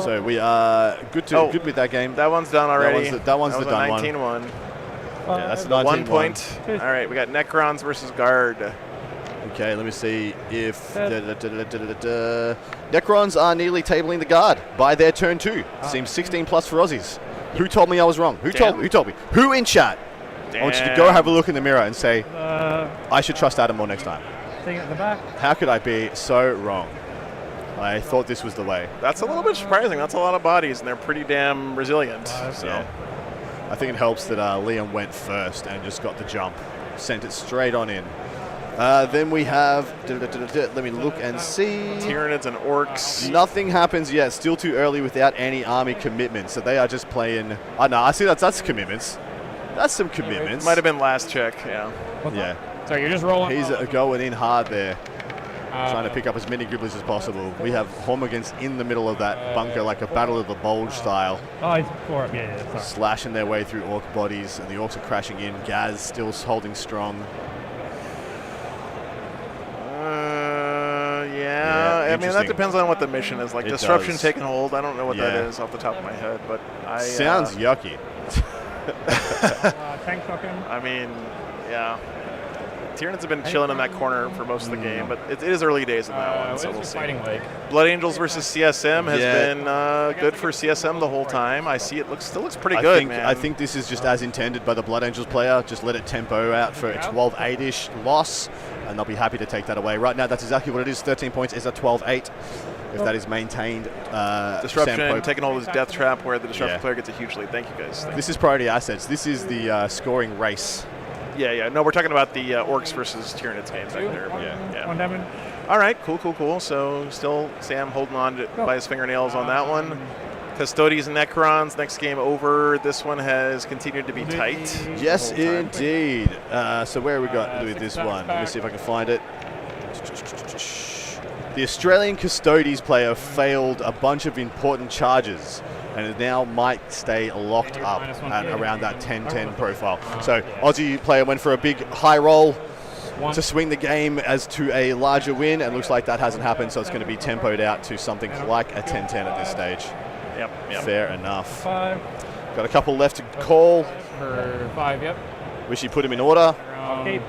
So we are good with that game. That one's done already. That one's the was done a one. 19-1. Yeah, that's The 19-1. 1 point. All right, we got Necrons versus Guard. Okay, let me see if Necrons are nearly tabling the Guard by their turn 2. Seems 16 plus for Aussies. Who told me I was wrong? Who told me? Who in chat? I want you to go have a look in the mirror and say, I should trust Adam more next time. Thing at the back. How could I be so wrong? I thought this was the way. That's a little bit surprising. That's a lot of bodies, and they're pretty damn resilient. So. Yeah. I think it helps that Liam went first and just got the jump. Sent it straight on in. Then we have, let me look and see. Tyranids and Orcs. Nothing happens yet. Still too early without any army commitment. So they are just playing. Oh, no, I see that's commitments. That's some commitments. Might have been last check, yeah. Yeah. So you're just rolling. He's going in hard there. Trying to pick up as many Gribblies as possible. We have Hormigans in the middle of that bunker like a Battle of the Bulge style. Oh, he's 4 up. Yeah, sorry. Slashing their way through Orc bodies, and the Orcs are crashing in. Gaz still holding strong. Yeah, I mean, that depends on what the mission is. Like, It Disruption does. taking hold, I don't know what that Yeah. is off the top of my head, but I... Sounds yucky. Tank shocking. I mean, yeah. Tyranids have been chilling in that corner for most of the game, but it is early days in that one, so we'll see. Fighting like Blood Angels versus CSM has been good for CSM the whole time. I see it still looks pretty good, man. I think this is just as intended by the Blood Angels player. Just let it tempo out for a 12-8-ish loss, and they'll be happy to take that away. Right now, that's exactly what it is. 13 points is a 12-8. If that is maintained. Disruption, taking hold of his death trap where the disruption player gets a huge lead. Thank you, guys. This is priority assets. This is the scoring race. Yeah. No, we're talking about the Orcs versus Tyranids game back there. Yeah. One damage. All right, cool. So still Sam holding on by his fingernails on that one. Custodes and Necrons, next game over. This one has continued to be tight. Yes, indeed. So where have we got with this one? Let me see if I can find it. The Australian Custodes player failed a bunch of important charges and now might stay locked up at around that 10-10 profile. So Aussie player went for a big high roll to swing the game as to a larger win, and looks like that hasn't happened, so it's going to be tempoed out to something like a 10-10 at this stage. Yep. Fair enough. 5. Got a couple left to call. for 5, yep. Wish he put him in order. Keep.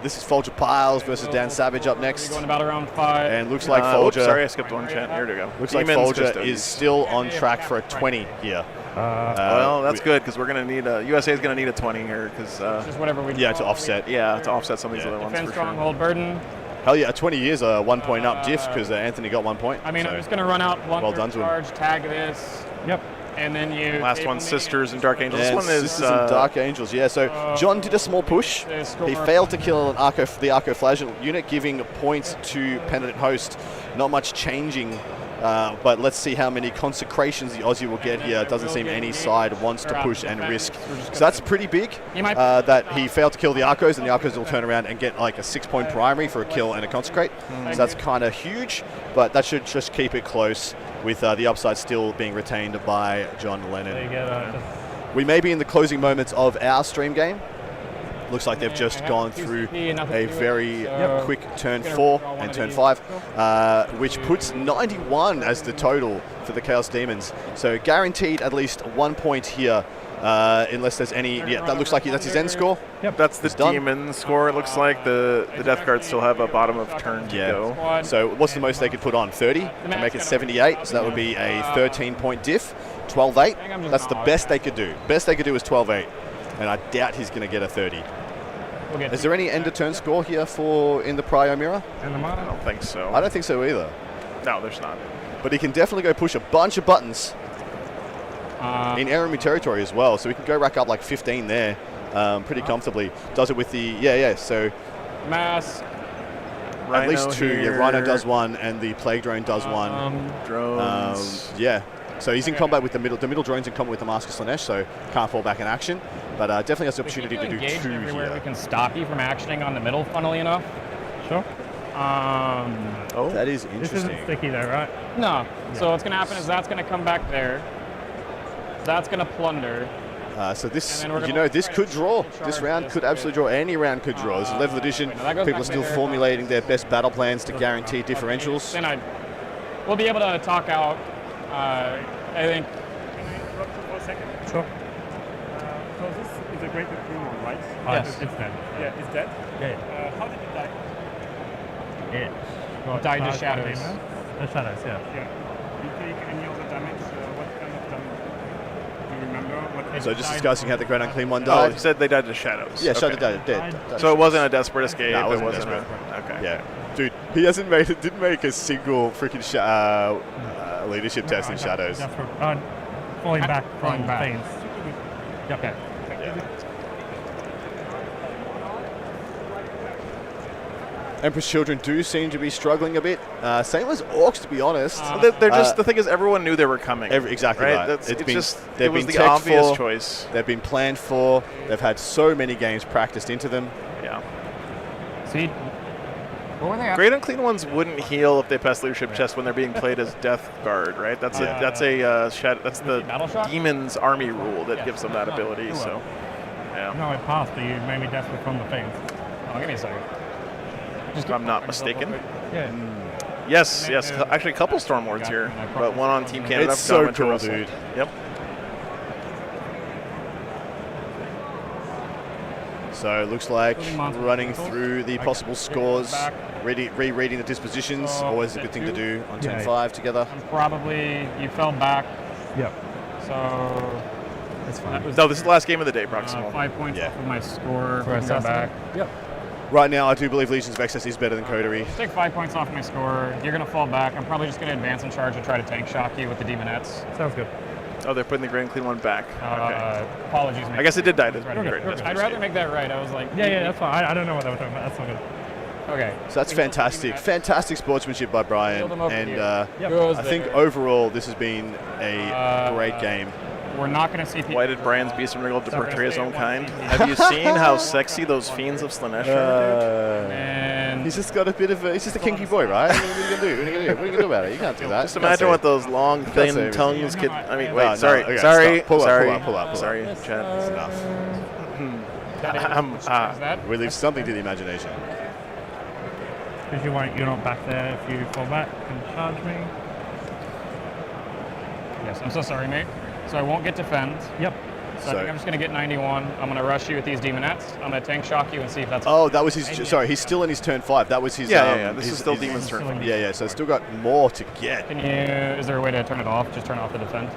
This is Folger Piles versus Dan Savage up next. Going about around 5. And looks like Folger. Sorry, I skipped one chat. Here we go. Looks like Folger is still on track for a 20 here. Well, that's good because we're going to need USA is going to need a 20 here because just whatever we to offset. to offset some of these other ones defense for sure. stronghold burden. Hell yeah, 20 years, a 1 point up diff because Anthony got 1 point. I mean, so I'm just going to run out well done to him. charge, tag this. Yep. And then you. Last one, Sisters and Dark Angels. And This one is Sisters and Dark Angels, yeah. So John did a small push. He failed to kill the Arco Flagellant unit, giving points to Penitent Host. Not much changing, but let's see how many consecrations the Aussie will get here. It doesn't seem any side wants to push and risk. So that's pretty big, that he failed to kill the Arcos, and the Arcos will turn around and get like a 6-point primary for a kill and a consecrate. So that's kind of huge, but that should just keep it close, with the upside still being retained by John Lennon. We may be in the closing moments of our stream game. Looks like they've just gone through a very quick turn 4 and turn 5, which puts 91 as the total for the Chaos Demons. So guaranteed at least 1 point here, unless there's any. Yeah, that looks like that's his end score. Yep, that's the demon score. It looks like the Death Guards still have a bottom of turn to go. So what's the most they could put on? 30 to make it 78. So that would be a 13-point diff. 12-8. That's the best they could do. Best they could do is 12-8, and I doubt he's going to get a 30. Is there any end of turn score here for in the Prio Mirror? I don't think so. I don't think so either. No, there's not. But he can definitely go push a bunch of buttons in enemy territory as well. So he can go rack up like 15 there pretty comfortably. Does it with the, so mass. At least 2. Yeah, Rhino does 1 and the Plague Drone does 1. Drones. So he's in combat with the middle. The middle drone's in combat with the Mask of Slanesh, so can't fall back in action. But definitely has the opportunity to do 2 everywhere here. we can stop you from actioning on the middle, funnily enough. Sure. That is interesting. This isn't sticky though, right? No. So what's going to happen is that's going to come back there. That's going to plunder. So this, this could draw. This round could absolutely draw. Any round could draw. This is 11th edition. People are still formulating their best battle plans to guarantee differentials. Then we'll be able to talk out. I think. Can I interrupt you for a second? Sure. So this is a great green one, right? Yes. It's dead. Yeah, it's dead? Yeah. How did it die? It died to shadows. The shadows, yeah. Do you take any other damage? What kind of damage? Do you remember? So just discussing how the Great Unclean one Oh, died. you said they died to shadows. Yeah, Shadow died dead. So it wasn't a desperate escape. No, it wasn't desperate. okay. Yeah. Dude, he didn't make a single freaking leadership test in Shadows. Falling back from back. things. Okay. Emperor's Children do seem to be struggling a bit. Same as Orcs, to be honest. They're just the thing is everyone knew they were coming. Exactly right. It was the obvious choice. They've been planned for. They've had so many games practiced into them. Yeah. See, what were they? Great Unclean ones wouldn't heal if they pass leadership chest when they're being played as Death Guard, right? That's the Demon's Army rule that gives them that ability. So, yeah. No, it passed, but you made me desperate from the things. Oh, give me a second. If I'm not mistaken. Yeah. Yes. Actually, a couple Stormlords here, but one on Team Canada. It's so cool, dude. Yep. So it looks like Building monster running vehicles. through the Okay. possible scores, Back. rereading the dispositions, So, always a good set thing to two. do on turn Yeah. 5 together. I'm probably, you fell back, Yep. so That's that fine. was No, this is the last game of the day, Proximal. 5 points Yeah. off of my score. For We can go back. Yep. Right now, I do believe Legions of Excess is better than Coterie. Just take 5 points off my score. You're going to fall back. I'm probably just going to advance and charge and try to tank shock you with the Demonettes. Sounds good. Oh, they're putting the Grand Clean one back. Okay. Apologies, mate. I guess it did die. I'd That's rather make that right. I was like, Yeah, that's fine. I don't know what they were talking about. That's all good. Okay. So that's fantastic. Fantastic sportsmanship by Brian. Build them over And here. Goes I think there. overall, this has been a great game. We're not going to see people. Why did Brian's Beast and Wriggle to Sorry. portray his own Stay kind? at 1 Have you seen how sexy those fiends of Slanesh are? And He's just got a bit of a, he's just a kinky boy, right? What are you going to do? What are you going to do? What are you going to do about it? You can't do that. Just imagine what those long, say thin everything. tongues could. I mean, No, wait, no, sorry, okay, sorry, stop. Pull up, sorry, pull up, pull up, pull up. sorry, Chad. It's enough. is that? We leave something to the imagination. Because you're not back there. If you fall back, you can charge me. Yes, I'm so sorry, mate. So I won't get defend. Yep. So I think I'm just going to get 91. I'm going to rush you with these Demonettes. I'm going to tank shock you and see if that's. Oh, that was his. Sorry, he's still in his turn 5. That was his. Yeah. This his- is still his- Demon's turn. Yeah, yeah. So it's still got more to get. Can you? Is there a way to turn it off? Just turn off the defend.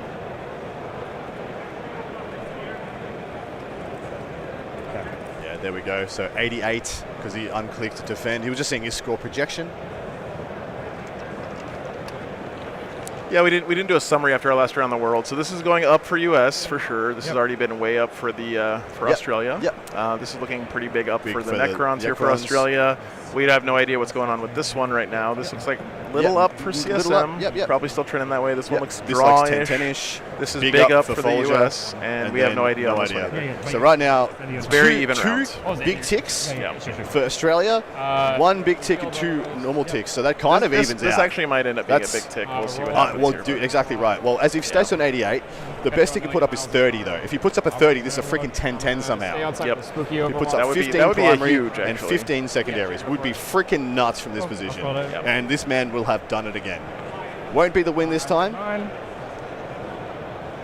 Yeah, there we go. So 88 because he unclicked to defend. He was just seeing his score projection. Yeah, we didn't do a summary after our last round of the world, so this is going up for US for sure. This has already been way up for the for Australia. Yep. This is looking pretty big up Big for the for the Necrons here for Necrons. Australia. We have no idea what's going on with this one right now. This looks like little up for CSM. Little up, yep. Probably still trending that way. This one looks This looks drawish. 10-10-ish. This is Big big, up up for for the Folger, US, and we have then no idea on this idea. one either. So right now, It's very even two rounds. big ticks Yeah. for Australia, one big tick and 2 normal ticks. So that kind of evens This out. actually might end up being a That's- big tick. We'll see what happens well, here. dude, exactly right. Well, as if he stays on 88, the best he can put up is 30, though. If he puts up a 30, this is a freaking 10-10 Stay somehow. outside Yep. the spooky He puts overwatch. up would be- 15 that would be a primary huge, and actually. 15 secondaries. Would be freaking nuts from this position. got it. Yep. And this man will have done it again. Won't be the win this time, Fine.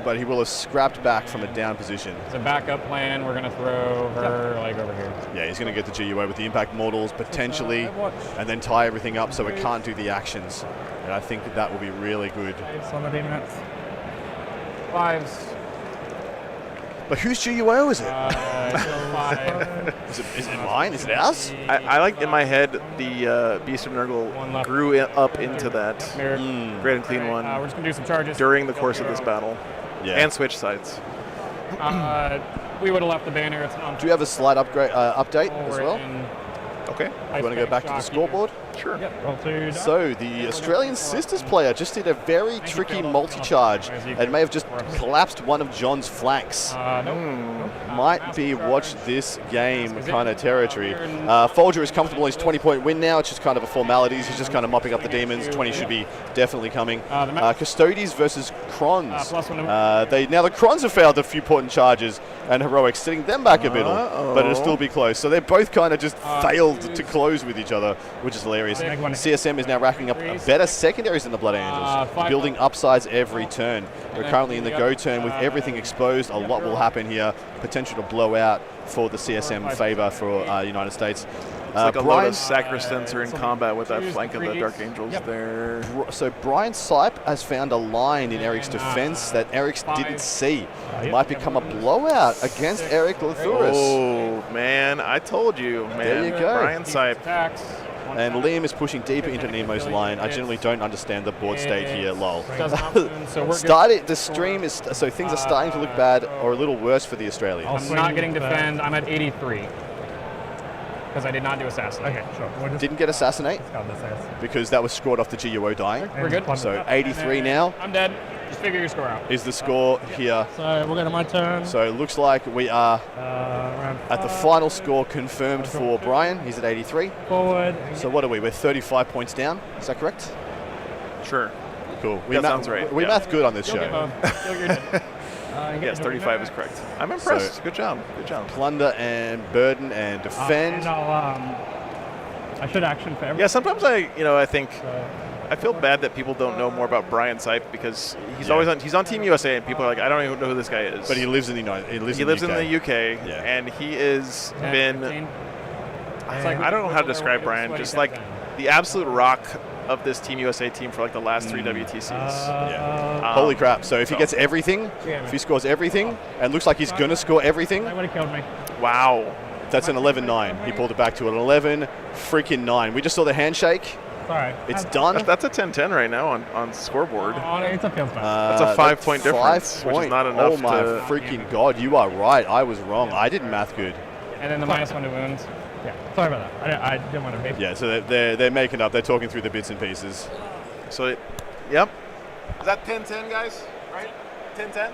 but he will have scrapped back from a down position. It's a backup plan. We're going to throw her like over here. Yeah, he's going to get the GUO with the impact models potentially, watch. and then tie everything up so it can't do the actions. And I think that will be really good. It's on the Demonettes. 5s. But whose GUO is it? 5. Is it mine? Is it ours? I like in my head the Beast of One Nurgle left. grew up into that Mirror. Great and Clean one We're just going to do some charges. during the course of this battle, Yeah. and switch sides. We would have left the banner. It's an Do you have a slight upgrade update as well? Okay. You want to go back to the scoreboard? Sure. Roll 2. So the Australian Sisters player just did a very tricky multi-charge and may have just collapsed one of John's flanks. Might be watch this game kind of territory. Folger is comfortable in his 20-point win now. It's just kind of a formalities. He's just kind of mopping up the demons. 20 should be definitely coming. Custodes versus Crons. Now the Crons have failed a few important charges and heroics, setting them back a bit, but it'll still be close. So they're both kind of just failed to close with each other, which is hilarious. CSM is now racking up better secondaries than the Blood Angels, building upsides every turn. We're currently in the go turn with everything exposed. A lot will happen here. Potential to blow out for the CSM favor for United States. It's like a lot of Sacristans are in combat with that flank of the Dark Angels there. So Brian Sipe has found a line in Eric's defense that Eric's didn't see. Might become a blowout against Eric Lathuris. Oh, man. I told you, man. There you go. Brian Sipe. And Liam is pushing deeper into Nemo's line. I generally don't understand the board state here, lol. The stream is, so things are starting to look bad or a little worse for the Australians. I'm not getting defend. I'm at 83. Because I did not do assassin. Okay, sure. Didn't get assassinate because that was scored off the GUO dying. We're good. So 83 now I'm dead. Just figure your score out. is the score here. So we'll go to my turn. So it looks like we are Round at the 5. final score confirmed for Brian. He's at 83. Forward. So what are we? We're 35 points down. Is that correct? Sure. Cool. That sounds right, We yeah. math good on this You'll get show. both. You're dead. Yes, 35 is correct. I'm impressed. So- Good job. Good job. Plunder and burden and defend. And I should action for everything. Yeah, sometimes I think I feel bad that people don't know more about Brian Sipe because he's always he's on Team USA and people are like, I don't even know who this guy is. But he lives in the United. He lives in the UK, and he has been. I don't know how to describe Brian. Just like the absolute rock of this Team USA team for like the last 3 WTCs. Holy crap! So if he gets everything, if he scores everything, and looks like he's gonna score everything. That would have killed me. Wow. That's an 11-9. He pulled it back to an 11-9. We just saw the handshake. Sorry. It's done. That's a 10-10 right now on scoreboard. It's a field That's a 5-point difference, which is not enough. Oh my freaking god! You are right. I was wrong. I didn't math good. And then the -1 to wounds. Yeah. Sorry about that. I didn't want to be. Yeah. So they're making up. They're talking through the bits and pieces. So, yep. Is that 10-10, guys? Right? 10-10.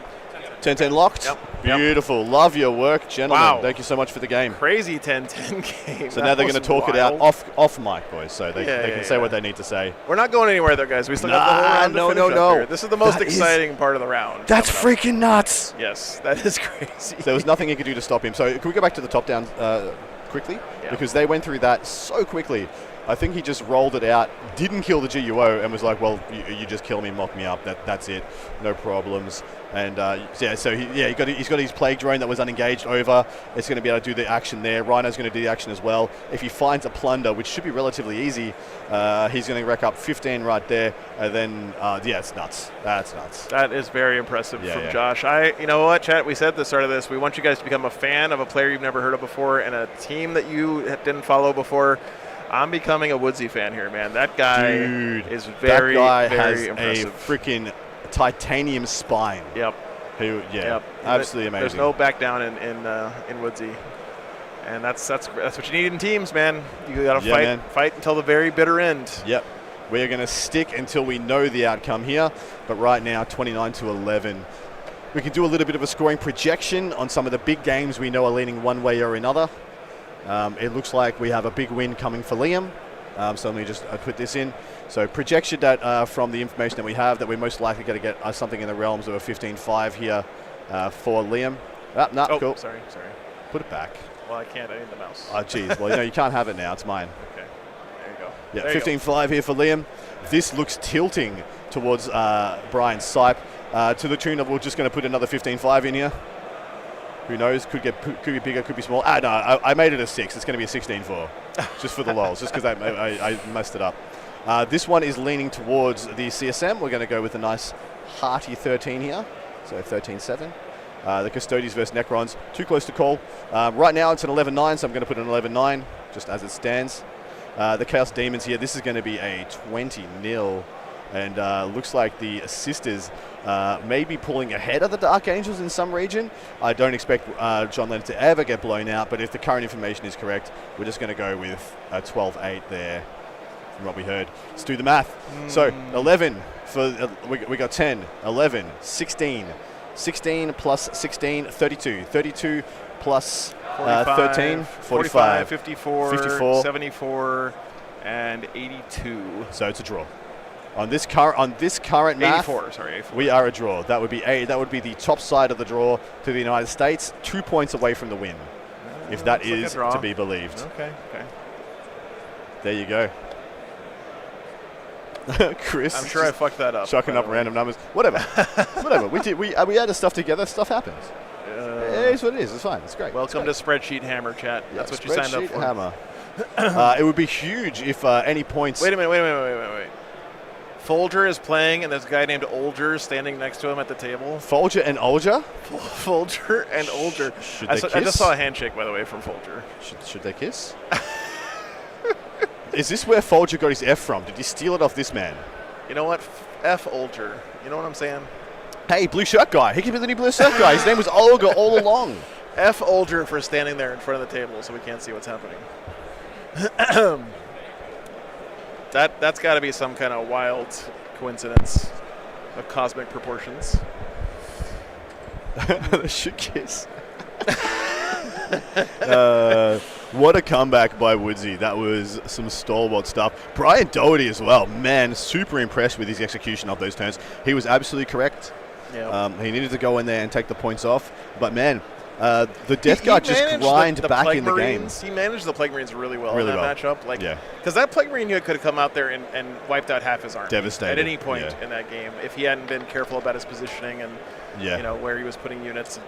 10-10 locked. Yep. Beautiful. Love your work, gentlemen. Wow. Thank you so much for the game. Crazy 10-10 game. So now they're going to talk it out off mic, boys. So they can say what they need to say. We're not going anywhere there, guys. We still got the whole round to finish up here. This is the most exciting part of the round. That's freaking nuts. Yes, that is crazy. There was nothing he could do to stop him. So can we go back to the top down quickly? Yeah. Because they went through that so quickly. I think he just rolled it out, didn't kill the GUO, and was like, well, you just kill me, mock me up. That's it. No problems. And so he's got his plague drone that was unengaged over. It's going to be able to do the action there. Rhino's going to do the action as well. If he finds a plunder, which should be relatively easy, he's going to rack up 15 right there. And then, it's nuts. That's nuts. That is very impressive from Josh. You know what, chat? We said at the start of this, we want you guys to become a fan of a player you've never heard of before and a team that you didn't follow before. I'm becoming a Woodsy fan here, man. That guy is very, very impressive. A freaking titanium spine. Yep. Absolutely amazing. There's no back down in Woodsy, and that's what you need in teams, man. You got to fight until the very bitter end. Yep. We are going to stick until we know the outcome here, but right now 29-11. We can do a little bit of a scoring projection on some of the big games we know are leaning one way or another. It looks like we have a big win coming for Liam. So let me just put this in. So projection that from the information that we have, that we're most likely going to get something in the realms of a 15-5 here for Liam. Cool. Sorry. Put it back. Well, I can't. I need the mouse. Oh, geez. Well, you can't have it now. It's mine. Okay. There you Yeah, 15-5 here for Liam. This looks tilting towards Brian Sipe to the tune of we're just going to put another 15-5 in here. Who knows? Could be bigger, could be small. No, I made it a 6. It's going to be a 16-4, just for the lols, just because I messed it up. This one is leaning towards the CSM. We're going to go with a nice hearty 13 here, so 13-7. The Custodies versus Necrons, too close to call. Right now it's an 11-9, so I'm going to put an 11-9, just as it stands. The Chaos Demons here, this is going to be a 20-0. And looks like the Sisters may be pulling ahead of the Dark Angels in some region. I don't expect John Leonard to ever get blown out, but if the current information is correct, we're just going to go with a 12-8 there from what we heard. Let's do the math. So 11 for we got 10, 11, 16. 16 plus 16, 32. 32 plus 13, 45, 54, 74, and 82. So it's a draw. On this current math, 84. We are a draw. That would be the top side of the draw to the United States, 2 points away from the win, if that is to be believed. Okay. There you go. Chris, I'm sure I fucked that up. Chucking up random numbers. Whatever. We did. We added stuff together. Stuff happens. It is what it is. It's fine. It's great. Welcome to Spreadsheet Hammer, chat. That's what you signed up for. Hammer. It would be huge if any points. Wait a minute. Folger is playing, and there's a guy named Olger standing next to him at the table. Folger and Olger? Folger and Olger. I just saw a handshake, by the way, from Folger. Should they kiss? Is this where Folger got his F from? Did he steal it off this man? You know what? F Olger. You know what I'm saying? Hey, blue shirt guy. He could be the new blue shirt guy. His name was Olga all along. F Olger for standing there in front of the table so we can't see what's happening. That's got to be some kind of wild coincidence of cosmic proportions. They should kiss. What a comeback by Woodsy. That was some stalwart stuff. Brian Doherty as well. Man, super impressed with his execution of those turns. He was absolutely correct. Yep. He needed to go in there and take the points off. But, man, The Death Guard just managed grind the back Plague in the game. Marines. He managed the Plague Marines really well Really in that well. matchup. Like, Yeah. because that Plague Marine unit could have come out there and wiped out half his army. Devastated, At any point yeah. in that game if he hadn't been careful about his positioning and Yeah. you know where he was putting units.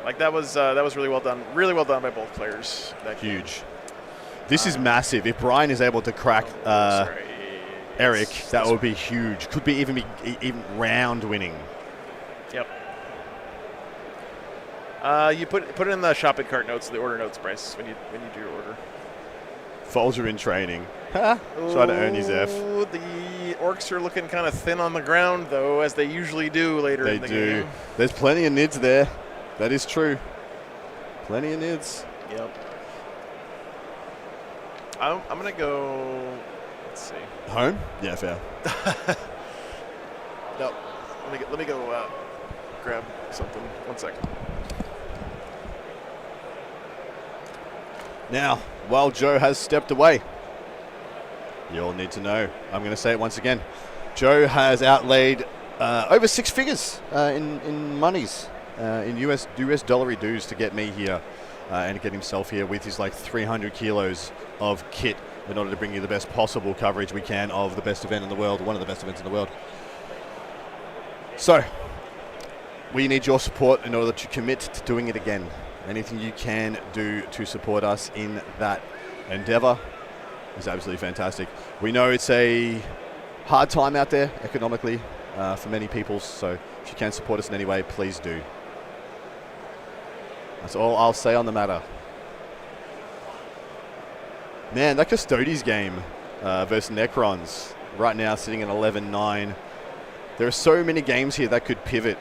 Like that was really well done. Really well done by both players. That game. Huge. This is massive. If Brian is able to crack Sorry. Eric, It's that this would be huge. Could be even round winning. Yep. You put it in the shopping cart notes, the order notes, Bryce, when you do your order. Folger in training. Try to earn his F. Ooh, the orcs are looking kind of thin on the ground, though, as they usually do later They in the do. game. There's plenty of nids there. That is true. Plenty of nids. Yep. I'm gonna go. Let's see. Home? Yeah, fair. No. Let me go grab something. 1 second. Now, while Joe has stepped away, you all need to know. I'm going to say it once again. Joe has outlaid over 6 figures in monies, in US dollary dues to get me here and to get himself here with his like 300 kilos of kit in order to bring you the best possible coverage we can of the best event in the world, one of the best events in the world. So, we need your support in order to commit to doing it again. Anything you can do to support us in that endeavor is absolutely fantastic. We know it's a hard time out there economically for many people, so if you can support us in any way, please do. That's all I'll say on the matter. Man, that Custodes game versus Necrons right now sitting at 11-9. There are so many games here that could pivot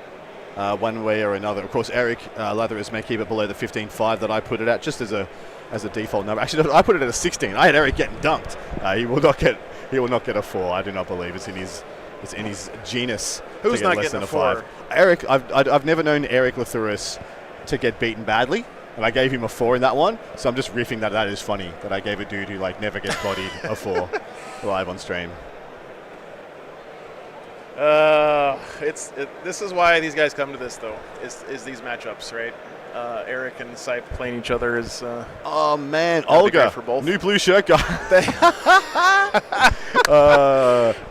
one way or another. Of course, Eric Lathyrus may keep it below the 15.5 that I put it at, just as a default number. Actually, no, I put it at a 16. I had Eric getting dunked. He will not get a 4. I do not believe it's in his genus. Who's to get not less getting than a 5? 4? Eric, I've never known Eric Lathyrus to get beaten badly, and I gave him a 4 in that one. So I'm just riffing that is funny that I gave a dude who like never gets bodied a 4 live on stream. This is why these guys come to this though. Is these matchups, right? Eric and Sipe playing each other is. Oh man, that'd be great Olga, for both. new blue shirt guy.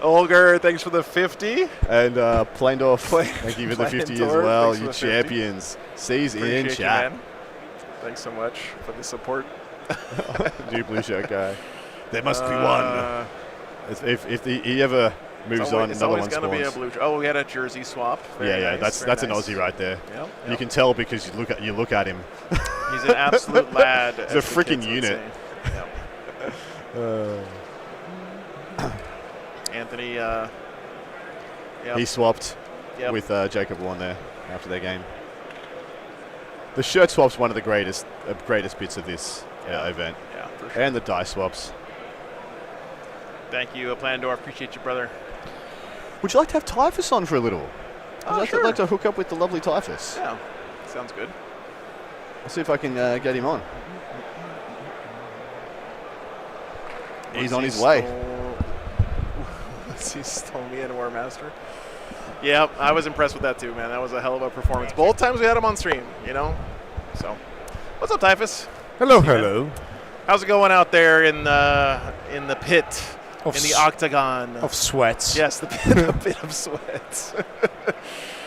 Olga, thanks for the 50. And Plaindorf, thank you for the 50 as Plaindorf, well. thanks for You the 50. champions. C's in Appreciate you, chat. man. Thanks so much for the support. New blue shirt guy. There must be one. If he ever moves on, it's another always one going to be a spawns. blue. Oh, we had a jersey swap. Very Yeah, nice, that's an very nice. Aussie right there. Yep, You yep. can tell because you look at him. He's an absolute lad. He's a as the freaking kids would unit. say. Yep. Anthony. Yep. He swapped Yep. with Jacob Warren there after their game. The shirt swap's one of the greatest bits of this event. Yeah, for sure. And the die swaps. Thank you, Plandor. Appreciate you, brother. Would you like to have Typhus on for a little? Oh, I'd sure. like to hook up with the lovely Typhus. Yeah, sounds good. I'll see if I can get him on. He's on his way. He stole me in War Master. Yeah, I was impressed with that too, man. That was a hell of a performance. Both times we had him on stream, you know? So, what's up, Typhus? Hello, hello. How's it going out there in the pit, Of in the s- octagon? Of sweats. Yes, the pit of sweat.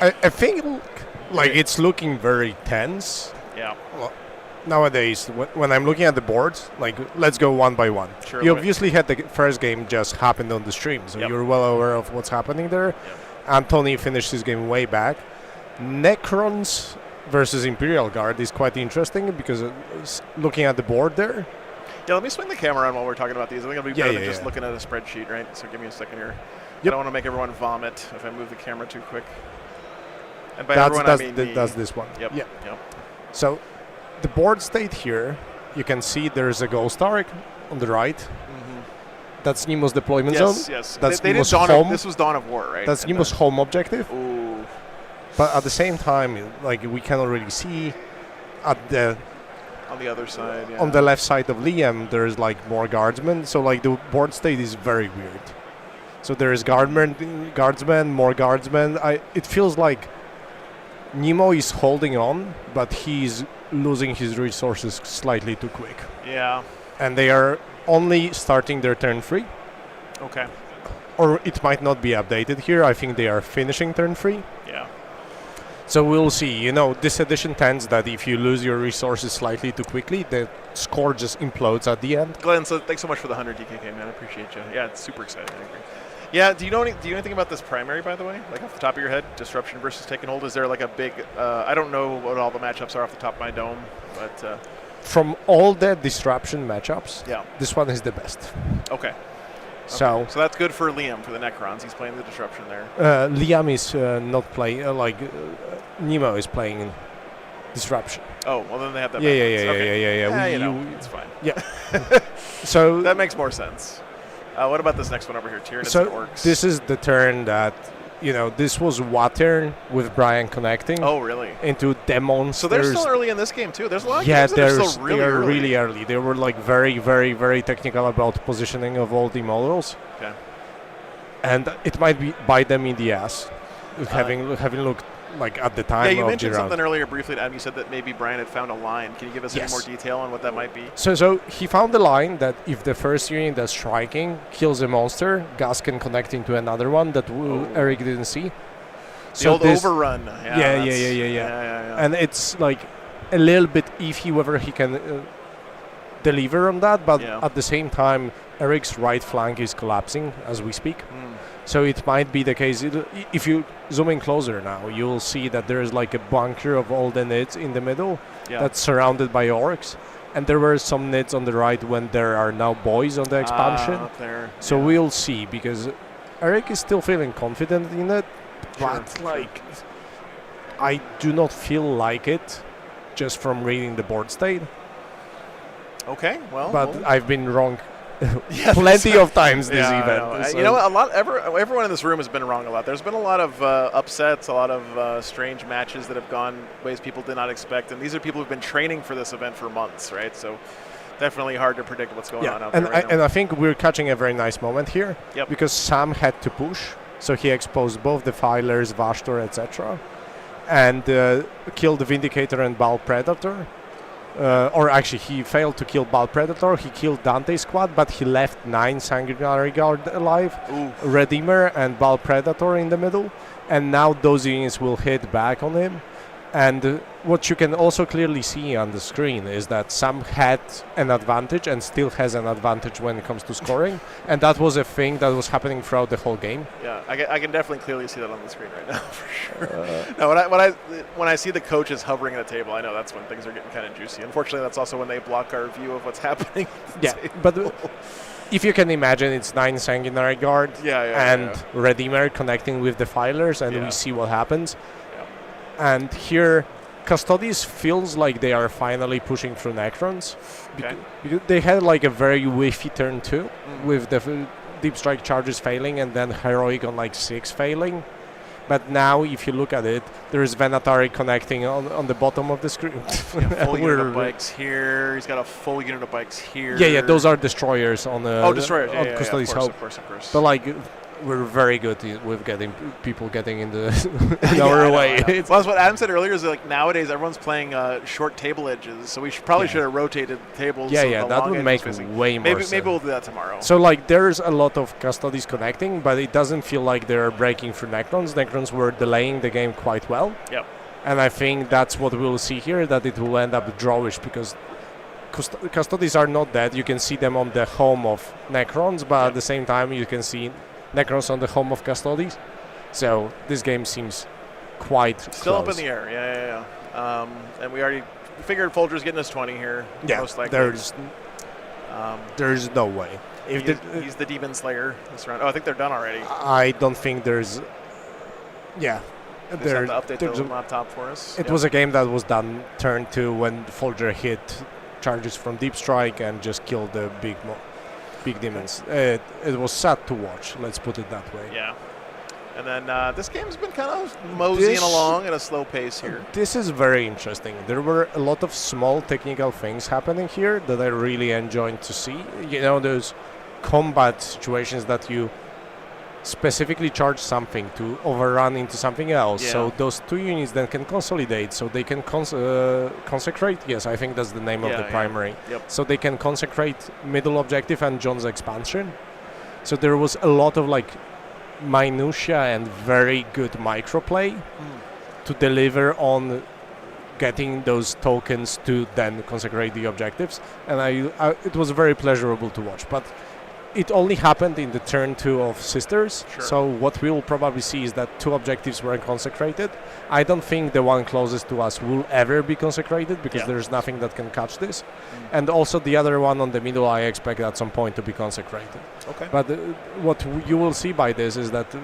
I think like it's looking very tense. Yeah. Well, nowadays, when I'm looking at the boards, like let's go one by one. Sure, You what- obviously had the first game just happened on the stream, so Yep. you're well aware of what's happening there. Yep. Anthony finished his game way back. Necrons versus Imperial Guard is quite interesting because looking at the board there, Yeah, let me swing the camera on while we're talking about these. I think it'll be Yeah, better yeah, than just yeah. looking at a spreadsheet, right? So give me a second here. I Yep. don't want to make everyone vomit if I move the camera too quick. And by everyone, I mean me. that's this one. Yep. Yeah. Yep. So the board state here, you can see there's a Ghost Ark on the right. That's Nemo's deployment Yes, zone. yes. That's They did Nemo's Dawn home. of, this was Dawn of War, right? That's And Nemo's home objective. Ooh. But at the same time, like we can already see at the On the other side, yeah. on the left side of Liam, there's like more guardsmen. So like the board state is very weird. So there is guardsmen, more guardsmen. It feels like Nemo is holding on, but he's losing his resources slightly too quick. Yeah. And they are only starting their turn 3. Okay. Or it might not be updated here. I think they are finishing turn 3. Yeah. So we'll see. You know, this edition tends that if you lose your resources slightly too quickly, the score just implodes at the end. Glenn, so thanks so much for the 100 DKK, man. I appreciate you. Yeah, it's super exciting. I agree. Yeah, do you know anything about this primary, by the way? Like off the top of your head, disruption versus take and hold. Is there like a big? I don't know what all the matchups are off the top of my dome, but from all the disruption matchups, yeah, this one is the best. Okay. So that's good for Liam for the Necrons. He's playing the disruption there. Liam is not playing Nemo is playing disruption. Oh well, then they have that. Yeah. It's fine. Yeah. So that makes more sense. What about this next one over here? Tyranids so and Orcs. This is the turn that, this was what turn with Brian connecting. Oh, really? Into demons. So they're still early in this game, too. There's a lot of games that are still really early. Really early. They were like very, very, very technical about positioning of all the models. Okay. And it might bite them in the ass, having looked like at the time. Yeah, you mentioned something earlier briefly, Adam. You said that maybe Brian had found a line. Can you give us any more detail on what that might be? So he found the line that if the first unit that's striking kills a monster, Gus can connect into another one that Eric didn't see. The old overrun. Yeah. And it's like a little bit iffy whether he can deliver on that, but at the same time, Eric's right flank is collapsing as we speak. So it might be the case. If you zoom in closer now, you will see that there is like a bunker of all the nids in the middle that's surrounded by orcs. And there were some nids on the right when there are now boys on the expansion. Up there. So we'll see, because Eric is still feeling confident in it. But I do not feel like it just from reading the board state. Okay, well. But I've been wrong plenty of times this event. So. You know, everyone in this room has been wrong a lot. There's been a lot of upsets, a lot of strange matches that have gone ways people did not expect, and these are people who've been training for this event for months, right? So definitely hard to predict what's going on out there right now. And I think we're catching a very nice moment here, because Sam had to push, so he exposed both the Filers, Vashtor, etc., and killed the Vindicator and Baal Predator. Or actually, he failed to kill Baal Predator. He killed Dante's squad, but he left 9 Sanguinary Guard alive, Redeemer and Baal Predator in the middle. And now those units will hit back on him. And what you can also clearly see on the screen is that Sam had an advantage and still has an advantage when it comes to scoring. And that was a thing that was happening throughout the whole game. Yeah, I can definitely clearly see that on the screen right now, for sure. No, when I see the coaches hovering at the table, I know that's when things are getting kind of juicy. Unfortunately, that's also when they block our view of what's happening. But if you can imagine, it's 9 Sanguinary Guard and Redeemer connecting with the Filers, and we see what happens. And here, Custodes feels like they are finally pushing through Necrons. Because they had like a very whiffy turn 2 with the Deep Strike charges failing and then Heroic on like 6 failing. But now, if you look at it, there is Venatari connecting on the bottom of the screen. Full unit of bikes here. He's got a full unit of bikes here. Yeah, those are destroyers on the destroyers. On Custodes Hope. Of course. But like, we're very good with getting people getting in our way. Well, that's what Adam said earlier. Is like nowadays everyone's playing short table edges, so we should have rotated tables. That would make way more sense. Maybe we'll do that tomorrow. So like, there's a lot of Custodes connecting, but it doesn't feel like they're breaking through Necrons. Necrons were delaying the game quite well. Yep. And I think that's what we'll see here, that it will end up drawish, because Custodes are not dead. You can see them on the home of Necrons, but at the same time you can see Necrons on the home of Custodes. So this game seems quite still close. Up in the air. Yeah. And we already figured Folger's getting us 20 here. Yeah, most likely. There's no way. He's the Demon Slayer this round. Oh, I think they're done already. I don't think there's... Yeah. There's have to update the laptop for us. It was a game that was done turn 2 when Folger hit charges from Deep Strike and just killed the big demons. It was sad to watch, let's put it that way. Yeah. And then this game's been kind of moseying along at a slow pace here. This is very interesting. There were a lot of small technical things happening here that I really enjoyed to see. You know, those combat situations that you specifically charge something to overrun into something else. Yeah. So those two units then can consolidate. So they can consecrate. Yes, I think that's the name of the primary. Yep. So they can consecrate middle objective and John's expansion. So there was a lot of like minutia and very good microplay to deliver on getting those tokens to then consecrate the objectives, and it was very pleasurable to watch. But it only happened in the turn 2 of Sisters. Sure. So what we will probably see is that 2 objectives were consecrated. I don't think the one closest to us will ever be consecrated because there's nothing that can catch this. And also the other one on the middle, I expect at some point to be consecrated. Okay. But what you will see by this is that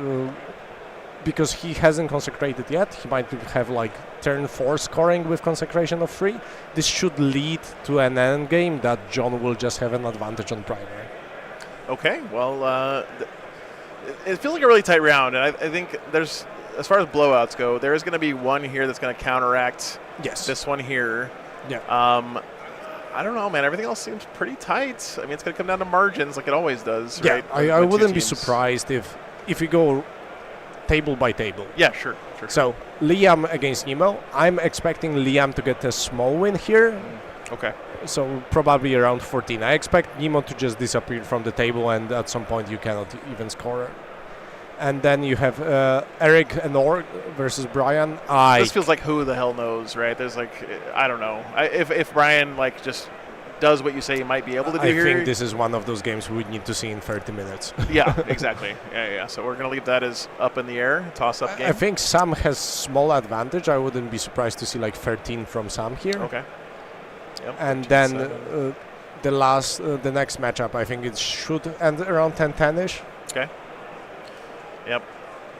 because he hasn't consecrated yet, he might have like turn 4 scoring with consecration of 3. This should lead to an end game that John will just have an advantage on primary. Okay, well, it feels like a really tight round, and I think there's, as far as blowouts go, there is going to be one here that's going to counteract this one here. Yeah. I don't know, man. Everything else seems pretty tight. I mean, it's going to come down to margins like it always does, Yeah, right? I With two wouldn't be teams. surprised if we go table by table. Yeah, sure. So Liam against Nemo. I'm expecting Liam to get a small win here. Okay. So probably around 14. I expect Nemo to just disappear from the table, and at some point you cannot even score. And then you have Eric and Org versus Brian. This feels like who the hell knows, right? There's like, I don't know. If Brian like just does what you say he might be able to do I here. think this is one of those games we need to see in 30 minutes. Yeah, exactly. Yeah. So we're going to leave that as up in the air, toss-up game. I think Sam has small advantage. I wouldn't be surprised to see like 13 from Sam here. Okay. Yep, And then the next matchup, I think it should end around 10-10-ish. Okay. Yep.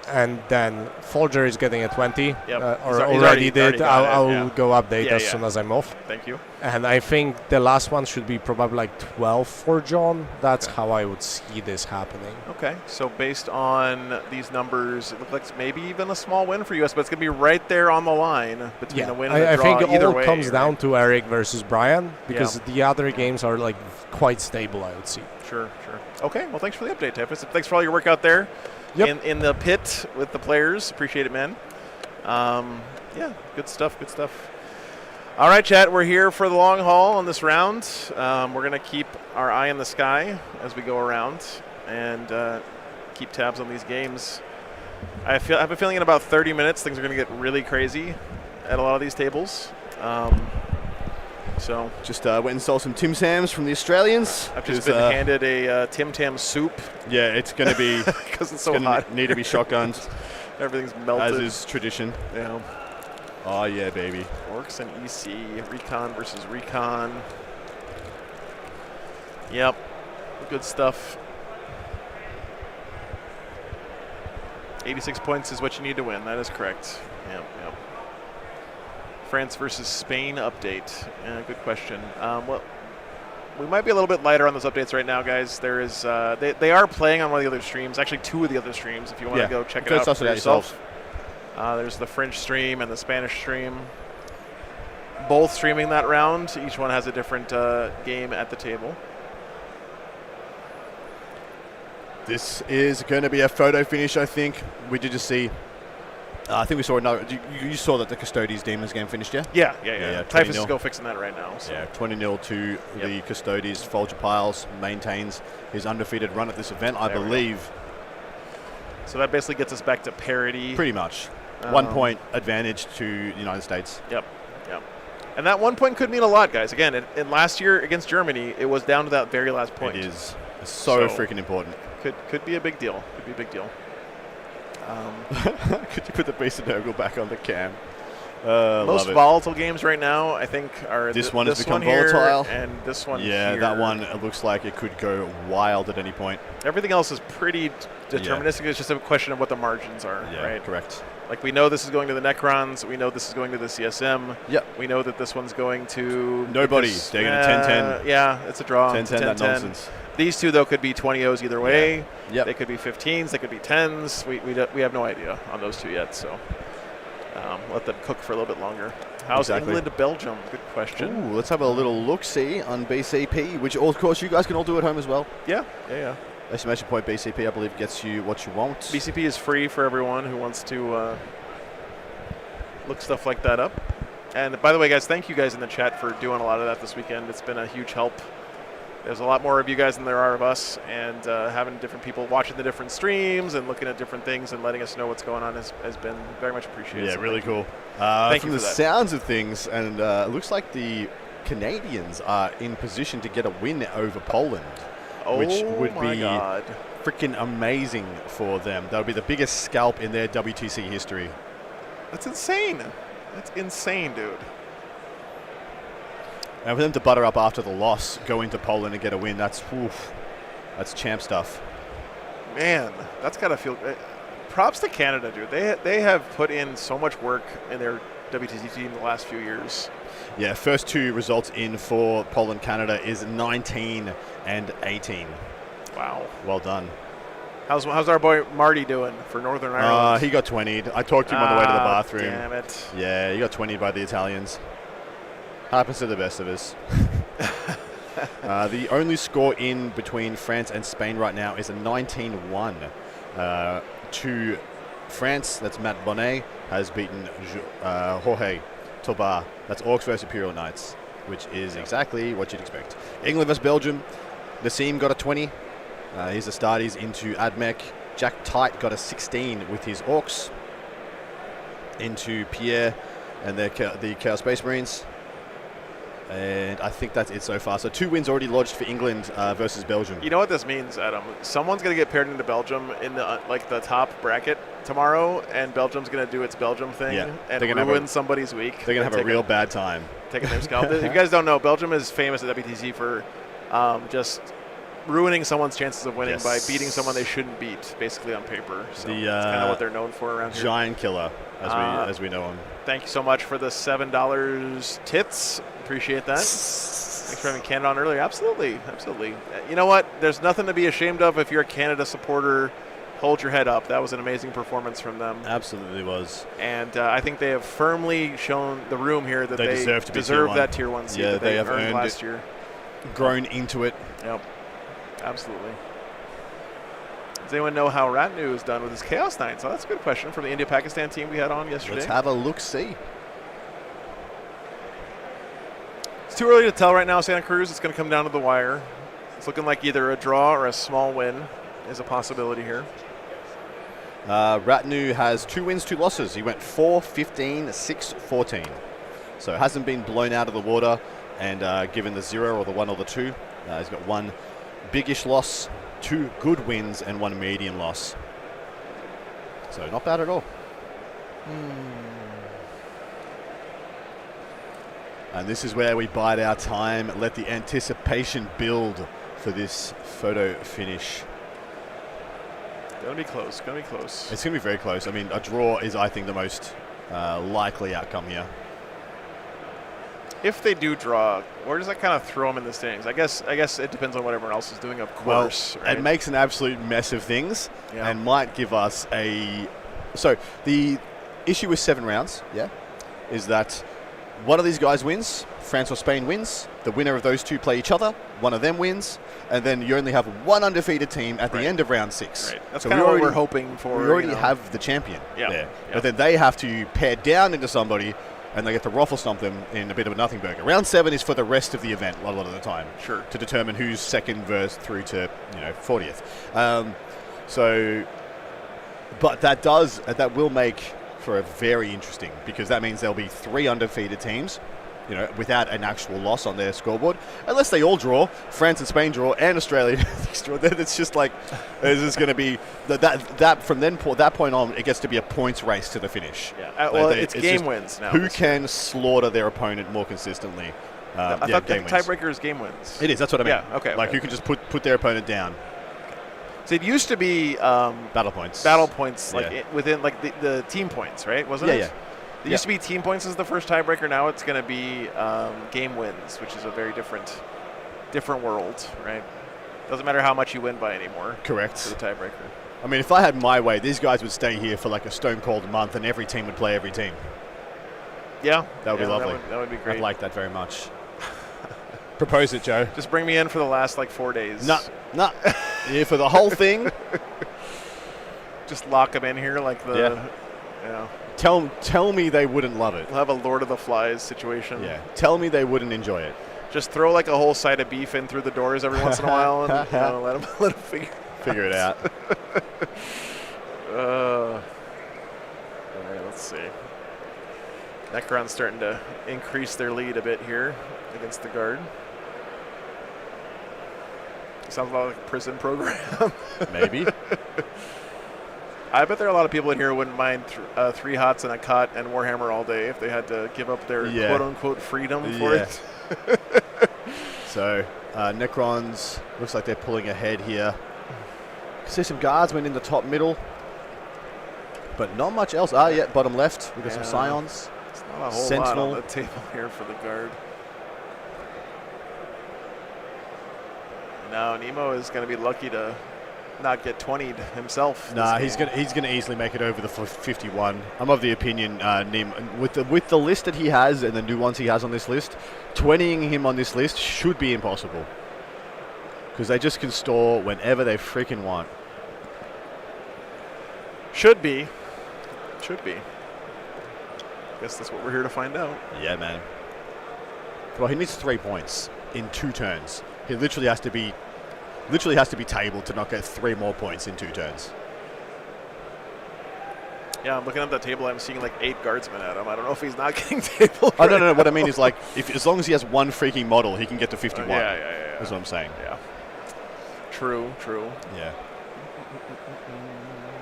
And then Folger is getting a 20, Yep. or He's already did. got it, I'll yeah. go update Yeah, as yeah. soon as I'm off. Thank you. And I think the last one should be probably like 12 for John. That's how I would see this happening. Okay. So based on these numbers, it looks like maybe even a small win for US, but it's going to be right there on the line between a win and a I draw. think it either all way, comes right? down to Eric versus Brian because the other games are like quite stable, I would see. Sure. Okay. Well, thanks for the update, Typhus. Thanks for all your work out there in the pit with the players. Appreciate it, man. Yeah, good stuff. All right, chat, we're here for the long haul on this round. We're going to keep our eye in the sky as we go around and keep tabs on these games. I have a feeling in about 30 minutes things are going to get really crazy at a lot of these tables. So just went and stole some Tim Tams from the Australians. I've just been handed a Tim Tam soup. Yeah, it's going to be because it's so hot. Need to be shotgunned. Everything's melted. As is tradition. Yeah. Oh yeah, baby. Orcs and EC, Recon versus Recon. Yep, good stuff. 86 points is what you need to win. That is correct. Yep. France versus Spain update. Good question. Well, we might be a little bit lighter on those updates right now, guys. There is they are playing on one of the other streams. Actually, 2 of the other streams. If you want to go check it out for yourself. There's the French stream and the Spanish stream. Both streaming that round. Each one has a different game at the table. This is going to be a photo finish, I think. We did just see. I think we saw another. You saw that the Custodes Demons game finished, yeah? Yeah. Typhus is go fixing that right now. So. Yeah, 20-0 to the Custodes. Folger Piles maintains his undefeated run at this event, I believe. So that basically gets us back to parity. Pretty much. 1 point advantage to the United States. Yep. And that 1 point could mean a lot, guys. Again, in last year against Germany, it was down to that very last point. It is so freaking important. Could be a big deal. Could you put the Beast of Nurgle back on the cam? Most volatile games right now, I think, are this one has become here volatile, and this one. Yeah, here. that one it looks like it could go wild at any point. Everything else is pretty deterministic. It's just a question of what the margins are. Yeah, right? Correct. Like we know this is going to the Necrons. We know this is going to the CSM. Yep. We know that this one's going to nobody. They're going to 10-10. Yeah, it's a draw. 10-10. That nonsense. These two though could be 20-0s either way. Yep. They could be 15s. They could be 10s. We have no idea on those two yet. So let them cook for a little bit longer. How's England, Belgium? Good question. Ooh, let's have a little look-see on BCP, which of course you guys can all do at home as well. Yeah. Exclamation point BCP, I believe, gets you what you want. BCP is free for everyone who wants to look stuff like that up. And by the way, guys, thank you guys in the chat for doing a lot of that this weekend. It's been a huge help. There's a lot more of you guys than there are of us, and having different people watching the different streams and looking at different things and letting us know what's going on has been very much appreciated. Yeah, so really cool. Thank from you the for that. sounds of things, and it looks like the Canadians are in position to get a win over Poland, which would my be God. freaking amazing for them. That would be the biggest scalp in their WTC history. That's insane. That's insane, dude. And for them to butter up after the loss, go into Poland and get a win, that's champ stuff. Man, that's got to feel props to Canada, dude. They have put in so much work in their WTC team the last few years. Yeah, first two results in for Poland, Canada is 19 and 18. Wow. Well done. How's our boy Marty doing for Northern Ireland? He got 20'd. I talked to him on the way to the bathroom. Damn it. Yeah, he got 20'd by the Italians. Happens to the best of us. The only score in between France and Spain right now is a 19-1. To France, that's Matt Bonnet, has beaten Jorge Toba. That's Orcs versus Imperial Knights, which is exactly what you'd expect. England versus Belgium. Nassim got a 20. He's the starties into Admech. Jack Tight got a 16 with his Orcs. Into Pierre and the Chaos Space Marines. And I think that's it so far. So 2 wins already lodged for England versus Belgium. You know what this means, Adam? Someone's going to get paired into Belgium in the the top bracket tomorrow, and Belgium's going to do its Belgium thing and ruin somebody's week. They're going to have a real bad time. Taking their scalp. If you guys don't know, Belgium is famous at WTC for just ruining someone's chances of winning by beating someone they shouldn't beat, basically on paper. So that's kind of what they're known for around here. Giant killer, as we know him. Thank you so much for the $7 tits. Appreciate that. Thanks for having Canada on earlier. Absolutely. You know what? There's nothing to be ashamed of if you're a Canada supporter. Hold your head up. That was an amazing performance from them. Absolutely was. And I think they have firmly shown the room here that they deserve that Tier 1 seed that they have earned last year. Grown into it. Yep. Absolutely. Does anyone know how Ratnu is done with his Chaos Knights? So that's a good question from the India-Pakistan team we had on yesterday. Let's have a look-see. It's too early to tell right now, Santa Cruz. It's going to come down to the wire. It's looking like either a draw or a small win is a possibility here. Ratnu has 2 wins, 2 losses. He went 4-15, 6-14. So it hasn't been blown out of the water and given the 0 or the 1 or the 2. He's got 1 biggish loss, 2 good wins, and 1 medium loss. So not bad at all. And this is where we bide our time, let the anticipation build for this photo finish. Gonna be close. It's gonna be very close. I mean, a draw is, I think, the most likely outcome here. If they do draw, where does that kind of throw them in the standings? I guess it depends on what everyone else is doing, of course. Well, right? It makes an absolute mess of things and might give us a... So the issue with 7 rounds, is that one of these guys wins, France or Spain wins, the winner of those 2 play each other, one of them wins, and then you only have 1 undefeated team at the end of round 6. Right. That's kind of what we're hoping for. We already have the champion there. Yeah. But then they have to pair down into somebody and they get to ruffle stomp them in a bit of a nothing burger. Round 7 is for the rest of the event a lot of the time. Sure. To determine who's second verse through to 40th. But that will make for a very interesting, because that means there'll be 3 undefeated teams, without an actual loss on their scoreboard, unless they all draw. France and Spain draw, and Australia draw. Then it's just like this is going to be that from that point on, it gets to be a points race to the finish. Yeah. It's game wins now. Who can slaughter their opponent more consistently? I thought the tiebreaker is game wins. It is. That's what I mean. Yeah. Okay. Like who can just put their opponent down. So it used to be battle points, within the team points, right? Wasn't it? Yeah. It used to be team points as the first tiebreaker. Now it's going to be game wins, which is a very different world, right? Doesn't matter how much you win by anymore. Correct. For the tiebreaker. I mean, if I had my way, these guys would stay here for like a stone cold month, and every team would play every team. Yeah, that would be lovely. That would be great. I'd like that very much. Propose it, Joe. Just bring me in for the last 4 days. No. Yeah, for the whole thing. Just lock them in here like the. Yeah. Tell me they wouldn't love it. We'll have a Lord of the Flies situation. Yeah. Tell me they wouldn't enjoy it. Just throw like a whole side of beef in through the doors every once in a while, and let them figure it out. All right, let's see. Necron's starting to increase their lead a bit here against the guard. Sounds like a prison program. Maybe. I bet there are a lot of people in here who wouldn't mind 3 hots and a cot and Warhammer all day if they had to give up their quote-unquote freedom for it. So, Necrons, looks like they're pulling ahead here. See some guardsmen in the top middle, but not much else. Bottom left, we've got some Scions. It's not a whole Sentinel. lot on the table here for the guard. No, Nemo is going to be lucky to not get 20'd himself. Nah, he's gonna easily make it over the 51. I'm of the opinion, Nim, with the list that he has and the new ones he has on this list, 20ing him on this list should be impossible. Because they just can store whenever they freaking want. Should be. Guess that's what we're here to find out. Yeah, man. Well, he needs 3 points in 2 turns. He literally has to be tabled to not get 3 more points in 2 turns. Yeah, I'm looking at that table. I'm seeing like 8 guardsmen at him. I don't know if he's not getting tabled. Oh, no. What I mean is, like, as long as he has 1 freaking model, he can get to 51. Yeah. That's what I'm saying. Yeah. True. Yeah.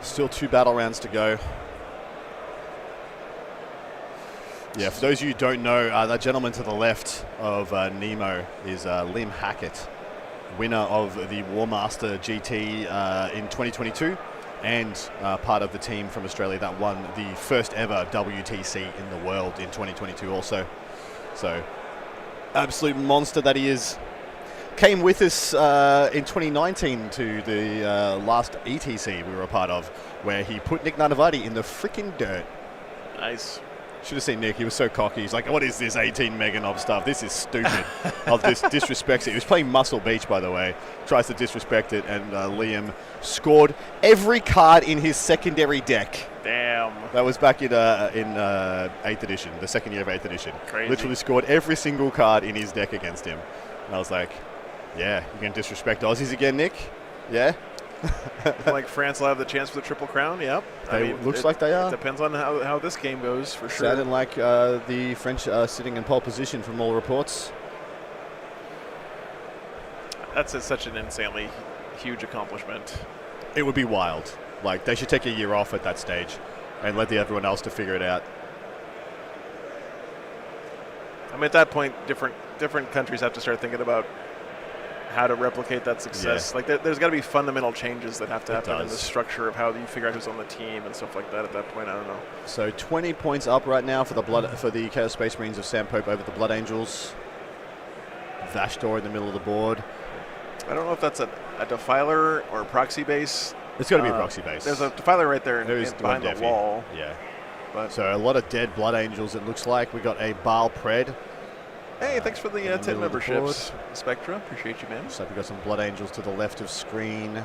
Still 2 battle rounds to go. Yeah, for those of you who don't know, that gentleman to the left of Nemo is Liam Hackett, winner of the Warmaster GT in 2022 and part of the team from Australia that won the first ever WTC in the world in 2022 also. So, absolute monster that he is. Came with us in 2019 to the last ETC we were a part of, where he put Nick Nanavati in the freaking dirt. Nice. Should have seen Nick. He was so cocky. He's like, what is this 18 Meganob stuff? This is stupid. Disrespects it. He was playing Muscle Beach, by the way. Tries to disrespect it, and Liam scored every card in his secondary deck. Damn. That was back in 8th edition, the second year of 8th edition. Crazy. Literally scored every single card in his deck against him. And I was like, yeah, you can disrespect Aussies again, Nick? Yeah? Like France will have the chance for the Triple Crown, yep. Looks like they are. It depends on how this game goes, for sure. Sounding like the French are sitting in pole position from all reports. That's such an insanely huge accomplishment. It would be wild. Like, they should take a year off at that stage and let everyone else to figure it out. I mean, at that point, different countries have to start thinking about how to replicate that success. Yeah. Like, there's got to be fundamental changes that have to happen in the does. structure of how you figure out who's on the team and stuff like that. At that point, I don't know. So 20 points up right now for the Chaos Space Marines of Sam Pope over the Blood Angels. Vashdor in the middle of the board. I don't know if that's a Defiler or a proxy base. It's got to be a proxy base. There's a Defiler right there behind the Devi. wall. Yeah. But so a lot of dead Blood Angels, it looks like. We got a Baal Pred. Hey, thanks for the 10 middle of the memberships, Spectra. Appreciate you, man. So we've got some Blood Angels to the left of screen.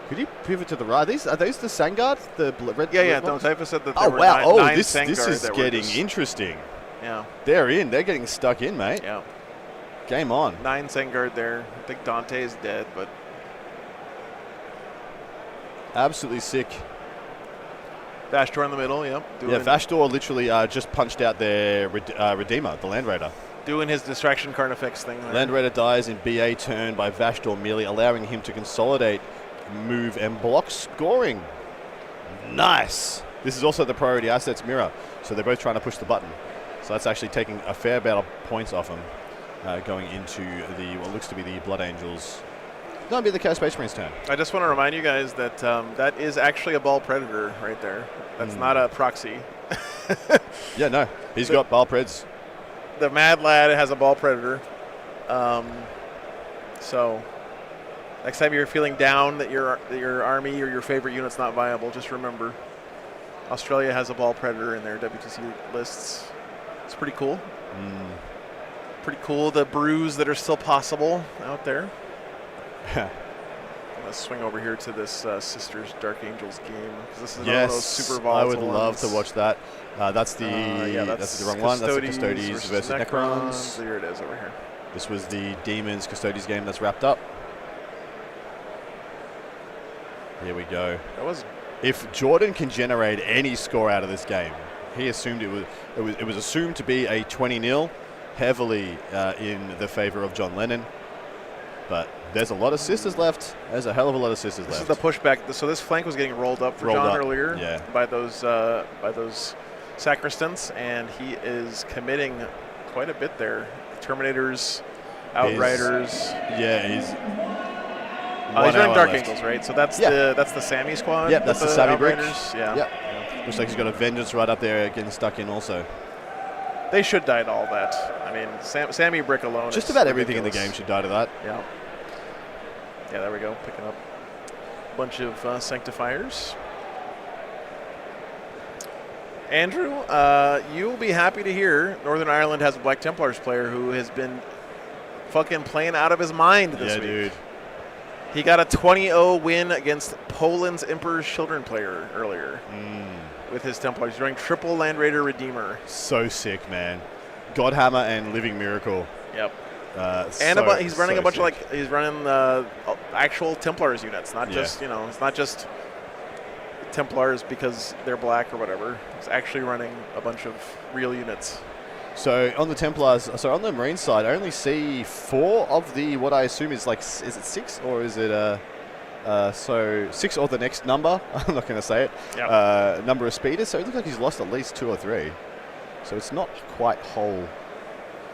Could you pivot to the right? Are those the Sangard? The red? Yeah. Red Typhus said that there were wow! nine This Sangard is that getting were interesting. Yeah. They're in. They're getting stuck in, mate. Yeah. Game on. 9 Sangard there. I think Dante is dead, but Absolutely sick. Vashdor in the middle. Yep. Vashdor literally just punched out their Redeemer, the Land Raider. Doing his distraction Carnifex thing there. Land Raider dies in BA turn by Vashdor merely, allowing him to consolidate, move, and block scoring. Nice. This is also the priority assets mirror, so they're both trying to push the button. So that's actually taking a fair amount of points off him, going into what looks to be the Blood Angels. That'll be the Chaos Space Marine's turn. I just want to remind you guys that that is actually a Ball Predator right there. That's not a proxy. Yeah, no. He's got Ball Preds. The Mad Lad has a Ball Predator. So next time you're feeling down that your army or your favorite unit's not viable, just remember Australia has a Ball Predator in their WTC lists. It's pretty cool. Pretty cool, the brews that are still possible out there. Let's swing over here to this Sisters Dark Angels game. This is Yes, one of those super I volatile would love ones. to watch that. That's the that's the wrong one. That's the Custodes versus Necrons. Here it is over here. This was the Demons Custodes game that's wrapped up. Here we go. That was. If Jordan can generate any score out of this game, he assumed it was assumed to be a 20-0, heavily in the favor of John Lennon. But there's a lot of sisters left. There's a hell of a lot of sisters left. This is the pushback. So this flank was getting rolled up for John earlier by those sacristans, and he is committing quite a bit there. Terminators, Outriders. He's running Dark Angels, right? So that's the Sammy squad. Yep, that's the Sammy brick. Yeah. Yep. Looks like he's got a Vengeance right up there getting stuck in also. They should die to all that. I mean, Sammy brick alone. Just about everything in the game should die to that. Yeah. Yeah, there we go. Picking up a bunch of Sanctifiers. Andrew, you'll be happy to hear Northern Ireland has a Black Templars player who has been fucking playing out of his mind this week. Dude. He got a 20-0 win against Poland's Emperor's Children player earlier with his Templars. He's running triple Land Raider Redeemer. So sick, man. Godhammer and Living Miracle. Yep. And he's running a bunch of he's running actual Templars units, not just it's not just Templars because they're black or whatever. He's actually running a bunch of real units. So on the Templars, on the Marine side, I only see 4 of the what I assume is is it 6 or is it 6 or the next number? I'm not going to say it. Yep. Number of speeders. So it looks like he's lost at least 2 or 3. So it's not quite whole.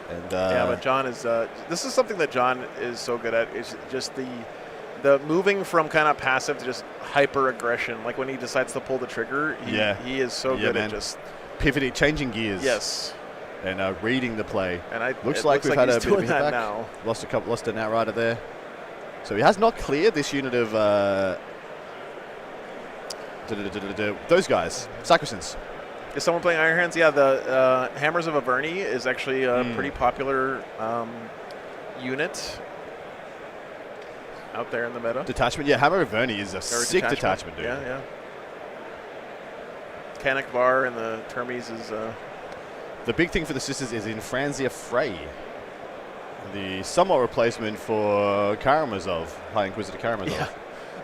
And but John is. This is something that John is so good at. Is just the moving from kind of passive to just hyper aggression. Like when he decides to pull the trigger, he is so good at just pivoting, changing gears. Yes. And reading the play. And looks like we've had a bit of that back. Now. Lost an outrider there. So he has not cleared this unit of those guys, Sacristans. Is someone playing Iron Hands? Yeah, the Hammers of Averni is actually a pretty popular unit out there in the meta. Detachment, yeah, Hammer of Averni is a sick detachment, dude. Yeah. Canik Var and the Termes is... The big thing for the Sisters is Infranzia Frey, the somewhat replacement for Karamazov, High Inquisitor Karamazov. Yeah.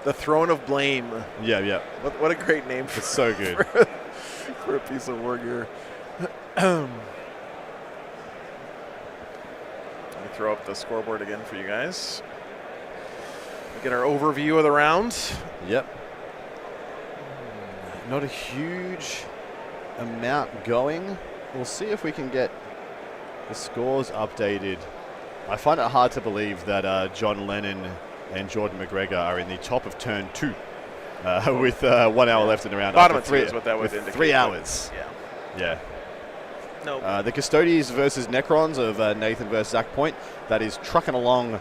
The Throne of Blame. Yeah. What a great name. It's so good. For a piece of war gear. Let me throw up the scoreboard again for you guys. Get our overview of the round. Yep. Not a huge amount going. We'll see if we can get the scores updated. I find it hard to believe that John Lennon and Jordan McGregor are in the top of turn 2 with 1 hour left in the round. Bottom of 3 is what that would indicate. 3 hours. Yeah. No. The Custodes versus Necrons of Nathan versus Zach Point. That is trucking along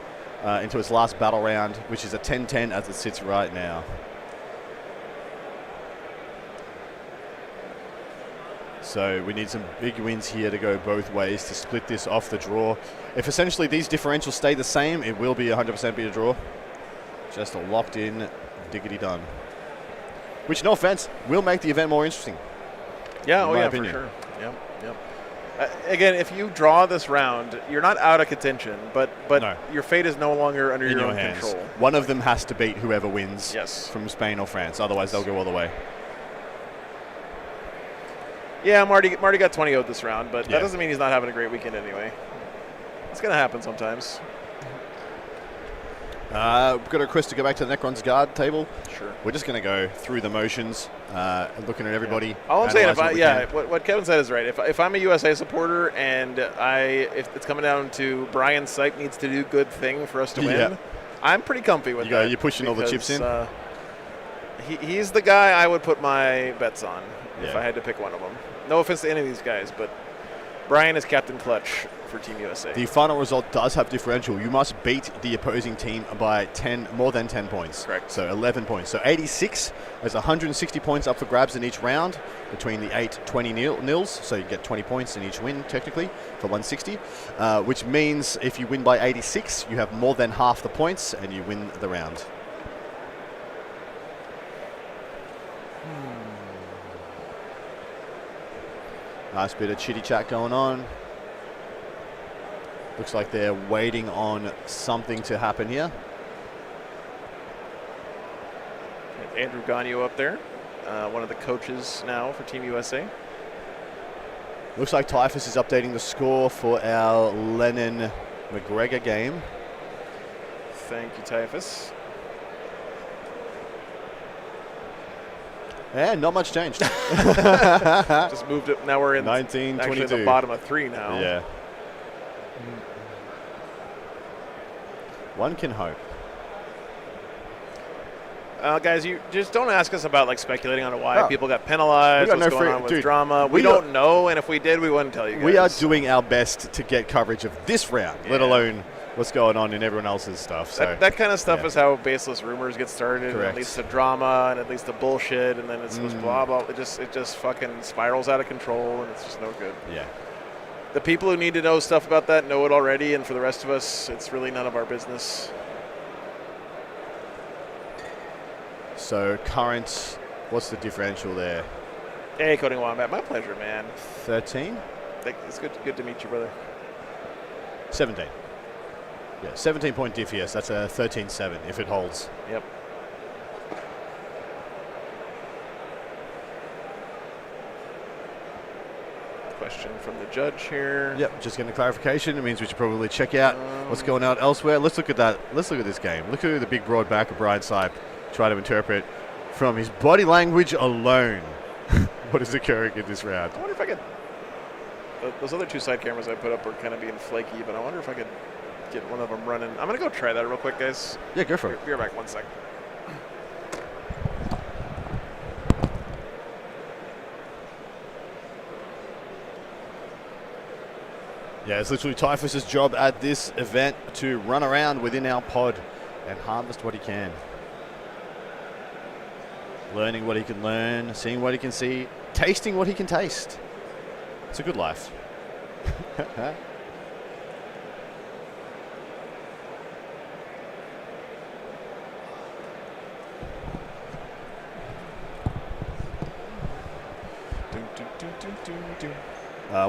into its last battle round, which is a 10-10 as it sits right now. So we need some big wins here to go both ways to split this off the draw. If essentially these differentials stay the same, it will be 100% be a draw. Just a locked in, diggity done. Which, no offense, will make the event more interesting. Yeah, for sure. Yep. Again, if you draw this round, you're not out of contention, but no. Your fate is no longer under your own hands. Control. One of them has to beat whoever wins from Spain or France. Otherwise, they'll go all the way. Yeah, Marty got 20-0 this round, but that doesn't mean he's not having a great weekend anyway. It's going to happen sometimes. We've got a request to go back to the Necron's guard table. Sure. We're just going to go through the motions, looking at everybody. Yeah. All I'm saying, what Kevin said is right. If I'm a USA supporter and if it's coming down to Brian Sype needs to do good thing for us to win, I'm pretty comfy with that. You're pushing all the chips in? He's the guy I would put my bets on if I had to pick one of them. No offense to any of these guys, but Brian is Captain Clutch for Team USA. The final result does have differential. You must beat the opposing team by more than 10 points. Correct. So 11 points. So 86. There's 160 points up for grabs in each round between the 8-20 nils. So you get 20 points in each win, technically, for 160. Which means if you win by 86, you have more than half the points and you win the round. Nice bit of chitty chat going on. Looks like they're waiting on something to happen here. Andrew Gagnon up there, one of the coaches now for Team USA. Looks like Typhus is updating the score for our Lennon-McGregor game. Thank you, Typhus. And not much changed. Just moved it. Now we're in 19, actually 22. the bottom of 3 now. Yeah. One can hope. Guys, you just don't ask us about like speculating on why people got penalized, what's going on with drama. We don't know, and if we did, we wouldn't tell you guys. We are doing our best to get coverage of this round, let alone what's going on in everyone else's stuff. So that kind of stuff is how baseless rumors get started. Correct. And it leads to drama, and it leads to bullshit, and then it's just blah blah. It just fucking spirals out of control, and it's just no good. Yeah. The people who need to know stuff about that know it already, and for the rest of us, it's really none of our business. So current, what's the differential there? Hey, Coding Wombat, my pleasure, man. 13? It's good to meet you, brother. 17. Yeah, 17-point diff, yes. That's a 13-7 if it holds. Yep. Question from the judge here. Yep, just getting a clarification. It means we should probably check out what's going on elsewhere. Let's look at that. Let's look at this game. Look at the big broad back of Brian Sipe. Try to interpret from his body language alone what is occurring in this round. I wonder if I could. Those other 2 side cameras I put up were kind of being flaky, but I wonder if I could get one of them running. I'm going to go try that real quick, guys. Yeah, go for it. Be right back, 1 sec. Yeah, it's literally Typhus's job at this event to run around within our pod and harvest what he can. Learning what he can learn, seeing what he can see, tasting what he can taste. It's a good life.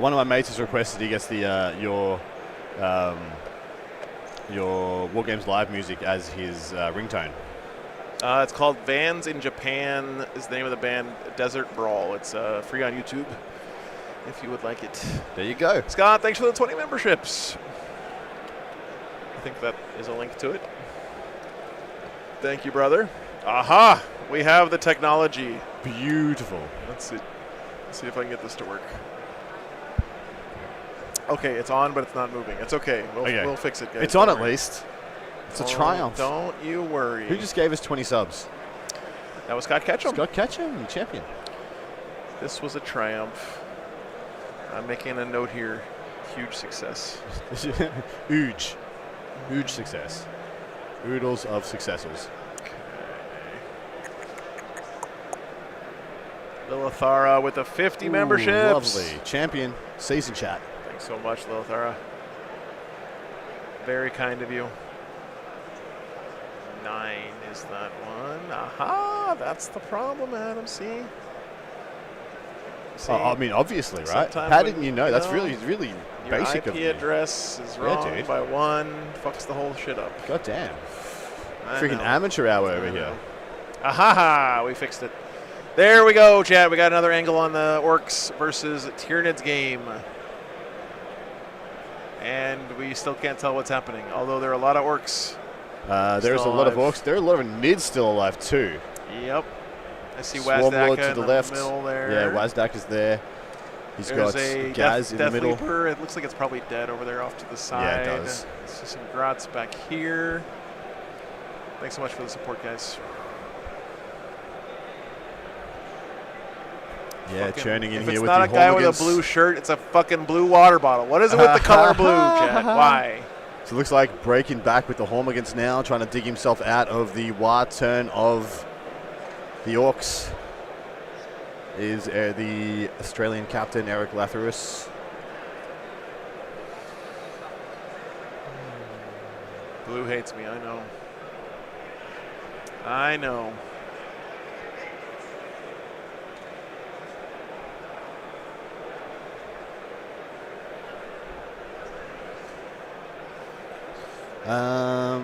One of my mates has requested he gets the your War Games Live music as his ringtone. It's called Vans in Japan is the name of the band, Desert Brawl. It's free on YouTube if you would like it. There you go. Scott, thanks for the 20 memberships. I think that is a link to it. Thank you, brother. Aha! We have the technology. Beautiful. Let's see if I can get this to work. Okay, it's on, but it's not moving. It's okay. We'll fix it, guys. It's on at least. It's a triumph. Don't you worry. Who just gave us 20 subs? That was Scott Ketchum. Scott Ketchum, you champion. This was a triumph. I'm making a note here. Huge success. Huge. Huge success. Oodles of successes. Lilithara with the 50 memberships. Lovely. Champion. Season chat. Thanks so much, Lilithara. Very kind of you. 9 is that one. Aha, that's the problem, Adam. See? I mean, obviously, right? How didn't you know? That's really your basic of IP you. address is wrong by 1. Fucks the whole shit up. God damn. Freaking amateur hour over here. Aha, we fixed it. There we go, chat. We got another angle on the Orcs versus Tyranids game. And we still can't tell what's happening, although there are a lot of Orcs. There's a lot of Orcs. There are a lot of Nids still alive, too. Yep. I see Swarmlord Wazdaka to the left. In the middle there. Yeah, Wazdak is there. He's got Gaz in the middle. Leaper. It looks like it's probably dead over there off to the side. Yeah, it does. See some Grots back here. Thanks so much for the support, guys. Yeah, churning in here with the If it's not a guy with a blue shirt, it's a fucking blue water bottle. What is it with the color blue, Chad? Why? So it looks like breaking back with the Hormigans now, trying to dig himself out of the war turn of the Orcs. Is the Australian captain, Eric Latherus. Blue hates me, I know. I know. We're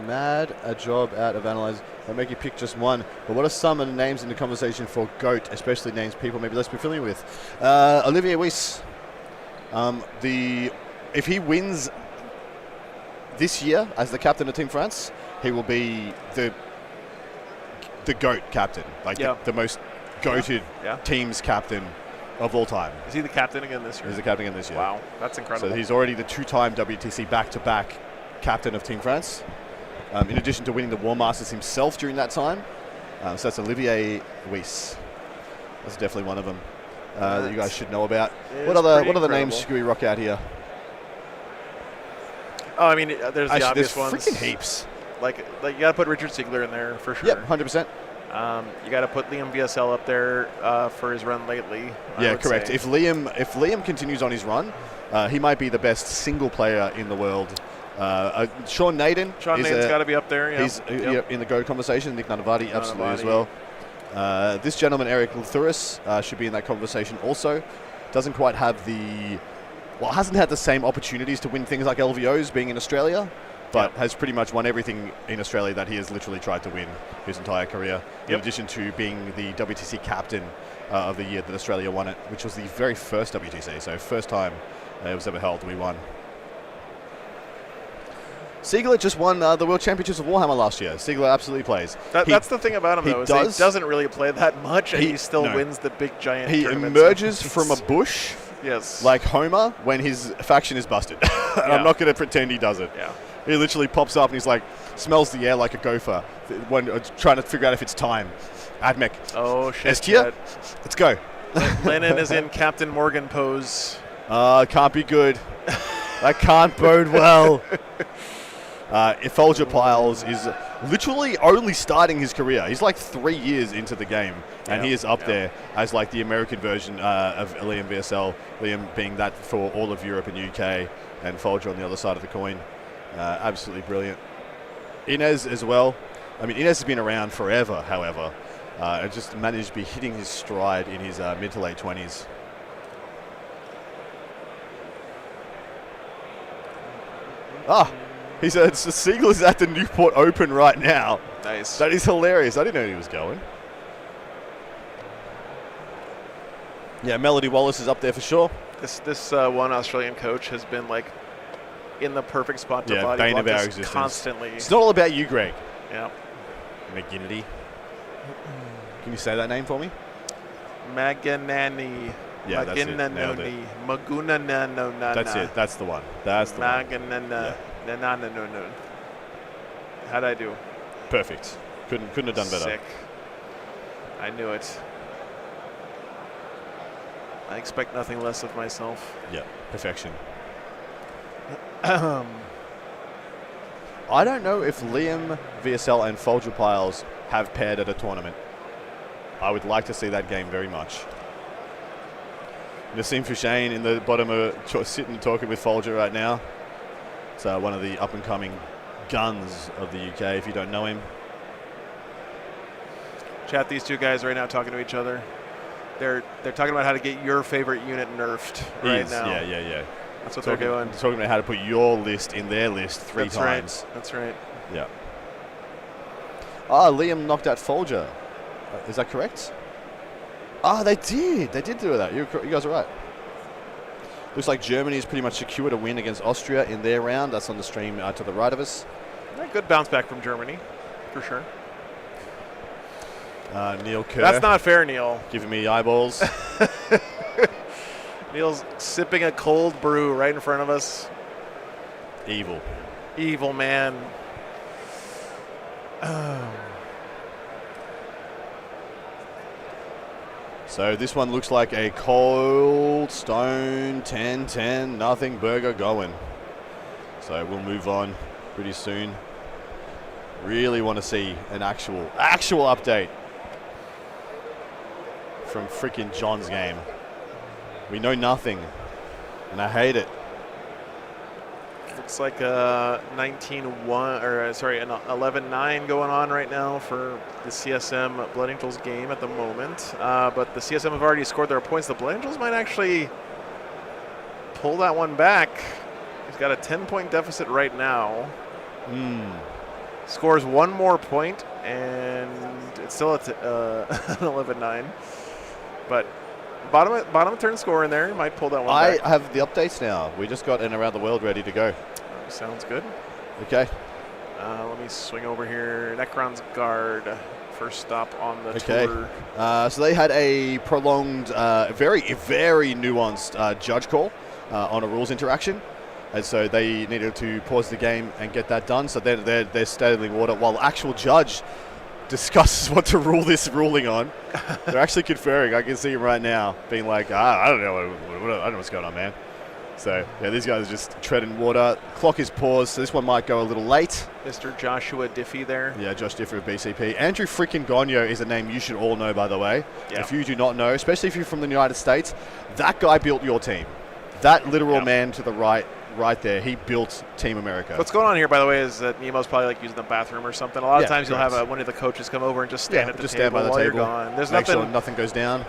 mad a job out of analyzing. I'll make you pick just one. But what are some of the names in the conversation for GOAT, especially names people maybe less familiar with? Olivier Wyss. If he wins this year as the captain of Team France, he will be the GOAT captain, like the most goated team's captain of all time. Is he the captain again this year? He's the captain again this year. Wow, that's incredible. So he's already the 2-time WTC back-to-back captain of Team France. In addition to winning the War Masters himself during that time. So that's Olivier Wyss. That's definitely one of them that you guys should know about. What other names should we rock out here? Oh, I mean, there's the obvious ones. There's freaking heaps. Like you got to put Richard Siegler in there for sure. Yep, 100%. You got to put Liam VSL up there for his run lately. Yeah, correct. Say. If Liam continues on his run, he might be the best single player in the world. Sean Naden. Sean Naden's got to be up there. Yeah. He's in the GOAT conversation. Nick Nanavati, absolutely as well. This gentleman, Eric Luthouris, should be in that conversation also. Doesn't quite have hasn't had the same opportunities to win things like LVOs being in Australia, but has pretty much won everything in Australia that he has literally tried to win his entire career, in addition to being the WTC captain of the year that Australia won it, which was the very first WTC, so first time it was ever held, we won. Siegler just won the World Championships of Warhammer last year. Siegler absolutely plays. That's the thing about him, though, is he doesn't really play that much, and he still wins the big, giant tournaments. He emerges from a bush, yes, like Homer, when his faction is busted. And I'm not going to pretend he doesn't. Yeah. He literally pops up, and he's like, smells the air like a gopher, when trying to figure out if it's time. Admech. Oh, shit. Estia, let's go. Lennon is in Captain Morgan pose. Can't be good. That can't bode well. Folger Piles is literally only starting his career. He's like 3 years into the game, and he is up there as like the American version of Liam VSL. Liam being that for all of Europe and UK, and Folger on the other side of the coin. Absolutely brilliant. Inez as well. I mean, Inez has been around forever, however, and just managed to be hitting his stride in his mid to late 20s. He said Siegler's at the Newport Open right now. Nice. That is hilarious. I didn't know he was going. Yeah, Melody Wallace is up there for sure. This one Australian coach has been like in the perfect spot to body bane block of our us existence. constantly. It's not all about you, Greg. Yeah. McGinnity. Can you say that name for me? Maganani. Yeah, that's it. Nailed it. Maguna. That's it. That's the one. That's the one. Maganana. No. How'd I do? Perfect. Couldn't have done better. Sick. I knew it. I expect nothing less of myself. Yeah, perfection. I don't know if Liam, VSL, and Folger Piles have paired at a tournament. I would like to see that game very much. Nassim Fushane in the bottom of sitting and talking with Folger right now. It's one of the up-and-coming guns of the UK, if you don't know him. Chat, these two guys right now talking to each other. They're talking about how to get your favorite unit nerfed right now. Yeah. That's what they're doing. Talking about how to put your list in their list three times. Right. That's right. Yeah. Liam knocked out Folger. Is that correct? They did. They did do that. You guys are right. Looks like Germany's pretty much secured a win against Austria in their round. That's on the stream to the right of us. Good bounce back from Germany, for sure. Neil Kerr. That's not fair, Neil. Giving me eyeballs. Neil's sipping a cold brew right in front of us. Evil. Evil man. So this one looks like a cold stone 10-10, nothing burger going. So we'll move on pretty soon. Really want to see an actual update from freaking John's game. We know nothing, and I hate it. Looks like a 19-1, or sorry, an 11-9 going on right now for the CSM Blood Angels game at the moment. But the CSM have already scored their points. The Blood Angels might actually pull that one back He's got a 10-point deficit right now. Scores one more point, and it's still at an 11-9. But bottom of turn score in there. He might pull that one back. I have the updates now. We just got an Around the World ready to go. Sounds good. Okay. Let me swing over here. Necron's Guard. First stop on the tour. So they had a prolonged, very, very nuanced judge call on a rules interaction. And so they needed to pause the game and get that done. So they're straddling water while the actual judge discusses what to rule this ruling on. They're actually conferring. I can see him right now being like, I don't know. I don't know what's going on, man. So, yeah, these guys are just treading water. Clock is paused, so this one might go a little late. Mr. Joshua Diffie there. Yeah, Josh Diffie of BCP. Andrew freaking Gonyo is a name you should all know, by the way. Yeah. If you do not know, especially if you're from the United States, that guy built your team. That literal man to the right there, he built Team America. What's going on here, by the way, is that Nemo's probably like using the bathroom or something. A lot of times you'll have one of the coaches come over and just stand at the table stand by the while table. you're gone. There's Make sure nothing goes down.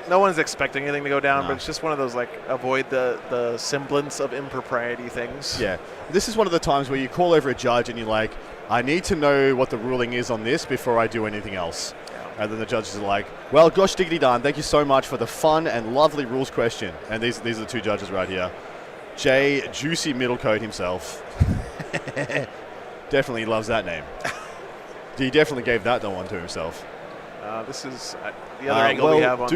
No one's expecting anything to go down, but it's just one of those, like, avoid the semblance of impropriety things. Yeah. This is one of the times where you call over a judge and you're like, I need to know what the ruling is on this before I do anything else. Yeah. And then the judges are like, well, gosh diggity darn, thank you so much for the fun and lovely rules question. And these are the two judges right here. Jay Juicy Middlecoat himself. Definitely loves that name. He definitely gave that one to himself. This is the other angle we have on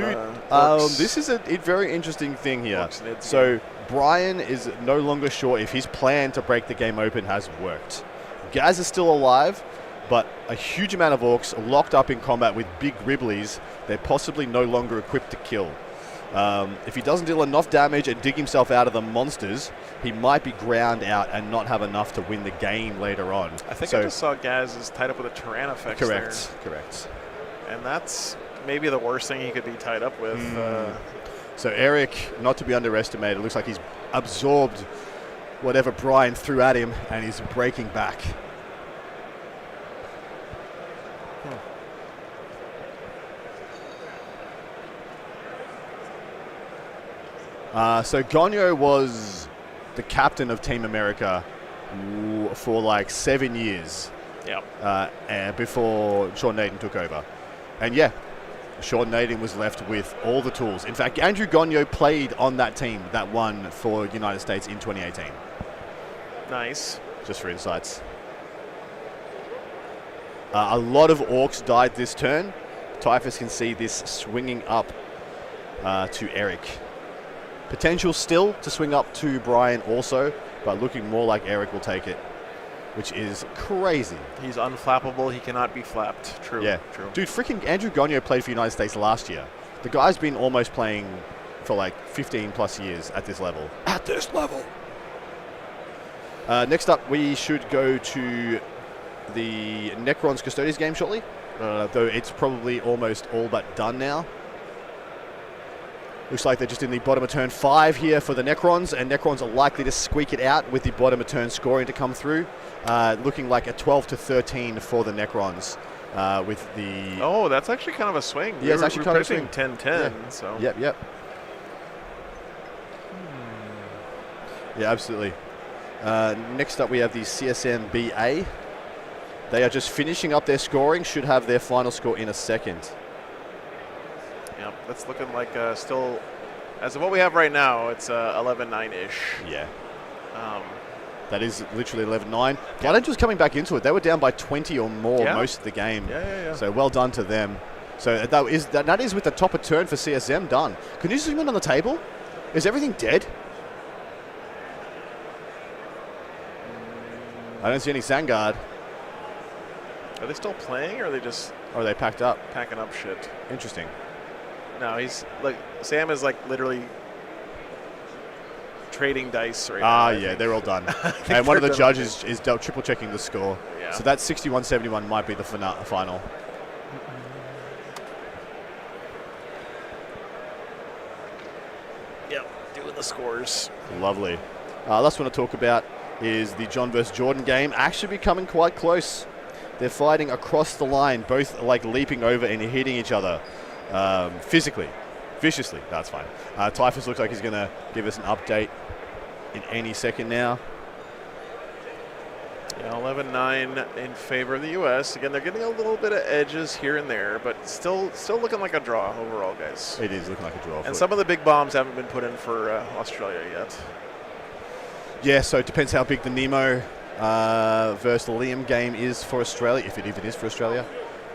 this is a very interesting thing here. So Brian is no longer sure if his plan to break the game open has worked. Gaz is still alive, but a huge amount of orcs locked up in combat with big gribblies. They're possibly no longer equipped to kill. If he doesn't deal enough damage and dig himself out of the monsters, he might be ground out and not have enough to win the game later on. I think I just saw Gaz is tied up with a Tyrannofex Correct. And that's maybe the worst thing he could be tied up with. So Eric, not to be underestimated, looks like he's absorbed whatever Brian threw at him and he's breaking back. So Gonyo was the captain of Team America for like 7 years. Before Sean Naden took over. And yeah, Sean Naden was left with all the tools. In fact, Andrew Gonyo played on that team that won for United States in 2018. Nice. Just for insights. A lot of orcs died this turn. Typhus can see this swinging up to Eric. Potential still to swing up to Brian also, but looking more like Eric will take it, which is crazy. He's unflappable. He cannot be flapped. True. Yeah. True. Dude, freaking Andrew Gonyo played for United States last year. The guy's been almost playing for like 15 plus years at this level. Next up, we should go to the Necrons Custodians game shortly, though it's probably almost all but done now. Looks like they're just in the bottom of turn 5 here for the Necrons, and Necrons are likely to squeak it out with the bottom of turn scoring to come through. Looking like a 12-13 for the Necrons with the... Oh, that's actually kind of a swing. Yeah, it's actually kind of a swing. 10-10, yeah. so... Yep. Yeah, absolutely. Next up, we have the CSM BA. They are just finishing up their scoring, should have their final score in a second. Yep, that's looking like still, as of what we have right now, it's 11-9-ish. Yeah. That is literally 11-9. Blood Angels coming back into it. They were down by 20 or more most of the game. Yeah. So well done to them. So that is with the top of turn for CSM done. Can you zoom in on the table? Is everything dead? I don't see any Sangard. Are they still playing, or are they just... Or are they packed up? Packing up shit. Interesting. No, he's like... Sam is like literally trading dice right now. Yeah, they're all done. And one of the judges is triple checking the score. Yeah. So that 61-71 might be the final. Yep, doing the scores. Lovely. Last one to talk about is the John vs. Jordan game. Actually becoming quite close. They're fighting across the line, both like leaping over and hitting each other physically, viciously. That's fine. Typhus looks like he's going to give us an update. in any second now. Yeah, 11-9 in favor of the U.S. Again, they're getting a little bit of edges here and there, but still looking like a draw overall, guys. It is looking like a draw. And some of the big bombs haven't been put in for Australia yet. Yeah, so it depends how big the Nemo versus the Liam game is for Australia, if it even is for Australia.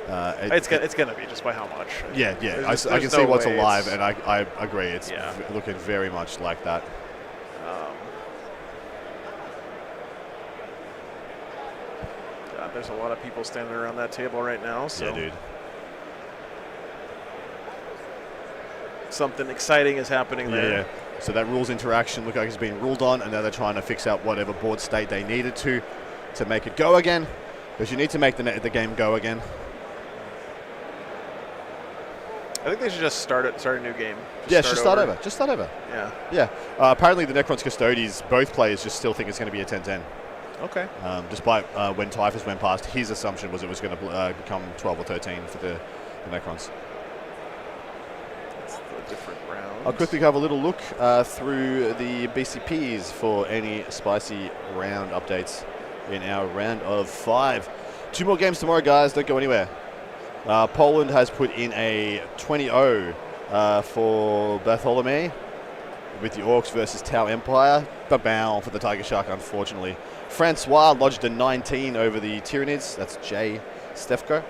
It's going to be just by how much. Yeah. I can see what's alive, and I agree. It's looking very much like that. God, there's a lot of people standing around that table right now. So. Yeah, dude. Something exciting is happening there. Yeah. So that rules interaction looked like it's been ruled on, and now they're trying to fix out whatever board state they needed to make it go again. Because you need to make the game go again. I think they should just start a new game. Just start over. Just start over. Yeah. Apparently the Necrons Custodes, both players just still think it's going to be a 10-10. Okay. Despite when Typhus went past, his assumption was it was going to become 12 or 13 for the Necrons. It's a different round. I'll quickly have a little look through the BCPs for any spicy round updates in our round of 5. 2 more games tomorrow, guys. Don't go anywhere. Poland has put in a 20-0 for Bartholomew with the Orcs versus Tau Empire. Ba-bow for the Tiger Shark, unfortunately. Francois lodged a 19 over the Tyranids. That's Jay Stefko.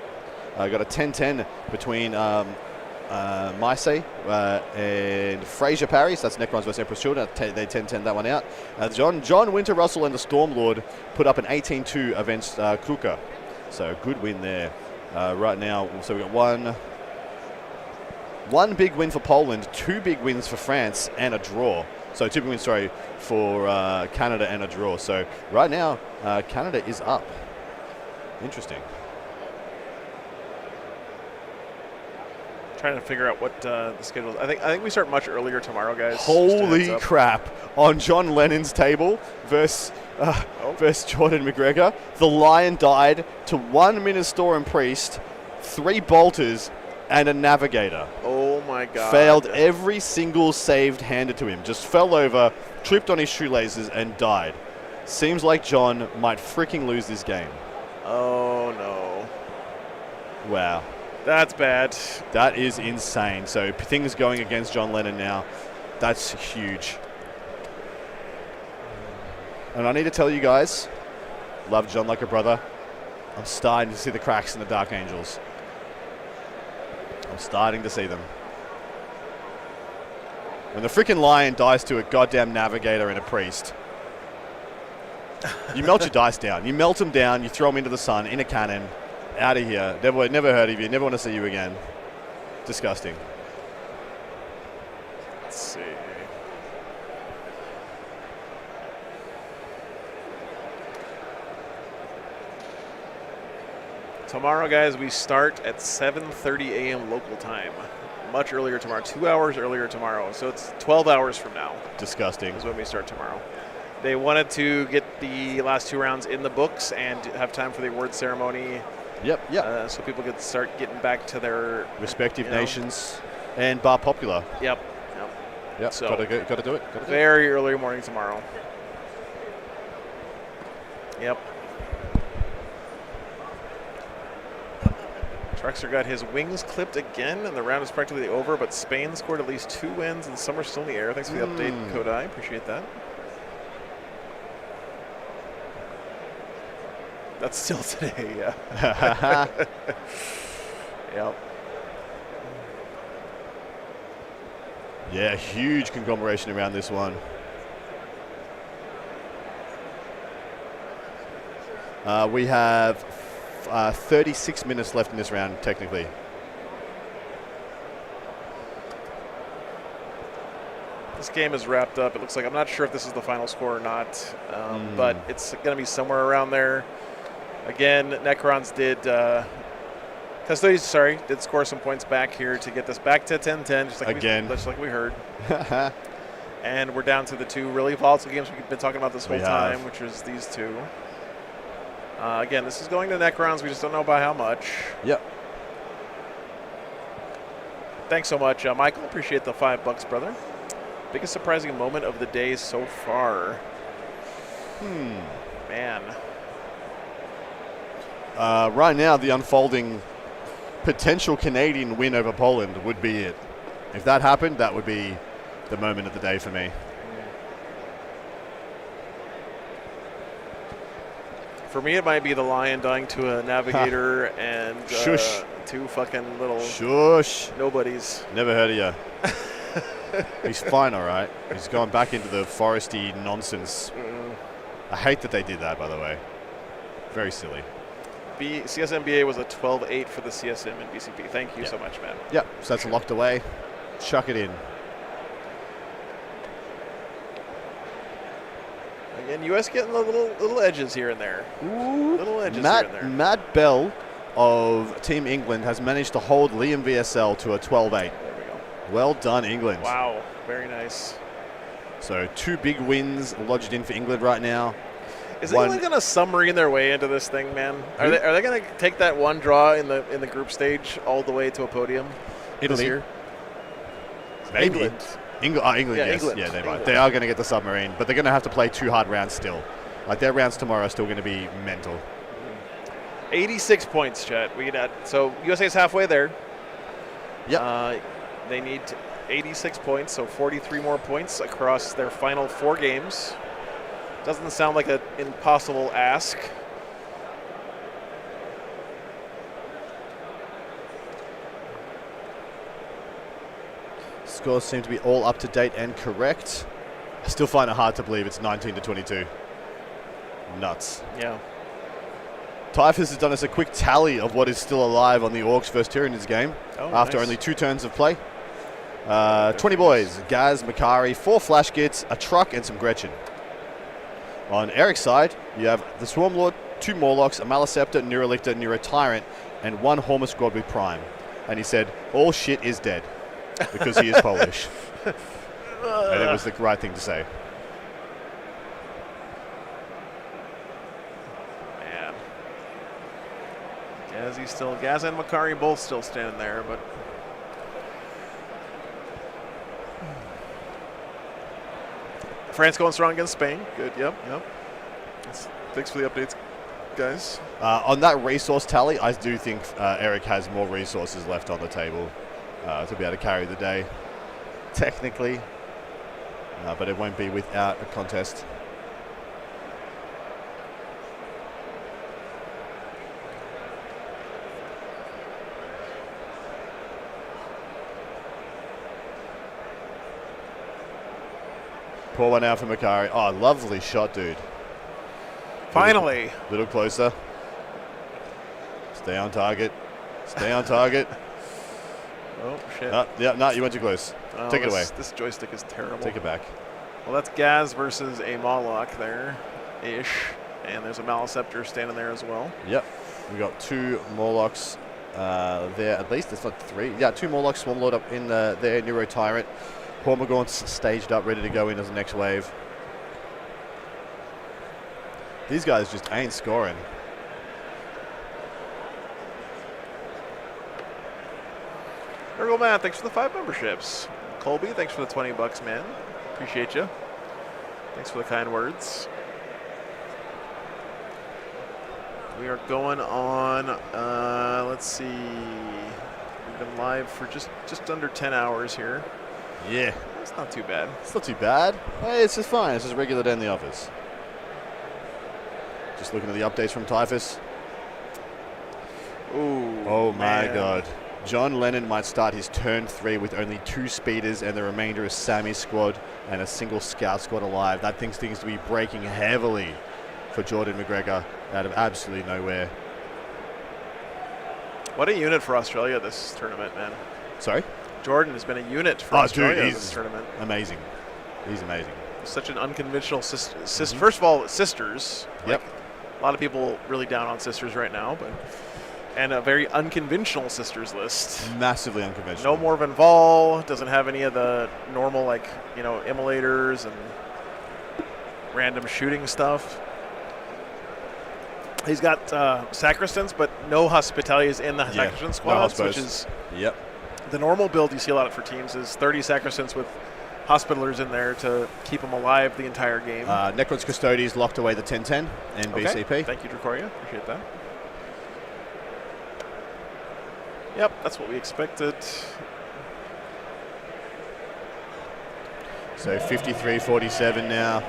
Got a 10-10 between Maisei and Fraser Parry. So that's Necrons versus Emperor's Children. They 10-10 that one out. John Winter Russell and the Stormlord put up an 18-2 against Kruka. So good win there. Right now, so we've got one big win for Poland, 2 big wins for France, and a draw. So 2 big wins, for Canada and a draw. So right now, Canada is up. Interesting. Trying to figure out what the schedule is. I think we start much earlier tomorrow, guys. Holy crap. On John Lennon's table versus Jordan McGregor, the Lion died to 1 Minister and Priest, 3 Bolters, and a Navigator. Oh my God. Failed every single save handed to him. Just fell over, tripped on his shoelaces, and died. Seems like John might freaking lose this game. Oh no. Wow. That's bad. That is insane. So things going against John Lennon now. That's huge. And I need to tell you guys, love John like a brother. I'm starting to see the cracks in the Dark Angels. I'm starting to see them. When the freaking Lion dies to a goddamn Navigator and a Priest, you melt your dice down. You melt them down, you throw them into the sun, in a cannon, out of here. Never heard of you. Never want to see you again. Disgusting. Let's see. Tomorrow, guys, we start at 7:30 a.m. local time. Much earlier tomorrow. 2 hours earlier tomorrow. So it's 12 hours from now. Disgusting. Is when we start tomorrow. They wanted to get the last 2 rounds in the books and have time for the award ceremony. Yep. So people could start getting back to their respective nations and bar popular. Yep. So got to do it. Very early morning tomorrow. Yep. Trexler got his wings clipped again, and the round is practically over, but Spain scored at least 2 wins, and some are still in the air. Thanks for the update, Kodai. Appreciate that. That's still today, yeah. Yep. Yeah, huge conglomeration around this one. We have 36 minutes left in this round, technically. This game is wrapped up. It looks like, I'm not sure if this is the final score or not, but it's going to be somewhere around there. Again, Necrons did score some points back here to get this back to 10-10, just like we heard. And we're down to the 2 really volatile games we've been talking about this whole time, which is these 2. Again, this is going to Necrons. We just don't know by how much. Yep. Thanks so much, Michael. Appreciate the $5, brother. Biggest surprising moment of the day so far. Man. Right now, the unfolding potential Canadian win over Poland would be it. If that happened, that would be the moment of the day for me. For me, it might be the Lion dying to a Navigator and Shush. two fucking little Shush. nobodies. Never heard of you. He's fine, all right. He's gone back into the foresty nonsense. I hate that they did that, by the way. Very silly. CSMBA was a 12-8 for the CSM and BCP. Thank you so much, Matt. Yep, so that's locked away. Chuck it in. Again, U.S. getting the little edges here and there. Little edges here and there. Matt Bell of Team England has managed to hold Liam VSL to a 12-8. There we go. Well done, England. Wow, very nice. So 2 big wins lodged in for England right now. Is England going to submarine their way into this thing, man? Are they going to take that one draw in the group stage all the way to a podium this year? Maybe. England, Yeah, yes. England. Yeah, they might. England. They are going to get the submarine, but they're going to have to play 2 hard rounds still. Like, their rounds tomorrow are still going to be mental. 86 points, Chet. So USA is halfway there. Yep. They need 86 points, so 43 more points across their final 4 games. Doesn't sound like an impossible ask. Scores seem to be all up to date and correct. I still find it hard to believe it's 19-22. Nuts. Yeah. Typhus has done us a quick tally of what is still alive on the Orcs versus Tyranids game after nice. only 2 turns of play. 20 boys, Gaz, Makari, 4 Flash Gits, a truck, and some Gretchen. On Eric's side, you have the Swarm Lord, 2 Morlocks, a Maliceptor, Neurolictor, Neurotyrant, and 1 Horma Squad with Prime. And he said, all shit is dead, because he is Polish. And it was the right thing to say. Man. Gaz and Makari both still standing there, but France going strong against Spain. Good, yep. Thanks for the updates, guys. On that resource tally, I do think Eric has more resources left on the table to be able to carry the day, technically. But it won't be without a contest. Pour one out for Makari. Oh, lovely shot, dude. Finally. Little closer. Stay on target. Stay on target. Oh, shit. No, you went too close. Oh, Take it away. This joystick is terrible. Take it back. Well, that's Gaz versus a Moloch there-ish. And there's a Maliceptor standing there as well. Yep. We got 2 Morlocks there at least. It's not 3. Yeah, 2 Morlocks, Swarm Lord up in there, Neurotyrant. Hormagaunt's staged up, ready to go in as the next wave. These guys just ain't scoring. There we go, Matt. Thanks for the 5 memberships. Colby, thanks for the $20, man. Appreciate you. Thanks for the kind words. We are going on, let's see. We've been live for just under 10 hours here. Yeah. It's not too bad. It's not too bad. Hey, it's just fine. It's just a regular day in the office. Just looking at the updates from Typhus. Ooh. Oh my man. God. John Lennon might start his turn 3 with only 2 speeders and the remainder is Sammy's squad and a single scout squad alive. That thing seems to be breaking heavily for Jordan McGregor out of absolutely nowhere. What a unit for Australia this tournament, man. Sorry? Jordan has been a unit for Australia dude, this tournament. Amazing. He's amazing. Such an unconventional First of all, sisters. Yep. Like, a lot of people really down on sisters right now, and a very unconventional sisters list. Massively unconventional. No Morven Vol, doesn't have any of the normal, immolators and random shooting stuff. He's got sacristans, but no hospitalities in the sacristan squads, which is the normal build you see a lot for teams is 30 sacristans with Hospitalers in there to keep them alive the entire game. Necron's Custodies locked away the 10-10 and Okay. BCP. Thank you, Dracoria. Appreciate that. Yep, that's what we expected. So 53-47 now.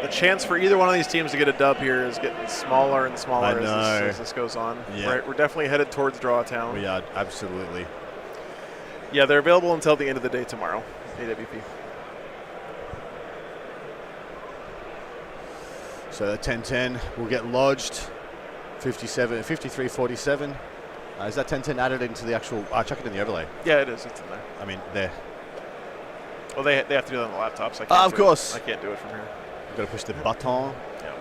The chance for either one of these teams to get a dub here is getting smaller and smaller as this goes on. Yeah. We're definitely headed towards draw town. We are, absolutely. Yeah, they're available until the end of the day tomorrow, AWP. So that 10-10 will get lodged. 53-47. Is that 10-10 added into the actual... chuck it in the overlay. Yeah, it is. It's in there. I mean, there. Well, they have to do that on the laptop, so I can't of course. I can't do it from here. You've got to push the button. Yeah.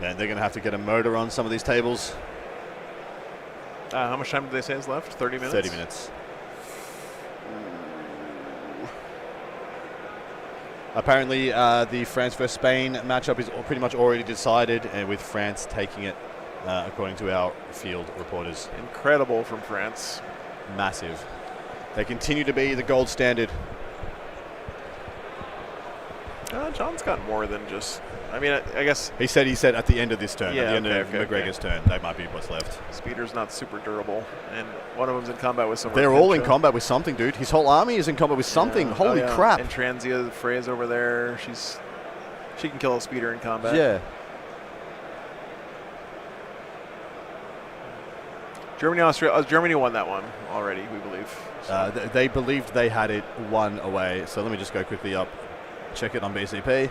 Man, they're going to have to get a motor on some of these tables. How much time did they say is left? 30 minutes? 30 minutes. Apparently, the France versus Spain matchup is pretty much already decided, and with France taking it, according to our field reporters. Incredible from France. Massive. They continue to be the gold standard. John's got more than just... I mean, I guess... He said at the end of this turn, Yeah, at the end of okay. McGregor's turn, that might be what's left. Speeder's not super durable, and one of them's in combat with someone. They're all in combat with something, dude. His whole army is in combat with something. Yeah. Holy crap. And Transia Frey's over there. She can kill a Speeder in combat. Yeah. Germany won that one already, we believe. So. They believed they had it one away. So let me just go quickly up, check it on BCP.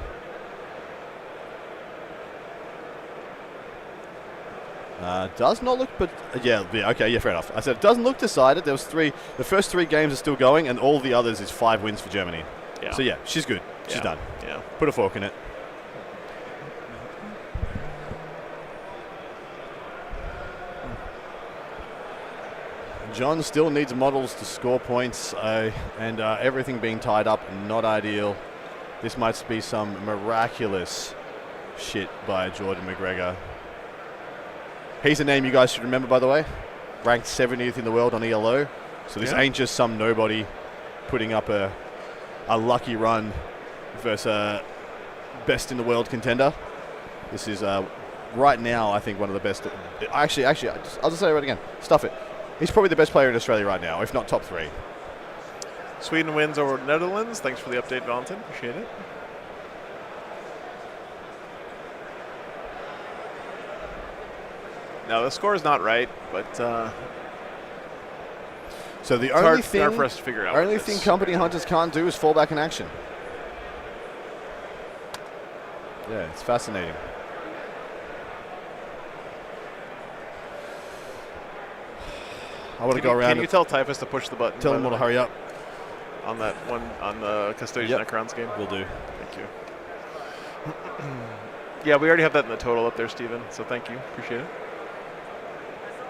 Does not look, but okay, fair enough. I said it doesn't look decided. There was the first three games are still going, and all the others is 5 wins for Germany. Yeah. So yeah, she's good. She's done. Yeah. Put a fork in it. John still needs models to score points, and everything being tied up, not ideal. This might be some miraculous shit by Jordan McGregor. He's a name you guys should remember, by the way. Ranked 70th in the world on ELO. So this ain't just some nobody putting up a lucky run versus a best in the world contender. This is right now, I think, one of the best. Actually, I'll just say it right again. Stuff it. He's probably the best player in Australia right now, if not top 3. Sweden wins over Netherlands. Thanks for the update, Valentin. Appreciate it. No, the score is not right, but so the it's only hard thing for us to figure out. Only thing Company Hunters can't do is fall back in action. Yeah, it's fascinating. I want to go around. Can you tell Typhus to push the button? Tell him to hurry up. On that one, on the Custodian Necrons game? Will do. Thank you. Yeah, we already have that in the total up there, Steven, so thank you. Appreciate it.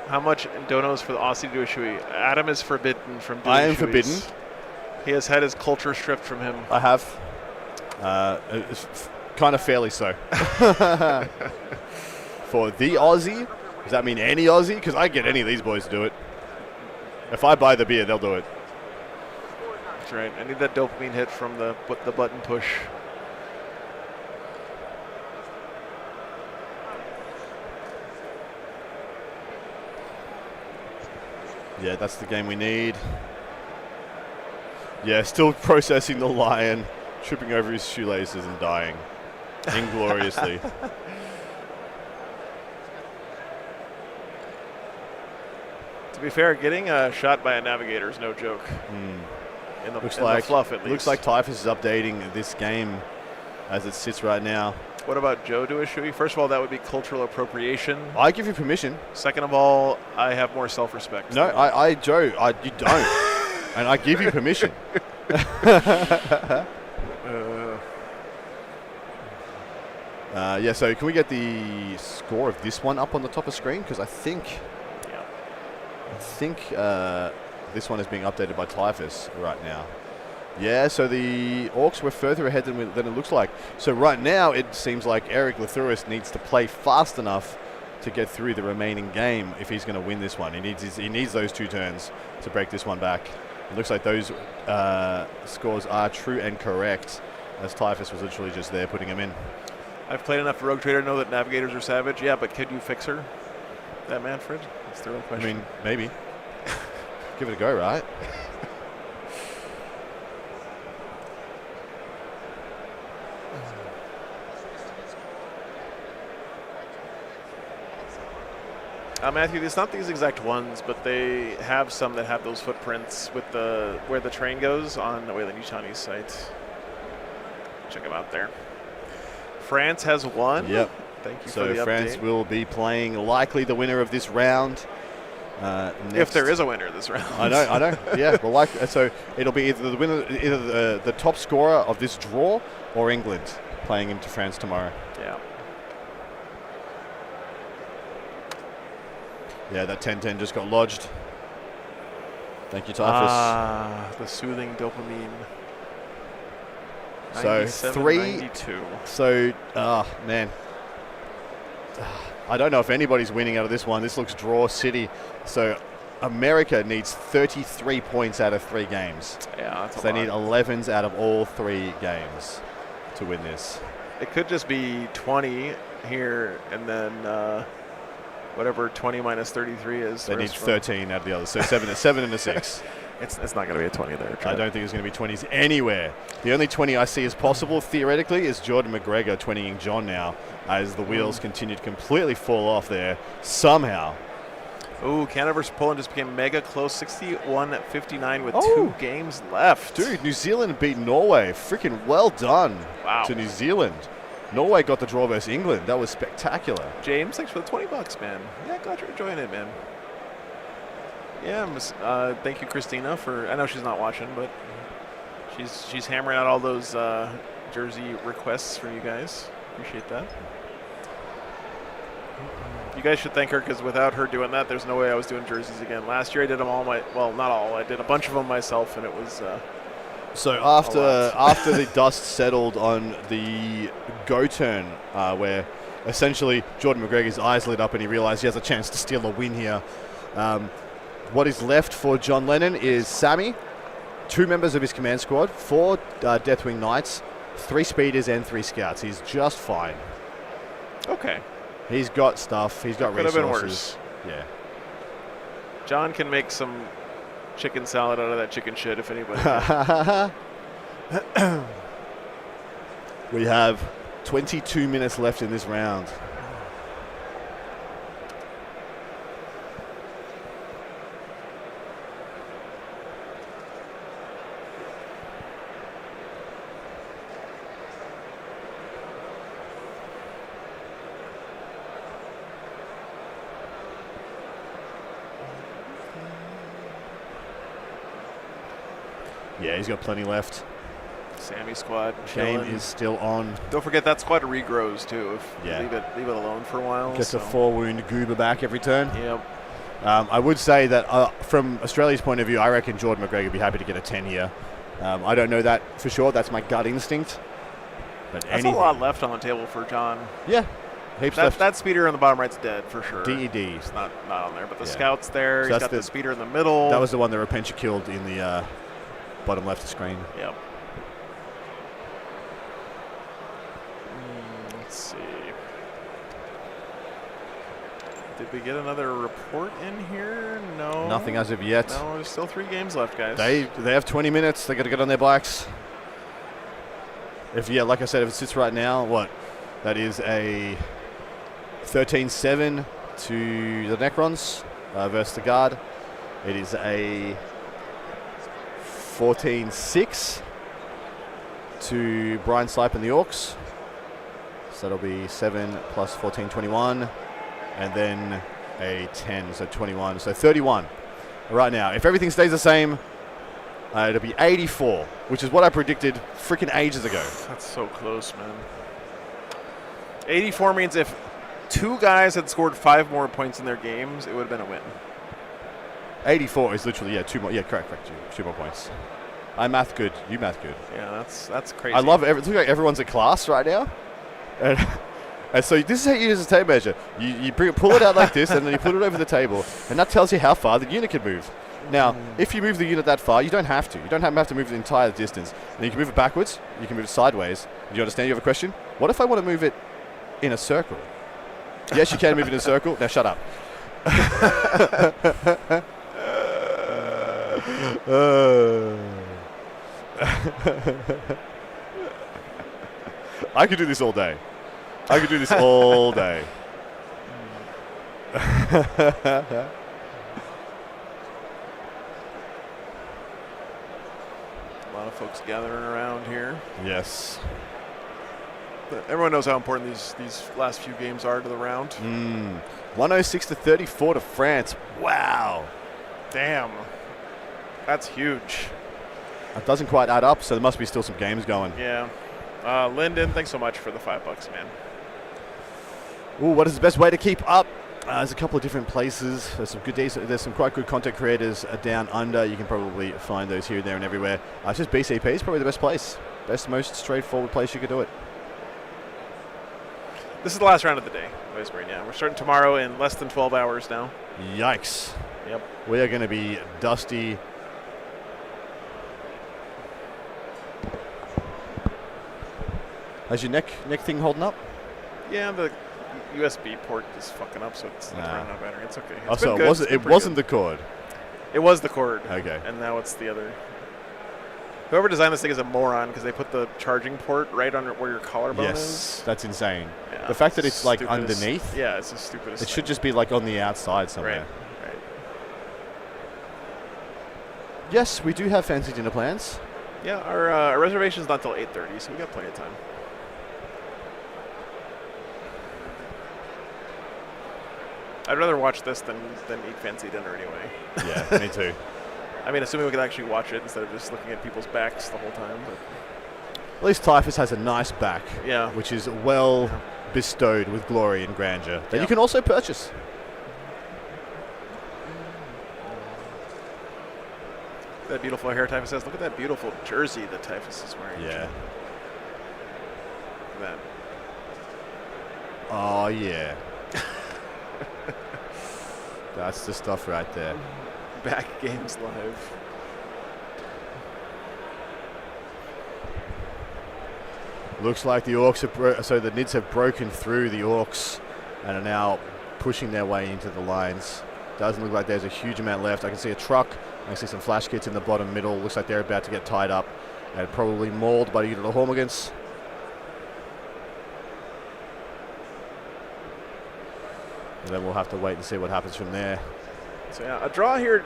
How much donos for the Aussie to do a Shui? Adam is forbidden from doing I am Shuis. forbidden. He has had his culture stripped from him. I have. It's kind of fairly so. For the Aussie? Does that mean any Aussie? Because I get any of these boys to do it. If I buy the beer, they'll do it. That's right. I need that dopamine hit from the button push. Yeah, that's the game we need. Yeah, still processing the lion, tripping over his shoelaces and dying ingloriously. To be fair, getting shot by a navigator is no joke. In the fluff, at least. Looks like Typhus is updating this game as it sits right now. What about Joe do a Shui? First of all, that would be cultural appropriation. I give you permission. Second of all, I have more self-respect. No, Joe, you don't. And I give you permission. Yeah, so can we get the score of this one up on the top of screen? Because I think this one is being updated by Typhus right now. Yeah, so the Orcs were further ahead than it looks like. So right now, it seems like Eric Lathuris needs to play fast enough to get through the remaining game if he's going to win this one. He needs those 2 turns to break this one back. It looks like those scores are true and correct, as Typhus was literally just there putting them in. I've played enough Rogue Trader to know that navigators are savage. Yeah, but could you fix her? That Manfred? That's the real question. I mean, maybe. Give it a go, right? Matthew, it's not these exact ones, but they have some that have those footprints with where the train goes on the Wayland Yutani's site. Check them out there. France has won. Yep. Thank you so for the France update. will be playing likely the winner of this round. If there is a winner this round. I know. Yeah, well, so it'll be either the winner, either the top scorer of this draw, or England playing into France tomorrow. Yeah. Yeah, that 10-10 just got lodged. Thank you, Typhus. The soothing dopamine. So 3. 92. So, man. I don't know if anybody's winning out of this one. This looks draw city. So America needs 33 points out of 3 games. Yeah, that's so they need 11s out of all 3 games to win this. It could just be 20 here, and then whatever 20 minus 33 is. They need 13 out of the others. So 7 and a 6. It's not going to be a 20 there. I don't think there's going to be 20s anywhere. The only 20 I see as possible, theoretically, is Jordan McGregor 20ing John now, as the wheels continue to completely fall off there somehow. Ooh, Canada versus Poland just became mega close, 61-59 with 2 games left. Dude, New Zealand beat Norway. Freaking well done to New Zealand. Norway got the draw versus England. That was spectacular. James, thanks for the $20, man. Yeah, glad you're enjoying it, man. Yeah, thank you, Christina, for. I know she's not watching, but she's hammering out all those jersey requests for you guys. Appreciate that. You guys should thank her, because without her doing that, there's no way I was doing jerseys again. Last year I did them all well, not all. I did a bunch of them myself, and it was. So after the dust settled on the go turn, where essentially Jordan McGregor's eyes lit up and he realized he has a chance to steal a win here. What is left for John Lennon is Sammy, 2 members of his command squad, 4 Deathwing Knights, 3 speeders and 3 scouts. He's just fine. Okay. He's got stuff. He's got resources. Could have been worse. Yeah. John can make some chicken salad out of that chicken shit if anybody. We have 22 minutes left in this round. Yeah, he's got plenty left. Sammy squad. Game chilling. is still on. Don't forget that squad regrows too. If Yeah. you leave it alone for a while. Gets a 4-wound goober back every turn. Yep. I would say that from Australia's point of view, I reckon Jordan McGregor would be happy to get a 10 here. I don't know that for sure. That's my gut instinct. But That's a lot left on the table for John. Yeah. Heaps left. That speeder on the bottom right's dead for sure. DED. It's not on there, but the scout's there. So He's got the speeder in the middle. That was the one that Repentia killed in the bottom left of screen. Yep. Let's see. Did we get another report in here? No. Nothing as of yet. No, there's still 3 games left, guys. They have 20 minutes. They got to get on their bikes. Like I said, if it sits right now, that is a 13-7 to the Necrons versus the Guard. It is a 14-6 to Brian Sipe and the Orcs. So that'll be 7 plus 14, 21. And then a 10, so 21. So 31 right now. If everything stays the same, it'll be 84, which is what I predicted freaking ages ago. That's so close, man. 84 means if 2 guys had scored 5 more points in their games, it would have been a win. 84 is literally, 2 more. Yeah, correct. 2 more points. I math good. You math good. Yeah, that's crazy. I love it. Looks like everyone's in class right now. And so this is how you use a tape measure. You pull it out like this, and then you put it over the table, and that tells you how far the unit can move. Now, if you move the unit that far, you don't have to. You don't have to move the entire distance. And you can move it backwards. You can move it sideways. Do you understand? You have a question? What if I want to move it in a circle? Yes, you can move it in a circle. Now shut up. I could do this all day. I could do this all day. A lot of folks gathering around here. Yes. But everyone knows how important these last few games are to the round. 106-34 to France. Wow. Damn. That's huge. That doesn't quite add up, so there must be still some games going. Yeah. Lyndon, thanks so much for the $5, man. Ooh, what is the best way to keep up? There's a couple of different places. There's some quite good content creators down under. You can probably find those here, there, and everywhere. It's just BCP is probably the best place. Most straightforward place you could do it. This is the last round of the day, Whispering. Yeah, we're starting tomorrow in less than 12 hours now. Yikes. Yep. We are going to be dusty. How's your neck thing holding up? Yeah, the USB port is fucking up, so it's not running out of battery. It's okay. Oh, so it wasn't the cord. It was the cord. Okay. And now it's the other. Whoever designed this thing is a moron because they put the charging port right under where your collarbone is. Yes, that's insane. Yeah, the fact that it's like underneath. Yeah, it's the stupidest. It should just be like on the outside somewhere. Right. Yes, we do have fancy dinner plans. Yeah, our reservation's not till 8:30, so we got plenty of time. I'd rather watch this than eat fancy dinner anyway. Yeah, me too. I mean, assuming we could actually watch it instead of just looking at people's backs the whole time. But at least Typhus has a nice back, yeah, which is well bestowed with glory and grandeur that you can also purchase. That beautiful hair Typhus has. Look at that beautiful jersey that Typhus is wearing. Yeah. Look at that. Oh, yeah. That's the stuff right there. Back Games Live. Looks like the Orcs have so the Nids have broken through the Orcs and are now pushing their way into the lines. Doesn't look like there's a huge amount left. I can see a truck. I can see some flash kits in the bottom middle. Looks like they're about to get tied up and probably mauled by either of the Hormigans. And then we'll have to wait and see what happens from there. So yeah, a draw here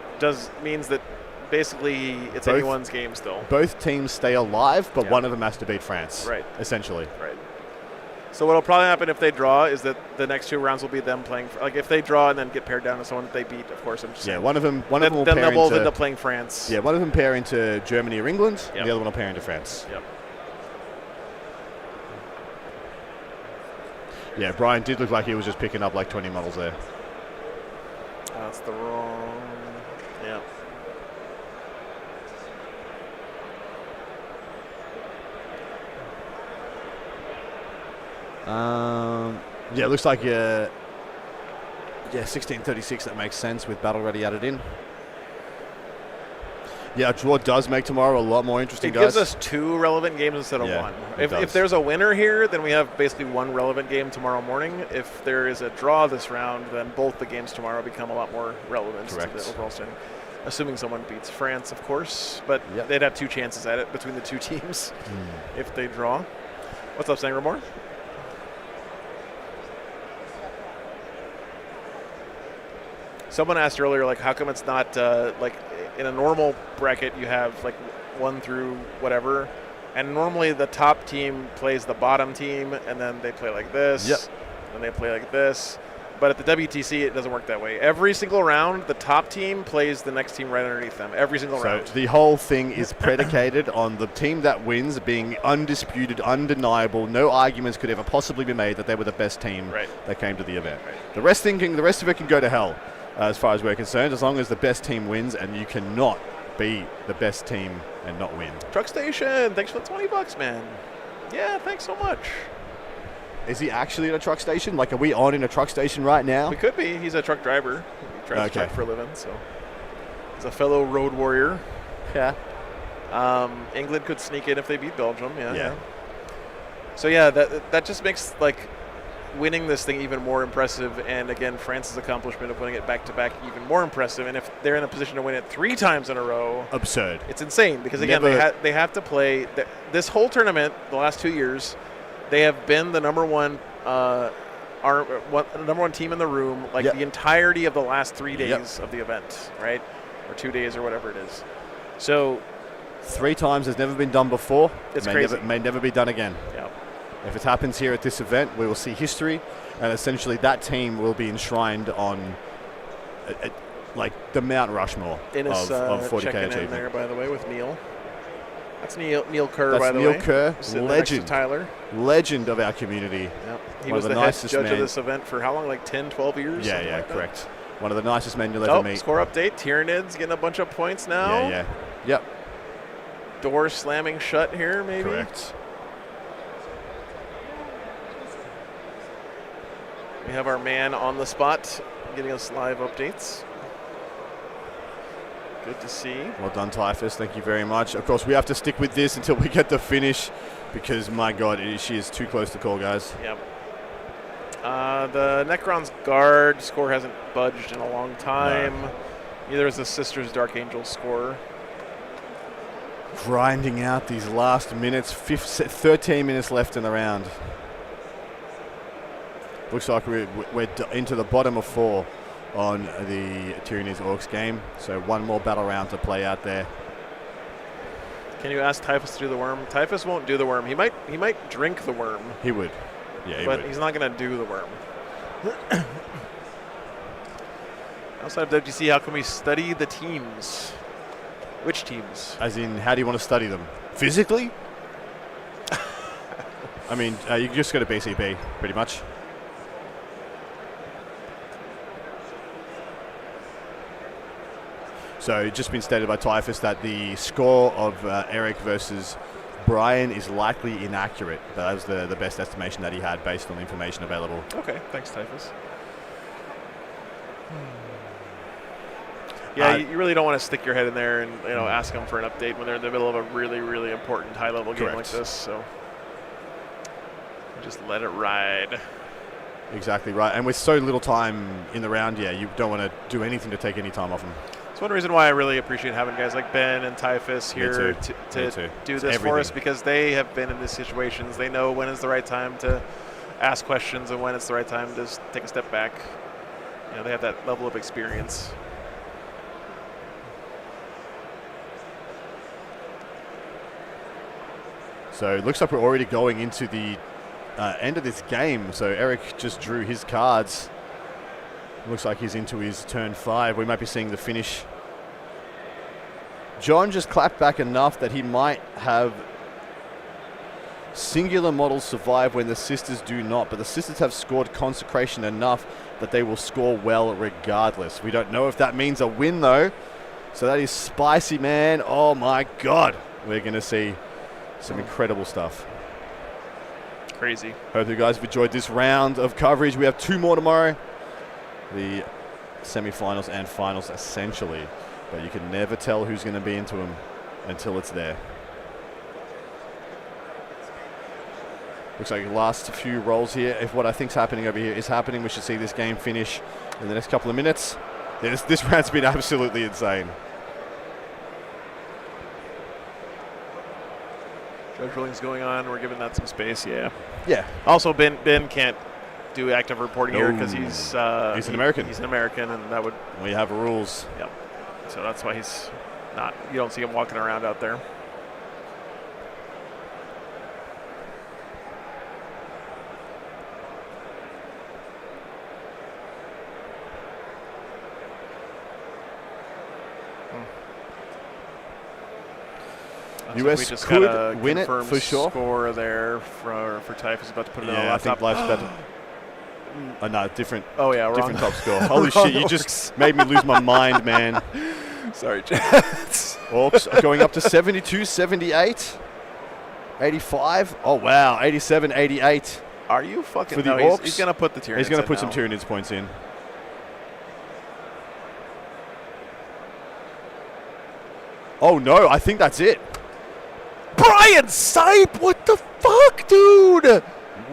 means that basically it's anyone's game still. Both teams stay alive, but one of them has to beat France. Right. Essentially. Right. So what'll probably happen if they draw is that the next two rounds will be them playing. Like if they draw and then get paired down to someone that they beat, of course. I'm just saying. One of them will pair into. Then they'll both end up playing France. Yeah, one of them pair into Germany or England, and the other one will pair into France. Yep. Yeah, Brian did look like he was just picking up like 20 models there. That's the wrong. Yeah. Yeah, it looks like 1636. That makes sense with Battle Ready added in. Yeah, a draw does make tomorrow a lot more interesting, guys. It gives us two relevant games instead of one. If there's a winner here, then we have basically one relevant game tomorrow morning. If there is a draw this round, then both the games tomorrow become a lot more relevant to the overall standing. Assuming someone beats France, of course, but they'd have two chances at it between the two teams if they draw. What's up, Sangramore? Someone asked earlier, like, how come it's not like in a normal bracket you have like 1 through whatever, and normally the top team plays the bottom team, and then they play like this, and they play like this. But at the WTC, it doesn't work that way. Every single round, the top team plays the next team right underneath them. Every single round. So the whole thing is predicated on the team that wins being undisputed, undeniable. No arguments could ever possibly be made that they were the best team that came to the event. Right. The rest of it can go to hell, as far as we're concerned, as long as the best team wins, and you cannot be the best team and not win. Truck Station, thanks for the $20, man. Yeah, thanks so much. Is he actually at a truck station? Like, are we on in a truck station right now? We could be. He's a truck driver. He drives a truck for a living, so he's a fellow road warrior. Yeah. England could sneak in if they beat Belgium. Yeah. Yeah. So yeah, that just makes like winning this thing even more impressive, and again, France's accomplishment of winning it back to back even more impressive. And if they're in a position to win it 3 times in a row, absurd. It's insane because again, they have to play this whole tournament. The last 2 years, they have been the number one team in the room the entirety of the last 3 days of the event, right, or 2 days or whatever it is. So 3 times has never been done before. It's crazy. May never be done again. Yeah. If it happens here at this event, we will see history, and essentially that team will be enshrined on like the Mount Rushmore Innes, of 40K checking achievement. in there, by the way, with Neil. That's Neil Kerr, by the Neil way. Kerr, Legend. Tyler. Legend of our community. Yep. He was the head judge of this event for how long, like 10, 12 years? Yeah, correct. One of the nicest men you'll ever meet. Score update. Tyranids getting a bunch of points now. Yeah. Yep. Door slamming shut here, maybe? Correct. We have our man on the spot getting us live updates. Good to see. Well done, Typhus. Thank you very much. Of course, we have to stick with this until we get the finish because, my God, she is too close to call, guys. Yep. The Necron's guard score hasn't budged in a long time. No. Neither is the Sisters Dark Angel score. Grinding out these last minutes. 13 minutes left in the round. Looks like we're into the bottom of 4 on the Tyranids Orcs game. So one more battle round to play out there. Can you ask Typhus to do the worm? Typhus won't do the worm. He might drink the worm. He would. Yeah, but he's not going to do the worm. Outside of WTC, how can we study the teams? Which teams? As in, how do you want to study them? Physically? I mean, you just go to BCB, pretty much. So it's just been stated by Typhus that the score of Eric versus Brian is likely inaccurate. That was the best estimation that he had based on the information available. Okay, thanks, Typhus. Yeah, you really don't want to stick your head in there and ask them for an update when they're in the middle of a really, really important high-level game like this. So just let it ride. Exactly right. And with so little time in the round, you don't want to do anything to take any time off them. It's one reason why I really appreciate having guys like Ben and Typhus here to do this for us, because they have been in these situations. They know when is the right time to ask questions and when it's the right time to take a step back. They have that level of experience. So it looks like we're already going into the end of this game. So Eric just drew his cards. Looks like he's into his turn 5. We might be seeing the finish. John just clapped back enough that he might have singular models survive when the Sisters do not. But the Sisters have scored consecration enough that they will score well regardless. We don't know if that means a win, though. So that is spicy, man. Oh, my God. We're going to see some incredible stuff. Crazy. Hope you guys have enjoyed this round of coverage. We have 2 more tomorrow. The semi-finals and finals, essentially. But you can never tell who's going to be into them until it's there. Looks like the last few rolls here. If what I think's happening over here is happening, we should see this game finish in the next couple of minutes. This round's been absolutely insane. Judge ruling's going on. We're giving that some space. Yeah. Also, Ben can't do active reporting here because he's an American. He's an American, and that would. We have rules. Yep. So that's why he's not. You don't see him walking around out there. US just could win it for sure. Score there for Typhus. About to put it on the laptop. I think Life's about to. No, different. Oh yeah, different top score. Holy shit! You just made me lose my mind, man. Sorry, Jets. Orcs are going up to 72, 78, 85. Oh, wow. 87, 88. Are you fucking... For the no, Orcs, he's going to put the Tyranids He's going to in put some now. Tyranids points in. Oh, no. I think that's it. Brian Sipe, what the fuck, dude?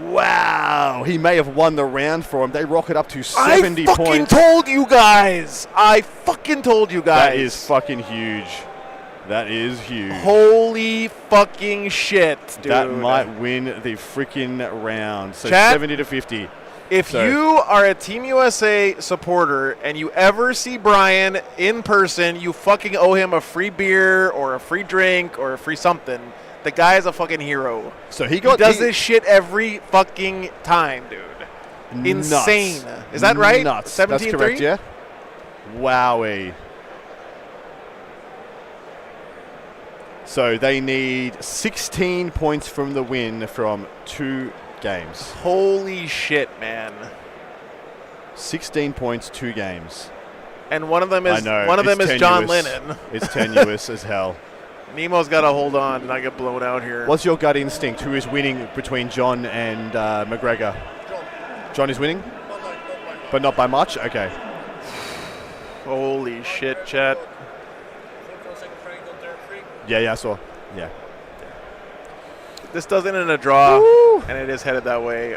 Wow. He may have won the round for him. They rocket up to 70 I fucking points. told you guys. I fucking told you guys. That is fucking huge. That is huge. Holy fucking shit, dude. That might win the freaking round. So Chat, 70 to 50. If you are a Team USA supporter and you ever see Brian in person, you fucking owe him a free beer or a free drink or a free something. The guy is a fucking hero. So he does this shit every fucking time, dude. Insane. Is that right? Nuts. 17-3? That's correct, yeah. Wowee. So they need 16 points from the win from 2 games. Holy shit, man. 16 points, 2 games. And one of them is tenuous. John Lennon. It's tenuous as hell. Nemo's got to hold on and not get blown out here. What's your gut instinct? Who is winning between John and McGregor? John is winning? But not by much? Okay. Holy shit, chat. Yeah, I saw. Yeah. This does end in a draw, and it is headed that way.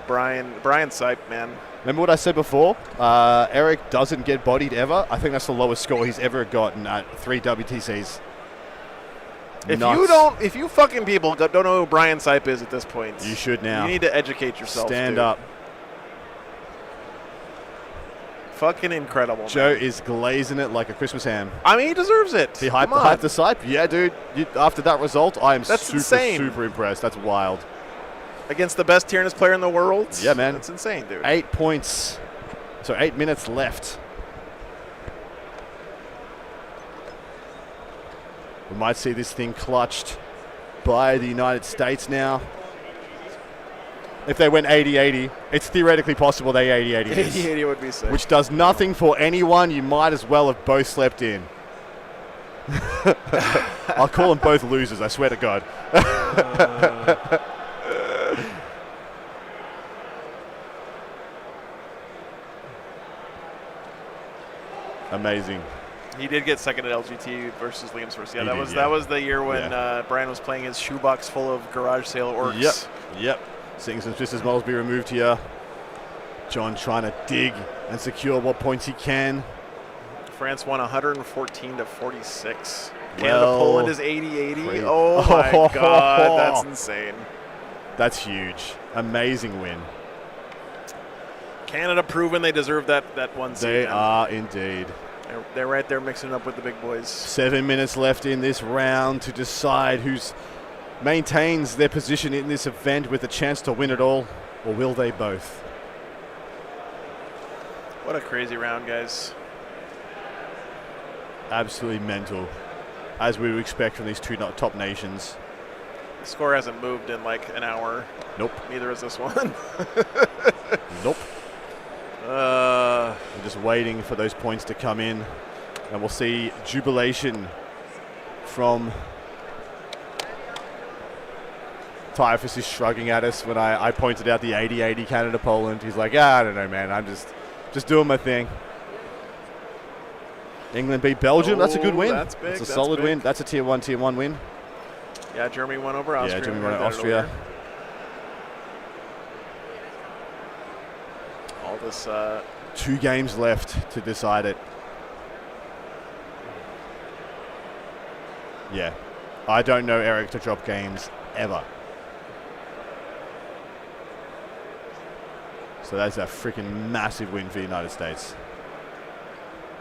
Brian Sipe, man. Remember what I said before? Eric doesn't get bodied ever. I think that's the lowest score he's ever gotten at 3 WTCs. If you fucking people don't know who Brian Sipe is at this point, you should now. You need to educate yourself. Stand dude. up. Fucking incredible. Joe man. is glazing it like a Christmas ham. I mean, he deserves it. He hyped the Sipe? Yeah, dude. After that result, I am super impressed. That's wild. Against the best Tyrannus player in the world? Yeah, man. That's insane, dude. 8 points. So 8 minutes left. We might see this thing clutched by the United States now. If they went 80-80, it's theoretically possible they 80-80 this. 80-80 would be sick. Which does nothing for anyone. You might as well have both slept in. I'll call them both losers, I swear to God. Amazing. He did get second at LGT versus Liam's first. Yeah, He that was the year when Brian was playing his shoebox full of garage sale orcs. Yep. Seeing some Sisters models be removed here. John trying to dig and secure what points he can. France won 114 to 46. Canada-Poland is 80-80. Oh my God, that's insane. That's huge. Amazing win. Canada proven they deserve that one seed. They are indeed. They're right there mixing it up with the big boys. 7 minutes left in this round to decide who's maintains their position in this event with a chance to win it all, or will they both? What a crazy round, guys. Absolutely mental, as we would expect from these two top nations. The score hasn't moved in like an hour. Nope. Neither is this one. Nope. I'm just waiting for those points to come in, and we'll see jubilation from Typhus is shrugging at us when I pointed out the 80-80 Canada-Poland. He's like, I don't know, man. I'm just doing my thing. England beat Belgium. That's a good win. That's big. That's a solid win. That's a tier 1 win. Yeah, Germany won over Austria. Yeah, Germany won over Austria. All this... 2 games left to decide it. Yeah. I don't know Eric to drop games ever. So that's a freaking massive win for the United States.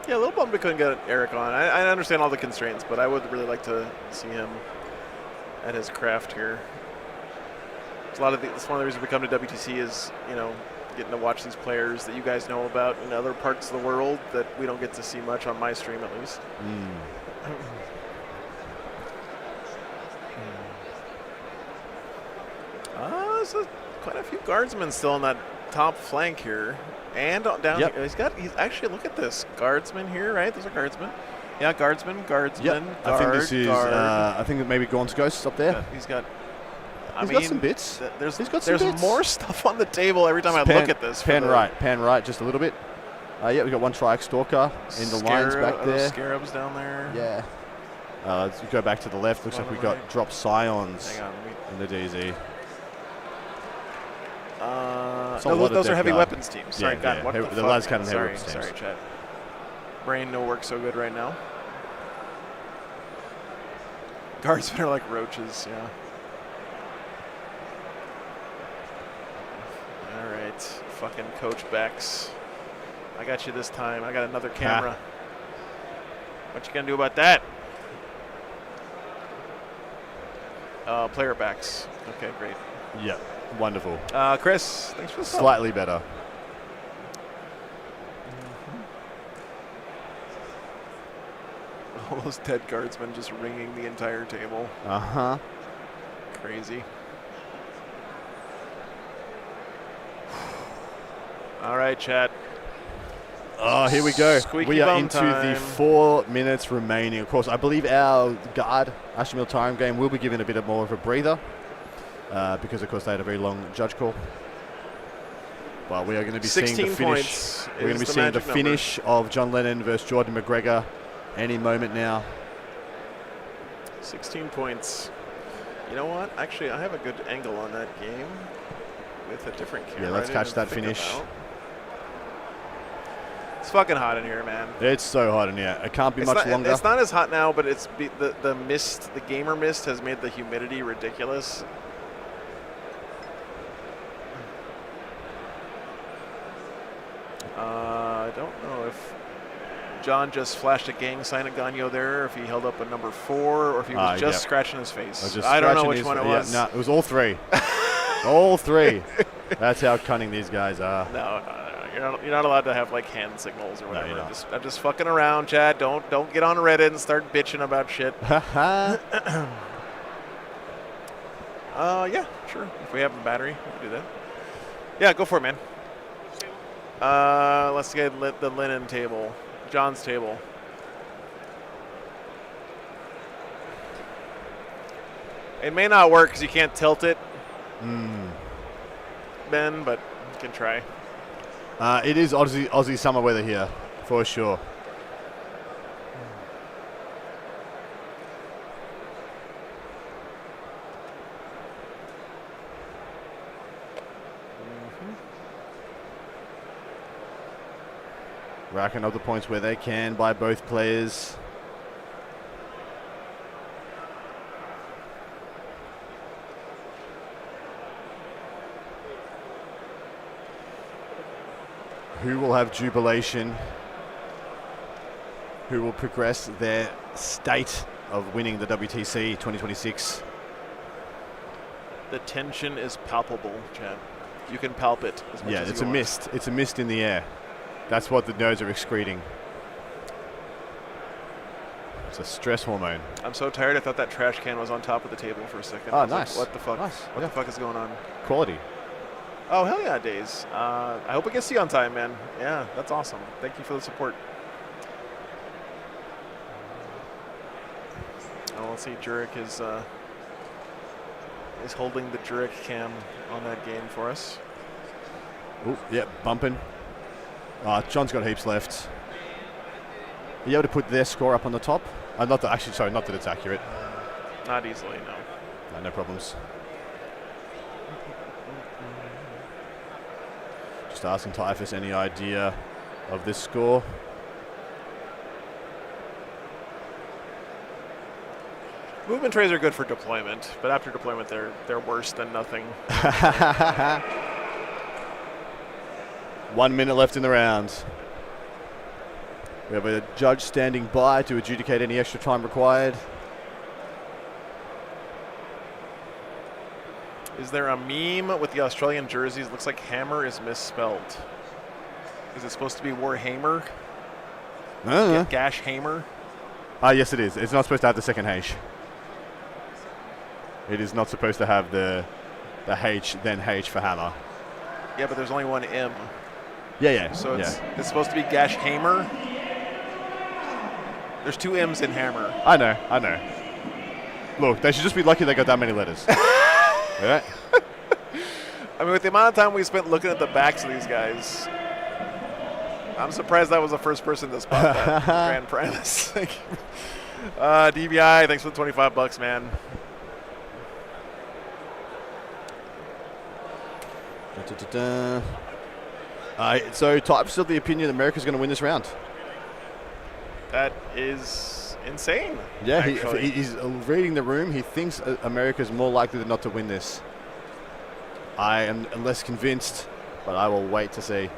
Yeah, a little bummed we couldn't get Eric on. I understand all the constraints, but I would really like to see him at his craft here. It's one of the reasons we come to WTC is, getting to watch these players that you guys know about in other parts of the world that we don't get to see much on my stream, at least. So quite a few guardsmen still on that top flank here. And down here, he's actually, look at this, guardsmen here, right? Those are guardsmen. Yeah, guardsman. Yep. Guard, I think this is. guard. I think that maybe Gaunt's Ghost up there. He's got. He's got some bits. There's He's got some bits. more stuff on the table every time I look at this. Pan right, just a little bit. Yeah, we've got one Triax Stalker in the lines back there. Scarabs down there. Yeah. Let's go back to the left. Looks like we got drop Scions Hang on, in the DZ. No, those are heavy weapons teams. Sorry, Yeah, God, yeah. what the The fuck, las cannon man? heavy weapons teams. Sorry, chat. Brain no work so good right now. Guardsmen are like roaches, yeah. All right, fucking Coach Bex. I got you this time. I got another camera. What you gonna do about that? Player backs. Okay, great. Yeah, wonderful. Chris, thanks for the sub. Slightly better. All those dead guardsmen just ringing the entire table. Uh-huh. Crazy. All right, chat. Oh, here we go. Squeaky We are bum into time. the 4 minutes remaining. Of course, I believe our guard, Ashtamil time game, will be given a bit more of a breather because, of course, they had a very long judge call. Well, we are going to be seeing the 16 finish. points We're going to be is the seeing the magic finish of John Lennon versus Jordan McGregor any moment now. 16 points. You know what? Actually, I have a good angle on that game with a different camera. Yeah, let's I didn't catch that think finish. about. It's fucking hot in here, man. It's so hot in here. It can't be much longer. It's not as hot now, but it's the mist, the gamer mist, has made the humidity ridiculous. I don't know if John just flashed a gang sign at Gagno there, or if he held up a number 4, or if he was just scratching his face. I don't know which one it was. No, it was all 3. All 3. That's how cunning these guys are. No, you're not allowed to have like hand signals or whatever. you're not. I'm just fucking around, Chad. Don't get on Reddit and start bitching about shit. Yeah, sure. If we have a battery, we can do that. Yeah, go for it, man. Let's get the linen table, John's table. It may not work because you can't tilt it, Ben, but you can try. It is Aussie summer weather here, for sure. Racking up the points where they can by both players. Who will have jubilation? Who will progress their state of winning the WTC 2026? The tension is palpable, Chad. You can palp it as much as it's you a want. mist. It's a mist in the air. That's what the nerds are excreting. It's a stress hormone. I'm so tired. I thought that trash can was on top of the table for a second. Oh, I was like, nice. what the fuck? Nice. What the fuck is going on? Quality. Oh, hell yeah, Days. I hope it gets to you on time, man. Yeah, that's awesome. Thank you for the support. Oh, let's see. Jurek is holding the Jurek cam on that game for us. Oh, yep, bumping. John's got heaps left. Are you able to put their score up on the top? Not that it's accurate. Not easily, no. No problems. Just asking Typhus any idea of this score. Movement trays are good for deployment, but after deployment, they're worse than nothing. 1 minute left in the round. We have a judge standing by to adjudicate any extra time required. Is there a meme with the Australian jerseys? Looks like hammer is misspelled. Is it supposed to be Warhammer? Gash hammer? Yes, it is. It's not supposed to have the second H. It is not supposed to have the H, then H for hammer. Yeah, but there's only one M. Yeah. So it's supposed to be Gash hammer. There's 2 M's in hammer. I know. Look, they should just be lucky they got that many letters. Right? I mean, with the amount of time we spent looking at the backs of these guys, I'm surprised that was the first person to spot that. Grand Primus. DBI, thanks for the $25, man. So Type's of the opinion America's going to win this round. That is insane. Yeah, he's reading the room. He thinks America's more likely than not to win this. I am less convinced, but I will wait to see.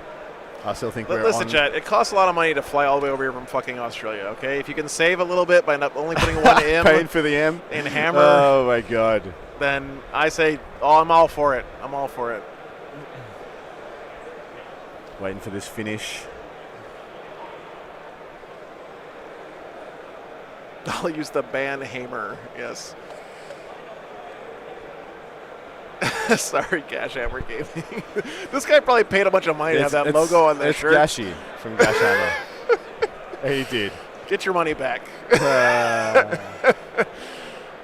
I still think we're Listen, Chad, it costs a lot of money to fly all the way over here from fucking Australia, okay? If you can save a little bit by not only putting 1 M paying for the M in hammer, oh my god, then I say, I'm all for it. I'm all for it. Waiting for this finish. I'll use the ban hammer, yes. Sorry, Gash Hammer Gaming. This guy probably paid a bunch of money to have that logo on their shirt. It's Gashy from Gash Hammer. He did. Get your money back.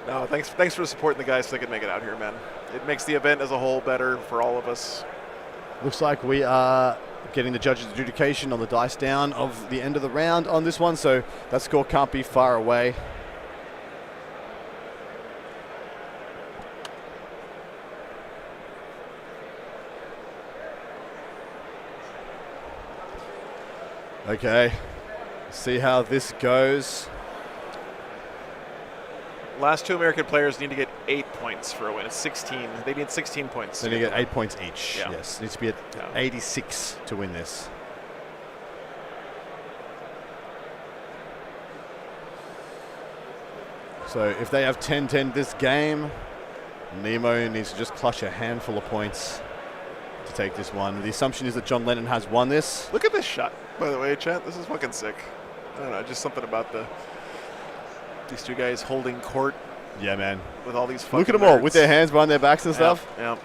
No, thanks for supporting the guys so they can make it out here, man. It makes the event as a whole better for all of us. Looks like we are getting the judges' adjudication on the dice down of the end of the round on this one, so that score can't be far away. Okay, see how this goes. Last 2 American players need to get 8 points for a win. It's 16. They need 16 points. They need to get 8 points each. Yeah. Yes, needs to be at 86 to win this. So if they have 10-10 this game, Nemo needs to just clutch a handful of points to take this one. The assumption is that John Lennon has won this. Look at this shot, by the way, chat. This is fucking sick. I don't know, just something about these 2 guys holding court. Yeah, man. With all these fucking Look at them all nerds. with their hands behind their backs and stuff. Yeah.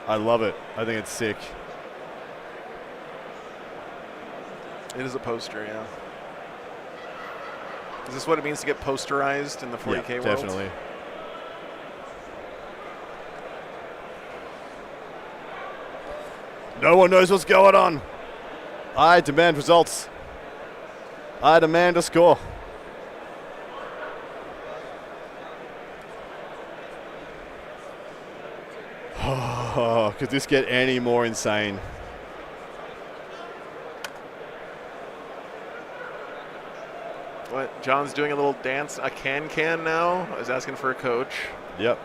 I love it. I think it's sick. It is a poster, yeah. Is this what it means to get posterized in the 40K world? Definitely. No one knows what's going on. I demand results. I demand a score. Oh, could this get any more insane? What? John's doing a little dance, a can now? Is asking for a coach. Yep.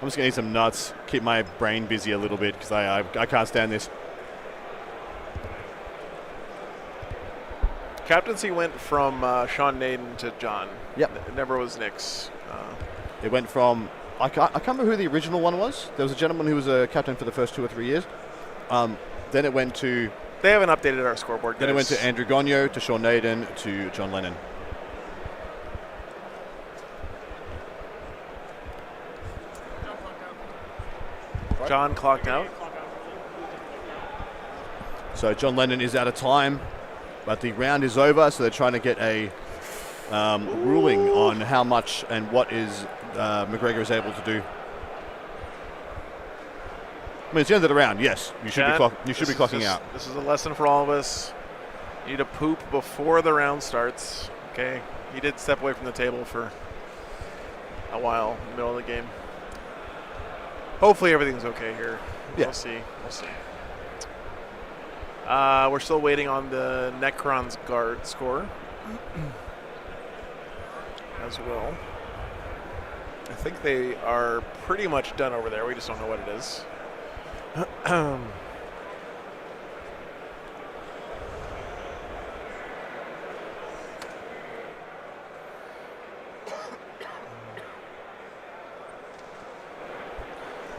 I'm just going to eat some nuts, keep my brain busy a little bit because I can't stand this. Captaincy went from Sean Naden to John. Yep. It never was Nick's. It went from, I can't remember who the original one was. There was a gentleman who was a captain for the first 2 or 3 years. Then it went to... They haven't updated our scoreboard, guys. Then it went to Andrew Gagnon, to Sean Naden, to John Lennon. John clocked out. So John Lennon is out of time, but the round is over, so they're trying to get a ruling on how much and what is McGregor is able to do. I mean, it's the end of the round, yes. You should be clocking out. This is a lesson for all of us. You need to poop before the round starts, okay? He did step away from the table for a while in the middle of the game. Hopefully everything's okay here. Yeah. We'll see. We're still waiting on the Necron's guard score as well. I think they are pretty much done over there. We just don't know what it is.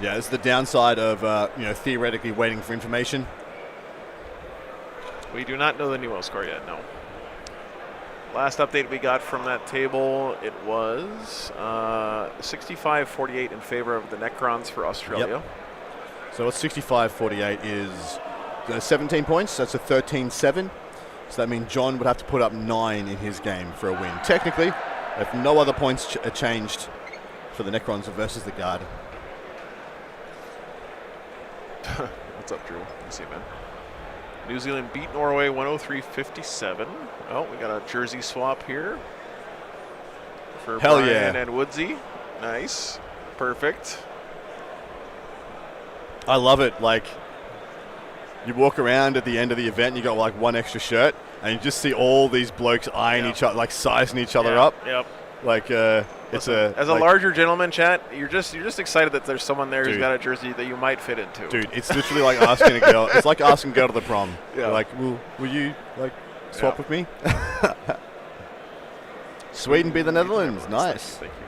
Yeah, this is the downside of theoretically waiting for information. We do not know the Nemo score yet, no. Last update we got from that table, it was 65-48 in favor of the Necrons for Australia. Yep. So what's 65-48 is 17 points. That's a 13-7. So that means John would have to put up 9 in his game for a win. Technically, if no other points are changed for the Necrons versus the Guard. What's up, Drew? Let's see, man. New Zealand beat Norway 103-57. Oh, we got a jersey swap here for Hell Brian yeah. and Woodsy. Nice. Perfect. I love it. Like, you walk around at the end of the event, you got like one extra shirt, and you just see all these blokes eyeing each other, like sizing each other up. Yep. Like, it's as a larger gentleman, chat, you're just excited that there's someone there who's Dude. got a jersey that you might fit into. Dude, it's literally like asking a girl. It's like asking a girl to the prom. Yeah. You're like, will you like swap with me? Sweden beat the Netherlands. Nice. Thank you.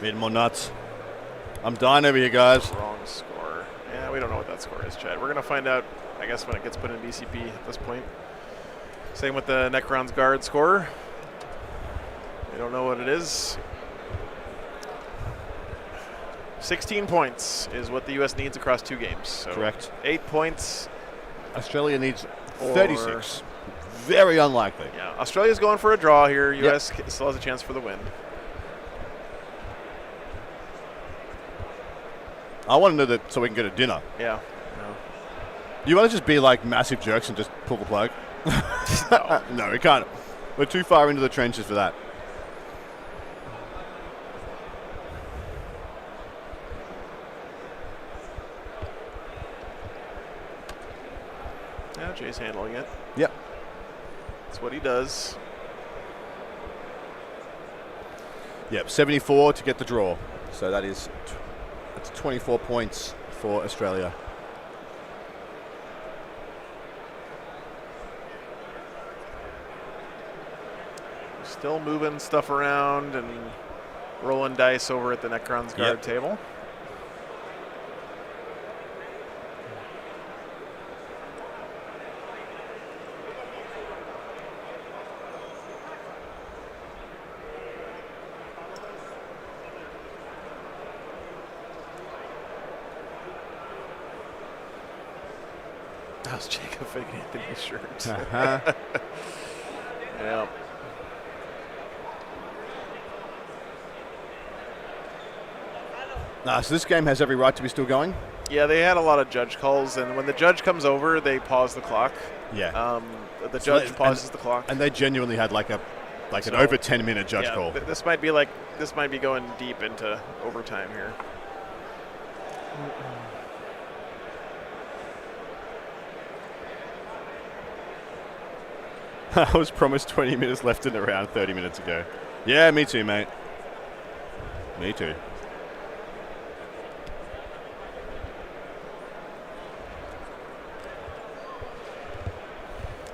Bit more nuts. I'm dying over here, guys. Wrong score. Yeah, we don't know what that score is, Chad. We're going to find out, I guess, when it gets put in BCP at this point. Same with the Necron's Guard score. We don't know what it is. 16 points is what the U.S. needs across 2 games. So Correct. 8 points. Australia needs 36. Very unlikely. Yeah, Australia's going for a draw here. U.S. still has a chance for the win. I want to know that so we can go to dinner. Yeah. You want to just be like massive jerks and just pull the plug? No. No, we can't. We're too far into the trenches for that. Yeah, Jay's handling it. Yep. That's what he does. Yep, 74 to get the draw. So that's 24 points for Australia. Still moving stuff around and rolling dice over at the Necron's Guard table. How's Jacob fitting Anthony's shirt? Uh-huh. Yeah. So this game has every right to be still going? Yeah, they had a lot of judge calls, and when the judge comes over, they pause the clock. Yeah. The judge pauses the clock. And they genuinely had like an over 10-minute judge call. This might be going deep into overtime here. I was promised 20 minutes left in the round 30 minutes ago. Yeah, me too, mate. Me too.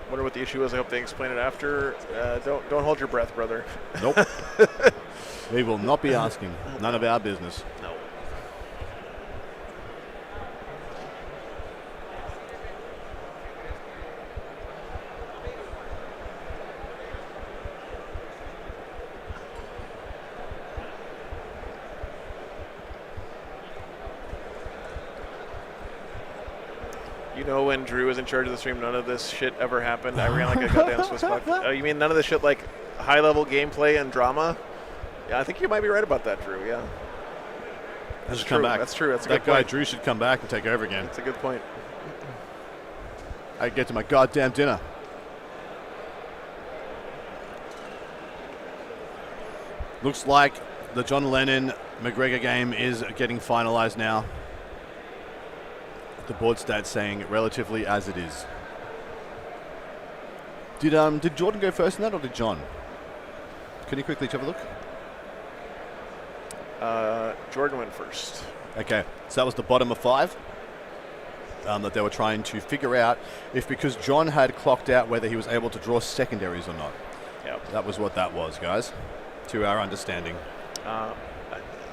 Wonder what the issue is. I hope they explain it after. Don't hold your breath, brother. Nope. We will not be asking. None of our business. No. You know, when Drew was in charge of the stream, none of this shit ever happened. I ran like a goddamn Swiss buck. Oh, you mean none of this shit like high-level gameplay and drama? Yeah, I think you might be right about that, Drew. Yeah. That's true. Come back. That's true. That's a that good guy point. Drew should come back and take over again. That's a good point. I get to my goddamn dinner. Looks like the John Lennon McGregor game is getting finalized now. The board stats saying relatively as it is. Did Jordan go first in that, or did John? Can you quickly have a look? Jordan went first. Okay, so that was the bottom of 5 that they were trying to figure out if, because John had clocked out whether he was able to draw secondaries or not. Yep. That was what that was, guys, to our understanding.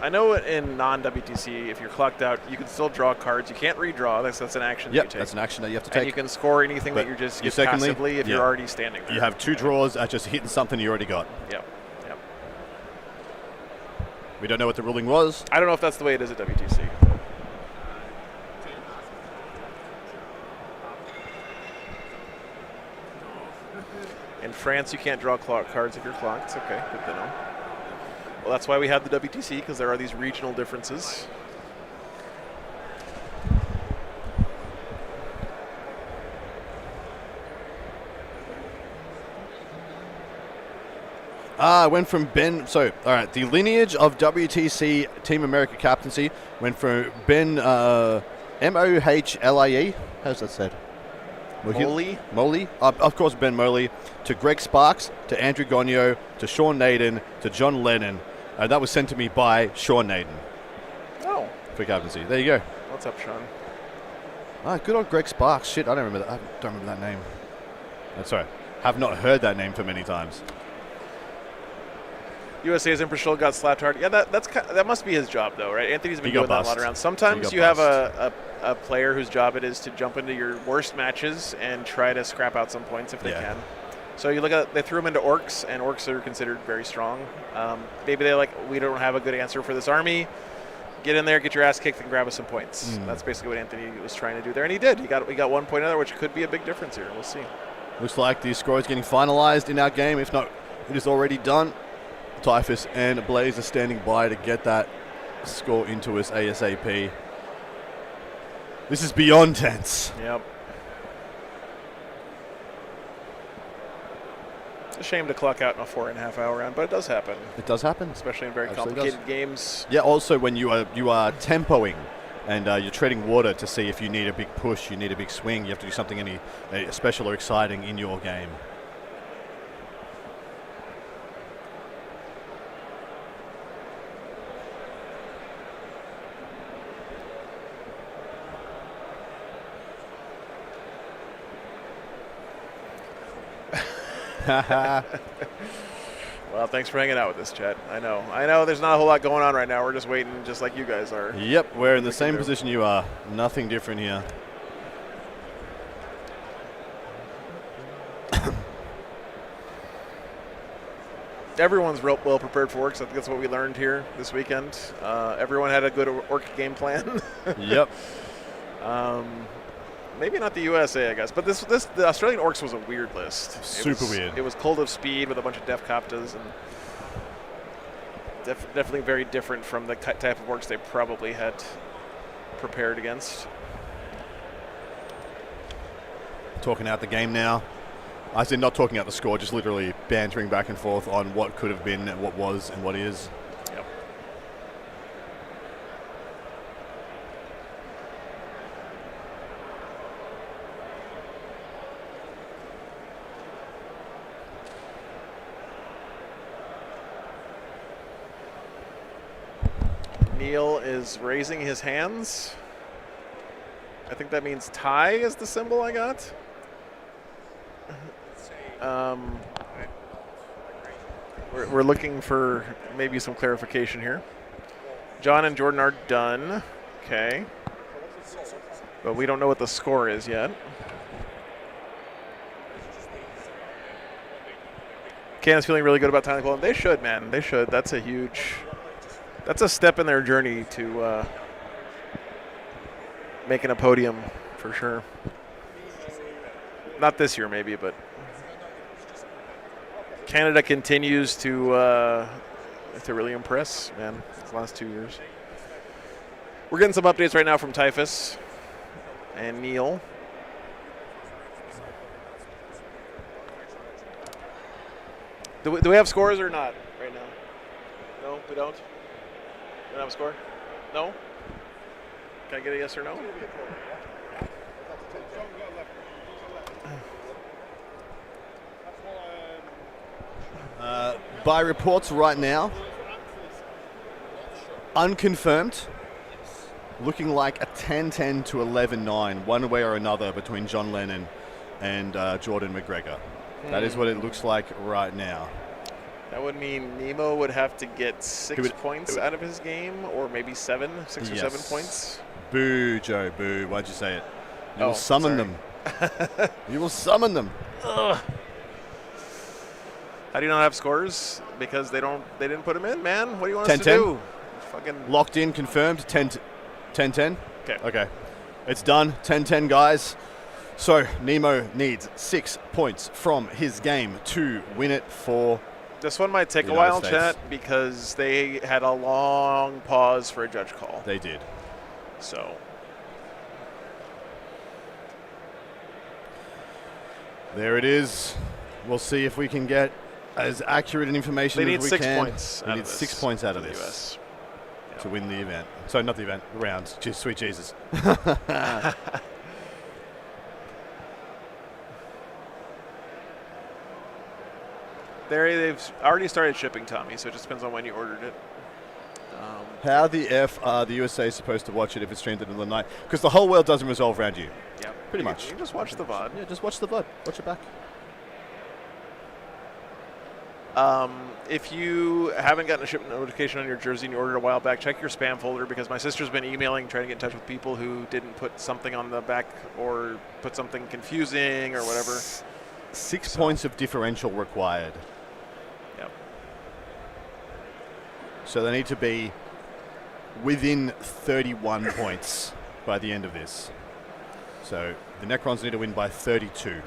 I know in non-WTC, if you're clocked out, you can still draw cards. You can't redraw. That's an action that you take. That's an action that you have to take. And you can score anything But that you're just secondly, passively if you're already standing there. You have 2 draws at just hitting something you already got. Yep. We don't know what the ruling was. I don't know if that's the way it is at WTC. In France, you can't draw cards if you're clocked. Okay, good to know. Well, that's why we have the WTC, because there are these regional differences. Went from Ben. So, all right, the lineage of WTC Team America captaincy went from Ben Mohlie. How's that said? Moley. Of course, Ben Moley. To Greg Sparks, to Andrew Gagnon, to Sean Naden, to John Lennon. That was sent to me by Sean Naden. Oh. For captaincy. There you go. What's up, Sean? Good old Greg Sparks. Shit, I don't remember that. I don't remember that name. That's right. Have not heard that name for many times. USA's Emperor Shield got slapped hard. Yeah, that must be his job, though, right? Anthony's been doing that a lot around. Sometimes you have a player whose job it is to jump into your worst matches and try to scrap out some points if they can. So you look at, they threw him into orcs, and orcs are considered very strong. Maybe they're like, we don't have a good answer for this army. Get in there, get your ass kicked, and grab us some points. That's basically what Anthony was trying to do there, and he did. We got 1 point there, which could be a big difference here. We'll see. Looks like the score is getting finalized in our game. If not, it is already done. Typhus and Blaze are standing by to get that score into us ASAP. This is beyond tense. Yep. It's a shame to clock out in a 4.5 hour round, but it does happen. It does happen. Especially in very complicated games. Yeah, also when you are tempoing and you're treading water to see if you need a big push, you need a big swing, you have to do something special or exciting in your game. Well, thanks for hanging out with us, Chet. I know there's not a whole lot going on right now. We're just waiting just like you guys are. Yep, we're in the same position you are. Nothing different here. Everyone's well prepared for orcs. I think that's what we learned here this weekend. Everyone had a good orc game plan. Yep. Maybe not the USA, I guess, but the Australian orcs was a weird list. Super weird. It was Cold of Speed with a bunch of Def Coptas, and definitely very different from the type of orcs they probably had prepared against. Talking out the game now. I said not talking out the score, just literally bantering back and forth on what could have been, what was, and what is. Yep. Neil is raising his hands. I think that means tie is the symbol I got. We're looking for maybe some clarification here. John and Jordan are done. Okay. But we don't know what the score is yet. Canada's feeling really good about tying the goal. They should, man. They should. That's a step in their journey to making a podium for sure. Not this year, maybe, but Canada continues to really impress, man, these last 2 years. We're getting some updates right now from Typhus and Neil. Do we have scores or not right now? No, we don't? We don't have a score? No? Can I get a yes or no? By reports right now, unconfirmed, looking like a 10-10 to 11-9, one way or another between John Lennon and Jordan McGregor. That is what it looks like right now. That would mean Nemo would have to get 6 points out of his game, or maybe 7, 6 or 7 points. Boo, Joe, boo. Why'd you say it? You will summon them. You will summon them. Ugh. How do you not have scores? Because they didn't put them in, man. What do you want us to do? Fucking locked in, confirmed. 10-10. Okay. It's done. 10-10, guys. So Nemo needs 6 points from his game to win it for. This one might take a while, chat, because they had a long pause for a judge call. They did. So. There it is. We'll see if we can get as accurate an information as we can. They need 6 points. We need 6 points out of this to win the event. Sorry, not the event, the round. Sweet Jesus. They've already started shipping, Tommy, so it just depends on when you ordered it. How the F are the USA supposed to watch it if it's streamed in the middle of the night? Because the whole world doesn't resolve around you. Yeah, pretty much. You can just watch the VOD. Yeah, just watch the VOD. Watch it back. If you haven't gotten a shipment notification on your jersey and you ordered a while back, check your spam folder, because my sister's been emailing, trying to get in touch with people who didn't put something on the back or put something confusing or whatever. 6 points of differential required. Yep. So they need to be within 31 points by the end of this. So the Necrons need to win by 32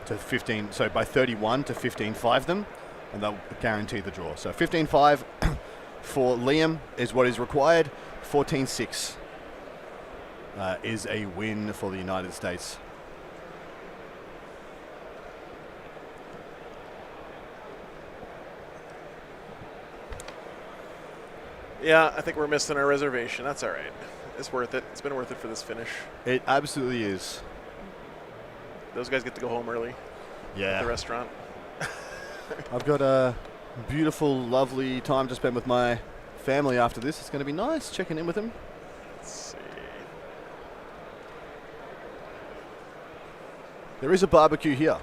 to 15. So by 31 to 15-5 them, and they'll guarantee the draw. So 15-5 for Liam is what is required. 14-6 is a win for the United States. Yeah, I think we're missing our reservation. That's all right. It's worth it. It's been worth it for this finish. It absolutely is. Those guys get to go home early. Yeah. At the restaurant. I've got a beautiful, lovely time to spend with my family after this. It's going to be nice checking in with them. Let's see. There is a barbecue here.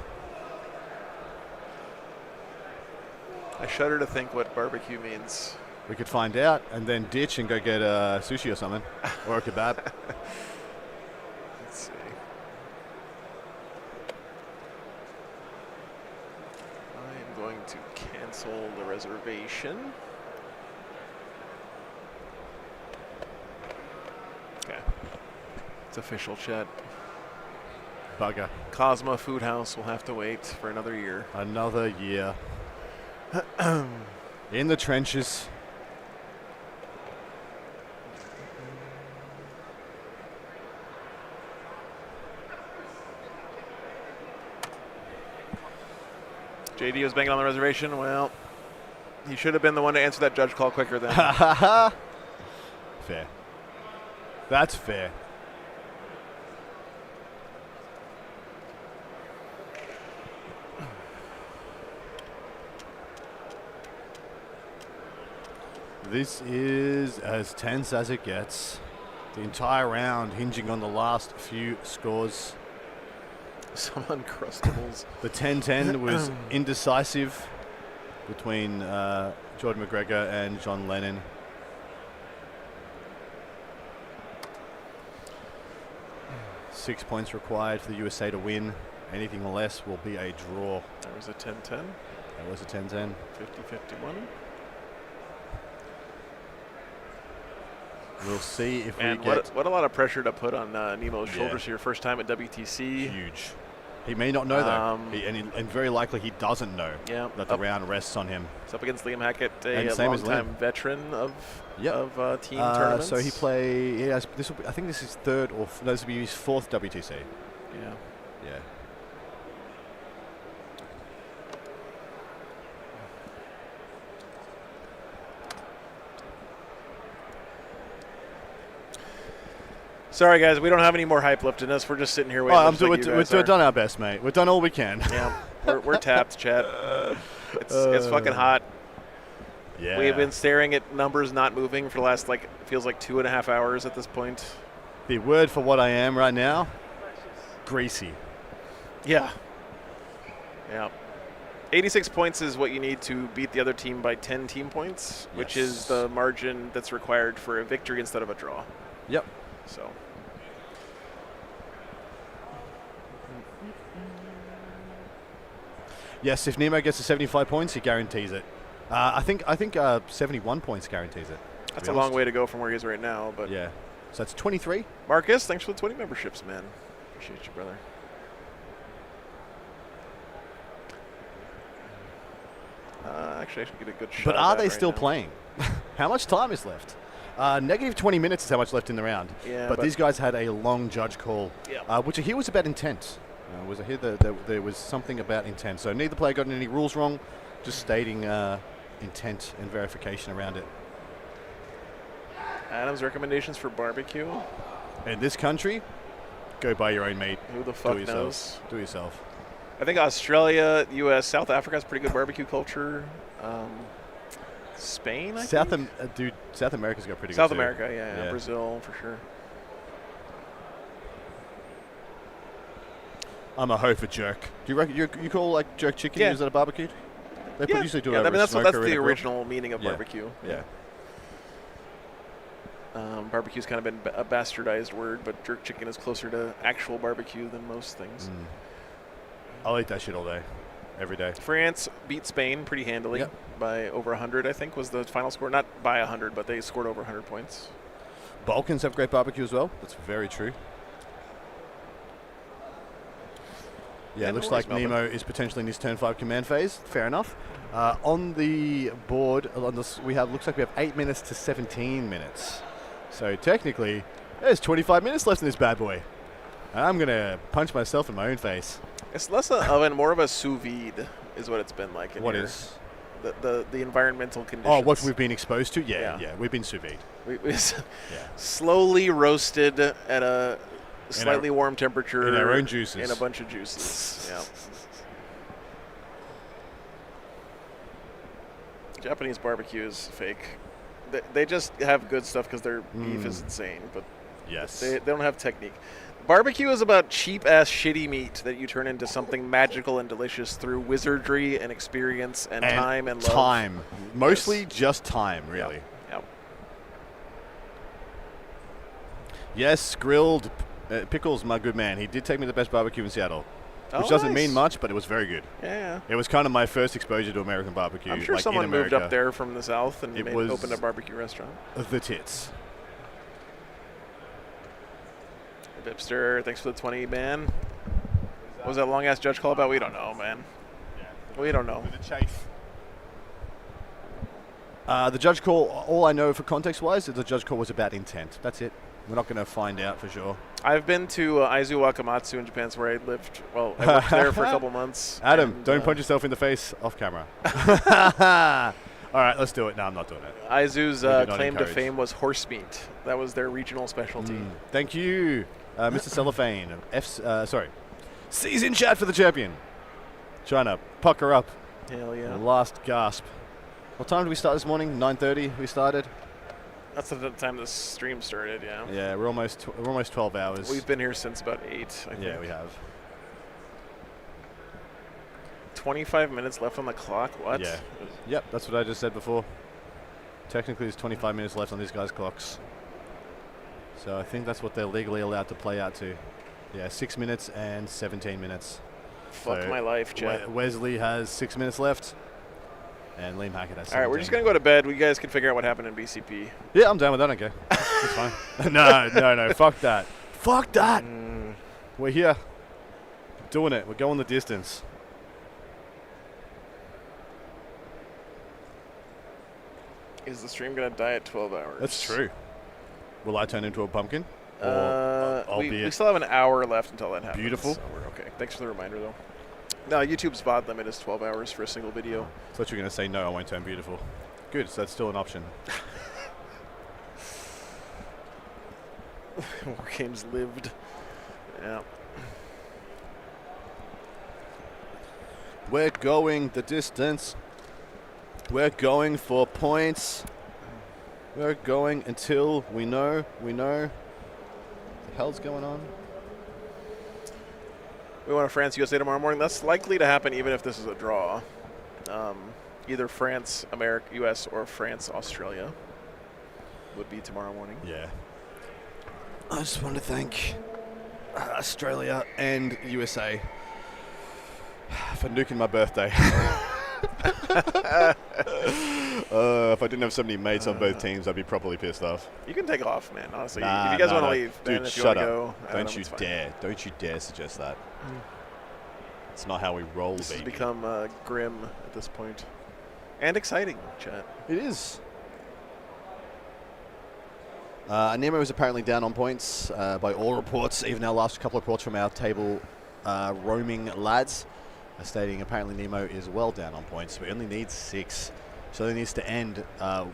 I shudder to think what barbecue means. We could find out and then ditch and go get sushi or something, or a kebab. Let's see. I am going to cancel the reservation. Okay. It's official, chat. Bugger. Cosma Food House will have to wait for another year. Another year. In the trenches. JD was banging on the reservation. Well, he should have been the one to answer that judge call quicker than. Fair. That's fair. This is as tense as it gets. The entire round hinging on the last few scores. Some Uncrustables. The 10-10 was indecisive between Jordan McGregor and John Lennon. Six points required for the USA to win. Anything less will be a draw. That was a 10-10. That was a 10-10. 50-51. We'll see if and we get... what a lot of pressure to put on Nemo's shoulders here. First time at WTC. Huge. He may not know, though. And very likely he doesn't know that the round rests on him. It's up against Liam Hackett, a long-time veteron of team tournaments. So he this will be, I think this is third or... No, this will be his fourth WTC. Yeah. Yeah. Sorry, guys, we don't have any more hype left in us. We're just sitting here waiting. We've done our best, mate. We've done all we can. Yeah, we're tapped, chat. It's fucking hot. Yeah. We've been staring at numbers not moving for the last, feels like 2.5 hours at this point. The word for what I am right now, greasy. Yeah. Yeah. 86 points is what you need to beat the other team by 10 team points, which is the margin that's required for a victory instead of a draw. Yep. So. Yes, if Nemo gets to 75 points, he guarantees it. I think 71 points guarantees it. That's a long way to go from where he is right now, but yeah. So that's 23. Marcus, thanks for the 20 memberships, man. Appreciate you, brother. Actually, I should get a good shot. But are they right still now. playing? How much time is left? Negative 20 minutes is how much left in the round. Yeah, but these guys had a long judge call, which I hear was about intent. Was I hear that there was something about intent. So neither player got any rules wrong, just stating intent and verification around it. Adam's recommendations for barbecue. In this country, go buy your own meat. Who the fuck Do it knows? Do it yourself. I think Australia, U.S., South Africa has pretty good barbecue culture. Spain, I think? Dude, South America's got pretty South good America, yeah. Brazil, for sure. I'm a hoe for jerk. Do you reckon you call like jerk chicken at a barbecue? They usually do it over that's a smoker the in a grill. original meaning of barbecue. Yeah. Barbecue's kind of been a bastardized word, but jerk chicken is closer to actual barbecue than most things. I'll eat that shit all day, every day. France beat Spain pretty handily by over 100, I think, was the final score. Not by 100, but they scored over 100 points. Balkans have great barbecue as well. That's very true. Yeah, it looks like Nemo is potentially in his turn 5 command phase. Fair enough. On the board, looks like we have 8 minutes to 17 minutes. So technically, there's 25 minutes left in this bad boy. And I'm going to punch myself in my own face. It's less of an oven, more of a sous vide is what it's been like. What is? The environmental conditions. Oh, what we've been exposed to? Yeah. We've been sous vide. We slowly roasted at a slightly warm temperature. In our own juices. In a bunch of juices. Yeah. Japanese barbecue is fake. They just have good stuff because their beef is insane, but they don't have technique. Barbecue is about cheap-ass shitty meat that you turn into something magical and delicious through wizardry and experience and time and love. Time. Mostly just time, really. Yep. Yes, grilled Pickles, my good man. He did take me to the best barbecue in Seattle. Which doesn't mean much, but it was very good. Yeah. It was kind of my first exposure to American barbecue. I'm sure someone moved up there from the South and opened a barbecue restaurant. The tits. Bipster, thanks for the 20, man. What was that long-ass judge call about? We don't know, man. We don't know. The chafe. The judge call, all I know for context-wise, is the judge call was about intent. That's it. We're not going to find out for sure. I've been to Aizu Wakamatsu in Japan. That's where I lived. Well, I worked there for a couple months. Adam, don't punch yourself in the face off camera. All right, let's do it. No, I'm not doing it. Aizu's claim to fame was horse meat. That was their regional specialty. Thank you, Mr. Cellophane. C's in chat for the champion. Trying to pucker up. Hell yeah. The last gasp. What time did we start this morning? 9:30 we started. That's the time the stream started, yeah. Yeah, we're almost 12 hours. We've been here since about 8, I think. Yeah, we have. 25 minutes left on the clock? What? Yeah. Yep, that's what I just said before. Technically, there's 25 minutes left on these guys' clocks. So I think that's what they're legally allowed to play out to. Yeah, 6 minutes and 17 minutes. Fuck my life, Chad. Wesley has 6 minutes left. And Liam Hackett has 17. All right, we're just going to go to bed. We guys can figure out what happened in BCP. Yeah, I'm down with that. Okay. It's fine. No. Fuck that. Fuck that. We're here. Doing it. We're going the distance. Is the stream going to die at 12 hours? That's true. Will I turn into a pumpkin? We still have an hour left until that happens. Beautiful. So we're okay. Thanks for the reminder, though. No, YouTube's VOD limit is 12 hours for a single video. I thought you were going to say, no, I won't turn beautiful. Good, so that's still an option. War games lived. Yeah. We're going the distance. We're going for points. We're going until we know. What the hell's going on? We want to France USA tomorrow morning. That's likely to happen even if this is a draw. Either France, America, U.S., or France, Australia would be tomorrow morning. Yeah. I just want to thank Australia and USA for nuking my birthday. If I didn't have so many mates on both teams, I'd be properly pissed off. You can take off, man, honestly. Nah, if you guys want to no. leave, Dude, then if you shut want to up. go, Don't you dare. Don't you dare suggest that. It's not how we roll, This baby. has become grim at this point. And exciting, chat. It is. Nemo is apparently down on points by all reports, even our last couple of reports from our table roaming lads stating apparently Nemo is well down on points. We only need 6. So he needs to end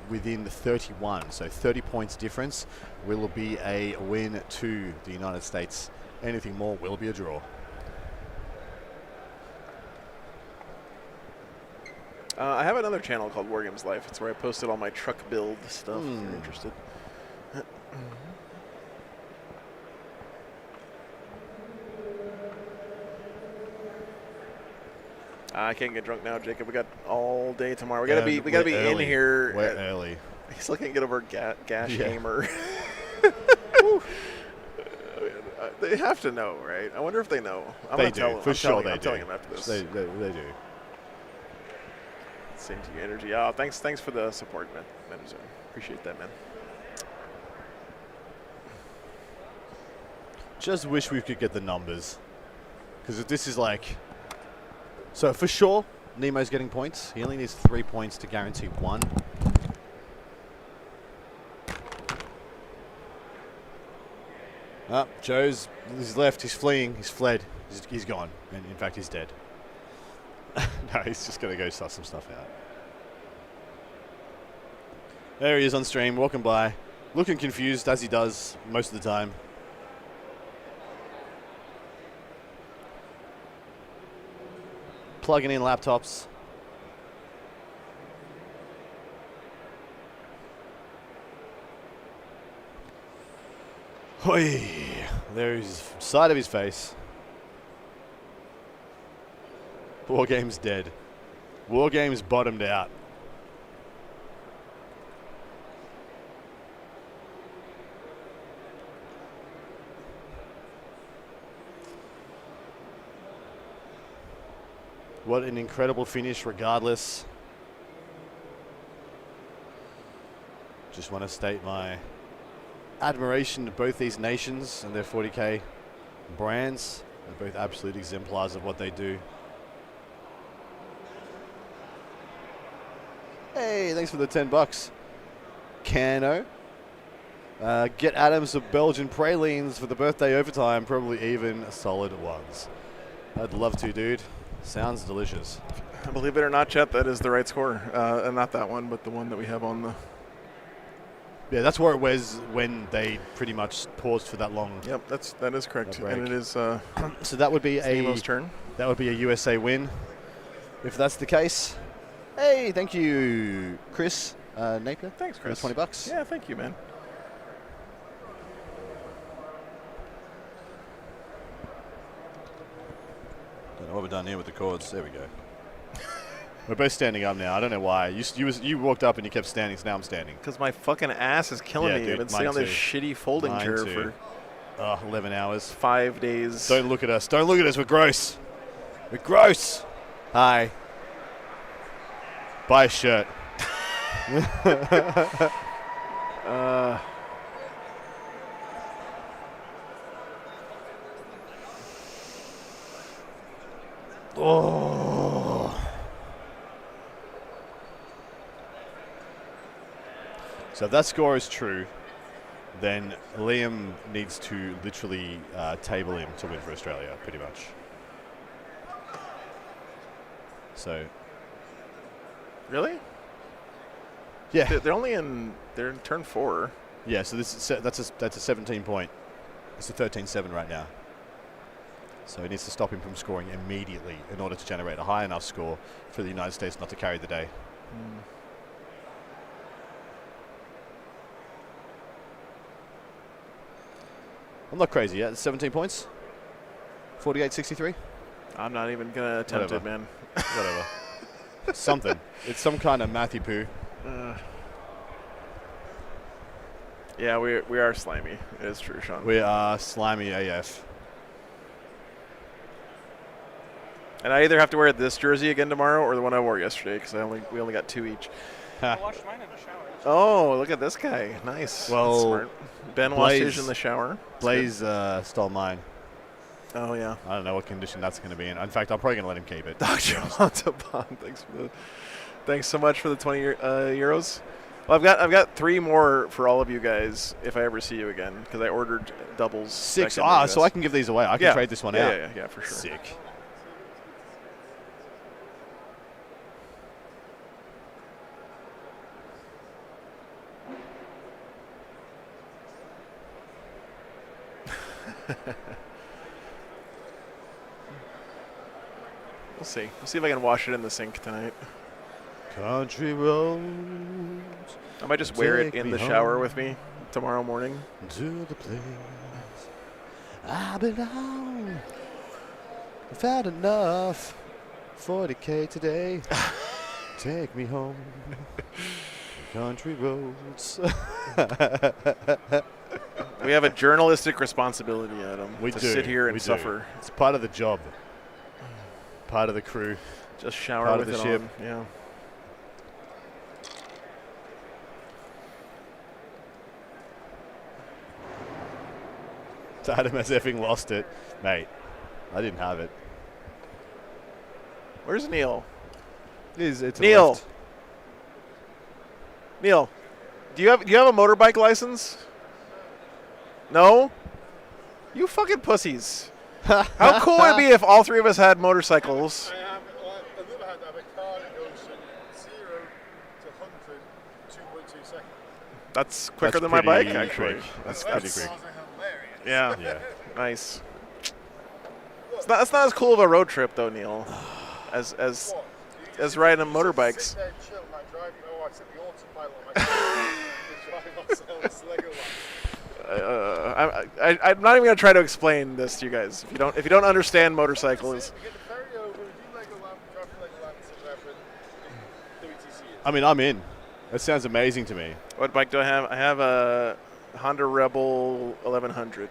within 31. So 30 points difference will be a win to the United States. Anything more will be a draw. I have another channel called War Games Life. It's where I posted all my truck build stuff if you're interested. I can't get drunk now, Jacob. We got all day tomorrow. We gotta be in here. We're early. I still can't get over gas shamer. They have to know, right? I wonder if they know. I'm They gonna do. tell them. For I'm sure telling, they I'm do. telling them after this. They do. Same to you, energy. Oh, thanks for the support, man. Appreciate that, man. Just wish we could get the numbers. Because this is like... So for sure, Nemo's getting points. He only needs 3 points to guarantee 1. Joe's he's left. He's fleeing. He's fled. He's gone. And in fact, he's dead. No, he's just going to go suss some stuff out. There he is on stream, walking by. Looking confused, as he does most of the time. Plugging in laptops. Hoi! There's side of his face. War Game's dead. War Game's bottomed out. What an incredible finish regardless. Just want to state my admiration to both these nations and their 40k brands. They're both absolute exemplars of what they do. Hey, thanks for the $10. Cano. Get Adams some Belgian pralines for the birthday overtime, probably even solid ones. I'd love to, dude. Sounds delicious. Believe it or not, chat, that is the right score. And not that one, but the one that we have on the... Yeah, that's where it was when they pretty much paused for that long. Yep, that is correct. And it is so that would be Nemo's turn. That would be a USA win, if that's the case. Hey, thank you, Chris Napier. Thanks, Chris. For the $20. Yeah, thank you, man. Don't know what we've done here with the cords. There we go. We're both standing up now. I don't know why. You walked up and you kept standing, so now I'm standing. Because my fucking ass is killing me. Dude, I've been sitting on this shitty folding chair for 11 hours. 5 days. Don't look at us. Don't look at us. We're gross. We're gross. Hi. Buy a shirt. So if that score is true, then Liam needs to literally table him to win for Australia, pretty much. So. Really? Yeah. They're in turn 4. Yeah, so that's a 17 point. It's a 13-7 right now. So he needs to stop him from scoring immediately in order to generate a high enough score for the United States not to carry the day. I'm not crazy yet. 17 points. 48-63. I'm not even going to attempt Whatever. it, man. Whatever. Something. It's some kind of Matthew Poo. Yeah, we are slimy. It is true, Sean. We are slimy AF. And I either have to wear this jersey again tomorrow or the one I wore yesterday because we only got 2 each. I washed mine in the shower. Oh, look at this guy. Nice. Well, that's smart. Ben washed his in the shower. Blaze stole mine. Oh, yeah. I don't know what condition that's going to be in. In fact, I'm probably going to let him keep it. Dr. Montabon, thanks so much for the 20 euros. Well, I've got 3 more for all of you guys if I ever see you again because I ordered doubles. 6. So I can give these away. I can trade this one out. Yeah, for sure. Sick. We'll see. We'll see if I can wash it in the sink tonight. Country roads. I might just wear it in the shower with me tomorrow morning. To the place I belong. I've had enough. 40K today. Take me home. Country roads. We have a journalistic responsibility, Adam. We to do. sit here and suffer. It's part of the job. Part of the crew. Just shower part with of the it ship. on. Yeah. Adam has effing lost it. Mate, I didn't have it. Where's Neil? It's Neil. left. Neil, do you have a motorbike license? No? You fucking pussies. How cool would it be if all 3 of us had motorcycles? I've never had a car that goes from 0 to 100 2.2 seconds. That's quicker than That's my bike, pretty actually. quick. That's pretty quick. Yeah. Yeah. Nice. It's not as cool of a road trip though, Neil, as riding on motorbikes. Sit there and chill, like driving. Oh, I set the autopilot on my car and drive ourselves Lego land. I'm not even gonna try to explain this to you guys. If you don't understand motorcycles. We get the ferry over, we do Lego land, drive Lego land, sit there for WTC. I mean, I'm in. That sounds amazing to me. What bike do I have? I have a Honda Rebel 1100.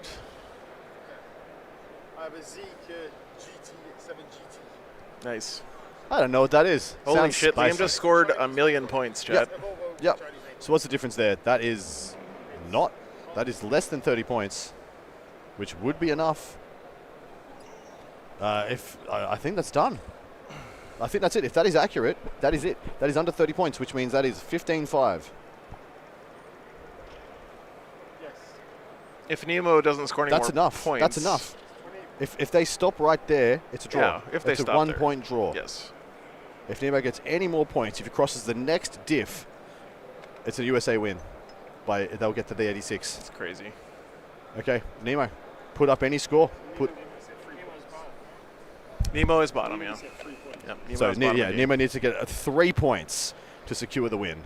I have a Zeek GT7 GT. Nice. I don't know what that is. Holy Sounds shit! spicy. Liam just scored 1,000,000 points, Chad. Yep. So what's the difference there? That is less than 30 points, which would be enough. I think that's done. I think that's it. If that is accurate, that is it. That is under 30 points, which means that is 15-5. Yes. If Nemo doesn't score any That's more enough. points, That's enough. If they stop right there, it's a draw. Yeah, if they it's stop a 1 there. point draw. Yes. If Nemo gets any more points, if he crosses the next diff, it's a USA win. They'll get to the 86. It's crazy. Okay, Nemo, put up any score. Nemo is bottom, yeah. Yep, So Nemo's bottom of the game. Nemo needs to get 3 points to secure the win.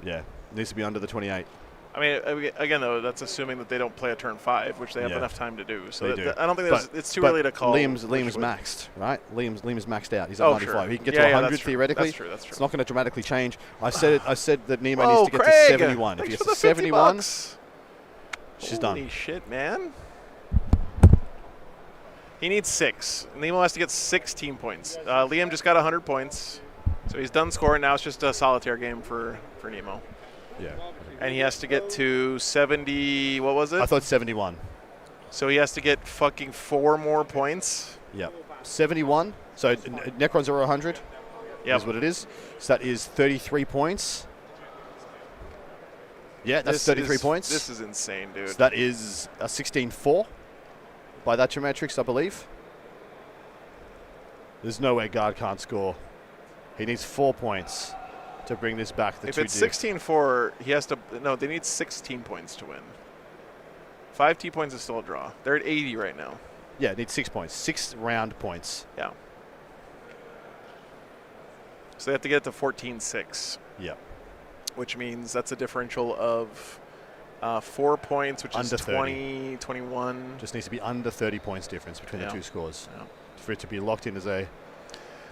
Yeah, needs to be under the 28. I mean, again, though, that's assuming that they don't play a turn 5, which they have Yeah. enough time to do. So They do. I don't think But- it's too but early to call. Liam's which would- maxed, right? Liam's maxed out. He's at Oh, 95. sure. He can get Yeah, to yeah, 100 that's true. theoretically. That's true, that's true. It's not going to dramatically change. I said that Nemo Oh, needs to get Craig, to 71. If he thanks gets for to the 50 71, bucks. she's Holy done. shit, man. He needs 6. Nemo has to get 16 points. Liam just got 100 points, so he's done scoring. Now it's just a solitaire game for Nemo. Yeah. And he has to get to 70. What was it? I thought 71. So he has to get fucking 4 more points. Yep. 71. So Necrons are 100. Yep. Is what it is. So that is 33 points. Yeah, that's 33 points. This is insane, dude. So that is a 16-4 by that geometrics, I believe. There's no way guard can't score. He needs 4 points to bring this back. If it's 16-4, he has to. No, they need 16 points to win. 5 T points is still a draw. They're at 80 right now. Yeah, it needs 6 points. 6 round points. Yeah. So they have to get to 14-6. Yeah. Which means that's a differential of 4 points, which Under is 20, 21. Just needs to be under 30 points difference between the two scores for it to be locked in as a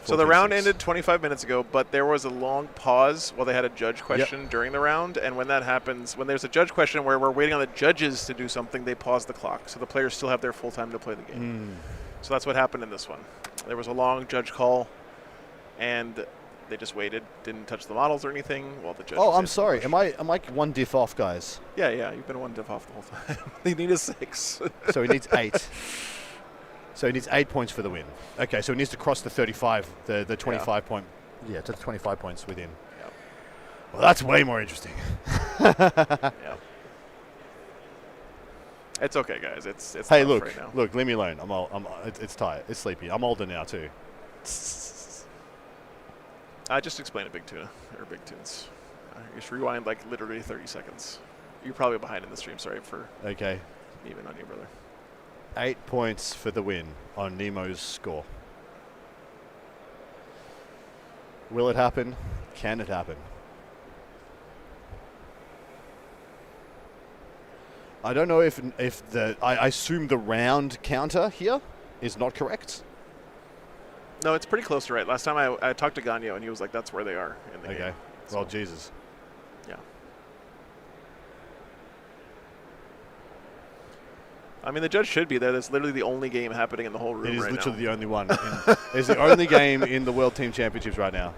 So the round 14-6. ended 25 minutes ago, but there was a long pause while they had a judge question during the round. And when that happens, when there's a judge question where we're waiting on the judges to do something, they pause the clock. So the players still have their full time to play the game. So that's what happened in this one. There was a long judge call, and they just waited, didn't touch the models or anything while the judges. Oh, I'm sorry. Am I one diff off, guys? Yeah, you've been one diff off the whole time. They need a 6. So he needs 8. So he needs 8 points for the win. Okay, so he needs to cross the 35, the 25 point. Yeah, to the 25 points within. Yep. Well, that's way more interesting. Yeah. It's okay, guys. It's hey, tough look, right now. look, leave me alone. It's tired. It's sleepy. I'm older now too. I just explained a big tuna or big tunes. Just rewind like literally 30 seconds. You're probably behind in the stream. Sorry for okay. Even on you, brother. 8 points for the win on Nemo's score. Will it happen? Can it happen? I don't know if I assume the round counter here is not correct. No, it's pretty close to right. Last time I talked to Ganyo, and he was like, that's where they are in the game. Okay. Well, Jesus. Yeah. I mean, the judge should be there. That's literally the only game happening in the whole room right now. It is literally the only one. It's the only game in the World Team Championships right now.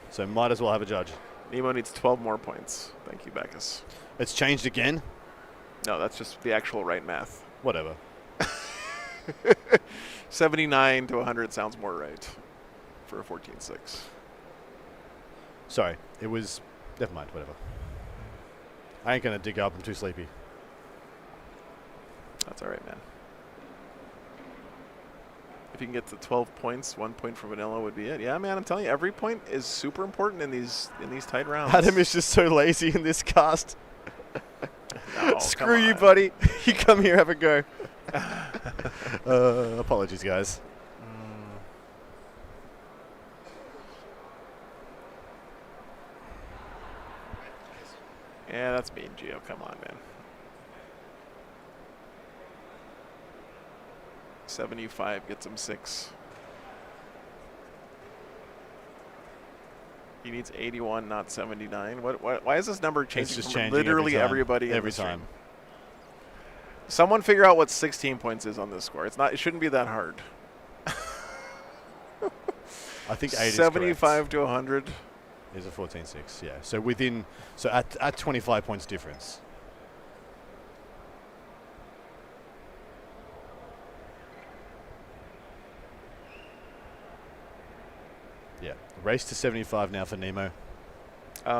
So might as well have a judge. Nemo needs 12 more points. Thank you, Bacchus. It's changed again? No, that's just the actual right math. Whatever. 79 to 100 sounds more right for a 14-6. Sorry, it was... Never mind, whatever. I ain't going to dig up. I'm too sleepy. That's all right, man. If you can get to 12 points, 1 point for vanilla would be it. Yeah, man, I'm telling you, every point is super important in these tight rounds. Adam is just so lazy in this cast. No, Screw you, buddy. You come here, have a go. Apologies, guys. Yeah, that's mean, Gio. Come on, man. 75 gets him 6. He needs 81, not 79. Why is this number changing just from changing literally every everybody every in the time? stream? Someone figure out what 16 points is on this score. It shouldn't be that hard. I think 8 is 75 to 100 is a 14-6. Yeah. So at 25 points difference. Yeah. Race to 75 now for Nemo.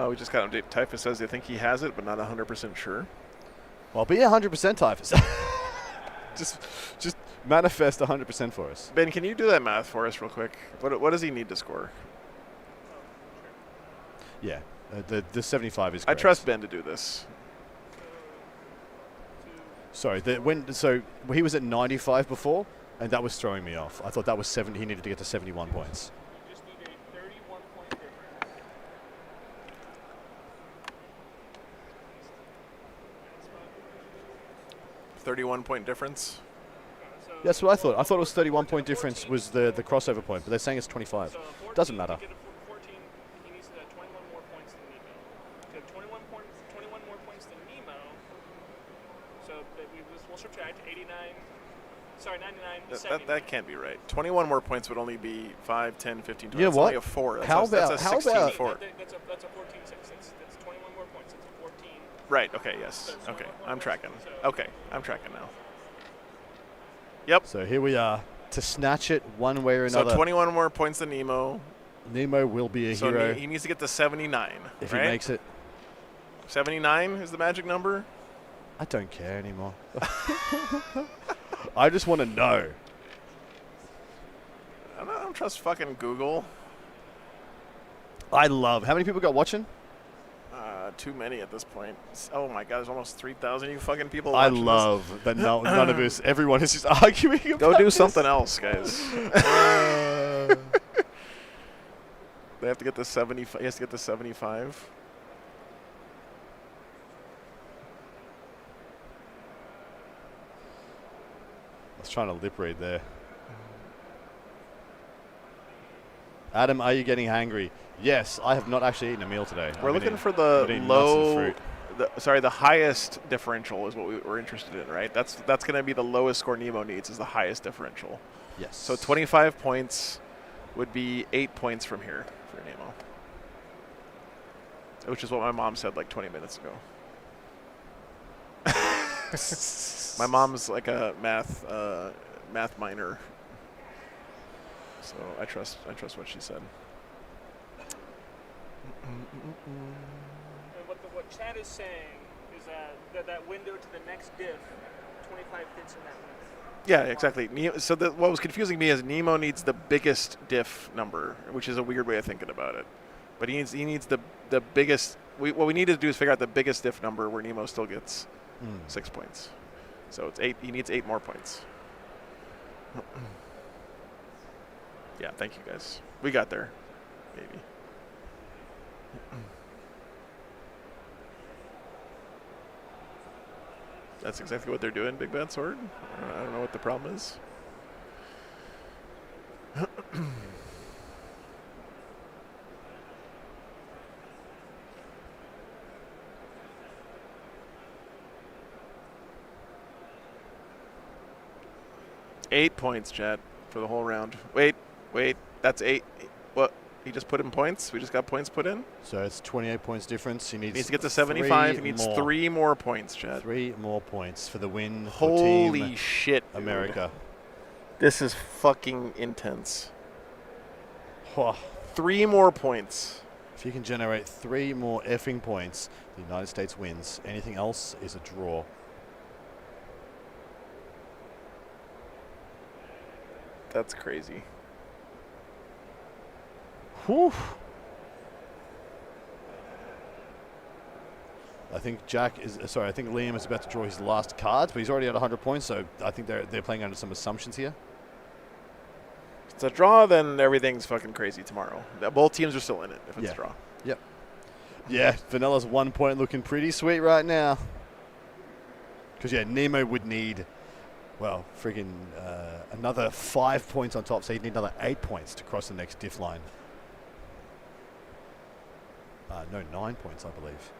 We just got him. Typhus says they think he has it, but not 100% sure. Well, be 100% Typhus. just manifest 100% for us. Ben, can you do that math for us real quick? What does he need to score? Yeah. The 75 is correct. I trust Ben to do this. Sorry. So he was at 95 before, and that was throwing me off. I thought that was 70. He needed to get to 71 points. 31-point difference. That's what I thought. I thought it was 31-point difference was the crossover point, but they're saying it's 25. Doesn't matter. He needs 21 more points than Nemo. If you have 21 more points than Nemo, so we'll subtract 89. Sorry, 99. That can't be right. 21 more points would only be 5, 10, 15, 20. You know That's what? only a 4. That's How a 16-4. That's a 14-6. That's 21 more points. It's a 14. Right. Okay. Yes. Okay. I'm tracking. Okay. I'm tracking now. Yep. So here we are to snatch it one way or another. So 21 more points than Nemo. Nemo will be a hero. He needs to get to 79. If right? he makes it. 79 is the magic number? I don't care anymore. I just want to know. I don't trust fucking Google. I love. How many people got watching? Too many at this point. Oh my god, there's almost 3,000 you fucking people I watching love that none of us, everyone is just arguing about Go do this. something else, guys. They have to get to 75. He has to get to 75. I was trying to lip read there. Adam, are you getting hangry? Yes, I have not actually eaten a meal today. We're looking for the the highest differential is what we're interested in, right? That's going to be the lowest score Nemo needs is the highest differential. Yes. So 25 points would be 8 points from here for Nemo, which is what my mom said like 20 minutes ago. My mom's like a math minor, so I trust what she said. And what Chad is saying is that window to the next diff, 25 fits in that window. Yeah, exactly. So what was confusing me is Nemo needs the biggest diff number, which is a weird way of thinking about it. But he needs the biggest. What we need to do is figure out the biggest diff number where Nemo still gets 6 points. So it's 8. He needs 8 more points. Yeah, thank you guys. We got there, maybe. That's exactly what they're doing, Big Bad Sword. I don't know what the problem is. Eight points, Chad, for the whole round. Wait, that's 8. What? He just put in points? We just got points put in? So it's 28 points difference. He needs to get to 75. He needs 3 more points, Chad. 3 more points for the win. Holy for Team shit, America. Dude. This is fucking intense. 3 more points. If you can generate 3 more effing points, the United States wins. Anything else is a draw. That's crazy. Whew. I think I think Liam is about to draw his last cards, but he's already at 100 points, so I think they're playing under some assumptions here. If it's a draw, then everything's fucking crazy tomorrow. Both teams are still in it if it's a draw. Yep. Yeah, Vanilla's 1 point looking pretty sweet right now. Because, Nemo would need, friggin' another 5 points on top, so he'd need another 8 points to cross the next diff line. No, 9 points, I believe.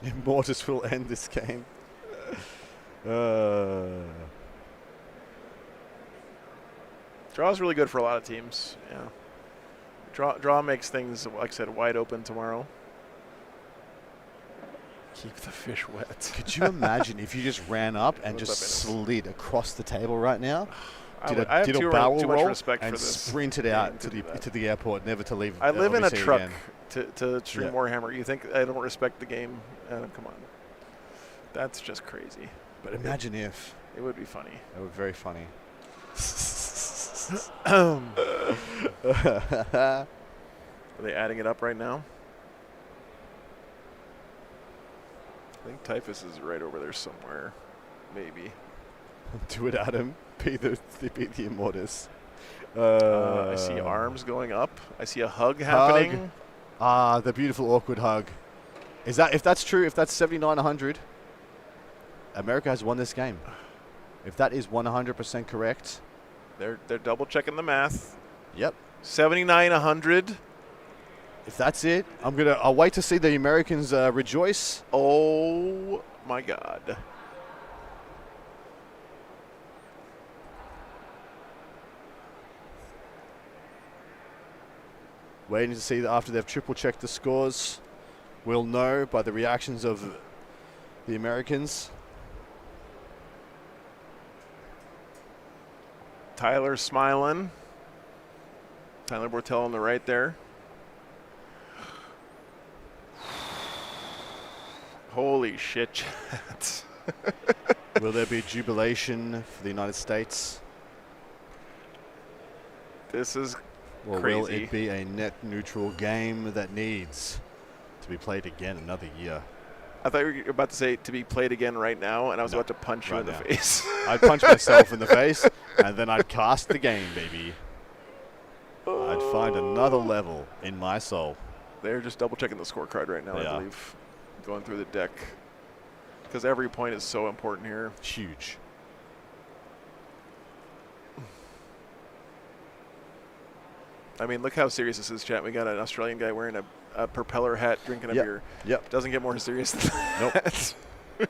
Immortus will end this game. Draw is really good for a lot of teams. Yeah. Draw makes things, like I said, wide open tomorrow. Keep the fish wet. Could you imagine if you just ran up and just slid across the table right now? Did a barrel roll and sprinted out to the airport, never to leave. I live in a truck again. to stream Warhammer. You think I don't respect the game? Adam, come on. That's just crazy. But imagine if. It would be funny. It would be very funny. Are they adding it up right now? I think Typhus is right over there somewhere. Maybe. Do it, Adam. Be the Immortus. I see arms going up. I see a hug happening. The beautiful awkward hug. If that's true, if that's 79-100, America has won this game. If that is 100% correct, they're double checking the math. Yep. 79-100. If that's it, I'll wait to see the Americans rejoice. Oh my God. Waiting to see that after they've triple checked the scores. We'll know by the reactions of the Americans. Tyler's smiling. Tyler Bortel on the right there. Holy shit, chat. Will there be jubilation for the United States? This is or crazy. Will it be a net neutral game that needs to be played again another year? I thought you were about to say to be played again right now, and I was about to punch you in the face. I'd punch myself in the face, and then I'd cast the game, baby. I'd find another level in my soul. They're just double checking the scorecard right now, I believe. Going through the deck. because every point is so important here. Huge. I mean, look how serious this is, chat. We got an Australian guy wearing a propeller hat, drinking a beer. Yep. Doesn't get more serious than that. Nope.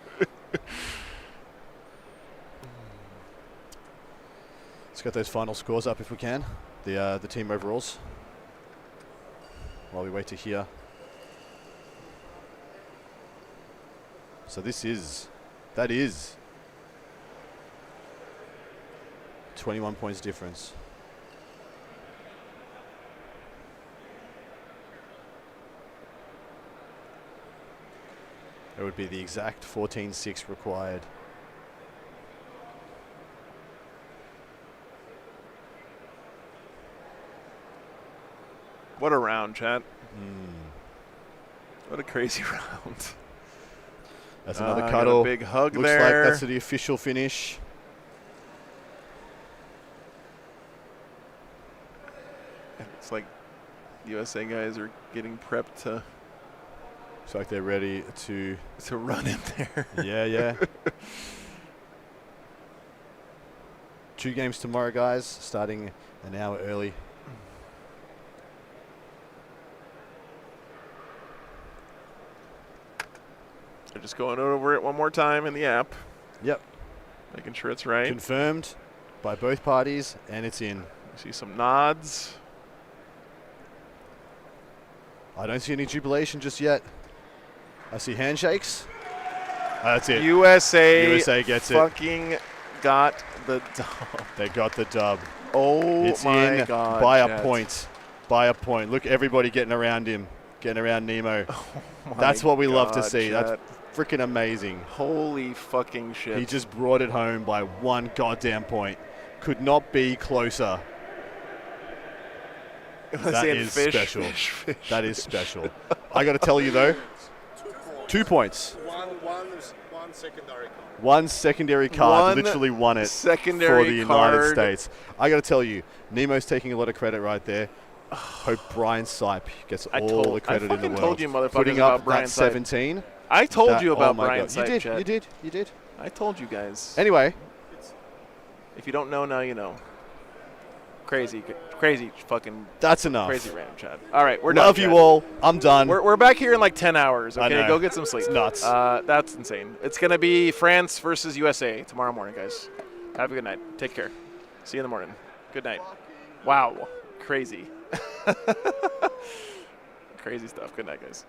Let's get those final scores up if we can. The team overalls. While we wait to hear. So that is 21 points difference. It would be the exact 14-6 required. What a round, chat. What a crazy round. That's another cuddle. A big hug Looks there. like that's the official finish. It's like USA guys are getting prepped to. Looks like they're ready to run in there. Yeah. 2 games tomorrow, guys, starting an hour early. They're just going over it one more time in the app. Yep. Making sure it's right. Confirmed by both parties, and it's in. See some nods. I don't see any jubilation just yet. I see handshakes. That's it. USA gets fucking got the dub. They got the dub. Oh, it's my in God. by Chat. a point. By a point. Look, everybody getting around him. Getting around Nemo. That's what we love to see. Chat. That's freaking amazing. Holy fucking shit. He just brought it home by 1 goddamn point. Could not be closer. That is special. Fish. That is special. I got to tell you, though, 2 points. One secondary card. One secondary card literally won it for the United States. I got to tell you, Nemo's taking a lot of credit right there. Hope Brian Sipe gets all the credit in the world. I told you, motherfuckers, putting about up Brian that Sipe. 17. I told you about oh my Brian God. Sipe, chat. You did. I told you guys. Anyway. If you don't know, now you know. Crazy fucking. That's enough. Crazy random, chat. All right, we're done. Love you all. I'm done. We're back here in like 10 hours. I Okay, know. go get some sleep. It's nuts. That's insane. It's gonna be France versus USA tomorrow morning, guys. Have a good night. Take care. See you in the morning. Good night. Wow, crazy. Crazy stuff. Good night, guys.